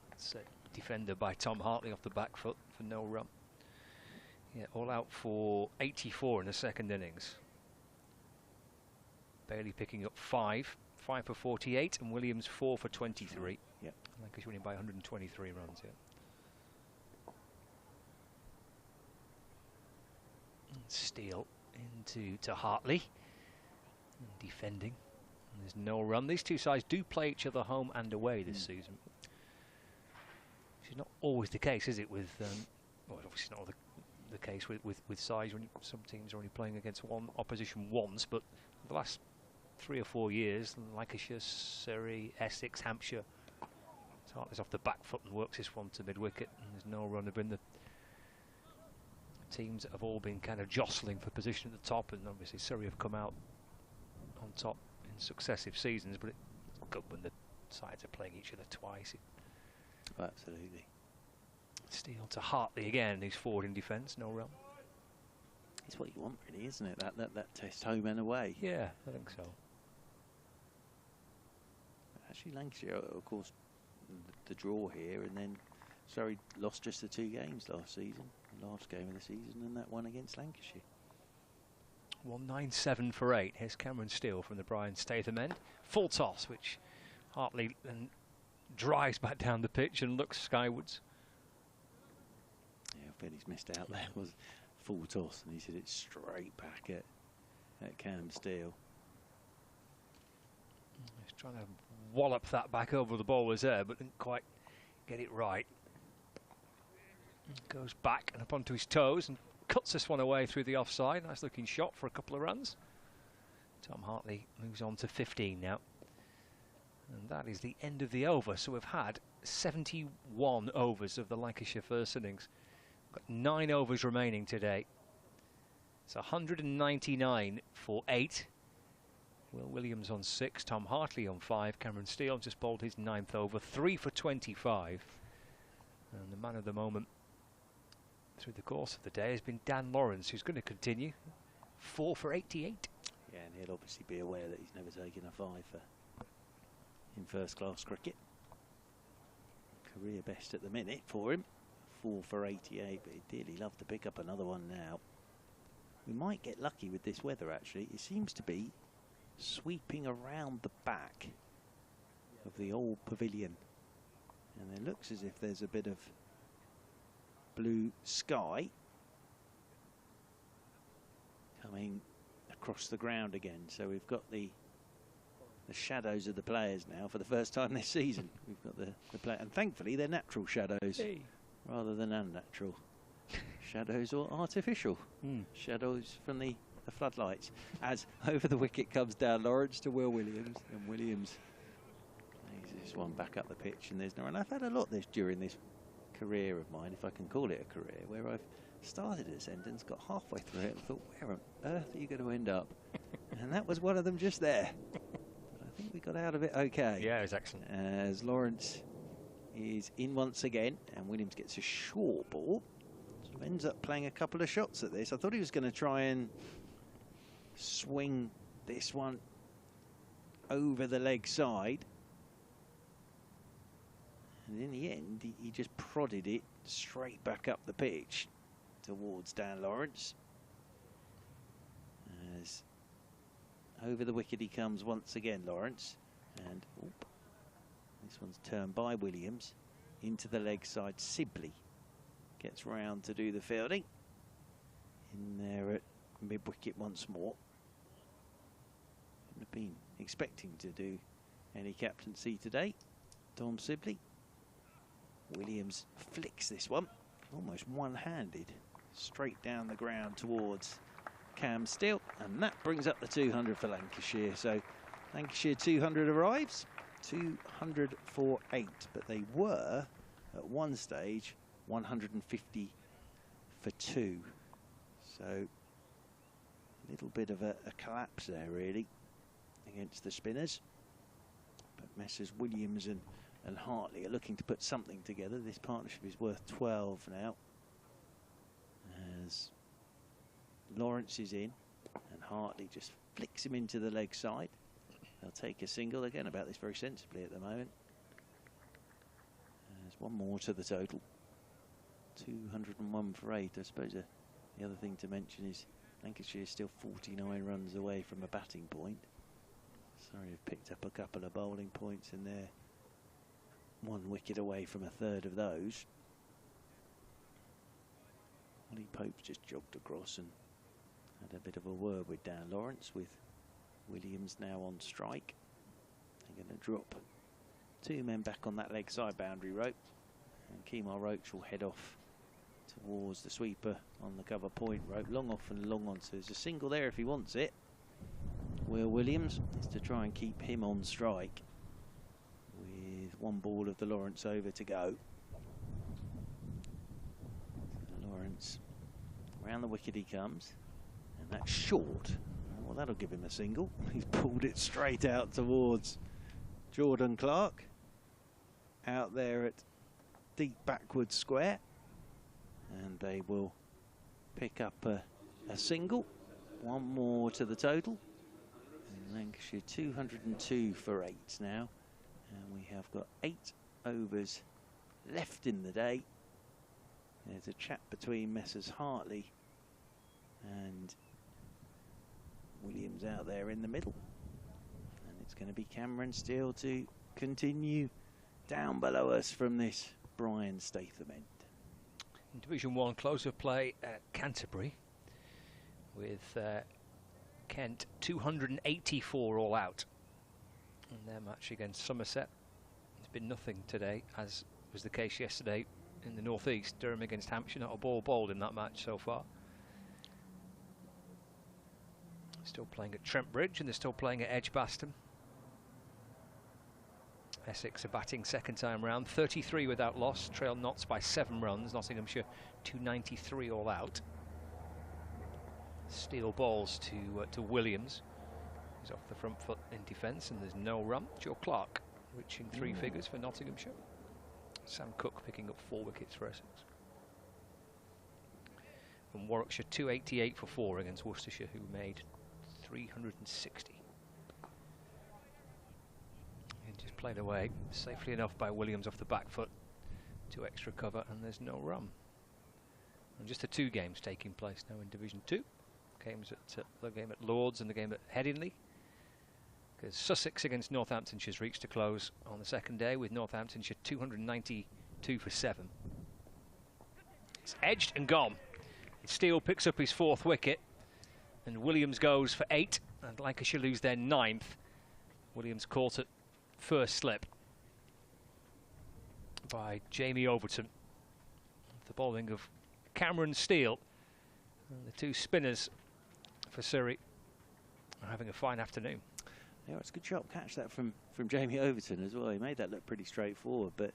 That's a defender by Tom Hartley off the back foot for no run. Yeah, all out for 84 in the second innings. Bailey picking up 5 for 48, and Williams 4 for 23. Yep. Lancashire winning by 123 runs, yeah. And Steele to Hartley. And defending. And there's no run. These two sides do play each other home and away this season. Which is not always the case, is it, with... well, obviously not the case with sides. When some teams are only playing against one opposition once, but the last 3 or 4 years, Lancashire, Surrey, Essex, Hampshire, Hartley's off the back foot and works this one to mid-wicket, and there's no run. Have been the teams that have all been kind of jostling for position at the top, and obviously Surrey have come out on top in successive seasons, but it's good when the sides are playing each other twice. Absolutely. Steele to Hartley again, who's forward in defence, no run. It's what you want, really, isn't it? That test home and away. Yeah, I think so. Actually, Lancashire, of course, the draw here, and then Surrey lost just the 2 games last season, the last game of the season, and that one against Lancashire. 197 for 8. Here's Cameron Steele from the Brian Statham end. Full toss, which Hartley then drives back down the pitch and looks skywards. Yeah, I bet he's missed out there. Was full toss, and he's hit it straight back at Cam Steele. He's trying to wallop that back over the bowler's head, but didn't quite get it right. Goes back and up onto his toes and cuts this one away through the offside. Nice looking shot for a couple of runs. Tom Hartley moves on to 15 now. And that is the end of the over. So we've had 71 overs of the Lancashire first innings. Got 9 overs remaining today. It's 199 for 8. Will Williams on 6, Tom Hartley on 5, Cameron Steele just bowled his 9th over, 3 for 25. And the man of the moment through the course of the day has been Dan Lawrence, who's going to continue, 4 for 88. Yeah, and he'll obviously be aware that he's never taken a 5 in first class cricket. Career best at the minute for him, 4 for 88, but he'd dearly love to pick up another one now. We might get lucky with this weather, actually. It seems to be sweeping around the back of the old pavilion, and it looks as if there's a bit of blue sky coming across the ground again. So we've got the shadows of the players now for the first time this season. We've got the play, and thankfully they're natural shadows rather than unnatural shadows or artificial shadows from the floodlights. As over the wicket comes down Lawrence to Will Williams, and Williams lays this one back up the pitch, and there's no. And I've had a lot this during this career of mine, if I can call it a career, where I've started a sentence, got halfway through it, and thought, where on earth are you going to end up? And that was one of them just there. But I think we got out of it okay. Yeah, it was excellent. As Lawrence is in once again, and Williams gets a short ball. So ends up playing a couple of shots at this. I thought he was going to try and swing this one over the leg side, and in the end he just prodded it straight back up the pitch towards Dan Lawrence, as Over the wicket he comes once again, Lawrence. And oop, this one's turned by Williams. Into the leg side, Sibley gets round to do the fielding. In there at mid-wicket once more. Wouldn't have been expecting to do any captaincy today. Tom Sibley. Williams flicks this one, almost one-handed, straight down the ground towards Cam Steele, and that brings up the 200 for Lancashire. So Lancashire 200 arrives, 200 for 8, but they were at one stage 150 for 2. So a little bit of a collapse there really against the spinners. But Messrs Williams and Hartley are looking to put something together. This partnership is worth 12 now. As Lawrence is in, and Hartley just flicks him into the leg side. They'll take a single again about this very sensibly at the moment. There's one more to the total. 201 for 8. I suppose the other thing to mention is Lancashire is still 49 runs away from a batting point. Sorry, have picked up a couple of bowling points in there. 1 wicket away from a third of those. Ollie Pope's just jogged across and had a bit of a word with Dan Lawrence, with Williams now on strike. They're going to drop 2 men back on that leg side boundary rope, and Kemar Roach will head off towards the sweeper on the cover point rope, long off and long on. So there's a single there if he wants it. Will Williams is to try and keep him on strike with 1 ball of the Lawrence over to go. Lawrence, round the wicket he comes, and that's short. Well, that'll give him a single. He's pulled it straight out towards Jordan Clark, out there at deep backward square, and they will pick up a single. 1 more to the total. And Lancashire 202 for 8 now, and we have got 8 overs left in the day. There's a chat between Messrs Hartley and Williams out there in the middle, and it's going to be Cameron Steele to continue down below us from this Brian Statham end. In Division 1, close of play at Canterbury, with Kent 284 all out in their match against Somerset. There's been nothing today, as was the case yesterday in the North East. Durham against Hampshire, not a ball bowled in that match so far. Still playing at Trent Bridge, and they're still playing at Edgbaston. Essex are batting second time round, 33 without loss, trail Notts by 7 runs. Nottinghamshire 293 all out. Steele balls to Williams. He's off the front foot in defence, and there's no run. Joe Clark reaching 3 figures for Nottinghamshire. Sam Cook picking up 4 wickets for Essex. And Warwickshire 288 for 4 against Worcestershire, who made 360. And just played away safely enough by Williams off the back foot. 2 extra cover, and there's no run. And just the 2 games taking place now in Division 2. Games at the game at Lords and the game at Headingley. Because Sussex against Northamptonshire's reached a close on the second day, with Northamptonshire 292 for 7. It's edged and gone. Steele picks up his 4th wicket, and Williams goes for 8, and Lancashire lose their 9th. Williams caught at first slip by Jamie Overton. The bowling of Cameron Steele, and the 2 spinners for Surrey are having a fine afternoon. Yeah, it's a good sharp catch that from Jamie Overton as well. He made that look pretty straightforward, but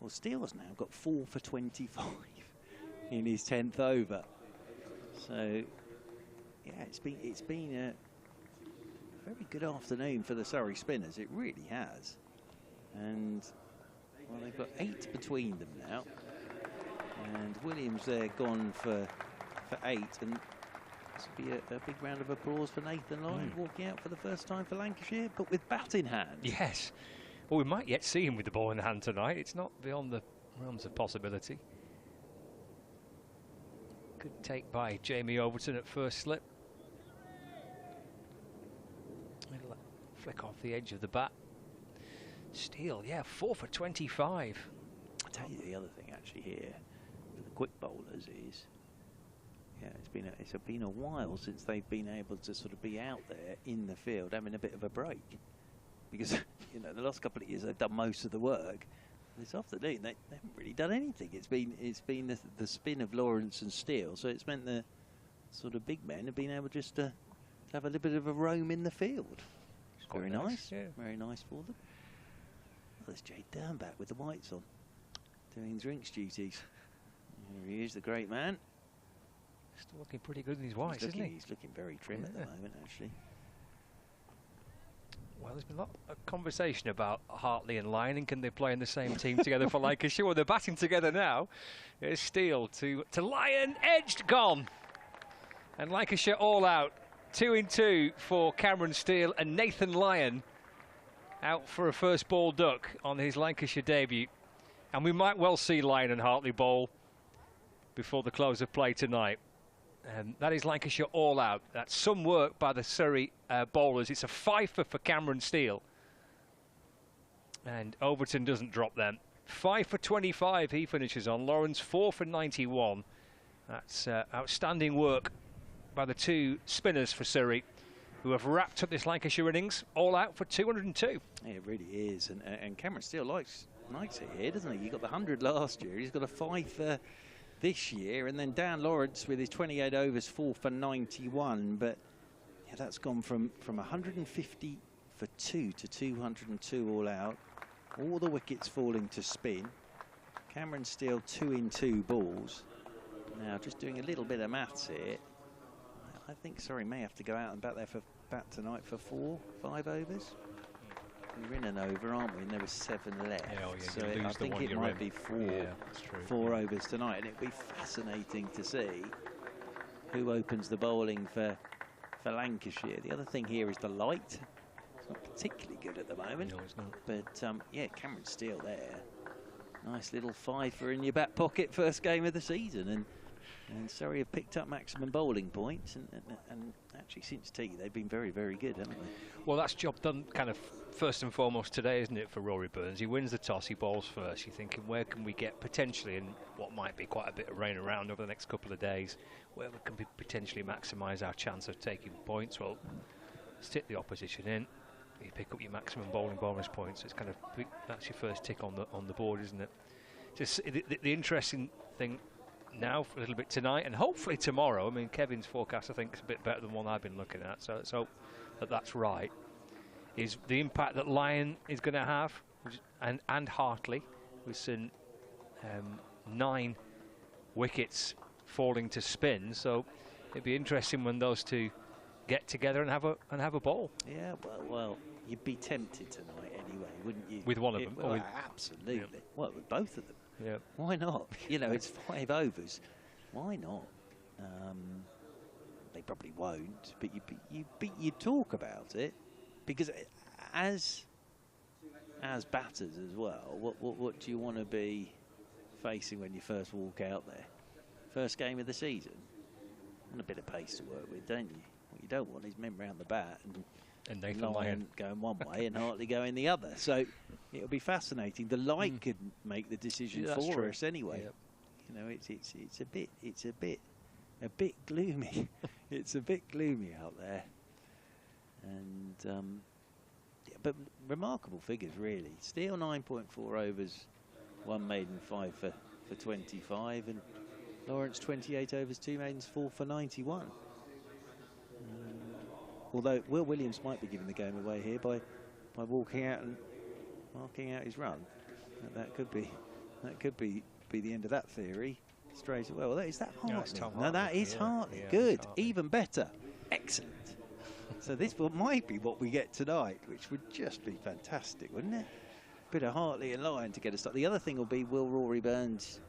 well, Steele's now got 4 for 25 in his 10th over. So yeah, it's been a very good afternoon for the Surrey spinners. It really has. And well, they've got 8 between them now. And Williams there gone for 8, and this will be a big round of applause for Nathan Lyon walking out for the first time for Lancashire, but with bat in hand. Yes. Well, we might yet see him with the ball in hand tonight. It's not beyond the realms of possibility. Good take by Jamie Overton at first slip. flick off the edge of the bat. Steele, yeah, 4 for 25. I'll tell you the other thing actually here for the quick bowlers is, yeah, it's been a while since they've been able to sort of be out there in the field having a bit of a break, because you know the last couple of years they've done most of the work. This afternoon they haven't really done anything. It's been the spin of Lawrence and Steele, so it's meant the sort of big men have been able just to have a little bit of a roam in the field. Very nice, yeah. Very nice for them. Oh, there's Jade Dunn back with the whites on, doing drinks duties. Here he is, the great man. Still looking pretty good in his whites, isn't he? He's looking very trim at the moment, actually. Well, there's been a lot of conversation about Hartley and Lyon, and can they play in the same team together for Lancashire? Well, they're batting together now. Here's Steele to Lyon, edged, gone. And Lancashire all out. 2 in 2 for Cameron Steele, and Nathan Lyon out for a first ball duck on his Lancashire debut. And we might well see Lyon and Hartley bowl before the close of play tonight. That is Lancashire all out. That's some work by the Surrey bowlers. It's a 5-for for Cameron Steele. And Overton doesn't drop them. 5 for 25 he finishes on. Lawrence 4 for 91. That's outstanding work by the two spinners for Surrey, who have wrapped up this Lancashire innings all out for 202. Yeah, it really is. And Cameron Steele likes it here, doesn't he? He got the 100 last year. He's got a 5 for this year, and then Dan Lawrence with his 28 overs, 4 for 91. But yeah, that's gone from 150 for 2 to 202 all out. All the wickets falling to spin. Cameron Steele 2 in 2 balls. Now, just doing a little bit of maths here, I think Surrey may have to go out and bat tonight for 4, 5 overs. We're in an over, aren't we? And there was 7 left. Yeah, oh yeah, so I think it might be 4 overs tonight, and it'd be fascinating to see who opens the bowling for Lancashire. The other thing here is the light. It's not particularly good at the moment. No, it's not. But yeah, Cameron Steele there. Nice little 5-for in your back pocket, first game of the season, and Surrey have picked up maximum bowling points, and actually since tea they've been very, very good, haven't they? Well, that's job done kind of first and foremost today, isn't it, for Rory Burns? He wins the toss, he bowls first. You're thinking, where can we get potentially, in what might be quite a bit of rain around over the next couple of days, where we can potentially maximise our chance of taking points? Well, stick the opposition in, you pick up your maximum bowling bonus points. It's kind of, that's your first tick on the board, isn't it? Just the interesting thing now for a little bit tonight and hopefully tomorrow. I mean, Kevin's forecast I think is a bit better than one I've been looking at, so let's hope that that's right. Is the impact that Lyon is going to have, and Hartley. We've seen 9 wickets falling to spin, so it'd be interesting when those two get together and have a bowl. Yeah, well, you'd be tempted tonight anyway, wouldn't you? With one of them? Well, absolutely. Yeah. Well, with both of them. Yeah. Why not? You know, it's 5 overs. Why not? They probably won't, but you talk about it, because as batters as well, what do you want to be facing when you first walk out there? First game of the season. Want a bit of pace to work with, don't you? What you don't want is men round the bat and Nathan Lyon going one way and Hartley going the other. So it'll be fascinating. The light could make the decision for us anyway. Yep. You know, it's a bit gloomy. It's a bit gloomy out there. And yeah, but remarkable figures really. Steele 9.4 overs, 1 maiden, 5 for 25, and Lawrence 28 overs, 2 maidens, 4 for 91. Although Will Williams might be giving the game away here by walking out and marking out his run. That could be the end of that theory straight away. Well, is that Hartley? No, that is Hartley. Yeah, good, even better, excellent. So this might be what we get tonight, which would just be fantastic, wouldn't it? Bit of Hartley and Lyon to get us started. The other thing will be, will Rory Burns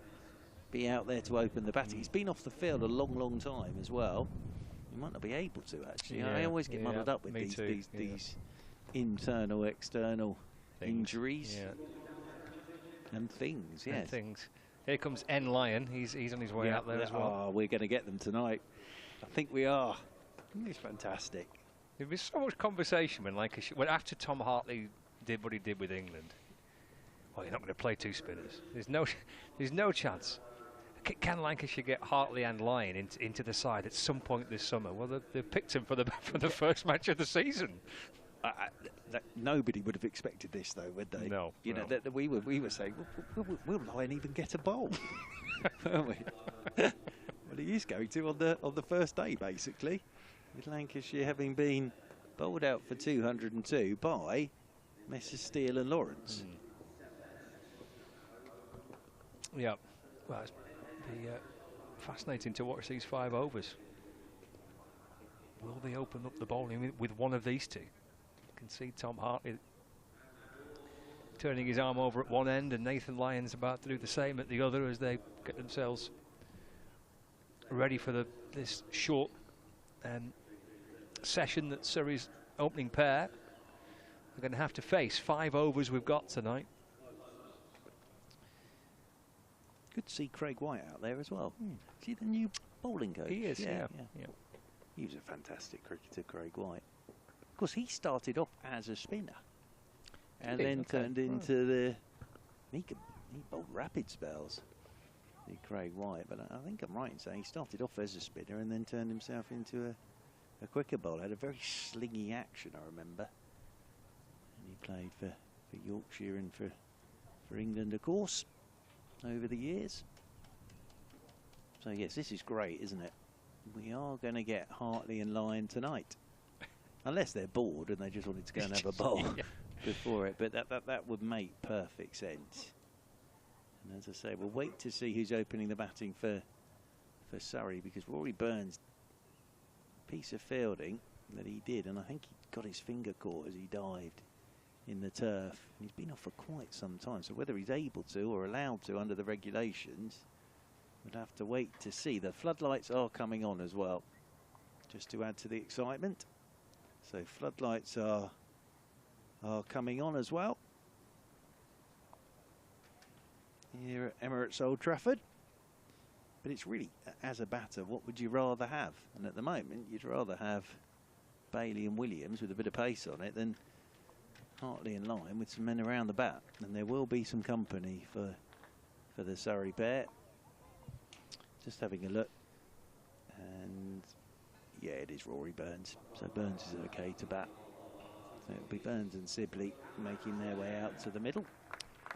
be out there to open the batting? He's been off the field a long time as well. He might not be able to, actually. Yeah, I always get muddled up with these internal, external injuries and things. Yeah, and things. Here comes N. Lyon. He's on his way out there as well. Oh, we're going to get them tonight. I think we are. It's fantastic. There was so much conversation when Lancashire, after Tom Hartley did what he did with England. Well, you're not going to play two spinners. There's no chance. Can Lancashire get Hartley and Lyon into the side at some point this summer? Well, they've picked him for the first match of the season. Nobody would have expected this, though, would they? No. You know, that we were saying, will Lyon even get a bowl? Weren't we? Well, he is going to on the first day, basically, with Lancashire having been bowled out for 202 by Messrs Steele and Lawrence. Yeah, well, it's be fascinating to watch these 5 overs. Will they open up the bowling with one of these two? You can see Tom Hartley turning his arm over at one end, and Nathan Lyon's about to do the same at the other as they get themselves ready for this short session that Surrey's opening pair are going to have to face. 5 overs we've got tonight. Good to see Craig White out there as well. See the new bowling coach? He is, yeah. He was a fantastic cricketer, Craig White. Of course, he started off as a spinner and then turned into the... He bowled rapid spells, Craig White. But I think I'm right in saying he started off as a spinner and then turned himself into a quicker bowler. Had a very slingy action, I remember. And he played for Yorkshire and for England, of course, over the years. So yes, this is great, isn't it? We are going to get Hartley and Lyon tonight, unless they're bored and they just wanted to go and have a bowl before it. But that would make perfect sense. And as I say, we'll wait to see who's opening the batting for Surrey, because Rory Burns, piece of fielding that he did, and I think he got his finger caught as he dived in the turf. And he's been off for quite some time, so whether he's able to or allowed to under the regulations, we'll have to wait to see. The floodlights are coming on as well, just to add to the excitement. So floodlights are coming on as well here at Emirates Old Trafford. But it's really, as a batter, what would you rather have? And at the moment, you'd rather have Bailey and Williams with a bit of pace on it than Hartley and Lyon with some men around the bat. And there will be some company for the Surrey pair. Just having a look. And yeah, it is Rory Burns. So Burns is okay to bat. So it'll be Burns and Sibley making their way out to the middle.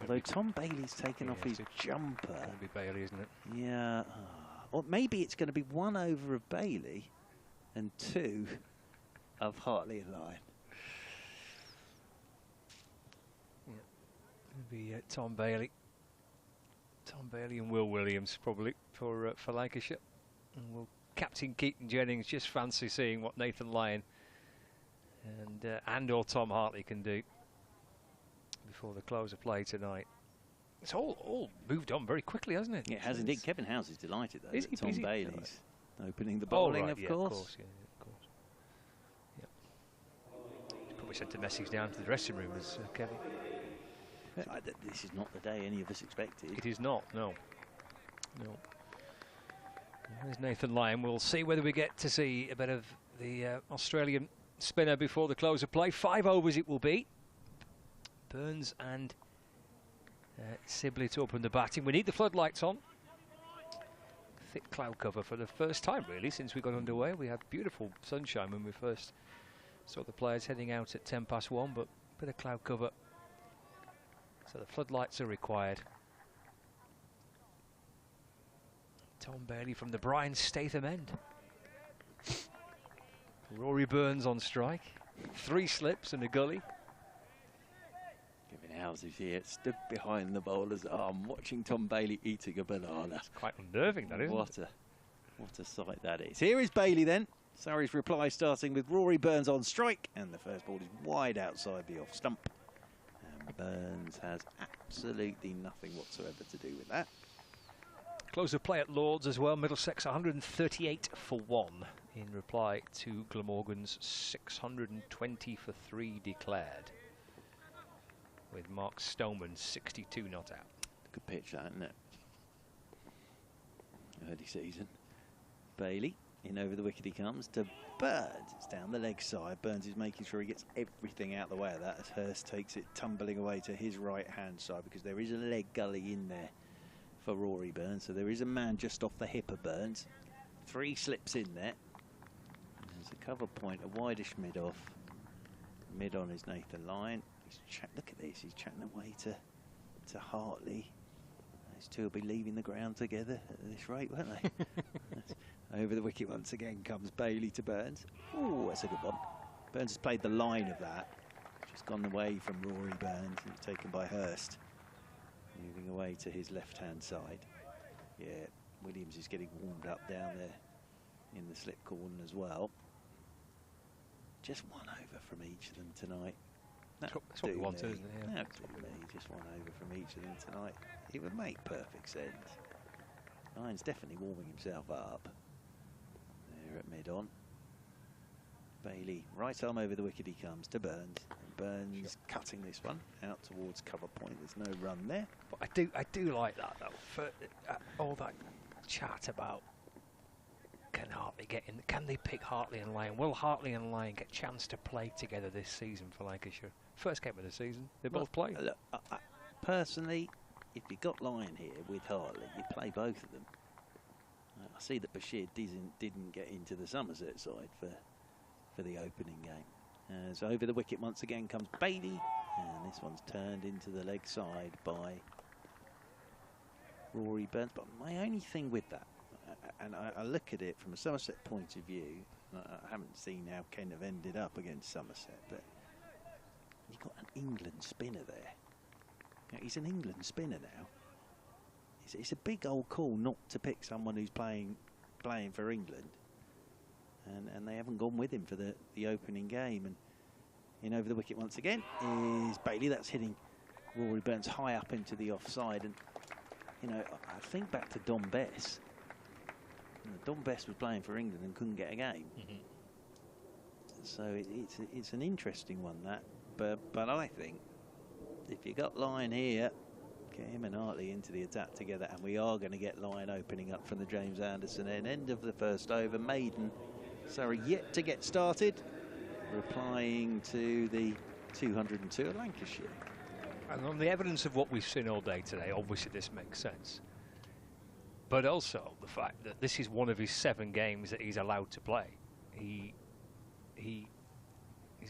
Although Tom Bailey's taken off his jumper. It's going to be Bailey, isn't it? Yeah. Or maybe it's going to be 1 over of Bailey and 2 of Hartley and Lyon. Maybe Tom Bailey and Will Williams probably for Lancashire. And Captain Keaton Jennings just fancy seeing what Nathan Lyon and or Tom Hartley can do before the close of play tonight. It's all moved on very quickly, hasn't it? Yeah, it has indeed. Kevin House is delighted though. Is he, Tom Bailey's opening the bowling, of course. Of course. He probably sent a message down to the dressing room as Kevin. This is not the day any of us expected. It is not, no. There's Nathan Lyon. We'll see whether we get to see a bit of the Australian spinner before the close of play. 5 overs it will be. Burns and Sibley to open the batting. We need the floodlights on. Thick cloud cover for the first time, really, since we got underway. We had beautiful sunshine when we first saw the players heading out at 1:10, but a bit of cloud cover. So the floodlights are required. Tom Bailey from the Brian Statham end. Rory Burns on strike. 3 slips and a gully. Kevin House is here, stood behind the bowler's arm, watching Tom Bailey eating a banana. It's quite unnerving, that, isn't it? What a sight that is. Here is Bailey then. Surrey's reply starting with Rory Burns on strike, and the first ball is wide outside the off stump. And Burns has absolutely nothing whatsoever to do with that. Close of play at Lords as well. Middlesex 138 for 1 in reply to Glamorgan's 620 for 3 declared, with Mark Stoneman 62 not out. Good pitch that, isn't it? Early season. Bailey In over the wicket he comes to Burns. It's down the leg side. Burns is making sure he gets everything out of the way of that as Hurst takes it tumbling away to his right-hand side, because there is a leg gully in there for Rory Burns. So there is a man just off the hip of Burns. 3 slips in there. There's a cover point, a wideish mid-off. Mid-on is Nathan Lyon. Look at this, he's chatting away to Hartley. These two will be leaving the ground together at this rate, won't they? Over the wicket once again comes Bailey to Burns. Oh, that's a good one. Burns has played the line of that. Just gone away from Rory Burns. It's taken by Hurst. Moving away to his left-hand side. Yeah, Williams is getting warmed up down there in the slip corner as well. Just 1 over from each of them tonight. That's what we wanted, isn't it? Yeah. Absolutely, just 1 over from each of them tonight. It would make perfect sense. Lyon's definitely warming himself up. There at mid-on. Bailey, right arm over the wicket he comes to Burns. And Burns cutting this one out towards cover point. There's no run there. But I do like that though. For all that chat about can Hartley get in? Can they pick Hartley and Lyon? Will Hartley and Lyon get a chance to play together this season for Lancashire? First game of the season, they both play. Look, personally, if you got Lyon here with Hartley, you play both of them. I see that Bashir didn't get into the Somerset side for the opening game. As over the wicket once again comes Bailey, and this one's turned into the leg side by Rory Burns. But my only thing with that, and I look at it from a Somerset point of view, I haven't seen how Kent have ended up against Somerset, but you've got an England spinner there. Now, he's an England spinner now. It's a big old call not to pick someone who's playing for England, and they haven't gone with him for the opening game. And in over the wicket once again is Bailey. That's hitting Rory Burns high up into the offside. And you know, I think back to Don Bess. Don Bess was playing for England and couldn't get a game. So it's an interesting one, that. But I think if you got Lyon here, get him and Hartley into the attack together, and we are going to get Lyon opening up from the James Anderson end. End of the first over. Maiden, Surrey yet to get started, replying to the 202 of Lancashire. And on the evidence of what we've seen all day today, obviously this makes sense. But also the fact that this is one of his 7 games that he's allowed to play. He's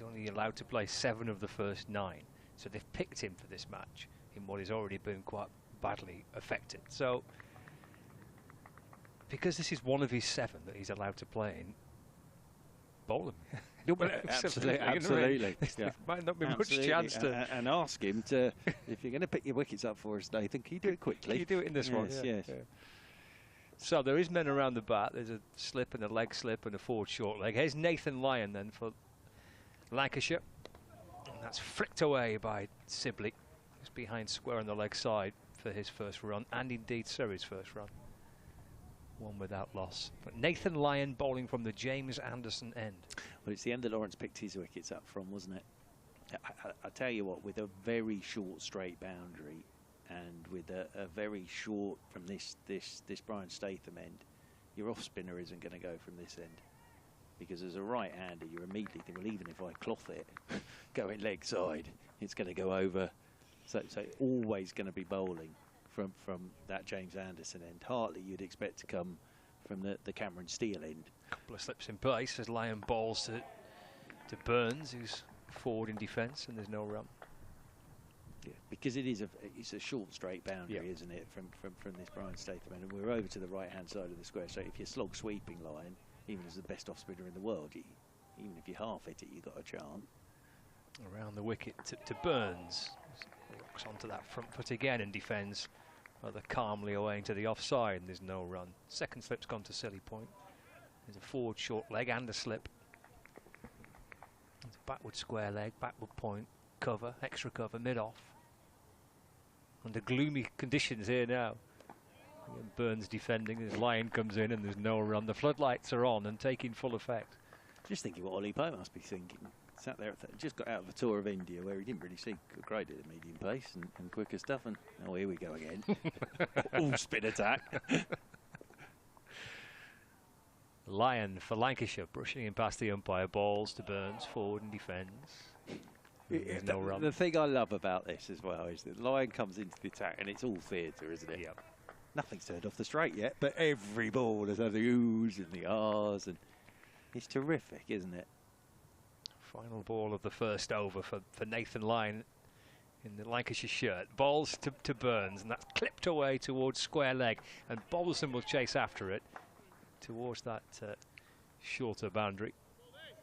only allowed to play 7 of the first 9. So they've picked him for this match in what has already been quite badly affected. So because this is one of his 7 that he's allowed to play in, bowl him. Absolutely. There might not be much chance to. And ask him to, if you're going to pick your wickets up for us, Nathan, can you do it quickly? Can you do it in this one? Yes. Yeah. So there is men around the bat. There's a slip and a leg slip and a forward short leg. Here's Nathan Lyon then for Lancashire. And that's flicked away by Sibley, who's behind square on the leg side for his first run, and indeed Surrey's first run. 1 without loss. But Nathan Lyon bowling from the James Anderson end. Well, it's the end that Lawrence picked his wickets up from, wasn't it? I tell you what, with a very short straight boundary, and with a very short from this Brian Statham end, your off spinner isn't going to go from this end, because as a right-hander you're immediately thinking, well, even if I cloth it going leg side, it's going to go over. So always going to be bowling from that James Anderson end. Hartley you'd expect to come from the Cameron Steele end. Couple of slips in place as Lyon bowls to Burns, who's forward in defence, and there's no run. Yeah, because it's a short straight boundary, isn't it, from this Brian Statham end, and we're over to the right hand side of the square. So if you're slog sweeping Lyon, even as the best off spinner in the world, even if you half hit it, you've got a chance. Around the wicket to Burns, rocks onto that front foot again and defends rather calmly away into the offside, and there's no run. Second slip's gone to Silly Point. There's a forward short leg and a slip. There's a backward square leg, backward point, cover, extra cover, mid-off. Under gloomy conditions here now. Burns defending, as Lyon comes in and there's no run. The floodlights are on and taking full effect. Just thinking what Ollie Pope must be thinking. Sat there, just got out of a tour of India where he didn't really see great at the medium pace and quicker stuff, and oh, here we go again. All spin attack. Lyon for Lancashire, brushing in past the umpire. Balls to Burns, forward and defends. There's no run. The thing I love about this as well is that Lyon comes into the attack and it's all theatre, isn't it? Yep. Nothing's turned off the straight yet, but every ball has had the oohs and the ahs, and it's terrific, isn't it? Final ball of the first over for Nathan Lyon in the Lancashire shirt. Balls to Burns, and that's clipped away towards square leg, and Bobbleson will chase after it towards that shorter boundary.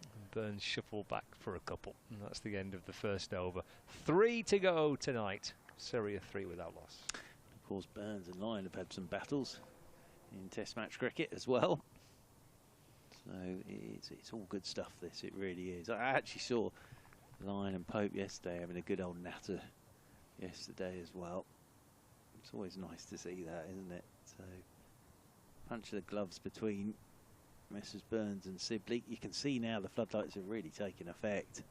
And Burns shuffle back for a couple, and that's the end of the first over. 3 to go tonight. Surrey are 3 without loss. Of course, Burns and Lyon have had some battles in Test match cricket as well. So it's all good stuff, this, it really is. I actually saw Lyon and Pope yesterday having a good old natter yesterday as well. It's always nice to see that, isn't it? So, punch of the gloves between Messrs Burns and Sibley. You can see now the floodlights have really taken effect.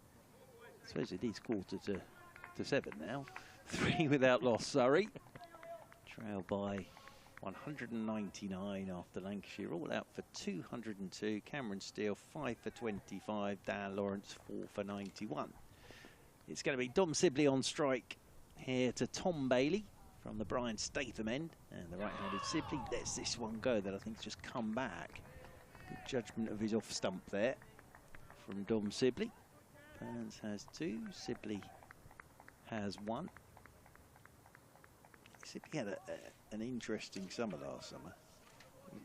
I suppose it is 6:45 now. 3 without loss, Surrey. Trailed by 199 after Lancashire, all out for 202. Cameron Steele 5 for 25. Dan Lawrence 4 for 91. It's going to be Dom Sibley on strike here to Tom Bailey from the Brian Statham end, and the right-handed Sibley lets this one go that I think's just come back. Good judgment of his off stump there from Dom Sibley. Burns has 2. Sibley has 1. Sibley had an interesting summer last summer.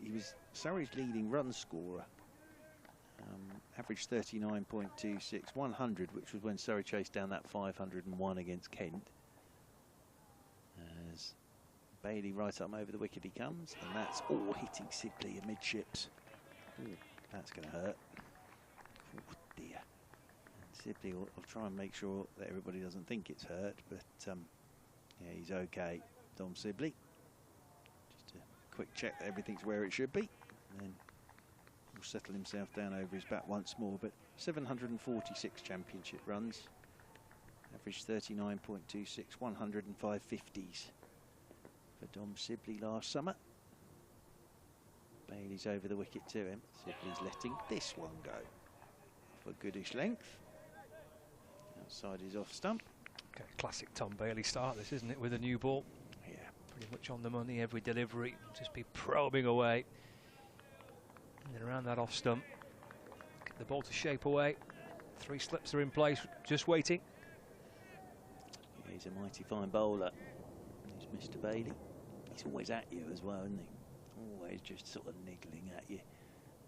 He was Surrey's leading run scorer. Averaged 39.26, 100, which was when Surrey chased down that 501 against Kent. As Bailey right up over the wicket he comes, and that's all hitting Sibley amidships. Ooh, that's going to hurt. Oh dear. And Sibley will try and make sure that everybody doesn't think it's hurt, but yeah, he's okay. Dom Sibley. Just a quick check that everything's where it should be, and then he'll settle himself down over his bat once more. But 746 championship runs, average 39.26, 105 50s for Dom Sibley last summer. Bailey's over the wicket to him. Sibley's letting this one go for goodish length. Outside his off stump. Okay, classic Tom Bailey start, this, isn't it, with a new ball? Yeah. Pretty much on the money, every delivery, just be probing away. And then around that off stump, get the ball to shape away. 3 slips are in place, just waiting. Yeah, he's a mighty fine bowler. He's Mr. Bailey. He's always at you as well, isn't he? Always just sort of niggling at you.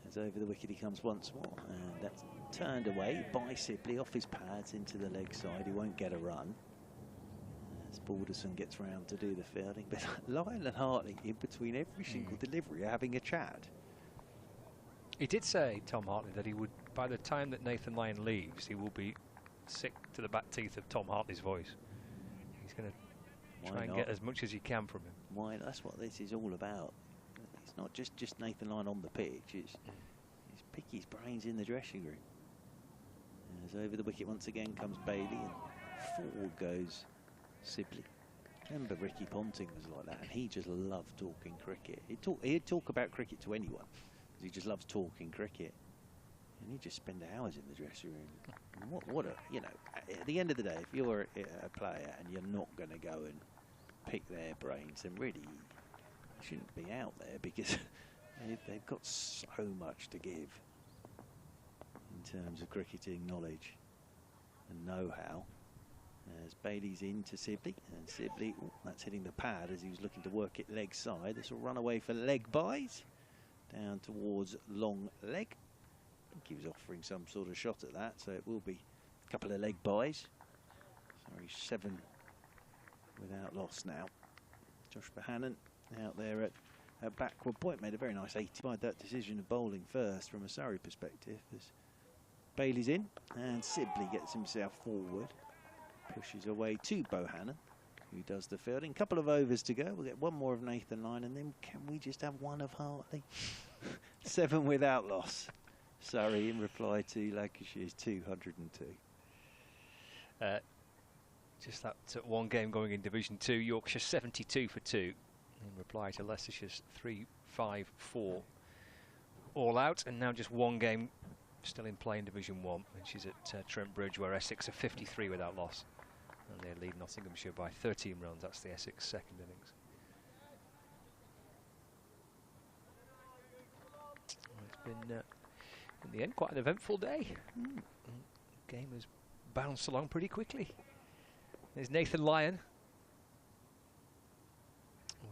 As over the wicket he comes once more, and that's turned away by Sibley off his pads into the leg side. He won't get a run as Balderson gets round to do the fielding. But Lyle and Hartley, in between every single delivery, are having a chat. He did say, Tom Hartley, that he would, by the time that Nathan Lyon leaves, he will be sick to the back teeth of Tom Hartley's voice. He's going to try and get as much as he can from him. Why? That's what this is all about. It's not just Nathan Lyon on the pitch, it's pick his brains in the dressing room. As over the wicket once again comes Bailey, and forward goes Sibley. Remember Ricky Ponting was like that, and he just loved talking cricket. He'd talk about cricket to anyone, because he just loves talking cricket. And he'd just spend hours in the dressing room. And what a, you know, at the end of the day, if you're a player and you're not going to go and pick their brains, then really you shouldn't be out there, because they've got so much to give in terms of cricketing knowledge and know-how. As Bailey's into Sibley, and Sibley, that's hitting the pad as he was looking to work it leg side. This will run away for leg buys down towards long leg. I think he was offering some sort of shot at that, so it will be a couple of leg buys. Sorry, 7 without loss now. Josh Bohannon out there at backward point made a very nice 80 by that decision of bowling first from a Surrey perspective. As Bailey's in, and Sibley gets himself forward, pushes away to Bohannon, who does the fielding. Couple of overs to go. We'll get one more of Nathan Lyon, and then can we just have one of Hartley? 7 without loss. Surrey in reply to Lancashire's 202. Just that one game going in Division 2, Yorkshire 72 for 2 in reply to Leicestershire's 3-5-4. all out, and now just one game still in play in Division 1, which is at Trent Bridge, where Essex are 53 without loss. And they lead Nottinghamshire by 13 runs. That's the Essex second innings. Well, it's been, in the end, quite an eventful day. Game has bounced along pretty quickly. There's Nathan Lyon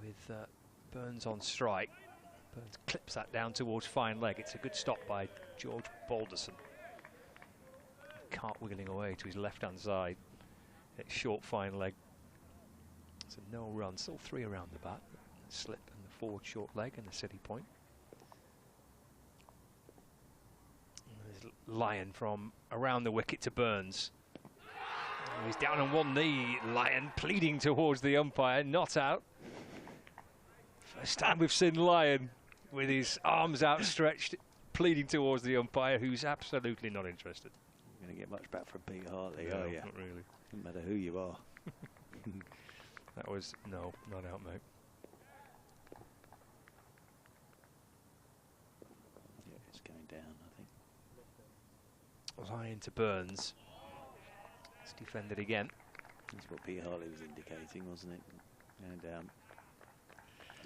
with Burns on strike. Burns clips that down towards fine leg. It's a good stop by George Balderson. Cartwheeling away to his left-hand side. It's short fine leg. It's a no run. Still 3 around the bat. Slip and the forward short leg and the city point. And there's Lyon from around the wicket to Burns. He's down on one knee. Lyon pleading towards the umpire. Not out. First time we've seen Lyon with his arms outstretched, pleading towards the umpire, who's absolutely not interested. You're going to get much back from Pete Hartley, No, are you? not really. Doesn't matter who you are. That was, no, not out, mate. Yeah, it's going down, I think. Lyon to Burns. It's defended again. That's what Pete Hartley was indicating, wasn't it? Going down.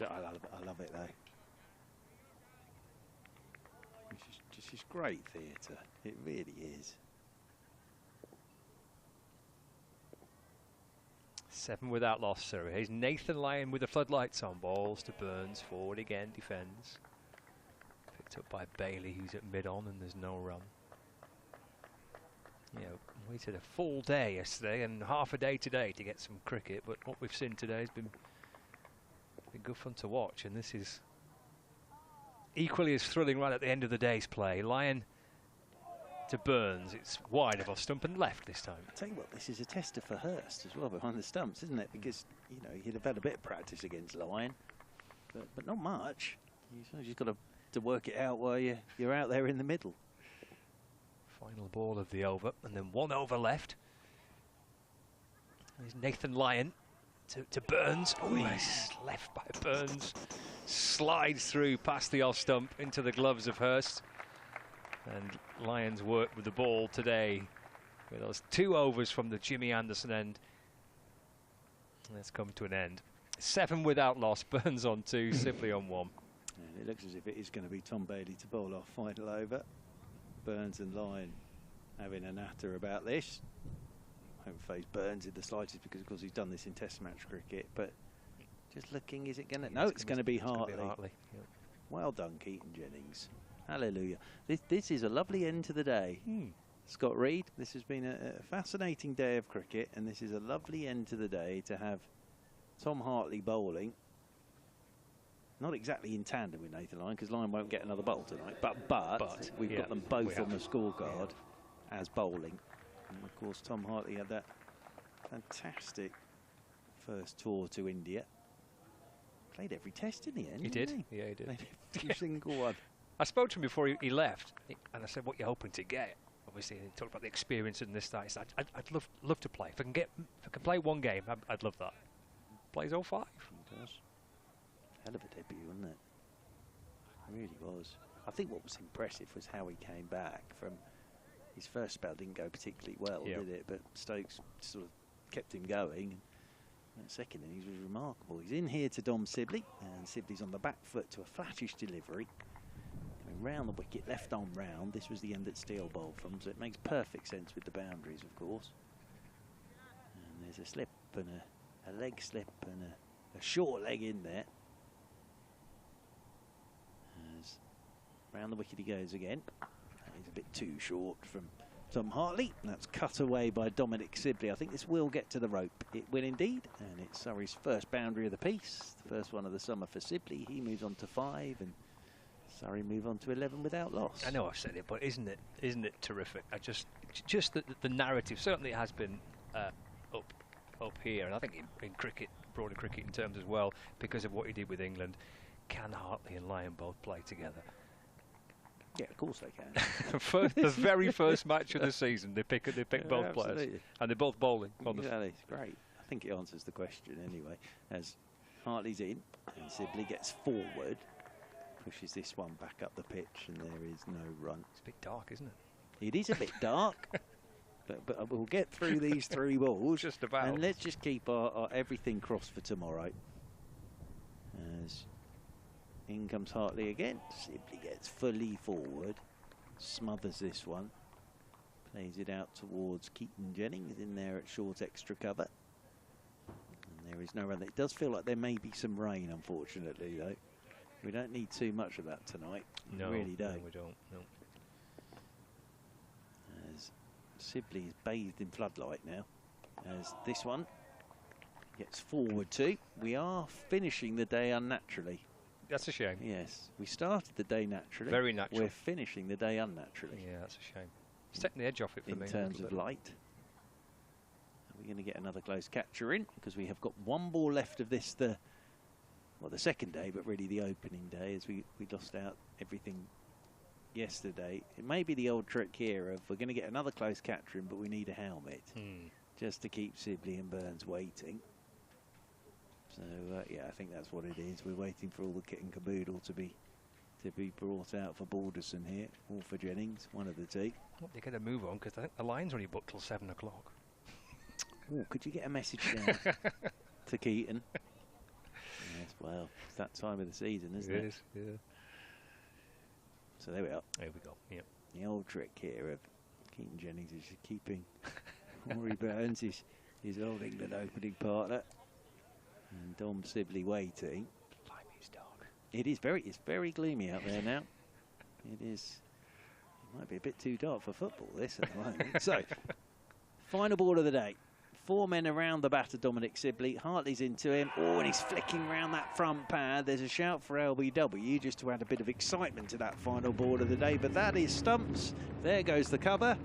I love it, though. This is great theatre. It really is. 7 without loss, Surrey. Here's Nathan Lyon with the floodlights on. Balls to Burns. Forward again. Defends. Picked up by Bailey, who's at mid-on, and there's no run. You know, waited a full day yesterday and half a day today to get some cricket, but what we've seen today has been good fun to watch, and this is equally as thrilling right at the end of the day's play. Lyon to Burns. It's wide of off stump and left this time. I'll tell you what, this is a tester for Hurst as well behind the stumps, isn't it? Because, you know, he'd have had a bit of practice against Lyon, but not much. You've just got to work it out while you're out there in the middle. Final ball of the over, and then 1 over left. There's Nathan Lyon to Burns. Oh, he's left by Burns. Slides through past the off stump into the gloves of Hurst. And Lyon's work with the ball today with those 2 overs from the Jimmy Anderson end. Let's come to an end. 7 without loss. Burns on 2, Sibley on 1. And it looks as if it is going to be Tom Bailey to bowl off final over. Burns and Lyon having a natter about this. I haven't faced Burns in the slightest because, of course, he's done this in Test match cricket. But just looking, is it going to? No, it's going to be Hartley. Yep. Well done, Keaton Jennings. Hallelujah. This is a lovely end to the day. Scott Reed, this has been a fascinating day of cricket, and this is a lovely end to the day to have Tom Hartley bowling. Not exactly in tandem with Nathan Lyon, because Lyon won't get another bowl tonight, but we've got them both on the scorecard as bowling. And of course, Tom Hartley had that fantastic first tour to India. Played every test in the end. He did. Yeah, he did. Played every single one. I spoke to him before he left, and I said, "What you're hoping to get?" Obviously, he talked about the experience in this. That I'd love to play. If I can play one game, I'd love that. Plays all 5. He does. Hell of a debut, wasn't it? It really was. I think what was impressive was how he came back from his first spell. Didn't go particularly well, did it? But Stokes sort of kept him going. That second innings was remarkable. He's in here to Dom Sibley, and Sibley's on the back foot to a flattish delivery. Going round the wicket, left arm round. This was the end that Steele bowled from, so it makes perfect sense with the boundaries, of course. And there's a slip and a leg slip and a short leg in there. As round the wicket he goes again. He's a bit too short from Tom Hartley. That's cut away by Dominic Sibley. I think this will get to the rope. It will indeed. And it's Surrey's first boundary of the piece. The first one of the summer for Sibley. He moves on to 5 and Surrey move on to 11 without loss. I know I've said it, but isn't it terrific? Just the narrative, certainly it has been up here, and I think in cricket, broader cricket in terms as well, because of what he did with England. Can Hartley and Lyon both play together? Yeah, of course they can. The very first match of the season, they pick both players, and they're both bowling. Exactly, it's great. I think it answers the question anyway. As Hartley's in, and Sibley gets forward, pushes this one back up the pitch, and there is no run. It's a bit dark, isn't it? It is a bit dark, but we'll get through these 3 balls. Just about. And let's just keep our everything crossed for tomorrow. As in comes Hartley again. Simply gets fully forward. Smothers this one. Plays it out towards Keaton Jennings in there at short extra cover. And there is no run. It does feel like there may be some rain, unfortunately, though. We don't need too much of that tonight. No, we really don't. No, we don't. No. As Sibley is bathed in floodlight now. As this one gets forward too. We are finishing the day unnaturally. That's a shame. Yes, we started the day naturally. Very natural. We're finishing the day unnaturally. Yeah, that's a shame. It's taking the edge off it for me. In terms of light. Are we going to get another close catcher in? Because we have got 1 ball left of this, the second day, but really the opening day, as we lost out everything yesterday. It may be the old trick here of we're going to get another close catcher in, but we need a helmet just to keep Sibley and Burns waiting. So yeah, I think that's what it is. We're waiting for all the kit and caboodle to be brought out for Balderson here, or for Jennings, one of the two. Well, they're going to move on because I think the line's only booked till 7 o'clock. Oh, could you get a message down to Keaton? Yes, well, it's that time of the season, isn't it? It is, yeah. So there we are. There we go, yep. The old trick here of Keaton Jennings is keeping Rory Burns, his Old England opening partner. And Dom Sibley waiting. Blimey, it's dark. It's very gloomy out there now. It is. It might be a bit too dark for football, this at the moment. So, final ball of the day. 4 men around the batter, Dominic Sibley. Hartley's into him. Oh, and he's flicking around that front pad. There's a shout for LBW just to add a bit of excitement to that final ball of the day. But that is stumps. There goes the cover.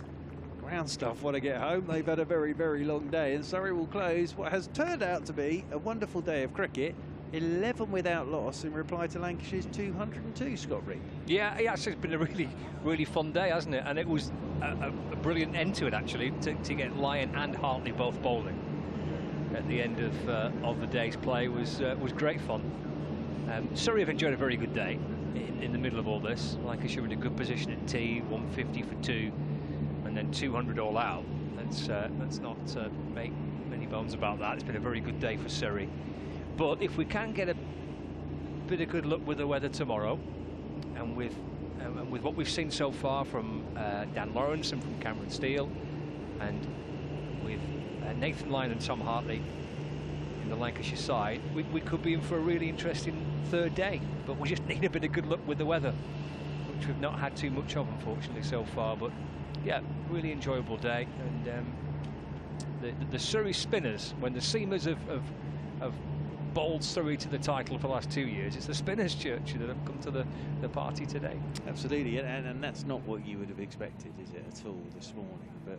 Ground staff want to get home. They've had a very, very long day. And Surrey will close what has turned out to be a wonderful day of cricket. 11 without loss in reply to Lancashire's 202, Scott Reed. Yeah, it's been a really, really fun day, hasn't it? And it was a brilliant end to it, actually, to get Lyon and Hartley both bowling at the end of the day's play was great fun. Surrey have enjoyed a very good day in the middle of all this. Lancashire in a good position at tea, 150 for 2, and then 200 all out. Let's not make many bones about that. It's been a very good day for Surrey. But if we can get a bit of good luck with the weather tomorrow, and with what we've seen so far from Dan Lawrence and from Cameron Steele, and with Nathan Lyon and Tom Hartley in the Lancashire side, we could be in for a really interesting third day. But we just need a bit of good luck with the weather, which we've not had too much of, unfortunately, so far. But yeah, really enjoyable day. And the Surrey spinners, when the seamers have bowled Surrey to the title for the last 2 years, it's the spinners, Church, that have come to the party today. Absolutely, and that's not what you would have expected, is it, at all this morning? But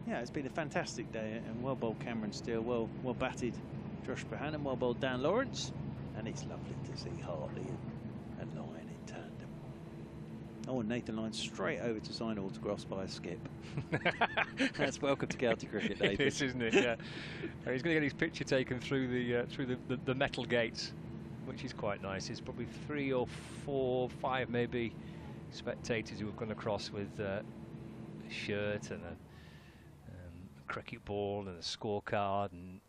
yeah, it's been a fantastic day, and well bowled Cameron Steele, well batted Josh Bohannon, well bowled Dan Lawrence, and it's lovely to see Hartley and Lyon in tandem. Oh, and Nathan Lyon straight over to sign autographs by a skip. That's welcome to County Cricket, Nathan. It is, isn't it? Yeah. He's going to get his picture taken through the metal gates, which is quite nice. There's probably 3 or 4, 5 maybe spectators who have gone across with a shirt and a cricket ball and a scorecard, and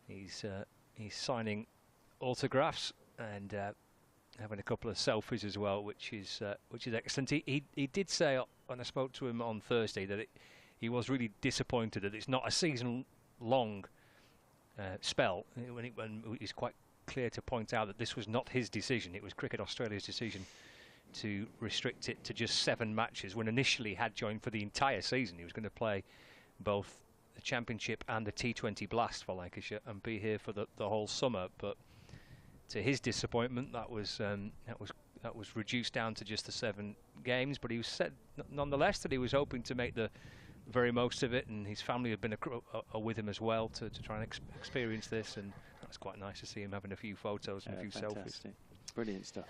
he's signing autographs and having a couple of selfies as well, which is excellent. He did say when I spoke to him on Thursday that he was really disappointed that it's not a season-long spell. When it's quite clear to point out that this was not his decision; it was Cricket Australia's decision to restrict it to just 7 matches. When initially had joined for the entire season, he was going to play both the Championship and the T20 Blast for Lancashire and be here for the whole summer. But to his disappointment, that was reduced down to just the 7 games. But he said nonetheless that he was hoping to make the very most of it, and his family had been with him as well to try and experience this, and that's quite nice to see him having a few photos and a few fantastic. Selfies. Brilliant stuff.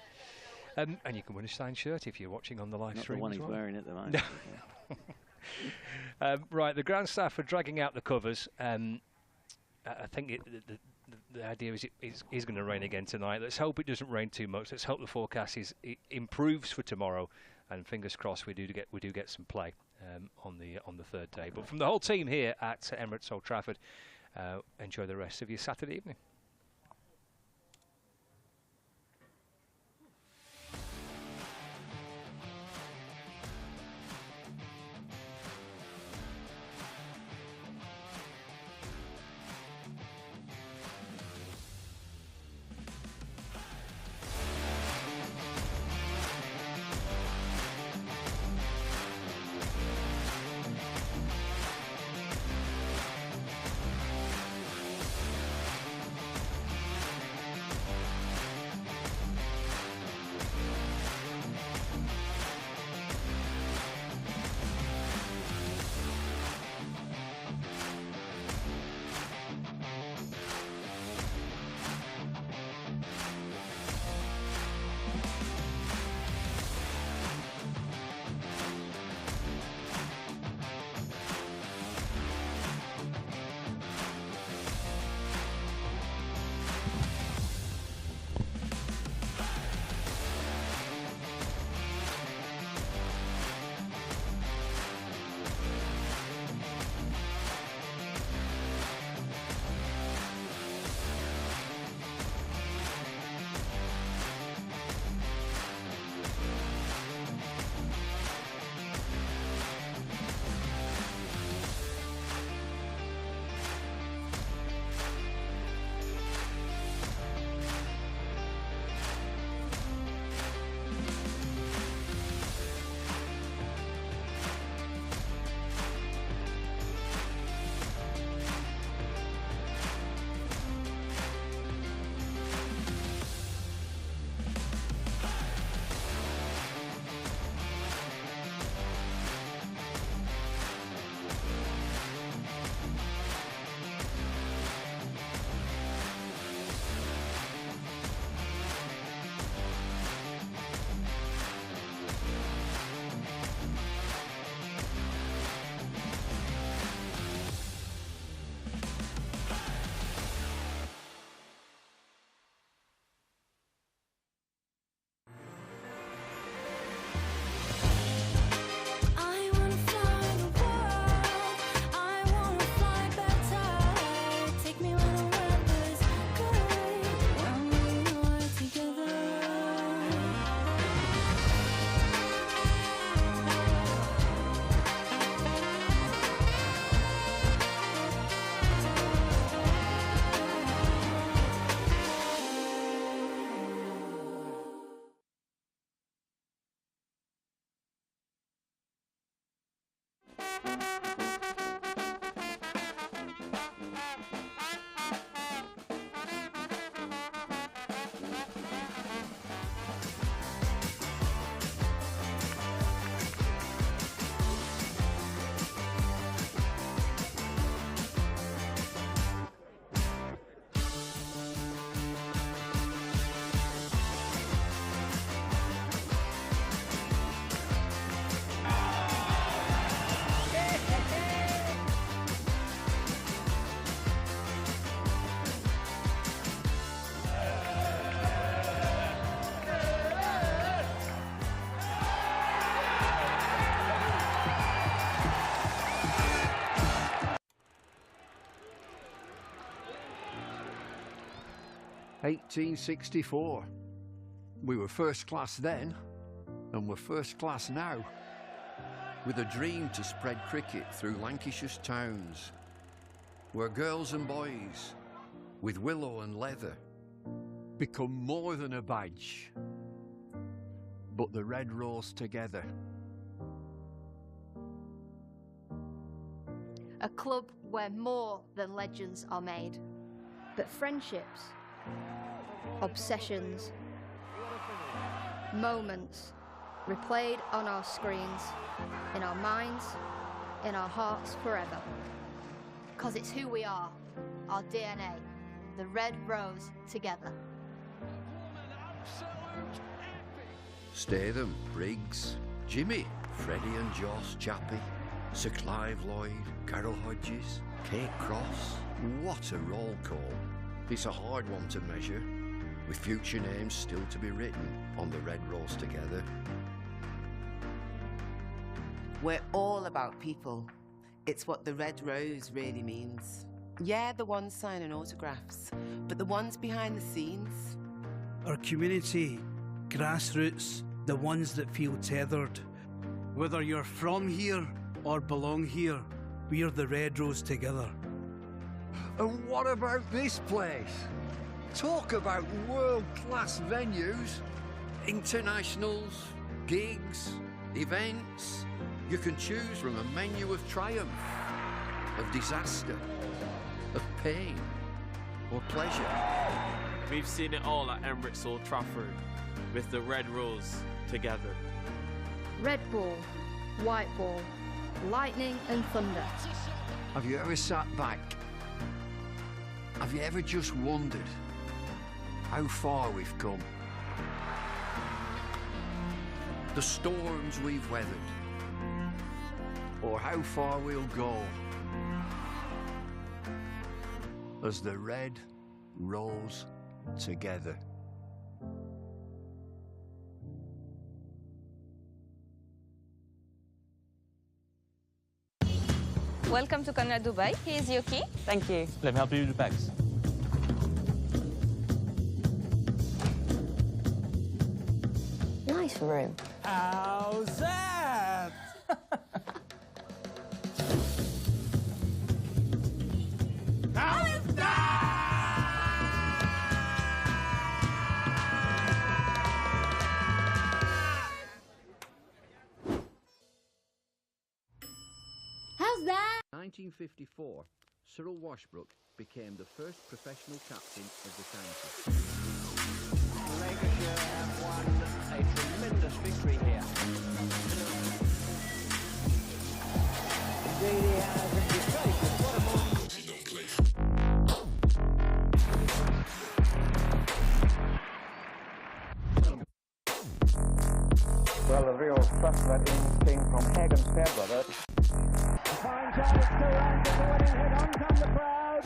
And you can win a signed shirt if you're watching on the live stream. Not the one he's wearing at the moment. Right, the ground staff are dragging out the covers. I think the idea is it is going to rain again tonight. Let's hope it doesn't rain too much. Let's hope the forecast it improves for tomorrow, and fingers crossed we do get some play on the third day. But from the whole team here at Emirates Old Trafford, enjoy the rest of your Saturday evening. (1864). We were first class then, and we're first class now, with a dream to spread cricket through Lancashire's towns, where girls and boys, with willow and leather, become more than a badge, but the red rose together. A club where more than legends are made, but friendships, obsessions, moments replayed on our screens, in our minds, in our hearts forever. 'Cause it's who we are, our DNA, the red rose together. Statham, Briggs, Jimmy, Freddie and Joss Chappie, Sir Clive Lloyd, Carol Hodges, Kate Cross. What a roll call. It's a hard one to measure, with future names still to be written on the red rolls together. We're all about people. It's what the red rose really means. Yeah, the ones signing autographs, but the ones behind the scenes. Our community, grassroots, the ones that feel tethered. Whether you're from here or belong here, we're the red rose together. And what about this place? Talk about world-class venues, internationals, gigs, events. You can choose from a menu of triumph, of disaster, of pain, or pleasure. We've seen it all at Emirates Old Trafford, with the red rose together. Red ball, white ball, lightning and thunder. Have you ever sat back? Have you ever just wondered how far we've come? The storms we've weathered, or how far we'll go as the red rolls together. Welcome to Conrad Dubai. Here's your key. Thank you. Let me help you with the bags. Nice room. How's that? How's How's that? 1954, Cyril Washbrook became the first professional captain of the county. Lancashire have won a tremendous victory here. Indeed he has, and his face, what a morning. Well, the real thrust of that innings came from Hagen's Fairbrother. Fine chance to run to the winning hit. On come the crowd.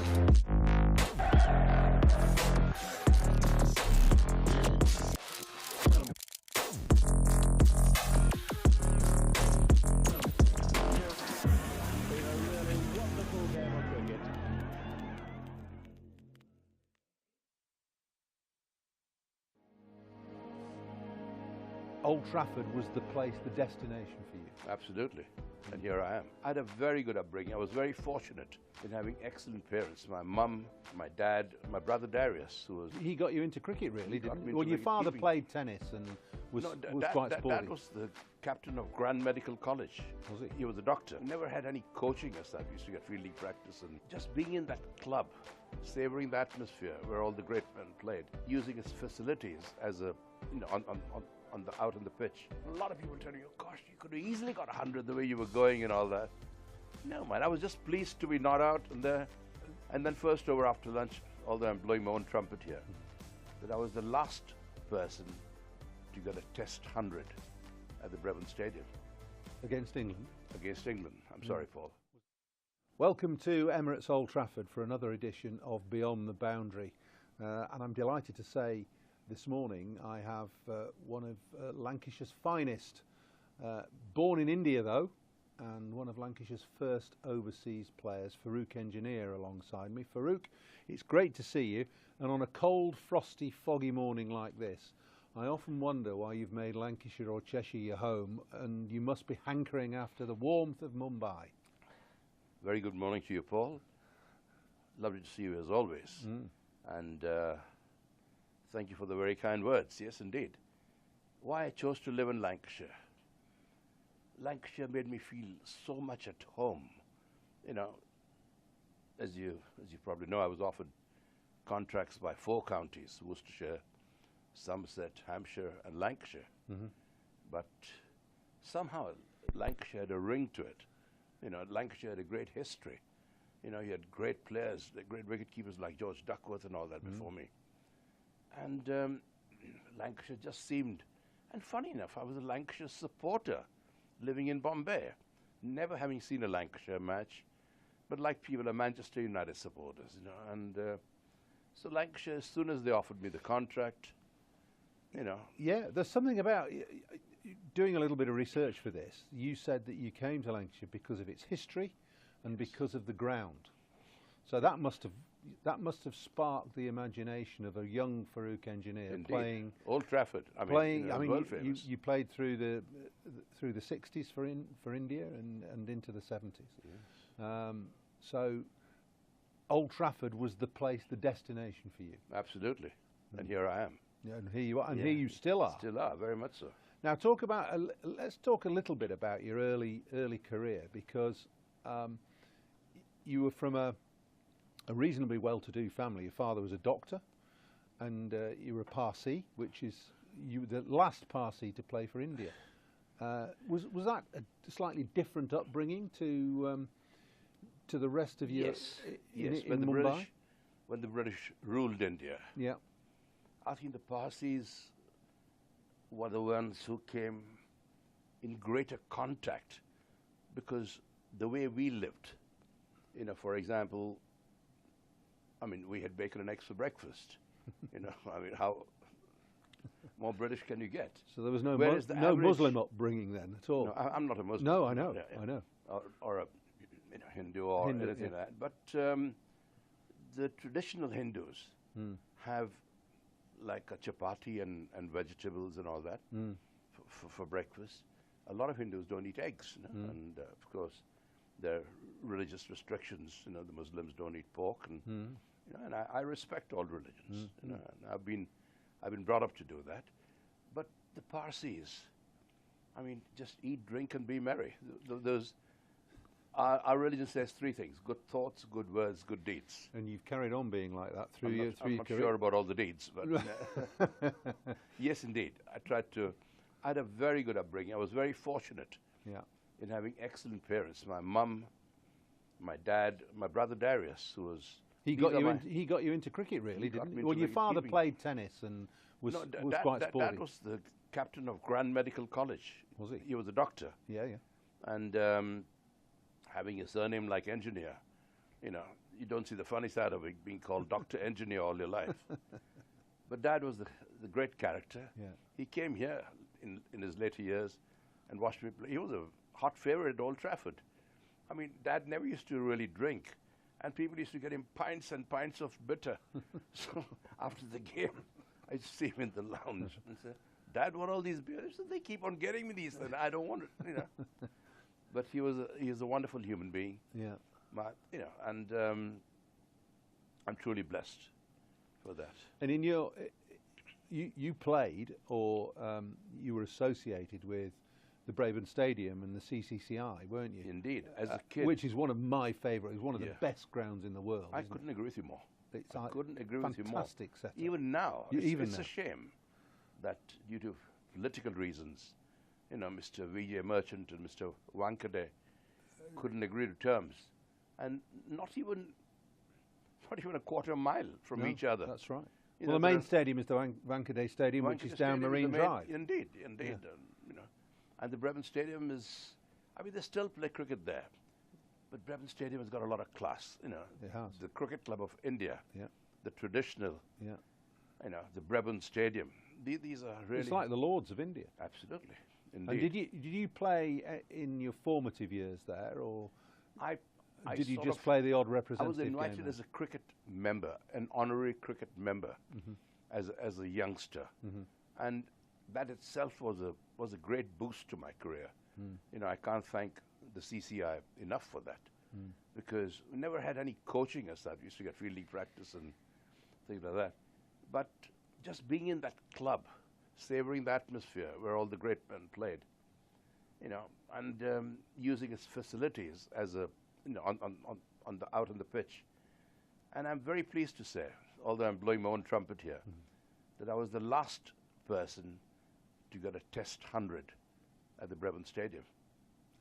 Old Trafford was the place, the destination for you. Absolutely. And here I am. I had a very good upbringing. I was very fortunate in having excellent parents. My mum, my dad, my brother Darius, who was... He got you into cricket, really, didn't he? Well, Your father played tennis and was quite sporty. Dad was the captain of Grand Medical College. Was he? He was a doctor. Never had any coaching as such. We used to get field league practice, and just being in that club, savouring the atmosphere where all the great men played, using its facilities as a, out on the pitch. A lot of people tell you, gosh, you could have easily got 100 the way you were going and all that. No, man, I was just pleased to be not out and then first over after lunch, although I'm blowing my own trumpet here, that I was the last person to get a test 100 at the Brevin Stadium. Against England? Against England. I'm sorry, Paul. Welcome to Emirates Old Trafford for another edition of Beyond the Boundary. And I'm delighted to say this morning I have one of Lancashire's finest, born in India though, and one of Lancashire's first overseas players, Farouk Engineer, alongside me. Farouk, it's great to see you, and on a cold, frosty, foggy morning like this, I often wonder why you've made Lancashire or Cheshire your home, and you must be hankering after the warmth of Mumbai. Very good morning to you, Paul. Lovely to see you as always. And thank you for the very kind words. Yes, indeed. Why I chose to live in Lancashire. Lancashire made me feel so much at home. You know, as you probably know, I was offered contracts by 4 counties, Worcestershire, Somerset, Hampshire and Lancashire. But somehow Lancashire had a ring to it. You know, Lancashire had a great history. You know, you had great players, the great wicket-keepers like George Duckworth and all that before me. And Lancashire just seemed, and funny enough, I was a Lancashire supporter living in Bombay, never having seen a Lancashire match, but like people are Manchester United supporters, you know. And So Lancashire, as soon as they offered me the contract, you know. Yeah, there's something about doing a little bit of research for this. You said that you came to Lancashire because of its history and because of the ground. So that must have sparked the imagination of a young Farouk engineer. Indeed. Playing Old Trafford. You played through the 60s for India and into the 70s. Yes. So Old Trafford was the place, the destination for you. Absolutely. And here I am. Yeah, and here you are, and here you still are. Still are, very much so. Now, let's talk a little bit about your early career, because you were from a reasonably well-to-do family. Your father was a doctor, and you were a Parsi, which is you were the last Parsi to play for India. Was that a slightly different upbringing to the rest of your yes, in Mumbai? When the British ruled India. Yeah. I think the Parsis were the ones who came in greater contact, because the way we lived, you know, for example, I mean, we had bacon and eggs for breakfast. You know, I mean, how more British can you get? So there was no no Muslim upbringing then at all. No, I'm not a Muslim. No, I know, I know. Or a Hindu or anything like that. But the traditional Hindus have like a chapati and vegetables and all that for breakfast. A lot of Hindus don't eat eggs, you know? And of course there are religious restrictions. You know, the Muslims don't eat pork, and you know, and I respect all religions. You know, and I've been brought up to do that. But the Parsis, I mean, just eat, drink, and be merry. Our religion says three things: good thoughts, good words, good deeds. And you've carried on being like that through your I'm not career. sure about all the deeds, but yes, indeed. I had a very good upbringing. I was very fortunate in having excellent parents. My mum, my dad, my brother Darius, who was... He got you into cricket, really, didn't he? Well, your father played tennis and was quite sporty. Dad was the captain of Grand Medical College. Was he? He was a doctor. Yeah. And having a surname like Engineer, you know, you don't see the funny side of it, being called Dr. Engineer all your life. But Dad was the great character. Yeah. He came here in his later years and watched me play. He was a hot favorite at Old Trafford. I mean, Dad never used to really drink, and people used to get him pints and pints of bitter. So after the game, I used to see him in the lounge and say, "Dad, what are all these beers?" So they keep on getting me these, and I don't want it, you know. But he is a wonderful human being. Yeah. You know, and I'm truly blessed for that. And in your, you played, or you were associated with the Brabourne Stadium and the CCCI, weren't you? Indeed, as a kid. Which is one of my favourite. It's one of the best grounds in the world. I couldn't agree with you more. I couldn't agree with you more. Fantastic setup. Even now, Even it's now. a shame that due to political reasons, you know, Mr. Vijay Merchant and Mr. Wankade couldn't agree to terms, and not even a quarter mile from each other. That's right. You Well, know, the main stadium is the Wankade Stadium, which is down Marine Drive. Indeed. You know, and the Brabourne Stadium is, I mean, they still play cricket there, but Brabourne Stadium has got a lot of class. You know, it has. The Cricket Club of India, Yeah. the traditional, Yeah. you know, the Brabourne Stadium. These are really. It's like the Lords of India. Absolutely. Indeed. And did you play in your formative years there, or did you just play the odd representative I was invited game as a cricket member, an honorary cricket member, as a youngster, and that itself was a great boost to my career. You know, I can't thank the CCI enough for that, because we never had any coaching as such. We used to get fielding practice and things like that, but just being in that club, savouring the atmosphere where all the great men played, you know, and using its facilities as a, you know, out on the pitch. And I'm very pleased to say, although I'm blowing my own trumpet here, that I was the last person to get a Test 100 at the Brabourne Stadium.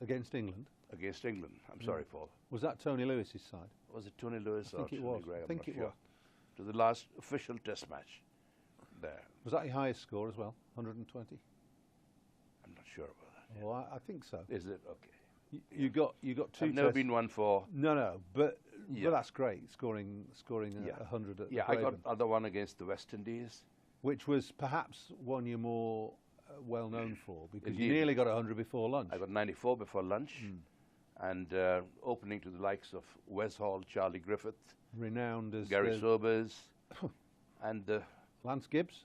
Against England? Against England. I'm sorry, Paul. Was that Tony Lewis's side? Was it Tony Lewis or I think it Tony was. Gray? I think it was. It was the last official Test match there. Was that your highest score as well? 120? I'm not sure about that. Well, I think so. Is it? Okay. You got 2 I've never been one for... No, but that's great, scoring 100 at Yeah, I got other one against the West Indies. Which was perhaps one you're more well known for, because Indeed. you nearly got 100 before lunch. I got 94 before lunch, and opening to the likes of Wes Hall, Charlie Griffith, renowned as Gary Sobers, and Lance Gibbs.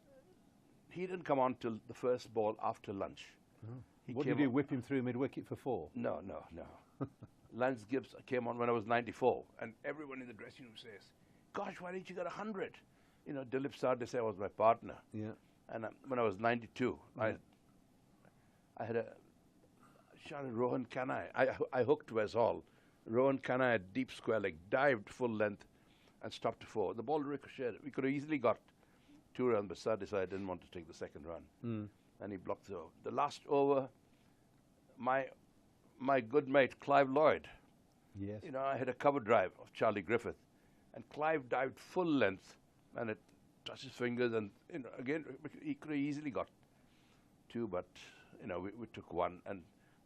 He didn't come on till the first ball after lunch. What did you whip him through mid-wicket for 4? No. Lance Gibbs came on when I was 94, and everyone in the dressing room says, "Gosh, why didn't you get 100?" You know, Dilip Sardesai was my partner. Yeah. And when I was 92, I had a shot at Rohan Kanai. I hooked Wes Hall. Rohan Kanai at deep square leg, dived full length and stopped to 4. The ball ricocheted. We could have easily got 2 runs, but Sardesai didn't want to take the second run. And he blocked the last over. My good mate, Clive Lloyd. Yes. You know, I had a cover drive of Charlie Griffith, and Clive dived full length, and it touched his fingers, and again he could have easily got 2, but we took 1, and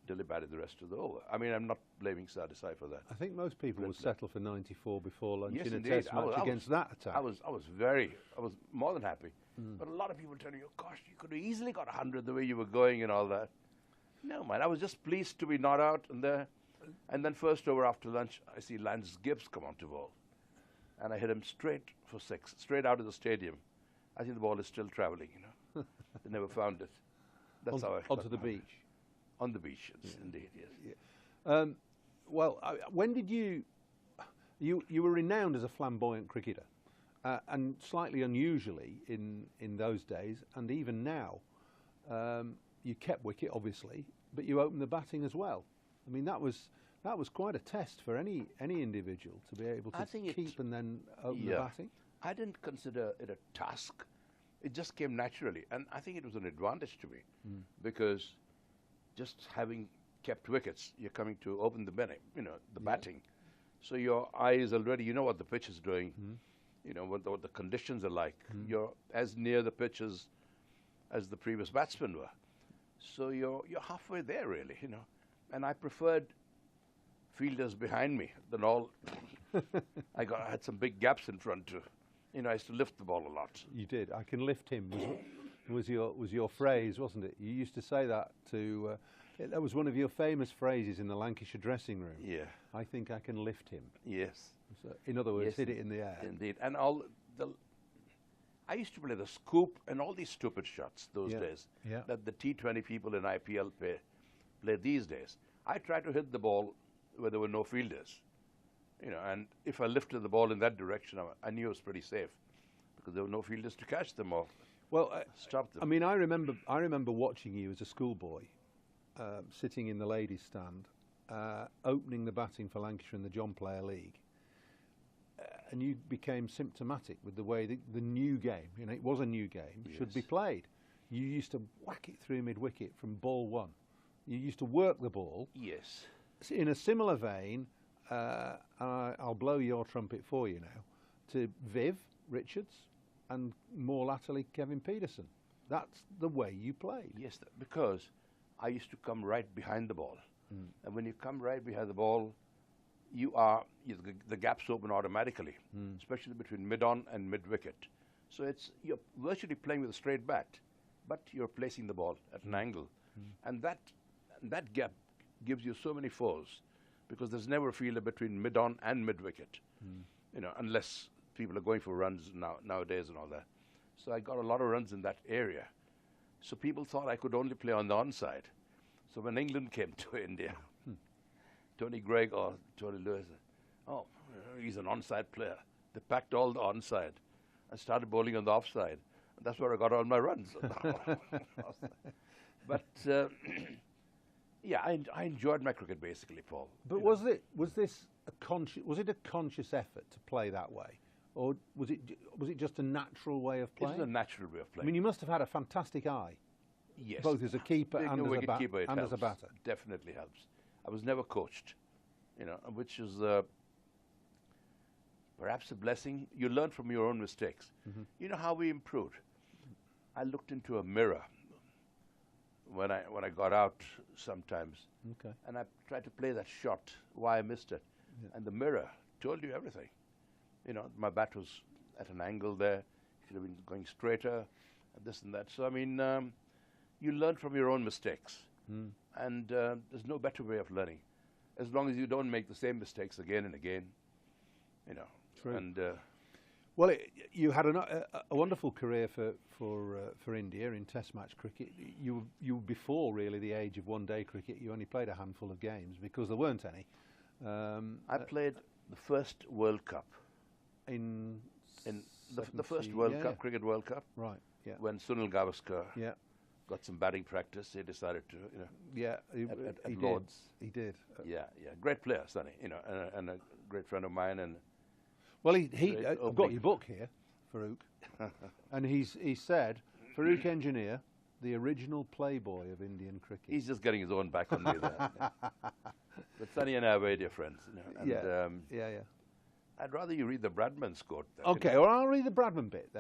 Dilip added the rest of the over. I mean, I'm not blaming Sardesai for that. I think most people would settle for 94 before lunch Yes, in a indeed. test match against that attack. I was more than happy. But a lot of people tell me, "Oh gosh, you could have easily got 100 the way you were going and all that." No, man, I was just pleased to be not out, and then first over after lunch, I see Lance Gibbs come onto ball, and I hit him straight for 6, straight out of the stadium. I think the ball is still travelling. They never found it. That's how I got onto the beach. On the beach, indeed, yes. Well, when did you were renowned as a flamboyant cricketer, and slightly unusually in those days, and even now, you kept wicket obviously, but you opened the batting as well. I mean, that was quite a test for any individual to be able to keep and then open the batting. I didn't consider it a task. It just came naturally, and I think it was an advantage to me because just having kept wickets, you're coming to open the batting. So your eyes already, you know what the pitch is doing, you know what the conditions are like. You're as near the pitch as the previous batsmen were. So you're halfway there, really, And I preferred fielders behind me than all. I had some big gaps in front too. I used to lift the ball a lot. You did. I can lift him. Was your phrase, wasn't it? You used to say that to. That was one of your famous phrases in the Lancashire dressing room. Yeah. I think I can lift him. Yes. So, in other words, hit it in the air. Indeed. And I used to play the scoop and all these stupid shots those days that the T20 people in IPL play these days. I tried to hit the ball where there were no fielders. And if I lifted the ball in that direction, I knew it was pretty safe because there were no fielders to catch them or stop them. I mean, I remember watching you as a schoolboy, sitting in the ladies' stand, opening the batting for Lancashire in the John Player League, and you became symptomatic with the way the new game, it was a new game, should be played. You used to whack it through mid-wicket from ball 1. You used to work the ball. Yes. In a similar vein, I'll blow your trumpet for you now, to Viv Richards and more latterly Kevin Peterson. That's the way you played. Yes, because I used to come right behind the ball. And when you come right behind the ball, the gaps open automatically, especially between mid-on and mid-wicket. So you're virtually playing with a straight bat, but you're placing the ball at an angle. And that gap gives you so many fours because there's never a fielder between mid-on and mid-wicket, unless people are going for runs nowadays and all that. So I got a lot of runs in that area. So people thought I could only play on the onside. So when England came to India, Tony Greig or Tony Lewis, he's an onside player. They packed all the onside and started bowling on the offside. And that's where I got all my runs. But I enjoyed my cricket basically, Paul. But was it a conscious effort to play that way, or was it just a natural way of playing? It was a natural way of playing. I mean, you must have had a fantastic eye. Yes. Both as a keeper and as a batter. Definitely helps. I was never coached, which is perhaps a blessing. You learn from your own mistakes. You know how we improved? I looked into a mirror when I got out sometimes. Okay. And I tried to play that shot, why I missed it. Yeah. And the mirror told you everything. You know, my bat was at an angle there, should have been going straighter, and this and that. So, I mean, you learn from your own mistakes. And there's no better way of learning, as long as you don't make the same mistakes again and again, you know. True. And well, you had a wonderful career for India in Test match cricket. You were before really the age of one-day cricket. You only played a handful of games because there weren't any. I played the first World Cup. In the first World Cup, Cricket World Cup. Right. Yeah. When Sunil Gavaskar. Yeah. Got some batting practice. He decided to, you know. Yeah, at he Lords. He did. Yeah, great player, Sonny. You know, and a great friend of mine. And well, I've got your book here, Farouk, and he said Farouk Engineer, the original playboy of Indian cricket. He's just getting his own back on me there. But Sonny and I are very dear friends. You know, and, yeah. I'd rather you read the Bradman's quote. Okay, well, I'll read the Bradman bit then.